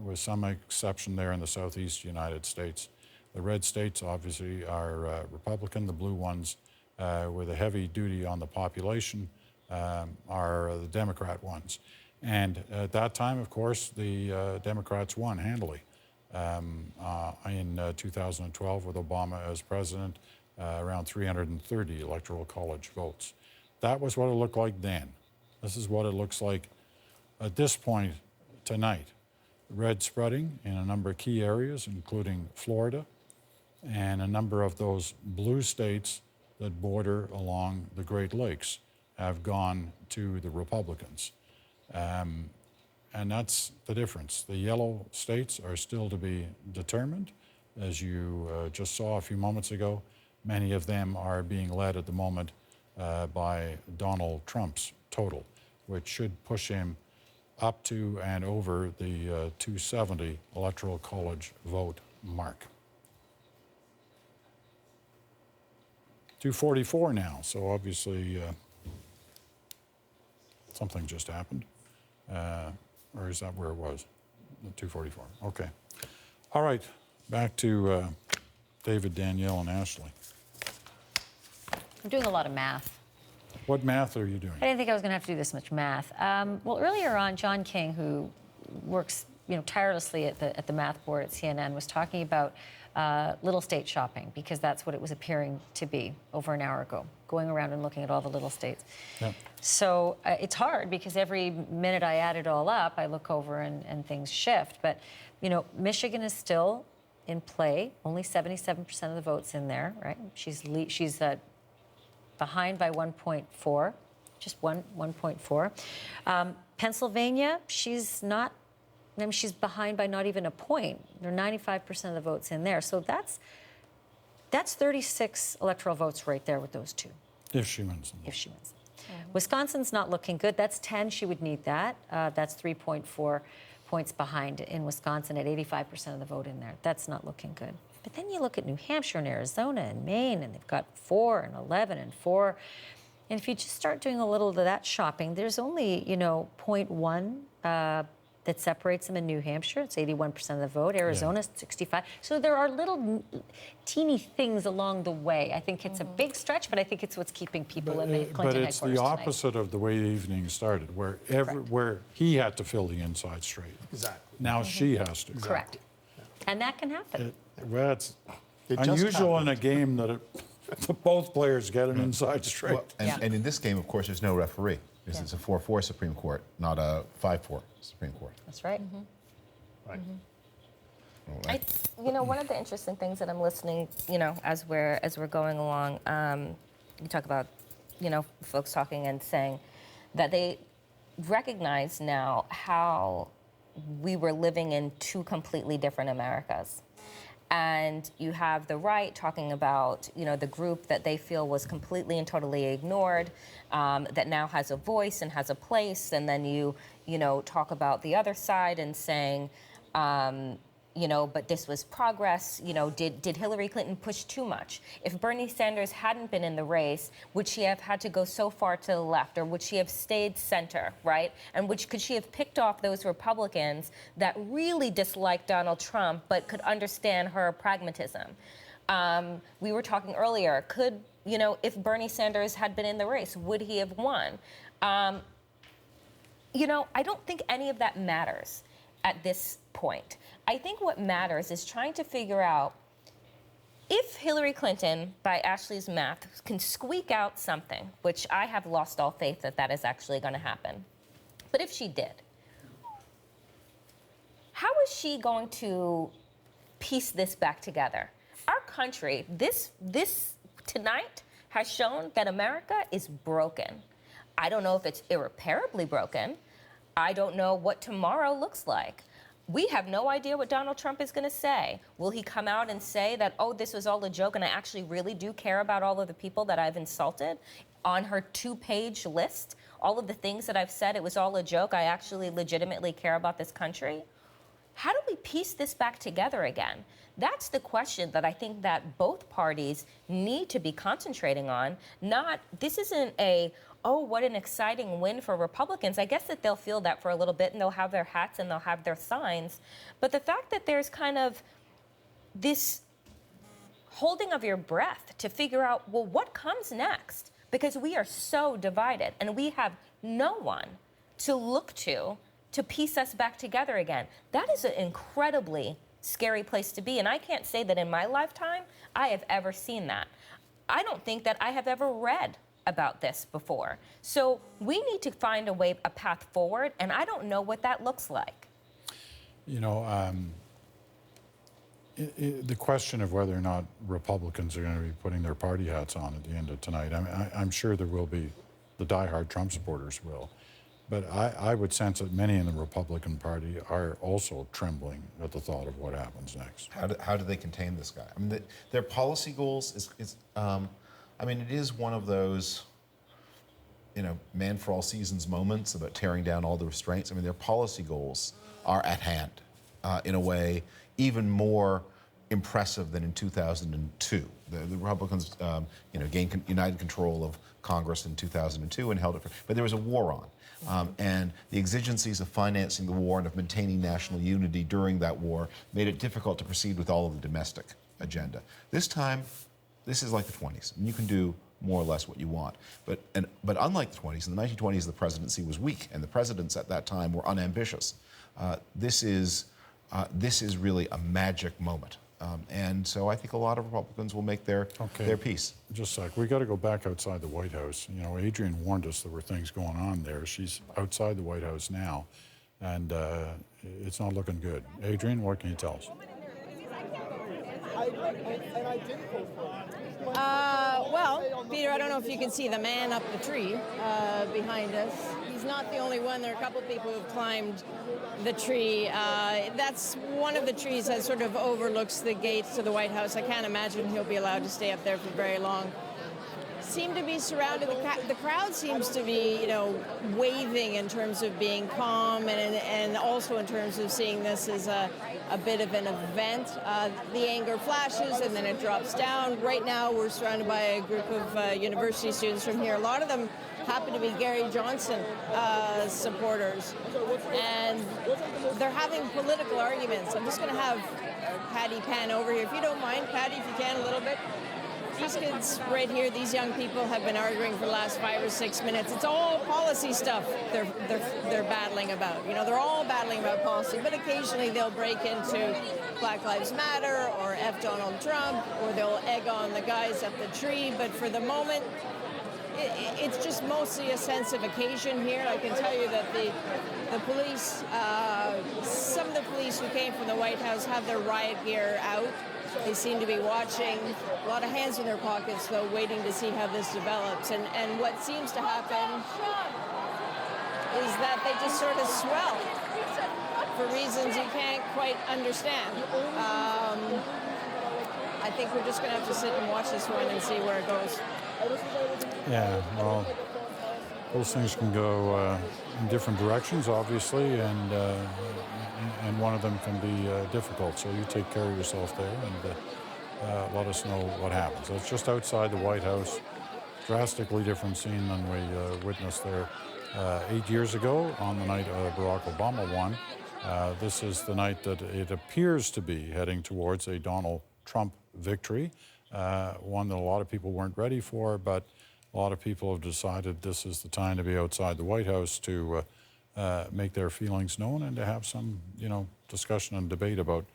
Speaker 2: with some exception there in the southeast United States. The red states obviously are Republican. The blue ones with a heavy duty on the population are the Democrat ones. And at that time, of course, the Democrats won handily in 2012 with Obama as president, around 330 Electoral College votes. That was what it looked like then. This is what it looks like at this point tonight. Red spreading in a number of key areas, including Florida, and a number of those blue states that border along the Great Lakes have gone to the Republicans. And that's the difference. The yellow states are still to be determined. As you just saw a few moments ago, many of them are being led at the moment by Donald Trump's total, which should push him up to and over the 270 Electoral College vote mark. 244 now, so obviously something just happened. Or is that where it was? 244, okay. All right, back to David, Danielle, and Ashley.
Speaker 14: I'm doing a lot of math.
Speaker 2: What math are you doing?
Speaker 14: I didn't think I was going to have to do this much math. Well, earlier on, John King, who works tirelessly at the math board at CNN, was talking about little state shopping, because that's what it was appearing to be over an hour ago, going around and looking at all the little states. Yeah. So it's hard, because every minute I add it all up, I look over and things shift. But, Michigan is still in play, only 77% of the votes in there, right? She's behind by 1.4, just 1.4. Pennsylvania, she's not. She's behind by not even a point. There are 95% of the votes in there. So that's 36 electoral votes right there with those two.
Speaker 2: If she wins them.
Speaker 14: If she wins them. Wisconsin's not looking good. That's 10. She would need that. That's 3.4 points behind in Wisconsin at 85% of the vote in there. That's not looking good. But then you look at New Hampshire and Arizona and Maine, and they've got 4 and 11 and 4. And if you just start doing a little of that shopping, there's only, 0.1 that separates them in New Hampshire. It's 81% of the vote. Arizona's 65. So there are little teeny things along the way. I think it's a big stretch, but I think it's what's keeping people in the Clinton
Speaker 2: But it's
Speaker 14: headquarters
Speaker 2: the opposite of the way the evening started, where he had to fill the inside straight.
Speaker 10: Exactly.
Speaker 2: Now she has to.
Speaker 14: Correct. And that can happen.
Speaker 2: Well, it's unusual in a game that both players get an inside straight.
Speaker 15: Well, and in this game, of course, there's no referee. Because it's a 4-4 Supreme Court, not a 5-4 Supreme Court.
Speaker 14: That's right.
Speaker 10: Right.
Speaker 11: One of the interesting things that I'm listening, as we're going along, you talk about, folks talking and saying that they recognize now how we were living in two completely different Americas. And you have the right talking about, the group that they feel was completely and totally ignored, that now has a voice and has a place. And then you talk about the other side and saying, but this was progress. Did Hillary Clinton push too much? If Bernie Sanders hadn't been in the race, would she have had to go so far to the left, or would she have stayed center, right? And could she have picked off those Republicans that really disliked Donald Trump but could understand her pragmatism? We were talking earlier, if Bernie Sanders had been in the race, would he have won? I don't think any of that matters at this point. I think what matters is trying to figure out if Hillary Clinton, by Ashley's math, can squeak out something, which I have lost all faith that is actually going to happen. But if she did, how is she going to piece this back together? Our country, this tonight has shown that America is broken. I don't know if it's irreparably broken. I don't know what tomorrow looks like. We have no idea what Donald Trump is going to say. Will he come out and say that, oh, this was all a joke and I actually really do care about all of the people that I've insulted on her 2-page list? All of the things that I've said, it was all a joke. I actually legitimately care about this country. How do we piece this back together again? That's the question that I think that both parties need to be concentrating on. This isn't oh, what an exciting win for Republicans. I guess that they'll feel that for a little bit and they'll have their hats and they'll have their signs. But the fact that there's kind of this holding of your breath to figure out, well, what comes next? Because we are so divided and we have no one to look to piece us back together again. That is an incredibly scary place to be. And I can't say that in my lifetime I have ever seen that. I don't think that I have ever read about this before. So we need to find a path forward, and I don't know what that looks like.
Speaker 2: The question of whether or not Republicans are going to be putting their party hats on at the end of tonight, I'm sure there will be, the diehard Trump supporters will. But I would sense that many in the Republican Party are also trembling at the thought of what happens next.
Speaker 15: How do they contain this guy? I mean, their policy goals it is one of those, man for all seasons moments about tearing down all the restraints. I mean, their policy goals are at hand in a way even more impressive than in 2002. The Republicans, gained united control of Congress in 2002 and held it but there was a war on. And the exigencies of financing the war and of maintaining national unity during that war made it difficult to proceed with all of the domestic agenda. This time, this is like the 20s, and you can do more or less what you want. But unlike the 20s, in the 1920s, the presidency was weak, and the presidents at that time were unambitious. This is really a magic moment. And so I think a lot of Republicans will make their peace.
Speaker 2: Just a sec. We got to go back outside the White House. Adrienne warned us there were things going on there. She's outside the White House now, and it's not looking good. Adrienne, what can you tell us?
Speaker 3: Well, Peter, I don't know if you can see the man up the tree behind us. He's not the only one. There are a couple of people who have climbed the tree. That's one of the trees that sort of overlooks the gates to the White House. I can't imagine he'll be allowed to stay up there for very long. Seem to be surrounded. The crowd seems to be, waving in terms of being calm and also in terms of seeing this as a bit of an event. The anger flashes and then it drops down. Right now we're surrounded by a group of university students from here. A lot of them happen to be Gary Johnson supporters, and they're having political arguments. I'm just going to have Patty pan over here. If you don't mind, Patty, if you can, a little bit. These kids right here, these young people have been arguing for the last 5 or 6 minutes. It's all policy stuff they're battling about. They're all battling about policy, but occasionally they'll break into Black Lives Matter or F Donald Trump, or they'll egg on the guys up the tree. But for the moment, it's just mostly a sense of occasion here. I can tell you that the police, some of the police who came from the White House have their riot gear out. They seem to be watching, a lot of hands in their pockets, though, waiting to see how this develops. And what seems to happen is that they just sort of swell for reasons you can't quite understand. I think we're just going to have to sit and watch this one and see where it goes.
Speaker 2: Yeah, well, those things can go in different directions, obviously, and and one of them can be difficult. So you take care of yourself there and let us know what happens. It's just outside the White House. Drastically different scene than we witnessed there 8 years ago on the night Barack Obama won. This is the night that it appears to be heading towards a Donald Trump victory, one that a lot of people weren't ready for, but a lot of people have decided this is the time to be outside the White House to make their feelings known and to have some, discussion and debate about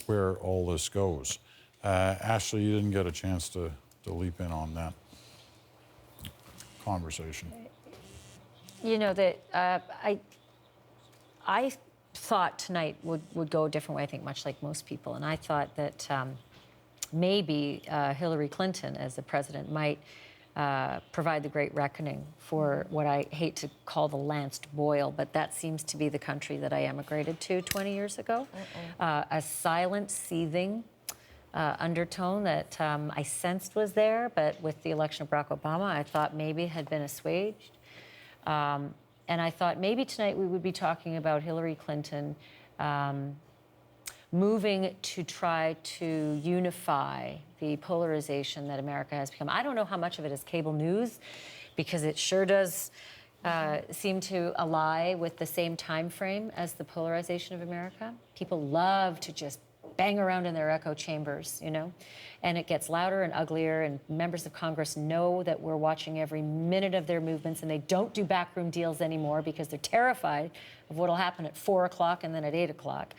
Speaker 2: where all this goes. Ashley, you didn't get a chance to leap in on that conversation.
Speaker 14: I thought tonight would go a different way, I think, much like most people. And I thought that maybe Hillary Clinton, as the president, might provide the great reckoning for what I hate to call the lanced boil, but that seems to be the country that I emigrated to 20 years ago. A silent, seething undertone that I sensed was there, but with the election of Barack Obama, I thought maybe had been assuaged. And I thought maybe tonight we would be talking about Hillary Clinton moving to try to unify the polarization that America has become. I don't know how much of it is cable news, because it sure does seem to ally with the same time frame as the polarization of America. People love to just bang around in their echo chambers, and it gets louder and uglier, and members of Congress know that we're watching every minute of their movements, and they don't do backroom deals anymore because they're terrified of what'll happen at 4 o'clock and then at 8 o'clock.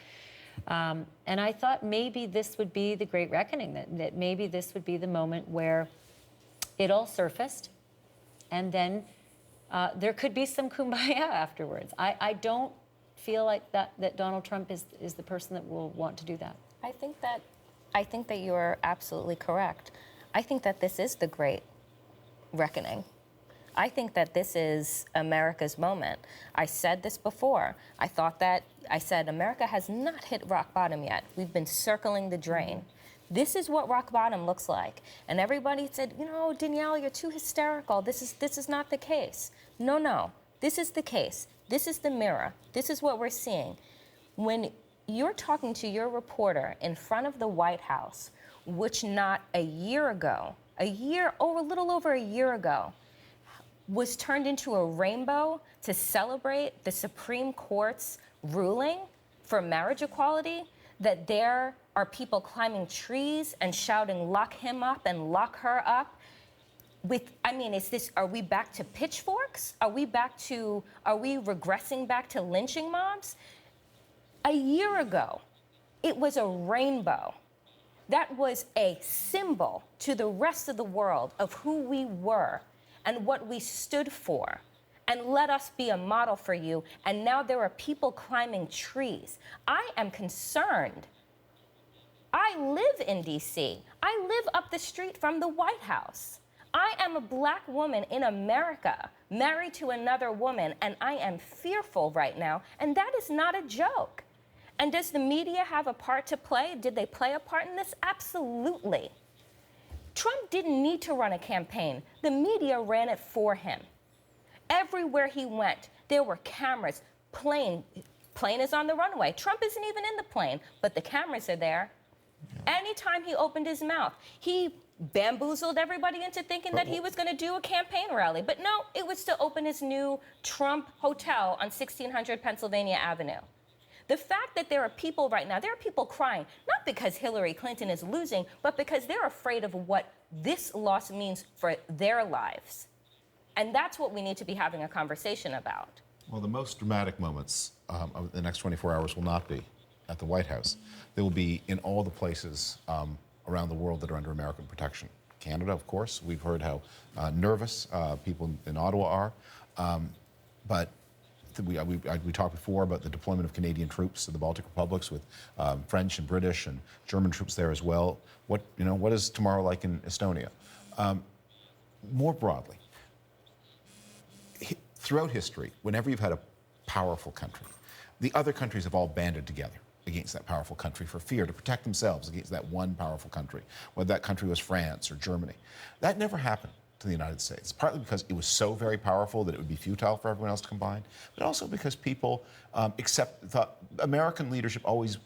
Speaker 14: And I thought maybe this would be the great reckoning, that maybe this would be the moment where it all surfaced, and then there could be some kumbaya afterwards. I don't feel like that Donald Trump is the person that will want to do that.
Speaker 11: I think that you're absolutely correct. I think that this is the great reckoning. I think that this is America's moment. I said this before. I said America has not hit rock bottom yet. We've been circling the drain. This is what rock bottom looks like. And everybody said, Danielle, you're too hysterical. This is not the case. No. This is the case. This is the mirror. This is what we're seeing. When you're talking to your reporter in front of the White House, which not a little over a year ago, was turned into a rainbow to celebrate the Supreme Court's ruling for marriage equality, that there are people climbing trees and shouting, lock him up and lock her up. Are we back to pitchforks? Are we regressing back to lynching mobs? A year ago, it was a rainbow. That was a symbol to the rest of the world of who we were and what we stood for. And let us be a model for you. And now there are people climbing trees. I am concerned. I live in D.C. I live up the street from the White House. I am a black woman in America, married to another woman, and I am fearful right now. And that is not a joke. And does the media have a part to play? Did they play a part in this? Absolutely. Trump didn't need to run a campaign. The media ran it for him. Everywhere he went, there were cameras. Plane is on the runway. Trump isn't even in the plane, but the cameras are there. Anytime he opened his mouth, he bamboozled everybody into thinking that he was going to do a campaign rally. But no, it was to open his new Trump hotel on 1600 Pennsylvania Avenue. The fact that there are people right now, there are people crying, not because Hillary Clinton is losing, but because they're afraid of what this loss means for their lives. And that's what we need to be having a conversation about.
Speaker 15: Well, the most dramatic moments of the next 24 hours will not be at the White House. They will be in all the places around the world that are under American protection. Canada, of course. We've heard how nervous people in Ottawa are. But we talked before about the deployment of Canadian troops to the Baltic Republics with French and British and German troops there as well. What is tomorrow like in Estonia? More broadly, throughout history, whenever you've had a powerful country, the other countries have all banded together against that powerful country for fear, to protect themselves against that one powerful country, whether that country was France or Germany. That never happened to the United States, partly because it was so very powerful that it would be futile for everyone else to combine, but also because people thought American leadership always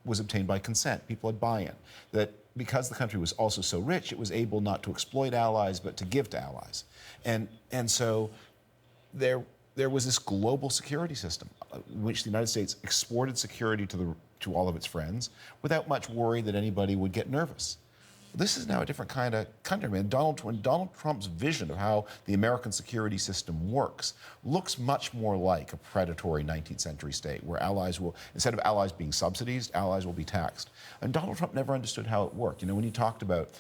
Speaker 15: was obtained by consent. People had buy-in. That because the country was also so rich, it was able not to exploit allies, but to give to allies. And so there was this global security system in which the United States exported security to all of its friends without much worry that anybody would get nervous. This is now a different kind of country. I mean, Donald Trump's vision of how the American security system works looks much more like a predatory 19th century state where allies will, instead of allies being subsidized, allies will be taxed. And Donald Trump never understood how it worked. You know, when he talked about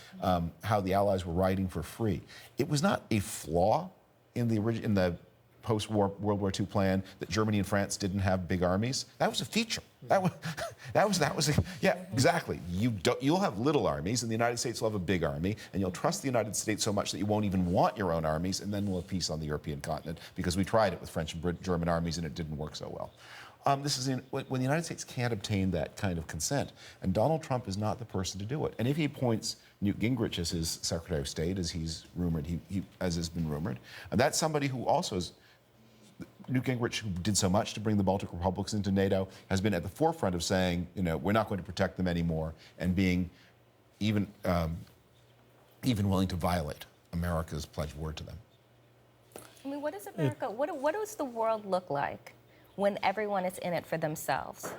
Speaker 15: how the allies were riding for free, it was not a flaw in the post-war World War II plan that Germany and France didn't have big armies. That was a feature. Yeah, exactly. You'll have little armies, and the United States will have a big army, and you'll trust the United States so much that you won't even want your own armies, and then we'll have peace on the European continent, because we tried it with French and German armies, and it didn't work so well. This is when the United States can't obtain that kind of consent, and Donald Trump is not the person to do it. And if he appoints Newt Gingrich as his Secretary of State, as he's rumored, as has been rumored, and that's somebody who also is. Newt Gingrich, who did so much to bring the Baltic republics into NATO, has been at the forefront of saying, you know, we're not going to protect them anymore, and being even willing to violate America's pledged word to them.
Speaker 11: I mean, what does America, what does the world look like when everyone is in it for themselves,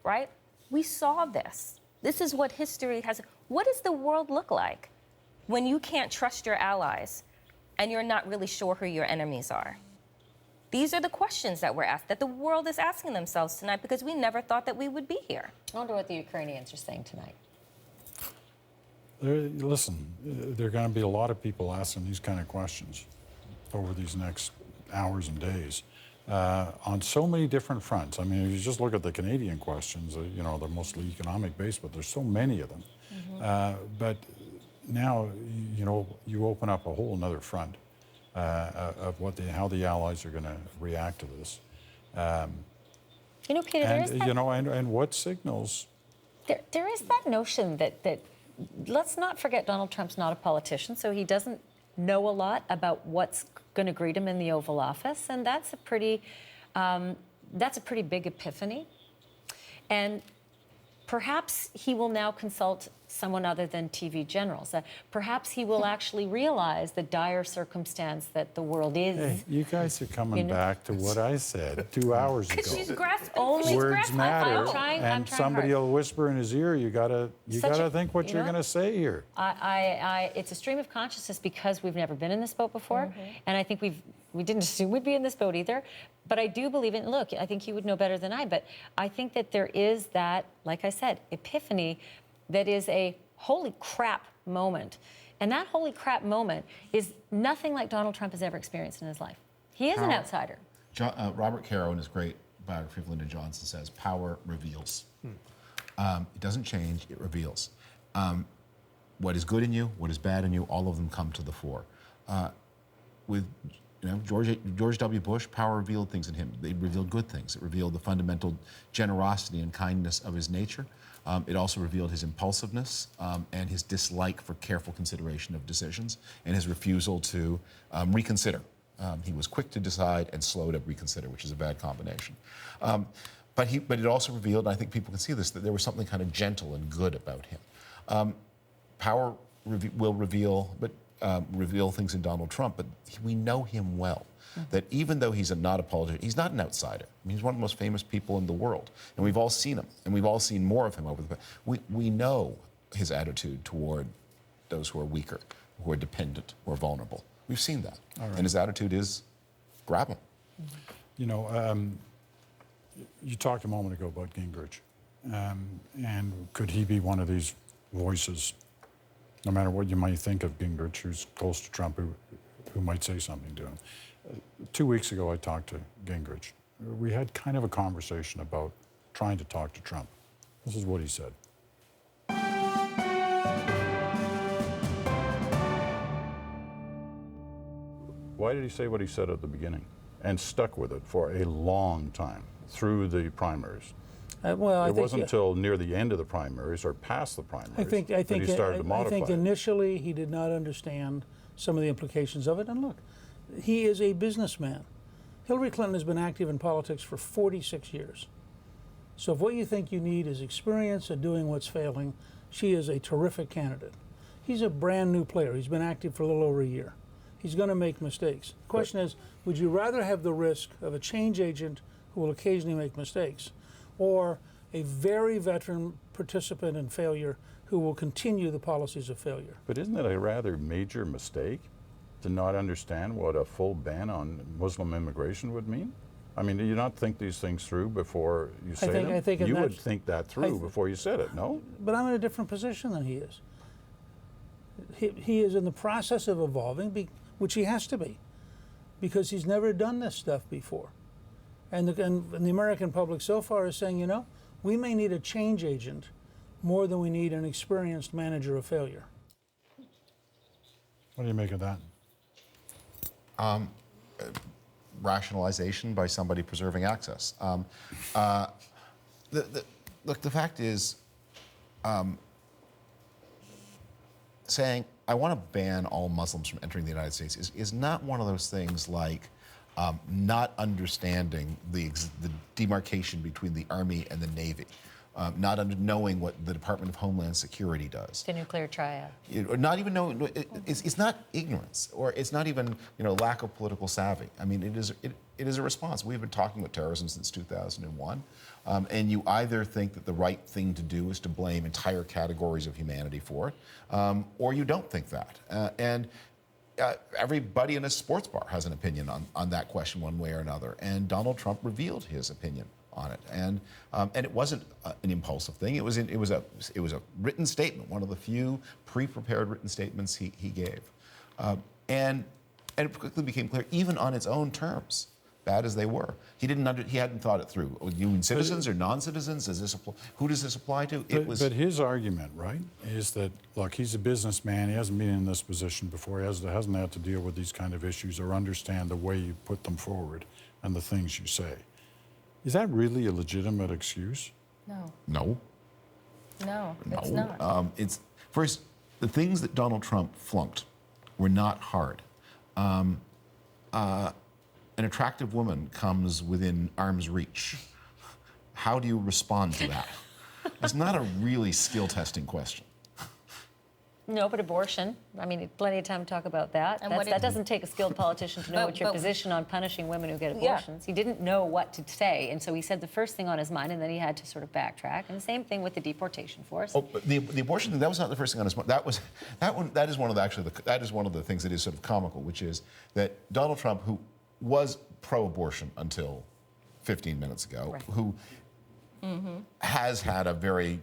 Speaker 11: right? We saw this. This is what history has. What does the world look like when you can't trust your allies and you're not really sure who your enemies are? These are the questions that we're asked, that the world is asking themselves tonight, because we never thought that we would be here.
Speaker 14: I wonder what the Ukrainians are saying tonight.
Speaker 2: Listen, there are going to be a lot of people asking these kind of questions over these next hours and days on so many different fronts. I mean, if you just look at the Canadian questions, you know, they're mostly economic based, but there's so many of them. But now, you know, you open up a whole another front. Of how the allies are going to react to this,
Speaker 14: you know, Peter, there is that,
Speaker 2: you know, and what signals.
Speaker 14: There is that notion that let's not forget Donald Trump's not a politician, so he doesn't know a lot about what's going to greet him in the Oval Office, and that's a pretty big epiphany, and perhaps he will now consult someone other than TV generals. Perhaps he will actually realize the dire circumstance that the world is.
Speaker 2: Hey, you guys are coming back to what I said 2 hours ago.
Speaker 11: She's grasping.
Speaker 2: Words matter,
Speaker 11: I'm
Speaker 2: and
Speaker 11: trying
Speaker 2: somebody
Speaker 11: hard.
Speaker 2: will whisper in his ear. You gotta think what you're gonna say here.
Speaker 14: It's a stream of consciousness because we've never been in this boat before, and I think we didn't assume we'd be in this boat either. But I do believe in. Look, I think you would know better than I. But I think that there is that, like I said, epiphany. That is a holy crap moment. And that holy crap moment is nothing like Donald Trump has ever experienced in his life. He is an outsider.
Speaker 15: Robert Caro, in his great biography of Lyndon Johnson, says, power reveals. It doesn't change, it reveals. What is good in you, what is bad in you, all of them come to the fore. With George W. Bush, power revealed things in him. It revealed good things. It revealed the fundamental generosity and kindness of his nature. It also revealed his impulsiveness and his dislike for careful consideration of decisions and his refusal to reconsider. He was quick to decide and slow to reconsider, which is a bad combination. But it also revealed, and I think people can see this, that there was something kind of gentle and good about him. Power will reveal things in Donald Trump, but we know him well. That even though he's not a politician, he's not an outsider. I mean, he's one of the most famous people in the world, and we've all seen him, and we've all seen more of him over the past. We know his attitude toward those who are weaker, who are dependent, who are vulnerable. We've seen that, and his attitude is grab him.
Speaker 2: You know, you talked a moment ago about Gingrich, and could he be one of these voices? No matter what you might think of Gingrich, who's close to Trump, who might say something to him. 2 weeks ago, I talked to Gingrich. We had kind of a conversation about trying to talk to Trump. This is what he said. Why did he say what he said at the beginning and stuck with it for a long time through the primaries?
Speaker 5: Well,
Speaker 2: it wasn't until near the end of the primaries or past the primaries that he started to modify.
Speaker 5: I think initially he did not understand some of the implications of it. And look, he is a businessman. Hillary Clinton has been active in politics for 46 years. So if what you think you need is experience at doing what's failing, she is a terrific candidate. He's a brand new player. He's been active for a little over a year. He's going to make mistakes. The question is, would you rather have the risk of a change agent who will occasionally make mistakes, or a very veteran participant in failure who will continue the policies of failure?
Speaker 2: But isn't it a rather major mistake to not understand what a full ban on Muslim immigration would mean? I mean, do you not think these things through before you say them?
Speaker 5: I think
Speaker 2: you would think that through before you said it, no?
Speaker 5: But I'm in a different position than he is. He is in the process of evolving, which he has to be, because he's never done this stuff before. And the American public so far is saying, you know, we may need a change agent more than we need an experienced manager of failure.
Speaker 2: What do you make of that?
Speaker 15: Rationalization by somebody preserving access. Look, the fact is, saying, I want to ban all Muslims from entering the United States is not one of those things like not understanding the demarcation between the Army and the Navy. Not knowing what the Department of Homeland Security does.
Speaker 14: The nuclear triad.
Speaker 15: Or not even knowing, it's not ignorance, or it's not even lack of political savvy. I mean, it is a response. We've been talking about terrorism since 2001, and you either think that the right thing to do is to blame entire categories of humanity for it, or you don't think that. Everybody in a sports bar has an opinion on that question one way or another, and Donald Trump revealed his opinion on it, and it wasn't an impulsive thing. It was a written statement, one of the few pre-prepared written statements he gave, and it quickly became clear, even on its own terms, bad as they were, he hadn't thought it through. You mean citizens or non-citizens? Who does this apply to?
Speaker 2: But his argument, right, is that look, he's a businessman. He hasn't been in this position before. He hasn't had to deal with these kind of issues or understand the way you put them forward and the things you say. Is that really a legitimate excuse?
Speaker 11: No.
Speaker 15: No.
Speaker 11: No, it's not.
Speaker 15: First, the things that Donald Trump flunked were not hard. An attractive woman comes within arm's reach. How do you respond to that? It's not a really skill testing question.
Speaker 14: No, but abortion. I mean, plenty of time to talk about that. That doesn't take a skilled politician to know what your position on punishing women who get abortions. He didn't know what to say, and so he said the first thing on his mind, and then he had to sort of backtrack. And the same thing with the deportation force.
Speaker 15: Oh, but the abortion thing, that was not the first thing on his mind. That is one of the things that is sort of comical, which is that Donald Trump, who was pro-abortion until 15 minutes ago, right, who has had a very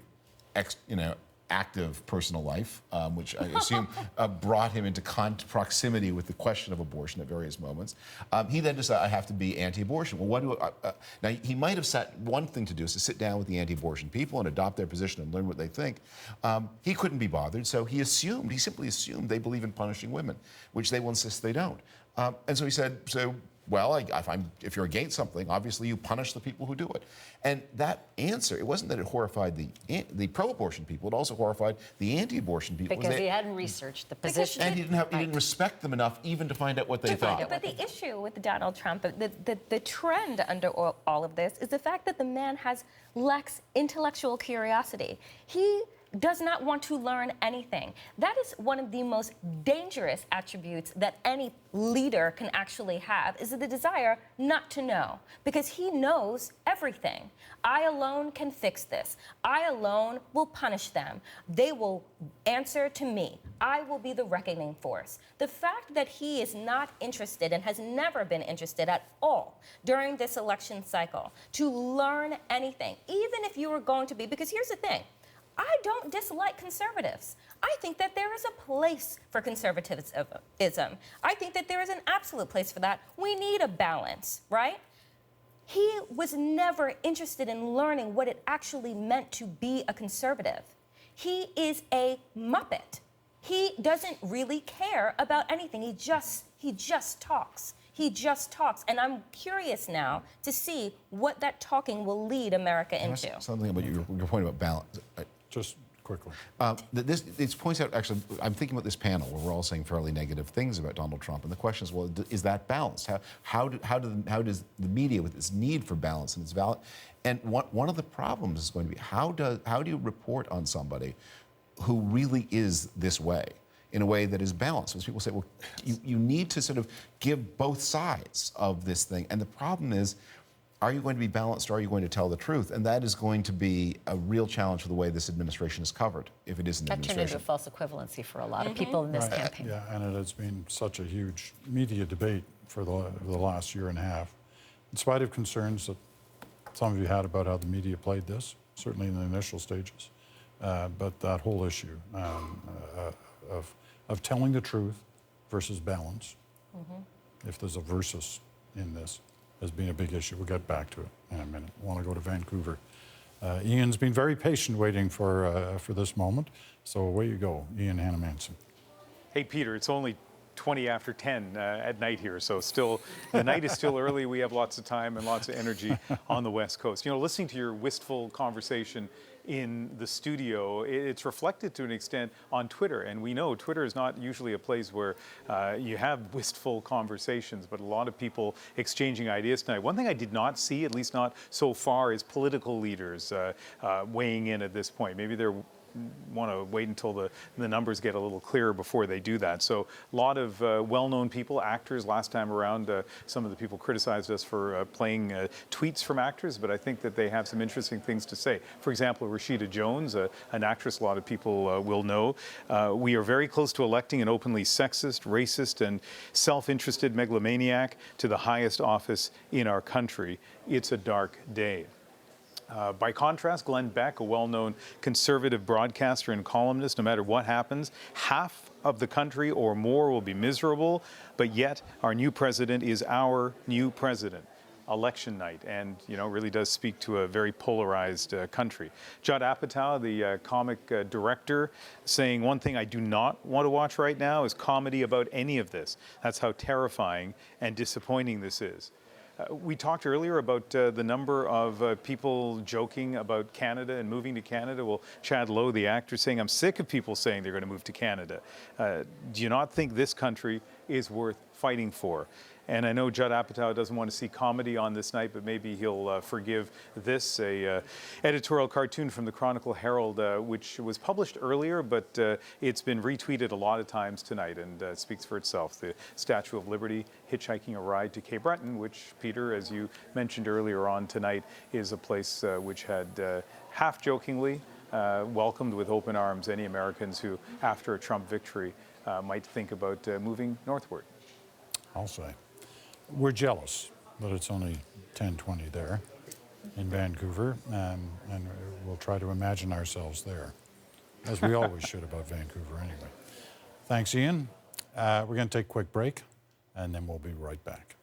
Speaker 15: active personal life, which I assume brought him into proximity with the question of abortion at various moments. He then decided, I have to be anti-abortion. Well, now, he might have one thing to do is to sit down with the anti-abortion people and adopt their position and learn what they think. He couldn't be bothered, so he simply assumed they believe in punishing women, which they will insist they don't. And so he said, well, if you're against something, obviously you punish the people who do it. And that answer, it wasn't that it horrified the pro-abortion people, it also horrified the anti-abortion people.
Speaker 14: Because he hadn't researched the position.
Speaker 15: And he didn't respect them enough even to find out what they thought.
Speaker 11: But the issue with Donald Trump, the trend under all of this, is the fact that the man lacks intellectual curiosity. He does not want to learn anything. That is one of the most dangerous attributes that any leader can actually have, is the desire not to know, because he knows everything. I alone can fix this. I alone will punish them. They will answer to me. I will be the reckoning force. The fact that he is not interested and has never been interested at all during this election cycle to learn anything, even if you were going to be, because here's the thing, I don't dislike conservatives. I think that there is a place for conservatism. I think that there is an absolute place for that. We need a balance, right? He was never interested in learning what it actually meant to be a conservative. He is a muppet. He doesn't really care about anything. He just talks. He just talks. And I'm curious now to see what that talking will lead America into.
Speaker 15: Something about your point about balance.
Speaker 2: Just quickly.
Speaker 15: This points out, actually, I'm thinking about this panel where we're all saying fairly negative things about Donald Trump, and the question is, well, is that balanced? How does the media, with its need for balance and its value, and one of the problems is going to be how do you report on somebody who really is this way, in a way that is balanced? Because people say, well, you need to sort of give both sides of this thing, and the problem is, are you going to be balanced or are you going to tell the truth? And that is going to be a real challenge for the way this administration is covered, if it isn't the
Speaker 14: That turned
Speaker 15: administration.
Speaker 14: into a false equivalency for a lot of people in this campaign.
Speaker 2: Yeah, and it has been such a huge media debate for the last year and a half. In spite of concerns that some of you had about how the media played this, certainly in the initial stages, but that whole issue of telling the truth versus balance, if there's a versus in this, has been a big issue. We'll get back to it in a minute. I want to go to Vancouver. Ian's been very patient waiting for this moment, so away you go, Ian Hannemanson.
Speaker 12: Hey, Peter, it's only 20 after 10 at night here, so still the night is still early. We have lots of time and lots of energy on the West Coast. You know, listening to your wistful conversation in the studio, it's reflected to an extent on Twitter, and we know Twitter is not usually a place where you have wistful conversations, but a lot of people exchanging ideas tonight. One thing I did not see, at least not so far, is political leaders weighing in at this point. Maybe they're want to wait until the numbers get a little clearer before they do that. So a lot of well-known people, actors. Last time around, some of the people criticized us for playing tweets from actors, but I think that they have some interesting things to say. For example, Rashida Jones, an actress a lot of people will know. We are very close to electing an openly sexist, racist, and self-interested megalomaniac to the highest office in our country. It's a dark day. By contrast, Glenn Beck, a well-known conservative broadcaster and columnist, no matter what happens, half of the country or more will be miserable, but yet our new president is our new president. Election night, and really does speak to a very polarized country. Judd Apatow, the comic director, saying one thing I do not want to watch right now is comedy about any of this. That's how terrifying and disappointing this is. We talked earlier about the number of people joking about Canada and moving to Canada. Well, Chad Lowe, the actor, saying, I'm sick of people saying they're going to move to Canada. Do you not think this country is worth fighting for? And I know Judd Apatow doesn't want to see comedy on this night, but maybe he'll forgive this, a editorial cartoon from the Chronicle Herald, which was published earlier, but it's been retweeted a lot of times tonight, and speaks for itself. The Statue of Liberty hitchhiking a ride to Cape Breton, which, Peter, as you mentioned earlier on tonight, is a place which had half-jokingly welcomed with open arms any Americans who, after a Trump victory, might think about moving northward.
Speaker 2: I'll say. We're jealous that it's only 10:20 there in Vancouver, and we'll try to imagine ourselves there, as we always should about Vancouver anyway. Thanks, Ian. We're going to take a quick break, and then we'll be right back.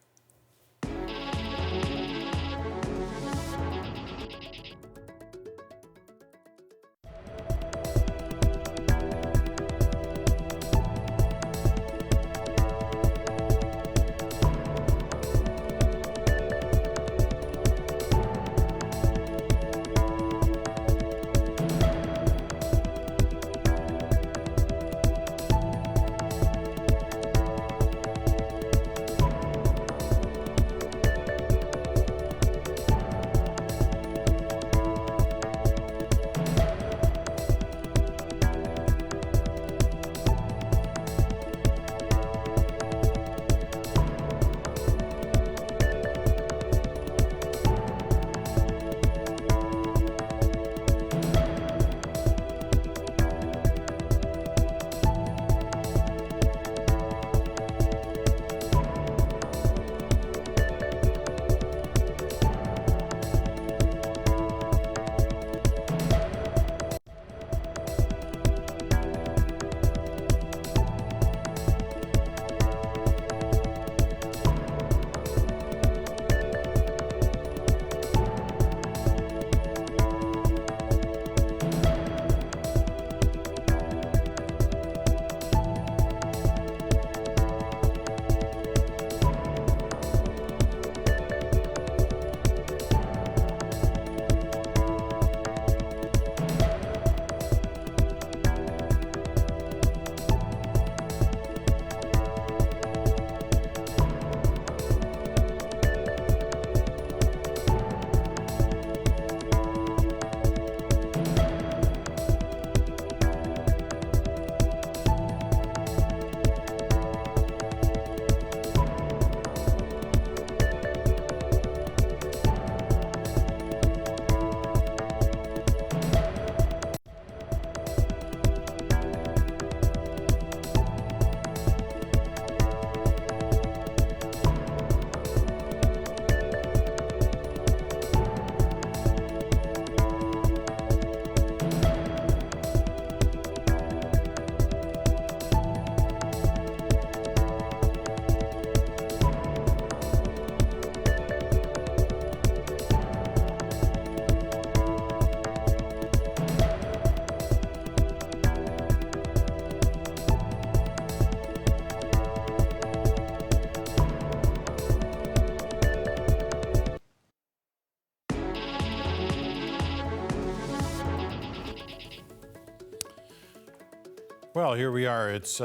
Speaker 2: Well, here we are. It's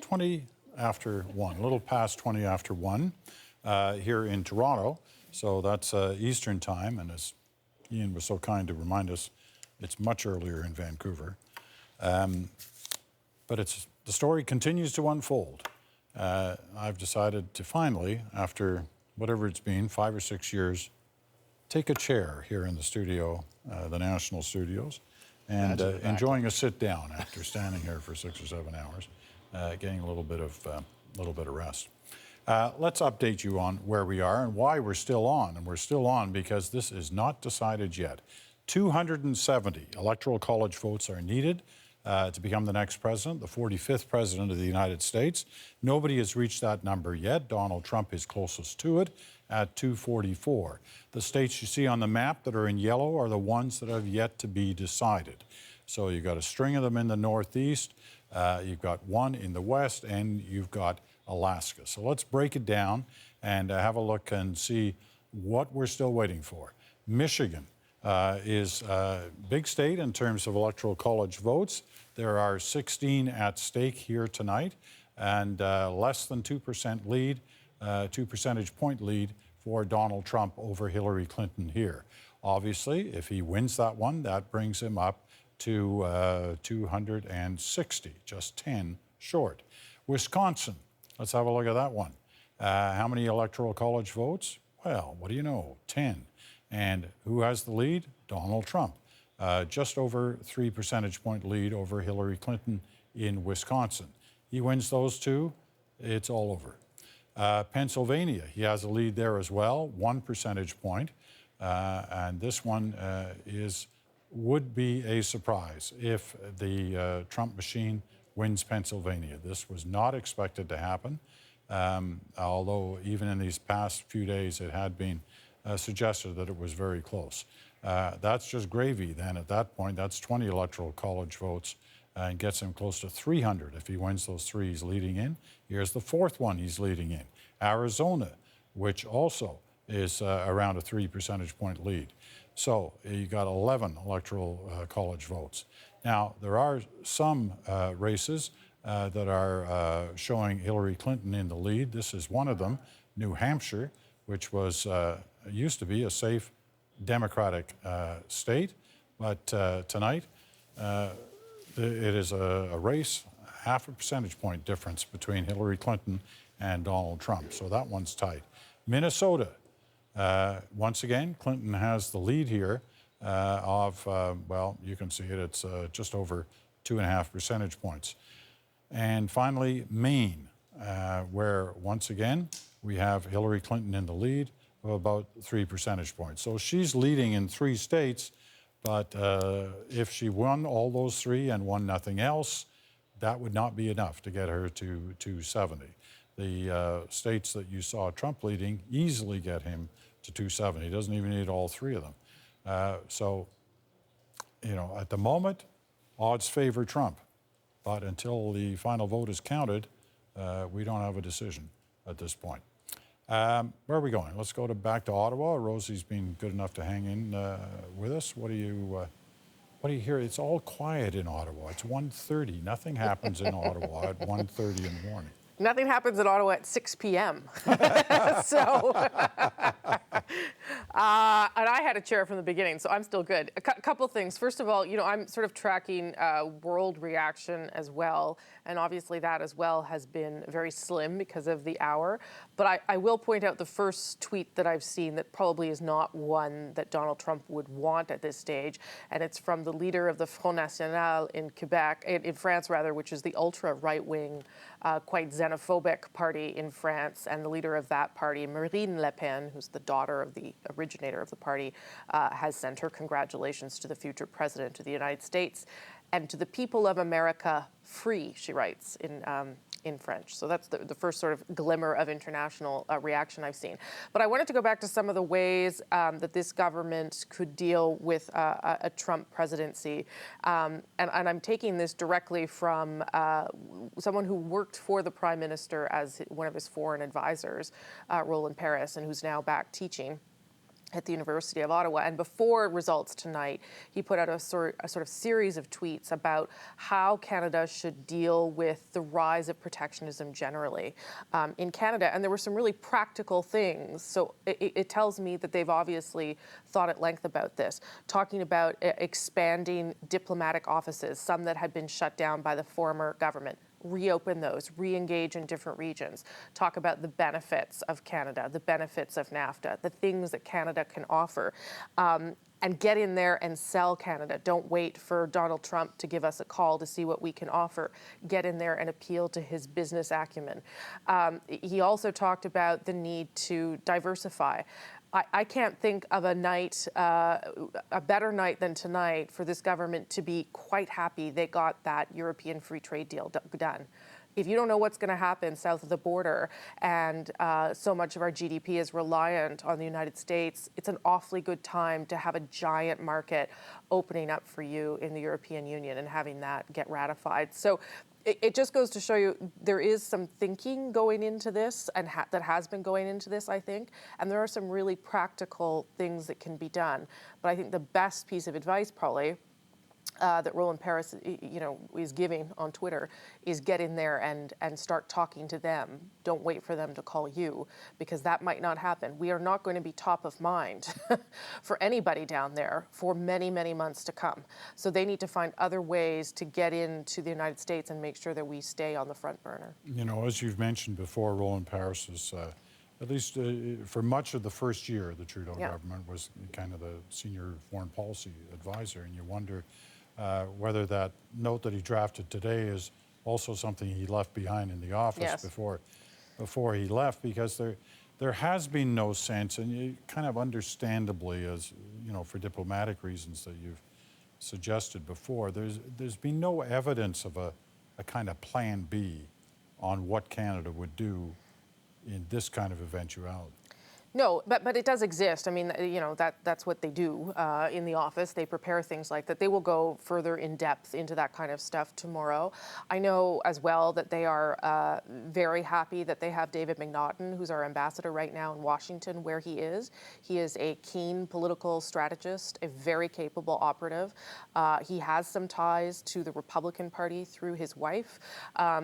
Speaker 2: 20 after 1, a little past 20 after 1 here in Toronto. So that's Eastern time, and as Ian was so kind to remind us, it's much earlier in Vancouver. But the story continues to unfold. I've decided to finally, after whatever it's been, 5 or 6 years, take a chair here in the studio, the National Studios, and enjoying a sit down after standing here for 6 or 7 hours, getting a little bit of rest. Let's update you on where we are and why we're still on. And we're still on because this is not decided yet. 270 Electoral College votes are needed to become the next president, the 45th president of the United States. Nobody has reached that number yet. Donald Trump is closest to it at 244. The states you see on the map that are in yellow are the ones that have yet to be decided. So you've got a string of them in the Northeast, you've got one in the West, and you've got Alaska. So let's break it down and have a look and see what we're still waiting for. Michigan is a big state in terms of Electoral College votes. There are 16 at stake here tonight, and less than 2% lead, 2 percentage point lead for Donald Trump over Hillary Clinton here. Obviously, if he wins that one, that brings him up to 260, just 10 short. Wisconsin, let's have a look at that one. How many Electoral College votes? Well, what do you know? 10. And who has the lead? Donald Trump. Just over 3 percentage point lead over Hillary Clinton in Wisconsin. He wins those two, it's all over. Pennsylvania, he has a lead there as well, 1 percentage point. And this one would be a surprise if the Trump machine wins Pennsylvania. This was not expected to happen, although even in these past few days it had been suggested that it was very close. That's just gravy then at that point. That's 20 Electoral College votes and gets him close to 300 if he wins those three he's leading in. Here's the fourth one he's leading in, Arizona, which also is around a 3 percentage point lead. So you got 11 Electoral College votes. Now, there are some races that are showing Hillary Clinton in the lead. This is one of them, New Hampshire, which was used to be a safe Democratic state, but tonight it is a race, half a percentage point difference between Hillary Clinton and Donald Trump. So that one's tight. Minnesota, once again, Clinton has the lead here well, you can see it, it's just over 2.5 percentage points. And finally, Maine, where once again, we have Hillary Clinton in the lead of about 3 percentage points. So she's leading in 3 states, but if she won all those 3 and won nothing else, that would not be enough to get her to 270. The states that you saw Trump leading easily get him to 270. He doesn't even need all 3 of them. So, you know, at the moment, odds favor Trump. But until the final vote is counted, we don't have a decision at this point. Where are we going? Let's go back to Ottawa. Rosie's been good enough to hang in with us. What do you hear? It's all quiet in Ottawa. It's 1:30. Nothing happens in Ottawa at 1:30 in the morning.
Speaker 1: Nothing happens in Ottawa at 6 p.m. So, and I had a chair from the beginning, so I'm still good. A couple things. First of all, you know, I'm sort of tracking world reaction as well, and obviously that as well has been very slim because of the hour. But I will point out the first tweet that I've seen that probably is not one that Donald Trump would want at this stage, and it's from the leader of the Front National in Quebec, in France rather, which is the ultra right-wing, quite xenophobic party in France, and the leader of that party, Marine Le Pen, who's the daughter of the originator of the party, has sent her congratulations to the future president of the United States. And to the people of America, free, she writes in French. So that's the first sort of glimmer of international reaction I've seen. But I wanted to go back to some of the ways that this government could deal with a Trump presidency. And I'm taking this directly from someone who worked for the Prime Minister as one of his foreign advisors, Roland Paris, and who's now back teaching. at the University of Ottawa. And before results tonight, he put out a sort of series of tweets about how Canada should deal with the rise of protectionism generally in Canada. And there were some really practical things. So it tells me that they've obviously thought at length about this, talking about expanding diplomatic offices, some that had been shut down by the former government. Reopen those, re-engage in different regions, talk about the benefits of Canada, the benefits of NAFTA, the things that Canada can offer, and get in there and sell Canada. Don't wait for Donald Trump to give us a call to see what we can offer. Get in there and appeal to his business acumen. He also talked about the need to diversify. I can't think of a night, a better night than tonight for this government to be quite happy they got that European free trade deal done. If you don't know what's going to happen south of the border and so much of our GDP is reliant on the United States, it's an awfully good time to have a giant market opening up for you in the European Union and having that get ratified. So it just goes to show you there is some thinking going into this and that has been going into this, I think, and there are some really practical things that can be done. But I think the best piece of advice probably that Roland Paris, is giving on Twitter is get in there and start talking to them. Don't wait for them to call you, because that might not happen. We are not going to be top of mind for anybody down there for many, many months to come. So they need to find other ways to get into the United States and make sure that we stay on the front burner.
Speaker 2: As you've mentioned before, Roland Paris is, at least for much of the first year, the Trudeau government was kind of the senior foreign policy advisor, and you wonder whether that note that he drafted today is also something he left behind in the office before he left, because there has been no sense, and you kind of understandably, as for diplomatic reasons that you've suggested before, there's been no evidence of a kind of plan B on what Canada would do in this kind of eventuality.
Speaker 1: No, but it does exist. I mean, that's what they do in the office. They prepare things like that. They will go further in depth into that kind of stuff tomorrow. I know as well that they are very happy that they have David McNaughton, who's our ambassador right now in Washington, where he is. He is a keen political strategist, a very capable operative. He has some ties to the Republican Party through his wife.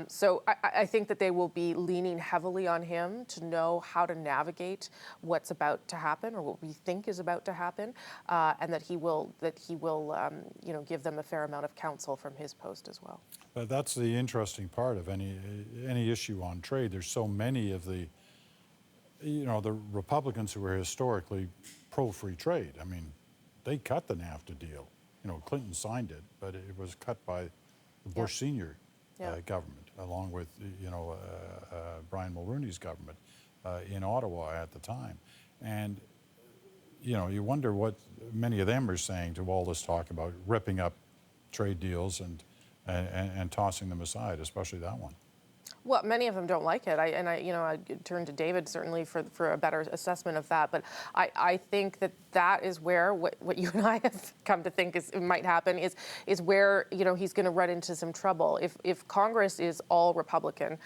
Speaker 1: So I think that they will be leaning heavily on him to know how to navigate what's about to happen, or what we think is about to happen, and that he will give them a fair amount of counsel from his post as well.
Speaker 2: But that's the interesting part of any issue on trade. There's so many of the Republicans who were historically pro-free trade. I mean, they cut the NAFTA deal. Clinton signed it, but it was cut by the Bush senior government, along with Brian Mulroney's government. In Ottawa at the time. And, you wonder what many of them are saying to all this talk about ripping up trade deals and tossing them aside, especially that one.
Speaker 1: Well, many of them don't like it. I turn to David certainly for a better assessment of that. But I think that is where what you and I have come to think might happen is where he's going to run into some trouble if Congress is all Republican.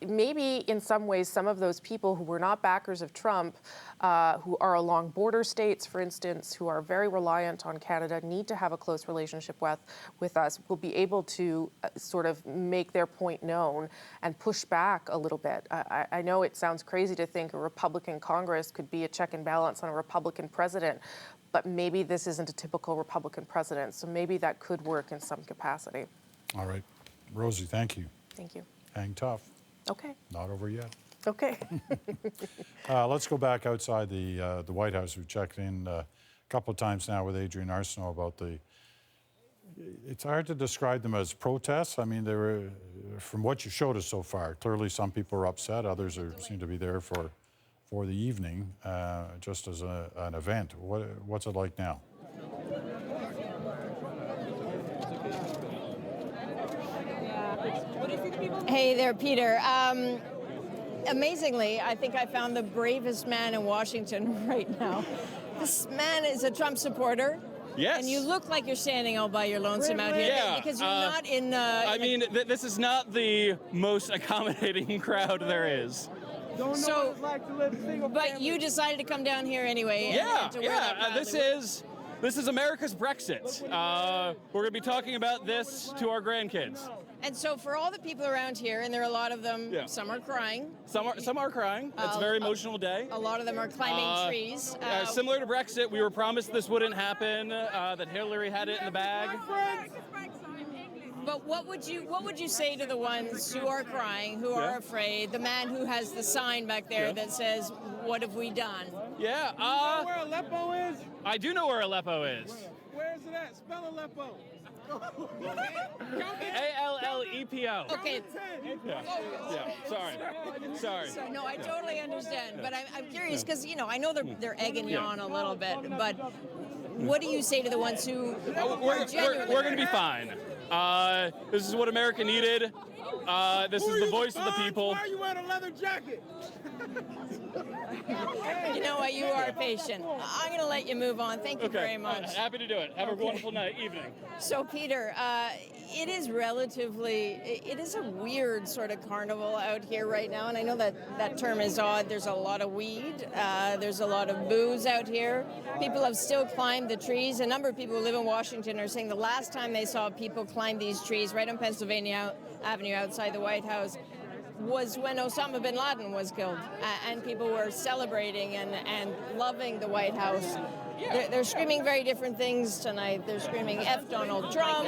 Speaker 1: Maybe in some ways, some of those people who were not backers of Trump, who are along border states, for instance, who are very reliant on Canada, need to have a close relationship with us, will be able to sort of make their point known and push back a little bit. I know it sounds crazy to think a Republican Congress could be a check and balance on a Republican president, but maybe this isn't a typical Republican president, so maybe that could work in some capacity.
Speaker 2: All right. Rosie, thank you.
Speaker 1: Thank you.
Speaker 2: Hang tough.
Speaker 1: Okay.
Speaker 2: Not over yet.
Speaker 1: Okay.
Speaker 2: Let's go back outside the White House. We've checked in a couple of times now with Adrienne Arsenault about it's hard to describe them as protests. I mean, they were, from what you showed us so far, clearly some people are upset, others seem to be there for the evening, just as an event. What's it like now?
Speaker 3: Hey there, Peter. Amazingly, I think I found the bravest man in Washington right now. This man is a Trump supporter.
Speaker 4: Yes.
Speaker 3: And you look like you're standing all by your lonesome out here.
Speaker 4: Yeah.
Speaker 3: Because you're not in...
Speaker 4: I mean, this is not the most accommodating crowd there is. Don't know what it's like to live single
Speaker 3: But
Speaker 4: family.
Speaker 3: you decided to come down here anyway.
Speaker 4: Yeah,
Speaker 3: and to wear that proudly.
Speaker 4: This is America's Brexit. We're going to be talking about this to our grandkids.
Speaker 3: And so for all the people around here, and there are a lot of them, some are crying.
Speaker 4: Some are crying. It's a very emotional day.
Speaker 3: A lot of them are climbing trees.
Speaker 4: Similar to Brexit, we were promised this wouldn't happen, that Hillary had it in the bag.
Speaker 3: But what would you say to the ones who are crying, who are afraid? The man who has the sign back there that says, "What have we done?"
Speaker 4: Yeah.
Speaker 22: You know where Aleppo is?
Speaker 4: I do know where Aleppo is.
Speaker 22: Where is it at? Spell Aleppo.
Speaker 4: A-L-L-E-P-O.
Speaker 3: Okay.
Speaker 4: Yeah. Sorry.
Speaker 3: So, no, I totally understand. But I'm curious because, I know they're egging you on a little bit. But what do you say to the ones who are genuinely...
Speaker 4: We're going to be fine. This is what America needed. This is the voice of the people.
Speaker 22: Why are you wearing a leather jacket?
Speaker 3: You know what? You are patient. I'm going to let you move on. Thank you very much.
Speaker 4: Happy to do it. Have a wonderful evening.
Speaker 3: So, Peter, it is a weird sort of carnival out here right now. And I know that term is odd. There's a lot of weed. There's a lot of booze out here. People have still climbed the trees. A number of people who live in Washington are saying the last time they saw people climb these trees right on Pennsylvania Avenue outside the White House was when Osama bin Laden was killed, and people were celebrating and loving the White House. They're screaming very different things tonight. They're screaming F Donald Trump.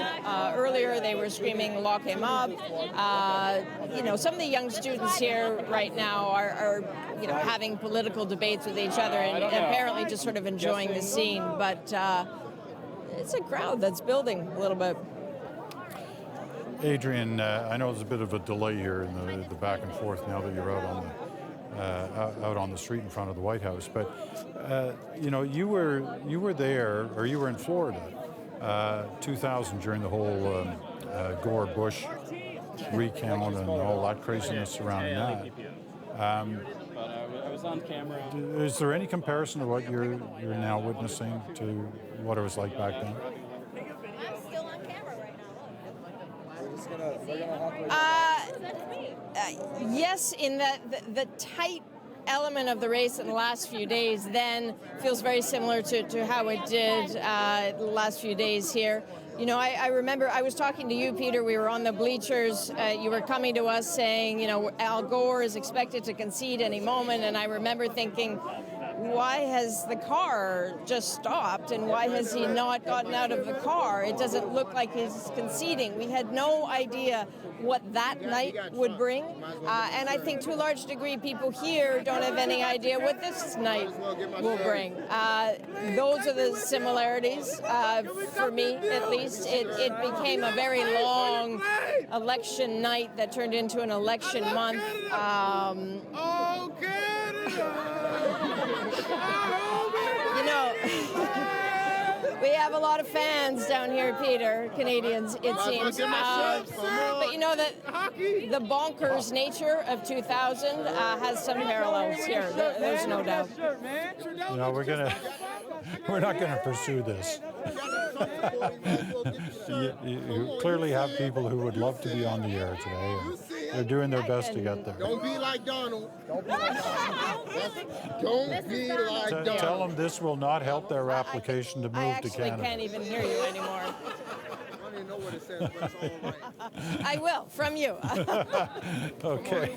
Speaker 3: Earlier they were screaming lock him up. Some of the young students here right now are having political debates with each other and apparently just sort of enjoying the scene. But it's a crowd that's building a little bit.
Speaker 2: Adrian, I know there's a bit of a delay here in the back and forth now that you're out on the street in front of the White House. But you were there, or you were in Florida, 2000 during the whole Gore-Bush recount and all that craziness surrounding that.
Speaker 4: I was on camera.
Speaker 2: Is there any comparison to what you're now witnessing to what it was like back then?
Speaker 3: Yes, in that the tight element of the race in the last few days then feels very similar to how it did the last few days here. I remember I was talking to you, Peter. We were on the bleachers. You were coming to us saying, Al Gore is expected to concede any moment. And I remember thinking, why has the car just stopped and why has he not gotten out of the car? It doesn't look like he's conceding. We had no idea what that night would bring. And I think to a large degree, people here don't have any idea what this night will bring. Those are the similarities, for me at least. It became a very long election night that turned into an election month. We have a lot of fans down here, Peter, Canadians, it seems. But you know that the bonkers nature of 2000 has some parallels here. There's no doubt.
Speaker 2: We're not gonna pursue this. You clearly have people who would love to be on the air today, and they're doing their best to get there.
Speaker 21: Don't be like Donald. Don't be like Donald. Don't be like Donald.
Speaker 2: Tell them this will not help their application to move to Canada.
Speaker 3: I can't even hear you anymore.
Speaker 21: I don't even know what it says, but it's all right.
Speaker 3: I will, from you.
Speaker 2: Okay.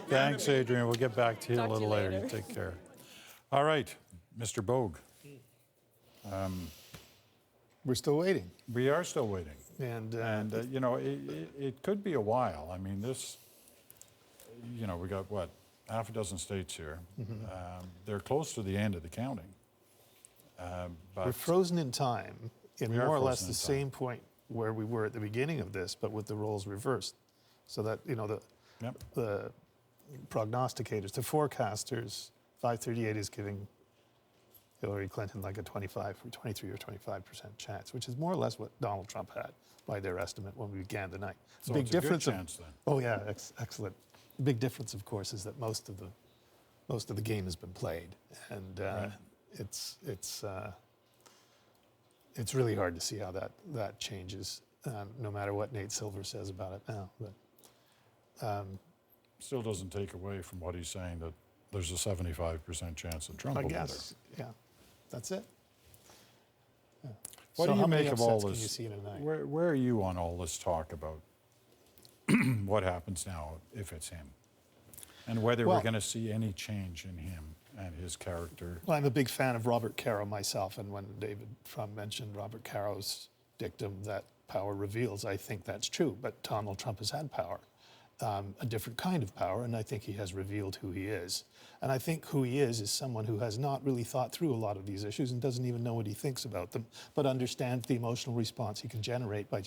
Speaker 2: Thanks, Adrian. We'll get back to you a little later. You take care. All right, Mr. Bogue.
Speaker 10: We're still waiting.
Speaker 2: We are still waiting.
Speaker 10: And
Speaker 2: it could be a while. I mean, this, we got, what, half a dozen states here.
Speaker 10: Mm-hmm.
Speaker 2: They're close to the end of the counting.
Speaker 10: We're frozen in time in more or less the same point where we were at the beginning of this, but with the roles reversed. So that, the prognosticators, the forecasters, 538 is giving Hillary Clinton like a 23 or 25% chance, which is more or less what Donald Trump had by their estimate when we began the night.
Speaker 2: So it's a good chance then.
Speaker 10: Oh yeah, excellent. The big difference, of course, is that most of the game has been played, and
Speaker 2: Right.
Speaker 10: it's really hard to see how that changes, no matter what Nate Silver says about it now. But
Speaker 2: Still doesn't take away from what he's saying that there's a 75% chance that Trump
Speaker 10: I
Speaker 2: will be there.
Speaker 10: guess, yeah, that's it. Yeah.
Speaker 2: What
Speaker 10: So
Speaker 2: do
Speaker 10: how
Speaker 2: you
Speaker 10: many
Speaker 2: make of all
Speaker 10: upsets can
Speaker 2: this?
Speaker 10: you see tonight?
Speaker 2: Where are you on all this talk about what happens now if it's him? And whether we're going to see any change in him and his character?
Speaker 10: Well, I'm a big fan of Robert Caro myself, and when David Trump mentioned Robert Caro's dictum that power reveals, I think that's true. But Donald Trump has had power, a different kind of power, and I think he has revealed who he is. And I think who he is someone who has not really thought through a lot of these issues and doesn't even know what he thinks about them, but understands the emotional response he can generate by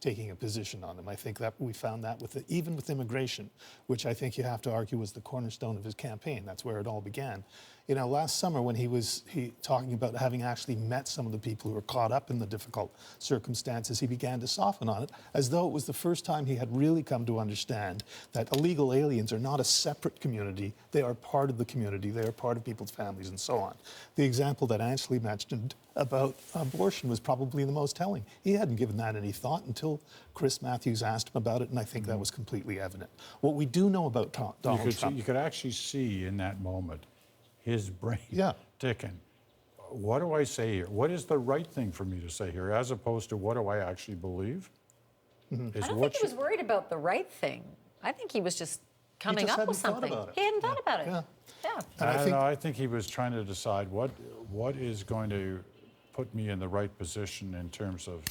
Speaker 10: taking a position on them. I think that we found that even with immigration, which I think you have to argue was the cornerstone of his campaign. That's where it all began. You know, last summer when he was talking about having actually met some of the people who were caught up in the difficult circumstances, he began to soften on it, as though it was the first time he had really come to understand that illegal aliens are not a separate community. They are part of the community. They are part of people's families and so on. The example that Ashley mentioned about abortion was probably the most telling. He hadn't given that any thought until Chris Matthews asked him about it, and I think that was completely evident. What we do know about Donald Trump...
Speaker 2: You could actually see in that moment his brain ticking. What do I say here? What is the right thing for me to say here, as opposed to what do I actually believe?
Speaker 14: I don't think he was worried about the right thing. I think he was just coming up with something. He hadn't thought about it. Yeah.
Speaker 2: I don't know. I think he was trying to decide what is going to put me in the right position in terms of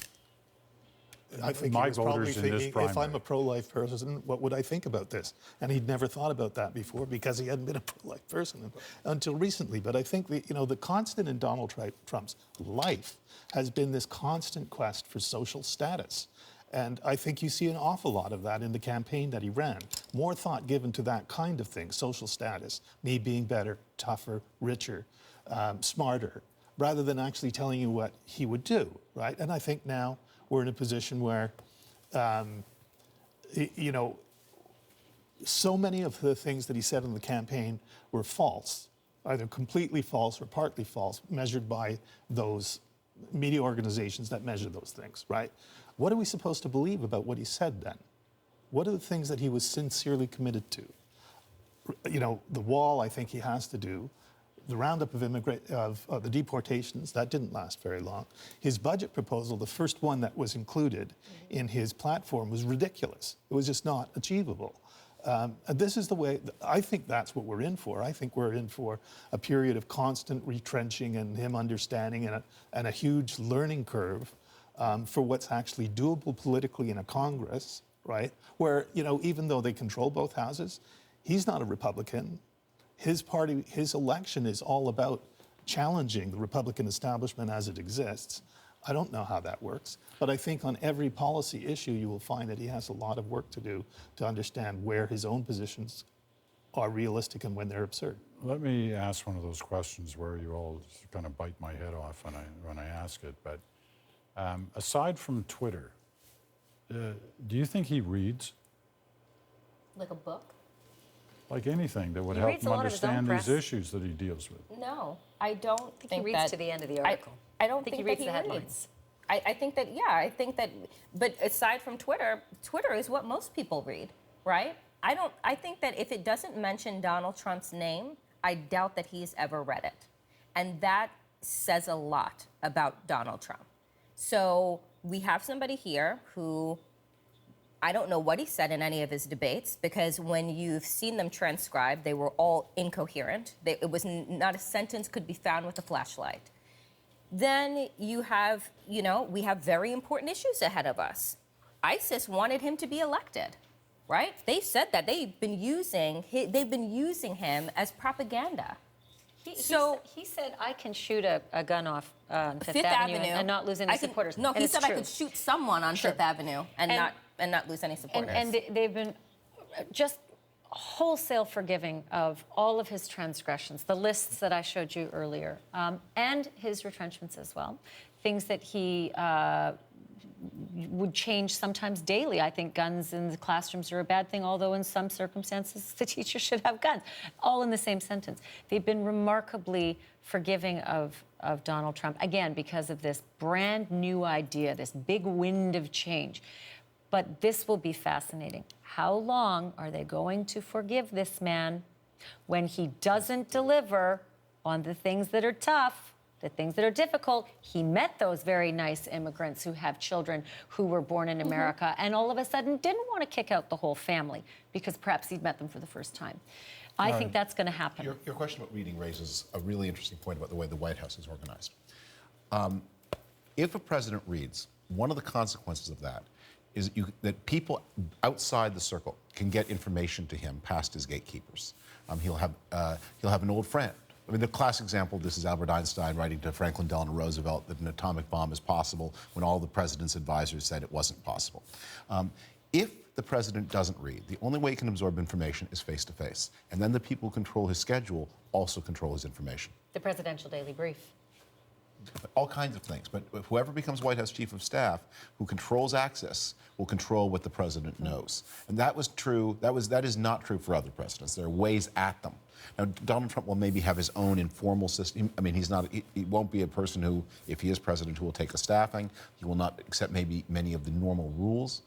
Speaker 10: I think
Speaker 2: my
Speaker 10: he was probably
Speaker 2: voters in this
Speaker 10: thinking,
Speaker 2: primary.
Speaker 10: if I'm a pro-life person, what would I think about this? And he'd never thought about that before because he hadn't been a pro-life person until recently. But I think the constant in Donald Trump's life has been this constant quest for social status. And I think you see an awful lot of that in the campaign that he ran. More thought given to that kind of thing, social status, me being better, tougher, richer, smarter, rather than actually telling you what he would do, right? And I think now we're in a position where, so many of the things that he said in the campaign were false, either completely false or partly false, measured by those media organizations that measure those things, right? What are we supposed to believe about what he said then? What are the things that he was sincerely committed to? You know, the wall, I think he has to do. The roundup of the deportations, that didn't last very long. His budget proposal, the first one that was included in his platform, was ridiculous. It was just not achievable. And this is the way, I think that's what we're in for. I think we're in for a period of constant retrenching and him understanding and a huge learning curve for what's actually doable politically in a Congress, right? Where, you know, even though they control both houses, he's not a Republican. His party, his election is all about challenging the Republican establishment as it exists. I don't know how that works, but I think on every policy issue you will find that he has a lot of work to do to understand where his own positions are realistic and when they're absurd.
Speaker 2: Let me ask one of those questions where you all kind of bite my head off when I ask it, but aside from Twitter, do you think he reads?
Speaker 11: Like a book?
Speaker 2: Like anything that would
Speaker 11: He
Speaker 2: help
Speaker 11: reads
Speaker 2: him
Speaker 11: a lot of his own
Speaker 2: understand these
Speaker 11: press.
Speaker 2: issues that he deals with?
Speaker 11: No, I don't think
Speaker 14: he reads
Speaker 11: that,
Speaker 14: to the end of the article.
Speaker 11: I don't think
Speaker 14: he
Speaker 11: that
Speaker 14: reads
Speaker 11: he
Speaker 14: the headlines.
Speaker 11: reads. I think that, yeah, I think that, but aside from Twitter, Twitter is what most people read, right? I think that if it doesn't mention Donald Trump's name, I doubt that he's ever read it. And that says a lot about Donald Trump. So we have somebody here who, I don't know what he said in any of his debates, because when you've seen them transcribed, they were all incoherent. It was not a sentence could be found with a flashlight. Then you have, we have very important issues ahead of us. ISIS wanted him to be elected, right? They said that they've been using him as propaganda.
Speaker 14: He said, I can shoot a gun off Fifth Avenue and not lose any supporters.
Speaker 11: No,
Speaker 14: and
Speaker 11: he
Speaker 14: it's
Speaker 11: said
Speaker 14: true.
Speaker 11: I could shoot someone on Fifth Avenue and not lose any supporters.
Speaker 14: And they've been just wholesale forgiving of all of his transgressions, the lists that I showed you earlier, and his retrenchments as well, things that he would change sometimes daily. I think guns in the classrooms are a bad thing, although in some circumstances the teacher should have guns, all in the same sentence. They've been remarkably forgiving of Donald Trump, again, because of this brand new idea, this big wind of change. But this will be fascinating. How long are they going to forgive this man when he doesn't deliver on the things that are tough, the things that are difficult? He met those very nice immigrants who have children who were born in America and all of a sudden didn't want to kick out the whole family because perhaps he'd met them for the first time. I think that's going to happen.
Speaker 15: Your question about reading raises a really interesting point about the way the White House is organized. If a president reads, one of the consequences of that is that people outside the circle can get information to him past his gatekeepers. He'll have an old friend. I mean, the classic example of this is Albert Einstein writing to Franklin Delano Roosevelt that an atomic bomb is possible when all the president's advisors said it wasn't possible. If the president doesn't read, the only way he can absorb information is face-to-face. And then the people who control his schedule also control his information.
Speaker 14: The presidential daily brief.
Speaker 15: All kinds of things. But whoever becomes White House Chief of Staff, who controls access, will control what the president knows. And that was true. That is not true for other presidents. There are ways at them. Now, Donald Trump will maybe have his own informal system. I mean, he won't be a person who, if he is president, who will take a staffing. He will not accept maybe many of the normal rules.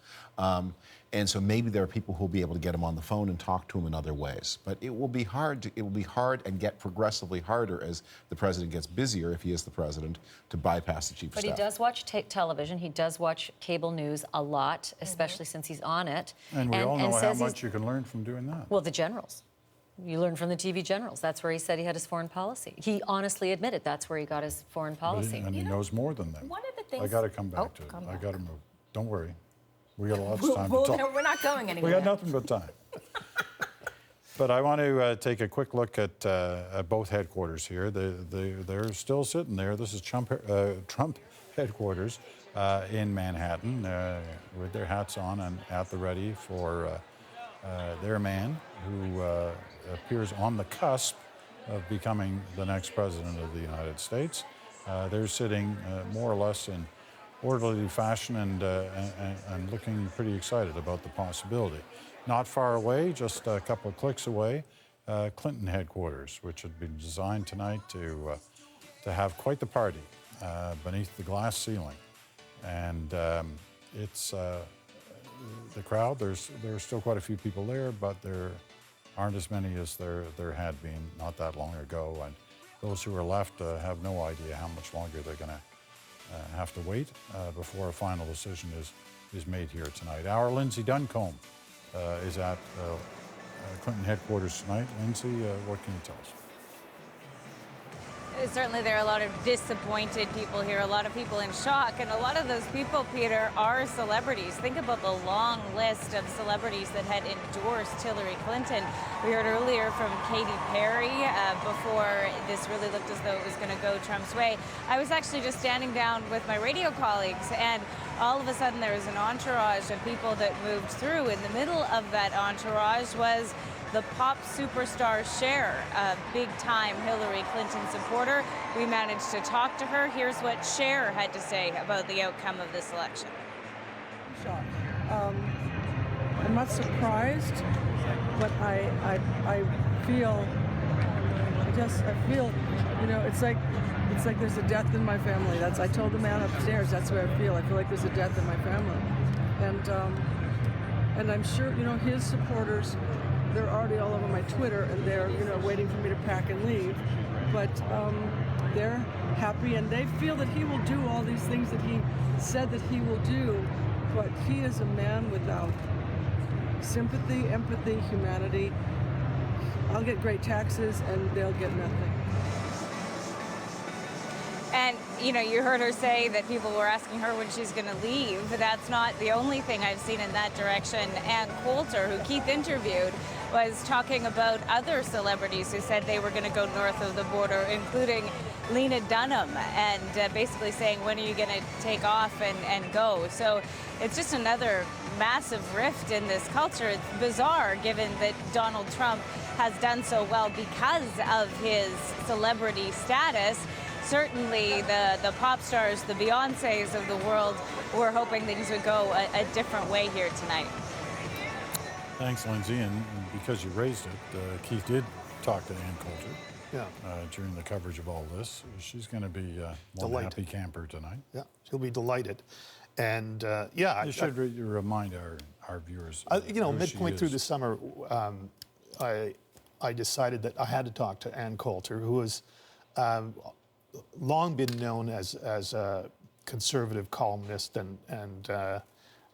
Speaker 15: And so maybe there are people who will be able to get him on the phone and talk to him in other ways. But it will be hard. It will be hard and get progressively harder as the president gets busier, if he is the president, to bypass the chief of staff.
Speaker 14: But he does watch television. He does watch cable news a lot, especially since he's on it.
Speaker 2: And we all know how much you can learn from doing that.
Speaker 14: Well, the generals. You learn from the TV generals. That's where he said he had his foreign policy. He honestly admitted that's where he got his foreign policy.
Speaker 2: And he knows more than them.
Speaker 14: One of the things...
Speaker 2: I got to come back to it. I got to move. Don't worry. We got lots of time to talk.
Speaker 14: We're not going anywhere.
Speaker 2: We got nothing but time. But I want to take a quick look at both headquarters here. They're still sitting there. This is Trump headquarters in Manhattan with their hats on and at the ready for their man who appears on the cusp of becoming the next president of the United States. They're sitting more or less in orderly fashion and looking pretty excited about the possibility. Not far away, just a couple of clicks away, Clinton headquarters, which had been designed tonight to have quite the party beneath the glass ceiling. And it's the crowd. There's still quite a few people there, but there aren't as many as there had been not that long ago. And those who are left have no idea how much longer they're going to have to wait before a final decision is made here tonight. Our Lindsay Duncombe is at Clinton headquarters tonight. Lindsay, what can you tell us?
Speaker 7: Certainly there are a lot of disappointed people here, a lot of people in shock, and a lot of those people, Peter, are celebrities. Think about the long list of celebrities that had endorsed Hillary Clinton. We heard earlier from Katy Perry before this really looked as though it was going to go Trump's way. I was actually just standing down with my radio colleagues, and all of a sudden there was an entourage of people that moved through. In the middle of that entourage was the pop superstar Cher, a big-time Hillary Clinton supporter. We managed to talk to her. Here's what Cher had to say about the outcome of this election.
Speaker 6: I'm not surprised, but I feel, you know, it's like there's a death in my family. I told the man upstairs, that's what I feel. I feel like there's a death in my family. And I'm sure, you know, his supporters, they're already all over my Twitter, and they're, you know, waiting for me to pack and leave. But they're happy, and they feel that he will do all these things that he said that he will do. But he is a man without sympathy, empathy, humanity. I'll get great taxes, and they'll get nothing.
Speaker 7: And, you know, you heard her say that people were asking her when she's going to leave. That's not the only thing I've seen in that direction. Ann Coulter, who Keith interviewed, was talking about other celebrities who said they were going to go north of the border, including Lena Dunham, and basically saying, when are you going to take off and go? So it's just another massive rift in this culture. It's bizarre, given that Donald Trump has done so well because of his celebrity status. Certainly the pop stars, the Beyoncés of the world, were hoping things would go a different way here tonight.
Speaker 2: Thanks, Lindsay. And because you raised it, Keith did talk to Ann Coulter during the coverage of all this. She's going to be one happy camper tonight.
Speaker 10: Yeah, she'll be delighted. And yeah,
Speaker 2: You should remind our viewers.
Speaker 10: you know,
Speaker 2: who
Speaker 10: midpoint
Speaker 2: she
Speaker 10: through
Speaker 2: is.
Speaker 10: the summer, I decided that I had to talk to Ann Coulter, who has long been known as a conservative columnist and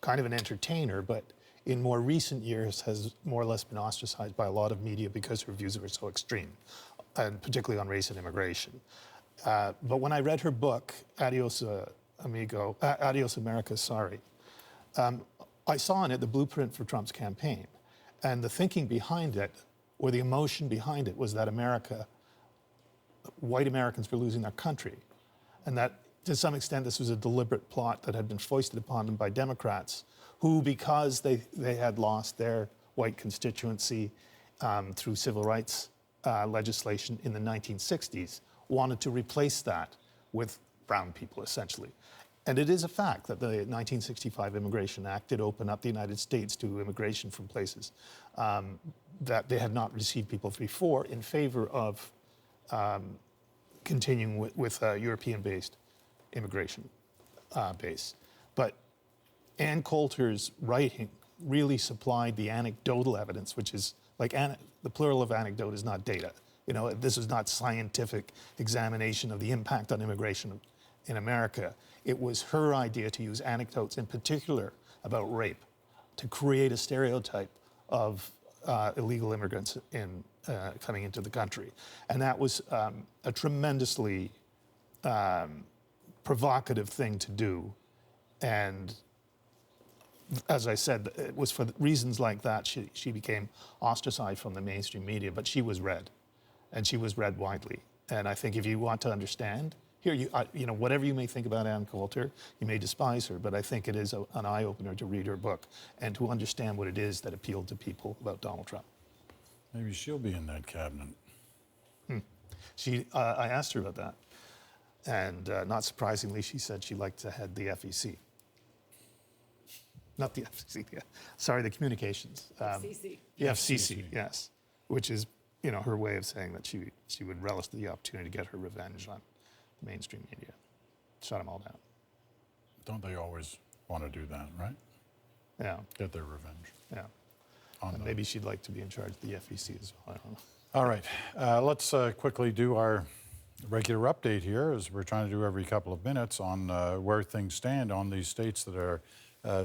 Speaker 10: kind of an entertainer, but in more recent years has more or less been ostracized by a lot of media because her views were so extreme, and particularly on race and immigration. But when I read her book, Adios America, I saw in it the blueprint for Trump's campaign. And the thinking behind it, or the emotion behind it, was that white Americans were losing their country. And that, to some extent, this was a deliberate plot that had been foisted upon them by Democrats, who, because they had lost their white constituency through civil rights legislation in the 1960s, wanted to replace that with brown people, essentially. And it is a fact that the 1965 Immigration Act did open up the United States to immigration from places that they had not received people before, in favor of continuing with a European-based immigration base. But Ann Coulter's writing really supplied the anecdotal evidence, which is like the plural of anecdote is not data. You know, this is not scientific examination of the impact on immigration in America. It was her idea to use anecdotes, in particular about rape, to create a stereotype of illegal immigrants coming into the country. And that was a tremendously provocative thing to do. And as I said, it was for reasons like that she became ostracized from the mainstream media, but she was read, and she was read widely. And I think if you want to understand, here, you know, whatever you may think about Ann Coulter, you may despise her, but I think it is an eye-opener to read her book and to understand what it is that appealed to people about Donald Trump.
Speaker 2: Maybe she'll be in that cabinet.
Speaker 10: I asked her about that, and not surprisingly, she said she'd like to head the FEC. Not the FCC, sorry, the communications.
Speaker 1: FCC.
Speaker 10: The FCC, yes, which is, you know, her way of saying that she would relish the opportunity to get her revenge on the mainstream media. Shut them all down.
Speaker 2: Don't they always want to do that, right?
Speaker 10: Yeah.
Speaker 2: Get their revenge.
Speaker 10: Yeah. Maybe she'd like to be in charge of the FEC as well. I don't know.
Speaker 2: All right. Let's quickly do our regular update here, as we're trying to do every couple of minutes, on where things stand on these states that are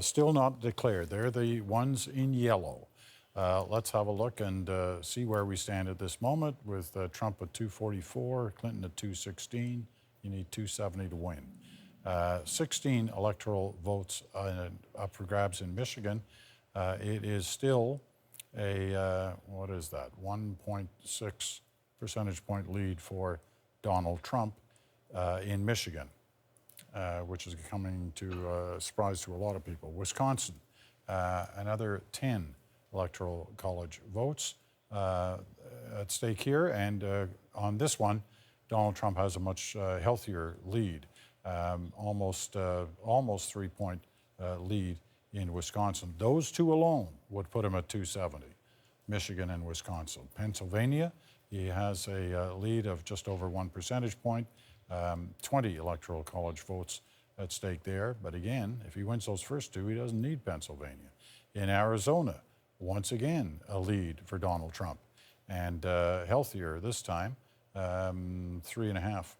Speaker 2: still not declared. They're the ones in yellow. Let's have a look and see where we stand at this moment, with Trump at 244, Clinton at 216. You need 270 to win. 16 electoral votes up for grabs in Michigan. It is still a, what is that, 1.6 percentage point lead for Donald Trump in Michigan, which is coming to a surprise to a lot of people. Wisconsin, another 10 electoral college votes at stake here, and on this one, Donald Trump has a much healthier lead, almost 3-point lead in Wisconsin. Those two alone would put him at 270, Michigan and Wisconsin. Pennsylvania, he has a lead of just over 1 percentage point, 20 electoral college votes at stake there. But again, if he wins those first two, he doesn't need Pennsylvania. In Arizona, once again, a lead for Donald Trump, and healthier this time, 3.5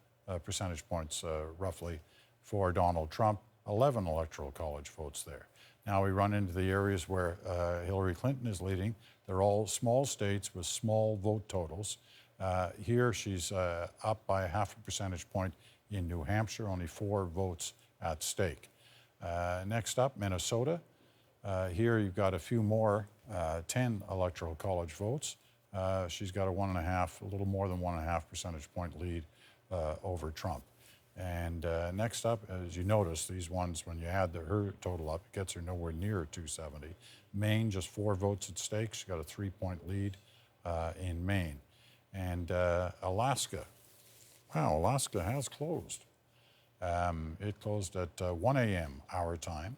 Speaker 2: percentage points roughly for Donald Trump, 11 electoral college votes there. Now we run into the areas where Hillary Clinton is leading. They're all small states with small vote totals. Here she's up by 0.5 percentage point in New Hampshire, only 4 votes at stake. Next up, Minnesota. Here you've got a few more, 10 electoral college votes. She's got a little more than 1.5 percentage point lead over Trump. And next up, as you notice, these ones, when you add her total up, it gets her nowhere near 270. Maine, just 4 votes at stake. She's got a 3-point lead in Maine. And Alaska, wow, Alaska has closed. It closed at 1 a.m. our time.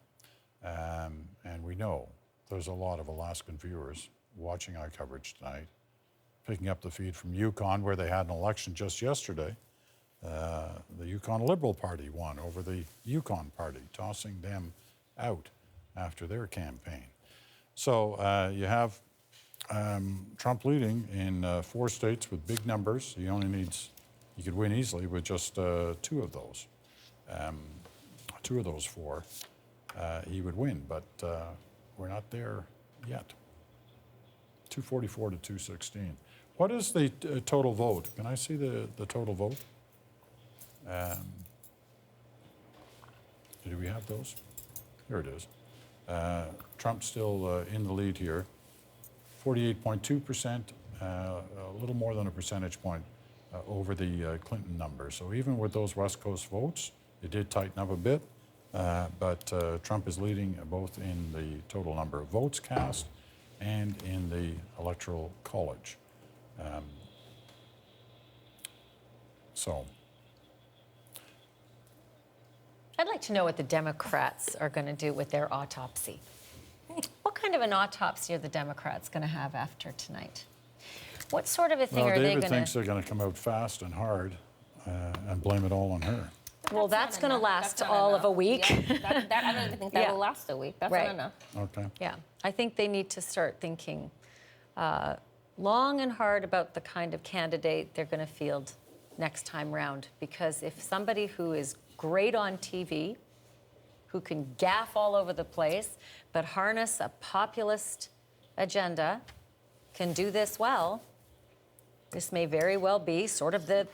Speaker 2: And we know there's a lot of Alaskan viewers watching our coverage tonight, picking up the feed from Yukon, where they had an election just yesterday. The Yukon Liberal Party won over the Yukon Party, tossing them out after their campaign. So you have Trump leading in 4 states with big numbers. He could win easily with just 2 of those. 2 of those 4, he would win, but we're not there yet. 244 to 216. What is the total vote? Can I see the total vote? Do we have those? Here it is. Trump's still in the lead here. 48.2%, a little more than a percentage point over the Clinton number. So even with those West Coast votes, it did tighten up a bit, but Trump is leading both in the total number of votes cast and in the Electoral College.
Speaker 14: I'd like to know what the Democrats are going to do with their autopsy. What kind of an autopsy are the Democrats going to have after tonight? What sort of a thing are they going to...
Speaker 2: David thinks they're going to come out fast and hard and blame it all on her.
Speaker 14: Well, that's going to last all of a week.
Speaker 11: Yeah, I don't even think that will last a week. That's not enough.
Speaker 2: Okay.
Speaker 14: Yeah, I think they need to start thinking long and hard about the kind of candidate they're going to field next time round. Because if somebody who is great on TV, who can gaffe all over the place, but harness a populist agenda, can do this well, this may very well be sort of the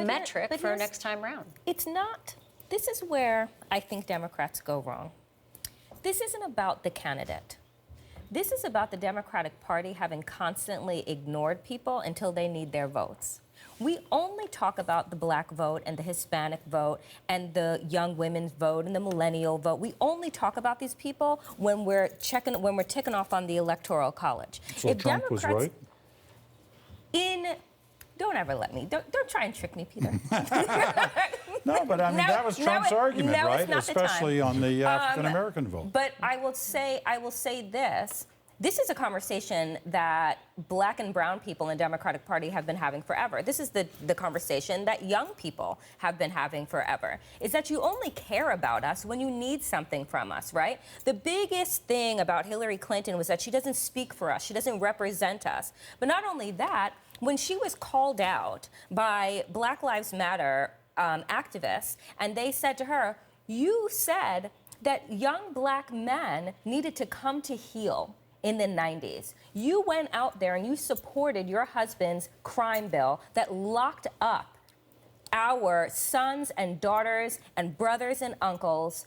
Speaker 14: metric for next time round.
Speaker 11: It's not. This is where I think Democrats go wrong. This isn't about the candidate. This is about the Democratic Party having constantly ignored people until they need their votes. We only talk about the black vote and the Hispanic vote and the young women's vote and the millennial vote. We only talk about these people when we're ticking off on the Electoral College.
Speaker 2: So if Trump was right?
Speaker 11: Don't ever let me. Don't try and trick me, Peter.
Speaker 2: No, but I mean, that was Trump's argument, right?
Speaker 11: Not
Speaker 2: Especially on the African-American vote.
Speaker 11: But I will say this. This is a conversation that black and brown people in the Democratic Party have been having forever. This is the conversation that young people have been having forever. Is that you only care about us when you need something from us, right? The biggest thing about Hillary Clinton was that she doesn't speak for us. She doesn't represent us. But not only that, when she was called out by Black Lives Matter activists, and they said to her, you said that young black men needed to come to heel in the 90s. You went out there and you supported your husband's crime bill that locked up our sons and daughters and brothers and uncles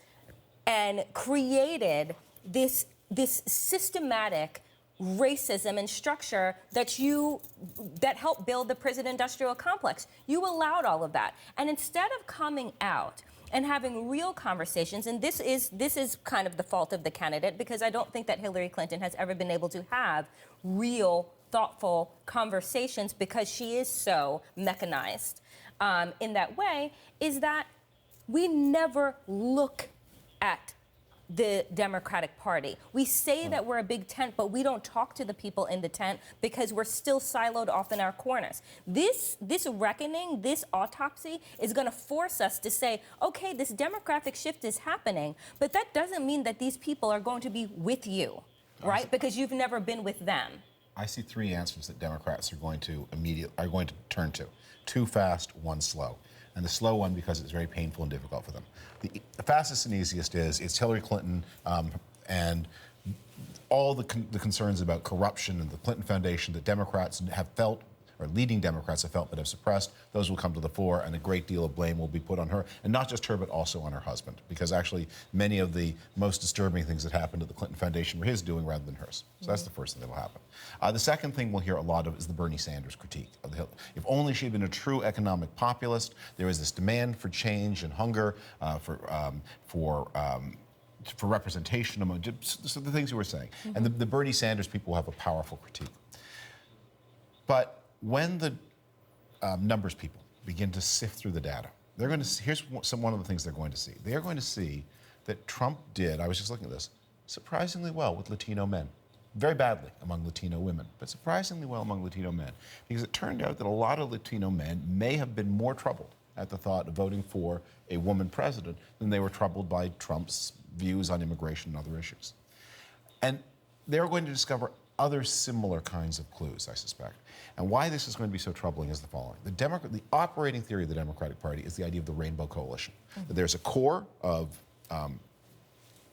Speaker 11: and created this systematic racism and structure that helped build the prison industrial complex. You allowed all of that. And instead of coming out and having real conversations, and this is kind of the fault of the candidate, because I don't think that Hillary Clinton has ever been able to have real, thoughtful conversations because she is so mechanized in that way, is that we never look at the Democratic Party. We say that we're a big tent, but we don't talk to the people in the tent because we're still siloed off in our corners. This reckoning, this autopsy is going to force us to say, okay, this demographic shift is happening, but that doesn't mean that these people are going to be with you, right? Because you've never been with them.
Speaker 15: I see 3 answers that Democrats are going to turn to. 2 fast, 1 slow. And the slow one because it's very painful and difficult for them. The fastest and easiest is it's Hillary Clinton and all the concerns about corruption and the Clinton Foundation that Democrats have felt, or leading Democrats have felt but have suppressed. Those will come to the fore, and a great deal of blame will be put on her, and not just her, but also on her husband, because actually many of the most disturbing things that happened at the Clinton Foundation were his doing rather than hers. So that's the first thing that will happen. The second thing we'll hear a lot of is the Bernie Sanders critique of the Hill. If only she had been a true economic populist. There is this demand for change and hunger for representation among so the things you were saying. Mm-hmm. And the Bernie Sanders people will have a powerful critique. But when the numbers people begin to sift through the data, they're going to here's one of the things they're going to see. They're going to see that Trump did, I was just looking at this, surprisingly well with Latino men. very badly among Latino women, but surprisingly well among Latino men, because it turned out that a lot of Latino men may have been more troubled at the thought of voting for a woman president than they were troubled by Trump's views on immigration and other issues. And they're going to discover other similar kinds of clues, I suspect. And why this is going to be so troubling is the following. The operating theory of the Democratic Party is the idea of the rainbow coalition. That there's a core of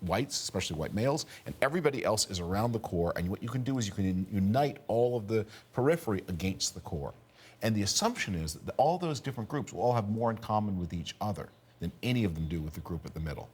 Speaker 15: whites, especially white males, and everybody else is around the core, and what you can do is you can unite all of the periphery against the core. And the assumption is that all those different groups will all have more in common with each other than any of them do with the group at the middle.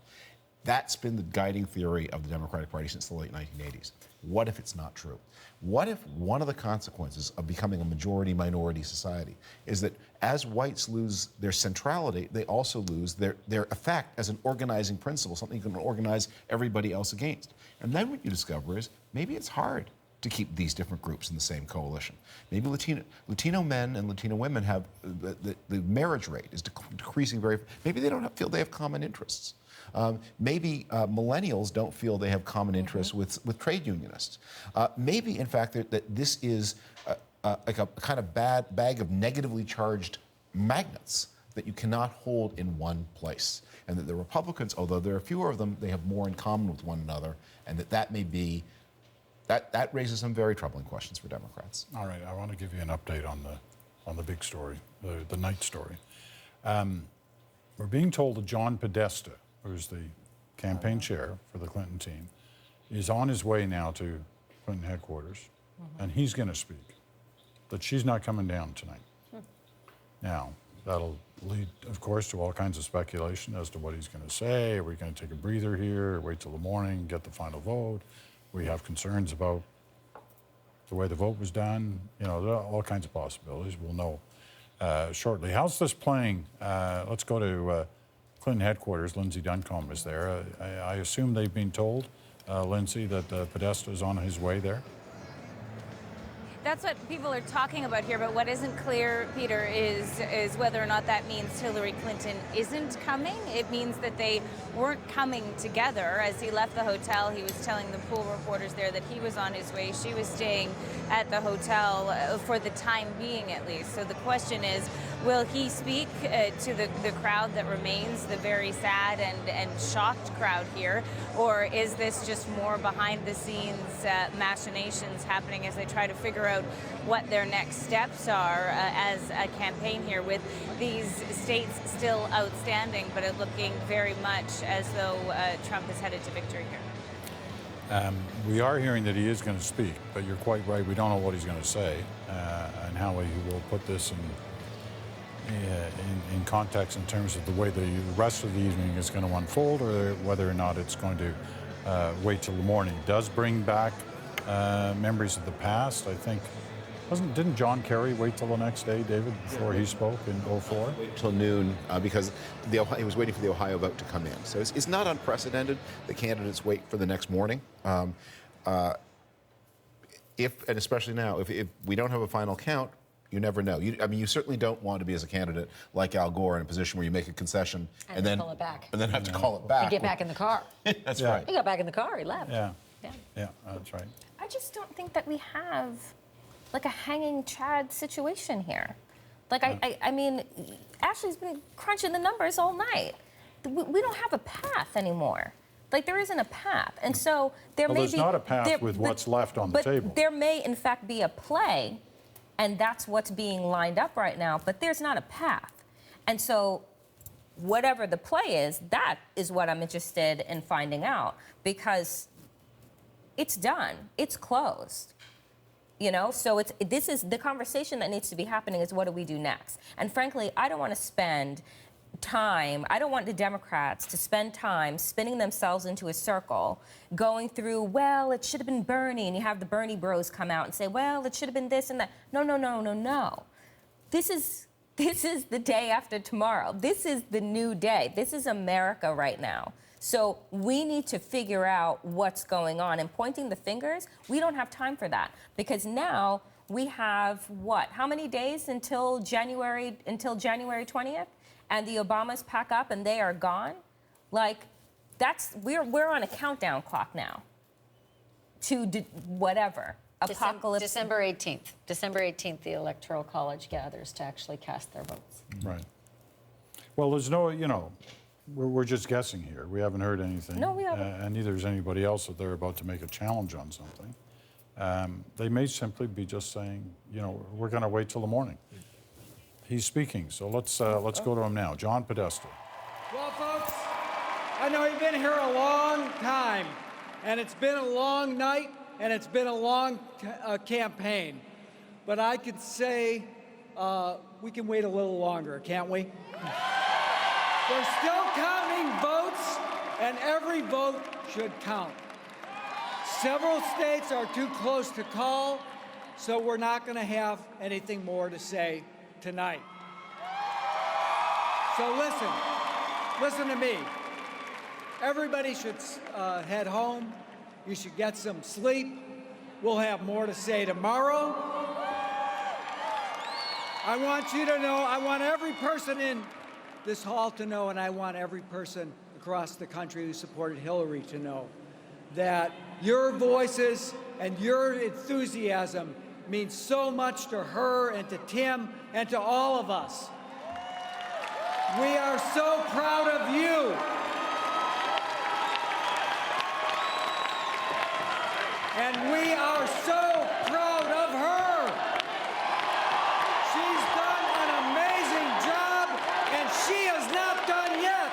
Speaker 15: That's been the guiding theory of the Democratic Party since the late 1980s. What if it's not true? What if one of the consequences of becoming a majority-minority society is that as whites lose their centrality, they also lose their effect as an organizing principle, something you can organize everybody else against? And then what you discover is maybe it's hard to keep these different groups in the same coalition. Maybe Latino men and Latino women have, the marriage rate is decreasing maybe they don't feel they have common interests. Maybe millennials don't feel they have common interests with trade unionists. Maybe, in fact, that this is like a kind of bag of negatively charged magnets that you cannot hold in one place. And that the Republicans, although there are fewer of them, they have more in common with one another, and that may be, that raises some very troubling questions for Democrats.
Speaker 2: All right, I want to give you an update on the big story, the night story. We're being told that John Podesta, who's the campaign chair for the Clinton team, is on his way now to Clinton headquarters, and he's going to speak. That she's not coming down tonight. Now, that'll lead, of course, to all kinds of speculation as to what he's going to say. Are we going to take a breather here, wait till the morning, get the final vote? We have concerns about the way the vote was done. You know, there are all kinds of possibilities. We'll know shortly. How's this playing? Let's go to Clinton headquarters. Lindsay Duncombe is there. I assume they've been told, Lindsay, that Podesta is on his way there?
Speaker 7: That's what people are talking about here, but what isn't clear, Peter, is whether or not that means Hillary Clinton isn't coming. It means that they weren't coming together. As he left the hotel, he was telling the pool reporters there that he was on his way. She was staying at the hotel for the time being, at least. So the question is, will he speak to the crowd that remains, the very sad and shocked crowd here, or is this just more behind-the-scenes machinations happening as they try to figure out what their next steps are as a campaign here, with these states still outstanding, but it looking very much as though Trump is headed to victory here?
Speaker 2: We are hearing that he is going to speak, but you're quite right. We don't know what he's going to say and how he will put this in context in terms of the way the rest of the evening is going to unfold, or whether or not it's going to wait till the morning. It does bring back memories of the past. I think, didn't John Kerry wait till the next day, David, before he spoke in 2004?
Speaker 15: Wait till noon because he was waiting for the Ohio vote to come in. So it's not unprecedented that candidates wait for the next morning. If, and especially now, if we don't have a final count, you never know. You certainly don't want to be, as a candidate like Al Gore, in a position where you make a concession and then
Speaker 14: call it back.
Speaker 15: And then have to call it back.
Speaker 14: And get back in the car.
Speaker 15: That's right.
Speaker 14: He got back in the car. He left.
Speaker 2: Yeah, that's right.
Speaker 11: I just don't think that we have like a hanging Chad situation here. Like, I mean, Ashley's been crunching the numbers all night. We don't have a path anymore. Like, there isn't a path. And so there may be...
Speaker 2: there's not a path with what's left on the table.
Speaker 11: But there may, in fact, be a play, and that's what's being lined up right now, but there's not a path. And so whatever the play is, that is what I'm interested in finding out, because it's done. It's closed. You know, so this is the conversation that needs to be happening, is what do we do next? And frankly, I don't want to spend time, I don't want the Democrats to spend time spinning themselves into a circle, going through, well, it should have been Bernie, and you have the Bernie bros come out and say, well, it should have been this and that. No. This is the day after tomorrow. This is the new day. This is America right now. So we need to figure out what's going on. And pointing the fingers, we don't have time for that, because now we have what? How many days until January 20th? And the Obamas pack up and they are gone? Like, we're on a countdown clock now to whatever. Apocalypse.
Speaker 14: December 18th. December 18th, the Electoral College gathers to actually cast their votes.
Speaker 2: Right. Well, there's no, we're just guessing here. We haven't heard anything.
Speaker 11: No, we haven't.
Speaker 2: And neither is anybody else that they're about to make a challenge on something. They may simply be just saying, we're going to wait till the morning. He's speaking, so let's go to him now. John Podesta.
Speaker 8: Well, folks, I know you've been here a long time, and it's been a long night, and it's been a long campaign. But I could say we can wait a little longer, can't we? They're still counting votes, and every vote should count. Several states are too close to call, so we're not going to have anything more to say tonight. So listen to me. Everybody should head home. You should get some sleep. We'll have more to say tomorrow. I want you to know, I want every person in this hall to know, and I want every person across the country who supported Hillary to know that your voices and your enthusiasm means so much to her and to Tim and to all of us. We are so proud of you. And we are so proud of her. She's done an amazing job, and she is not done yet.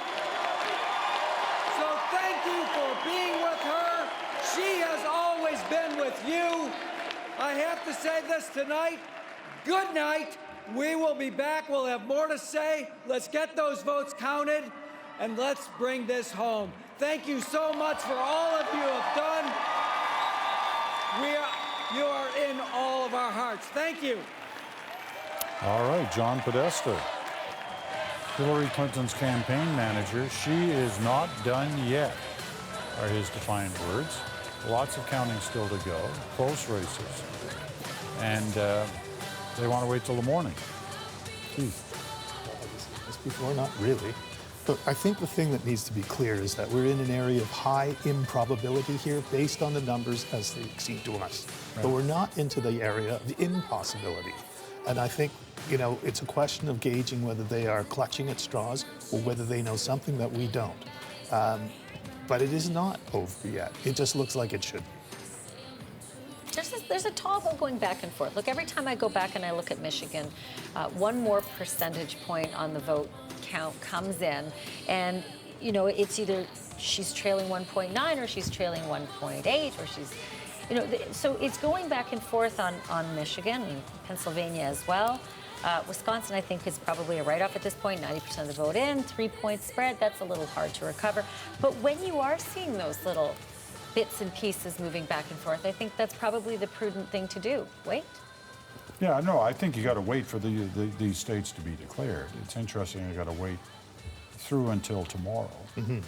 Speaker 8: So thank you for being with her. She has always been with you. I have to say this tonight. Good night. We will be back. We'll have more to say. Let's get those votes counted, and let's bring this home. Thank you so much for all of you have done. You are in all of our hearts. Thank you.
Speaker 2: All right, John Podesta, Hillary Clinton's campaign manager. She is not done yet, are his defiant words. Lots of counting still to go, close races, and they want to wait till the morning. Keith.
Speaker 10: Just before, not really. Look, I think the thing that needs to be clear is that we're in an area of high improbability here based on the numbers as they seem to us. Right. But we're not into the area of impossibility. And I think, it's a question of gauging whether they are clutching at straws or whether they know something that we don't. But it is not over yet. It just looks like it should.
Speaker 14: There's a toggle going back and forth. Look, every time I go back and I look at Michigan, one more percentage point on the vote count comes in, and it's either she's trailing 1.9 or she's trailing 1.8 or she's, so it's going back and forth on Michigan and Pennsylvania as well. Wisconsin, I think, is probably a write-off at this point. 90% of the vote in, 3-point spread. That's a little hard to recover. But when you are seeing those little bits and pieces moving back and forth, I think that's probably the prudent thing to do. Wait.
Speaker 2: Yeah, no, I think you got to wait for these states to be declared. It's interesting. You got to wait through until tomorrow. Mm-hmm.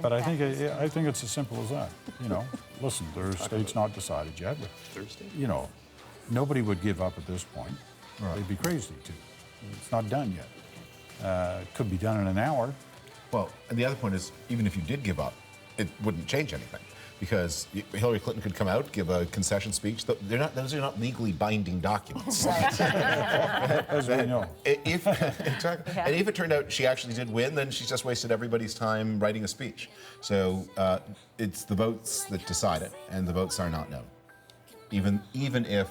Speaker 2: But I think it's as simple as that. Listen, there are states not decided yet. But,
Speaker 10: Thursday.
Speaker 2: Nobody would give up at this point. Right. They'd be crazy to. It's not done yet. It could be done in an hour.
Speaker 15: Well, and the other point is, even if you did give up, it wouldn't change anything. Because Hillary Clinton could come out, give a concession speech. Those are not legally binding documents.
Speaker 2: As we know.
Speaker 15: Exactly. Yeah. And if it turned out she actually did win, then she's just wasted everybody's time writing a speech. So it's the votes that decide it, and the votes are not known. Even if,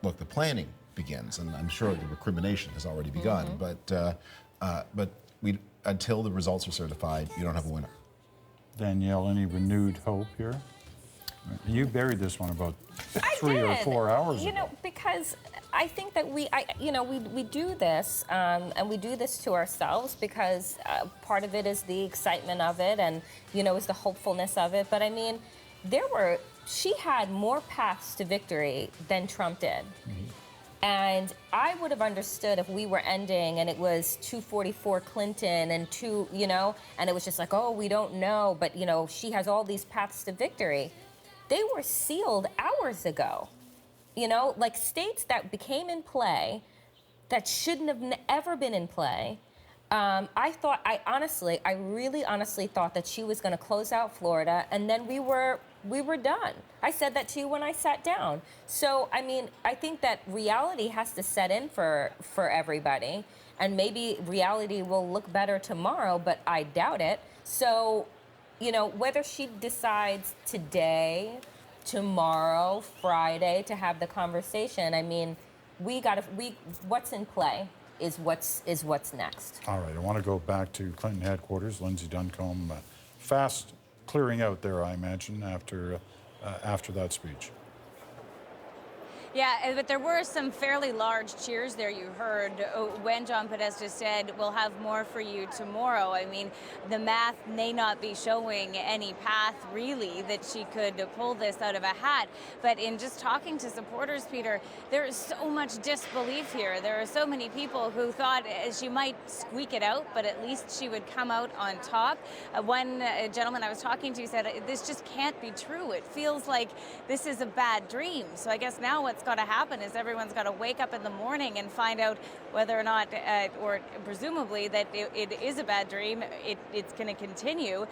Speaker 15: look, the planning begins, and I'm sure the recrimination has already begun, but until the results are certified, you don't have a winner.
Speaker 2: Danielle, any renewed hope here? You buried this one about 3 or 4 hours ago.
Speaker 11: Because I think that we do this, and we do this to ourselves because part of it is the excitement of it, and is the hopefulness of it. But I mean, she had more paths to victory than Trump did. Mm-hmm. And I would have understood if we were ending and it was 244 Clinton and and it was just like, oh, we don't know, but she has all these paths to victory. They were sealed hours ago. Like states that became in play that shouldn't have ever been in play. I really honestly thought that she was going to close out Florida, and then we were done. I said that to you when I sat down. So, I mean, I think that reality has to set in for everybody, and maybe reality will look better tomorrow, but I doubt it. So, you know, whether she decides today, tomorrow, Friday to have the conversation, I mean, what's in play is what's next.
Speaker 2: All right, I want to go back to Clinton headquarters. Lindsay Duncombe, fast clearing out there, I imagine, after that speech.
Speaker 7: Yeah, but there were some fairly large cheers there you heard when John Podesta said, we'll have more for you tomorrow. I mean, the math may not be showing any path, really, that she could pull this out of a hat. But in just talking to supporters, Peter, there is so much disbelief here. There are so many people who thought she might squeak it out, but at least she would come out on top. One gentleman I was talking to said, this just can't be true. It feels like this is a bad dream. So I guess now what's got to happen is everyone's got to wake up in the morning and find out whether or not, or presumably that it is a bad dream. It's going to continue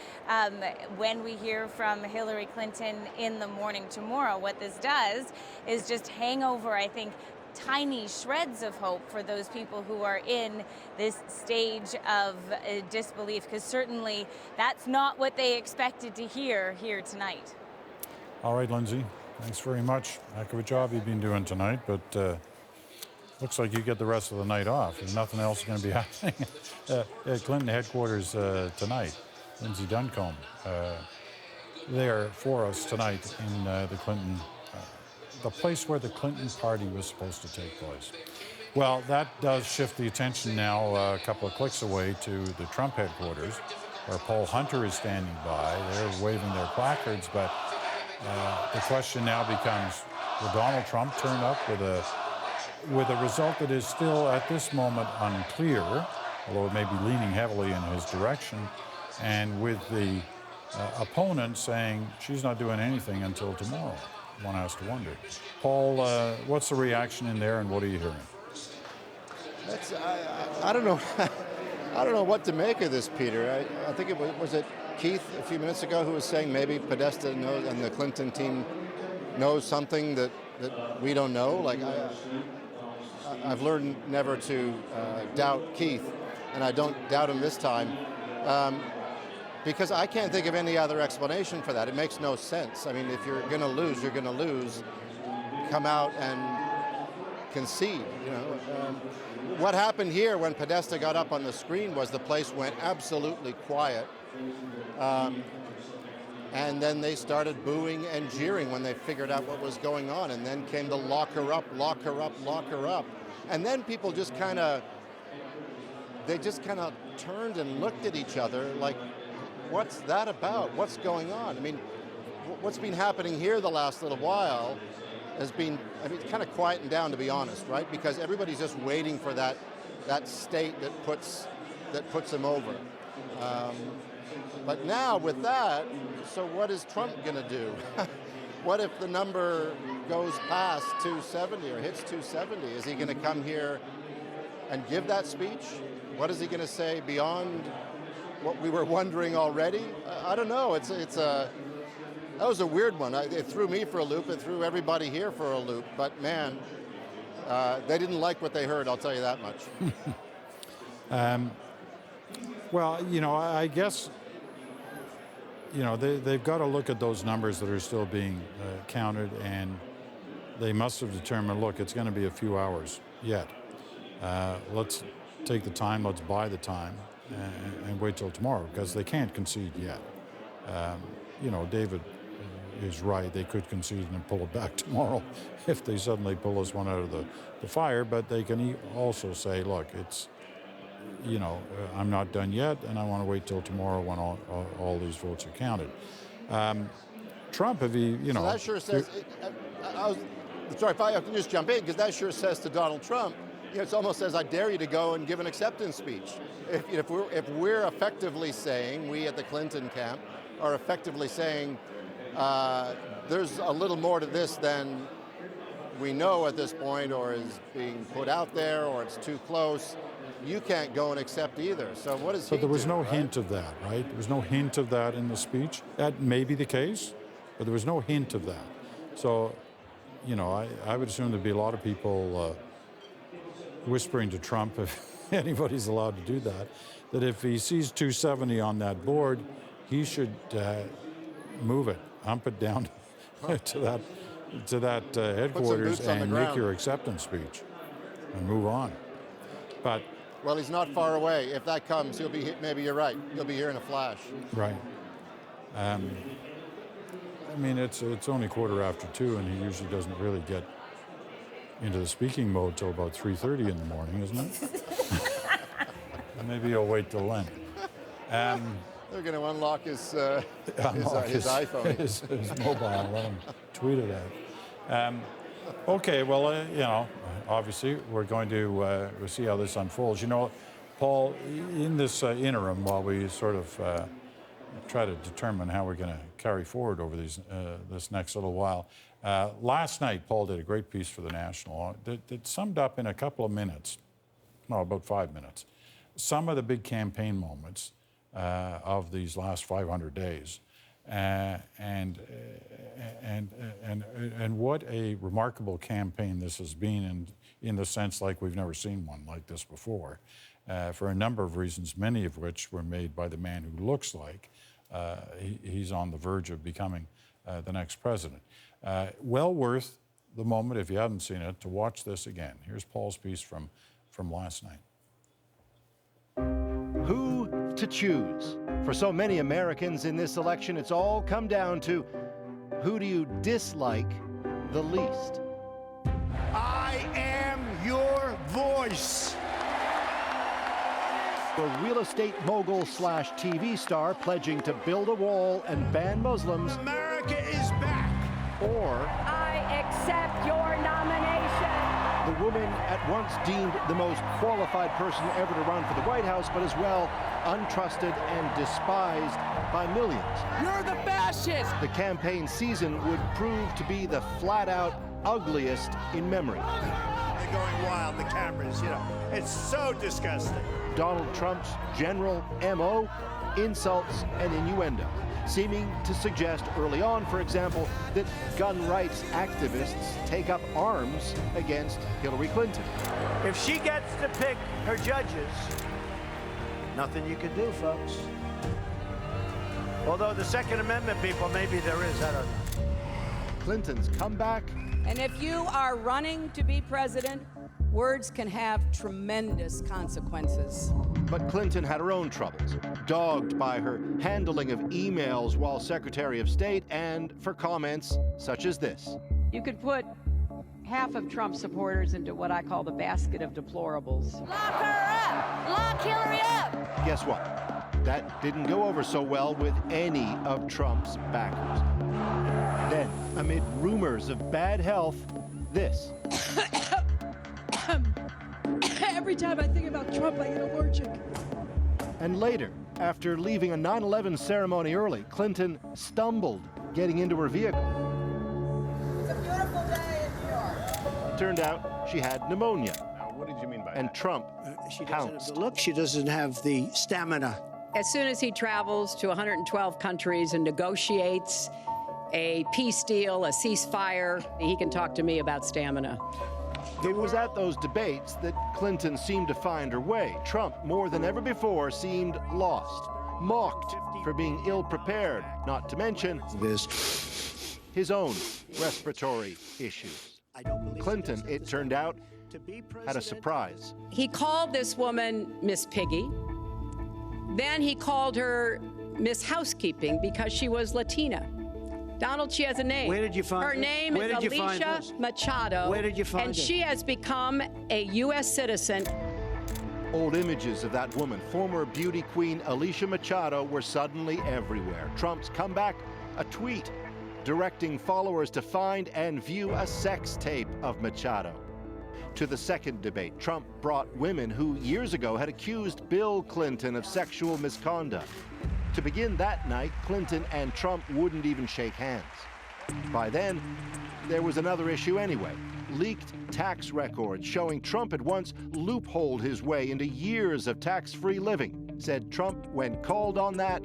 Speaker 7: when we hear from Hillary Clinton in the morning tomorrow. What this does is just hang over, I think, tiny shreds of hope for those people who are in this stage of disbelief, because certainly that's not what they expected to hear here tonight.
Speaker 2: All right, Lindsay. Thanks very much. Heck of a job you've been doing tonight, but looks like you get the rest of the night off. There's nothing else going to be happening at Clinton headquarters tonight. Lindsay Duncombe there for us tonight in the Clinton, the place where the Clinton party was supposed to take place. Well, that does shift the attention now a couple of clicks away to the Trump headquarters, where Paul Hunter is standing by. They're waving their placards, but the question now becomes, will Donald Trump turn up with a result that is still at this moment unclear, although it may be leaning heavily in his direction, and with the opponent saying she's not doing anything until tomorrow? One has to wonder. Paul, what's the reaction in there, and what are you hearing?
Speaker 9: I don't know. I don't know what to make of this, Peter. I think it was it Keith a few minutes ago who was saying maybe Podesta knows and the Clinton team knows something that we don't know. Like I've learned never to doubt Keith, and I don't doubt him this time, because I can't think of any other explanation for that. It makes no sense. I mean, if you're going to lose, you're going to lose. Come out and concede. You know, what happened here when Podesta got up on the screen was the place went absolutely quiet. And then they started booing and jeering when they figured out what was going on. And then came the lock her up, lock her up, lock her up. And then people just kind of turned and looked at each other like, what's that about? What's going on? I mean, what's been happening here the last little while has been, it's kind of quieting down, to be honest, right? Because everybody's just waiting for that state that puts them over. But now with that, so what is Trump going to do? What if the number goes past 270 or hits 270? Is he going to come here and give that speech? What is he going to say beyond what we were wondering already? I don't know. That was a weird one. It threw me for a loop. It threw everybody here for a loop. But man, they didn't like what they heard, I'll tell you that much.
Speaker 2: Well, you know, I guess, you know, they've got to look at those numbers that are still being counted, and they must have determined, look, it's going to be a few hours yet. Let's take the time, let's buy the time, and wait till tomorrow, because they can't concede yet. You know, David is right. They could concede and pull it back tomorrow if they suddenly pull this one out of the fire, but they can also say, look, it's, you know, I'm not done yet, and I want to wait till tomorrow when all these votes are counted. Trump, if he, you know...
Speaker 9: So that sure says... sorry, if I can just jump in, because that sure says to Donald Trump, you know, it's almost says, I dare you to go and give an acceptance speech. If we're effectively saying, we at the Clinton camp are effectively saying, there's a little more to this than we know at this point, or is being put out there, or it's too close, you can't go and accept either. So what does he
Speaker 2: But there was
Speaker 9: do,
Speaker 2: no
Speaker 9: right?
Speaker 2: hint of that, right? There was no hint of that in the speech. That may be the case, but there was no hint of that. So, you know, I would assume there'd be a lot of people whispering to Trump, if anybody's allowed to do that, that if he sees 270 on that board, he should move it, hump it down to that headquarters and make your acceptance speech and move on. But
Speaker 9: well, he's not far away. If that comes, he'll be. Maybe you're right. He'll be here in a flash.
Speaker 2: right. I mean, it's only 2:15, and he usually doesn't really get into the speaking mode till about 3:30 in the morning, isn't it? Maybe he'll wait till then.
Speaker 9: They're going to unlock his iPhone.
Speaker 2: his mobile, and let him tweet it out. Okay, well, you know, obviously we're going to we'll see how this unfolds. You know, Paul, in this interim, while we sort of try to determine how we're going to carry forward over this next little while, last night Paul did a great piece for the National that summed up in a couple of minutes, no, about 5 minutes, some of the big campaign moments of these last 500 days, and what a remarkable campaign this has been in the sense like we've never seen one like this before, for a number of reasons, many of which were made by the man who looks like he's on the verge of becoming the next president. Well worth the moment, if you haven't seen it, to watch this again. Here's Paul's piece from last night.
Speaker 13: Who to choose? For so many Americans in this election, it's all come down to who do you dislike the least?
Speaker 19: I am your voice.
Speaker 13: A real estate mogul slash TV star pledging to build a wall and ban Muslims.
Speaker 19: America is back.
Speaker 13: Or
Speaker 23: I accept your nomination.
Speaker 13: the woman at once deemed the most qualified person ever to run for the White House, but as well untrusted and despised by millions.
Speaker 19: You're the fascist.
Speaker 13: The campaign season would prove to be the flat-out ugliest in memory.
Speaker 19: They're going wild, the cameras, you know. It's so disgusting.
Speaker 13: Donald Trump's general MO, insults and innuendo, seeming to suggest early on, for example, that gun rights activists take up arms against Hillary Clinton.
Speaker 19: If she gets to pick her judges, nothing you can do, folks. Although the Second Amendment people, maybe there is, I don't know.
Speaker 13: Clinton's comeback.
Speaker 24: And if you are running to be president, words can have tremendous consequences.
Speaker 13: But Clinton had her own troubles, dogged by her handling of emails while Secretary of State and for comments such as this.
Speaker 24: You could put half of Trump supporters into what I call the basket of deplorables.
Speaker 23: Lock her up! Lock Hillary up!
Speaker 13: Guess what? That didn't go over so well with any of Trump's backers. Then, amid rumors of bad health, this.
Speaker 6: Every time I think about Trump, I get allergic.
Speaker 13: And later, after leaving a 9/11 ceremony early, Clinton stumbled getting into her vehicle.
Speaker 24: It's a beautiful day in New York.
Speaker 13: Turned out she had pneumonia.
Speaker 19: Now, what did you mean by
Speaker 13: and
Speaker 19: that?
Speaker 13: Trump
Speaker 19: She doesn't
Speaker 13: pounced.
Speaker 19: have the look, she doesn't have the stamina.
Speaker 24: As soon as he travels to 112 countries and negotiates a peace deal, a ceasefire, he can talk to me about stamina.
Speaker 13: It was at those debates that Clinton seemed to find her way. Trump, more than ever before, seemed lost, mocked for being ill-prepared, not to mention his own respiratory issues. Clinton, it turned out, had a surprise.
Speaker 24: He called this woman Miss Piggy. Then he called her Miss Housekeeping because she was Latina. Donald, she has a name.
Speaker 19: Where did you find
Speaker 24: her
Speaker 19: this?
Speaker 24: name
Speaker 19: Where
Speaker 24: is
Speaker 19: did you find
Speaker 24: Alicia
Speaker 19: this?
Speaker 24: Machado.
Speaker 19: Where did you find
Speaker 24: and
Speaker 19: it?
Speaker 24: she has become a U.S. citizen.
Speaker 13: Old images of that woman, former beauty queen Alicia Machado, were suddenly everywhere. Trump's comeback, a tweet directing followers to find and view a sex tape of Machado. To the second debate, Trump brought women who years ago had accused Bill Clinton of sexual misconduct. To begin that night, Clinton and Trump wouldn't even shake hands. By then, there was another issue anyway. Leaked tax records showing Trump had once loopholed his way into years of tax-free living. Said Trump, when called on that,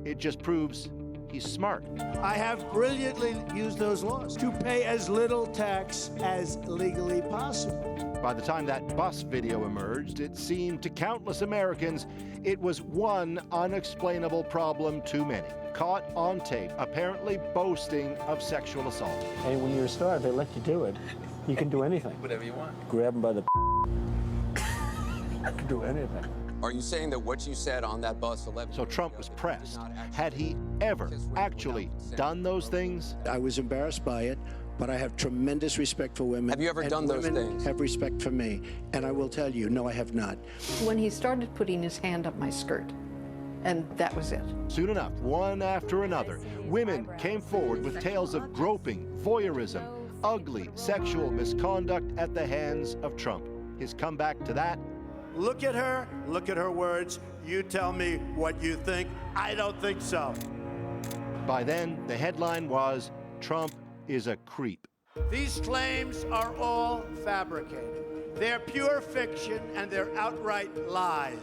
Speaker 13: it just proves he's smart.
Speaker 19: I have brilliantly used those laws to pay as little tax as legally possible.
Speaker 13: By the time that bus video emerged, it seemed to countless Americans it was one unexplainable problem too many. Caught on tape, apparently boasting of sexual assault.
Speaker 16: Hey, when you're a star, they let you do it. You can do anything.
Speaker 17: Whatever you want.
Speaker 16: Grab them by the you can do anything.
Speaker 17: Are you saying that what you said on that bus 11
Speaker 13: So Trump was pressed. Had he ever actually done those things?
Speaker 16: I was embarrassed by it, but I have tremendous respect for women.
Speaker 17: Have you ever done those
Speaker 16: women
Speaker 17: things?
Speaker 16: Have respect for me, and I will tell you, no, I have not.
Speaker 18: When he started putting his hand up my skirt, and that was it.
Speaker 13: Soon enough, one after another, women came forward with tales of groping, voyeurism, ugly sexual misconduct at the hands of Trump. His comeback to that?
Speaker 19: Look at her words. You tell me what you think. I don't think so.
Speaker 13: By then, the headline was, Trump is a creep.
Speaker 19: These claims are all fabricated. They're pure fiction and they're outright lies.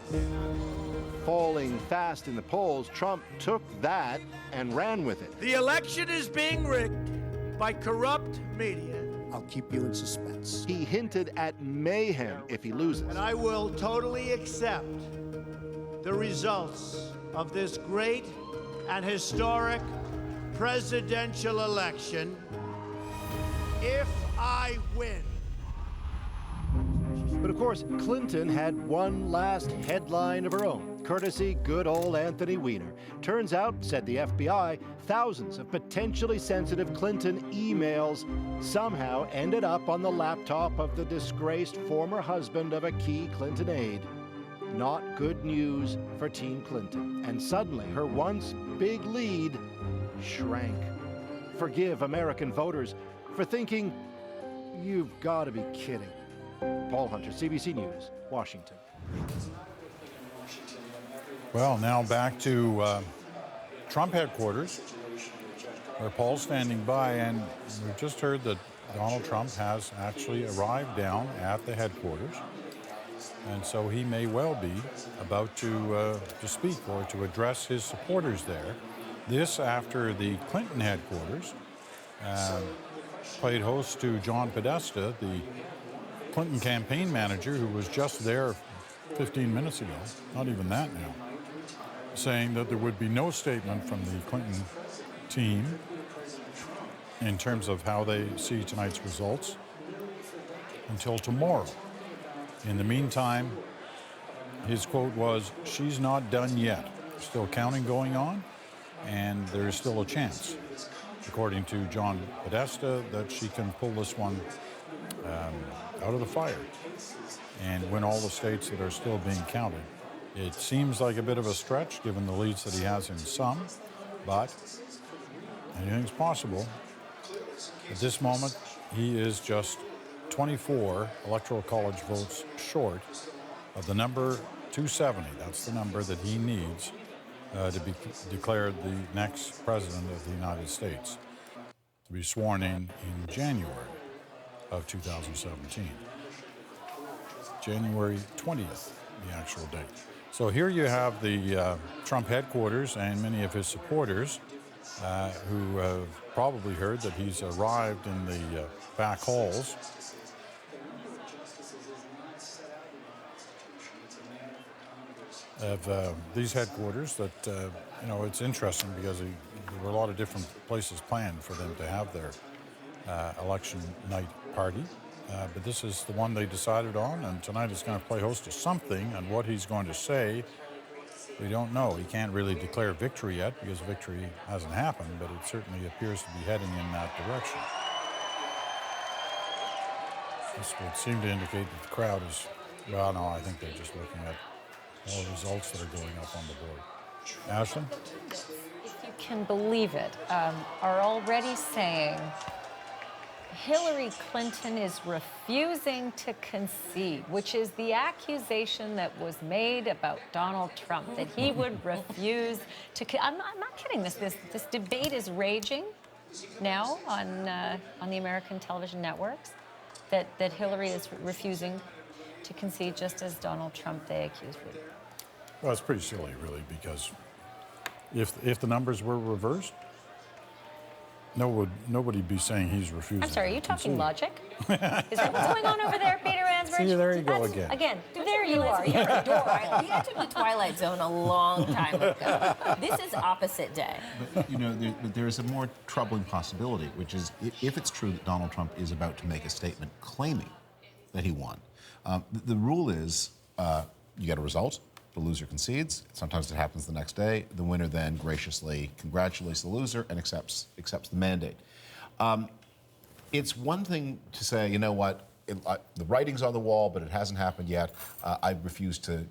Speaker 13: Falling fast in the polls, Trump took that and ran with it.
Speaker 19: The election is being rigged by corrupt media.
Speaker 16: I'll keep you in suspense.
Speaker 13: He hinted at mayhem if he loses.
Speaker 19: And I will totally accept the results of this great and historic presidential election if I win.
Speaker 13: But of course, Clinton had one last headline of her own, courtesy good old Anthony Weiner. Turns out, said the FBI, thousands of potentially sensitive Clinton emails somehow ended up on the laptop of the disgraced former husband of a key Clinton aide. Not good news for Team Clinton. And suddenly, her once big lead shrank. Forgive American voters for thinking, you've got to be kidding. Paul Hunter, CBC News, Washington.
Speaker 2: Well, now back to Trump headquarters, where Paul's standing by, and we've just heard that Donald Trump has actually arrived down at the headquarters, and so he may well be about to speak or to address his supporters there. This after the Clinton headquarters played host to John Podesta, the Clinton campaign manager, who was just there 15 minutes ago, not even that now, saying that there would be no statement from the Clinton team in terms of how they see tonight's results until tomorrow. In the meantime, his quote was, "She's not done yet. Still counting going on, and there is still a chance," according to John Podesta, that she can pull this one out of the fire and win all the states that are still being counted. It seems like a bit of a stretch given the leads that he has in some, but anything's possible. At this moment, he is just 24 Electoral College votes short of the number 270. That's the number that he needs to be declared the next president of the United States, to be sworn in January of 2017. January 20th, the actual date. So here you have the Trump headquarters and many of his supporters who have probably heard that he's arrived in the back halls. Of these headquarters that, you know, it's interesting because there were a lot of different places planned for them to have their election night party. But this is the one they decided on, and tonight is going to play host to something, and what he's going to say, we don't know. He can't really declare victory yet because victory hasn't happened, but it certainly appears to be heading in that direction. This would seem to indicate that the crowd is, well, no, I think they're just looking at all the results that are going up on the board. Ashley?
Speaker 14: If you can believe it, are already saying Hillary Clinton is refusing to concede, which is the accusation that was made about Donald Trump, that he would refuse to. I'm not kidding. This debate is raging now on the American television networks that Hillary is refusing to concede, just as Donald Trump, they accused would.
Speaker 2: Well, it's pretty silly, really, because if the numbers were reversed, nobody'd be saying he's refusing.
Speaker 14: I'm sorry, are you
Speaker 2: to
Speaker 14: talking
Speaker 2: concede.
Speaker 14: logic? Is that what's going on over there, Peter Ansbridge?
Speaker 2: See, there you go again.
Speaker 14: Again, there you are. You're a door. You entered the Twilight Zone a long time ago. This is opposite day.
Speaker 15: But, you know, there is a more troubling possibility, which is if it's true that Donald Trump is about to make a statement claiming that he won, the rule is you get a result, the loser concedes. Sometimes it happens the next day. The winner then graciously congratulates the loser and accepts the mandate. It's one thing to say, you know what, the writing's on the wall, but it hasn't happened yet. I refuse to.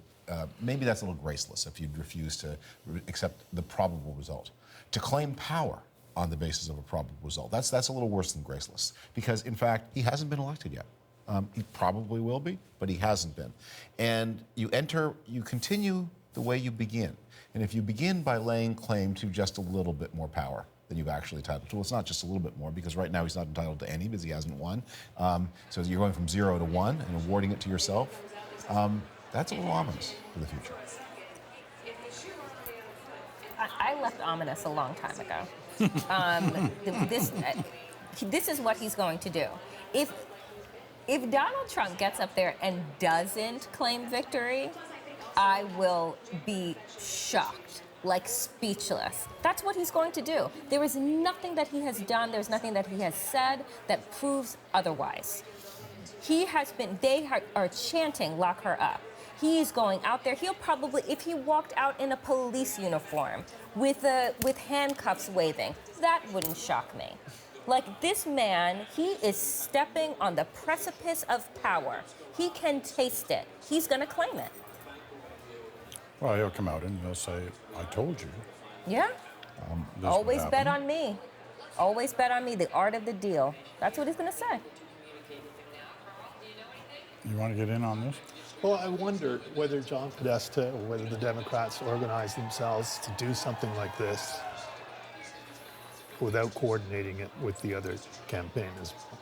Speaker 15: Maybe that's a little graceless if you'd refuse to accept the probable result. To claim power on the basis of a probable result, that's a little worse than graceless, because in fact he hasn't been elected yet. He probably will be, but he hasn't been. And you continue the way you begin. And if you begin by laying claim to just a little bit more power than you've actually entitled to, well, it's not just a little bit more, because right now he's not entitled to any because he hasn't won. So you're going from 0 to 1 and awarding it to yourself. That's a little ominous for the future.
Speaker 11: I left ominous a long time ago. This is what he's going to do. If Donald Trump gets up there and doesn't claim victory, I will be shocked, like speechless. That's what he's going to do. There is nothing that he has done, there's nothing that he has said that proves otherwise. They are chanting, lock her up. He's going out there. He'll probably, if he walked out in a police uniform with handcuffs waving, that wouldn't shock me. Like, this man, he is stepping on the precipice of power. He can taste it. He's going to claim it.
Speaker 2: Well, he'll come out and he'll say, I told you.
Speaker 11: Yeah. Always bet on me. Always bet on me, the art of the deal. That's what he's going to say.
Speaker 2: You want to get in on this?
Speaker 10: Well, I wonder whether John Podesta or whether the Democrats organize themselves to do something like this without coordinating it with the other campaign as well.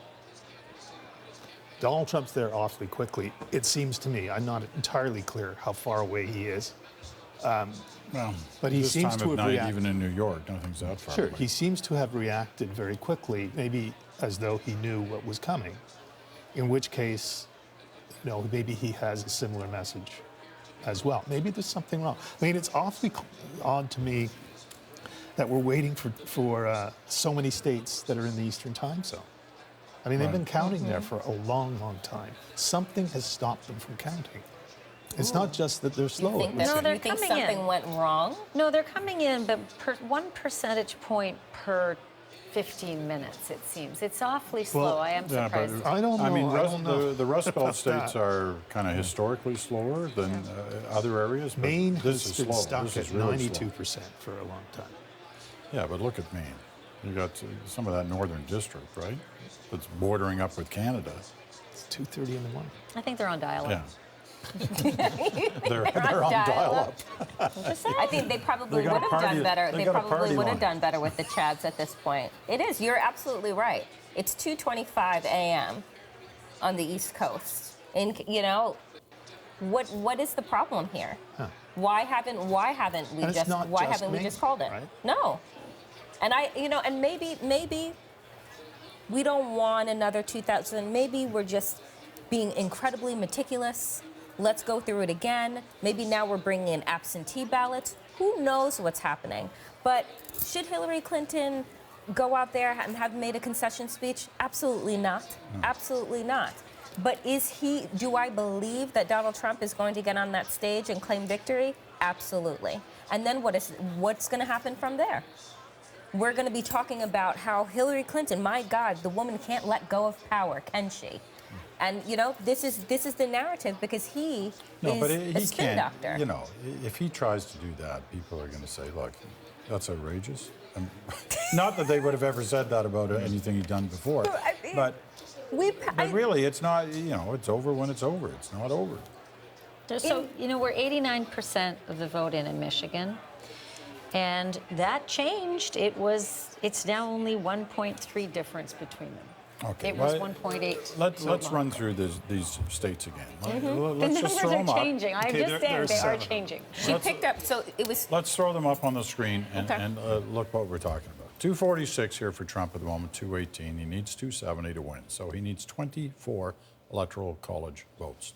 Speaker 10: Donald Trump's there awfully quickly. It seems to me, I'm not entirely clear how far away he is.
Speaker 2: Well,
Speaker 10: but he
Speaker 2: this
Speaker 10: seems
Speaker 2: time
Speaker 10: to
Speaker 2: of
Speaker 10: have
Speaker 2: night,
Speaker 10: reacted.
Speaker 2: even in New York, nothing's that far
Speaker 10: Sure,
Speaker 2: away.
Speaker 10: he seems to have reacted very quickly, maybe as though he knew what was coming. In which case, you know, maybe he has a similar message as well. Maybe there's something wrong. I mean, it's awfully odd to me that we're waiting for so many states that are in the Eastern time zone. I mean, they've been counting there for a long, long time. Something has stopped them from counting. It's not just that they're slow.
Speaker 11: You think something went wrong?
Speaker 14: No, they're coming in, but 1 percentage point per 15 minutes, it seems. It's awfully slow. I am surprised.
Speaker 10: I don't know.
Speaker 2: I mean, the Rust Belt
Speaker 10: About
Speaker 2: states
Speaker 10: that.
Speaker 2: are kind of historically slower than other areas. But
Speaker 10: Maine
Speaker 2: this
Speaker 10: has
Speaker 2: is
Speaker 10: been
Speaker 2: slow.
Speaker 10: stuck
Speaker 2: This
Speaker 10: at
Speaker 2: is really
Speaker 10: 92%
Speaker 2: slow.
Speaker 10: for a long time.
Speaker 2: Yeah, but look at Maine. You got some of that northern district, right? That's bordering up with Canada.
Speaker 10: It's 2:30 in the morning.
Speaker 14: I think they're on dial-up.
Speaker 2: Yeah. They're on dial-up.
Speaker 11: I think they probably
Speaker 2: They
Speaker 11: would
Speaker 2: got a
Speaker 11: have done
Speaker 2: party-
Speaker 11: better.
Speaker 2: they
Speaker 11: They
Speaker 2: got a
Speaker 11: probably
Speaker 2: party
Speaker 11: would have
Speaker 2: line.
Speaker 11: done better with the Chads at this point. It is. You're absolutely right. It's 2:25 a.m. on the East Coast. And you know, what is the problem here?
Speaker 10: Huh.
Speaker 11: Why haven't we
Speaker 10: And it's
Speaker 11: just
Speaker 10: not
Speaker 11: why
Speaker 10: just
Speaker 11: haven't we
Speaker 10: Maine,
Speaker 11: just called it?
Speaker 10: right?
Speaker 11: No. And and maybe we don't want another 2000. Maybe we're just being incredibly meticulous. Let's go through it again. Maybe now we're bringing in absentee ballots. Who knows what's happening? But should Hillary Clinton go out there and have made a concession speech? Absolutely not. Absolutely not. But do I believe that Donald Trump is going to get on that stage and claim victory? Absolutely. And then what's going to happen from there? We're going to be talking about how Hillary Clinton, my God, the woman can't let go of power, can she? And this is the narrative because he is a spin doctor.
Speaker 2: You know, if he tries to do that, people are going to say, "Look, that's outrageous." Not that they would have ever said that about anything he'd done before, but really, it's not. You know, it's over when it's over. It's not over.
Speaker 14: So we're 89% of the vote in Michigan. And that changed. It's now only 1.3 difference between them.
Speaker 2: Okay,
Speaker 14: It was 1.8.
Speaker 2: Let's run through these states again.
Speaker 14: The
Speaker 2: Let's just throw
Speaker 14: numbers
Speaker 2: them
Speaker 14: are
Speaker 2: up.
Speaker 14: changing. I
Speaker 2: Okay,
Speaker 14: understand they are
Speaker 2: seven.
Speaker 14: changing.
Speaker 11: She picked up, so it was.
Speaker 2: Let's throw them up on the screen and,
Speaker 11: Okay.
Speaker 2: look what we're talking about. 246 here for Trump at the moment, 218. He needs 270 to win. So he needs 24 Electoral College votes.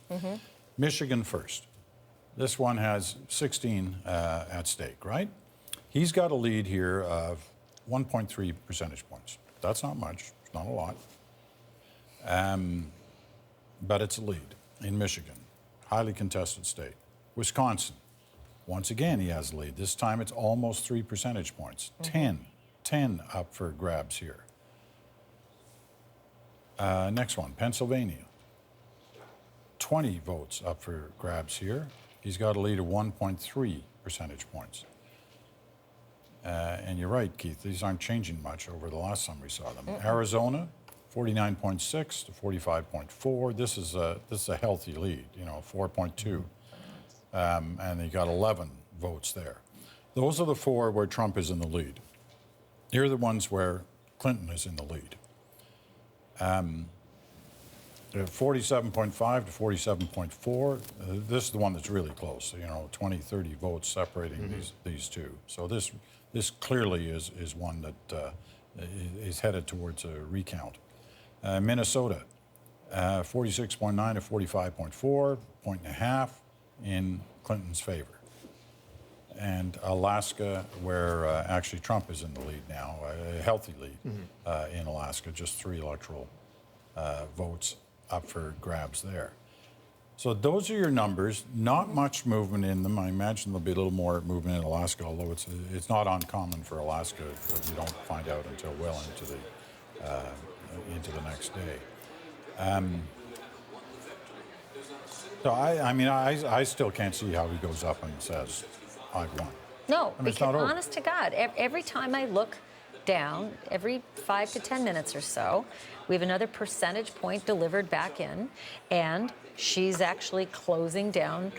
Speaker 2: Michigan first. This one has 16 at stake, right? He's got a lead here of 1.3 percentage points. That's not much. It's not a lot. But it's a lead in Michigan. Highly contested state. Wisconsin. Once again, he has a lead. This time it's almost 3 percentage points. 10 up for grabs here. Next one, Pennsylvania. 20 votes up for grabs here. He's got a lead of 1.3 percentage points. And you're right, Keith, these aren't changing much over the last time we saw them. Arizona, 49.6 to 45.4. This is a healthy lead, 4.2. And he got 11 votes there. Those are the four where Trump is in the lead. Here are the ones where Clinton is in the lead. 47.5 to 47.4. This is the one that's really close. 20, 30 votes separating these two. So this clearly is one that is headed towards a recount. Minnesota, 46.9 to 45.4, point and a half in Clinton's favor. And Alaska, where actually Trump is in the lead now, a healthy lead in Alaska, just 3 electoral votes up for grabs there. So those are your numbers. Not much movement in them. I imagine there'll be a little more movement in Alaska, although it's not uncommon for Alaska that you don't find out until well into the next day. So I still can't see how he goes up and says, I've won.
Speaker 14: No,
Speaker 2: I mean, it's
Speaker 14: because
Speaker 2: not over.
Speaker 14: honest to God, every time I look down, every 5 to 10 minutes or so, we have another percentage point delivered back in, and she's actually closing down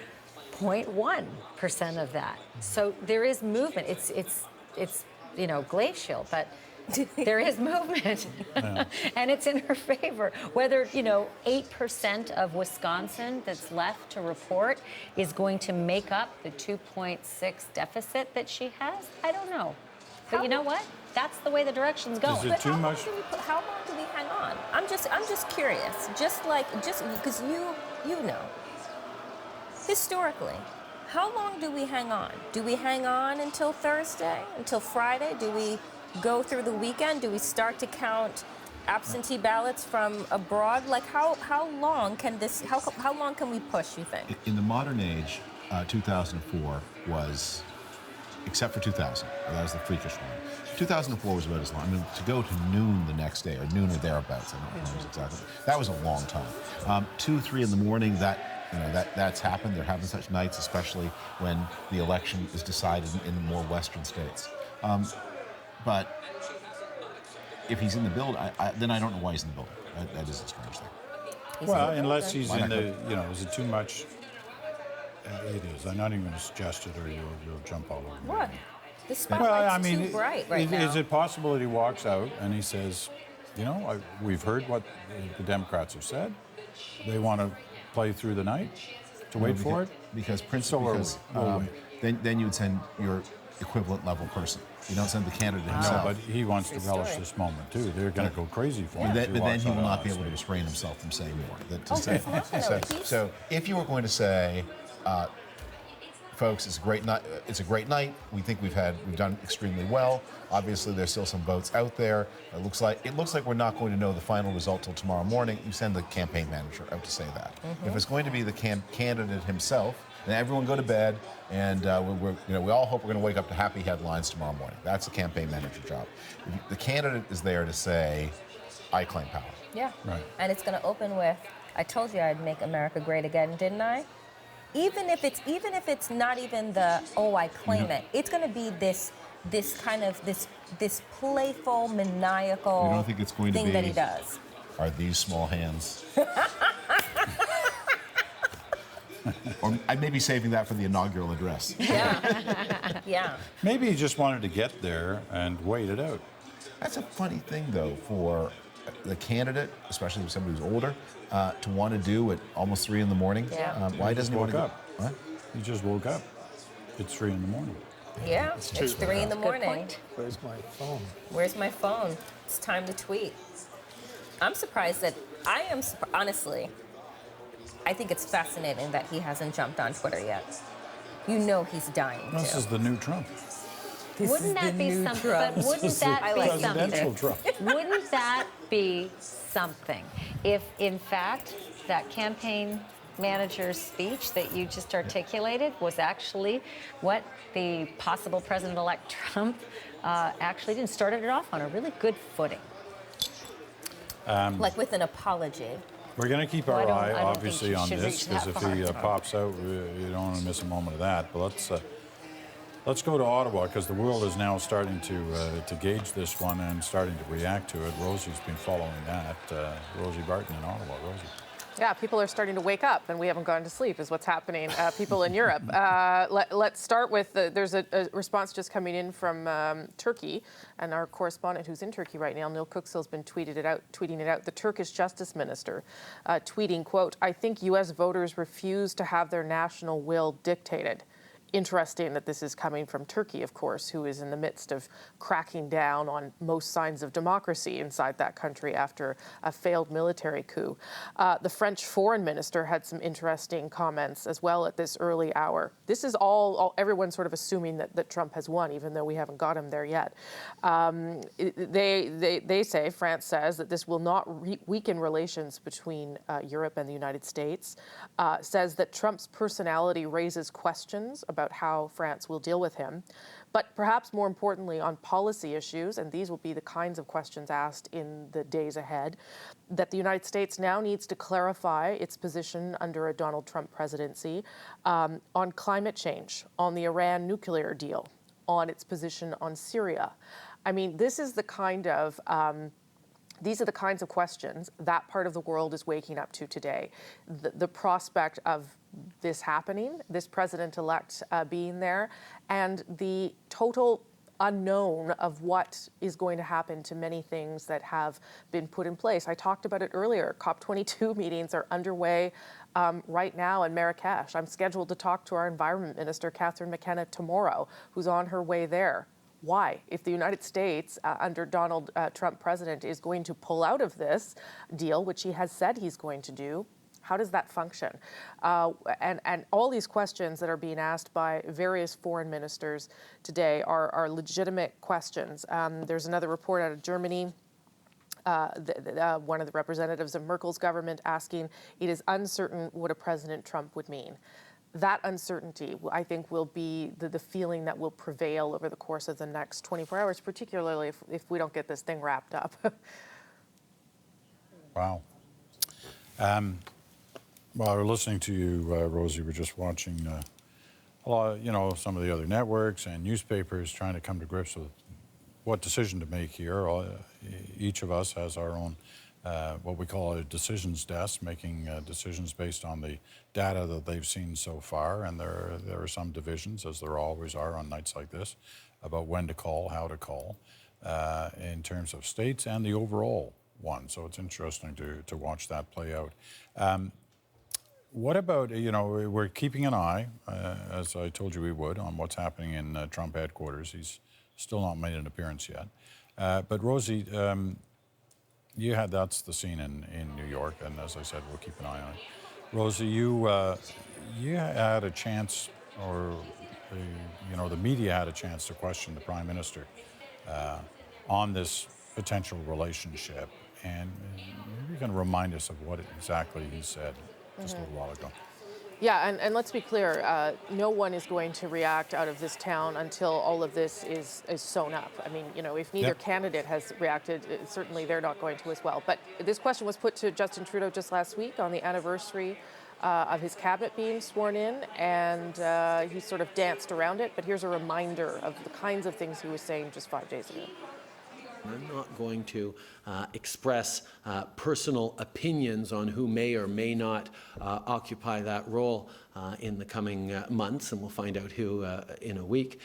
Speaker 14: 0.1% of that. So there is movement. It's glacial, but there is movement, and it's in her favor. Whether 8% of Wisconsin that's left to report is going to make up the 2.6 deficit that she has, I don't know. But you know what? That's the way the direction's going.
Speaker 2: Is it too much?
Speaker 11: How long do we hang on? I'm just curious. Just because you know. Historically, how long do we hang on? Do we hang on until Thursday? Until Friday? Do we go through the weekend? Do we start to count absentee ballots from abroad? Like how long can this? How long can we push? You think?
Speaker 15: In the modern age, 2004 was, except for 2000, that was the freakish one. 2004 was about as long. I mean, to go to noon the next day, or noon or thereabouts, I don't know exactly. That was a long time. 2, 3 in the morning, that's happened. They're having such nights, especially when the election is decided in more western states. But if he's in the building, then I don't know why he's in the building. That is a strange thing.
Speaker 2: Well, unless he's in the, is it too much? It is. I'm not even going to suggest it, or you'll jump all over me.
Speaker 11: What? The spotlight's too bright right now.
Speaker 2: Is it possible that he walks out and he says, we've heard what the Democrats have said. They want to play through the night to wait for it?
Speaker 15: Because then you would send your equivalent level person. You don't send the candidate himself.
Speaker 2: No, but he wants to relish this moment too. They're going to go crazy for him.
Speaker 15: But then he will not be able to restrain himself from saying more. So if you were going to say, folks, it's a great night. We think we've done extremely well. Obviously, there's still some votes out there. It looks like we're not going to know the final result till tomorrow morning. You send the campaign manager out to say that. If it's going to be the candidate himself, then everyone go to bed, and we all hope we're going to wake up to happy headlines tomorrow morning. That's the campaign manager job. The candidate is there to say, "I claim power."
Speaker 11: Yeah.
Speaker 2: Right.
Speaker 11: And it's going to open with, "I told you I'd make America great again, didn't I?" Even if it's not even the I claim it, it's going to be this playful, maniacal
Speaker 15: You don't think it's going to
Speaker 11: thing
Speaker 15: be,
Speaker 11: that he does.
Speaker 15: Are these small hands? Or I may be saving that for the inaugural address.
Speaker 11: Yeah. Yeah.
Speaker 2: Maybe he just wanted to get there and wait it out.
Speaker 15: That's a funny thing, though, for the candidate, especially somebody who's older, to want to do at almost 3 in the morning.
Speaker 11: Yeah.
Speaker 15: Why doesn't he want to
Speaker 2: woke
Speaker 15: go?
Speaker 2: up.
Speaker 15: What?
Speaker 2: He just woke up. It's 3 in the morning.
Speaker 11: Yeah, it's 3 in the morning.
Speaker 21: Where's my phone?
Speaker 11: Where's my phone? It's time to tweet. I'm surprised that honestly, I think it's fascinating that he hasn't jumped on Twitter yet. You know he's dying to.
Speaker 2: This is the new Trump.
Speaker 14: Wouldn't that be something? But wouldn't that be
Speaker 2: Presidential
Speaker 14: something?
Speaker 2: Trump.
Speaker 14: Wouldn't that be something if, in fact, that campaign manager's speech that you just articulated was actually what the possible President-elect Trump actually did, started it off on a really good footing?
Speaker 11: Like with an apology.
Speaker 2: We're going to keep
Speaker 14: Well,
Speaker 2: our
Speaker 14: I don't
Speaker 2: eye,
Speaker 14: think
Speaker 2: obviously,
Speaker 14: you
Speaker 2: on
Speaker 14: should
Speaker 2: this,
Speaker 14: reach
Speaker 2: because
Speaker 14: that
Speaker 2: if he
Speaker 14: far.
Speaker 2: pops out, you don't want to miss a moment of that. But let's go to Ottawa, because the world is now starting to gauge this one and starting to react to it. Rosie's been following that. Rosie Barton in Ottawa. Rosie.
Speaker 1: Yeah, people are starting to wake up, and we haven't gone to sleep, is what's happening. People in Europe. Let's start with there's a response just coming in from Turkey, and our correspondent who's in Turkey right now, Neil Kuksal's been tweeting it out. The Turkish Justice Minister tweeting, quote, "I think U.S. voters refuse to have their national will dictated." Interesting that this is coming from Turkey, of course, who is in the midst of cracking down on most signs of democracy inside that country after a failed military coup. The French foreign minister had some interesting comments as well at this early hour. This is all everyone sort of assuming that Trump has won, even though we haven't got him there yet. They say, France says, that this will not weaken relations between Europe and the United States, says that Trump's personality raises questions about how France will deal with him, but perhaps more importantly on policy issues, and these will be the kinds of questions asked in the days ahead, that the United States now needs to clarify its position under a Donald Trump presidency on climate change, on the Iran nuclear deal, on its position on Syria. I mean, this is the kind of these are the kinds of questions that part of the world is waking up to today. The prospect of this happening, this president-elect being there, and the total unknown of what is going to happen to many things that have been put in place. I talked about it earlier. COP22 meetings are underway right now in Marrakesh. I'm scheduled to talk to our Environment Minister, Catherine McKenna, tomorrow, who's on her way there. Why? If the United States, under Donald Trump president, is going to pull out of this deal, which he has said he's going to do, how does that function? And all these questions that are being asked by various foreign ministers today are legitimate questions. There's another report out of Germany. One of the representatives of Merkel's government asking, it is uncertain what a President Trump would mean. That uncertainty, I think, will be the feeling that will prevail over the course of the next 24 hours, particularly if we don't get this thing wrapped up.
Speaker 2: Wow. While we're listening to you, Rosie, we're just watching a lot, some of the other networks and newspapers trying to come to grips with what decision to make here. Each of us has our own what we call a decisions desk, making decisions based on the data that they've seen so far. And there are some divisions, as there always are on nights like this, about when to call, how to call, in terms of states and the overall one. So it's interesting to watch that play out. What about, we're keeping an eye, as I told you we would, on what's happening in Trump headquarters. He's still not made an appearance yet. But Rosie, that's the scene in New York, and as I said, we'll keep an eye on it. Rosie, you had a chance, or the media had a chance to question the Prime Minister on this potential relationship, and you're going to remind us of what exactly he said just a little while ago.
Speaker 1: Yeah, and let's be clear, no one is going to react out of this town until all of this is sewn up. I mean, if neither candidate has reacted, certainly they're not going to as well. But this question was put to Justin Trudeau just last week on the anniversary of his cabinet being sworn in, and he sort of danced around it. But here's a reminder of the kinds of things he was saying just 5 days ago.
Speaker 5: I'm not going to express personal opinions on who may or may not occupy that role in the coming months, and we'll find out who in a week,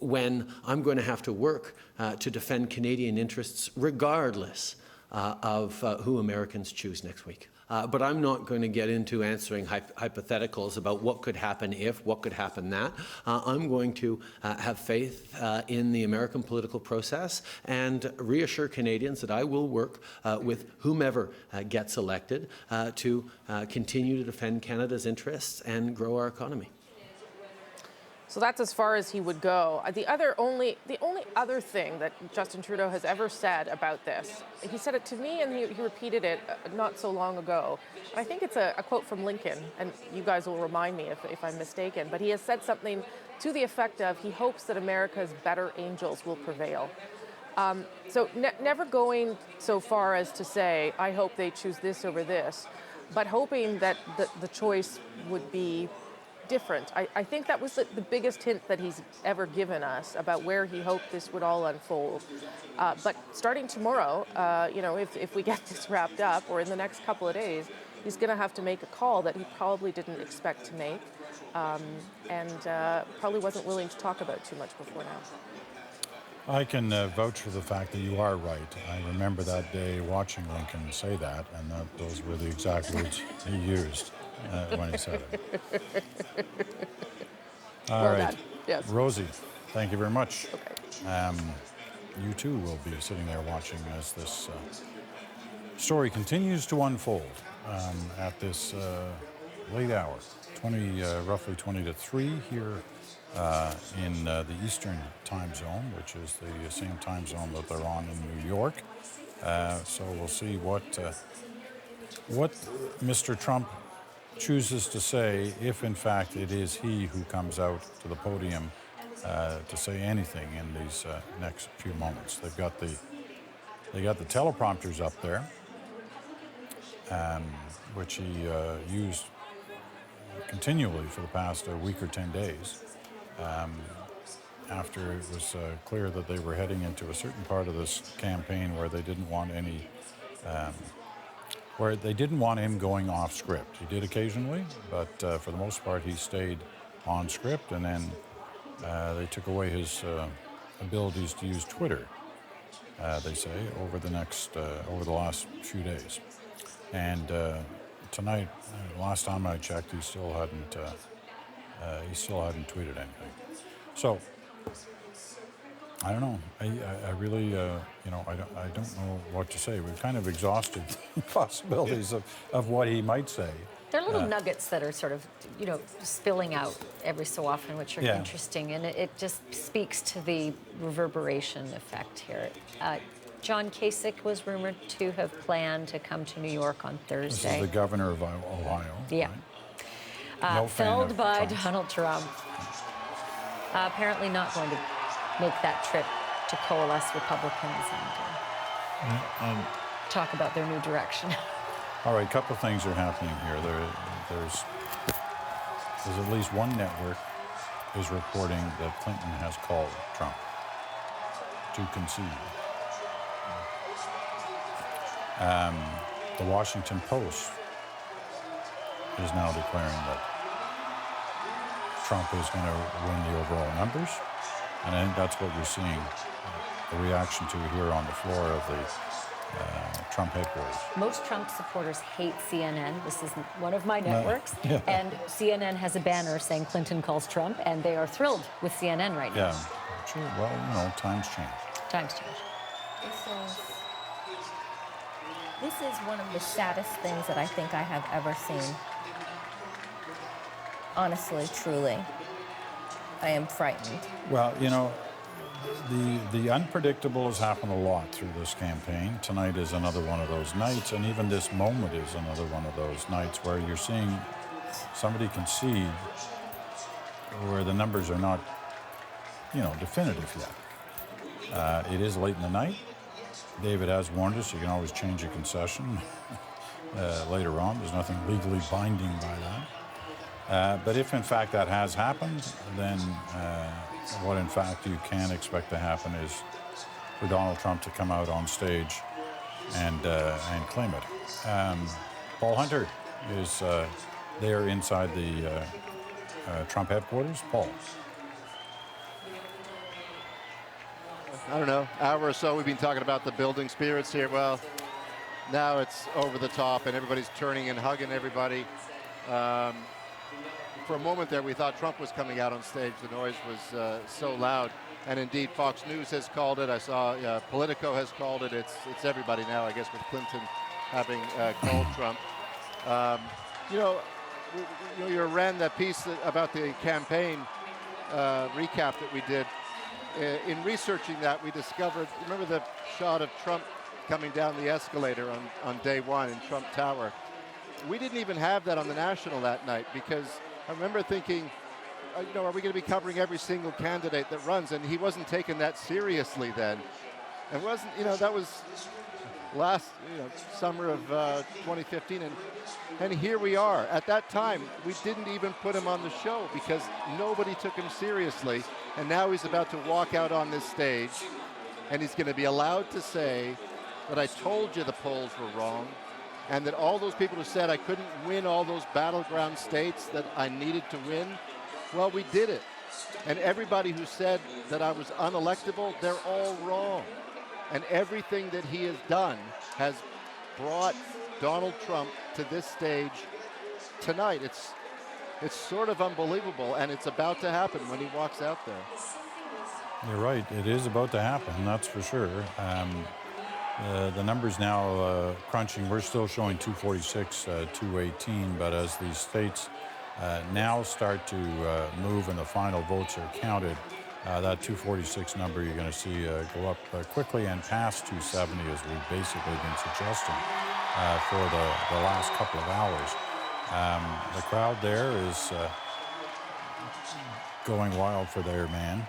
Speaker 5: when I'm going to have to work to defend Canadian interests regardless of who Americans choose next week. But I'm not going to get into answering hypotheticals about what could happen if, what could happen that. I'm going to have faith in the American political process and reassure Canadians that I will work with whomever gets elected to continue to defend Canada's interests and grow our economy.
Speaker 1: So that's as far as he would go. The only other thing that Justin Trudeau has ever said about this, he said it to me and he repeated it not so long ago. And I think it's a quote from Lincoln, and you guys will remind me if I'm mistaken, but he has said something to the effect of he hopes that America's better angels will prevail. So never going so far as to say, I hope they choose this over this, but hoping that the choice would be different. I think that was the biggest hint that he's ever given us about where he hoped this would all unfold. But starting tomorrow, if we get this wrapped up, or in the next couple of days, he's going to have to make a call that he probably didn't expect to make, and probably wasn't willing to talk about too much before now.
Speaker 2: I can vouch for the fact that you are right. I remember that day watching Lincoln say that, and those were the exact words he used when he said it. All right.
Speaker 1: Done. Yes.
Speaker 2: Rosie, thank you very much. Okay. You too will be sitting there watching as this story continues to unfold at this late hour, roughly 20 to 3 here in the Eastern time zone, which is the same time zone that they're on in New York. So we'll see what Mr. Trump chooses to say, if in fact it is he who comes out to the podium to say anything in these next few moments. They got the teleprompters up there, which he used continually for the past week or 10 days. After it was clear that they were heading into a certain part of this campaign where they didn't want any where they didn't want him going off script. He did occasionally, but for the most part he stayed on script, and then they took away his abilities to use Twitter, they say, over the last few days. And tonight, last time I checked, he still hadn't tweeted anything. So I don't know. I really, I don't know what to say. We've kind of exhausted possibilities of what he might say.
Speaker 14: There are little nuggets that are sort of, spilling out every so often, which are interesting, and it just speaks to the reverberation effect here. John Kasich was rumored to have planned to come to New York on Thursday.
Speaker 2: This is the governor of Ohio.
Speaker 14: Yeah.
Speaker 2: Right? No
Speaker 14: felled by
Speaker 2: Trump's.
Speaker 14: Donald Trump. Apparently not going to make that trip to coalesce Republicans and talk about their new direction.
Speaker 2: All right, a couple of things are happening here. There's at least one network is reporting that Clinton has called Trump to concede. The Washington Post is now declaring that Trump is going to win the overall numbers. And I think that's what you're seeing, the reaction to here on the floor of the Trump headquarters.
Speaker 14: Most Trump supporters hate CNN. This is one of my networks. And CNN has a banner saying Clinton calls Trump, and they are thrilled with CNN right now.
Speaker 2: Yeah, sure. Well, times change.
Speaker 14: Times change.
Speaker 11: This is one of the saddest things that I think I have ever seen. Honestly, truly. I am frightened.
Speaker 2: Well, the unpredictable has happened a lot through this campaign. Tonight is another one of those nights, and even this moment is another one of those nights where you're seeing somebody concede where the numbers are not, definitive yet. It is late in the night. David has warned us you can always change a concession later on. There's nothing legally binding by that. But if in fact that has happened, then what in fact you can expect to happen is for Donald Trump to come out on stage and claim it. Paul Hunter is there inside the Trump headquarters. Paul.
Speaker 9: I don't know, hour or so we've been talking about the building spirits here. Well, now it's over the top and everybody's turning and hugging everybody. For a moment there, we thought Trump was coming out on stage. The noise was so loud. And indeed, Fox News has called it. I saw Politico has called it. It's everybody now, I guess, with Clinton having called Trump. You ran that piece about the campaign recap that we did. In researching that, we discovered, remember the shot of Trump coming down the escalator on day one in Trump Tower? We didn't even have that on the National that night, because I remember thinking, are we going to be covering every single candidate that runs? And he wasn't taking that seriously then. And wasn't, that was last, summer of 2015. And here we are. At that time, we didn't even put him on the show because nobody took him seriously. And now he's about to walk out on this stage, and he's going to be allowed to say that I told you the polls were wrong, and that all those people who said I couldn't win all those battleground states that I needed to win, well, we did it. And everybody who said that I was unelectable, they're all wrong. And everything that he has done has brought Donald Trump to this stage tonight. It's sort of unbelievable, and it's about to happen when he walks out there.
Speaker 2: You're right. It is about to happen, that's for sure. The numbers now crunching, we're still showing 246, 218, but as these states now start to move and the final votes are counted, that 246 number you're going to see go up quickly and past 270, as we've basically been suggesting for the last couple of hours. The crowd there is going wild for their man.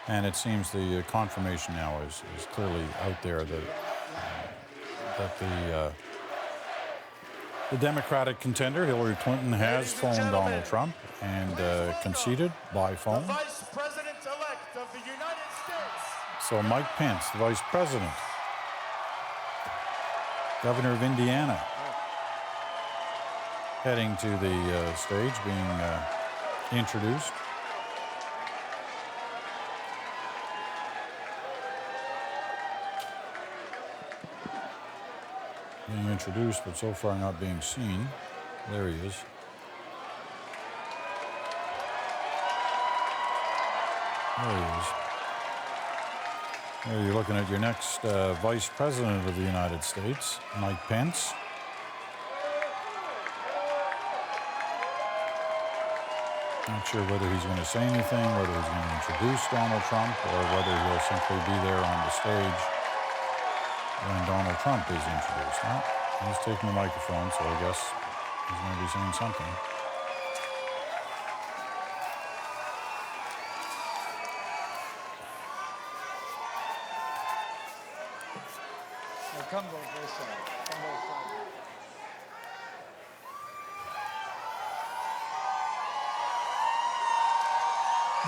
Speaker 2: And it seems the confirmation now is clearly out there that the Democratic contender, Hillary Clinton, has phoned Donald Trump and conceded by phone.
Speaker 19: The Vice President-elect of the United States.
Speaker 2: So Mike Pence, the Vice President, Governor of Indiana, heading to the stage, being introduced. Being introduced, but so far not being seen. There he is. There he is. There you're looking at your next Vice President of the United States, Mike Pence. Not sure whether he's going to say anything, whether he's going to introduce Donald Trump, or whether he'll simply be there on the stage when Donald Trump is introduced. Well, he's taking the microphone, so I guess he's going to be saying something.
Speaker 19: Now come both sides. Come both sides.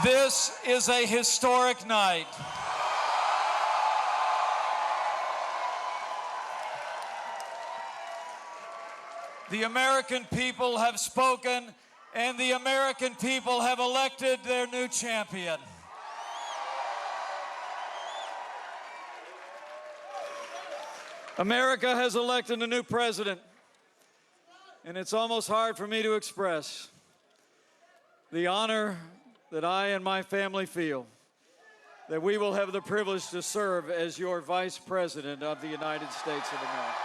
Speaker 19: This is a historic night. The American people have spoken, and the American people have elected their new champion. America has elected a new president, and it's almost hard for me to express the honor that I and my family feel that we will have the privilege to serve as your Vice President of the United States of America.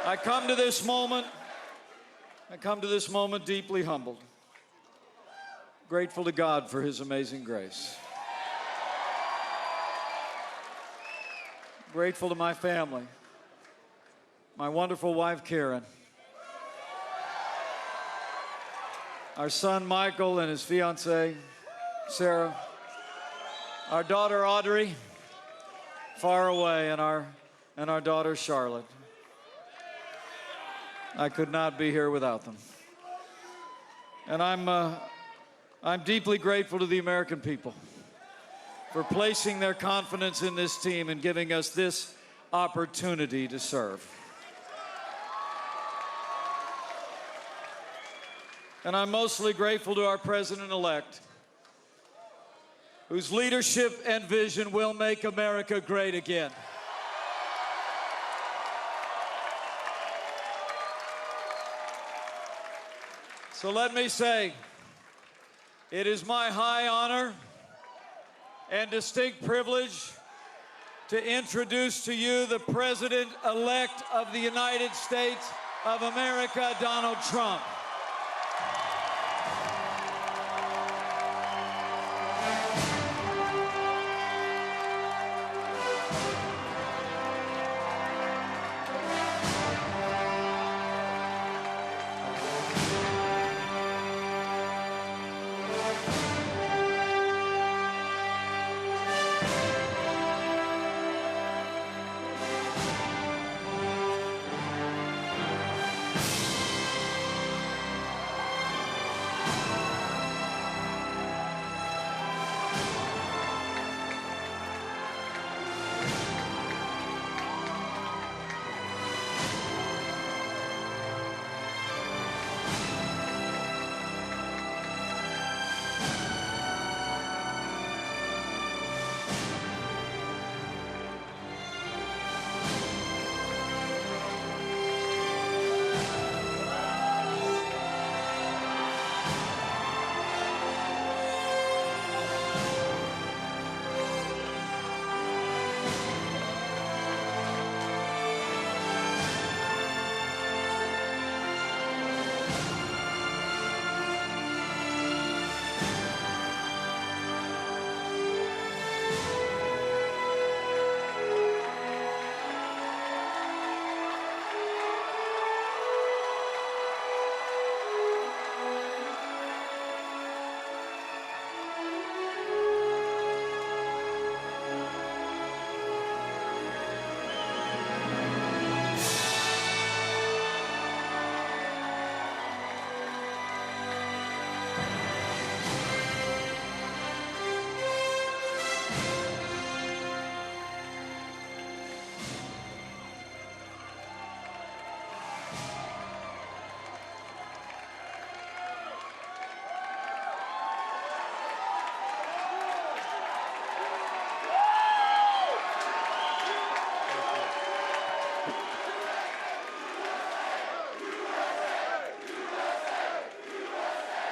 Speaker 19: I come to this moment deeply humbled, grateful to God for his amazing grace. Grateful to my family, my wonderful wife, Karen, our son, Michael, and his fiancée, Sarah, our daughter, Audrey, far away, and our daughter Charlotte. I could not be here without them. And I'm deeply grateful to the American people for placing their confidence in this team and giving us this opportunity to serve. And I'm mostly grateful to our president-elect, whose leadership and vision will make America great again. So let me say, it is my high honor and distinct privilege to introduce to you the President-elect of the United States of America, Donald Trump.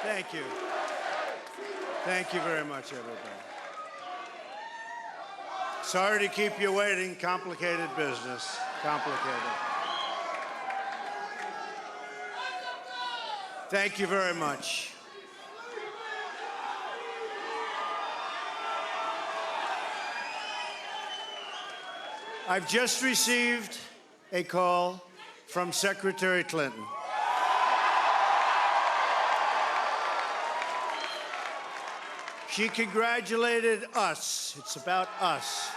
Speaker 4: Thank you. Thank you very much, everybody. Sorry to keep you waiting. Complicated business. Complicated. Thank you very much. I've just received a call from Secretary Clinton. She congratulated us, it's about us,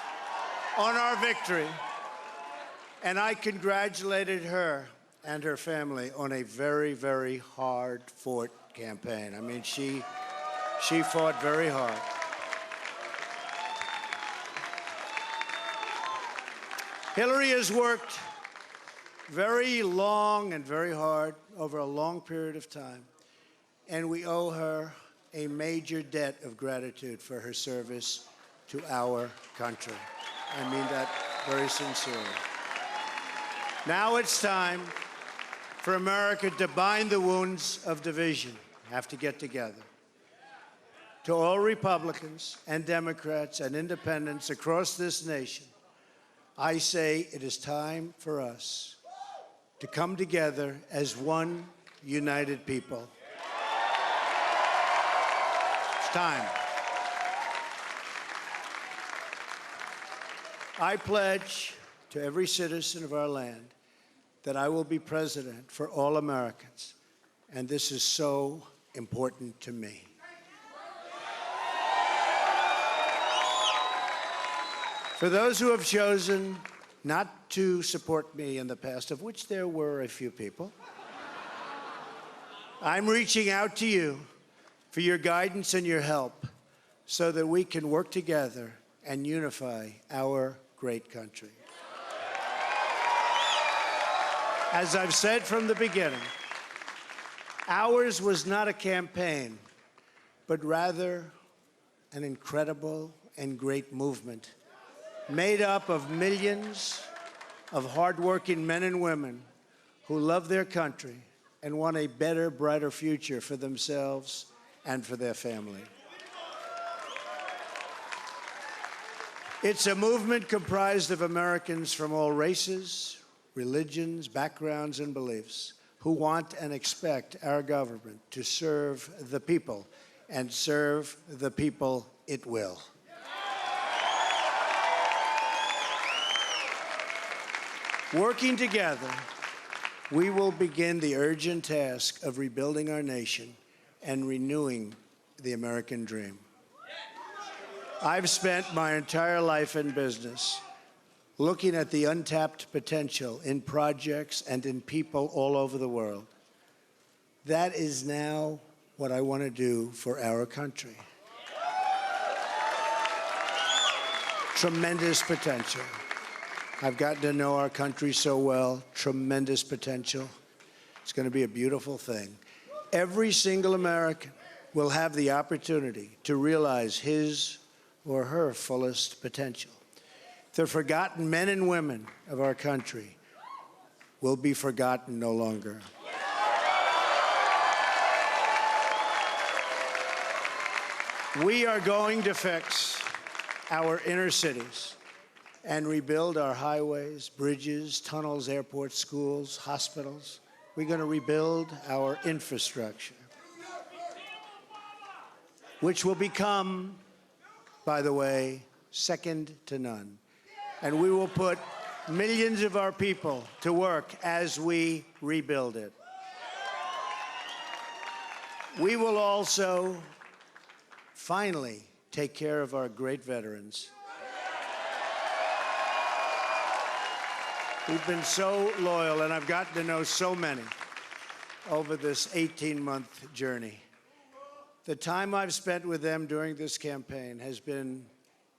Speaker 4: on our victory. And I congratulated her and her family on a very, very hard-fought campaign. I mean, she fought very hard. Hillary has worked very long and very hard over a long period of time, and we owe her a major debt of gratitude for her service to our country. I mean that very sincerely. Now it's time for America to bind the wounds of division. Have to get together. To all Republicans and Democrats and independents across this nation, I say it is time for us to come together as one united people. It's time. I pledge to every citizen of our land that I will be president for all Americans, and this is so important to me. For those who have chosen not to support me in the past, of which there were a few people, I'm reaching out to you for your guidance and your help so that we can work together and unify our great country. As I've said from the beginning, ours was not a campaign, but rather an incredible and great movement made up of millions of hardworking men and women who love their country and want a better, brighter future for themselves and for their family. It's a movement comprised of Americans from all races, religions, backgrounds, and beliefs who want and expect our government to serve the people, and serve the people it will. Working together, we will begin the urgent task of rebuilding our nation and renewing the American dream. I've spent my entire life in business looking at the untapped potential in projects and in people all over the world. That is now what I want to do for our country. Tremendous potential. I've gotten to know our country so well. Tremendous potential. It's going to be a beautiful thing. Every single American will have the opportunity to realize his or her fullest potential. The forgotten men and women of our country will be forgotten no longer. We are going to fix our inner cities and rebuild our highways, bridges, tunnels, airports, schools, hospitals. We're going to rebuild our infrastructure, which will become, by the way, second to none. And we will put millions of our people to work as we rebuild it. We will also finally take care of our great veterans. We've been so loyal, and I've gotten to know so many over this 18-month journey. The time I've spent with them during this campaign has been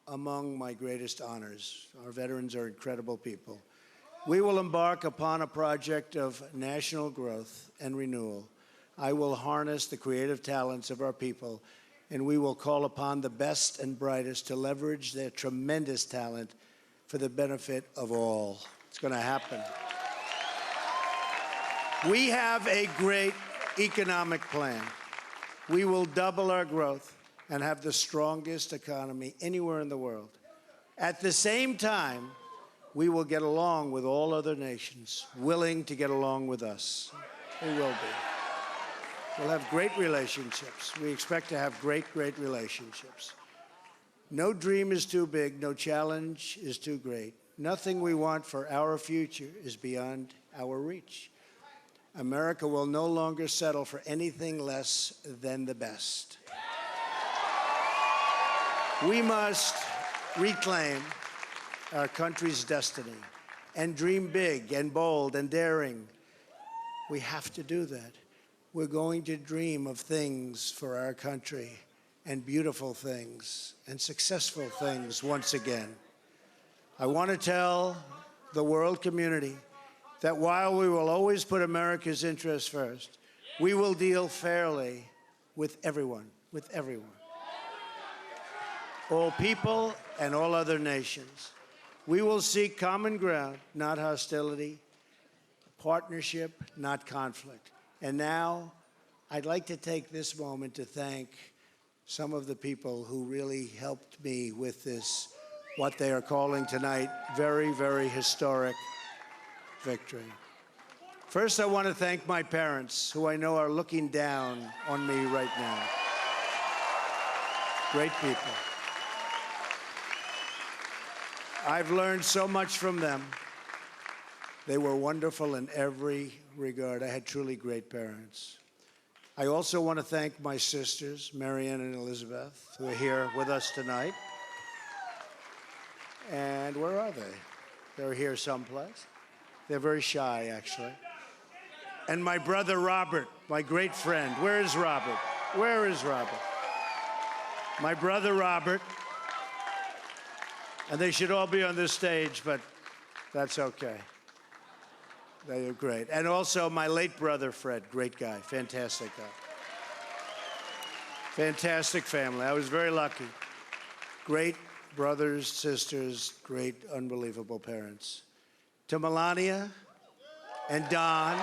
Speaker 4: among my greatest honors. Our veterans are incredible people. We will embark upon a project of national growth and renewal. I will harness the creative talents of our people, and we will call upon the best and brightest to leverage their tremendous talent for the benefit of all. It's going to happen. We have a great economic plan. We will double our growth and have the strongest economy anywhere in the world. At the same time, we will get along with all other nations willing to get along with us. We will be. We'll have great relationships. We expect to have great, great relationships. No dream is too big. No challenge is too great. Nothing we want for our future is beyond our reach. America will no longer settle for anything less than the best. We must reclaim our country's destiny and dream big and bold and daring. We have to do that. We're going to dream of things for our country, and beautiful things and successful things once again. I want to tell the world community that while we will always put America's interests first, we will deal fairly with everyone, all people and all other nations. We will seek common ground, not hostility, partnership, not conflict. And now, I'd like to take this moment to thank some of the people who really helped me with this, what they are calling tonight, very, very historic victory. First, I want to thank my parents, who I know are looking down on me right now. Great people. I've learned so much from them. They were wonderful in every regard. I had truly great parents. I also want to thank my sisters, Marianne and Elizabeth, who are here with us tonight. And where are they? They're here someplace. They're very shy, actually. And my brother Robert, my great friend. Where is Robert? Where is Robert? My brother Robert. And they should all be on this stage, but that's okay. They are great. And also my late brother Fred, great guy, fantastic guy. Fantastic family. I was very lucky. Great brothers, sisters, great, unbelievable parents. To Melania and Don.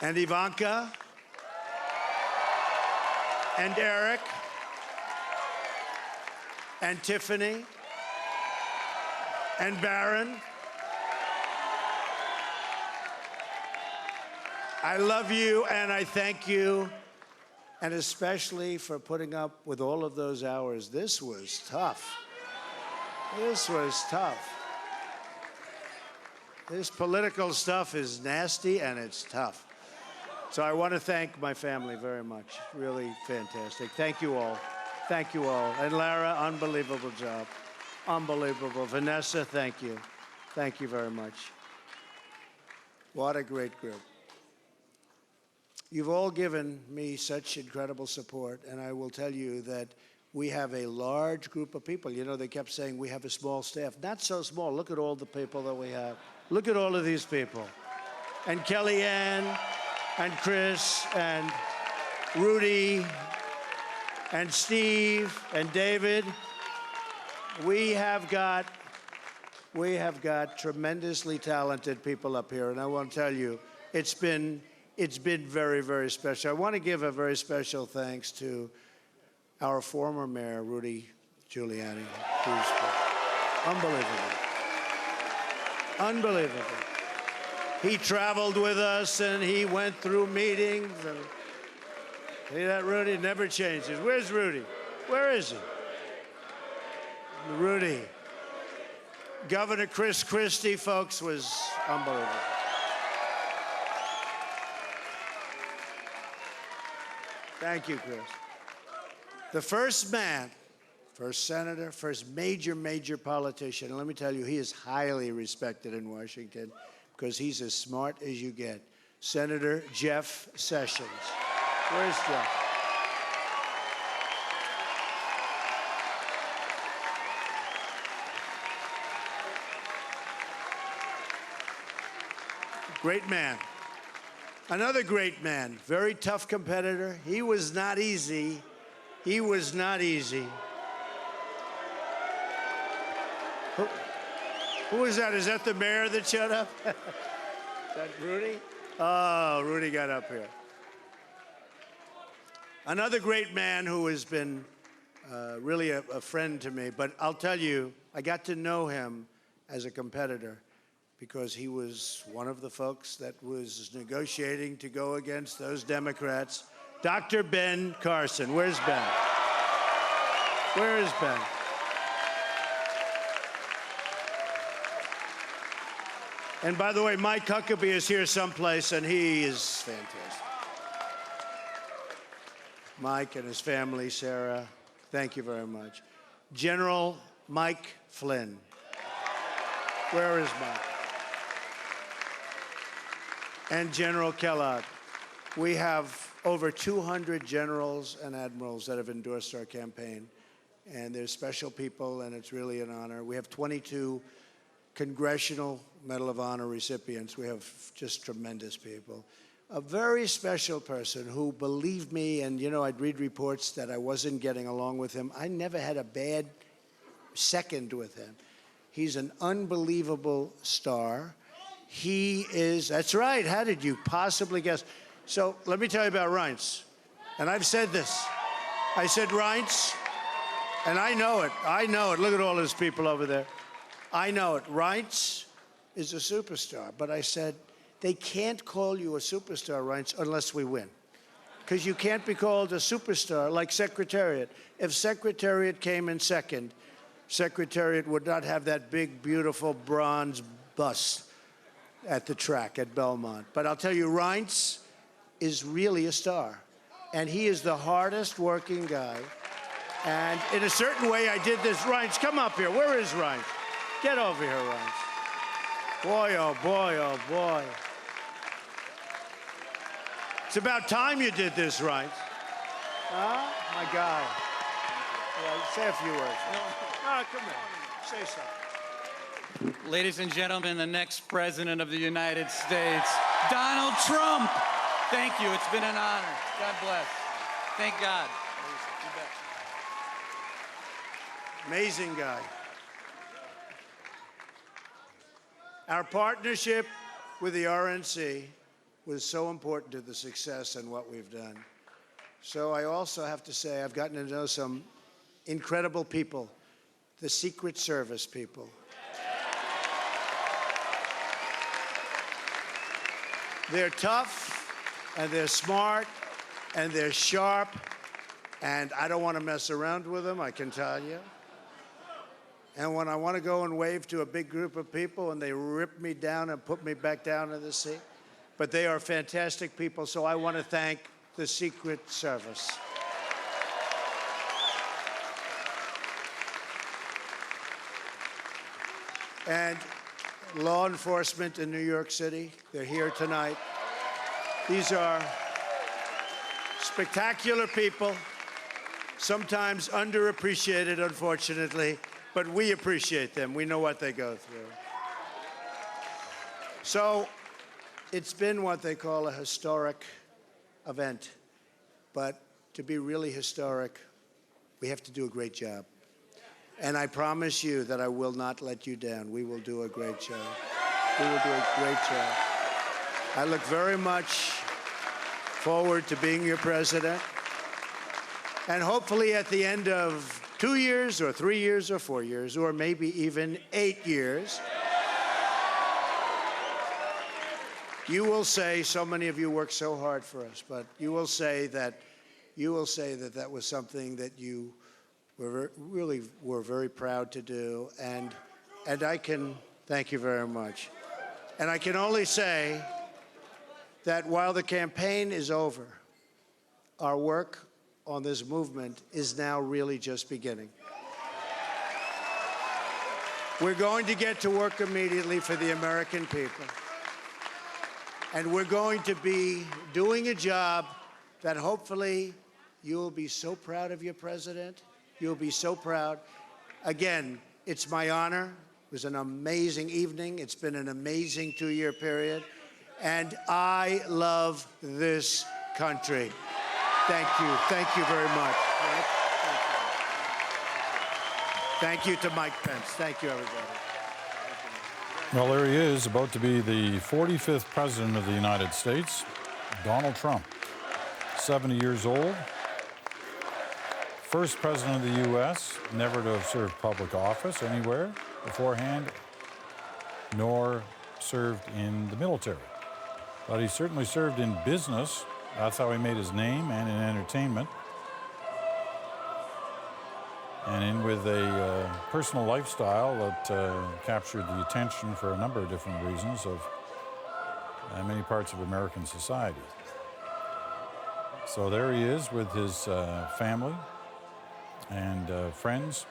Speaker 4: And Ivanka. And Eric. And Tiffany. And Barron. I love you and I thank you, and especially for putting up with all of those hours. This was tough. This was tough. This political stuff is nasty and it's tough. So I want to thank my family very much. Really fantastic. Thank you all. Thank you all. And Lara, unbelievable job. Unbelievable. Vanessa, thank you. Thank you very much. What a great group. You've all given me such incredible support, and I will tell you that we have a large group of people. You know, they kept saying we have a small staff. Not so small. Look at all the people that we have. Look at all of these people. And Kellyanne, and Chris, and Rudy, and Steve, and David. We have got tremendously talented people up here, and I want to tell you, it's been very, very special. I want to give a very special thanks to our former mayor, Rudy Giuliani, who's unbelievable. Unbelievable. He traveled with us and he went through meetings. And see that, Rudy? Never changes. Where's Rudy? Where is he? Rudy. Governor Chris Christie, folks, was unbelievable. Thank you, Chris. The first man, first senator, first major politician, and let me tell you, he is highly respected in Washington because he's as smart as you get. Senator Jeff Sessions. Where's Jeff? Great man. Another great man, very tough competitor. He was not easy. He was not easy. Who is that? Is that the mayor that showed up? Is that Rudy? Oh, Rudy got up here. Another great man who has been really a friend to me, but I'll tell you, I got to know him as a competitor because he was one of the folks that was negotiating to go against those Democrats. Dr. Ben Carson. Where's Ben? Where is Ben? And by the way, Mike Huckabee is here someplace, and he is fantastic. Mike and his family, Sarah, thank you very much. General Mike Flynn. Where is Mike? And General Kellogg. We have over 200 generals and admirals that have endorsed our campaign. And they're special people, and it's really an honor. We have 22 Congressional Medal of Honor recipients. We have just tremendous people. A very special person who believed me, and you know, I'd read reports that I wasn't getting along with him. I never had a bad second with him. He's an unbelievable star. He is, that's right, how did you possibly guess? So let me tell you about Reince. And I've said this. I said, Reince, and I know it. Look at all those people over there. I know it. Reince is a superstar. But I said, they can't call you a superstar, Reince, unless we win. Because you can't be called a superstar like Secretariat. If Secretariat came in second, Secretariat would not have that big, beautiful bronze bust at the track at Belmont. But I'll tell you, Reince is really a star. and he is the hardest working guy. And in a certain way, I did this. Reince, come up here. Where is Reince? Get over here, Reince. Boy, oh boy, oh boy. It's about time you did this, Reince. Huh? My guy. Yeah, say a few words. No, come here. Say something.
Speaker 3: Ladies and gentlemen, the next president of the United States, Donald Trump. Thank you. It's been an honor. God bless. Thank God.
Speaker 4: Amazing guy. Our partnership with the RNC was so important to the success and what we've done. So I also have to say I've gotten to know some incredible people, the Secret Service people. They're tough, and they're smart, and they're sharp, and I don't want to mess around with them, I can tell you. And when I want to go and wave to a big group of people and they rip me down and put me back down in the seat, but they are fantastic people, so I want to thank the Secret Service. And law enforcement in New York City, they're here tonight. These are spectacular people, sometimes underappreciated, unfortunately, but we appreciate them. We know what they go through. So it's been what they call a historic event, but to be really historic, we have to do a great job. And I promise you that I will not let you down. We will do a great job. We will do a great job. I look very much forward to being your president. And hopefully at the end of 2 years or 3 years or 4 years, or maybe even 8 years, you will say, so many of you worked so hard for us, but you will say that that was something that you were very proud to do, and I can thank you very much. And I can only say that while the campaign is over, our work on this movement is now really just beginning. We're going to get to work immediately for the American people. And we're going to be doing a job that hopefully you'll be so proud of your president. You'll be so proud. Again, it's my honor. It was an amazing evening. It's been an amazing 2-year period. And I love this country. Thank you. Thank you very much. Thank you to Mike Pence. Thank you, everybody.
Speaker 2: Well, there he is, about to be the 45th president of the United States, Donald Trump, 70 years old. First president of the U.S., never to have served public office anywhere beforehand, nor served in the military. But he certainly served in business. That's how he made his name, and in entertainment. And in with a personal lifestyle that captured the attention for a number of different reasons of many parts of American society. So there he is with his family and friends.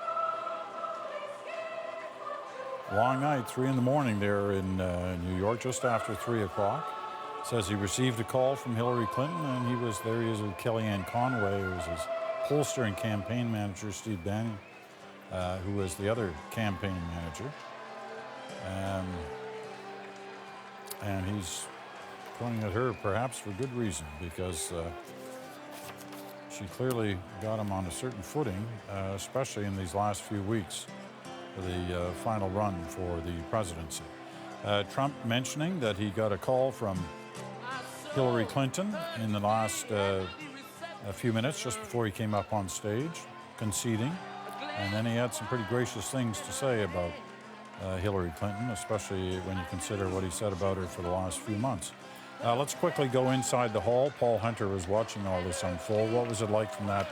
Speaker 2: Long night, 3 in the morning there in New York, just after 3 o'clock. Says he received a call from Hillary Clinton, and he was there. He is with Kellyanne Conway, who was his pollster and campaign manager, Steve Bannon, who was the other campaign manager. And he's pointing at her perhaps for good reason, because she clearly got him on a certain footing, especially in these last few weeks for the final run for the presidency. Trump mentioning that he got a call from Hillary Clinton in the last a few minutes just before he came up on stage, conceding. And then he had some pretty gracious things to say about Hillary Clinton, especially when you consider what he said about her for the last few months. Let's quickly go inside the hall. Paul Hunter was watching all this unfold. What was it like from that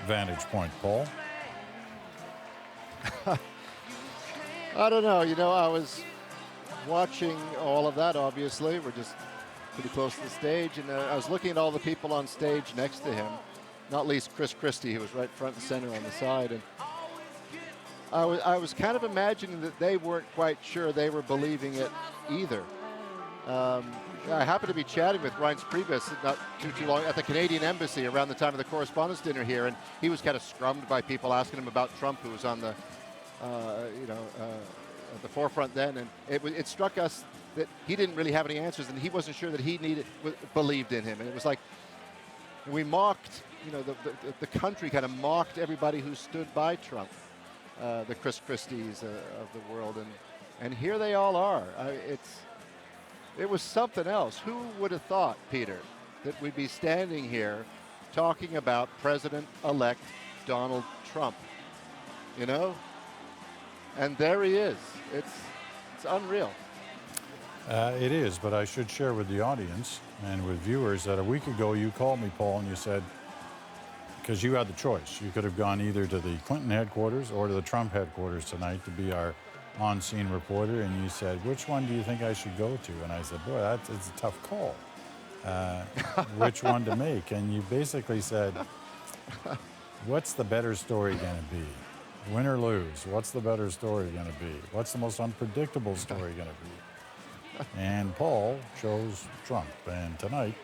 Speaker 2: vantage point, Paul?
Speaker 9: I don't know. You know, I was watching all of that, obviously. We're just pretty close to the stage, and I was looking at all the people on stage next to him, not least Chris Christie, who was right front and center on the side, and I was kind of imagining that they weren't quite sure they were believing it either. I happened to be chatting with Reince Priebus not too long at the Canadian Embassy around the time of the correspondence dinner here, and he was kind of scrummed by people asking him about Trump, who was on the, at the forefront then, and it struck us that he didn't really have any answers, and he wasn't sure that he believed in him, and it was like we mocked, the country kind of mocked everybody who stood by Trump, the Chris Christies of the world, and here they all are. It was something else. Who would have thought, Peter, that we'd be standing here talking about President-elect Donald Trump, And there he is. It's unreal.
Speaker 2: It is, but I should share with the audience and with viewers that a week ago you called me, Paul, and you said, because you had the choice, you could have gone either to the Clinton headquarters or to the Trump headquarters tonight to be our on-scene reporter, and you said, which one do you think I should go to? And I said, boy, it's a tough call. Which one to make? And you basically said, what's the better story going to be? Win or lose, what's the better story going to be? What's the most unpredictable story going to be? And Paul chose Trump, and tonight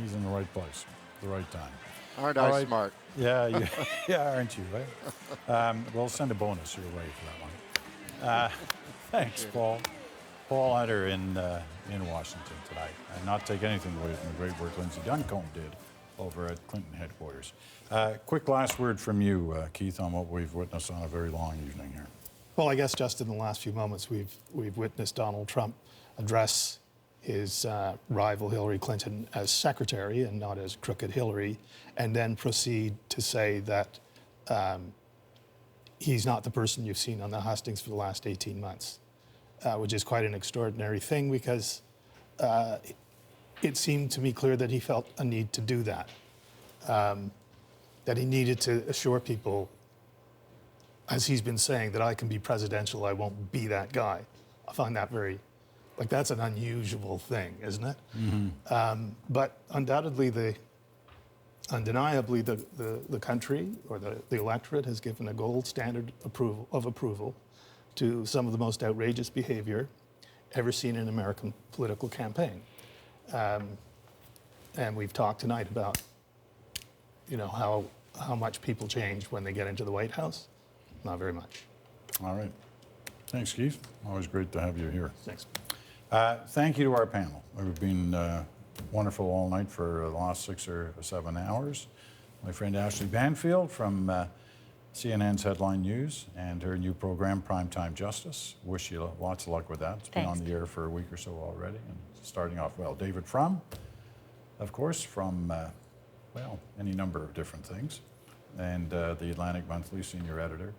Speaker 2: he's in the right place, the right time.
Speaker 9: Aren't I smart?
Speaker 2: Yeah, yeah, aren't you, right? We'll send a bonus your way for that one. Thanks, Paul. Paul Hunter in Washington tonight. And not take anything away from the great work Lindsay Duncombe did over at Clinton headquarters. Quick last word from you, Keith, on what we've witnessed on a very long evening here.
Speaker 10: Well, I guess just in the last few moments, we've witnessed Donald Trump address his rival Hillary Clinton as secretary and not as crooked Hillary, and then proceed to say that he's not the person you've seen on the hustings for the last 18 months, which is quite an extraordinary thing because it seemed to me clear that he felt a need to do that, that he needed to assure people, as he's been saying, that I can be presidential, I won't be that guy. I find that that's an unusual thing, isn't it? Mm-hmm. But undoubtedly, undeniably, the country or the electorate has given a gold standard of approval to some of the most outrageous behavior ever seen in an American political campaign. And we've talked tonight about, how much people change when they get into the White House. Not very much.
Speaker 2: All right. Thanks, Keith. Always great to have you here.
Speaker 10: Thanks.
Speaker 2: Thank you to our panel. We've been wonderful all night for the last 6 or 7 hours. My friend Ashley Banfield from CNN's Headline News and her new program, Primetime Justice. Wish you lots of luck with that. It's been on the air for a week or so already and starting off well. David Frum, of course, from, any number of different things. And the Atlantic Monthly senior editor,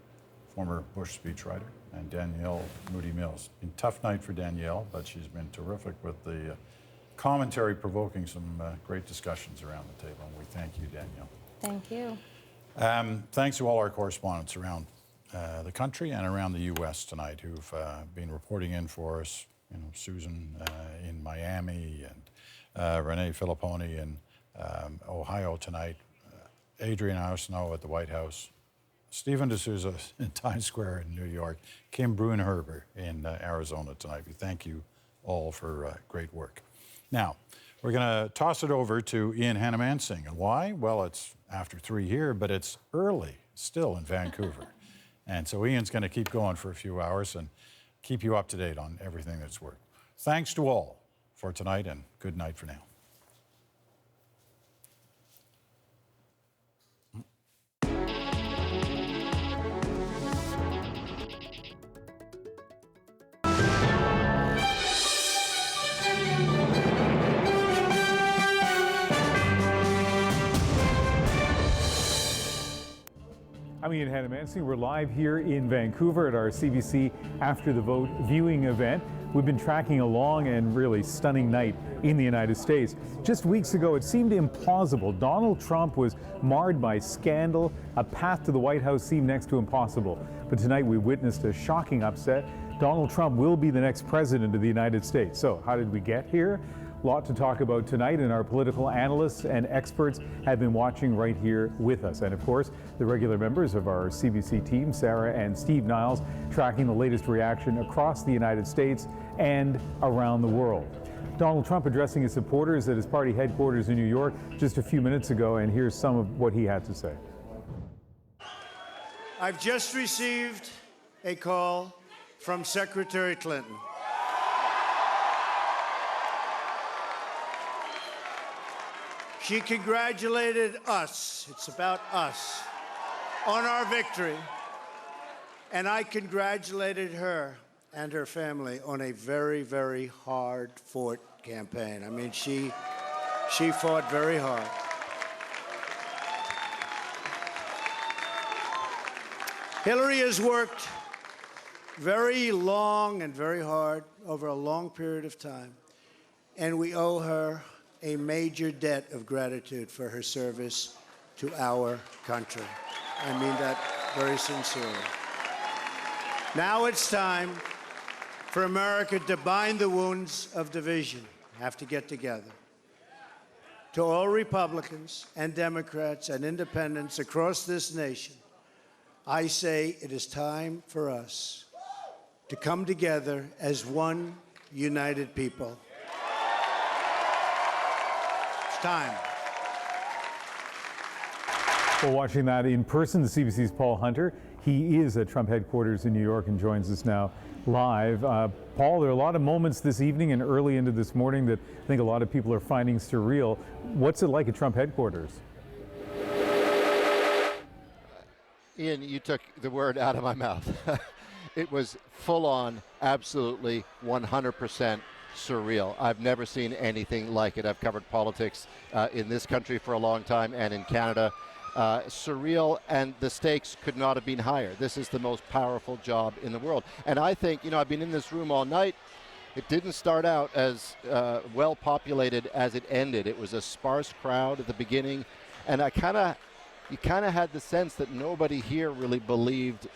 Speaker 2: former Bush speechwriter, and Danielle Moody Mills. Tough night for Danielle, but she's been terrific with the commentary, provoking some great discussions around the table. And we thank you, Danielle.
Speaker 11: Thank you.
Speaker 2: Thanks to all our correspondents around the country and around the U.S. tonight who've been reporting in for us. Susan in Miami and Renee Filipponi in Ohio tonight, Adrian Arsenault at the White House, Stephen D'Souza in Times Square in New York, Kim Brunherber in Arizona tonight. We thank you all for great work. Now, we're going to toss it over to Ian Hannah-Mansing. And why? Well, it's after 3 here, but it's early still in Vancouver. And so Ian's going to keep going for a few hours and keep you up to date on everything that's worked. Thanks to all for tonight, and good night for now.
Speaker 8: I'm Ian Hannah-Mansing. We're live here in Vancouver at our CBC After the Vote viewing event. We've been tracking a long and really stunning night in the United States. Just weeks ago, it seemed implausible. Donald Trump was marred by scandal. A path to the White House seemed next to impossible. But tonight we witnessed a shocking upset. Donald Trump will be the next president of the United States. So how did we get here? A lot to talk about tonight, and our political analysts and experts have been watching right here with us. And of course, the regular members of our CBC team, Sarah and Steve Niles, tracking the latest reaction across the United States and around the world. Donald Trump addressing his supporters at his party headquarters in New York just a few minutes ago, and here's some of what he had to say.
Speaker 4: I've just received a call from Secretary Clinton. She congratulated us, it's about us, on our victory. And I congratulated her and her family on a very, very hard-fought campaign. I mean, she fought very hard. Hillary has worked very long and very hard over a long period of time, and we owe her a major debt of gratitude for her service to our country. I mean that very sincerely. Now it's time for America to bind the wounds of division. Have to get together. To all Republicans and Democrats and independents across this nation, I say it is time for us to come together as one united people. It's time.
Speaker 8: Well, watching that in person, the CBC's Paul Hunter. He is at Trump headquarters in New York and joins us now live. Paul, there are a lot of moments this evening and early into this morning that I think a lot of people are finding surreal. What's it like at Trump headquarters?
Speaker 9: Ian, you took the word out of my mouth. It was full on, absolutely 100% surreal. I've never seen anything like it. I've covered politics in this country for a long time and in Canada. Surreal, and the stakes could not have been higher. This is the most powerful job in the world. And I think, I've been in this room all night. It didn't start out as well populated as it ended. It was a sparse crowd at the beginning, and you kind of had the sense that nobody here really believed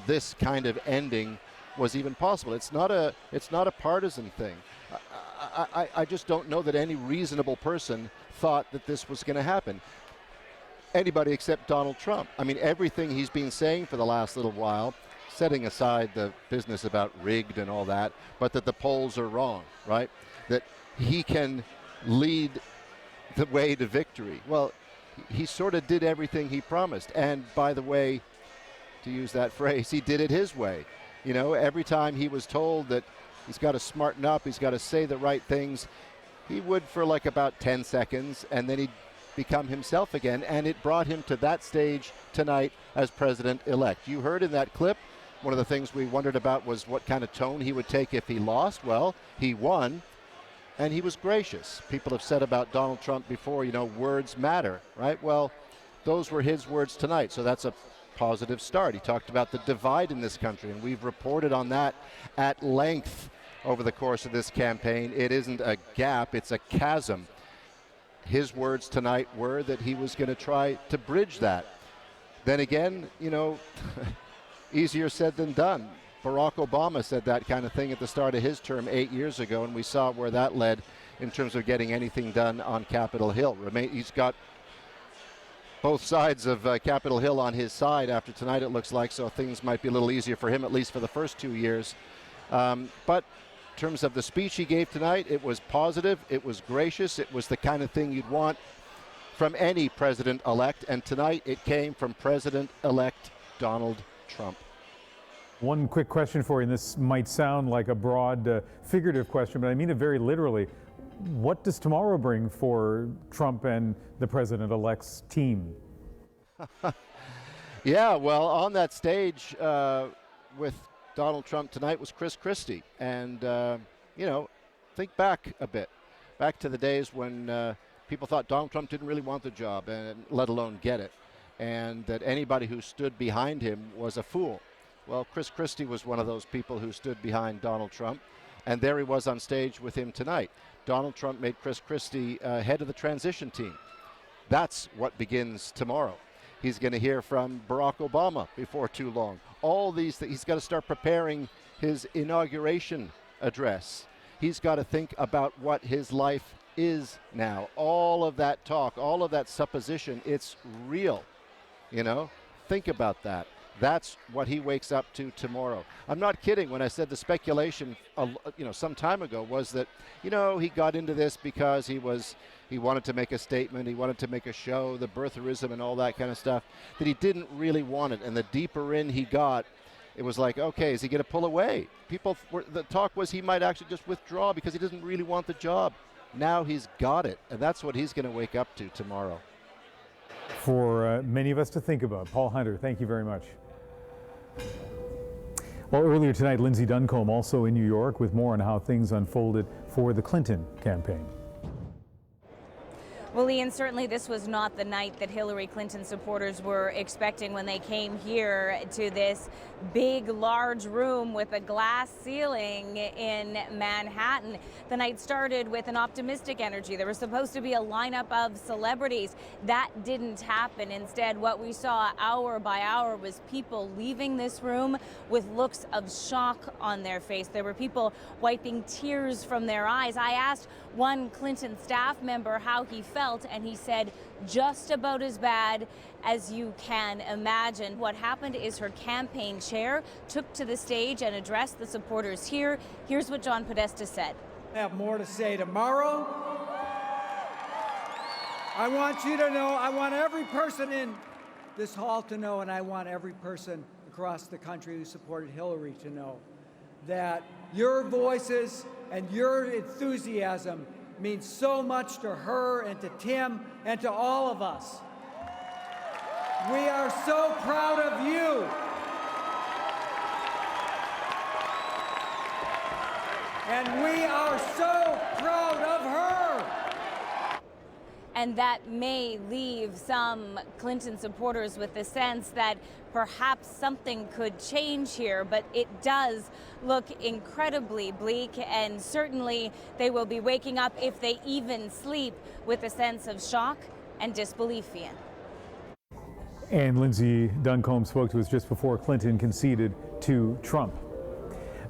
Speaker 9: this kind of ending was even possible. It's not a partisan thing. I just don't know that any reasonable person thought that this was going to happen. Anybody except Donald Trump. I mean, everything he's been saying for the last little while, setting aside the business about rigged and all that, but that the polls are wrong, right? That he can lead the way to victory. Well, he sort of did everything he promised. And by the way, to use that phrase, he did it his way. Every time he was told that he's got to smarten up, he's got to say the right things, he would for like about 10 seconds, and then he'd become himself again, and it brought him to that stage tonight as president-elect. You heard in that clip, one of the things we wondered about was what kind of tone he would take if he lost. Well, he won, and he was gracious. People have said about Donald Trump before, words matter, right? Well, those were his words tonight, so that's a positive start. He talked about the divide in this country, and we've reported on that at length over the course of this campaign. It isn't a gap, it's a chasm. His words tonight were that he was going to try to bridge that. Then again, easier said than done. Barack Obama said that kind of thing at the start of his term 8 years ago, and we saw where that led in terms of getting anything done on Capitol Hill. He's got both sides of Capitol Hill on his side after tonight, it looks like, so things might be a little easier for him, at least for the first 2 years. But in terms of the speech he gave tonight, it was positive, it was gracious, it was the kind of thing you'd want from any president-elect, and tonight it came from President-elect Donald Trump.
Speaker 8: One quick question for you, and this might sound like a broad figurative question, but I mean it very literally. What does tomorrow bring for Trump and the president-elect's team?
Speaker 9: Yeah, well, on that stage with Donald Trump tonight was Chris Christie. And, think back a bit, back to the days when people thought Donald Trump didn't really want the job, and let alone get it, and that anybody who stood behind him was a fool. Well, Chris Christie was one of those people who stood behind Donald Trump, and there he was on stage with him tonight. Donald Trump made Chris Christie head of the transition team. That's what begins tomorrow. He's going to hear from Barack Obama before too long. All these things, he's got to start preparing his inauguration address. he's got to think about what his life is now. All of that talk, all of that supposition, it's real, you know? Think about that. That's what he wakes up to tomorrow. I'm not kidding when I said the speculation, some time ago was that, he got into this because he wanted to make a statement, he wanted to make a show, the birtherism and all that kind of stuff, that he didn't really want it. And the deeper in he got, it was like, okay, is he going to pull away? The talk was he might actually just withdraw because he doesn't really want the job. Now he's got it, and that's what he's going to wake up to tomorrow.
Speaker 8: For many of us to think about. Paul Hunter, thank you very much. Well, earlier tonight, Lindsay Duncombe also in New York with more on how things unfolded for the Clinton campaign.
Speaker 7: Well, Ian, certainly this was not the night that Hillary Clinton supporters were expecting when they came here to this big, large room with a glass ceiling in Manhattan. The night started with an optimistic energy. There was supposed to be a lineup of celebrities. That didn't happen. Instead, what we saw hour by hour was people leaving this room with looks of shock on their face. There were people wiping tears from their eyes. I asked one Clinton staff member how he felt, and he said, just about as bad as you can imagine. What happened is her campaign chair took to the stage and addressed the supporters here. Here's what John Podesta said.
Speaker 12: I have more to say tomorrow. I want you to know, I want every person in this hall to know, and I want every person across the country who supported Hillary to know that your voices and your enthusiasm means so much to her and to Tim and to all of us. We are so proud of you. And we are so proud of her.
Speaker 7: And that may leave some Clinton supporters with the sense that perhaps something could change here, but it does look incredibly bleak, and certainly they will be waking up, if they even sleep, with a sense of shock and disbelief, Ian.
Speaker 8: And Lindsay Duncombe spoke to us just before Clinton conceded to Trump.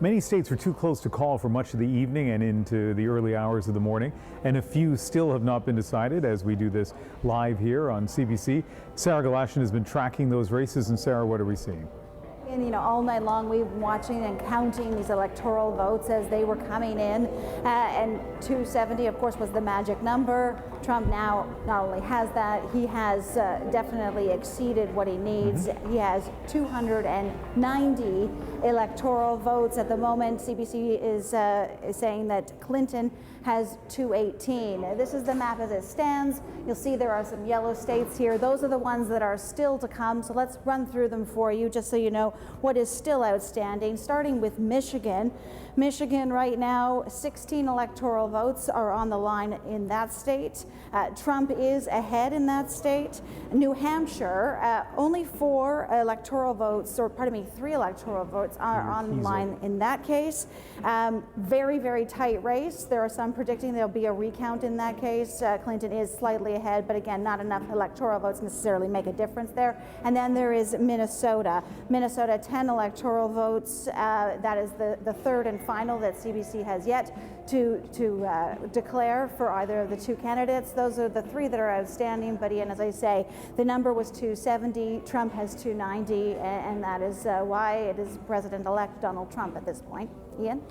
Speaker 8: Many states were too close to call for much of the evening and into the early hours of the morning, and a few still have not been decided as we do this live here on CBC. Sarah Galashan has been tracking those races, and Sarah, what are we seeing?
Speaker 20: And, all night long we've been watching and counting these electoral votes as they were coming in, and 270 of course was the magic number. Trump now not only has that, he has definitely exceeded what he needs. He has 290 electoral votes at the moment. CBC is saying that Clinton has 218. This is the map as it stands. You'll see there are some yellow states here. Those are the ones that are still to come. So let's run through them for you just so you know what is still outstanding, starting with Michigan. Michigan right now, 16 electoral votes are on the line in that state. Trump is ahead in that state. New Hampshire, only 3 electoral votes are on the line in that case. Very, very tight race. There are some predicting there'll be a recount in that case. Clinton is slightly ahead, but again, not enough electoral votes necessarily make a difference there. And then there is Minnesota. Minnesota, 10 electoral votes. That is the third and final that CBC has yet to declare for either of the two candidates. Those are the 3 that are outstanding. But Ian, as I say, the number was 270. Trump has 290, and that is why it is President-elect Donald Trump at this point. Ian?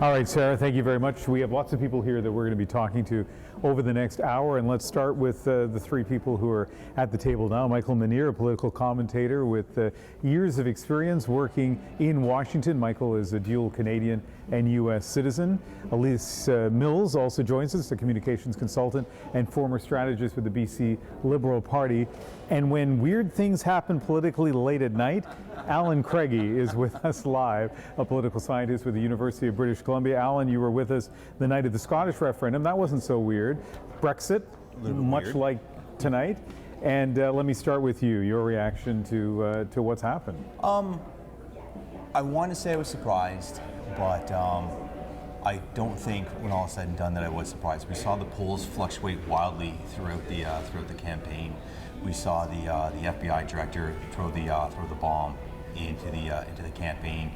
Speaker 8: All right, Sarah, thank you very much. We have lots of people here that we're going to be talking to over the next hour, and let's start with the 3 people who are at the table now. Michael Manier, a political commentator with years of experience working in Washington. Michael is a dual Canadian and U.S. citizen. Elise Mills also joins us, a communications consultant and former strategist with the BC Liberal Party. And when weird things happen politically late at night, Alan Craigie is with us live, a political scientist with the University of British Columbia. Alan, you were with us the night of the Scottish referendum. That wasn't so weird. Brexit, much weird. Like tonight. And let me start with you, your reaction to what's happened.
Speaker 22: I want to say I was surprised, but I don't think, when all is said and done, that I was surprised. We saw the polls fluctuate wildly throughout the campaign. We saw the FBI director throw the bomb into the campaign.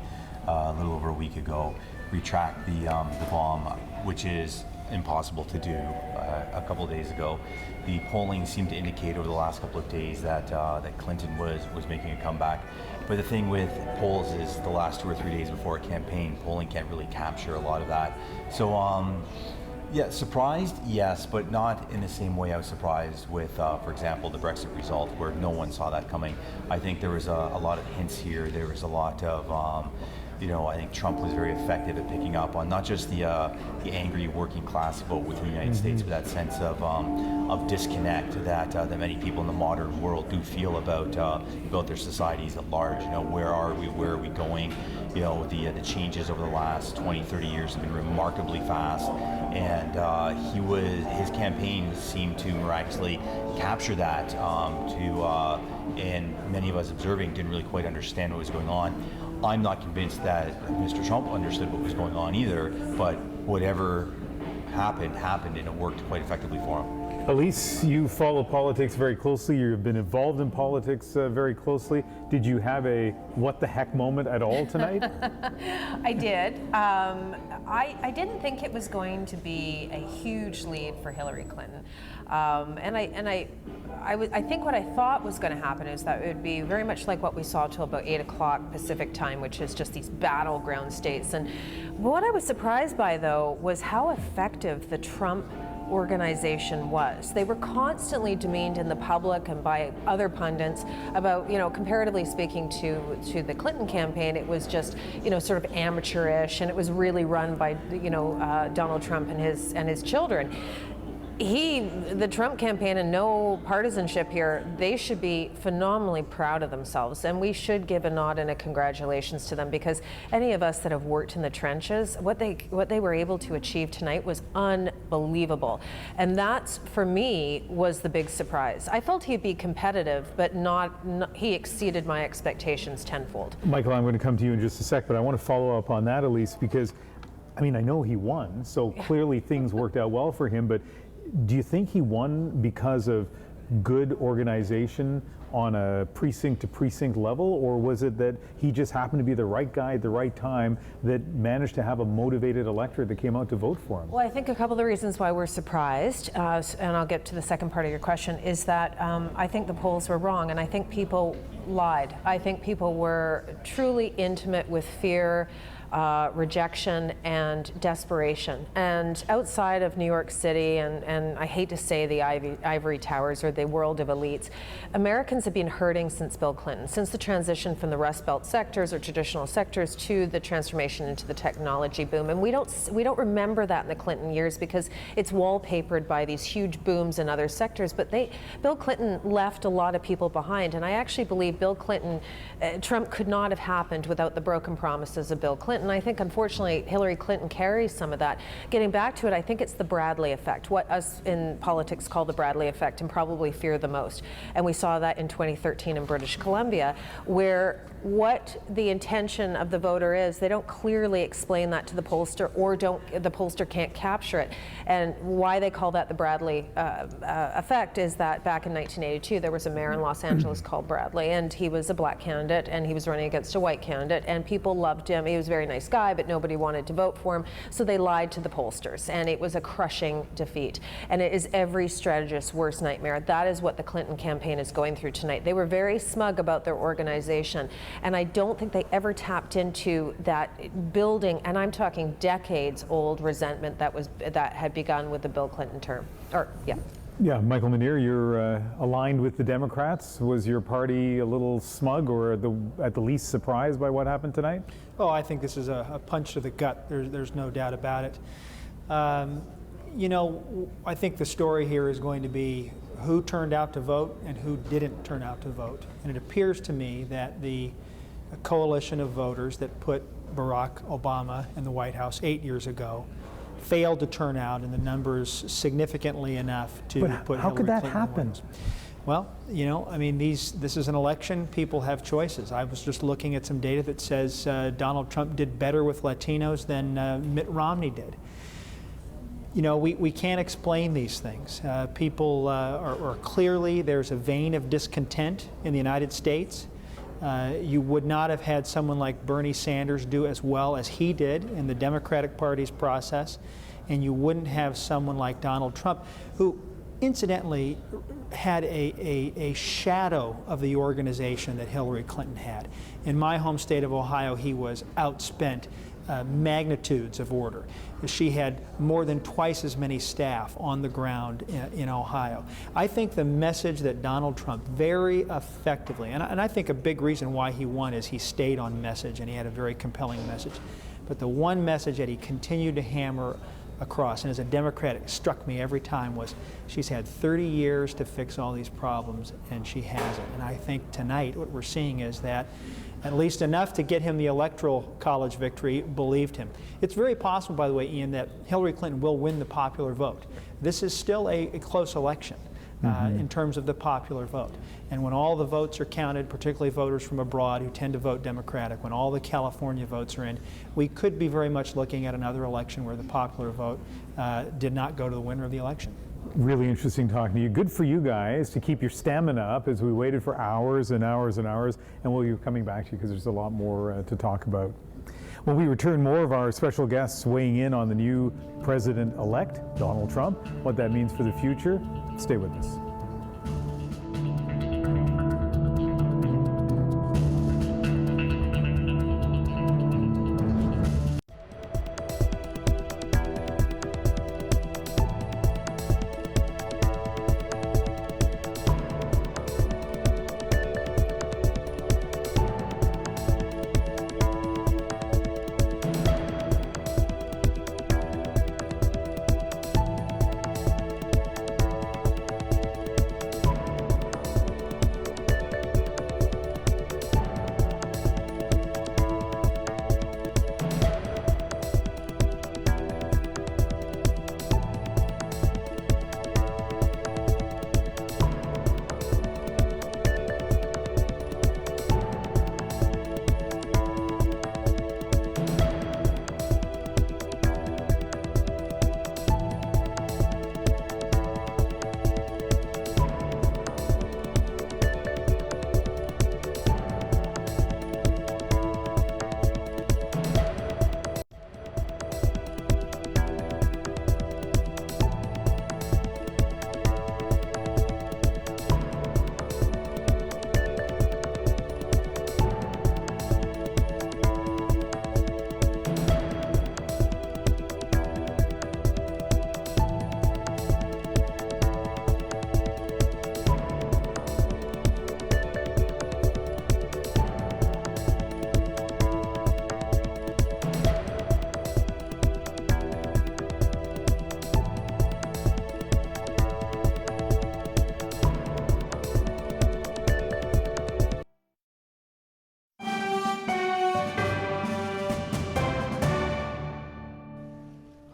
Speaker 22: a little over a week ago, retract the bomb, which is impossible to do. A couple of days ago, the polling seemed to indicate over the last couple of days that that Clinton was making a comeback. But the thing with polls is the last 2 or 3 days before a campaign, polling can't really capture a lot of that. So yeah, surprised, yes, but not in the same way I was surprised with, for example, the Brexit result, where no one saw that coming. I think there was a lot of hints here. There was a lot of I think Trump was very effective at picking up on not just the angry working class vote within the United States, but that sense of disconnect that many people in the modern world do feel about their societies at large. Where are we? Where are we going? The changes over the last 20, 30 years have been remarkably fast, and his campaign seemed to miraculously capture that. And many of us observing didn't really quite understand what was going on. I'm not convinced that Mr. Trump understood what was going on either, but whatever happened, and it worked quite effectively for him.
Speaker 8: Elise, you follow politics very closely. You've been involved in politics very closely. Did you have a what the heck moment at all tonight?
Speaker 6: I did. I didn't think it was going to be a huge lead for Hillary Clinton. I think what I thought was going to happen is that it would be very much like what we saw till about 8 o'clock Pacific time, which is just these battleground states. And what I was surprised by, though, was how effective the Trump organization was. They were constantly demeaned in the public and by other pundits about, comparatively speaking to the Clinton campaign, it was just, sort of amateurish, and it was really run by, Donald Trump and his children. The Trump campaign, and no partisanship here, they should be phenomenally proud of themselves, and we should give a nod and a congratulations to them, because any of us that have worked in the trenches, what they were able to achieve tonight was unbelievable. And that's, for me, was the big surprise. I felt he'd be competitive, but he exceeded my expectations tenfold.
Speaker 8: Michael, I'm going to come to you in just a sec, but I want to follow up on that, Elise, because, I know he won, so clearly things worked out well for him, but do you think he won because of good organization on a precinct-to-precinct level, or was it that he just happened to be the right guy at the right time that managed to have a motivated electorate that came out to vote for him?
Speaker 6: Well, I think a couple of the reasons why we're surprised, and I'll get to the second part of your question, is that I think the polls were wrong, and I think people lied. I think people were truly intimate with fear, rejection, and desperation. And outside of New York City, and I hate to say the ivory towers or the world of elites, Americans have been hurting since Bill Clinton, since the transition from the Rust Belt sectors or traditional sectors to the transformation into the technology boom. And we don't remember that in the Clinton years because it's wallpapered by these huge booms in other sectors. But Bill Clinton left a lot of people behind, and I actually believe Trump could not have happened without the broken promises of Bill Clinton. I think, unfortunately, Hillary Clinton carries some of that. Getting back to it, I think it's the Bradley effect, what us in politics call the Bradley effect and probably fear the most. And we saw that in 2013 in British Columbia, where what the intention of the voter is, they don't clearly explain that to the pollster, or the pollster can't capture it. And why they call that the Bradley effect is that back in 1982, there was a mayor in Los Angeles called Bradley, and he was a black candidate, and he was running against a white candidate, and people loved him. He was a very nice guy, but nobody wanted to vote for him, so they lied to the pollsters, and it was a crushing defeat. And it is every strategist's worst nightmare. That is what the Clinton campaign is going through tonight. They were very smug about their organization, and I don't think they ever tapped into that building, and I'm talking decades-old resentment that had begun with the Bill Clinton term.
Speaker 8: Yeah, Michael Muneer, you're aligned with the Democrats. Was your party a little smug or at the least surprised by what happened tonight?
Speaker 17: Oh, I think this is a punch to the gut. There's no doubt about it. I think the story here is going to be who turned out to vote and who didn't turn out to vote. And it appears to me that the coalition of voters that put Barack Obama in the White House 8 years ago failed to turn out in the numbers significantly enough to put
Speaker 8: how
Speaker 17: Hillary
Speaker 8: could that
Speaker 17: Clinton
Speaker 8: happen?
Speaker 17: Well, this is an election. People have choices. I was just looking at some data that says Donald Trump did better with Latinos than Mitt Romney did. We can't explain these things. People are clearly, there's a vein of discontent in the United States. You would not have had someone like Bernie Sanders do as well as he did in the Democratic Party's process, and you wouldn't have someone like Donald Trump, who incidentally had a shadow of the organization that Hillary Clinton had. In my home state of Ohio, he was outspent magnitudes of order. She had more than twice as many staff on the ground in Ohio. I think the message that Donald Trump very effectively, and I think a big reason why he won is he stayed on message and he had a very compelling message. But the one message that he continued to hammer across, and as a Democrat it struck me every time, was she's had 30 years to fix all these problems and she hasn't. And I think tonight what we're seeing is that at least enough to get him the Electoral College victory believed him. It's very possible, by the way, Ian, that Hillary Clinton will win the popular vote. This is still a close election in terms of the popular vote. And when all the votes are counted, particularly voters from abroad who tend to vote Democratic, when all the California votes are in, we could be very much looking at another election where the popular vote did not go to the winner of the election.
Speaker 8: Really interesting talking to you. Good for you guys to keep your stamina up as we waited for hours and hours and hours, and we'll be coming back to you because there's a lot more to talk about. When we return, more of our special guests weighing in on the new president-elect, Donald Trump, what that means for the future. Stay with us.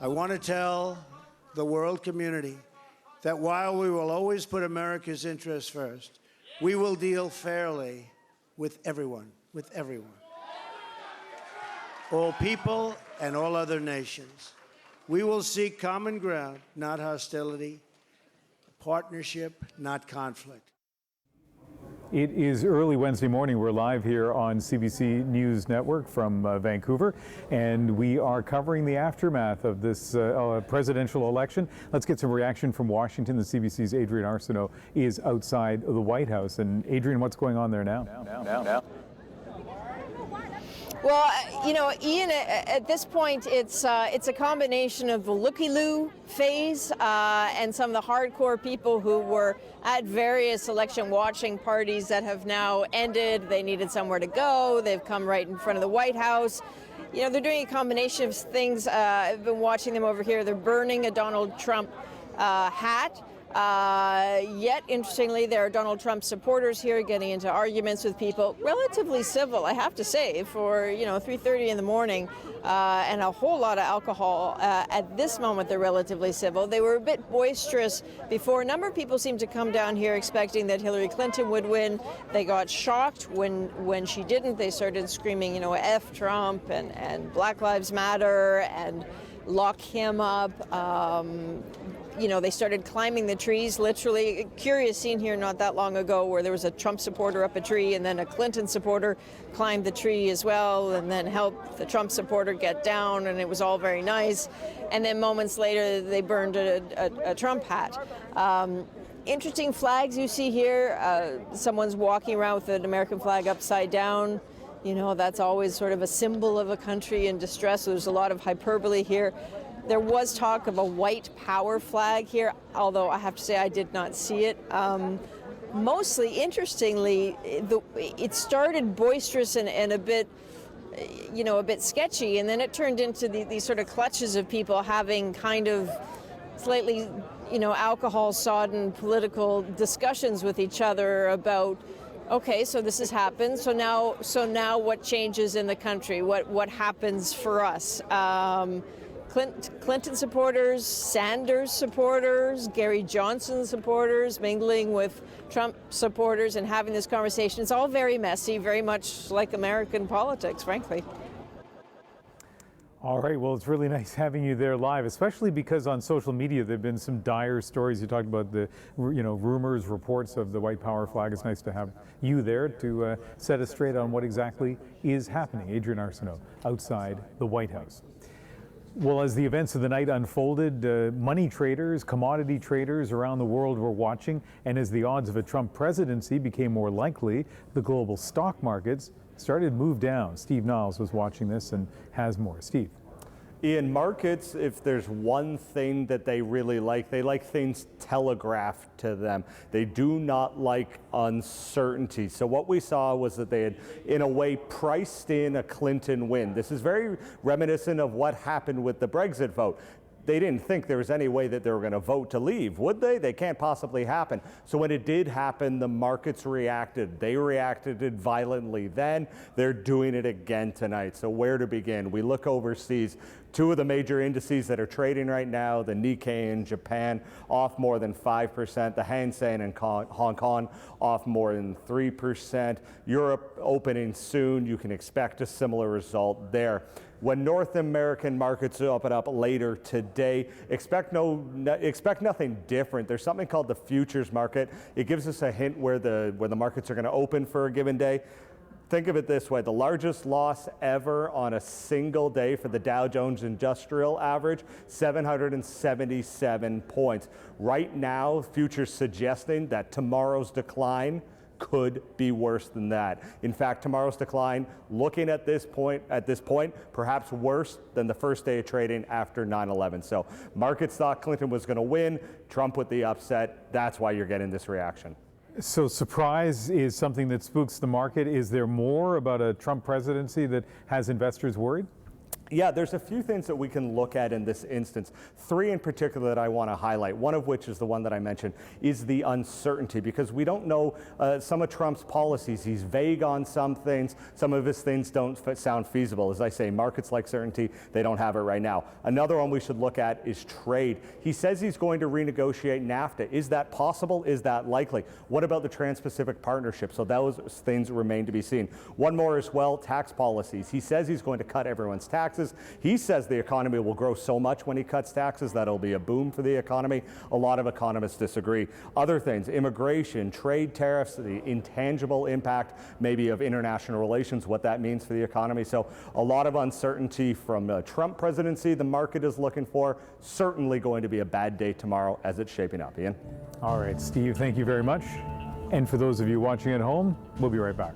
Speaker 4: I want to tell the world community that while we will always put America's interests first, we will deal fairly with everyone, all people and all other nations. We will seek common ground, not hostility, partnership, not conflict.
Speaker 8: It is early Wednesday morning. We're live here on CBC News Network from Vancouver, and we are covering the aftermath of this presidential election. Let's get some reaction from Washington. The CBC's Adrienne Arsenault is outside the White House. And Adrienne, what's going on there now?
Speaker 16: Well, you know, Ian, at this point, it's a combination of the looky-loo phase and some of the hardcore people who were at various election watching parties that have now ended. They needed somewhere to go. They've come right in front of the White House. You know, they're doing a combination of things. I've been watching them over here. They're burning a Donald Trump hat. Yet, interestingly, there are Donald Trump supporters here getting into arguments with people. Relatively civil, I have to say, for 3:30 in the morning, and a whole lot of alcohol. At this moment, they're relatively civil. They were a bit boisterous before. A number of people seemed to come down here expecting that Hillary Clinton would win. They got shocked when she didn't. They started screaming, F Trump and Black Lives Matter and lock him up. They started climbing the trees, literally. A curious scene here not that long ago where there was a Trump supporter up a tree and then a Clinton supporter climbed the tree as well and then helped the Trump supporter get down, and it was all very nice. And then moments later, they burned a Trump hat. Interesting flags you see here. Someone's walking around with an American flag upside down. That's always sort of a symbol of a country in distress. So there's a lot of hyperbole here. There was talk of a white power flag here, although I have to say I did not see it. Mostly, interestingly, it started boisterous and a bit sketchy, and then it turned into these sort of clutches of people having kind of slightly, alcohol-sodden political discussions with each other about, okay, so this has happened. So now what changes in the country? What happens for us? Clinton supporters, Sanders supporters, Gary Johnson supporters mingling with Trump supporters and having this conversation. It's all very messy, very much like American politics, frankly.
Speaker 8: All right, well, it's really nice having you there live, especially because on social media there have been some dire stories. You talked about the, rumors, reports of the white power flag. It's nice to have you there to set us straight on what exactly is happening. Adrian Arsenault, outside the White House. Well, as the events of the night unfolded, money traders, commodity traders around the world were watching, and as the odds of a Trump presidency became more likely, the global stock markets started to move down. Steve Niles was watching this and has more. Steve.
Speaker 13: Ian, markets, if there's one thing that they really like, they like things telegraphed to them. They do not like uncertainty. So what we saw was that they had, in a way, priced in a Clinton win. This is very reminiscent of what happened with the Brexit vote. They didn't think there was any way that they were going to vote to leave, would they? They can't possibly happen. So when it did happen, the markets reacted. They reacted violently then. They're doing it again tonight. So where to begin? We look overseas. Two of the major indices that are trading right now, the Nikkei in Japan, off more than 5%. The Hang Seng in Hong Kong, off more than 3%. Europe opening soon. You can expect a similar result there. When North American markets open up later today, expect nothing different. There's something called the futures market. It gives us a hint where the markets are going to open for a given day. Think of it this way, the largest loss ever on a single day for the Dow Jones Industrial Average, 777 points. Right now, futures suggesting that tomorrow's decline could be worse than that. In fact, tomorrow's decline, looking at this point, perhaps worse than the first day of trading after 9/11. So markets thought Clinton was going to win, Trump with the upset. That's why you're getting this reaction.
Speaker 8: So surprise is something that spooks the market. Is there more about a Trump presidency that has investors worried?
Speaker 13: Yeah, there's a few things that we can look at in this instance. Three in particular that I want to highlight, one of which is the one that I mentioned, is the uncertainty, because we don't know some of Trump's policies. He's vague on some things. Some of his things don't sound feasible. As I say, markets like certainty. They don't have it right now. Another one we should look at is trade. He says he's going to renegotiate NAFTA. Is that possible? Is that likely? What about the Trans-Pacific Partnership? So those things remain to be seen. One more as well, tax policies. He says he's going to cut everyone's taxes. He says the economy will grow so much when he cuts taxes that'll be a boom for the economy. A lot of economists disagree. Other things, immigration, trade tariffs, the intangible impact maybe of international relations, what that means for the economy. So a lot of uncertainty from the Trump presidency the market is looking for. Certainly going to be a bad day tomorrow as it's shaping up. Ian?
Speaker 8: All right, Steve, thank you very much. And for those of you watching at home, we'll be right back.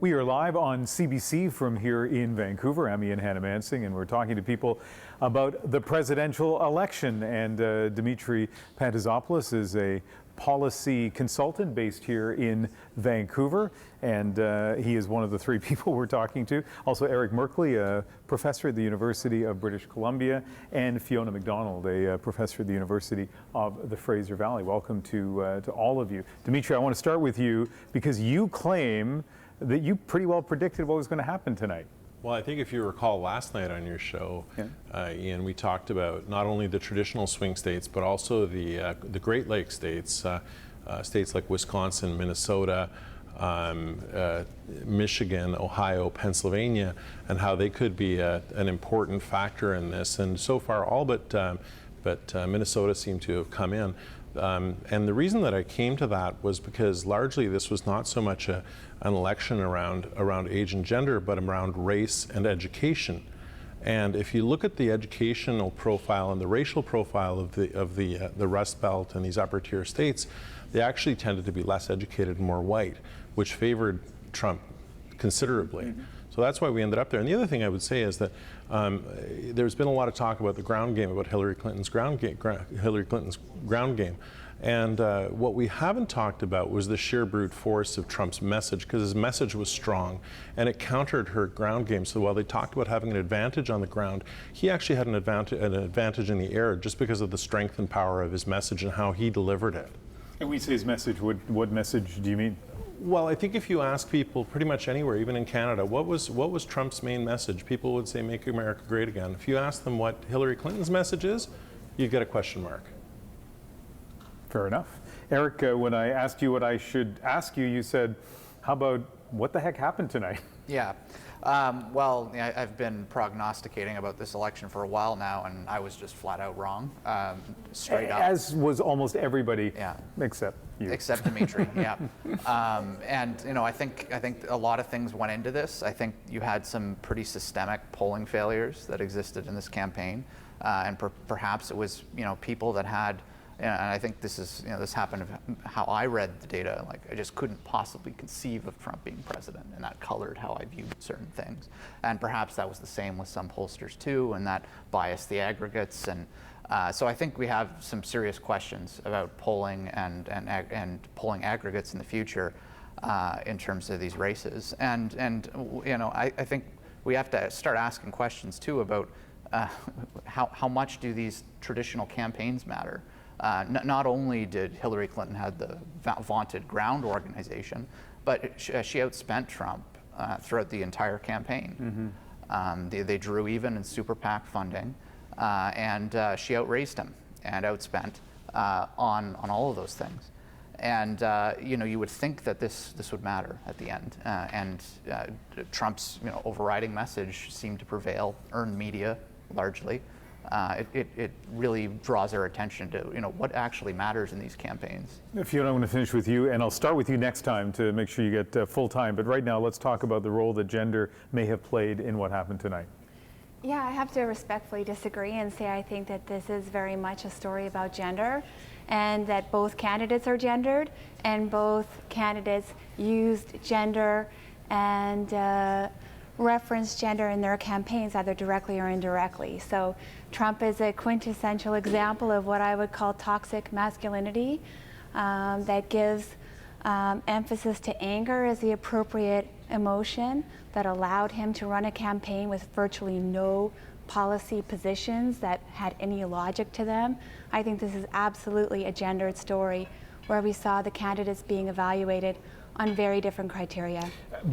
Speaker 8: We are live on CBC from here in Vancouver. I'm Ian Hannah-Mansing, and we're talking to people about the presidential election. And Dimitri Pantazopoulos is a policy consultant based here in Vancouver, and he is one of the three people we're talking to. Also Eric Merkley, a professor at the University of British Columbia, and Fiona MacDonald, a professor at the University of the Fraser Valley. Welcome to all of you. Dimitri, I want to start with you because you claim that you pretty well predicted what was going to happen tonight.
Speaker 15: Well, I think if you recall last night on your show, Ian, we talked about not only the traditional swing states, but also the Great Lakes states, states like Wisconsin, Minnesota, Michigan, Ohio, Pennsylvania, and how they could be an important factor in this. And so far, all but Minnesota seem to have come in. And the reason that I came to that was because largely this was not so much an election around age and gender, but around race and education. And if you look at the educational profile and the racial profile of the Rust Belt and these upper tier states, they actually tended to be less educated and more white, which favored Trump considerably. So that's why we ended up there. And the other thing I would say is that there's been a lot of talk about the ground game, about Hillary Clinton's ground game. And what we haven't talked about was the sheer brute force of Trump's message, because his message was strong and it countered her ground game. So while they talked about having an advantage on the ground, he actually had an advantage in the air just because of the strength and power of his message and how he delivered it.
Speaker 8: And when you say his message, what message do you mean?
Speaker 15: Well, I think if you ask people pretty much anywhere, even in Canada, what was Trump's main message? People would say, make America great again. If you ask them what Hillary Clinton's message is, you get a question mark.
Speaker 8: Fair enough. Eric, when I asked you what I should ask you, you said, how about what the heck happened tonight?
Speaker 18: Yeah. Well, I've been prognosticating about this election for a while now, and I was just flat out wrong, straight up.
Speaker 8: As was almost everybody, except you.
Speaker 18: Except Dimitri, yeah. And I think a lot of things went into this. I think you had some pretty systemic polling failures that existed in this campaign, and perhaps it was people that had. And I think this is, this happened how I read the data. Like, I just couldn't possibly conceive of Trump being president, and that colored how I viewed certain things. And perhaps that was the same with some pollsters too, and that biased the aggregates. And so I think we have some serious questions about polling and polling aggregates in the future in terms of these races. And I think we have to start asking questions too about how much do these traditional campaigns matter. Not only did Hillary Clinton have the vaunted ground organization, but she outspent Trump throughout the entire campaign. They drew even in super PAC funding, and she outraised him and outspent on all of those things. And you would think that this would matter at the end. And Trump's overriding message seemed to prevail, earned media largely. It really draws our attention to what actually matters in these campaigns.
Speaker 8: Fiona, I want to finish with you, and I'll start with you next time to make sure you get full time. But right now, let's talk about the role that gender may have played in what happened tonight.
Speaker 23: Yeah, I have to respectfully disagree and say I think that this is very much a story about gender, and that both candidates are gendered, and both candidates used gender and reference gender in their campaigns, either directly or indirectly. So Trump is a quintessential example of what I would call toxic masculinity that gives emphasis to anger as the appropriate emotion that allowed him to run a campaign with virtually no policy positions that had any logic to them. I think this is absolutely a gendered story where we saw the candidates being evaluated on very different criteria.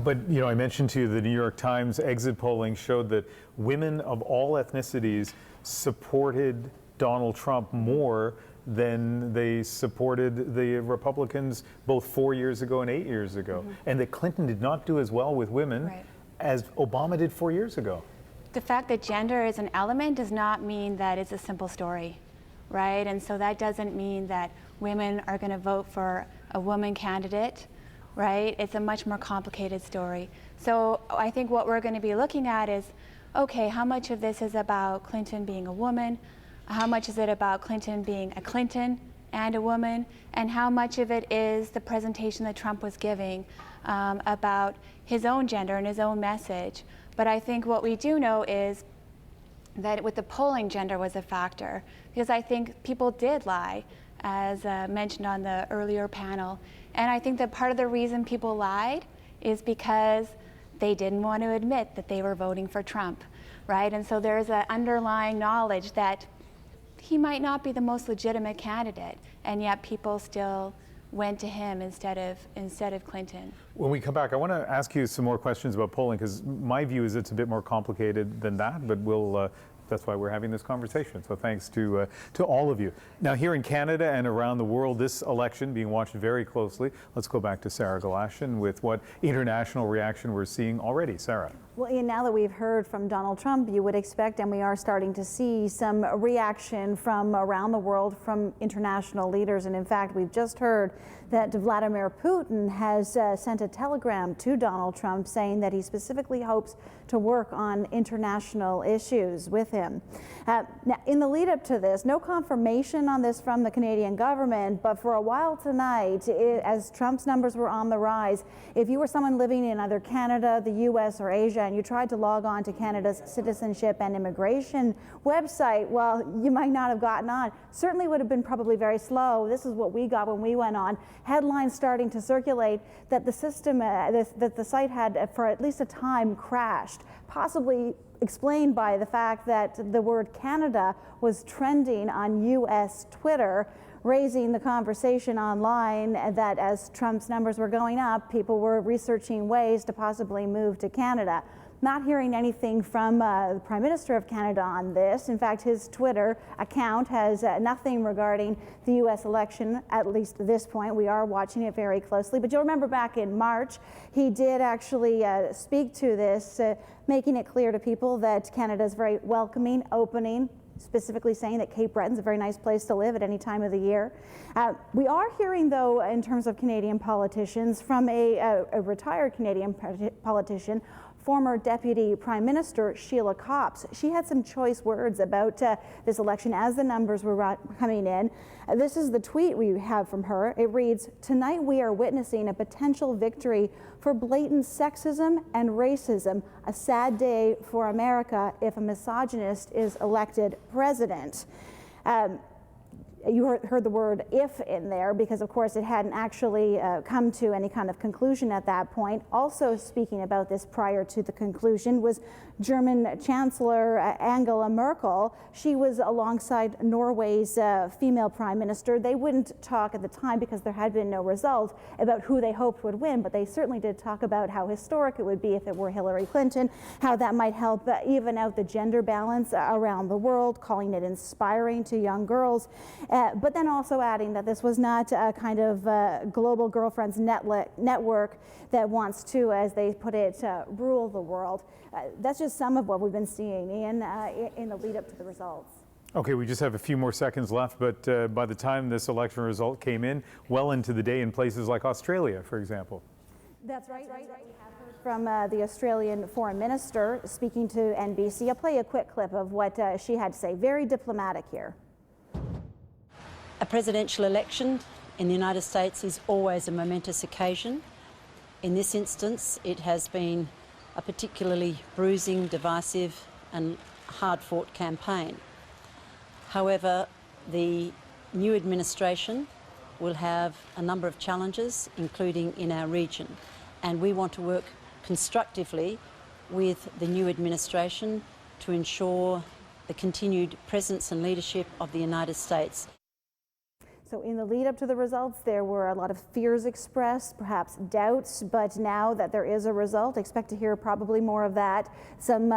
Speaker 8: But I mentioned to you the New York Times exit polling showed that women of all ethnicities supported Donald Trump more than they supported the Republicans both 4 years ago and 8 years ago. And that Clinton did not do as well with women as Obama did 4 years ago.
Speaker 23: The fact that gender is an element does not mean that it's a simple story, right? And so that doesn't mean that women are going to vote for a woman candidate, right? It's a much more complicated story. So I think what we're going to be looking at is, okay, how much of this is about Clinton being a woman? How much is it about Clinton being a Clinton and a woman? And how much of it is the presentation that Trump was giving about his own gender and his own message. But I think what we do know is that with the polling, gender was a factor, because I think people did lie, as mentioned on the earlier panel. And I think that part of the reason people lied is because they didn't want to admit that they were voting for Trump, right? And so there's an underlying knowledge that he might not be the most legitimate candidate, and yet people still went to him instead of Clinton.
Speaker 8: When we come back, I want to ask you some more questions about polling, because my view is it's a bit more complicated than that, but we'll that's why we're having this conversation. So thanks to all of you. Now, here in Canada and around the world, this election being watched very closely. Let's go back to Sarah Galashan with what international reaction we're seeing already. Sarah.
Speaker 1: Well, Ian, now that we've heard from Donald Trump, you would expect, and we are starting to see some reaction from around the world from international leaders. And in fact, we've just heard that Vladimir Putin has sent a telegram to Donald Trump saying that he specifically hopes to work on international issues with him. Now, in the lead up to this, no confirmation on this from the Canadian government, but for a while tonight, as Trump's numbers were on the rise, if you were someone living in either Canada, the U.S., or Asia, and you tried to log on to Canada's Citizenship and Immigration website, well, you might not have gotten on. Certainly would have been probably very slow. This is what we got when we went on. Headlines starting to circulate that the system, that the site had for at least a time crashed, possibly explained by the fact that the word Canada was trending on U.S. Twitter, raising the conversation online that as Trump's numbers were going up, people were researching ways to possibly move to Canada. Not hearing anything from the Prime Minister of Canada on this. In fact, his Twitter account has nothing regarding the U.S. election, at least at this point. We are watching it very closely. But you'll remember back in March, he did actually speak to this, making it clear to people that Canada is very welcoming, opening, specifically saying that Cape Breton's a very nice place to live at any time of the year. We are hearing, though, in terms of Canadian politicians, from a retired Canadian politician, former Deputy Prime Minister Sheila Copps. She had some choice words about this election as the numbers were coming in. This is the tweet we have from her. It reads, "Tonight we are witnessing a potential victory for blatant sexism and racism. A sad day for America if a misogynist is elected president." You heard the word "if" in there because, of course, it hadn't actually come to any kind of conclusion at that point. Also speaking about this prior to the conclusion was German Chancellor Angela Merkel. She was alongside Norway's female prime minister. They wouldn't talk at the time because there had been no result about who they hoped would win, but they certainly did talk about how historic it would be if it were Hillary Clinton, how that might help even out the gender balance around the world, calling it inspiring to young girls. But then also adding that this was not a kind of global girlfriends network that wants to, as they put it, rule the world. That's just some of what we've been seeing in the lead up to the results.
Speaker 8: Okay, we just have a few more seconds left, but by the time this election result came in, well into the day in places like Australia, for example.
Speaker 1: That's right. We have heard from the Australian Foreign Minister speaking to NBC. I'll play a quick clip of what she had to say. Very diplomatic here.
Speaker 5: A presidential election in the United States is always a momentous occasion. In this instance, it has been a particularly bruising, divisive and hard-fought campaign. However, the new administration will have a number of challenges, including in our region, and we want to work constructively with the new administration to ensure the continued presence and leadership of the United States.
Speaker 1: So in the lead up to the results, there were a lot of fears expressed, perhaps doubts, but now that there is a result, expect to hear probably more of that. Some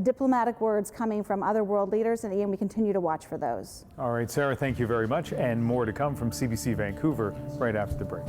Speaker 1: diplomatic words coming from other world leaders, and Ian, we continue to watch for those.
Speaker 8: All right, Sarah, thank you very much, and more to come from CBC Vancouver right after the break.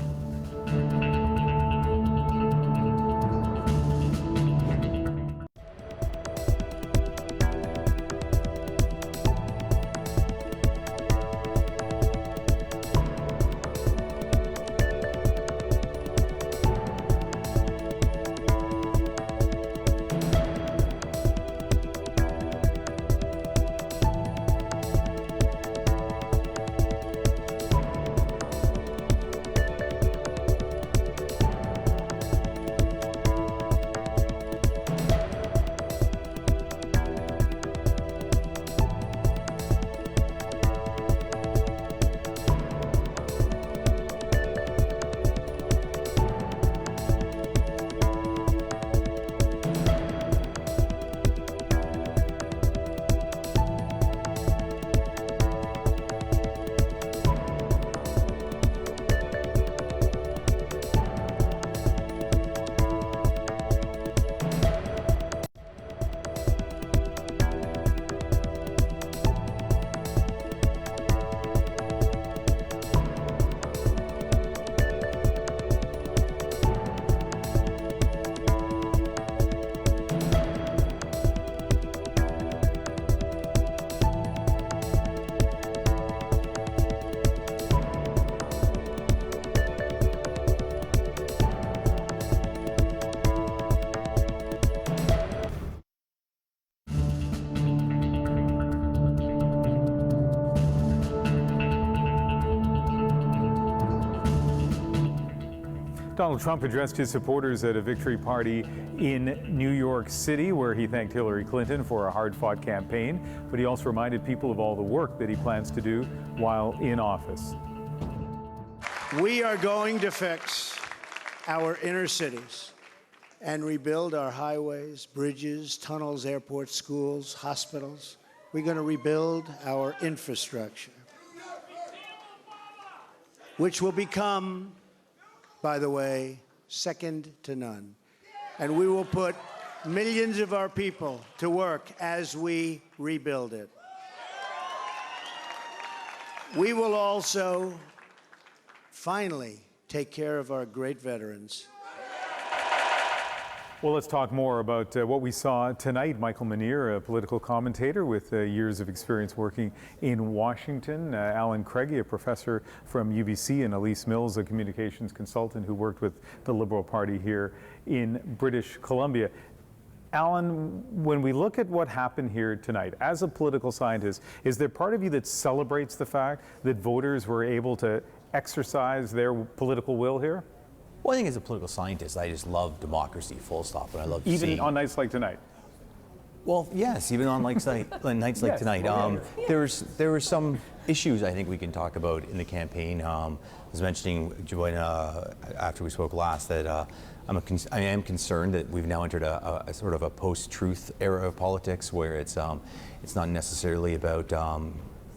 Speaker 8: Donald Trump addressed his supporters at a victory party in New York City, where he thanked Hillary Clinton for a hard-fought campaign, but he also reminded people of all the work that he plans to do while in office.
Speaker 4: We are going to fix our inner cities and rebuild our highways, bridges, tunnels, airports, schools, hospitals. We're going to rebuild our infrastructure, which will become, by the way, second to none. And we will put millions of our people to work as we rebuild it. We will also finally take care of our great veterans.
Speaker 8: Well, let's talk more about what we saw tonight. Michael Manier, a political commentator with years of experience working in Washington. Alan Craigie, a professor from UBC, and Elise Mills, a communications consultant who worked with the Liberal Party here in British Columbia. Alan, when we look at what happened here tonight, as a political scientist, is there part of you that celebrates the fact that voters were able to exercise their political will here?
Speaker 22: Well, I think as a political scientist, I just love democracy, full stop, and I love
Speaker 8: even on nights like tonight.
Speaker 22: Well, yes, even on nights like
Speaker 8: Yes,
Speaker 22: tonight. There were some issues I think we can talk about in the campaign. I was mentioning, Joanne, after we spoke last, that I am concerned that we've now entered a sort of a post-truth era of politics, where it's not necessarily about.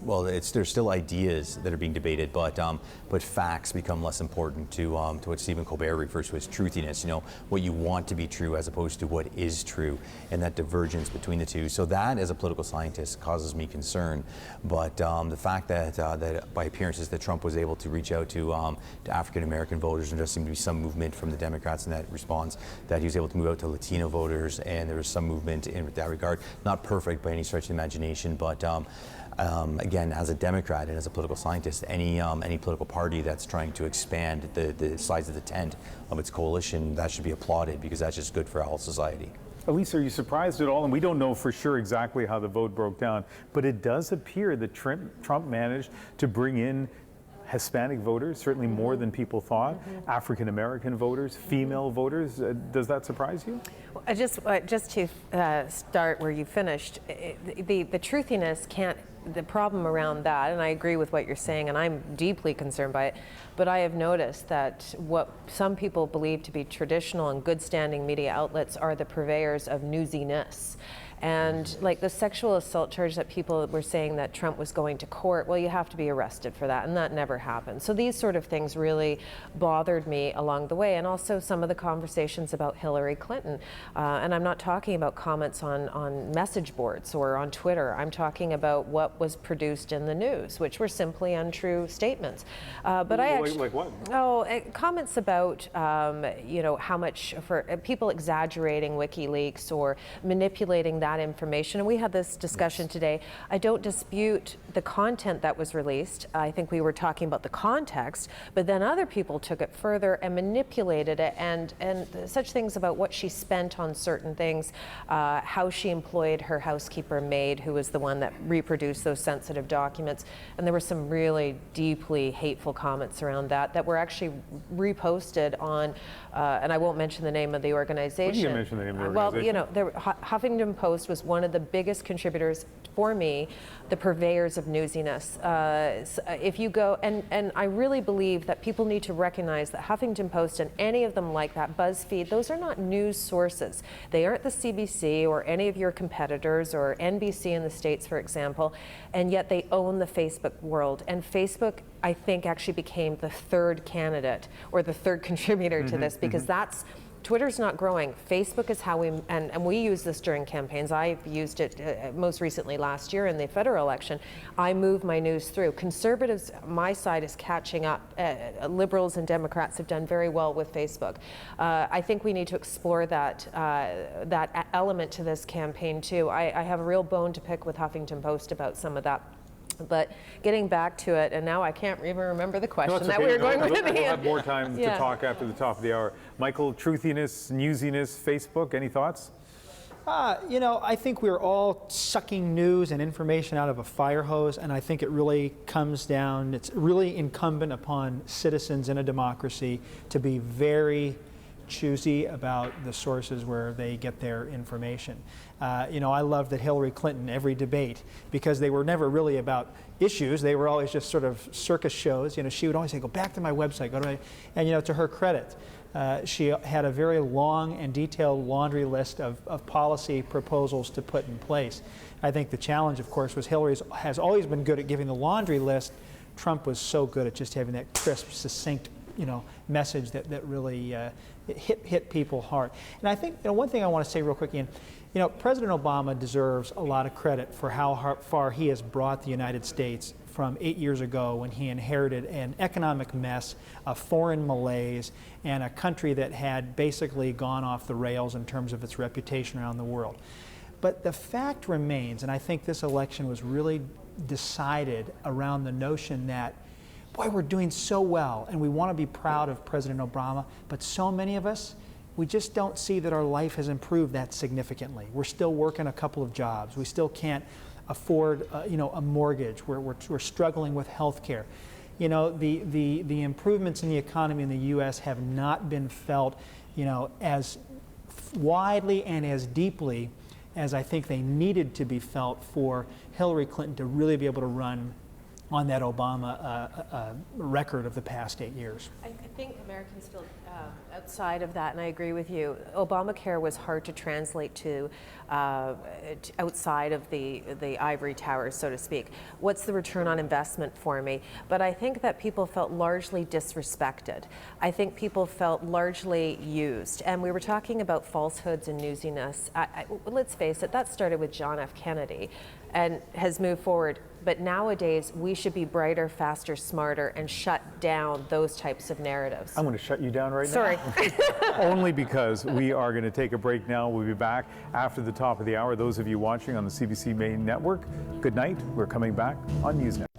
Speaker 22: Well, there's still ideas that are being debated, but facts become less important to what Stephen Colbert refers to as truthiness. You know, what you want to be true as opposed to what is true, and that divergence between the two. So that, as a political scientist, causes me concern. But the fact that by appearances that Trump was able to reach out to African American voters, and there seemed to be some movement from the Democrats in that response, that he was able to move out to Latino voters, and there was some movement in that regard. Not perfect by any stretch of the imagination, but. Again, as a Democrat and as a political scientist, any political party that's trying to expand the size of the tent of its coalition, that should be applauded, because that's just good for all society.
Speaker 8: Elise, are you surprised at all? And we don't know for sure exactly how the vote broke down, but it does appear that Trump managed to bring in Hispanic voters, certainly more than people thought, African American voters, female voters. Does that surprise you?
Speaker 6: Well, just to start where you finished, the truthiness can't. The problem around that, and I agree with what you're saying, and I'm deeply concerned by it, but I have noticed that what some people believe to be traditional and good standing media outlets are the purveyors of newsiness. And like the sexual assault charge that people were saying that Trump was going to court, well, you have to be arrested for that, and that never happened. So these sort of things really bothered me along the way, and also some of the conversations about Hillary Clinton. And I'm not talking about comments on message boards or on Twitter. I'm talking about what was produced in the news, which were simply untrue statements. But I actually,
Speaker 8: like what?
Speaker 6: Comments about how much for people exaggerating WikiLeaks or manipulating that information. And we had this discussion today. I don't dispute the content that was released. I think we were talking about the context, but then other people took it further and manipulated it, and such things about what she spent on certain things, how she employed her housekeeper maid, who was the one that reproduced those sensitive documents. And there were some really deeply hateful comments around that were actually reposted on, and I won't mention the name of the organization.
Speaker 8: What do you mention the name of the organization?
Speaker 6: Well, Huffington Post was one of the biggest contributors for me, the purveyors of newsiness. If you go, and I really believe that people need to recognize that Huffington Post and any of them like that, BuzzFeed, those are not news sources. They aren't the CBC or any of your competitors or NBC in the States, for example, and yet they own the Facebook world. And Facebook, I think, actually became the third candidate or the third contributor to this, because Twitter's not growing. Facebook is how and we use this during campaigns. I've used it most recently last year in the federal election. I move my news through. Conservatives, my side is catching up. Liberals and Democrats have done very well with Facebook. I think we need to explore that element to this campaign too. I have a real bone to pick with Huffington Post about some of that. But getting back to it, and now I can't even remember the question that we were going with.
Speaker 8: We'll have more time to talk after the top of the hour. Michael, truthiness, newsiness, Facebook, any thoughts?
Speaker 17: You know, I think we're all sucking news and information out of a fire hose, and I think it really comes down, it's really incumbent upon citizens in a democracy to be very choosy about the sources where they get their information. You know, I love that Hillary Clinton, every debate, because they were never really about issues, they were always just sort of circus shows. You know, she would always say, go back to my website, go to my, and you know, to her credit, she had a very long and detailed laundry list of policy proposals to put in place. I think the challenge, of course, was Hillary has always been good at giving the laundry list. Trump was so good at just having that crisp, succinct, you know, message that really hit people hard. And I think, you know, one thing I want to say real quick, Ian, you know, President Obama deserves a lot of credit for how far he has brought the United States from 8 years ago when he inherited an economic mess, a foreign malaise, and a country that had basically gone off the rails in terms of its reputation around the world. But the fact remains, and I think this election was really decided around the notion that, boy, we're doing so well, and we want to be proud of President Obama, but so many of us, we just don't see that our life has improved that significantly. We're still working a couple of jobs. We still can't afford, you know, a mortgage. We're struggling with health care. You know, the improvements in the economy in the U.S. have not been felt, you know, as widely and as deeply as I think they needed to be felt for Hillary Clinton to really be able to run on that Obama record of the past 8 years.
Speaker 6: I think Americans feel outside of that, and I agree with you. Obamacare was hard to translate to outside of the ivory towers, so to speak. What's the return on investment for me? But I think that people felt largely disrespected. I think people felt largely used. And we were talking about falsehoods and newsiness. Let's face it, that started with John F. Kennedy and has moved forward. But nowadays, we should be brighter, faster, smarter, and shut down those types of narratives.
Speaker 8: I'm going to shut you down right now.
Speaker 6: Sorry.
Speaker 8: Only because we are going to take a break now. We'll be back after the top of the hour. Those of you watching on the CBC main network, good night. We're coming back on News Network.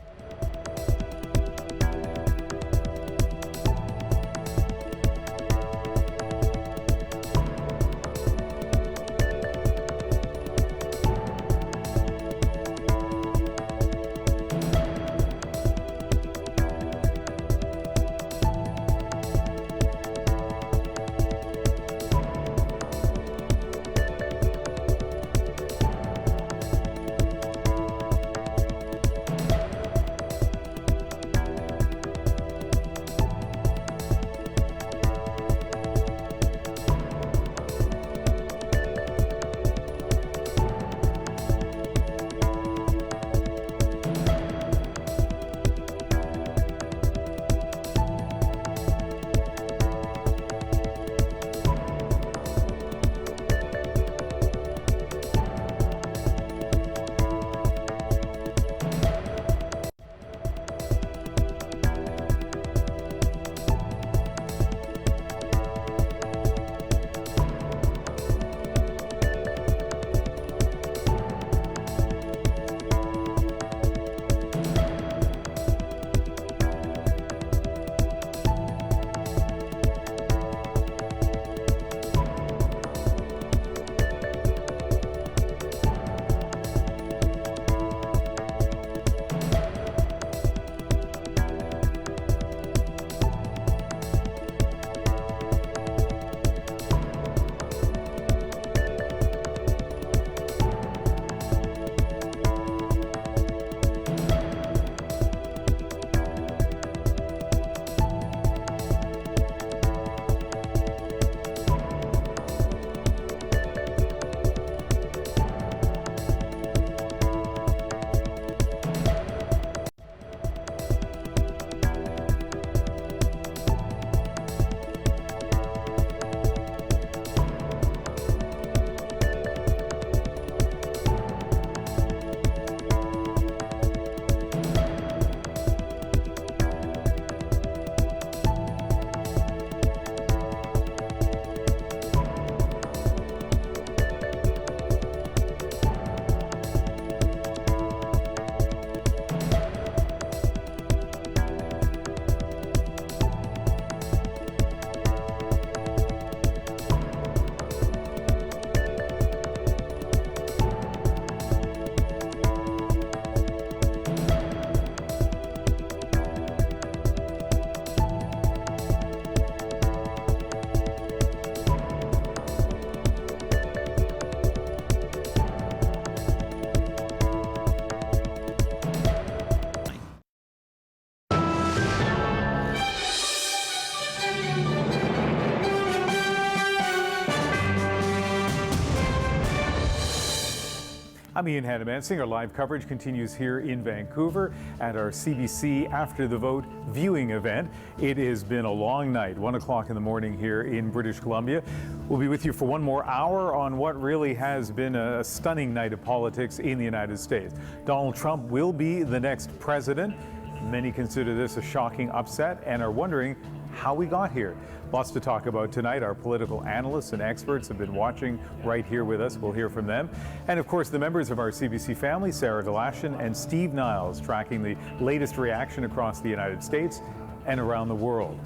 Speaker 8: I'm Ian Hanemansing. Our live coverage continues here in Vancouver at our CBC After the Vote viewing event. It has been a long night, 1 o'clock in the morning here in British Columbia. We'll be with you for one more hour on what really has been a stunning night of politics in the United States. Donald Trump will be the next president. Many consider this a shocking upset and are wondering how we got here. Lots to talk about tonight. Our political analysts and experts have been watching right here with us. We'll hear from them. And of course, the members of our CBC family, Sarah Galashan and Steve Niles, tracking the latest reaction across the United States and around the world.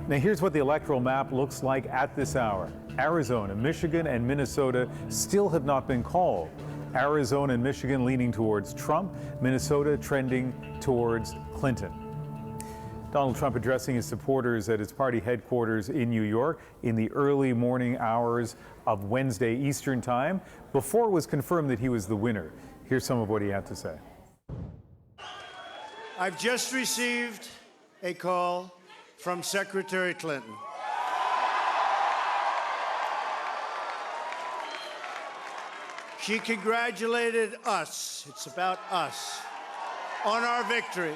Speaker 8: Now, here's what the electoral map looks like at this hour. Arizona, Michigan, and Minnesota still have not been called. Arizona and Michigan leaning towards Trump, Minnesota trending towards Clinton. Donald Trump addressing his supporters at his party headquarters in New York in the early morning hours of Wednesday Eastern Time, before it was confirmed that he was the winner. Here's some of what he had to say.
Speaker 4: I've just received a call from Secretary Clinton. She congratulated us, it's about us, on our victory.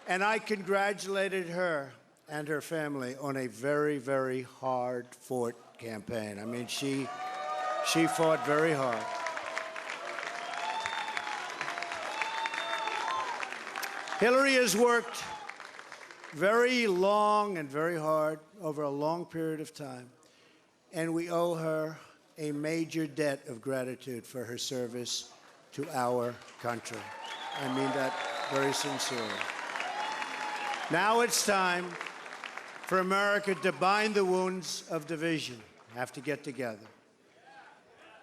Speaker 4: And I congratulated her and her family on a very, very hard-fought campaign. I mean, she fought very hard. Hillary has worked very long and very hard over a long period of time, and we owe her a major debt of gratitude for her service to our country. I mean that very sincerely. Now it's time for America to bind the wounds of division. Have to get together.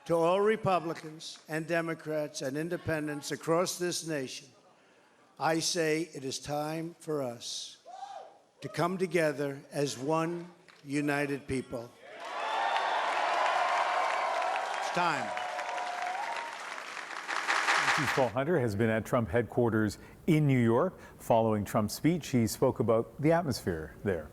Speaker 4: To all Republicans and Democrats and independents across this nation, I say it is time for us to come together as one united people. It's time.
Speaker 8: Paul Hunter has been at Trump headquarters in New York. Following Trump's speech, he spoke about the atmosphere there.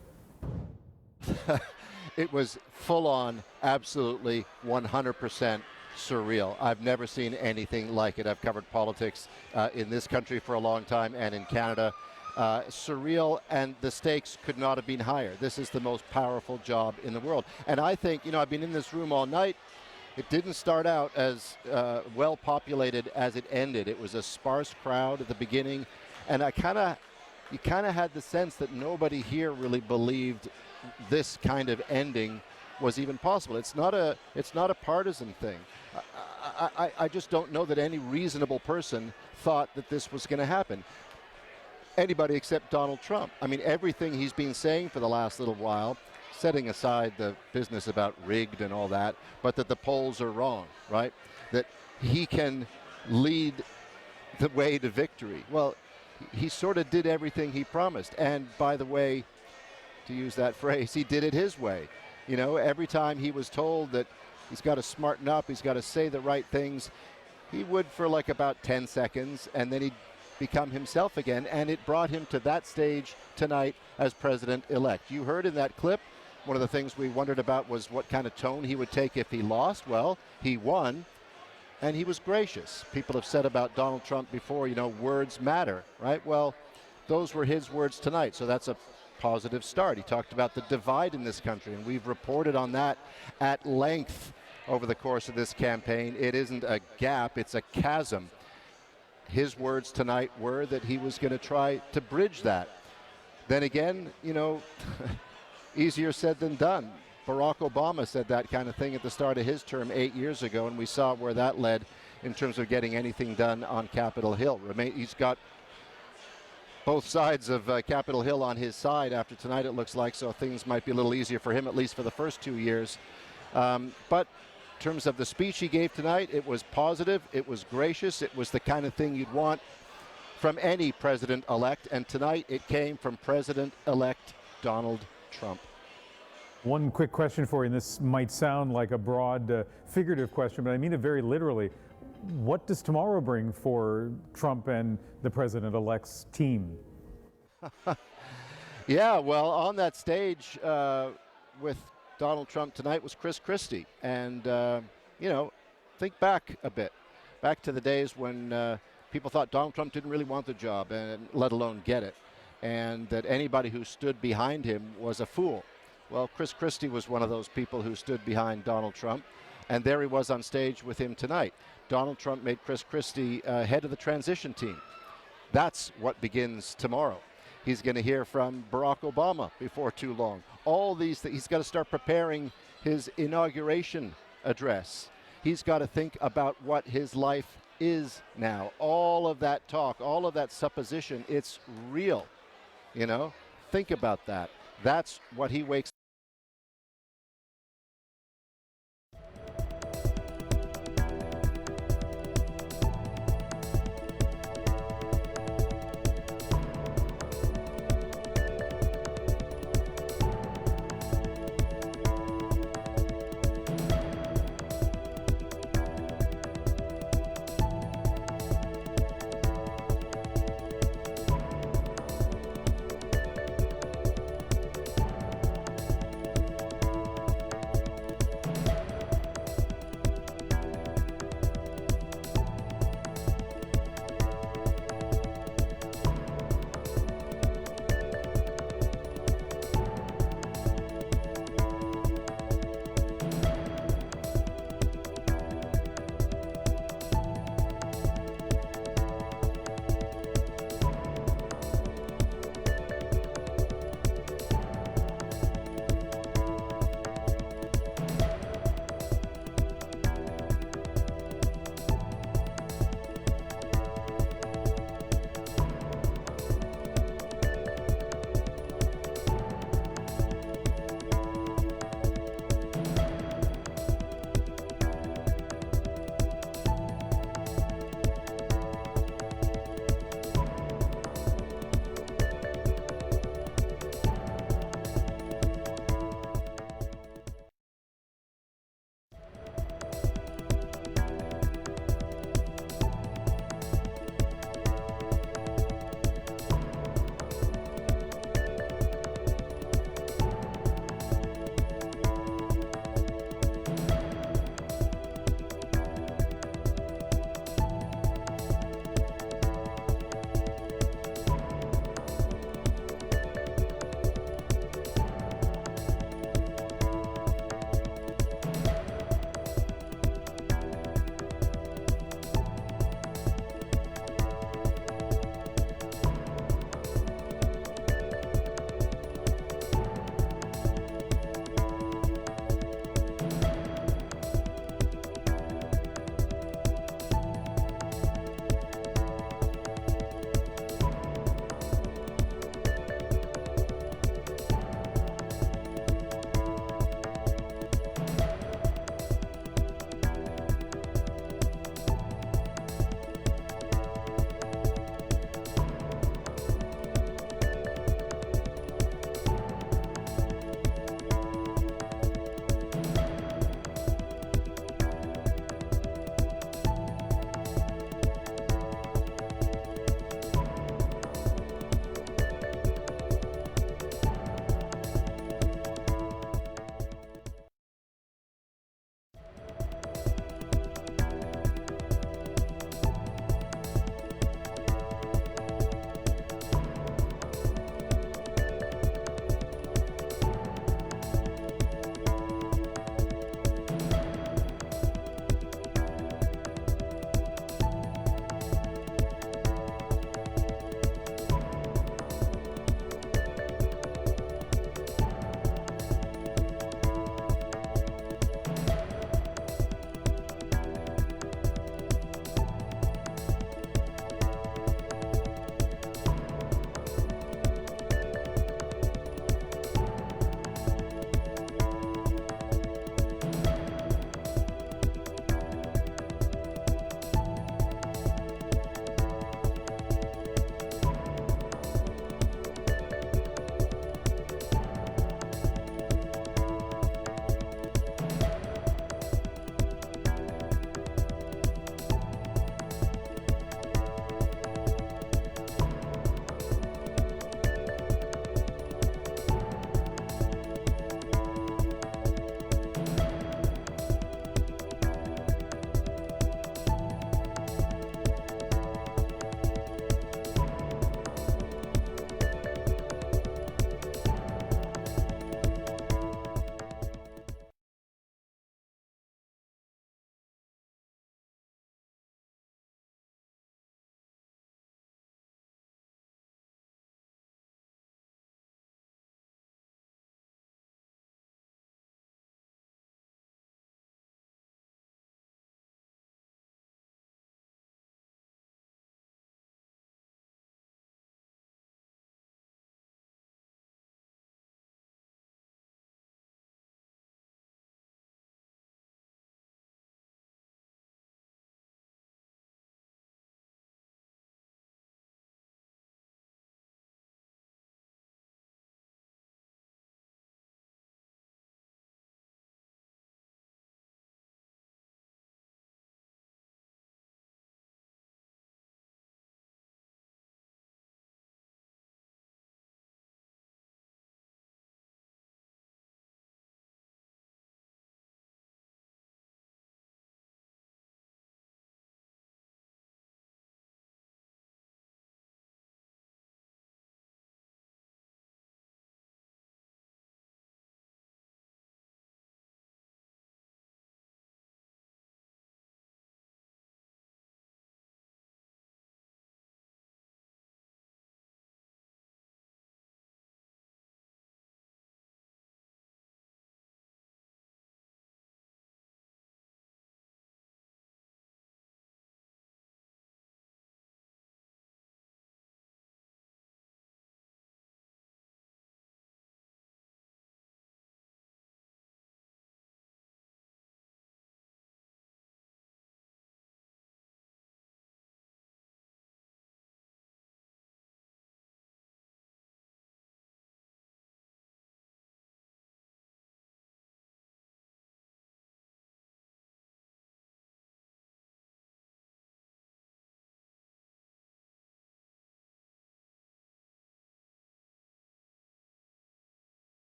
Speaker 9: It was full on, absolutely 100% surreal. I've never seen anything like it. I've covered politics in this country for a long time and in Canada. Surreal, and the stakes could not have been higher. This is the most powerful job in the world. And I think, I've been in this room all night. It didn't start out as well populated as it ended. It was a sparse crowd at the beginning, and you kind of had the sense that nobody here really believed this kind of ending was even possible. It's not a partisan thing. I just don't know that any reasonable person thought that this was going to happen. Anybody except Donald Trump. I mean, everything he's been saying for the last little while, setting aside the business about rigged and all that, but that the polls are wrong, right? That he can lead the way to victory. Well, he sort of did everything he promised. And by the way, to use that phrase, he did it his way. Every time he was told that he's got to smarten up, he's got to say the right things, he would for like about 10 seconds, and then he'd become himself again, and it brought him to that stage tonight as president-elect. You heard in that clip, one of the things we wondered about was what kind of tone he would take if he lost. Well, he won, and he was gracious. People have said about Donald Trump before, words matter, right? Well, those were his words tonight, so that's a positive start. He talked about the divide in this country, and we've reported on that at length over the course of this campaign. It isn't a gap, it's a chasm. His words tonight were that he was going to try to bridge that. Then again, easier said than done. Barack Obama said that kind of thing at the start of his term 8 years ago, and we saw where that led in terms of getting anything done on Capitol Hill. He's got both sides of Capitol Hill on his side after tonight, it looks like, so things might be a little easier for him, at least for the first 2 years. But in terms of the speech he gave tonight, it was positive, it was gracious, it was the kind of thing you'd want from any president-elect, and tonight it came from President-elect Donald Trump.
Speaker 8: One quick question for you, and this might sound like a broad figurative question, but I mean it very literally. What does tomorrow bring for Trump and the president-elect's team?
Speaker 9: Yeah, well, on that stage with Donald Trump tonight was Chris Christie. And, think back a bit. back to the days when people thought Donald Trump didn't really want the job, and let alone get it, and that anybody who stood behind him was a fool. Well, Chris Christie was one of those people who stood behind Donald Trump, and there he was on stage with him tonight. Donald Trump made Chris Christie head of the transition team. That's what begins tomorrow. He's going to hear from Barack Obama before too long. All these things, he's got to start preparing his inauguration address. He's got to think about what his life is now. All of that talk, all of that supposition, it's real. You know, think about that. That's what he wakes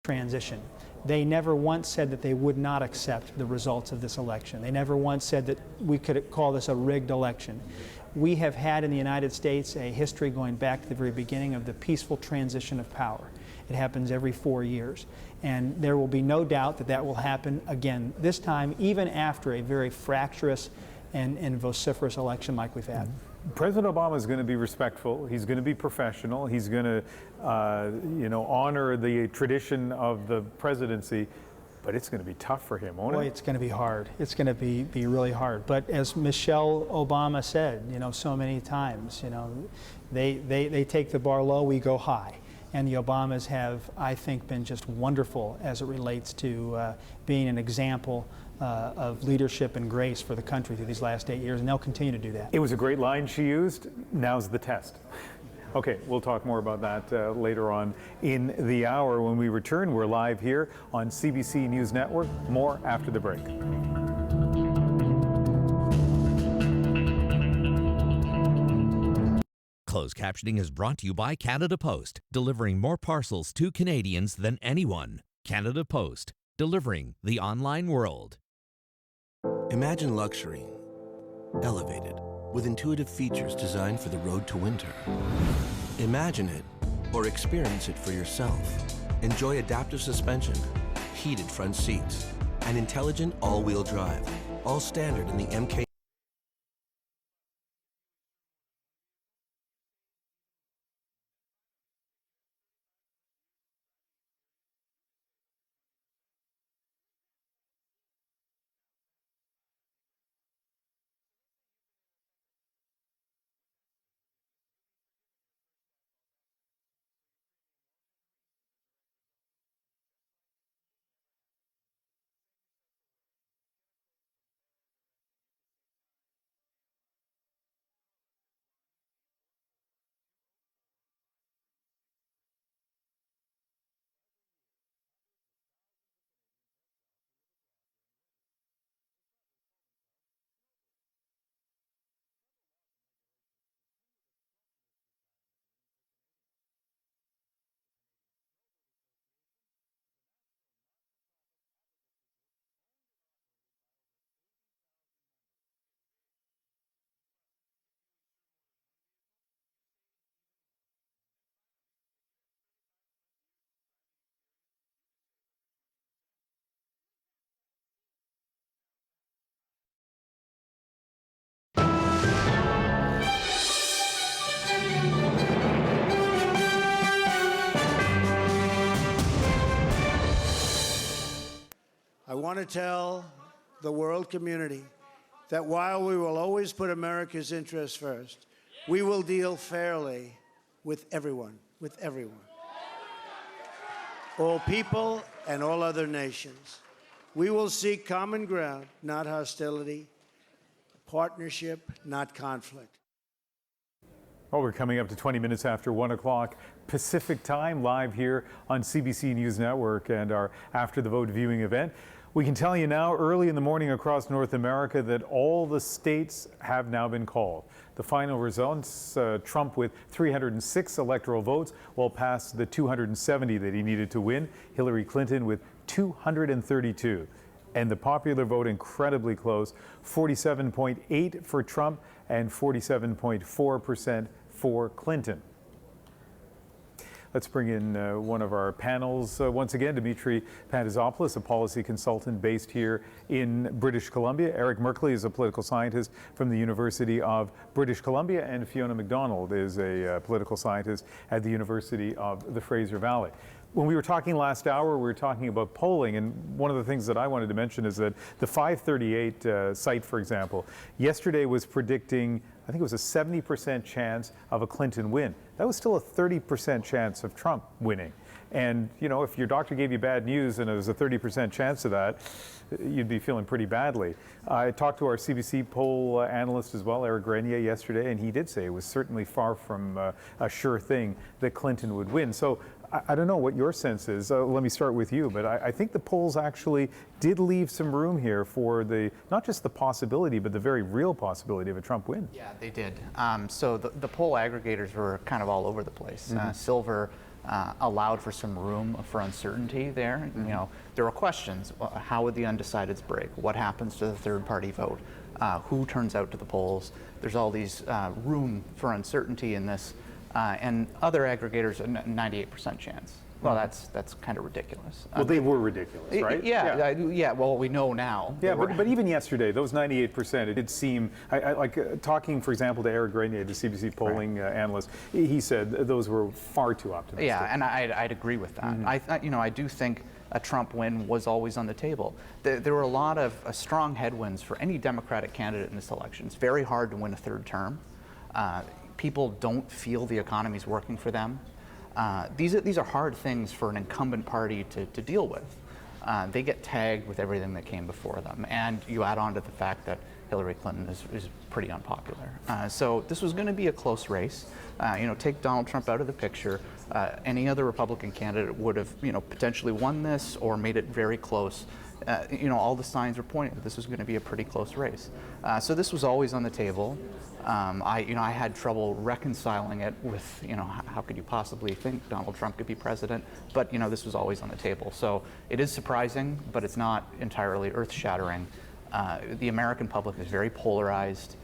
Speaker 17: transition. They never once said that they would not accept the results of this election. They never once said that we could call this a rigged election. We have had in the United States a history going back to the very beginning of the peaceful transition of power. It happens every 4 years. And there will be no doubt that that will happen again this time, even after a very fractious and vociferous election like we've had.
Speaker 8: President Obama is going to be respectful. He's going to be professional. He's going to, honor the tradition of the presidency. But it's going to be tough for him, won't it?
Speaker 17: Boy, it's going to be hard. It's going to be really hard. But as Michelle Obama said, so many times, they take the bar low, we go high. And the Obamas have, I think, been just wonderful as it relates to being an example of leadership and grace for the country through these last 8 years, and they'll continue to do that.
Speaker 8: It was a great line she used. Now's the test. Okay, we'll talk more about that later on in the hour. When we return, we're live here on CBC News Network. More after the break.
Speaker 14: Closed captioning is brought to you by Canada Post, delivering more parcels to Canadians than anyone. Canada Post, delivering the online world.
Speaker 19: Imagine luxury, elevated, with intuitive features designed for the road to winter. Imagine it, or experience it for yourself. Enjoy adaptive suspension, heated front seats, and intelligent all-wheel drive, all standard in the MK.
Speaker 4: I want to tell the world community that while we will always put America's interests first, we will deal fairly with everyone, all people and all other nations. We will seek common ground, not hostility, partnership, not conflict.
Speaker 8: Well, we're coming up to 20 minutes after 1 o'clock Pacific time, live here on CBC News Network and our After the Vote viewing event. We can tell you now, early in the morning across North America, that all the states have now been called. The final results, Trump with 306 electoral votes, well past the 270 that he needed to win. Hillary Clinton with 232. And the popular vote incredibly close, 47.8% for Trump and 47.4% for Clinton. Let's bring in one of our panels. Once again, Dimitri Pantazopoulos, a policy consultant based here in British Columbia. Eric Merkley is a political scientist from the University of British Columbia, and Fiona MacDonald is a political scientist at the University of the Fraser Valley. When we were talking last hour, we were talking about polling, and one of the things that I wanted to mention is that the 538 site, for example, yesterday was predicting, I think it was a 70% chance of a Clinton win. That was still a 30% chance of Trump winning. And, you know, if your doctor gave you bad news and it was a 30% chance of that, you'd be feeling pretty badly. I talked to our CBC poll analyst as well, Eric Grenier, yesterday, and he did say it was certainly far from a sure thing that Clinton would win. So I don't know what your sense is. Let me start with you, but I think the polls actually did leave some room here for the, not just the possibility, but the very real possibility of a Trump win.
Speaker 18: Yeah, they did. So the poll aggregators were kind of all over the place. Silver allowed for some room for uncertainty there. You know, there were questions: how would the undecideds break? What happens to the third-party vote? Who turns out to the polls? There's all these room for uncertainty in this, and other aggregators, a 98% chance. Well, that's kind of ridiculous.
Speaker 8: Well, they were ridiculous, right?
Speaker 18: Yeah. Well, we know now.
Speaker 8: Yeah, but even yesterday, those 98%, it did seem, talking, for example, to Eric Grenier, the CBC polling analyst, he said those were far too optimistic.
Speaker 18: Yeah, and I'd agree with that. I do think a Trump win was always on the table. There were a lot of strong headwinds for any Democratic candidate in this election. It's very hard to win a third term. People don't feel the economy's working for them. These are hard things for an incumbent party to deal with. They get tagged with everything that came before them, and you add on to the fact that Hillary Clinton is pretty unpopular. So this was going to be a close race. Take Donald Trump out of the picture, any other Republican candidate would have potentially won this or made it very close. All the signs were pointing that this was going to be a pretty close race. So this was always on the table. I had trouble reconciling it with, how could you possibly think Donald Trump could be president? But, this was always on the table. So it is surprising, but it's not entirely earth-shattering. The American public is very polarized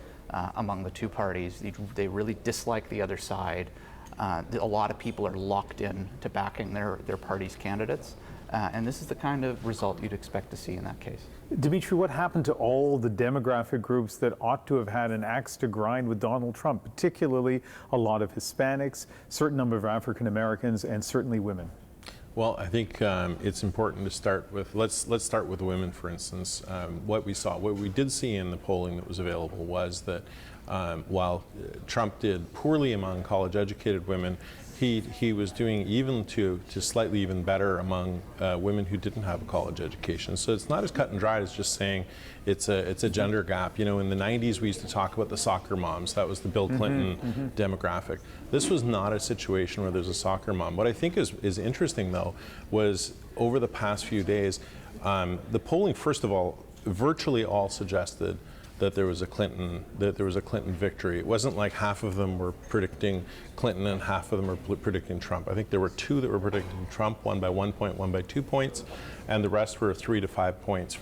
Speaker 18: among the two parties. They really dislike the other side. A lot of people are locked in to backing their party's candidates. And this is the kind of result you'd expect to see in that case.
Speaker 8: Dimitri, what happened to all the demographic groups that ought to have had an axe to grind with Donald Trump, particularly a lot of Hispanics, certain number of African Americans, and certainly women?
Speaker 15: Well, I think it's important to start with, let's start with women, for instance. What we did see in the polling that was available was that while Trump did poorly among college-educated women, he was doing even to slightly even better among women who didn't have a college education. So it's not as cut and dried as just saying it's a gender gap. In the 90s we used to talk about the soccer moms. That was the Bill Clinton demographic. This was not a situation where there's a soccer mom. What I think is interesting though was over the past few days, the polling, first of all, virtually all suggested that there was a Clinton victory. It wasn't like half of them were predicting Clinton and half of them were predicting Trump. I think there were two that were predicting Trump, one by 1 point, one by 2 points, and the rest were 3 to 5 points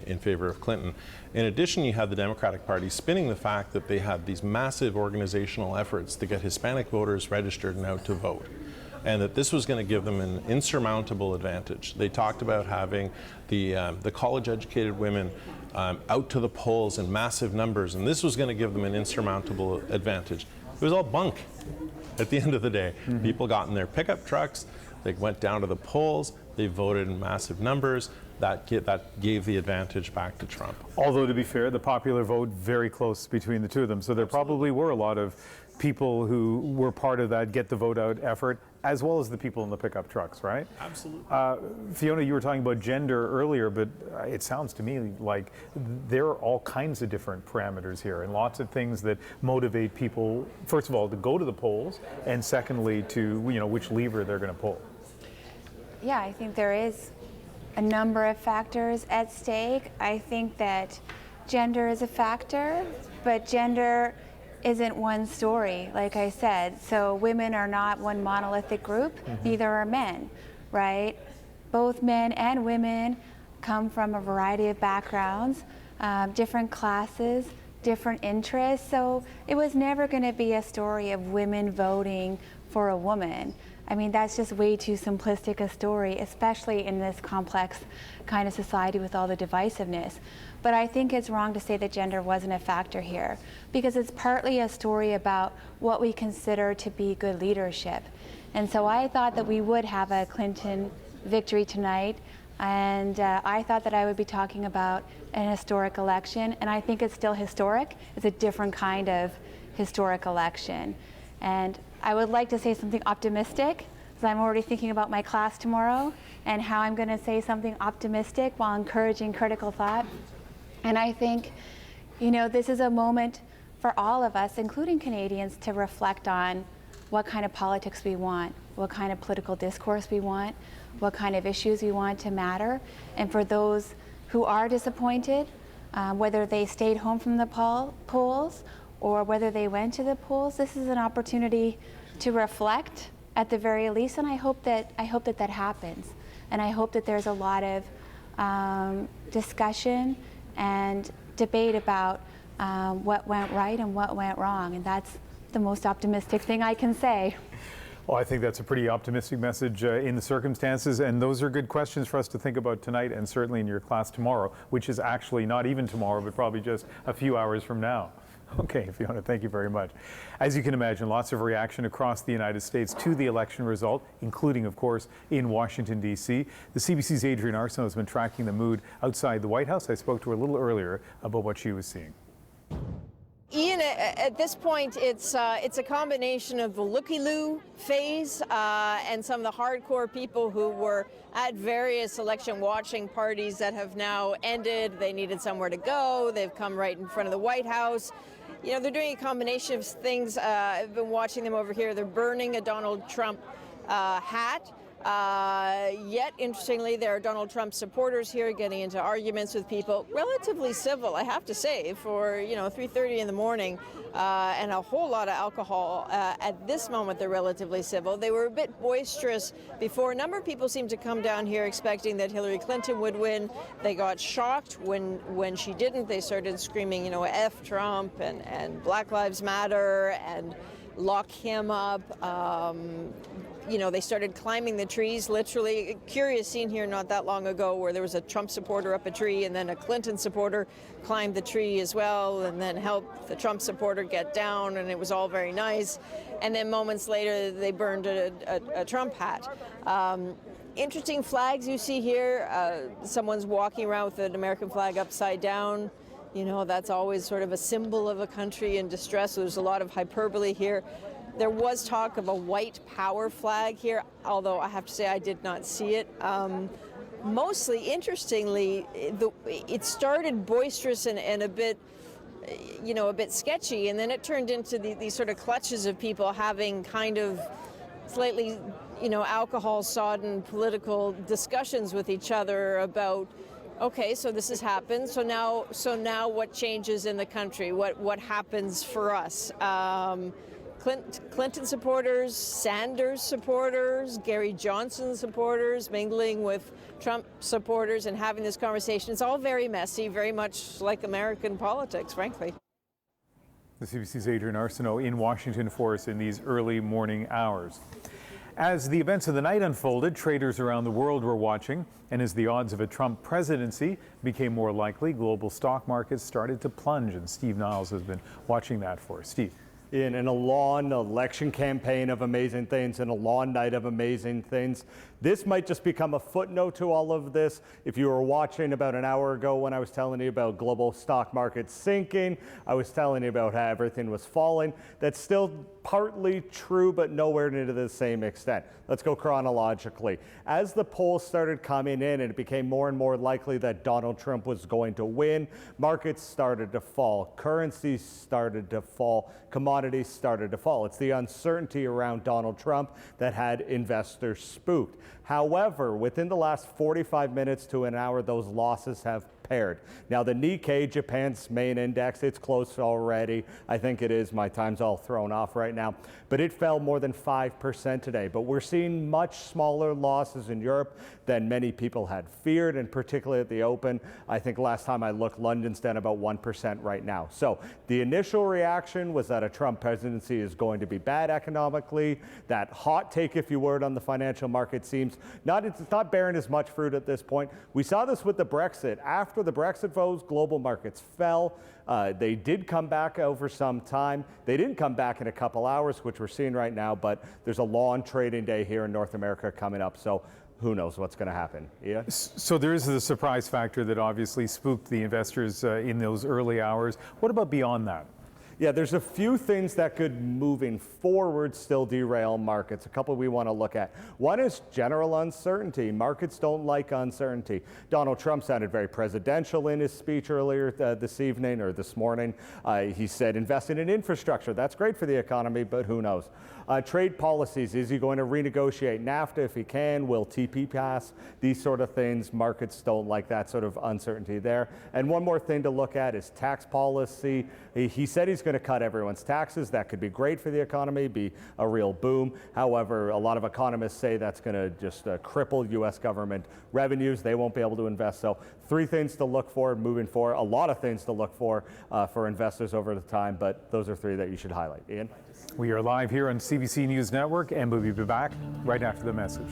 Speaker 15: in favor of Clinton. In addition, you had the Democratic Party spinning the fact that they had these massive organizational efforts to get Hispanic voters registered and out to vote, and that this was going to give them an insurmountable advantage. They talked about having the college-educated women out to the polls in massive numbers, and this was going to give them an insurmountable advantage. It was all bunk at the end of the day. People got in their pickup trucks, they went down to the polls, they voted in massive numbers. That gave the advantage back to Trump.
Speaker 8: Although, to be fair, the popular vote very close between the two of them. So there probably were a lot of people who were part of that get the vote out effort, as well as the people in the pickup trucks, right?
Speaker 15: Absolutely.
Speaker 8: Fiona, you were talking about gender earlier, but it sounds to me like there are all kinds of different parameters here and lots of things that motivate people, first of all, to go to the polls, and secondly, to which lever they're going to pull.
Speaker 23: Yeah, I think there is a number of factors at stake. I think that gender is a factor, but gender isn't one story, like I said. So women are not one monolithic group, neither are men, right? Both men and women come from a variety of backgrounds, different classes, different interests. So it was never going to be a story of women voting for a woman. I mean, that's just way too simplistic a story, especially in this complex kind of society with all the divisiveness. But I think it's wrong to say that gender wasn't a factor here, because it's partly a story about what we consider to be good leadership. And so I thought that we would have a Clinton victory tonight, and I thought that I would be talking about an historic election, and I think it's still historic. It's a different kind of historic election. And I would like to say something optimistic, because I'm already thinking about my class tomorrow and how I'm going to say something optimistic while encouraging critical thought. And I think, this is a moment for all of us, including Canadians, to reflect on what kind of politics we want, what kind of political discourse we want, what kind of issues we want to matter. And for those who are disappointed, whether they stayed home from the polls or whether they went to the polls, this is an opportunity to reflect at the very least, and I hope that that happens, and I hope that there's a lot of discussion and debate about what went right and what went wrong, and that's the most optimistic thing I can say.
Speaker 8: Well, I think that's a pretty optimistic message in the circumstances, and those are good questions for us to think about tonight and certainly in your class tomorrow, which is actually not even tomorrow, but probably just a few hours from now. Okay, Fiona, thank you very much. As you can imagine, lots of reaction across the United States to the election result, including, of course, in Washington, D.C. The CBC's Adrienne Arsenault has been tracking the mood outside the White House. I spoke to her a little earlier about what she was seeing.
Speaker 16: Ian, at this point, it's a combination of the looky-loo phase and some of the hardcore people who were at various election watching parties that have now ended. They needed somewhere to go. They've come right in front of the White House. You know, they're doing a combination of things. I've been watching them over here. They're burning a Donald Trump hat. Yet, interestingly, there are Donald Trump supporters here getting into arguments with people. Relatively civil, I have to say, for 3:30 in the morning and a whole lot of alcohol. At this moment, they're relatively civil. They were a bit boisterous before. A number of people seemed to come down here expecting that Hillary Clinton would win. They got shocked when she didn't. They started screaming, F Trump and Black Lives Matter and lock him up. They started climbing the trees, literally. A curious scene here not that long ago where there was a Trump supporter up a tree and then a Clinton supporter climbed the tree as well and then helped the Trump supporter get down, and it was all very nice. And then moments later, they burned a Trump hat. Interesting flags you see here. Someone's walking around with an American flag upside down. That's always sort of a symbol of a country in distress. So there's a lot of hyperbole here. There was talk of a white power flag here, although I have to say I did not see it. Mostly, interestingly, it started boisterous and a bit, a bit sketchy, and then it turned into these sort of clutches of people having kind of slightly, alcohol-sodden political discussions with each other about, okay, so this has happened. So now what changes in the country? What happens for us? Clinton supporters, Sanders supporters, Gary Johnson supporters mingling with Trump supporters and having this conversation. It's all very messy, very much like American politics, frankly.
Speaker 8: The CBC's Adrienne Arsenault in Washington for us in these early morning hours. As the events of the night unfolded, traders around the world were watching, and as the odds of a Trump presidency became more likely, global stock markets started to plunge, and Steve Niles has been watching that for us. Steve.
Speaker 13: In a long election campaign of amazing things and a long night of amazing things. This might just become a footnote to all of this. If you were watching about an hour ago when I was telling you about global stock markets sinking, I was telling you about how everything was falling. That's still partly true, but nowhere near to the same extent. Let's go chronologically. As the polls started coming in and it became more and more likely that Donald Trump was going to win, markets started to fall, currencies started to fall, commodities started to fall. It's the uncertainty around Donald Trump that had investors spooked. However, within the last 45 minutes to an hour, those losses have paired. Now, the Nikkei, Japan's main index, it's close already. I think it is. My time's all thrown off right now. But it fell more than 5% today. But we're seeing much smaller losses in Europe than many people had feared, and particularly at the open. I think last time I looked, London's down about 1% right now. So the initial reaction was that a Trump presidency is going to be bad economically. That hot take, if you were, on the financial market seems it's not bearing as much fruit at this point. We saw this with the Brexit. After the Brexit votes, global markets fell. They did come back over some time. They didn't come back in a couple hours, which we're seeing right now, but there's a long trading day here in North America coming up. So who knows what's going to happen? Yeah.
Speaker 8: So there is the surprise factor that obviously spooked the investors in those early hours. What about beyond that?
Speaker 13: Yeah, there's a few things that could, moving forward, still derail markets. A couple we want to look at. One is general uncertainty. Markets don't like uncertainty. Donald Trump sounded very presidential in his speech earlier this evening or this morning. He said investing in infrastructure. That's great for the economy, but who knows? Trade policies. Is he going to renegotiate NAFTA if he can? Will TP pass? These sort of things. Markets don't like that sort of uncertainty there. And one more thing to look at is tax policy. He said he's going to cut everyone's taxes. That could be great for the economy, be a real boom. However, a lot of economists say that's going to just cripple U.S. government revenues. They won't be able to invest. So 3 things to look for moving forward. A lot of things to look for investors over the time, but those are 3 that you should highlight. Ian?
Speaker 8: We are live here on CBC News Network, and we'll be back right after the message.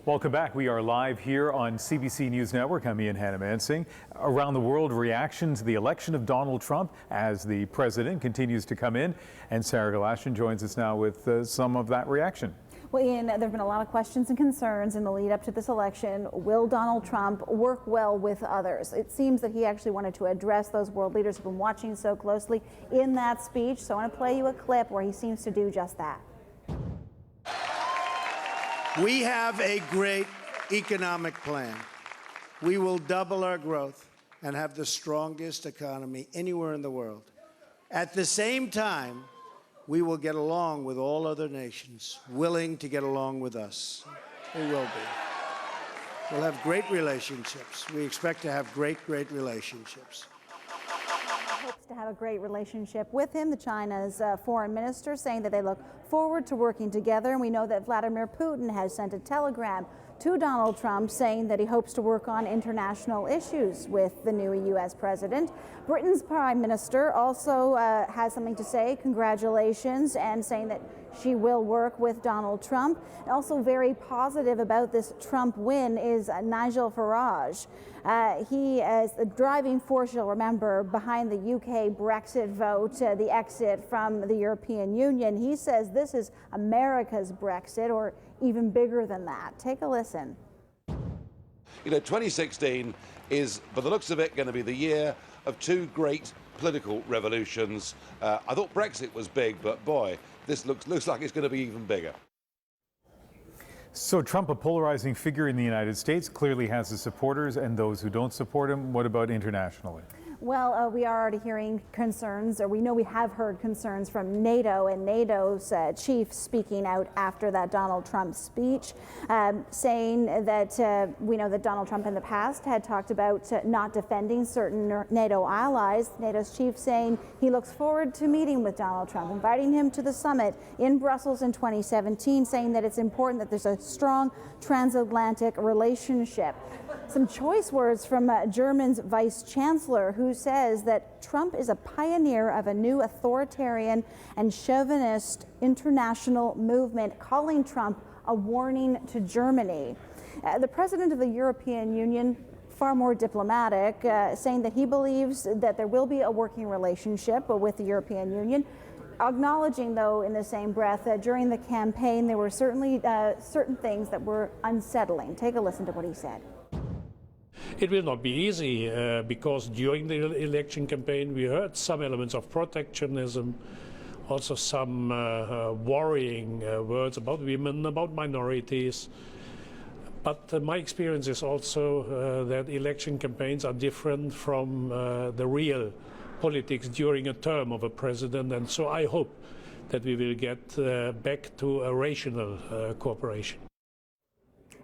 Speaker 8: Welcome back. We are live here on CBC News Network. I'm Ian Hannah-Mansing. Around the world, reaction to the election of Donald Trump as the president continues to come in. And Sarah Galashan joins us now with some of that reaction.
Speaker 1: Well, Ian, there have been a lot of questions and concerns in the lead up to this election. Will Donald Trump work well with others? It seems that he actually wanted to address those world leaders who've been watching so closely in that speech. So I want to play you a clip where he seems to do just that.
Speaker 4: We have a great economic plan. We will double our growth and have the strongest economy anywhere in the world. At the same time, we will get along with all other nations willing to get along with us. We will be. We'll have great relationships. We expect to have great relationships.
Speaker 1: Hopes to have a great relationship with him. The China's foreign minister saying that they look forward to working together. And we know that Vladimir Putin has sent a telegram to Donald Trump saying that he hopes to work on international issues with the new U.S. president. Britain's prime minister also has something to say, congratulations, and saying that she will work with Donald Trump. Also very positive about this Trump win is Nigel Farage. He is the driving force, you'll remember, behind the UK Brexit vote, the exit from the European Union. He says this is America's Brexit, or even bigger than that. Take a listen.
Speaker 3: You know, 2016 is, by the looks of it, going to be the year of two great political revolutions. I thought Brexit was big, but boy, this looks like it's going to be even bigger.
Speaker 8: So Trump, a polarizing figure in the United States, clearly has his supporters and those who don't support him. What about internationally?
Speaker 1: Well, we are already hearing concerns, or we know we have heard concerns from NATO and NATO's chief speaking out after that Donald Trump speech, saying that we know that Donald Trump in the past had talked about not defending certain NATO allies. NATO's chief saying he looks forward to meeting with Donald Trump, inviting him to the summit in Brussels in 2017, saying that it's important that there's a strong transatlantic relationship. Some choice words from Germany's vice chancellor, who says that Trump is a pioneer of a new authoritarian and chauvinist international movement, calling Trump a warning to Germany. The president of the European Union, far more diplomatic, saying that he believes that there will be a working relationship with the European Union, acknowledging, though, in the same breath that during the campaign there were certainly certain things that were unsettling. Take a listen to what he said.
Speaker 10: It will not be easy because during the election campaign we heard some elements of protectionism, also some worrying words about women, about minorities. But my experience is also that election campaigns are different from the real politics during a term of a president, and so I hope that we will get back to a rational cooperation.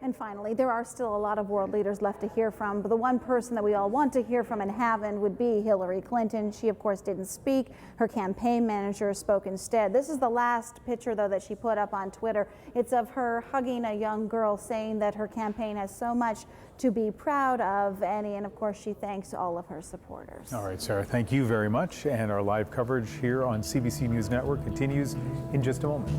Speaker 1: And finally, there are still a lot of world leaders left to hear from, but the one person that we all want to hear from and haven't would be Hillary Clinton. She, of course, didn't speak. Her campaign manager spoke instead. This is the last picture, though, that she put up on Twitter. It's of her hugging a young girl, saying that her campaign has so much to be proud of, and of course, she thanks all of her supporters.
Speaker 8: All right, Sarah, thank you very much. And our live coverage here on CBC News Network continues in just a moment.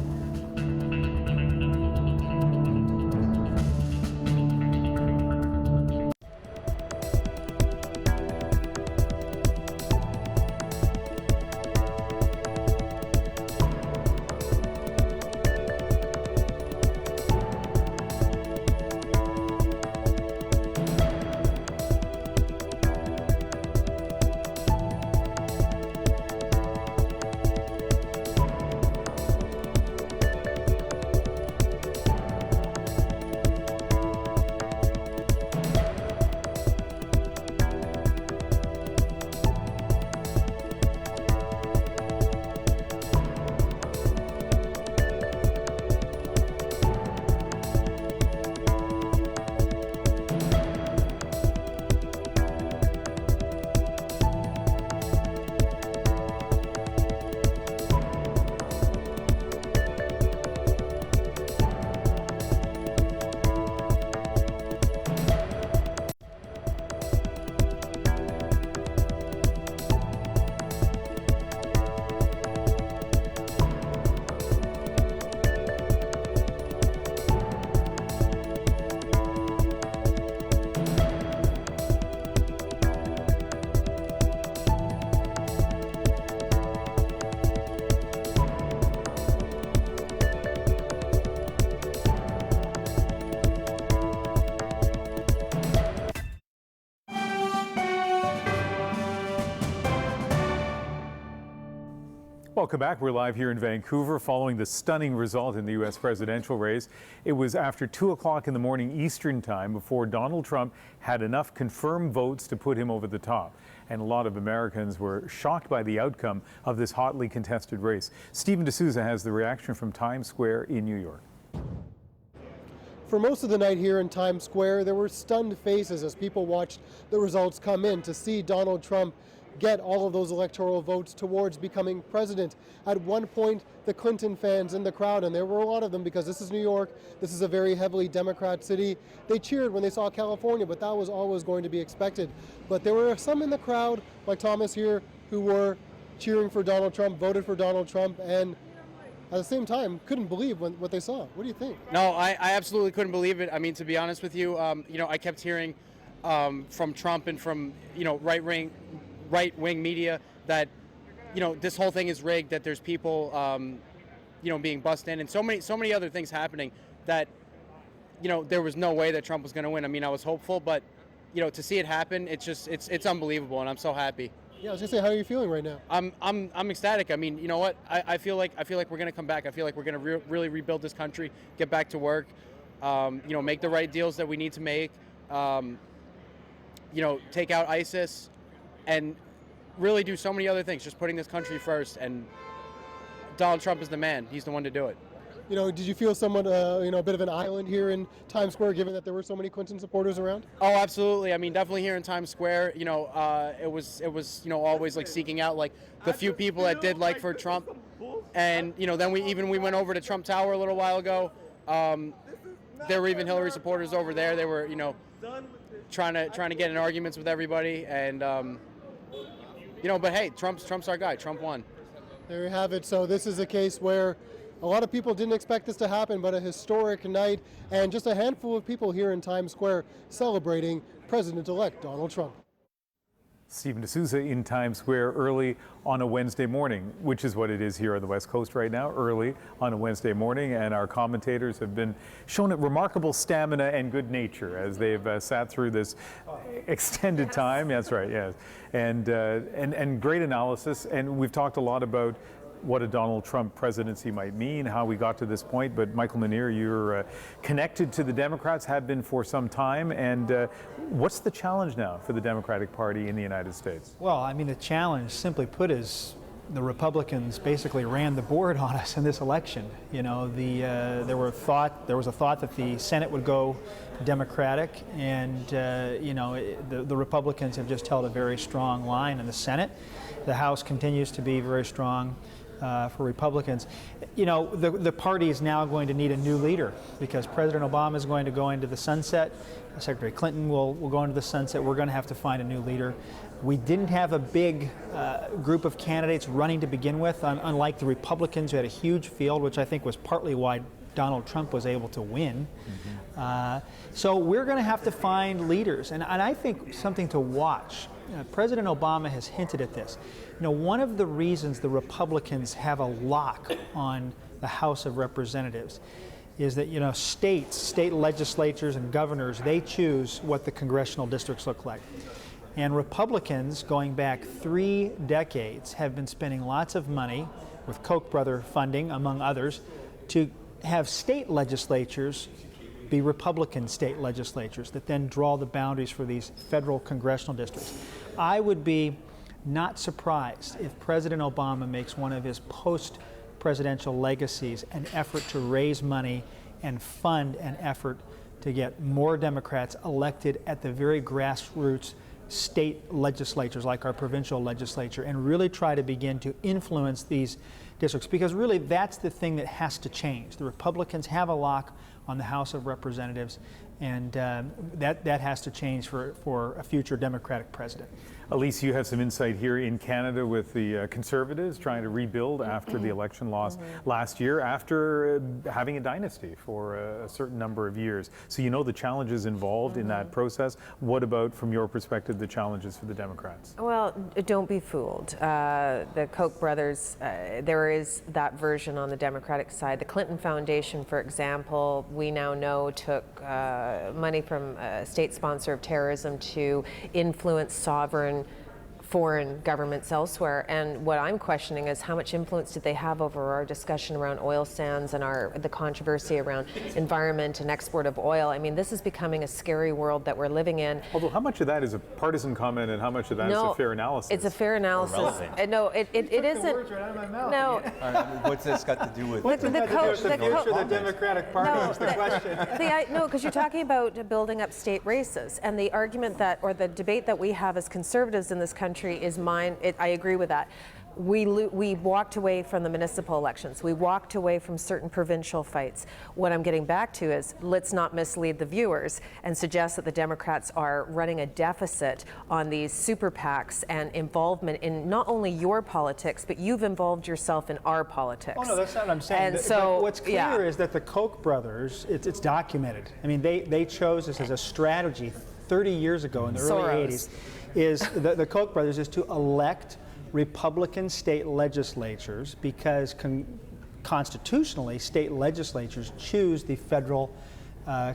Speaker 8: Welcome back. We're live here in Vancouver following the stunning result in the U.S. presidential race. It was after 2 o'clock in the morning Eastern time before Donald Trump had enough confirmed votes to put him over the top. And a lot of Americans were shocked by the outcome of this hotly contested race. Stephen D'Souza has the reaction from Times Square in New York.
Speaker 21: For most of the night here in Times Square, there were stunned faces as people watched the results come in to see Donald Trump get all of those electoral votes towards becoming president. At one point, the Clinton fans in the crowd, and there were a lot of them because this is New York, this is a very heavily Democrat city, they cheered when they saw California, but that was always going to be expected. But there were some in the crowd, like Thomas here, who were cheering for Donald Trump, voted for Donald Trump, and at the same time couldn't believe what they saw. What do you think?
Speaker 2: No, I absolutely couldn't believe it. I mean, to be honest with you, I kept hearing from Trump and from right-wing media that this whole thing is rigged, that there's people being bussed in, and so many other things happening that there was no way that Trump was going to win. I mean, I was hopeful, but to see it happen, it's unbelievable, and I'm so happy.
Speaker 21: Yeah, I was gonna say, how are you feeling right now?
Speaker 2: I'm ecstatic. I mean, you know what? I feel like we're gonna come back. I feel like we're gonna really rebuild this country, get back to work, make the right deals that we need to make, take out ISIS, and really do so many other things. Just putting this country first. And Donald Trump is the man. He's the one to do it.
Speaker 21: Did you feel somewhat, a bit of an island here in Times Square, given that there were so many Clinton supporters around?
Speaker 2: Oh, absolutely. I mean, definitely here in Times Square, it was always like seeking out like the few people that did like for Trump. And, then we went over to Trump Tower a little while ago. There were even Hillary supporters over there. They were, trying to get in arguments with everybody. And, but hey, Trump's our guy. Trump won.
Speaker 21: There you have it. So this is a case where a lot of people didn't expect this to happen, but a historic night, and just a handful of people here in Times Square celebrating President-elect Donald Trump.
Speaker 8: Stephen D'Souza in Times Square early on a Wednesday morning, which is what it is here on the West Coast right now, early on a Wednesday morning, and our commentators have been shown remarkable stamina and good nature as they've sat through this extended time. That's right, yes, and great analysis, and we've talked a lot about what a Donald Trump presidency might mean, how we got to this point. But Michael Munir, you're connected to the Democrats, have been for some time. And what's the challenge now for the Democratic Party in the United States?
Speaker 17: Well, I mean, the challenge, simply put, is the Republicans basically ran the board on us in this election. There was a thought that the Senate would go Democratic, and the Republicans have just held a very strong line in the Senate. The House continues to be very strong for Republicans. The party is now going to need a new leader because President Obama is going to go into the sunset. Secretary Clinton will go into the sunset. We're going to have to find a new leader. We didn't have a big group of candidates running to begin with, unlike the Republicans who had a huge field, which I think was partly why Donald Trump was able to win. So we're going to have to find leaders. And I think something to watch, President Obama has hinted at this. One of the reasons the Republicans have a lock on the House of Representatives is that, state legislatures and governors, they choose what the congressional districts look like. And Republicans, going back 3 decades, have been spending lots of money with Koch brother funding, among others, to have state legislatures be Republican state legislatures that then draw the boundaries for these federal congressional districts. I would be not surprised if President Obama makes one of his post-presidential legacies an effort to raise money and fund an effort to get more Democrats elected at the very grassroots state legislatures like our provincial legislature, and really try to begin to influence these districts, because really that's the thing that has to change. The Republicans have a lock on the House of Representatives, and that has to change for a future Democratic president.
Speaker 8: Elise, you have some insight here in Canada with the Conservatives trying to rebuild after the election loss last year, after having a dynasty for a certain number of years. So the challenges involved in that process. What about, from your perspective, the challenges for the Democrats?
Speaker 6: Well, don't be fooled. The Koch brothers, there is that version on the Democratic side. The Clinton Foundation, for example, we now know took money from a state sponsor of terrorism to influence sovereign foreign governments elsewhere. And what I'm questioning is how much influence did they have over our discussion around oil sands and the controversy around environment and export of oil. I mean, this is becoming a scary world that we're living in.
Speaker 8: Although how much of that is a partisan comment and how much of that is a fair analysis?
Speaker 6: It's a fair analysis. No, it isn't.
Speaker 17: Words right out of my mouth.
Speaker 6: No.
Speaker 22: What's this got to do with
Speaker 17: the Democratic Party is the question.
Speaker 6: No, because you're talking about building up state races, and the argument that, or the debate that we have as conservatives in this country is mine. I agree with that. We walked away from the municipal elections. We walked away from certain provincial fights. What I'm getting back to is, let's not mislead the viewers and suggest that the Democrats are running a deficit on these super PACs and involvement in not only your politics, but you've involved yourself in our politics.
Speaker 17: Oh no, that's not what I'm saying.
Speaker 6: And so
Speaker 17: but what's clear is that the Koch brothers, it's documented. I mean, they chose this as a strategy 30 years ago in the early 80s. Is the Koch brothers is to elect Republican state legislatures because constitutionally state legislatures choose the federal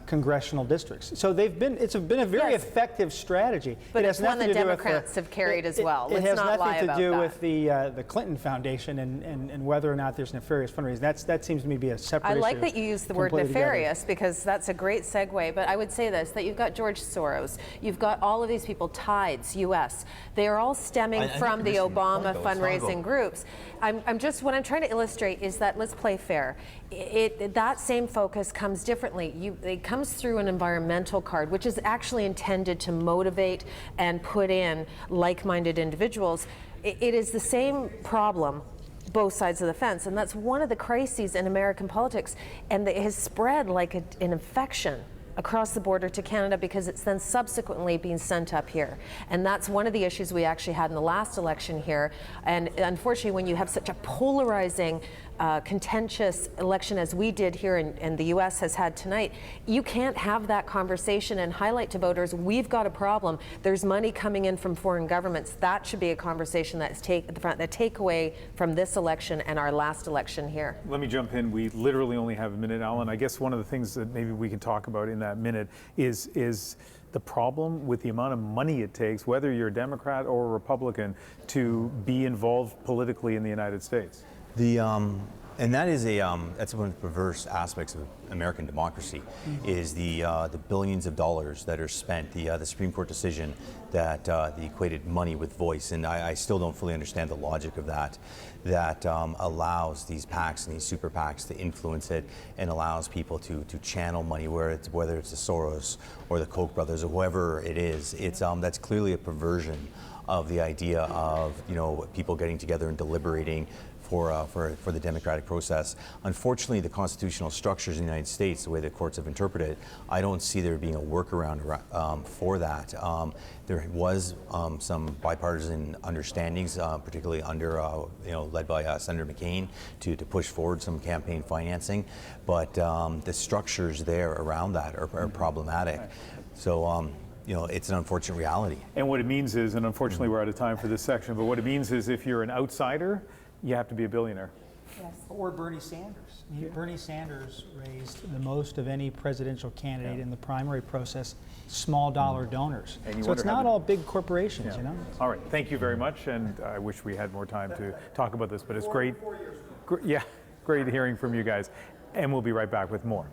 Speaker 17: congressional districts. So it's been a very effective strategy.
Speaker 6: But
Speaker 17: it
Speaker 6: it's one that Democrats have carried as well.
Speaker 17: It has nothing to do
Speaker 6: that.
Speaker 17: with the Clinton Foundation and whether or not there's nefarious fundraising. That seems to me to be a separate issue.
Speaker 6: I like that you use the word nefarious because that's a great segue. But I would say this, that you've got George Soros, you've got all of these people, Tides, U.S. They are all stemming from the Obama fundraising groups. What I'm trying to illustrate is that let's play fair. That same focus comes differently. It comes through an environmental card, which is actually intended to motivate and put in like-minded individuals. It is the same problem, both sides of the fence, and that's one of the crises in American politics, and it has spread like an infection across the border to Canada because it's then subsequently being sent up here. And that's one of the issues we actually had in the last election here. And unfortunately, when you have such a polarizing, contentious election as we did here and the U.S. has had tonight, you can't have that conversation and highlight to voters, we've got a problem. There's money coming in from foreign governments. That should be a conversation that's the takeaway from this election and our last election here.
Speaker 8: Let me jump in. We literally only have a minute, Alan. I guess one of the things that maybe we can talk about in that minute is the problem with the amount of money it takes, whether you're a Democrat or a Republican, to be involved politically in the United States.
Speaker 22: And that is that's one of the perverse aspects of American democracy, is the billions of dollars that are spent, the Supreme Court decision that equated money with voice, and I still don't fully understand the logic of that allows these PACs and these super PACs to influence it and allows people to channel money, whether it's the Soros or the Koch brothers or whoever it is. That's clearly a perversion of the idea of people getting together and deliberating for the democratic process. Unfortunately, the constitutional structures in the United States, the way the courts have interpreted it, I don't see there being a workaround for that. There was some bipartisan understandings, particularly led by Senator McCain, to push forward some campaign financing, but the structures there around that are problematic. So. It's an unfortunate reality.
Speaker 8: And what it means is, and unfortunately we're out of time for this section, but what it means is if you're an outsider, you have to be a billionaire.
Speaker 17: Yes. Or Bernie Sanders. Bernie Sanders raised the most of any presidential candidate in the primary process, small dollar donors. So it's not all big corporations,
Speaker 8: All right, thank you very much, and I wish we had more time to talk about this, but it's great. Great hearing from you guys, and we'll be right back with more.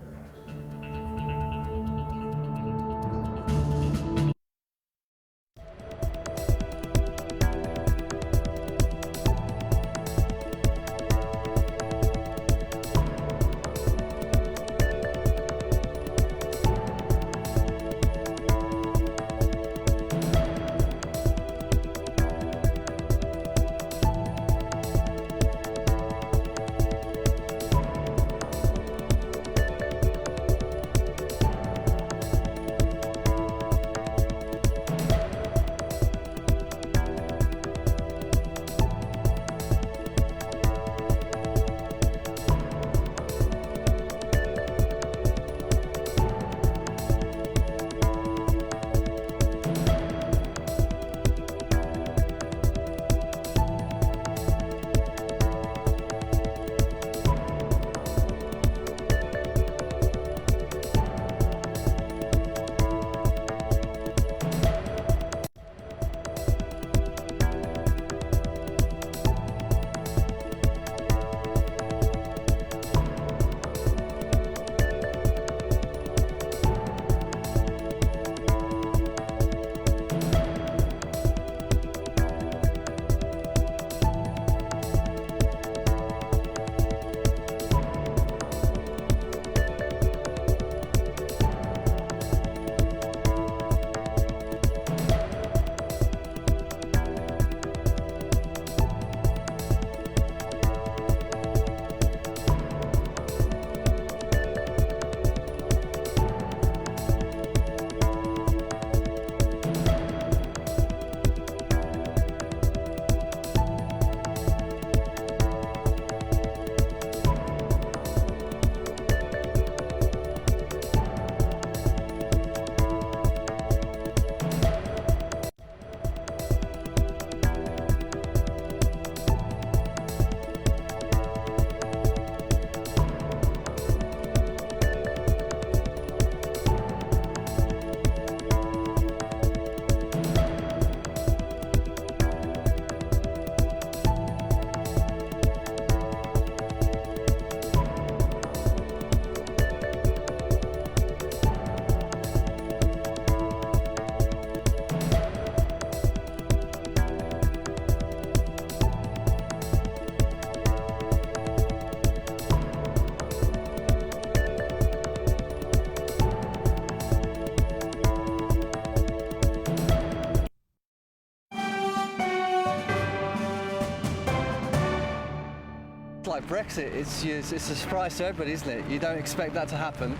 Speaker 7: Brexit. It's a surprise to everybody, isn't it? You don't expect that to happen.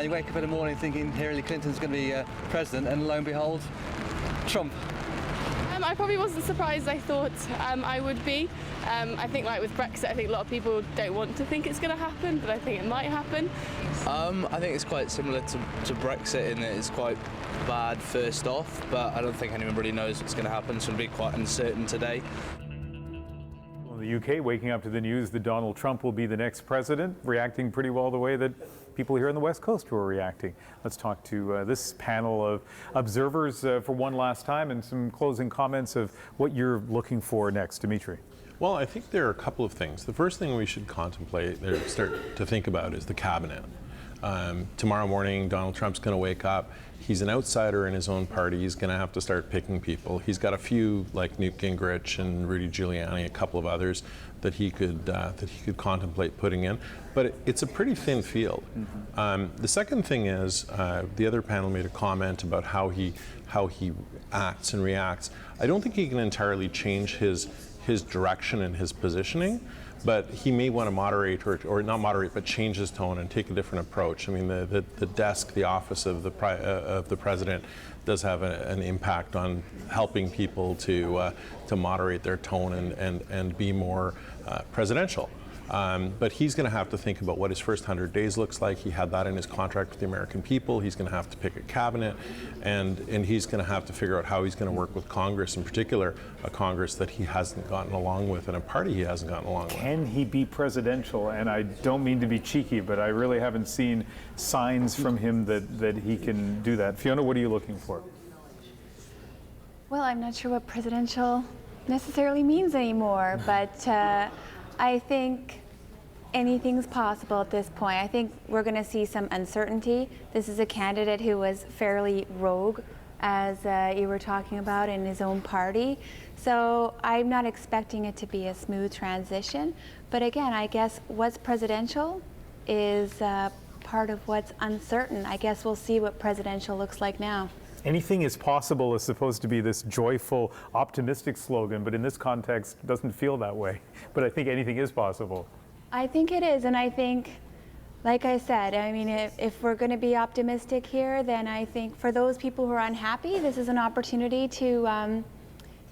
Speaker 7: You wake up in the morning thinking Hillary Clinton's going to be president, and lo and behold, Trump.
Speaker 11: I probably wasn't surprised. I thought I would be. I think like with Brexit, I think a lot of people don't want to think it's going to happen, but I think it might happen.
Speaker 12: I think it's quite similar to Brexit in that it's quite bad first off, but I don't think anyone really knows what's going to happen, so it'll be quite uncertain today.
Speaker 8: Well, the UK waking up to the news that Donald Trump will be the next president, reacting pretty well the way that people here on the West Coast were reacting. Let's talk to this panel of observers for one last time and some closing comments of what you're looking for next. Dimitri.
Speaker 15: Well, I think there are a couple of things. The first thing we should contemplate or start to think about is the cabinet. Tomorrow morning, Donald Trump's going to wake up. He's an outsider in his own party. He's going to have to start picking people. He's got a few like Newt Gingrich and Rudy Giuliani, a couple of others that he could contemplate putting in. But it's a pretty thin field. The second thing is the other panel made a comment about how he acts and reacts. I don't think he can entirely change his direction and his positioning, but he may want to moderate or not moderate, but change his tone and take a different approach. I mean, the desk, the office of the president does have an impact on helping people to moderate their tone and be more presidential. But he's going to have to think about what his first 100 days looks like. He had that in his contract with the American people. He's going to have to pick a cabinet, and he's going to have to figure out how he's going to work with Congress, in particular, a Congress that he hasn't gotten along with and a party he hasn't gotten along with.
Speaker 8: Can he be presidential? And I don't mean to be cheeky, but I really haven't seen signs from him that he can do that. Fiona, what are you looking for?
Speaker 23: Well, I'm not sure what presidential necessarily means anymore, but I think anything's possible at this point. I think we're going to see some uncertainty. This is a candidate who was fairly rogue, as you were talking about, in his own party. So I'm not expecting it to be a smooth transition. But again, I guess what's presidential is part of what's uncertain. I guess we'll see what presidential looks like now.
Speaker 8: Anything is possible is supposed to be this joyful, optimistic slogan, but in this context, it doesn't feel that way. But I think anything is possible.
Speaker 23: I think it is, and I think, like I said, I mean, if we're going to be optimistic here, then I think for those people who are unhappy, this is an opportunity to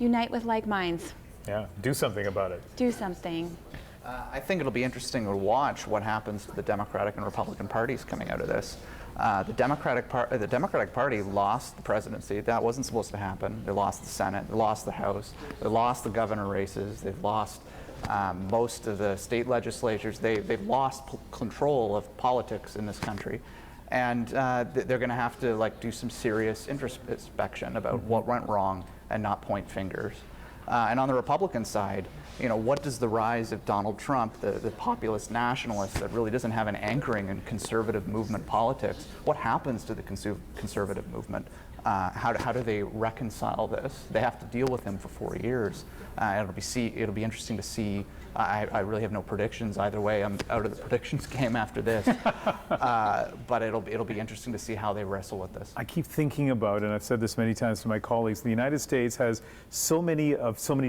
Speaker 23: unite with like minds.
Speaker 8: Yeah, do something about it.
Speaker 23: Do something.
Speaker 18: I think it'll be interesting to watch what happens to the Democratic and Republican parties coming out of this. The Democratic Party lost the presidency. That wasn't supposed to happen. They lost the Senate. They lost the House. They lost the governor races. They've lost most of the state legislatures. They've lost control of politics in this country, and they're going to have to do some serious introspection about what went wrong and not point fingers. And on the Republican side, what does the rise of Donald Trump, the populist nationalist that really doesn't have an anchoring in conservative movement politics, what happens to the conservative movement? How do they reconcile this? They have to deal with him for 4 years. It'll be interesting to see. I really have no predictions either way. I'm out of the predictions game after this. But it'll be interesting to see how they wrestle with this.
Speaker 8: I keep thinking about, and I've said this many times to my colleagues, the United States has so many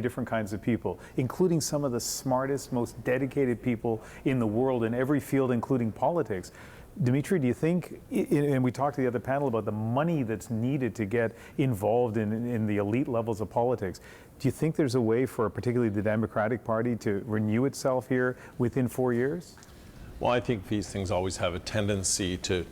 Speaker 8: different kinds of people, including some of the smartest, most dedicated people in the world in every field, including politics. Dimitri, do you think, and we talked to the other panel about the money that's needed to get involved in the elite levels of politics, do you think there's a way for particularly the Democratic Party to renew itself here within 4 years?
Speaker 15: Well, I think these things always have a tendency to